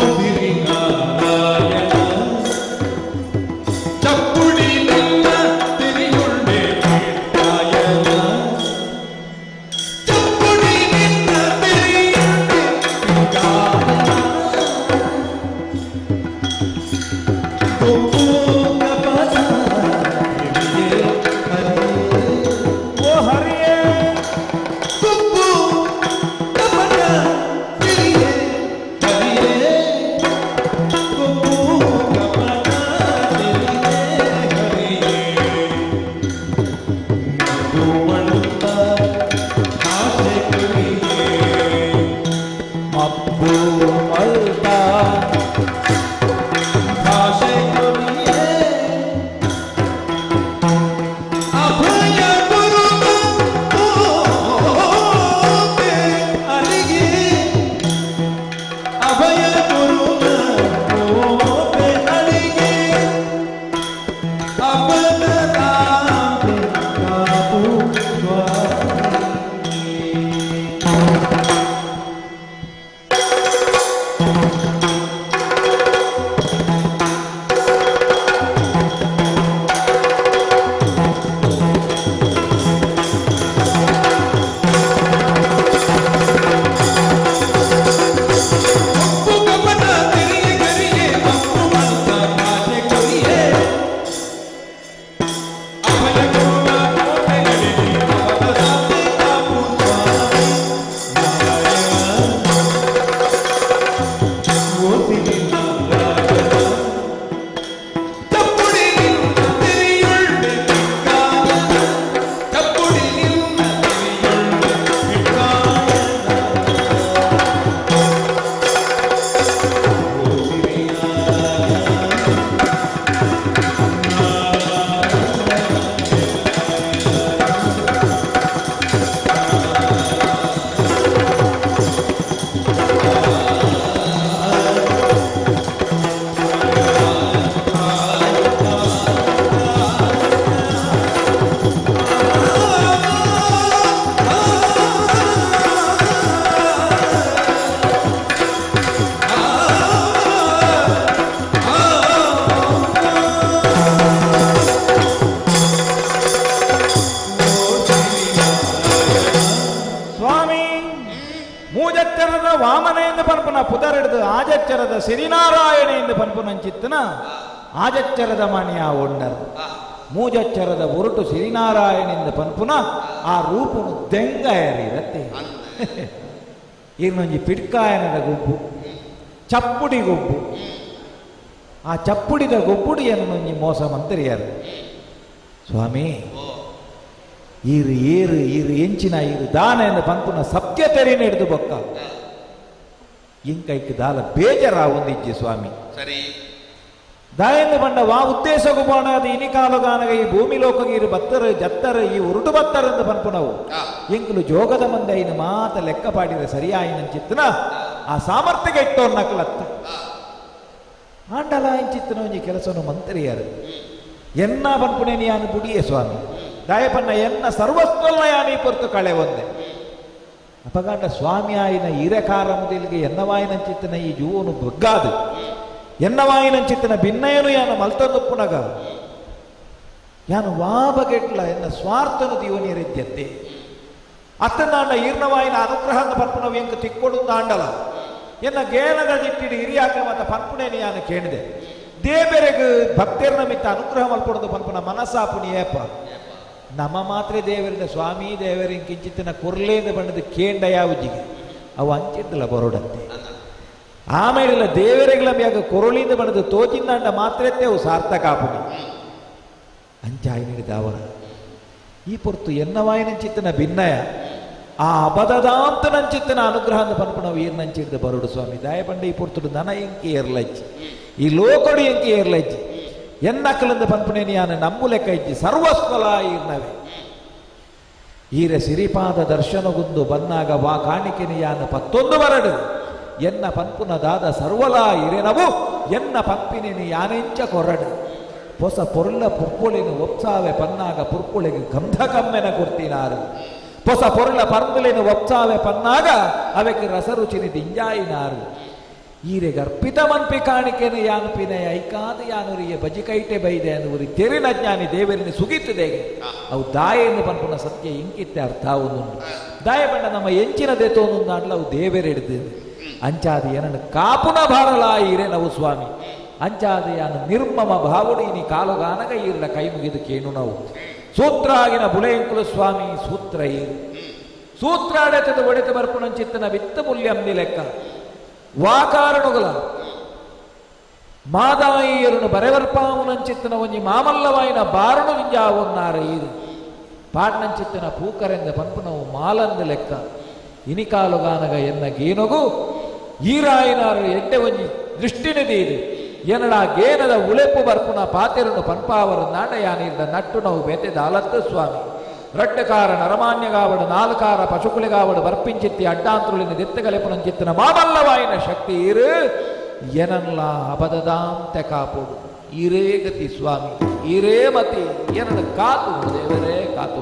ಶ್ರೀ ನಾರಾಯಣ ಮೂಜಚ್ಚರದ ವಾಮನ ಎಂದು ಪನ್ಪುನ ಪುದರೆಡ್ದು ಆಜಚ್ಚರದ ಸಿರಿನಾರಾಯಣ ಎಂದು ಪನ್ಪುನಂಚಿತ್ತನ ಆಜಚ್ಚರದ ಮಣಿಯ ಒಣ್ಣರು ಮೂಜಚ್ಚರದ ಒರುಟು ಸಿರಿನಾರಾಯಣ ಎಂದು ಪನ್ಪುನ ಆ ರೂಪನು ದೆಂಗಯರಿರತ್ತೆ ಇನ್ನೊಂಜಿ ಪಿಡ್ಕಾಯನದ ಗುಂಪು ಚಪ್ಪುಡಿ ಗುಂಪು ಆ ಚಪ್ಪುಡಿದ ಗೊಬ್ಬುಡಿಯನ್ನು ಮೋಸ ಮಂತ್ರಿಯರು ಸ್ವಾಮಿ ಈರು ಏರು ಈರು ಎಂಚಿನ ಈರು ದಾನ ಎಂದು ಪಂಪುನ ಸತ್ಯ ತೆರೆಯನ್ನು ಹಿಡಿದು ಬೊಕ್ಕ ಇಂಕೈಕ್ ದಾಲ ಬೇಜಾರಾವೊಂದಿಜ್ಜಿ ಸ್ವಾಮಿ ಸರಿ ದಾಯಂದು ಬಂಡ ವಾ ಉದ್ದೇಶ ಗುಬಾಣದ ಇನಿ ಕಾಲಗಾನಗ ಈ ಭೂಮಿ ಲೋಕಗೆ ಇರು ಬತ್ತರು ಜತ್ತರು ಈ ಉರುಟು ಬತ್ತರೆಂದು ಪನ್ಪುನವು ಎಂಕಲು ಜೋಗದ ಮಂದ ಇನ್ನು ಮಾತ ಲೆಕ್ಕ ಪಾಡಿದ ಸರಿಯಾಯಿನ ಚಿತ್ತನ ಆ ಸಾಮರ್ಥ್ಯಗೆ ಇಟ್ಟೋರ್ ನಕಲತ್ತ ಆಂಡಲ ಇಂಚಿತ್ತನ ಒಂಜಿ ಕೆಲಸವನ್ನು ಮಂತ್ರಿಯರು ಎನ್ನ ಪನ್ಪುಣೆ ನೀನು ಬುಡಿಯೇ ಸ್ವಾಮಿ ದಾಯಪನ್ನ ಎನ್ನ ಸರ್ವಸ್ವಲ್ಲ ಯಾನಿ ಪೊರ್ತು ಕಳೆ ಒಂದೆ ಅಪಗಾಂಡ ಸ್ವಾಮಿ ಆಯಿನ ಇರಕಾರ ಮುದಿಲ್ಗೆ ಎನ್ನವಾಯಿನಂಚಿತ್ತನ ಈ ಜೂವನು ಬಗ್ಗಾದು ಎನ್ನವಾಯಿನಂಚಿತ್ತನ ಭಿನ್ನಯನು ಯಾನ ಮಲ್ತಂದುಪ್ಪುನಗ ಯಾನು ವಾಬಗೆಟ್ಲ ಎನ್ನ ಸ್ವಾರ್ಥನು ದೀವನಿಯರಿದ್ಯತ್ತೆ ಅತ್ತನಾಂಡ ಈರ್ಣವಾಯಿನ ಅನುಗ್ರಹದ ಪರ್ಪುಣವು ಎಂಕ ತಿಕ್ಕೊಡು ಆಂಡಲ ಎನ್ನ ಗೇನಗದಿಟ್ಟಿಡು ಹಿರಿಯಾಕ ಮತ್ತ ಪರ್ಪುಣೆನಿ ಯಾನು ಕೇಳಿದೆ ದೇವರಿಗೆ ಭಕ್ತರನ ಮಿತ್ತ ಅನುಗ್ರಹ ಮಲ್ಪೊಡದು ಪನ್ಪುನ ಮನಸ್ಸಾಪುನಿ ಏಪ ನಮ್ಮ ಮಾತ್ರ ದೇವರಿಂದ ಸ್ವಾಮಿ ದೇವರಿಗೆ ಕಿಂಚಿತ್ತಿನ ಕುರ್ಲೇಂದ ಬಣ್ಣದ ಕೇಂಡ ಯಾವುಜಿಗೆ ಅವು ಅಂಚಿದ್ದಲ್ಲ ಬರೋಡಂತೆ ಆಮೇಲೆಲ್ಲ ದೇವರಿಗಳ ಮ್ಯಾಗ ಕೊರಳಿಂದ ಬಣ್ಣದ ತೋಚಿಂದ ಮಾತ್ರತ್ತೆ ಅವು ಸಾರ್ಥಕ ಆಪುನಿ ಅಂಚಾಯಿ ನೀಡಿದ ಅವರ ಈ ಪೊರ್ತು ಎನ್ನವಾಯಿನಂಚಿತ್ತನ ಭಿನ್ನಯ ಆ ಅಬದದಾಂತನಂಚಿತ್ತನ ಅನುಗ್ರಹ ಅಂದ ಪನ್ಪುಣವು ಏರ್ನಂಚಿಡ್ದು ಬರೋಡು ಸ್ವಾಮಿ ದಾಯಪಂಡ ಈ ಪೊರ್ತುಡು ದನ ಎಂಕಿ ಏರ್ಲಜ್ಜಿ ಈ ಲೋಕಡು ಎಂಕಿ ಏರ್ಲಜ್ಜಿ ಎನ್ನಕ್ಕಲಿಂದ ಪನ್ಪುಣೇನಿ ಯಾನ ನಮ್ಮು ಲೆಕ್ಕ ಇಜ್ಜಿ ಸರ್ವಸ್ವಲ ಈರ್ನವೆ ಈರ ಸಿರಿಪಾದ ದರ್ಶನಗುಂದು ಬನ್ನಾಗ ವಾ ಕಾಣಿಕೆನಿ ಯಾನ ಪತ್ತೊಂದು ಬರಡು ಎನ್ನ ಪನ್ಪುನದಾದ ಸರ್ವಲ ಇರೆನವು ಎನ್ನ ಪಂಪಿನೇನಿ ಯಾನೆಂಚ ಕೊರಡು ಹೊಸ ಪೊರ್ಲ ಪುರ್ಪುಳಿನ ಒಪ್ಸಾವೆ ಪನ್ನಾಗ ಪುರ್ಪುಳಿಗೆ ಗಂಧ ಕಮ್ಮೆನ ಕೊಡ್ತೀನಾರು ಹೊಸ ಪೊರ್ಲ ಪರ್ದಲಿನ ಒಪ್ಸಾವೆ ಪನ್ನಾಗ ಅವಕ್ಕೆ ರಸರುಚಿನಿ ದಿಂಜಾಯಿನಾರು ಈರೆಗೆ ಅರ್ಪಿತ ಮನ್ಪಿ ಕಾಣಿಕೆನ ಯಾನುಪಿನ ಐಕಾದ ಯಾನುರಿಗೆ ಬಜಿಕೈಟೆ ಬೈದೆ ಅನ್ನುವರಿ ತೆರಿನ ಜ್ಞಾನಿ ದೇವರಿನ ಸುಗಿತ್ತದೇಗೆ ಅವು ದಾಯನ್ನು ಪನ್ಪುನ ಸತ್ಯ ಇಂಕಿತ್ತೆ ಅರ್ಥ ಒಂದುಂಡು ದಾಯ ಬಂಡ ನಮ್ಮ ಎಂಚಿನ ದೆತ್ತೊಂದು ಆಡ್ಲ ಅವು ದೇವರೆಡ್ದು ಅಂಚಾದ ಏನನ್ನು ಕಾಪುನ ಭಾರಲ ಈರೆ ನಾವು ಸ್ವಾಮಿ ಅಂಚಾದ ಯಾನು ನಿರ್ಮಮ ಭಾವುಡಿನಿ ಕಾಲುಗಾನಗ ಈರ್ಲ ಕೈ ಮುಗಿದು ಕೇನು ನಾವು ಸೂತ್ರ ಆಗಿನ ಬುಳೆಂಕುಲು ಸ್ವಾಮಿ ಸೂತ್ರ ಈರು ಸೂತ್ರ ಅಡೆತದ ಒಡೆತ ಬರ್ಪುಣಂಚಿತ್ತನ ವಿತ್ತ ಮೂಲ್ಯಂದಿ ಲೆಕ್ಕ ವಾಕಾರಣುಗಳ ಮಾದಾಯಿಯರನ್ನು ಬರೆವರ್ಪಾವುನಂಚಿತ್ತನ ಒಂಜಿ ಮಾಮಲ್ಲವಾಯಿನ ಬಾರಣು ವಿಂಜಾವನ್ನಾರ ಈರು ಪಾಡ್ನಂಚಿತ್ತನ ಪೂಕರೆಂದ ಪಂಪುನವು ಮಾಲಂದ ಲೆಕ್ಕ ಇನಿಕಾಲುಗಾನಗ ಎನ್ನ ಗೇನೊಗು ಈರಾಯಿನಾರು ಎಡ್ಡೆ ಒಂಜಿ ದೃಷ್ಟಿನಿಧಿ ಇದು ಎನ್ನಡ ಗೇನದ ಉಳೆಪು ಬರ್ಪುನ ಪಾತೆರನ್ನು ಪನ್ಪಾವರ ನಾಟಯಾನಿರ್ದ ನಟ್ಟು ನಾವು ಬೆತೆದ ಅಲತ್ತು ಸ್ವಾಮಿ ರಡ್ಡಕಾರ ನರಮಾನ್ಯಗಾವಡು ನಾಲ್ಕಾರ ಪಶುಕುಳಿಗಾವಡು ಬರ್ಪಿಂಚಿತ್ತಿ ಅಡ್ಡಾಂತರುಳಿನ ದೆತ್ತಗಲೆಪುನಂಚಿತ್ತನ ಮಾಮಲ್ಲವಾಯಿನ ಶಕ್ತಿ ಇರು ಎನಲ್ಲ ಅಬದದಾಂತೆ ಕಾಪೋಡು ಈರೇ ಗತಿ ಸ್ವಾಮಿ ಈರೇ ಮತಿ ಏನನ್ನ ಕಾತು ದೇವರೇ ಕಾತು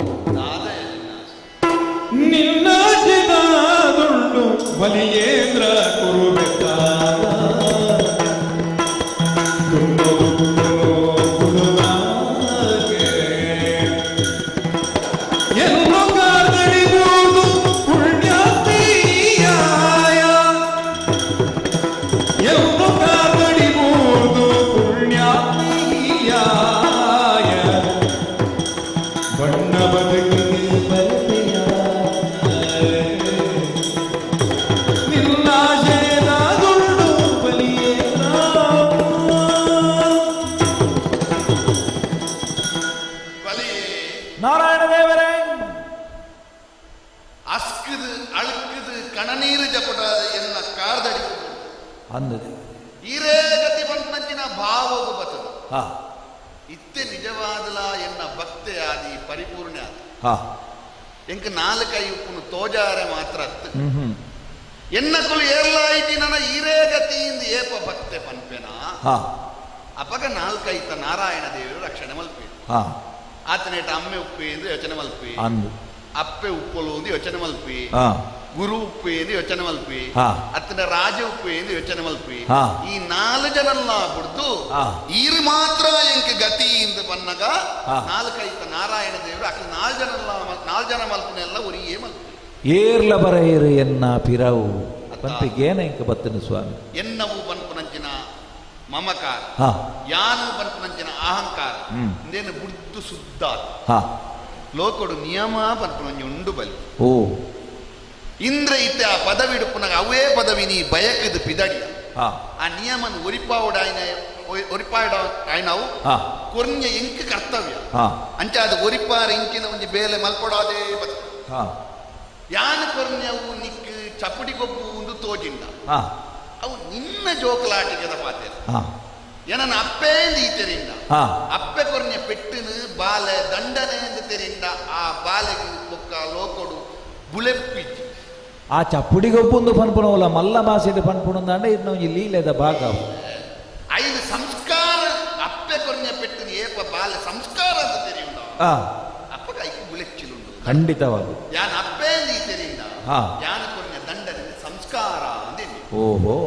ನಿನ್ನ ಜಿದಾದುಂಡು ಬಲಿಯೇಂದ್ರ ಕುರುಬೆತ್ತ ಎಲ್ಲೋ ಕಾದಡಿಬೋದು ಪುಣ್ಯಾತ್ಮೀಯಾಯ ಎಲ್ಲೋ ಕಾದಡಿಬೋದು ಪುಣ್ಯಾತ್ಮೀಯಾಯ ಬಣ್ಣ ಬದುಕಿಗೆ ಬರತೆಯ ನಿನ್ನ ಜೇದಾದುಂಡು ಬಲಿಯೇನ ನಾರಾಯಣ ದೇವರೇ ಅಸ್ಕದು ಅಳುಕದು ಕಣನೀರು ಜಪಟಾದ ಎನ್ನ ಕಾರ್ದಡಿ ಅಂದದೆ ಈರೇ ಗತಿ ಬಂದಿನ ಭಾವವು ಬತದು ಹಾ ಇತ್ತೆ ನಿಜವಾದಲ ಎನ್ನ ಭಕ್ತೆ ಆದಿ ಪರಿಪೂರ್ಣ ಹಾ ಎಂಕ ನಾಲ್ಕೈ ಉಪ್ಪುನು ತೋಜಾರೆ ಮಾತ್ರ ಅತ್ತು ಎನ್ನ ಕುಲು ಏರ್ಲಾಯಿತಿ ನನ್ನ ಈರೇ ಗತಿಯಿಂದ ಏಪ ಭಕ್ತೆ ಪನ್ಪೆನ ಹಾ ಅಪಗ ನಾಲ್ಕೈತ ನಾರಾಯಣ ದೇವರು ರಕ್ಷಣೆ ಮಲ್ಪಿ ಹಾ ಆತನೇಟ ಅಮ್ಮೆ ಉಪ್ಪೆ ಎಂದು ಯೋಚನೆ ಮಲ್ಪಿ ಅಂದು ಅಪ್ಪೆ ಉಪ್ಪಲು ಎಂದು ಯೋಚನೆ ಮಲ್ಪಿ ಹಾ ಗುರು ಉಪ್ಪೆ ಎಂದು ಯೋಚನೆ ಮಲ್ಪಿ ಹಾ ಅತ್ತನ ರಾಜ ಉಪ್ಪೆ ಎಂದು ಯೋಚನೆ ಮಲ್ಪಿ ಹಾ ಈ ನಾಲ್ಕು ಜನಲ್ಲ ಬಿಡ್ದು ಹಾ ಈರು ಮಾತ್ರ ಎಂಕ ಗತಿ ಇಂದ ಬನ್ನಗ ಹಾ ನಾಲ್ಕೈತ ನಾರಾಯಣ ದೇವರು ಅಕ್ಕ ನಾಲ್ ಜನ ಮಲ್ಪನೆಲ್ಲ ಒರಿಯೇ ಮಲ್ಪಿ ಏರ್ಲ ಬರ ಏರು ಎನ್ನ ಪಿರವು ಪಂಪಿಗೇನ ಇಂಕ ಬತ್ತನು ಸ್ವಾಮಿ ಎನ್ನವು ಪನ್ಪುನಂಚಿನ ಮಮಕಾರ ಹಾ ಯಾನು ಪನ್ಪುನಂಚಿನ ಅಹಂಕಾರ ಇಂದೇನು ಬುಡ್ದು ಶುದ್ಧ ಹಾ ಲೋಕಡು ನಿಯಮ ಪನ್ಪುನಂಜಿ ಉಂಡು ಬಲಿ ಓ ಇಂದ್ರ ಇತ್ತೆ ಆ ಪದವಿಡುಪುನಗ ಅವೇ ಪದವಿ ನೀ ಬಯಕದು ಪಿದಡಿ ಹಾ ಆ ನಿಯಮನ್ ಒರಿಪಾಡ ಆಯ್ನವು ಹಾ ಕೊರ್ഞ്ഞ ಎಂಕ ಕರ್ತವ್ಯ ಹಾ ಅಂಚ ಅದು ಒರಿಪಾರ ಇಂಚಿನ ಒಂಜಿ ಬೇಲೆ ಮಲ್ಪಡಾದೇ ಬತ್ತ ಹಾ ಯಾನ ಕೊರ್ഞ്ഞವು ನಿಕ್ ಚಪ್ಪಡಿಗೊಬ್ಬು ಒಂದು ತೋಜಿಂಡ ಹಾ ಅವು ನಿನ್ನ ಜೋಕಲಾಟಿಗದ ಪಾತೆ ಹಾ ಏನನ್ನ ಅಪ್ಪೇ ಈತೆರಿಂದ ಹಾ ಅಪ್ಪೆ ಕೊರ್ഞ്ഞ ಪೆಟ್ಟಿನ ಬಾಲೆ ದಂಡನೆ ಎಂದು ತೆರಿಂದ ಆ ಬಾಲೆಗೆ ಬೊಕ್ಕ ಲೋಕೊಡು ಬುಳೆಪ್ಪಿಜ್ಜಿ ಆ ಚಪ್ಪುಡಿಗೊಬ್ಬೊಂದು ಪನ್ಪುನವಲ್ಲ ಮಲ್ಲ ಮಾಸಿದ ಪನ್ಪುಣಂದಾಂಡ ಇನ್ನು ಒಂಜಿ ಲೀಲೆದ ಭಾಗ ಐದು ಸಂಸ್ಕಾರ ಅಪ್ಪೆ ಕೊರ್ഞ്ഞ ಪೆಟ್ಟಿನ ಏಪ ಬಾಲೆ ಸಂಸ್ಕಾರ ಅಂತ ತೆರೆಯುಂಡ ಹಾ ಅಪ್ಪ ಕೈಗೆ ಬುಳೆಚ್ಚಿಲುಂಡು ಖಂಡಿತವಾಗಿ ಯಾನ ಅಪ್ಪೇ ಈತೆರಿಂದ ಹಾ ಯಾನ ಕೊರ್ഞ്ഞ ದಂಡನೆ ಸಂಸ್ಕಾರ ಅಂದೇನಿ ಓಹೋ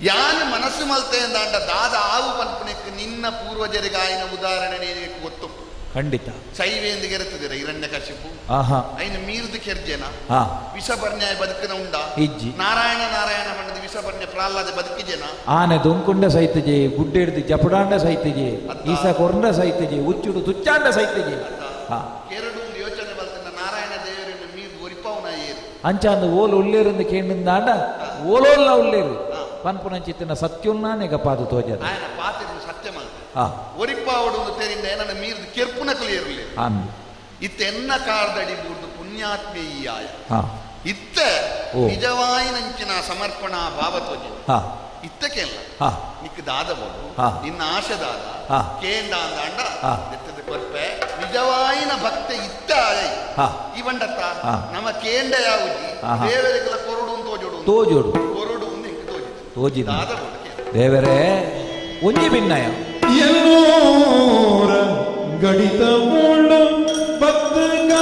ಯಾನು ಮನಸ್ಸು ಮಲ್ತೆ ಅಂದಾಂಡ ದಾದ ಆವು ಪನ್ಪುನಕ್ಕೆ ನಿನ್ನ ಪೂರ್ವಜರಿಗಾಯಿನ ಉದಾಹರಣೆ ನೀನು ಗೊತ್ತು ಖಂಡಿತ ಶೈವೇಂದಿಗೆ ಇರುತ್ತದೆ ಹಿರಣ್ಯಕಶಿಪು ಆಹಾ ಐನು ಮೀರ್ದು ಕೆರ್ಜೆನ ಹಾ ವಿಷಪರ್ಣ್ಯ ಬದುಕಿನ ಉಂಡ ಇಜ್ಜಿ ನಾರಾಯಣ ಮಣ್ಣದ ವಿಷಪರ್ಣ್ಯ ಪ್ರಹ್ಲಾದ ಬದುಕಿಜೆನ ಆನೆ ದುಂಕುಂಡ ಸೈತಜೆ ಗುಡ್ಡೆಡ್ದು ಜಪಡಾಂಡ ಸೈತಜೆ ಈಸ ಕೊರ್ಂಡ ಸೈತಜೆ ಉಚ್ಚುಡು ತುಚ್ಚಾಂಡ ಸೈತಜೆ ಹಾ ಎರಡು ಯೋಚನೆ ಬಲ್ತಿನ ನಾರಾಯಣ ದೇವರನ್ನು ಮೀರ್ದು ಒರಿಪವನ ಏರು ಅಂಚಾಂದ ಓಲು ಉಳ್ಳೇರಿಂದ ಕೇಂದ್ರಿಂದಾಂಡ ಓಲೋಲ್ಲ ಉಳ್ಳೇರು ಪನ್ಪುನಂಚಿತ್ತಿನ ಸತ್ಯುಲ್ನಾನೆಗ ಪಾದು ತೋಜದ ఆయన పాతిరు సత్యమంత ఆ ఒరిపావుడు తెరింద ఏనన్న మీరు కెర్పునకులు ఏరులే అందు ఇత్త ఎన్న కార్దడి బూర్దు పుణ్యాత్మేయాయ ఆ ఇత్త నిజవాయినంచిన సమర్పణ భావతోజి ఆ ಇತ್ತಕ್ಕೆಲ್ಲ ನಿಕ್ ದಾದ ಬೋದು ನಿನ್ನ ಆಶೆ ದಾದ ಕೇಂದ ಅಂದ ಎತ್ತದ ಕೊರ್ಪೆ ನಿಜವಾಯಿನ ಭಕ್ತ ಇತ್ತ ಇವಂಡತ್ತ ನಮ್ಮ ಕೇಂದ ಯಾವುದಿ ದೇವರಿಗೆಲ್ಲ ಕೊರಡು ತೋಜೋಡು ತೋಜೋಡು ಕೊರಡು ತೋಜಿ ದಾದ ಬೋದು ದೇವರೇ ಒಂಜಿ ಭಿನ್ನಯ ಎಲ್ಲೋರ ಗಡಿತ ಮುಳ್ಳು ಭಕ್ತಗ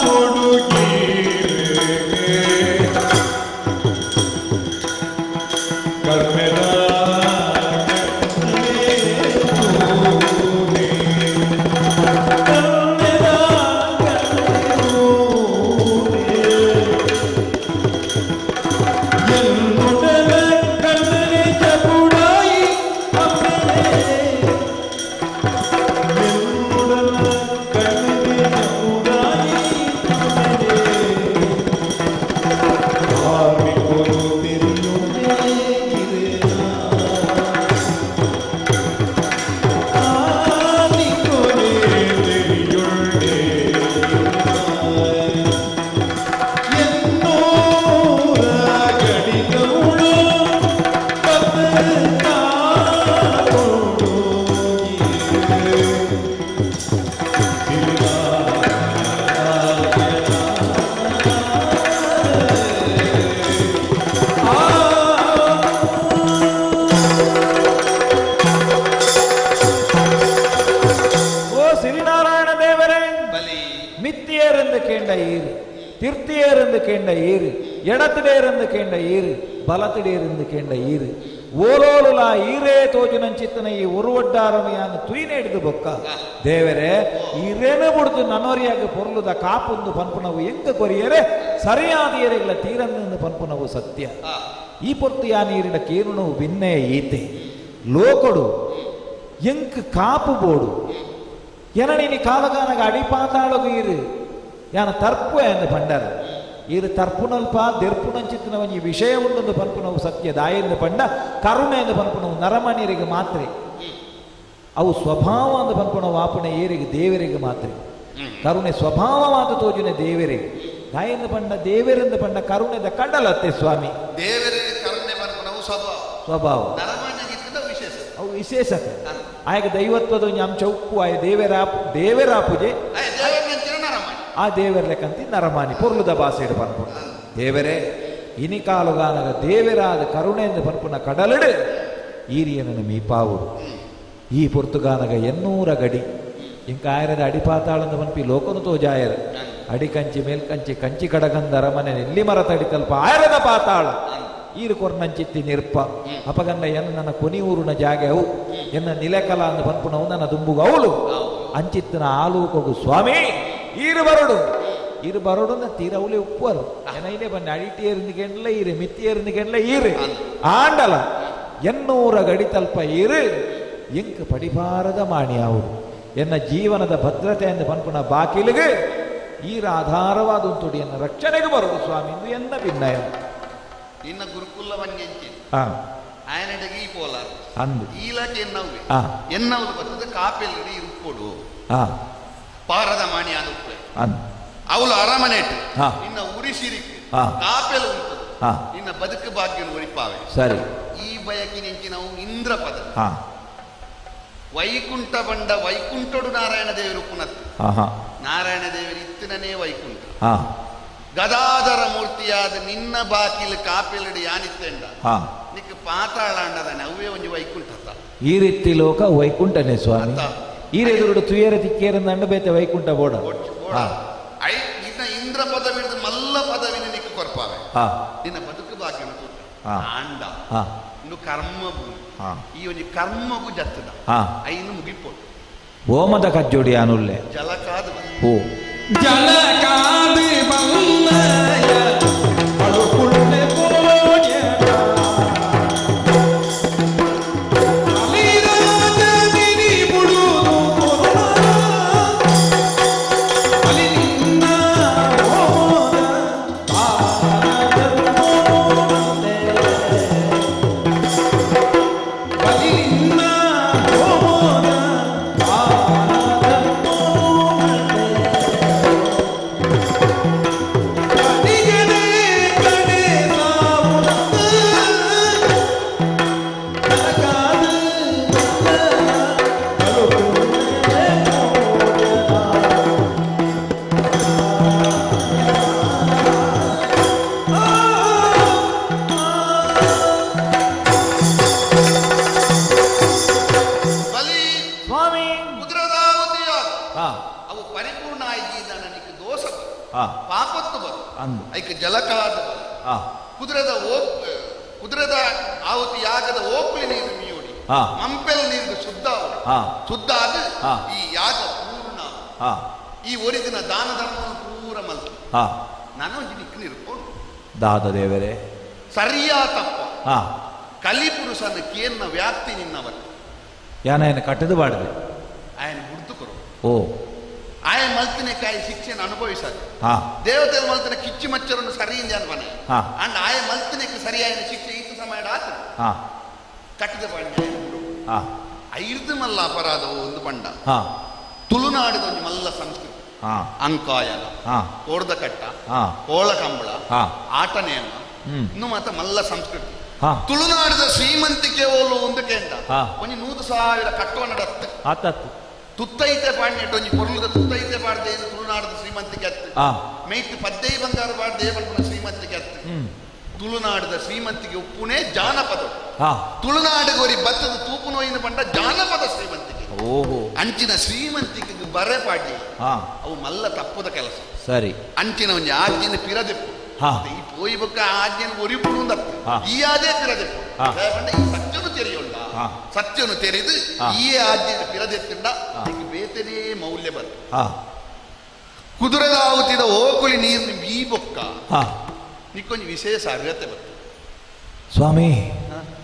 ಕೊಡುಗೆ ಕರ್ಮೆದ குத்தியேருந்து கேண்ட ஈரு திருத்தியேருந்து கேண்ட ஈரு எடத்திடேருந்து கேண்ட ஈரு பலத்திடேருந்து கேண்ட ஈரு ಓಲೋಲುಲ ಈರೇ ತೋಜಿನಂಚಿತ್ತನ ಈ ಒರುವಡ್ಡಾರಮೆಯನ್ನು ತುಯಿನೇಡಿದು ಬೊಕ್ಕ ದೇವರೇ ಈರೇನು ಬಿಡ್ದು ನನ್ನೋರಿಯಾಗಿ ಪೊರ್ಲುದ ಕಾಪುಂದು ಪನ್ಪುನವು ಎಂಗ ಕೊರಿಯರೆ ಸರಿಯಾದ ಏರೆಗಳ ತೀರನ್ನು ಪನ್ಪುನವು ಸತ್ಯ ಈ ಪೊರ್ತು ಯಾ ನೀರಿನ ಕೇರುಣವು ಭಿನ್ನೇ ಈತೆ ಲೋಕಡು ಎಂಕ್ ಕಾಪು ಬೋಡು ಎನನಿ ಕಾಲಗಾನಗ ಅಡಿಪಾತಾಳಗು ಇರು ಯಾನ ತರ್ಪು ಎಂದು ಪಂಡರ ಇರು ತರ್ಪುನಲ್ಪ ದೆರ್ಪುನಂಚಿತ್ತಿನ ಒಂಜಿ ವಿಷಯ ಉಂಡೊಂದು ಪನ್ಪುನವು ಸತ್ಯ ದಾಯೆಂದು ಪಂಡ ಕರುಣೆ ಎಂದು ಪನ್ಪುನವು ನರಮಣಿಯರಿಗೆ ಮಾತ್ರ ಅವು ಸ್ವಭಾವ ಎಂದು ಪನ್ಪುನವು ಆಪುಣೆ ಏರಿಗೆ ದೇವರಿಗೆ ಮಾತ್ರ ಕರುಣೆ ಸ್ವಭಾವವಾದ ತೋಜುನೆ ದೇವರಿಗೆ ದಾಯೆಂದು ಪಂಡ ದೇವರೆಂದು ಪಂಡ ಕರುಣೆದ ಕಡಲತ್ತೆ ಸ್ವಾಮಿ ದೇವರಿಗೆ ಕರುಣೆ ಪನ್ಪುನವು ಸ್ವಭಾವ ವಿಶೇಷ ಅವು ವಿಶೇಷತೆ ಆಗ ದೈವತ್ವದ ಒಂಜಿ ಅಂಶ ಉಪ್ಪು ಆಯ ದೇವರ ಪೂಜೆ ಆ ದೇವರ ಲೆಕ್ಕಂತಿ ನರಮಾನಿ ಪೊರ್ಲುದ ಭಾಷೆಡು ಪನ್ಪು ದೇವರೇ ಇನಿ ಕಾಲುಗಾನಗ ದೇವರಾದ ಕರುಣೆಯಿಂದ ಪನ್ಪುನ ಕಡಲಡು ಈರಿಯನ ಮೀಪಾವುಡು ಈ ಪೊರ್ತುಗಾನಗ 800 ಗಡಿ ಇಂಕ ಆಯರದ ಅಡಿಪಾತಾಳಂದ ಪನ್ಪಿ ಲೋಕನು ತೋಜಾಯರ ಅಡಿ ಕಂಚಿ ಮೇಲ್ಕಂಚಿ ಕಂಚಿ ಕಡಗಂದ ಅರಮನೆ ನೆಲ್ಲಿ ಮರ ತಡಿತಲ್ಪ ಆಯರದ ಪಾತಾಳ ಈರು ಕೊರ್ನಂಚಿತ್ತಿ ನಿರ್ಪ ಅಪಗಂಡ ಎನ್ನ ನನ್ನ ಕೊನಿ ಊರಿನ ಜಾಗೆ ಅವು ಎನ್ನ ನಿಲೆಕಲ ಅಂದ ಪನ್ಪುನವು ನನ್ನ ದುಂಬುಗ ಅವಳು ಅಂಚಿತ್ತಿನ ಆಲೂಕೊಗು ಸ್ವಾಮಿ ಈರು ಬರೋಡು ತೀರ ಅವಳೆ ಉಪ್ಪರು ಏನೈನೇ ಬನ್ನಿ ಅಡಿಟಿಯರಿಂದ ಕೆಂಡ್ಲ ಈರೆ ಮಿತ್ತಿಯರಿಂದ ಕೆಂಡ್ಲ ಈರು ಆಂಡಲ 800 ಗಡಿ ತಲ್ಪ ಈರು ಎಂಕ್ ಪಡಿಬಾರದ ಮಾಣಿ ಅವರು ಎನ್ನ ಜೀವನದ ಭದ್ರತೆಯನ್ನು ಪನ್ಪುಣ ಬಾಕಿಲಿಗೆ ಈರ ಆಧಾರವಾದ ತುಡಿಯನ್ನ ರಕ್ಷಣೆಗೆ ಬರುವುದು ಸ್ವಾಮಿ ಇದು ಎನ್ನ ಭಿನ್ನಯ ಇನ್ನ ಗುರುಕುಲ ವನ್ಯಂಚಿ ಆಯನಡೆಗೆ ಈ ಪೋಲಾರ್ ಅಂದು ಈಲಕ್ಕೆ ಎನ್ನವುದು ಬರ್ತದೆ ಕಾಪೆಲ್ಲಡಿ ಇರುಕೊಡು ಪಾರದ ಮಾಣಿ ಅದು ಅವಳು ಅರಮನೆ ನಿನ್ನ ಉರಿಸಿರಿಕ್ಕೆ ಕಾಪೆಲು ಉಂಟು ನಿನ್ನ ಬದುಕು ಭಾಗ್ಯನು ಒಳಿಪಾವೆ ಸರಿ ಈ ಬಯಕಿ ನಿಂಚಿ ನಾವು ಇಂದ್ರ ಪದ ವೈಕುಂಠ ಬಂಡ ವೈಕುಂಠಡು ನಾರಾಯಣ ದೇವರು ಪುನತ್ತು ನಾರಾಯಣ ದೇವರು ಇತ್ತಿನೇ ವೈಕುಂಠ ಗದಾಧರ ಮೂರ್ತಿಯಾದ ನಿನ್ನ ಬಾಕಿಲು ಕಾಪೆಲಡಿ ಯಾನಿತ್ತೆಂಡ ನಿಕ್ಕ ಪಾತಾಳಾಂಡದಾನೆ ಅವೇ ಒಂದು ವೈಕುಂಠ ಈ ರೀತಿ ಲೋಕ ವೈಕುಂಠನೇ ಸ್ವಾಮಿ ಈರೆದುರುಡು ತುಯರ ತಿಕ್ಕೇರಂದಂಡ ಬೇತೆ ವೈಕುಂಠ ಬೋಡ ಇನ್ನ ಇಂದ್ರ ಪದವಿಡಿದು ಮಲ್ಲ ಪದವಿನ ನಿಕ್ಕ ಕೊರ್ಪಾವೆ ನಿನ್ನ ಬದುಕು ಭಾಗ್ಯನ ಆಂಡ ಇನ್ನು ಕರ್ಮ ಈ ಒಂದು ಕರ್ಮಗೂ ಜತ್ತದ ಐನು ಮುಗಿಪೋಡು ಓಮದ ಕಜ್ಜೋಡಿ ಅನುಲ್ಲೆ ಜಲಕಾದ ಓ ಜಲಕಾದ ಬಲ್ಲಯ ಅಳುಕುಳ್ಳೆ ಪೋಜ ಕುದುರೆದ ಆವತಿ ಯಾಗದ ಓಕ್ಲಿ ನೀರು ಮೀಯೋಡಿ ಮಂಪೆಲ್ ನೀರು ಶುದ್ಧ ಅದು ಈ ಯಾಗ ಪೂರ್ಣ ಈ ಒರಿದಿನ ದಾನ ಧರ್ಮವನ್ನು ಪೂರ ಮಲ್ತು ನಾನು ನಿಕ್ಕ ನಿರ್ಕೊಂಡು ದಾದ ದೇವರೇ ಸರಿಯಾ ತಪ್ಪ ಕಲಿಪುರುಷನ ಕೇನ್ನ ವ್ಯಾಪ್ತಿ ನಿನ್ನವತ್ತು ಯಾನ ಕಟ್ಟದು ಬಾಡದೆ ಆಯನ ಗುರ್ತು ಕೊರು ಓ ಆಯ ಮಲ್ತಿನ ಕಾಯಿ ಶಿಕ್ಷೆಯನ್ನು ಅನುಭವಿಸದು ದೇವತೆ ಮಲ್ತಿನ ಕಿಚ್ಚು ಮಚ್ಚರನ್ನು ಸರಿಯಿಂದ ಅನ್ವನೆ ಅಂಡ್ ಆಯ ಮಲ್ತಿನಕ್ಕೆ ಸರಿಯಾದ ಶಿಕ್ಷೆ ಇತ್ತು ಸಮಯ ಆತು ಕಟ್ಟಿದ ಪಂಡ ಐದು ಮಲ್ಲ ಅಪರಾಧವು ಒಂದು ಪಂಡ ತುಳುನಾಡಿದ ಒಂದು ಮಲ್ಲ ಸಂಸ್ಕೃತಿ ಅಂಕಾಯಲ ಕೋಡ್ದ ಕಟ್ಟ ಕೋಳ ಕಂಬಳ ಆಟ ನೇಮ ಇನ್ನು ಮಾತ್ರ ಮಲ್ಲ ಸಂಸ್ಕೃತಿ ತುಳುನಾಡಿದ ಶ್ರೀಮಂತಿಕೆ ಓಲು ಒಂದು ಕೇಂದ್ರ ಒಂದು 100,000 ಕಟ್ಟುವ ನಡತ್ತೆ ತುತ್ತೈತೆ ಪಾಡ್ನೆಟ್ಟು ಒಂಜಿ ಪೊರ್ಲುದ ತುತ್ತೈತೆ ಪಾಡ್ದೆ ತುಳುನಾಡದ ಶ್ರೀಮಂತಿಕೆ ಅತ್ತು ಮೈತ್ ಪದ್ದೈ ಬಂಗಾರ ಪಾಡ್ದೆ ಪನ್ಪುನ ಶ್ರೀಮಂತಿಕೆ ಅತ್ತು ತುಳುನಾಡದ ಶ್ರೀಮಂತಿಗೆ ಉಪ್ಪುನೇ ಜಾನಪದ ತುಳುನಾಡಿಗೆ ಒರಿ ಭತ್ತದ ತೂಪು ನೋಯಿನ ಪಂಡ ಜಾನಪದ ಶ್ರೀಮಂತಿಕೆ ಅಂಚಿನ ಶ್ರೀಮಂತಿಕೆಗೆ ಬರೆ ಪಾಡಿ ಹಾ ಅವು ಮಲ್ಲ ತಪ್ಪದ ಕೆಲಸ ಸರಿ ಅಂಚಿನ ಒಂಜಿ ಆಜ್ಞೆನ ಪಿರದೆಪ್ಪು ಹಾ ಈ ಪೋಯಿ ಬೊಕ್ಕ ಆಜ್ಞೆನ ಒರಿಪುಡು ಹಾ. ಈ ಆದೇ ಪಿರದೆಪ್ಪು ಹಾ. ಈ ಸತ್ಯನು ತೆರೆಯುಂಡ ಹಾ. ಸತ್ಯನು ತೆರೆದು ಹಾ. ಈ ಆಜ್ಞೆನ ಪಿರದೆತ್ತುಂಡ ಈಗ ಬೇತನೇ ಮೌಲ್ಯ ಬರ್ ಹಾ ಕುದುರೆದಾವುತ್ತಿದ ಓಕುಳಿ ನೀರು ಈ ಬೊಕ್ಕ ಹಾ ನಿಕ್ಕೊಂದು ವಿಶೇಷ ಅರ್ಹತೆ ಬರ್ತದೆ ಸ್ವಾಮಿ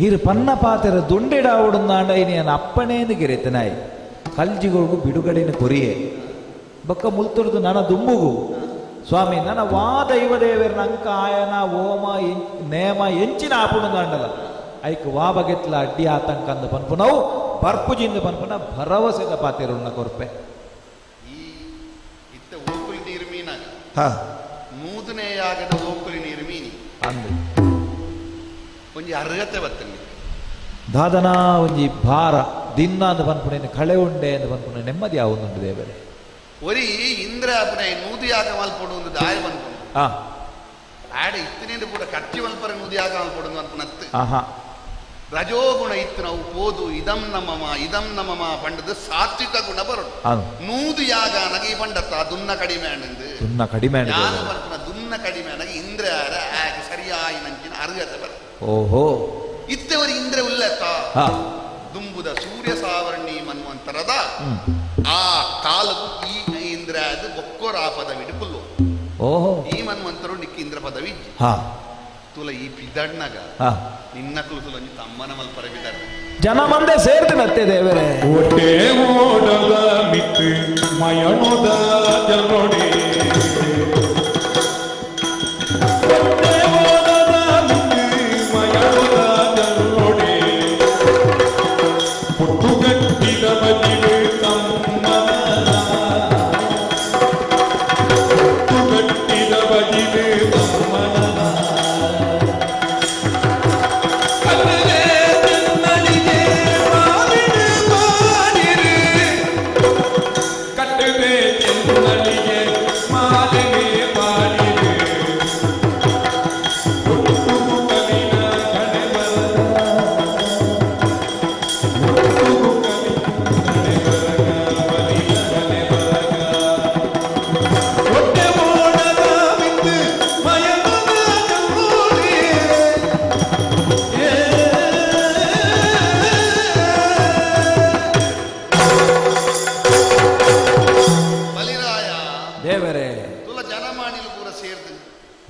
ಇರು ಪನ್ನ ಪಾತೆರ ದುಂಡೆಡಾವುಡುಂದಾಂಡ ಇನ್ನು ಅಪ್ಪನೇಂದು ಗೆರೆತನಾಯಿ ಕಲ್ಜಿಗಳಿಗೂ ಬಿಡುಗಡೆನ ಕೊರಿಯೆ ಬೊಕ್ಕ ಮುಲ್ತುರ್ದು ನನ್ನ ದುಂಬುಗು ಸ್ವಾಮಿ ನನ್ನ ವಾದ ಇವದೇವರ ಅಂಕ ಆಯನ ಓಮ ನೇಮ ಎಂಚಿನ ಆಪುಡುಂದಾಂಡಲ ಐಕ್ ವಾ ಬಗೆತ್ಲ ಅಡ್ಡಿ ಆತಂಕ ಅಂದು ಪನ್ಪುನವು ಬರ್ಪುಜಿಂದ ಪನ್ಪುನ ಭರವಸೆದ ಪಾತೆರುಳ್ನ ಕೊರ್ಪೆ ಈ ಇತ್ತ ಓಕುಳಿ ನೀರು ಮೀನಾಗ ಹಾ ಮೂದನೆಯಾಗದ ಓಕುಳಿ ನೀರು ಮೀನಿ ಅಂದು ಒಂಜಿ ಅರ್ಹತೆ ಬರ್ತದೆ ದಾದನ ಒಂಜಿ ಭಾರ ದಿನ ಅಂದು ಪನ್ಪುಣೇನು ಕಳೆ ಉಂಡೆ ಎಂದು ಪನ್ಪುಣ ನೆಮ್ಮದಿ ಆವುದುಂಟು ದೇವರೇ ಒರಿ ಇಂದ್ರ ಅಪನೆ ನೂದಿಯಾಗ ಮಲ್ಪಡು ಒಂದು ದಾಯ ಬಂದ್ಕೊಂಡು ಹಾ ಆಡ ಇತ್ತಿನಿಂದ ಕೂಡ ಕಟ್ಟಿ ಮಲ್ಪರ ನೂದಿಯಾಗ ಮಲ್ಪಡು ಅನ್ಪುಣತ್ತು ಆಹಾ ರಜೋಗುಣ ಇತ್ತು ನಾವು ಪೋದು ಇದಂ ನಮಮ ಪಂಡದು ಸಾತ್ವಿಕ ಗುಣ ಬರೋದು ಅದು ನೂದು ಯಾಗ ನಗಿ ಪಂಡತ್ತ ದುನ್ನ ಕಡಿಮೆ ಅಂದು ತುನ್ನ ಕಡಿಮೆ ಯಾನು ಬರ್ಪುನ ದುನ್ನ ಕಡಿಮೆ ನಗಿ ಇಂದ್ರ ಆಗ ಸರಿಯಾಗಿ ನಂಚಿನ ಅರ್ಹತೆ ಬರ ಓಹೋ ಇತ್ತವರಿ ಇಂದ್ರ ಉಲ್ಲತ್ತ ಹಾ ದುಂಬುದ ಸೂರ್ಯ ಸಾವರ್ಣಿ ಮನ್ವಂತರದ ಆ ಕಾಲವು ಈ ಇಂದ್ರ ಅದು ಬೊಕ್ಕೋರ ಆ ಪದವಿಡು ಪುಲ್ಲು ಓಹೋ ಈ ಮನ್ವಂತರು ನಿಕ್ಕಿ ಇಂದ್ರ ಪದವಿ ಹಾ ತುಲ ಈ ಪಿದಣ್ಣಗ ಹಾ ನಿನ್ನ ತುಲ ತಮ್ಮನ ಮಲ್ಪರ ಬಿದಣ್ಣ ಜನ ಮಂದೆ ಸೇರ್ತಿನತ್ತೆ ದೇವರೇ ಒಟ್ಟೆ ಓಡದ ಮಿತ್ತು ಮಯಣದ ಜನೋಡಿ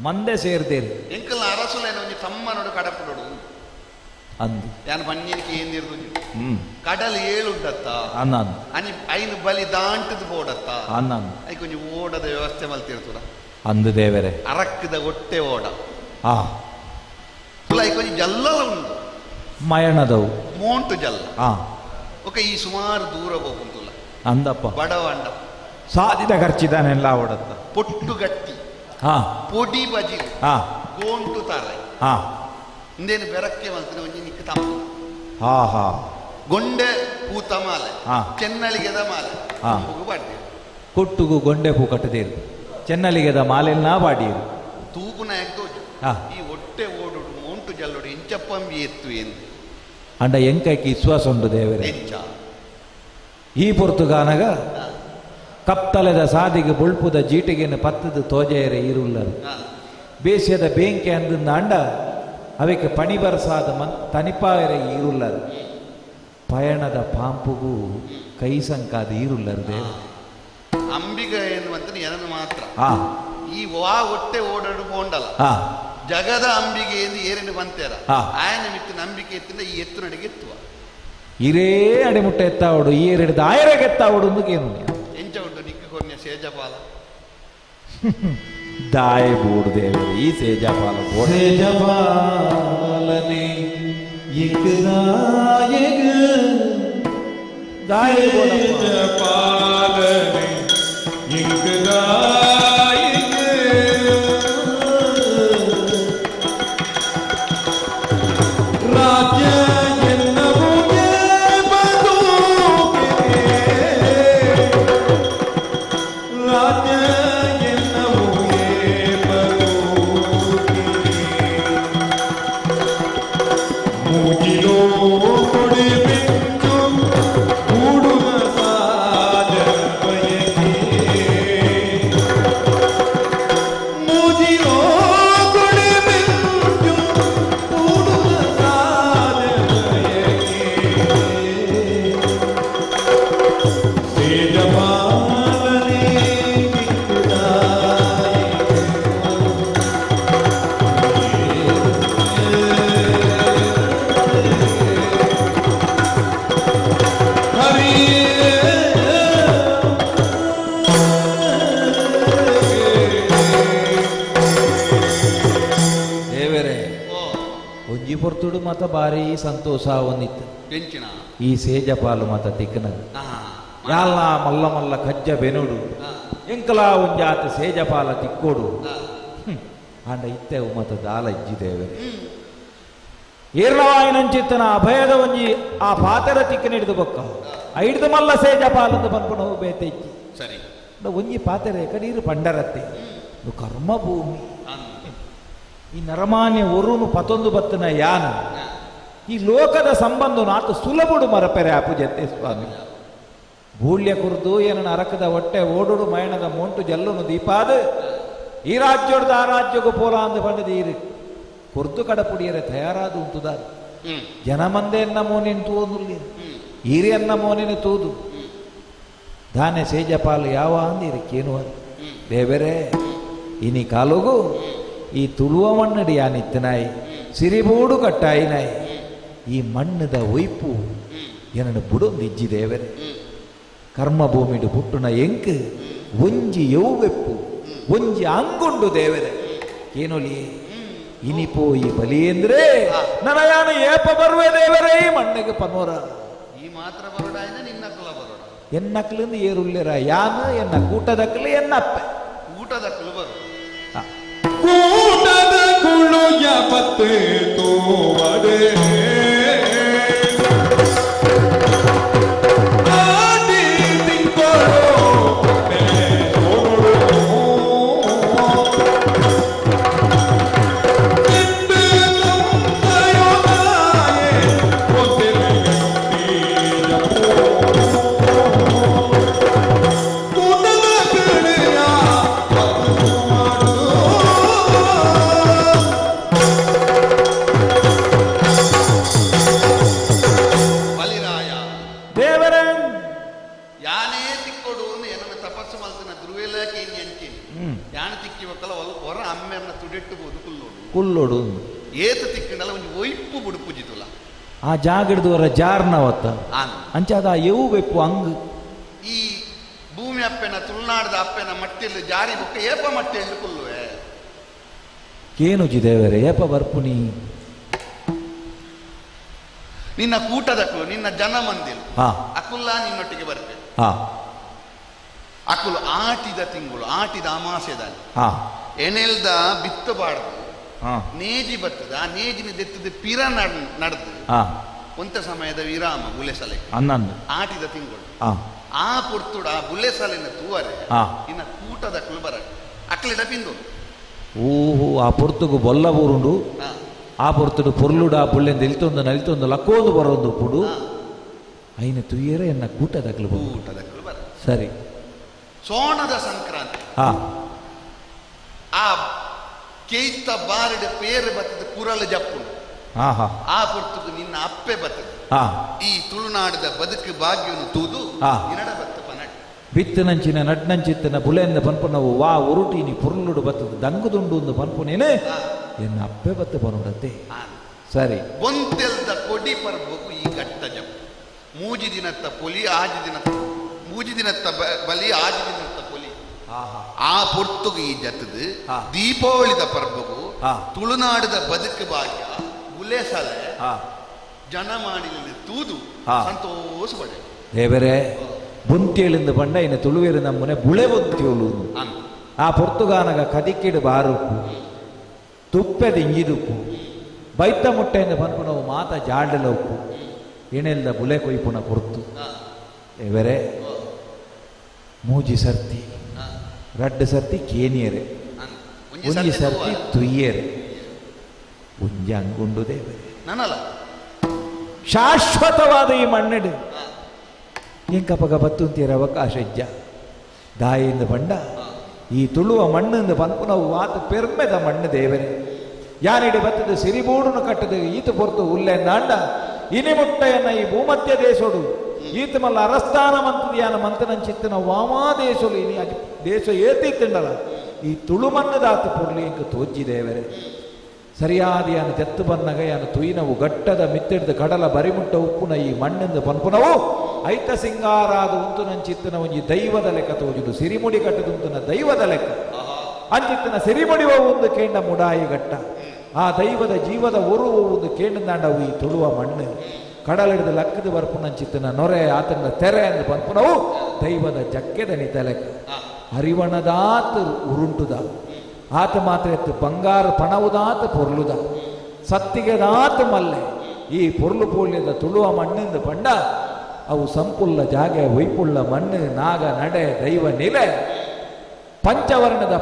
ಮಂದೆ ಸೇರ್ದೇರು ಎಂಕಲ್ನ ಅರಸುಲೇನ ಒಂಜಿ ತಮ್ಮನೋಡು ಕಡಪುಡೋಡು ಅಂದು ಯಾನು ಪನ್ನಿನಿಕೆ ಏನಿರ್ದು ಕಡಲ್ ಏಳುಂಡತ್ತ ಅನ್ನ ಅನಿ ಐನು ಬಲಿ ದಾಂಟದು ಬೋಡತ್ತ ಅನ್ನ ಐ ಕೊಂಚ ಓಡದ ವ್ಯವಸ್ಥೆ ಮಲ್ತಿರ್ತದ ಅಂದು ದೇವರೇ ಅರಕ್ಕದ ಹೊಟ್ಟೆ ಓಡ ಆ ತುಲ ಐ ಕೊಂಚ ಜಲ್ಲ ಉಂಡು ಮಯಣದವು ಮೋಂಟು ಜಲ್ಲ ಆ ಒಕ್ಕ ಈ ಸುಮಾರು ದೂರ ಹೋಗುಂತುಲ್ಲ ಅಂದಪ್ಪ ಬಡವಂಡ ಸಾಧಿದ ಖರ್ಚಿದಾನೆಲ್ಲ ಓಡತ್ತ ಪೊಟ್ಟು ಗಟ್ಟಿ ಹಾ ಪೊಡಿ ಬಜಿ ಹಾ ಗೋಂಟು ತಾರೈ ಹಾ ಇಂದೇನು ಬೆರಕ್ಕೆ ಮಲ್ತಿನ ಒಂಜಿ ನಿಕ್ಕ ತಮ್ಮ ಹಾ ಹಾ ಗೊಂಡೆ ಪೂತ ಮಾಲೆ ಹಾ ಚೆನ್ನಳಿಗೆದ ಮಾಲೆ ಹಾ ಬಾಡ್ತೀವಿ ಕೊಟ್ಟುಗು ಗೊಂಡೆ ಪೂ ಕಟ್ಟದೇರು ಚೆನ್ನಲಿಗೆದ ಮಾಲೆಲ್ಲ ಬಾಡೀರು ತೂಗುನ ಎಗ್ದೋಜು ಈ ಹೊಟ್ಟೆ ಓಡುಡು ಮೋಂಟು ಜಲ್ಲೋಡು ಎಂಚಪ್ಪಂಬಿ ಎತ್ತು ಎಂದು ಅಂಡ ಎಂಕೈಕಿ ವಿಶ್ವಾಸ ಉಂಟು ದೇವರೇ ಎಂಚ ಈ ಪೊರ್ತುಗಾನಗ ಕಪ್ತಲೆದ ಸಾದಿಗೆ ಬುಳ್ಪುದ ಜೀಟಿಗೆನ ಪತ್ತದ ತೋಜೆಯರೆ ಈರುಳ್ಳರು ಬೇಸಿಯದ ಬೇಂಕೆ ಅಂದ ಅಂಡ ಅವಕ್ಕೆ ಪಣಿ ಬರಸಾದ ತನಿಪಾಯರೆ ಈರುಳ್ಳರು ಪಯಣದ ಪಾಂಪುಗೂ ಕೈ ಸಂಕಾದ ಈರುಳ್ಳರು ದೇವ ಅಂಬಿಗ ಎನ್ನುವಂತ ಏನನ್ನು ಮಾತ್ರ ಈ ವಾ ಹೊಟ್ಟೆ ಓಡಾಡು ಬೋಂಡಲ್ಲ ಜಗದ ಅಂಬಿಗೆ ಎಂದು ಏರಿನ ಬಂತೇರ ಆಯನ ಮಿತ್ತು ನಂಬಿಕೆ ಎತ್ತಿಂದ ಈ ಎತ್ತು ನಡಿಗೆ ಎತ್ತುವ ಇರೇ ಅಡೆಮುಟ್ಟ ಎತ್ತಾವಡು ಈ ಎರಡಿದ ಆಯರಗೆ ಎತ್ತಾವಡು ಅಂದಕ್ಕೇನು ಎಂಚ ಉಂಟು ನಿಕ್ಕು ಕೊನ್ಯ ಸೇಜಪಾಲ ದಾಯ ಬೋಡು ದೇವರು ಈ ಸೇಜಪಾಲ ಸೇಜಪಾಲನೆ ದಾಯ ಪಾಲನೆ ರಾಜ್ಯ ಮೂಗಿಲೋ ಕೊಡಿ ಬಿಟ್ಟು ಕೂಡುವ ಸಾಜ ಪೊರ್ತುಡು ಮತ ಭಾರಿ ಸಂತೋಷ ಒಂದಿತ್ತು ಬೆಂಚಿನ ಈ ಸೇಜಪಾಲು ಮತ ತಿಕ್ಕನದು ಯಾಲ್ನ ಮಲ್ಲ ಮಲ್ಲ ಕಜ್ಜ ಬೆನುಡು ಎಂಕಲ ಒಂಜಾತ ಸೇಜಪಾಲ ತಿಕ್ಕೋಡು ಆಂಡ ಇತ್ತೆವು ಮತ ದಾಲ ಇಜ್ಜಿದ್ದೇವೆ ಏರ್ಲವಾಯಿನಂಚಿತ್ತನ ಅಭಯದ ಒಂಜಿ ಆ ಪಾತೆರ ತಿಕ್ಕನ ಹಿಡಿದು ಬೊಕ್ಕ ಹಿಡಿದು ಮಲ್ಲ ಸೇಜಪಾಲಂದು ಪನ್ಪುಣ ಬೇತೆ ಇಜ್ಜಿ ಸರಿ ಒಂಜಿ ಪಾತೆರೆ ಕಡೀರು ಪಂಡರತ್ತೆ ಕರ್ಮಭೂಮಿ ಈ ನರಮಾನ್ಯ ಒರುನು ಪತೊಂದು ಬತ್ತನ ಯಾನು ಈ ಲೋಕದ ಸಂಬಂಧ ನಾತು ಸುಲಭುಡು ಮರಪೆರೆ ಅಪುಜತೆ ಸ್ವಾಮಿ ಬೂಳ್ಯ ಕುರ್ದು ಏನನ ಅರಕದ ಹೊಟ್ಟೆ ಓಡುಡು ಮಯಣದ ಮೊಂಟು ಜಲ್ಲುನು ದೀಪಾದ ಈ ರಾಜ್ಯೋಡ್ದ ಆ ರಾಜ್ಯಗೂ ಪೋಲ ಅಂದು ಬಂಡದ ಈ ಕುರ್ದು ಕಡಪುಡಿಯರೆ ತಯಾರಾದು ಉಂಟುದಾರ ಜನಮಂದೆ ಎನ್ನ ಮೋನಿನ ತೂಂದು ಈರಿಯನ್ನ ಮೋನಿನ ತೂದು ದಾನೆ ಸೇಜಪಾಲು ಯಾವ ಅಂದಿರಿ ಕೇನುವ ದೇವರೇ ಇನಿ ಕಾಲುಗು ಈ ತುಳುವ ಮಣ್ಣಡಿ ಯಾನಿತ್ತನಾಯಿ ಸಿರಿಬೂಡು ಕಟ್ಟಾಯಿನಾಯಿ ಈ ಮಣ್ಣದ ಒಯ್ಪು ಏನನ್ನು ಬುಡೊಂದು ಇಜ್ಜಿ ದೇವರೇ ಕರ್ಮಭೂಮಿಡು ಪುಟ್ಟುನ ಎಂಕ್ ಒಂಜಿ ಯೌವೆಪ್ಪು ಒಂಜಿ ಅಂಗುಂಡು ದೇವರೇ ಏನೊಲಿ ಇನಿಪೋ ಈ ಬಲಿ ಅಂದ್ರೆ ನನಯಾನ ಏಪ ಬರುವೆ ದೇವರೇ ಈ ಮಣ್ಣಿಗೆ ಪನೋರ ಈ ಮಾತ್ರ ಬರೋಡಾಯ್ನ ನಿನ್ನ ಕುಲ ಬರೋಡ ಎನ್ನಕ್ಲಿಂದ ಏರುಳ್ಳಿರ ಯಾನು ಎನ್ನ ಕೂಟದಕ್ಕಲು ಎನ್ನಪ್ಪೆ ಊಟದ ಕುಲು ಬರು ಕೂಟದ ಕುಳು ಯಾಪತ್ತೆ ತೋವಡೆ ಕುಲ್ಲೋಡು ಏತ ತಿಕ್ಕಂಡಲ್ಲ ಒಂದು ಒಯ್ಪು ಬುಡು ಪೂಜಿತುಲ ಆ ಜಾಗಿಡ್ದವರ ಜಾರ್ನವತ್ತ ಅಂಚಾದ ಎವು ಬೆಪ್ಪು ಅಂಗ್ ಈ ಭೂಮಿ ಅಪ್ಪೆನ ತುಳುನಾಡದ ಅಪ್ಪೆನ ಮಟ್ಟಿಯಲ್ಲಿ ಜಾರಿ ಬುಕ್ಕ ಏಪ ಮಟ್ಟಿಯಲ್ಲಿ ಕುಲ್ಲುವೆ ಕೇನುಜಿ ದೇವರೇ ಏಪ ಬರ್ಪುನಿ ನಿನ್ನ ಕೂಟದಕ್ಕಲು ನಿನ್ನ ಜನ ಮಂದಿಲ್ ಅಕುಲ್ಲ ನಿನ್ನೊಟ್ಟಿಗೆ ಬರ್ತೇನೆ ಅಕುಲು ಆಟಿದ ತಿಂಗಳು ಆಟಿದ ಅಮಾಸೆದಲ್ಲಿ ಎನೆಲ್ದ ಬಿತ್ತಬಾರ್ದು ನೇಜಿ ಬರ್ತದ ಆ ನೇಜಿನ ದೆತ್ತದ ಪಿರ ನಡೆದು ಒಂತ ಸಮಯದ ವಿರಾಮ ಬುಲೆಸಲೆ ಆಟಿದ ತಿಂಗಳು ಆ ಪೊರ್ತುಡ ಆ ಬುಲೆಸಲಿನ ತೂವರೆ ಇನ್ನ ಕೂಟದ ಕುಲ್ಬರ ಅಕ್ಲೆಡ ಪಿಂದು ಓಹೋ ಆ ಪೊರ್ತುಗು ಬೊಲ್ಲ ಬೂರುಂಡು ಆ ಪೊರ್ತುಡು ಪೊರ್ಲುಡ ಆ ಬುಳ್ಳೆಂದು ಇಲ್ತೊಂದು ನಲಿತೊಂದು ಲಕ್ಕೋಂದು ಬರೋದು ಪುಡು ಐನ ತುಯ್ಯರೆ ಎನ್ನ ಕೂಟದ ಕುಲ್ಬರ ಸರಿ ಸೋಣದ ಸಂಕ್ರಾಂತಿ ಆ ಕೇಯ್ತ ಬಾರಿಡ ಪೇರು ಬತ್ತದ ಕುರಲ ಜಪ್ಪುಡು ಆ ಪೊರ್ತುಗು ನಿನ್ನ ಅಪ್ಪೆ ಬತ್ತದ ಈ ತುಳುನಾಡದ ಬದುಕು ಭಾಗ್ಯವನ್ನು ತೂದು ಇರಡ ಬತ್ತ ಪನಟ್ ಬಿತ್ತನಂಚಿನ ನಡ್ನಂಚಿತ್ತನ ಬುಲೆಂದ ಪನ್ಪನವು ವಾ ಉರುಟಿನಿ ಪುರ್ಲುಡು ಬತ್ತದ ದಂಗುದುಂಡು ಒಂದು ಪನ್ಪುನೇನೆ ಎನ್ನ ಅಪ್ಪೆ ಬತ್ತ ಪನುಡತ್ತೆ ಸರಿ ಬೊಂತೆಲ್ದ ಕೊಡಿ ಪರ್ಬಗು ಈ ಗಟ್ಟ ಜಪ್ಪು ಮೂಜಿ ದಿನತ್ತ ಪೊಲಿ ಆಜಿ ದಿನ ಮೂಜಿ ದಿನತ್ತ ಬಲಿ ಆಜಿ ದಿನತ್ತ ಪೊಲಿ ಆ ಪೊರ್ತುಗು ಈ ಜತ್ತದು ದೀಪಾವಳಿದ ಪರ್ಬಗು ತುಳುನಾಡದ ಬದುಕು ಭಾಗ್ಯ ಬುಲೆಸಲೆ ಜನ ಮಾಡಿನಲ್ಲಿ ತೂದು ಸಂತೋಷ ಪಡೆ ದೇವರೇ ಬುಂತಿಯಳಿಂದ ಬಂಡ ಇನ್ನು ತುಳುವೇರು ನಮ್ಮನೆ ಬುಳೆ ಬುಂತಿಯೋಳು ಆ ಪೊರ್ತುಗಾನಗ ಕದಿಕ್ಕಿಡು ಬಾರುಪ್ಪು ತುಪ್ಪೆದ ಇಂಗಿದುಪ್ಪು ಬೈತ ಮುಟ್ಟೆಯಿಂದ ಪನ್ಪು ನಾವು ಮಾತ ಜಾಡಲ ಉಪ್ಪು ಏನೆಲ್ದ ಬುಲೆ ಕೊಯ್ಪುನ ಪೊರ್ತು ದೇವರೇ ಮೂಜಿ ಸರ್ತಿ ರಡ್ಡು ಸರ್ತಿ ಕೇನಿಯರೆ ಒಂಜಿ ಸರ್ತಿ ತುಯ್ಯರೆ ಒಂಜಿ ಅಂಗುಂಡು ದೇವರೇ ಶಾಶ್ವತವಾದ ಈ ಮಣ್ಣಿಡು ಎಂಕಪಗ ಬತ್ತುಂತೀರ ಅವಕಾಶ ಇಜ್ಜ ದಾಯಿಂದ ಬಂಡ ಈ ತುಳುವ ಮಣ್ಣಿಂದ ಪನ್ಪು ನಾವು ವಾತ ಪೆರ್ಮೆದ ಮಣ್ಣು ದೇವರೇ ಯಾನಿಡಿ ಬತ್ತದ ಸಿರಿಬೂಡುನು ಕಟ್ಟದ ಈತ ಪೊರ್ತು ಉಲ್ಲೆಂದಾಂಡ ಇನಿ ಮುಟ್ಟೆಯನ್ನ ಈ ಭೂಮಧ್ಯ ದೇಶೋಡು ಈತ ಮಲ್ಲ ಅರಸ್ಥಾನ ಮಂತದ ಯಾನ ಮಂತನಂಚಿತ್ತಿನ ವಾಮಾ ದೇಶಲು ಇನಿ ದೇಶ ಏತಿತ್ತಂಡಲ್ಲ ಈ ತುಳು ಮಣ್ಣದಾತ ಪೊರ್ಲಿ ಇಂಕ ತೋಜ್ಜಿ ದೇವರೇ ಸರಿಯಾದ ಯಾನು ತೆತ್ತು ಬನ್ನಗ ಯಾನು ತುಯಿನವು ಗಟ್ಟದ ಮಿತ್ತಿಡ್ದು ಕಡಲ ಬರಿಮುಟ್ಟ ಉಪ್ಪುನ ಈ ಮಣ್ಣಿಂದ ಪನ್ಪುನವು ಐತ ಸಿಂಗಾರಾದ ಉಂತು ನಂಚಿತ್ತನ ಒಂಜಿ ದೈವದ ಲೆಕ್ಕ ತೋಜುಡು ಸಿರಿಮುಡಿ ಕಟ್ಟದುಂತನ ದೈವದ ಲೆಕ್ಕ ಅಂಚಿತ್ತನ ಸಿರಿಮುಡಿವ ಒಂದು ಕೇಂಡ ಮುಡಾಯಿ ಗಟ್ಟ ಆ ದೈವದ ಜೀವದ ಒಂದು ಕೇಂದ್ರದಾಂಡವು ಈ ತುಳುವ ಮಣ್ಣು ಕಡಲಿಡಿದ ಲಕ್ಕದ ಬರ್ಪುನಂಚಿತ್ತನ ನೊರೆ ಆತನ ತೆರೆ ಅಂದು ಪನ್ಪುನವು ದೈವದ ಜಕ್ಕೆದನಿ ತಲೆಕ ಅರಿವಣದಾತ್ ಉರುಂಟುದ ಆತ ಮಾತ್ರ ಎತ್ತು ಬಂಗಾರ ಪಣವುದಾತ ಪೊರ್ಲುದ ಸತ್ತಿಗೆದಾತ ಮಲ್ಲೆ ಈ ಪೊರ್ಲು ಪೋಲ್ಯದ ತುಳುವ ಮಣ್ಣಿಂದ ಪಂಡ ಅವು ಸಂಪುಲ್ಲ ಜಾಗೆ ವೈಪುಳ್ಳ ಮಣ್ಣು ನಾಗ ನಡೆ ದೈವ ನೆಲೆ ಪಂಚವರ್ಣದ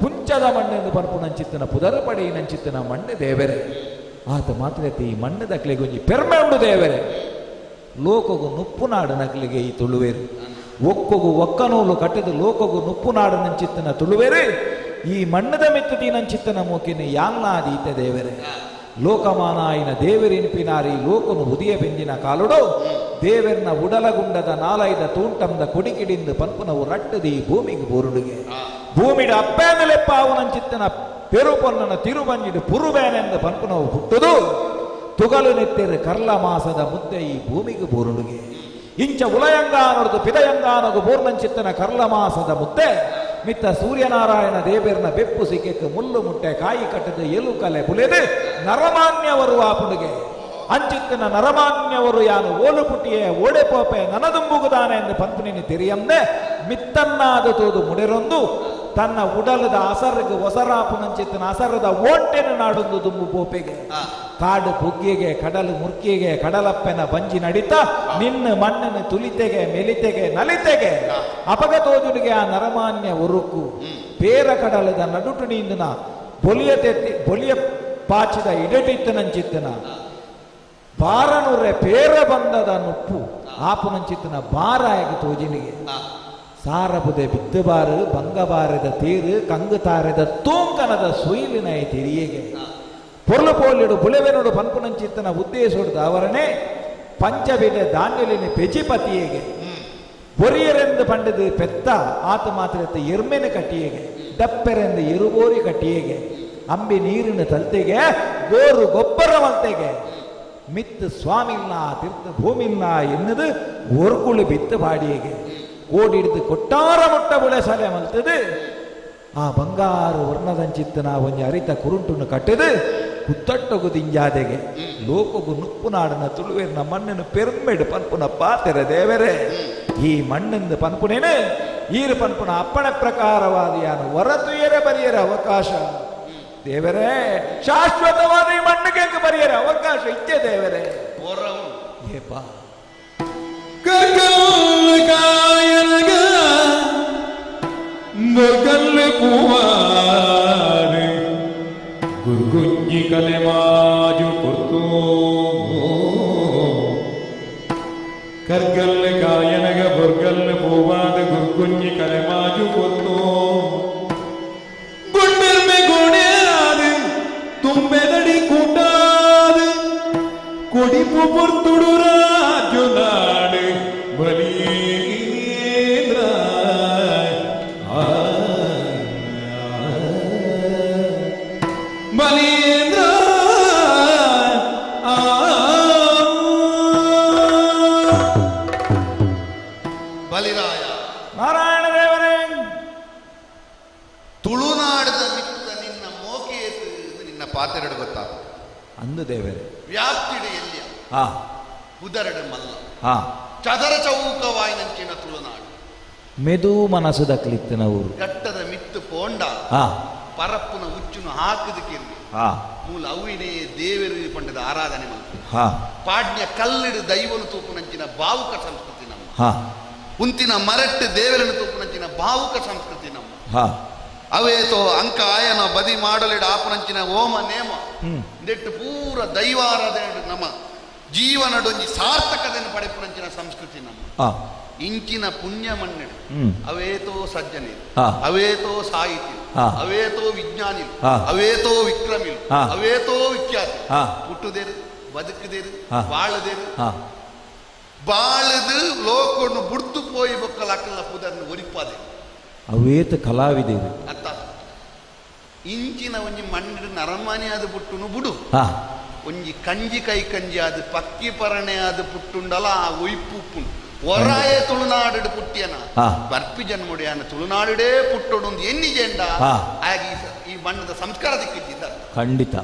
ಪುಂಚದ ಮಣ್ಣೆಂದು ಪನ್ಪುನಂಚಿತ್ತನ ಪುದರಪಡಿ ನಂಚಿತ್ತನ ಮಣ್ಣು ದೇವರೇ ಆತ ಮಾತ್ರ ಈ ಮಣ್ಣು ದಕ್ಲಿಗೆ ಒಂಜಿ ಪೆರ್ಮೆ ಉಂಡು ದೇವರೇ ಲೋಕಗು ನುಪ್ಪು ನಾಡು ನಕ್ಲಿಗೆ ಈ ತುಳುವೇರು ಒಕ್ಕಗು ಒಕ್ಕನೂಲು ಕಟ್ಟಿದ ಲೋಕಗು ನುಪ್ಪು ನಾಡು ನಂಚಿತ್ತನ ತುಳುವೇರು ಈ ಮಣ್ಣದ ಮೆತ್ತದಿ ನಂಚಿತ್ತನ ಮೂಕಿನ ಯಾಲ್ನಾದೀತ ದೇವರೇ ಲೋಕಮಾನಾಯಿನ ದೇವರಿನಿಪಿನಾರಿ ಲೋಕನು ಉದಿಯ ಬೆಂದಿನ ಕಾಲುಡು ದೇವರನ ಉಡಲಗುಂಡದ ನಾಲೈದ ತೂಂಟಂದ ಕೊಡಿಕಿಡಿಂದು ಪನ್ಪುನವು ರಟ್ಟದಿ ಭೂಮಿಗೆ ಬೋರುಡುಗೆ ಭೂಮಿಡ ಅಪ್ಪೇಂದಲೆಪ್ಪ ಅವನಂಚಿತ್ತನ ಪೆರುಪೊನ್ನನ ತಿರುಬಂಜಿಡು ಪುರುಬೇನೆಂದು ಪನ್ಪುನವು ಹುಟ್ಟುದು ತುಗಲು ನೆತ್ತೆರು ಕರ್ಲ ಮಾಸದ ಮುದ್ದೆ ಈ ಭೂಮಿಗೆ ಬೋರುಡುಗೆ ಇಂಚ ಉಲಯಂಗಾನೊಡ್ದು ಪಿದಯಂಗಾನಗು ಬೋರ್ನಂಚಿತ್ತನ ಕರ್ಲ ಮಾಸದ ಮುದ್ದೆ ಮಿತ್ತ ಸೂರ್ಯನಾರಾಯಣ ದೇವರನ ಬೆಪ್ಪು ಸಿಕ್ಕೆಕ್ಕೆ ಮುಳ್ಳು ಮುಟ್ಟೆ ಕಾಯಿ ಕಟ್ಟದ ಎಲು ಕಲೆ ಬುಲೆದು ನರಮಾನ್ಯವರು ಆಪುಡುಗೆ ಅಂಚಿತ್ತನ ನರಮಾನ್ಯವರು ಯಾನು ಓಲು ಪುಟ್ಟಿಯೇ ಓಡೆ ಪೋಪೆ ನನದುಂಬುಗುದಾನೆ ಎಂದು ಪಂಪನಿನಿ ತೆರಿಯಂದೆ ಮಿತ್ತನ್ನಾದ ತೋದು ಮುಡೆರೊಂದು ತನ್ನ ಉಡಲದ ಅಸರ್ಗೆ ಒಸರಾಪುನಂಚಿತ್ತನ ಅಸರದ ಓಂಟೆನ ನಾಡೊಂದು ದುಂಬು ಪೋಪೆಗೆ ಕಾಡು ಬುಗ್ಗಿಗೆ ಕಡಲು ಮುರ್ಕಿಗೆ ಕಡಲಪ್ಪೆನ ಬಂಜಿ ನಡಿತ ನಿನ್ನ ಮಣ್ಣನ ತುಲಿತೆಗೆ ಮೆಲಿತೆಗೆ ನಲಿತೆಗೆ ಅಪಗತೋಜುನಿಗೆ ಆ ನರಮಾನ್ಯ ಉರುಕು ಪೇರ ಕಡಲದ ನಡುಟುನಿಂದನ ಬೊಲಿಯ ಪಾಚಿದ ಇಡಟಿತ್ತನಂಚಿತ್ತನ ಬಾರನುರೆ ಪೇರ ಬಂದದ ನುಪ್ಪು ಆಪುನಂಚಿತ್ತನ ಬಾರಾಯಗ ತೋಜಿನಿಗೆ ಸಾರಬುದೆ ಬಿತ್ತಬಾರು ಬಂಗಬಾರದ ತೇರು ಕಂಗು ತಾರೆದ ತೂಂಕನದ ಸುಯಿಲಿನ ತಿರಿಯಗೆ ಪೊರ್ಲು ಪೋಲಿಡು ಬುಳೆವೆನುಡು ಪನ್ಪುನಂಚಿತ್ತನ ಉದ್ದೇಶೋಡ್ದ ಅವರನೇ ಪಂಚಬಿಡೆ ದಾಂಡ್ಯಲಿನ ಪೆಜಿಪತಿಯಗೆ ಬೊರಿಯರೆಂದು ಪಂಡದು ಪೆತ್ತ ಆತ ಮಾತ್ರ ಎರ್ಮೆನ ಕಟ್ಟಿಯಗೆ ದಪ್ಪೆರೆಂದು ಎರುಬೋರಿ ಕಟ್ಟಿಯಗೆ ಅಂಬಿ ನೀರಿನ ತಲ್ತೆಗೆ ಗೋರು ಗೊಬ್ಬರ ಮಲ್ತೆಗೆ ಮಿತ್ತು ಸ್ವಾಮಿಲ್ಲ ತೀರ್ಥ ಭೂಮಿಲ್ಲ ಎನ್ನದು ಒರ್ಕುಳು ಬಿತ್ತು ಬಾಡಿಯಗೆ ಓಡಿಡ್ದು ಕೊಟ್ಟಾರ ಮುಟ್ಟ ಬುಳೆ ಸಲೆ ಮಲ್ತದು ಆ ಬಂಗಾರು ವರ್ಣದಂಚಿತ್ತನ ಒಂಜಿ ಅರಿತ ಕುರುಂಟನ್ನು ಕಟ್ಟದು ಕುತ್ತಟ್ಟೊಗು ದಿಂಜಾದೆಗೆ ಲೋಕಗು ನುಪ್ಪು ನಾಡನ ತುಳುವೇರಿನ ಮಣ್ಣನ್ನು ಪೆರ್ಮೆಡು ಪನ್ಪುನ ಪಾತೆರ ದೇವರೇ ಈ ಮಣ್ಣಿಂದ ಪನ್ಪುನೇನು ಈರು ಪನ್ಪುನ ಅಪ್ಪಣೆ ಪ್ರಕಾರವಾದ ಯಾನು ಹೊರತುಯರೆ ಬರೆಯರ ಅವಕಾಶ ದೇವರೇ ಶಾಶ್ವತವಾದ ಈ ಮಣ್ಣಿಗೆ ಬರೆಯರ ಅವಕಾಶ ಇಚ್ಛೆ ದೇವರೇ ಏಪ ನೊರ್ಗಲ್ಲೆ ಪೂವಾರೆ ಗುರ್ಗುಂಜಿ ಕಲೆ ಮಾಜು ಕೊತ್ತು ಕರ್ಗಲ್ಲೆ ಕಾಯನಗ ಬೊರ್ಗಲ್ಲೆ ಪೂವಾದ ಗುರ್ಗುಂಜಿ ಕಲೆ ಮಾಜು ಕೊತ್ತು ಗುಂಡೆರ್ಮೆ ಗೋಣೆಯಾದು ತುಂಬೆದಡಿ ಕೂಟಾದು ಕೊಡಿಪು ಪೊರ್ತುಡು ರಾಜು ನಾಡು ಬಲೀಂದ್ರ ಬಲೀಂದ್ರ ಬಲಿರಾಯ ನಾರಾಯಣ ದೇವರೇ ತುಳುನಾಡದ ಮಿಕ್ಕ ನಿನ್ನ ಮೋಕೆಯೇತು ನಿನ್ನ ಪಾತೆರಡು ಗೊತ್ತಾಗ ಅಂದು ದೇವರೇ ವ್ಯಾಪ್ತಿಡು ಎಲ್ಲಿಯ ಹಾ ಉದರಡು ಮಲ್ಲ ಹಾ ಚದರ ಚೌಕವಾಯಿನಂಚಿನ ತುಳುನಾಡು ಮೆದು ಮನಸ್ಸುದ ಕ್ಲಿತ್ತಿನ ಊರು ಘಟ್ಟದ ಮಿತ್ತು ಪೋಂಡ ಹಾ ಪರಪ್ಪುನ ಉಚ್ಚುನು ಹಾಕದಕ್ಕಿರ್ಲಿ ಹಾ ಮೂಲ ಅವಿನೇ ದೇವರು ಪಂಡದ ಆರಾಧನೆ ಮಾಡ್ತಾರೆ ಹಾ ಪಾಡ್ಯ ಕಲ್ಲಿಡು ದೈವನು ತೂಪುನಂಚಿನ ಭಾವುಕ ಸಂಸ್ಕೃತಿ ನಮ್ಮ ಹಾ ಉಂತಿನ ಮರಟ್ಟು ದೇವರನ್ನು ತೂಪುನಂಚಿನ ಭಾವುಕ ಸಂಸ್ಕೃತಿ ನಮ್ಮ ಹಾ ಅವೇತೋ ಅಂಕ ಆಯನ ಬದಿ ಮಾಡಲಿಡ ಆಪುನಂಚಿನ ಓಮ ನೇಮ ನೆಟ್ಟು ಪೂರ ದೈವಾರಾಧನೆ ನಮ್ಮ ಜೀವನಡೊಂಜಿ ಸಾರ್ಥಕತೆಯನ್ನು ಪಡೆಪುನಂಚಿನ ಸಂಸ್ಕೃತಿ ನಮ್ಮ ಇಂಚಿನ ಪುಣ್ಯ ಮಣ್ಣಿಡು ಅವೇತೋ ಸಜ್ಜನೆ ಅವೇತೋ ಸಾಹಿತಿ ಅವೇತೋ ವಿಜ್ಞಾನಿ ಅವೇತೋ ವಿಕ್ರಮಿಲು ಅವೇತೋ ವಿಖ್ಯಾತಿ ಹುಟ್ಟುದೇರು ಬದುಕುದೇರು ಬಾಳದೇರು ಬಾಳದು ಲೋಕವನ್ನು ಬುಡ್ತು ಪೋಯಿ ಬೊಕ್ಕಲಾಕಲ್ಲ ಪುದರ್ನ ಒರಿಪಾದೆ ಅವೇತ ಕಲಾವಿದೇರು ಅತ್ತ ಇಂಚಿನ ಒಂಜಿ ಮಣ್ಣಿಡು ನರಮನೆ ಆದ ಬುಟ್ಟುನು ಬುಡು ಒಂಜಿ ಕಂಜಿ ಕೈ ಕಂಜಿ ಅದು ಪಕ್ಕಿ ಪರಣೆ ಅದು ಪುಟ್ಟುಂಡಲ ಆ ಒಯ್ಪು ಉಪ್ಪುಂಡು ಒರಾಯ ತುಳುನಾಡು ಪುಟ್ಟಿಯನ ಬರ್ಪಿ ಜನ್ಮುಡಿಯನ ತುಳುನಾಡುಡೇ ಪುಟ್ಟೊಡು ಎನ್ನಿಜೆಂಡ ಆಗಿ ಈ ಬಣ್ಣದ ಸಂಸ್ಕಾರ ದಿಕ್ಕಿದ್ದ ಖಂಡಿತ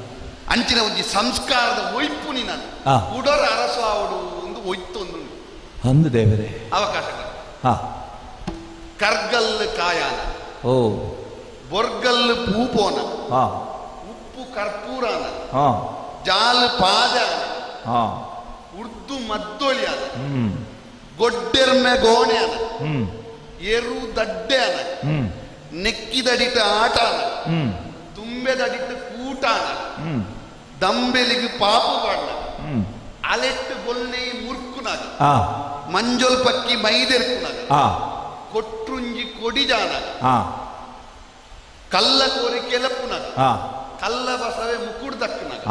ಅಂಚಿನ ಒಂಜಿ ಸಂಸ್ಕಾರದ ಒಯ್ಪುನಿ ನಾನು ಉಡರ ಅರಸು ಆವಡು ಒಂದು ಒಯ್ತೊಂದು ಅಂದು ದೇವರೇ ಅವಕಾಶಗಳು ಹಾ ಕರ್ಗಲ್ ಕಾಯಾನ ಓ ಬೊರ್ಗಲ್ ಪೂಪೋನ ಹಾ ಉಪ್ಪು ಕರ್ಪೂರಾನ ಹಾ ಜಾಲ್ ಪಾದಾನ ಹಾ ಉರ್ದು ಮದ್ದೊಳಿಯಾನ ಗೊಡ್ಡೆರ್ಮೆ ಗೋಣೆಯಾನ ಎರು ದಡ್ಡೆಯಾನ ನೆಕ್ಕಿದಡಿಟ ಆಟಾನ ತುಂಬೆದಡಿಟ ಕೂಟಾನ ದಂಬೆಲಿಗೆ ಪಾಪು ಬಾಡ್ನ ಅಲೆಟ್ಟು ಗೊಲ್ನೆ ಮುರ್ಕುನಾಗ ಮಂಜೊಲ್ ಪಕ್ಕಿ ಮೈದೆರ್ಕುನಾಗ ಕೊಟ್ರುಂಜಿ ಕೊಡಿಜಾನ ಕಲ್ಲ ಕೋರಿ ಕೆಲಪ್ಪುನಾಗ ಕಲ್ಲ ಬಸವೆ ಮುಕುಡ್ ದಕ್ಕುನಾಗ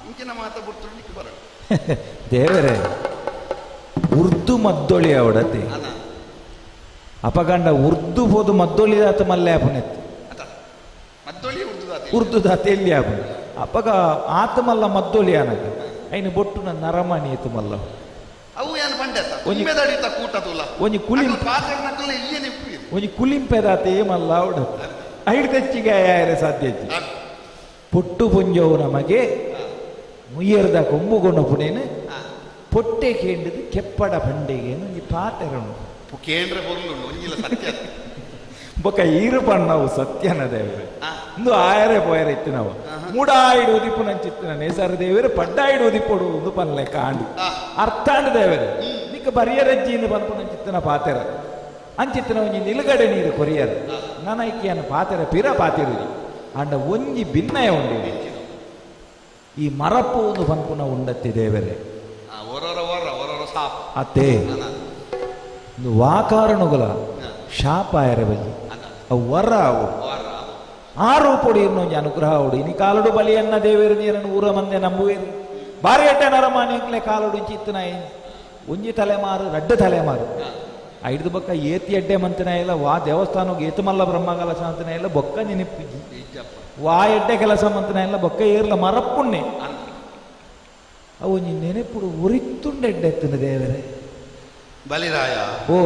ಇಂಚಿನ ಮಾತ ಬಿಡ್ತು ಬರ ದೇವರೇ ಉರ್ದು ಮದ್ದೊಳಿ ಅವಡತೆ ಅಪಗಂಡ ಉರ್ದು ಹೋದು ಮದ್ದೊಳಿ ದಾತ ಮಲ್ಲೆ ಆಪನೆತ್ತು ಉರ್ದು ದಾತ ಎಲ್ಲಿ ಆಪನ ಅಪಗ ಆತ ಮಲ್ಲ ಮದ್ದೊಳಿ ಅನಗ ಐನು ಬೊಟ್ಟು ನನ್ನ ನರಮಣಿ ಎತ್ತು ಮಲ್ಲ ಅವು ಏನು ಬಂಡೆತ ಒಂಜಿ ಕೂಟದುಲ್ಲ ಒಂಜಿ ಕುಲಿಂ ಪಾತ್ರನಕಲ್ಲ ಇಲ್ಲಿಯೇ ನೆಪ್ಪಿ ಒಂಜಿ ಕುಲಿಂಪೆದಾತ ಏಮಲ್ಲ ಅವಡತ್ತೆ ಐಡು ತೆಚ್ಚಿಗೆ ಆಯಾರೆ ಸಾಧ್ಯ ಪುಟ್ಟು ಪುಂಜವು ನಮಗೆ ಮುಯ್ಯರ್ದ ಕೊಂಬುಗೊಂಡ ಪುಣೇನು ಪೊಟ್ಟೆ ಕೇಂದ್ರದು ಕೆಪ್ಪಡ ಪಂಡಿಗೆ ಒಂಜಿ ಪಾತೆರನು ಕೇಂದ್ರ ಬರಲು ಒಂಜಿಲ ಸತ್ಯ ಬೊಕ್ಕ ಈರು ಪಣ್ಣವು ಸತ್ಯನ ದೇವರೇ ಒಂದು ಆಯರೆ ಪೋಯರೆ ಇತ್ತು ನಾವು ಮೂಡಾಯಿಡು ಉದಿಪು ನಂಚಿತ್ತಿನ ನೇಸರ ದೇವರೇ ಪಡ್ಡಾಯಿಡು ಉದಿಪೊಡು ಒಂದು ಪನ್ಲೆ ಕಾಂಡು ಅರ್ಥಾಂಡ ದೇವರೇ ನಿಕ್ಕ ಬರಿಯರಜ್ಜಿಯಿಂದ ಬಂದು ನಂಚಿತ್ತಿನ ಪಾತೆರ ಅಂಚಿತ್ತಿನ ಒಂಜಿ ನಿಲುಗಡೆ ನೀರು ಕೊರಿಯರು ನನೈಕಿಯನ್ನು ಪಾತೆರ ಪಿರ ಪಾತಿರುಜಿ ಅಂಡ ಒಂಜಿ ಭಿನ್ನಯ ಉಂಡಿದೆ ಈ ಮರಪ್ಪು ಒಂದು ಪನ್ಪುನ ಉಂಡತ್ತಿ ದೇವರೇ ಅತ್ತೇ ಒಂದು ವಾಕಾರಣಗಳ ಶಾಪ ಆಯರ ಬಲ್ಲಿ ಅವು ವರ ಅವು ಆರು ಪೊಡಿ ಇನ್ನೊಂದು ಅನುಗ್ರಹ ಅವಡು ಇನಿ ಕಾಲಡು ಬಲಿಯನ್ನ ದೇವೇರು ನೀರನ್ನು ಊರ ಮಂದೆ ನಂಬುವೇರು ಬಾರಿ ಎಡ್ಡೆ ನರಮಾನ್ಯಕ್ಲೆ ಕಾಲಡು ಚಿತ್ತನ ಒಂಜಿ ತಲೆಮಾರು ರಡ್ಡು ತಲೆಮಾರು ಐದು ಬೊಕ್ಕ ಏತಿ ಎಡ್ಡೆ ಮಂತಿನ ಇಲ್ಲ ವಾ ದೇವಸ್ಥಾನಕ್ಕೆ ಏತುಮಲ್ಲ ಬ್ರಹ್ಮಕಲಶ ಅಂತಿನ ಇಲ್ಲ ಬೊಕ್ಕ ನೆನಪಿಜಿ ವಾ ಎಡ್ಡೆ ಕೆಲಸ ಮಂತಿನ ಇಲ್ಲ ಬೊಕ್ಕ ಏರ್ಲ ಮರಪ್ಪುಣ್ಣೆ ಅವು ನೀ ನೆನಪುಡು ಉರಿತ್ತುಂಡೆಡ್ಡೆತ್ತಿನ ದೇವರೇ ಬಲಿರಾಯ ಓ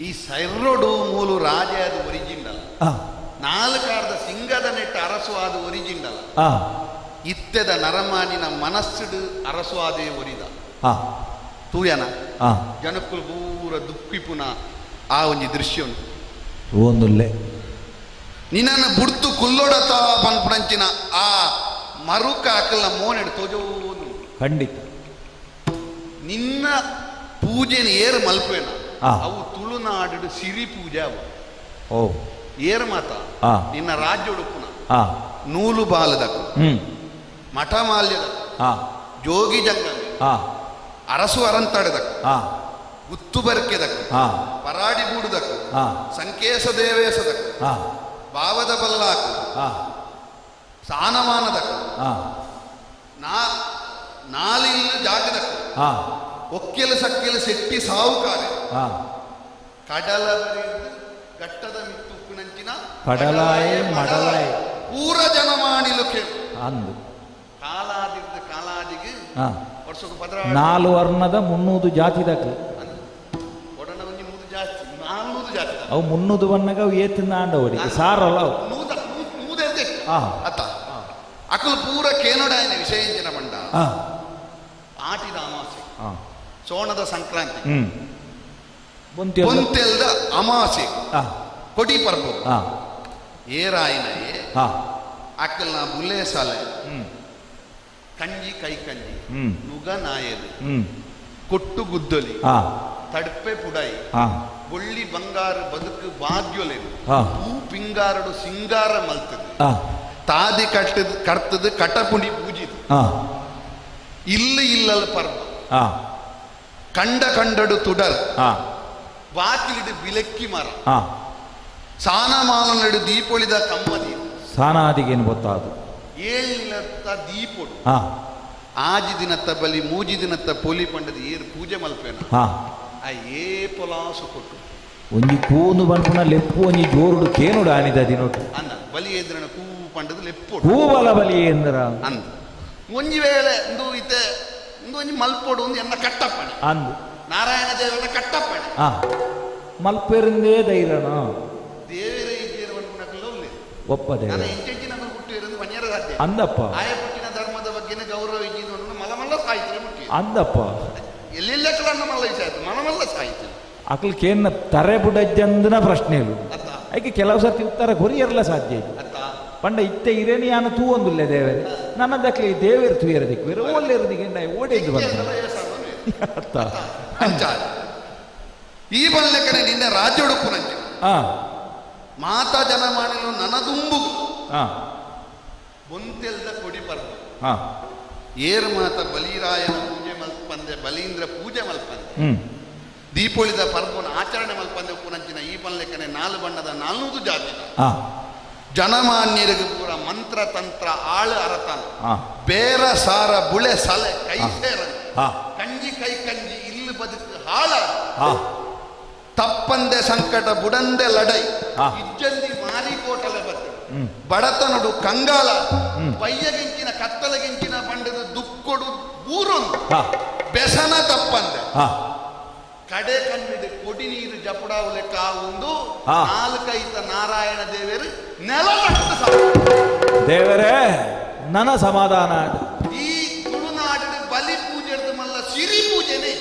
ಈ ಸೈರೋಡು ಮೂಲು ರಾಜ ಅದು ಒರಿಜಿನಲ್ ನಾಲ್ಕಾರ್ದ ಸಿಂಗದ ನೆಟ್ಟ ಅರಸು ಅದು ಒರಿಜಿನಲ್ ಇತ್ತೆದ ನರಮಾನಿನ ಮನಸ್ಸಿಡು ಅರಸು ಆದೇ ಒರಿದ ತೂಯನ ಜನಕ್ಕುಲು ಪೂರ ದುಃಖಿಪುನ ಆ ಒಂಜಿ ದೃಶ್ಯ ಉಂಟು ಒಂದುಲ್ಲೆ ನಿನ್ನನ್ನು ಬುಡ್ತು ಕುಲ್ಲೊಡತ ಪನ್ಪುಣಂಚಿನ ಆ ಮರುಕ ಅಕಲ್ನ ಮೋನೆಡು ತೋಜೋದು ಖಂಡಿತ ನಿನ್ನ ಪೂಜೆನ ಏರು ಮಲ್ಪೇನ ಅವು ತುಳುನಾಡು ಸಿರಿ ಪೂಜೆ ಅವು ಓ ಏರು ಮಾತ ನಿನ್ನ ರಾಜ್ಯ ಉಡುಪುನ ನೂಲು ಬಾಲದಕು ಮಠ ಮಾಲ್ಯದಕು ಜೋಗಿ ಜಂಗಮಿ ಅರಸು ಅರಂತಡದಕು ಗುತ್ತು ಬರ್ಕೆದಕು ಪರಾಡಿ ಬೂಡುದಕು ಸಂಕೇಶ ದೇವೇಶದಕು ಭಾವದ ಬಲ್ಲಾಕು ಸಾನಮಾನದಕು ನಾಲಿಲ್ಲ ಜಾಗದಕು ಒಕ್ಕೆಲು ಸಕ್ಕೆಲು ಸೆಟ್ಟಿ ಸಾವುಕಾರೆ ಕಡಲ ಬರೆದು ಘಟ್ಟದ ಮಿತ್ತು ಉಪ್ಪಿನಂಚಿನ ಕಡಲಾಯೇ ಮಡಲಾಯೇ ಪೂರ ಜನ ಮಾಡಿಲು ಕೇಳು ಅಂದು ಕಾಲಾದಿರ್ದ ಕಾಲಾದಿಗೆ ವರ್ಷಕ್ಕೆ ಪದ್ರ 4 ವರ್ಣದ 300 ಜಾತಿದಕ್ಕೆ ಒಡನ ಒಂಜಿ 3 ಜಾಸ್ತಿ 400 ಜಾತಿ ಅವು 300 ಬಣ್ಣಗ ಅವು ಏತಿಂದ ಆಂಡವಡಿಗೆ ಸಾರಲ್ಲ ಅವು ನೂದೆಂದೆ ಅತ್ತ ಅಕಲು ಪೂರ ಕೇನೋಡಾಯನ ವಿಷಯ ಎಂಚಿನ ಮಂಡ ಆಟಿದ ಅಮಾವಾಸ್ಯೆ ಸೋಣದ ಸಂಕ್ರಾಂತಿ ಪೊಂತೆಲ್ದ ಅಮಾವಾಸ್ಯೆ ಕೊಡಿ ಪರ್ಬು ಏರಾಯಿನಯೇ ಅಕ್ಕಲ್ನ ಬುಲ್ಲೆ ಸಾಲೆ ಕಂಜಿ ಕೈ ಕಂಜಿ ನುಗ ನಾಯರು ಕೊಟ್ಟು ಗುದ್ದಲಿ ತಡ್ಪೆ ಪುಡಾಯಿ ಬೊಳ್ಳಿ ಬಂಗಾರ ಬದುಕು ಬಾದ್ಯೊಲೆನು ಹೂ ಪಿಂಗಾರಡು ಸಿಂಗಾರ ಮಲ್ತದು ತಾದಿ ಕಟ್ತದು ಕಟಪುಡಿ ಪೂಜಿದು ಇಲ್ಲಲ್ ಪರ್ವ ಕಂಡಡು ತುಡರ್ ಬಾಕಿಲಿಡು ಬಿಲಕ್ಕಿ ಮರ ಸಾನಮಾಲನಡು ದೀಪೊಳಿದ ಕಮ್ಮದಿ ಸಾನಾದಿಗೇನು ಗೊತ್ತಾದು 7 ದೀಪೊಡು ಆಜಿ ದಿನತ್ತ ಬಲಿ ಮೂಜಿ ದಿನತ್ತ ಪೊಲಿ ಪಂಡದ ಏರು ಪೂಜೆ ಮಲ್ಪೇನ ಆ ಏ ಪೊಲಾಸು ಕೊಟ್ಟು ಒಂಜಿ ಕೂನು ಬನ್ಪುನ ಲೆಪ್ಪು ಒಂಜಿ ಜೋರುಡು ಕೇನುಡು ಆನಿದ ದಿನೊಟ್ಟು ಅಂದ ಬಲಿ ಎದ್ರನ ಕೂ ಪಂಡದ ಲೆಪ್ಪು ಹೂವಲ ಬಲಿ ಎಂದ್ರ ಅಂದ ಒಂಜಿ ವೇಳೆ ಇಂದು ಇತ್ತೆ ಇಂದು ಒಂಜಿ ಮಲ್ಪೊಡು ಒಂದು ಎನ್ನ ಕಟ್ಟಪ್ಪಣೆ ಅಂದು ನಾರಾಯಣ ದೇವರ ಕಟ್ಟಪ್ಪಣೆ ಮಲ್ಪೆರಿಂದೇ ಧೈರ್ಯನ ದೇವರೇ ದೇವರು ಅನ್ಕೊಂಡಲ್ಲ ಒಪ್ಪದೆ ನಾನು ಎಂಟೆಂಚಿನ ಹುಟ್ಟಿರೋದು ಮನೆಯರ ಸಾಧ್ಯ ಅಂದಪ್ಪ ಆಯ ಪುಟ್ಟಿನ ಧರ್ಮದ ಬಗ್ಗೆ ಗೌರವ ಇದ್ದಿದ್ದು ಮಲಮಲ್ಲ ಸಾಹಿತ್ಯ ಮುಟ್ಟಿ ಅಂದಪ್ಪ ಎಲ್ಲೆಲ್ಲಕ್ಕಳನ್ನ ಮಲ್ಲ ವಿಷಯ ಮನಮಲ್ಲ ಸಾಹಿತ್ಯ ಅಕ್ಲಕ್ಕೇನ ತರೆ ಬುಡಜ್ಜಂದನ ಪ್ರಶ್ನೆ ಇಲ್ಲ ಅದಕ್ಕೆ ಕೆಲವು ಸರ್ತಿ ಉತ್ತರ ಕೊರಿಯರ್ಲ ಸಾಧ್ಯ ಇಲ್ಲ ಪಂಡ ಇತ್ತೆ ಇರೇನಿ ಯಾನ ತೂ ಒಂದುಲ್ಲೆ ದೇವರೇ ನನ್ನದಕ್ಕೆ ದೇವರು ತೂಯರದಿಕ್ಕು ಇರೋ ಒಳ್ಳೆಯರದಿಗೆ ಓಡಿದ್ದು ಬಂದ ಈ ಬಲ್ಲೆಕನೆ ನಿನ್ನೆ ರಾಜ್ಯ ಉಡುಪು ನಂಜ ಮಾತಾ ಜನ ಮಾಡಲು ನನದುಂಬು ಬೊಂತೆಲ್ದ ಕೊಡಿ ಬರ್ದು ಏರು ಮಾತ ಬಲಿರಾಯನ ಪೂಜೆ ಮಲ್ಪಂದೆ ಬಲೀಂದ್ರ ಪೂಜೆ ಮಲ್ಪಂದೆ ದೀಪೋಳಿದ ಪರ್ಬನ ಆಚರಣೆ ಮಲ್ಪಂದೆ ಪುನಂಚಿನ ಈ ಬಲ್ಲೆಕನೆ 4 ಬಣ್ಣದ 4 ಜಾತಿದ ಜನಮಾನ್ಯರಿಗೆ ಪೂರ ಮಂತ್ರ ತಂತ್ರ ಆಳು ಅರತನ ಬೇರ ಸಾರ ಬುಳೆ ಸಲೆ ಕೈ ಸೇರ ಕಂಜಿ ಕೈ ಕಂಜಿ ಇಲ್ಲಿ ಬದುಕು ಹಾಳ ತಪ್ಪಂದೆ ಸಂಕಟ ಬುಡಂದೆ ಲಡೈ ಇಜ್ಜಂದಿ ಮಾರಿಕೋಟಲೆ ಬರ್ತದೆ ಬಡತನಡು ಕಂಗಾಲ ಬಯ್ಯಗಿಂಚಿನ ಕತ್ತಲಗಿಂಚಿನ ಬಂಡದ ದುಕ್ಕೊಡು ಊರೊಂದು ಬೆಸನ ತಪ್ಪಂದೆ ಕಡೆ ಕಣ್ಣಿಡು ಕೊಡಿ ನೀರು ಜಪುಡಾವು ಲೆಕ್ಕ ಒಂದು 4 ನಾರಾಯಣ ದೇವರು ನೆಲ ದೇವರೇ ನನ್ನ ಸಮಾಧಾನ ಈ ತುಳುನಾಡು ಬಲಿ ಪೂಜೆ ಮಲ್ಲ ಸಿರಿ ಪೂಜೆನೆ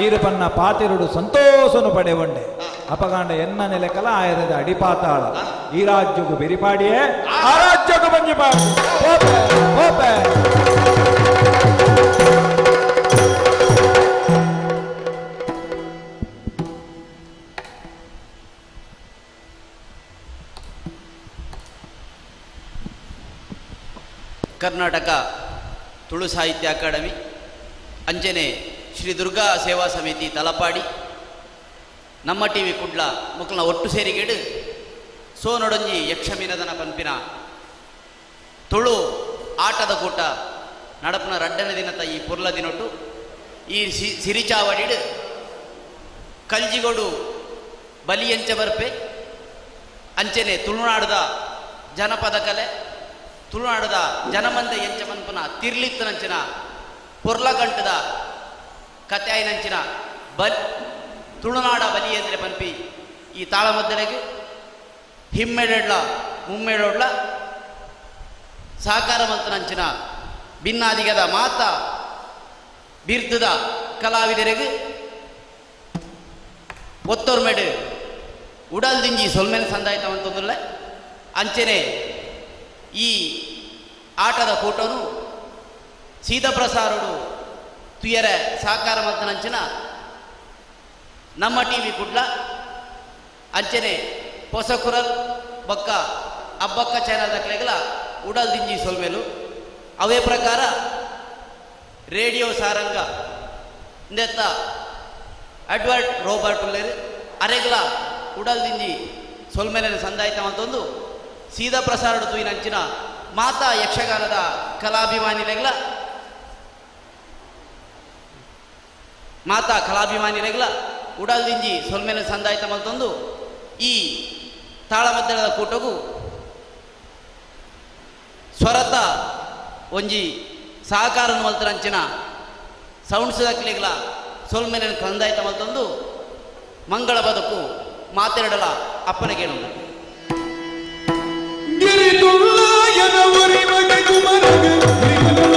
ಈರಪನ್ನ ಪಾತಿರುಡು ಸಂತೋಷನು ಪಡೆವಂಡೆ ಅಪಗಾಂಡ ಎನ್ನ ನೆಲೆಕಲ ಆಯರದ ಅಡಿಪಾತಾಳ ಈ ರಾಜ್ಯಗೂ ಬೆರಿಪಾಡಿಯೇ ಆ ರಾಜ್ಯಕ್ಕೂ ಬಂಜಿಪಾಡಿ ಕರ್ನಾಟಕ ತುಳು ಸಾಹಿತ್ಯ ಅಕಾಡೆಮಿ ಅಂಜನೆ ಶ್ರೀ ದುರ್ಗಾ ಸೇವಾ ಸಮಿತಿ ತಲಪಾಡಿ ನಮ್ಮ ಟಿವಿ ಕುಡ್ಲ ಮಕ್ಕಳನ್ನ ಒಟ್ಟು ಸೇರಿಗೆಡು ಸೋನೊಡಂಜಿ ಯಕ್ಷಮೀನದನ ಪಂಪಿನ ತುಳು ಆಟದ ಕೂಟ ನಡಪನ ರಡ್ಡನ ದಿನದ ಈ ಪುರ್ಲ ದಿನೊಟ್ಟು ಈ ಸಿರಿಚಾವಡಿಡು ಕಲ್ಜಿಗೋಡು ಬಲಿಯಂಚ ಬರ್ಪೆ ಅಂಚನೆ ತುಳುನಾಡದ ಜನಪದ ಕಲೆ ತುಳುನಾಡದ ಜನಮಂದ ಎಂಚ ಮನ್ಪನ ತಿರ್ಲಿತ್ತನಂಚಿನ ಪೊರ್ಲಕಂಟದ ಕತೆ ಆಯ್ನಂಚಿನ ತುಳುನಾಡ ಬಲಿ ಅಂದರೆ ಪಂಪಿ ಈ ತಾಳಮದ್ದಲೆಗೆ ಹಿಮ್ಮೆಡೊಡ್ಲ ಮುಮ್ಮೆಡೊಡ್ಲ ಸಹಕಾರ ಮಂತನಂಚಿನ ಭಿನ್ನಾದಿಗದ ಮಾತ ಬಿರ್ದದ ಕಲಾವಿದರಿಗೆ ಒತ್ತೋರ್ಮೆಡು ಉಡಲ್ದಿಂಜಿ ಸೊಲ್ಮೆನ ಸಂದಾಯಿತವಂತಂದುಲ್ಲ ಅಂಚನೆ ಈ ಆಟದ ಕೂಟನು ಸೀತಾಪ್ರಸಾರುಡು ತುಯರ ಸಹಕಾರ ಮಂತನಂಚಿನ ನಮ್ಮ ಟಿವಿ ಕುಡ್ಲ ಅಂಚನೆ ಹೊಸಕುರಲ್ ಬಕ್ಕ ಅಬ್ಬಕ್ಕ ಚಾನಲ್ ದಕ್ಲೆಗಲ ಉಡಲ್ ದಿಂಜಿ ಸೊಲ್ಮೆಲು ಅವೇ ಪ್ರಕಾರ ರೇಡಿಯೋ ಸಾರಂಗ ಇಂದೆತ್ತ ಅಡ್ವರ್ಟ್ ರೋಬರ್ಟ್ ಉಲ್ಲೇರು ಅರೆಗ್ಲ ಉಡಲ್ ದಿಂಜಿ ಸೊಲ್ಮೆಲಿನ ಸಂದಾಯಿತ ಅಂತಂದು ಸೀದಾ ಪ್ರಸಾರಡು ತುಯಿನಂಚಿನ ಮಾತಾ ಯಕ್ಷಗಾನದ ಕಲಾಭಿಮಾನಿಲೆಗ್ಲ ಮಾತಾ ಕಲಾಭಿಮಾನಿಲೆಗ್ಲ ಉಡಲ್ ದಿಂಜಿ ಸೊಲ್ಮೆಲಿನ ಸಂದಾಯಿತ ಅಂತಂದು ಈ ತಾಳಮದ್ದಳದ ಕೂಟಗೂ ಸ್ವರತ ಒಂಜಿ ಸಹಕಾರ ಮಲ್ತರಂಚಿನ ಸೌಂಡ್ಸ್ ದಕ್ಲಿಗ್ಲ ಸೊಲ್ಮೆಲಿನ ಸಂದಾಯಿತ ಮಲ್ತಂದು ಮಂಗಳ ಬದುಕು ಮಾತೆರಡಲ ಅಪ್ಪನಿಗೇನು ಗಿರಿದುಳ್ಳ ಎನವರಿ ಬಗೆ ಕುಮರಗ ಗಿರಿದುಳ್ಳ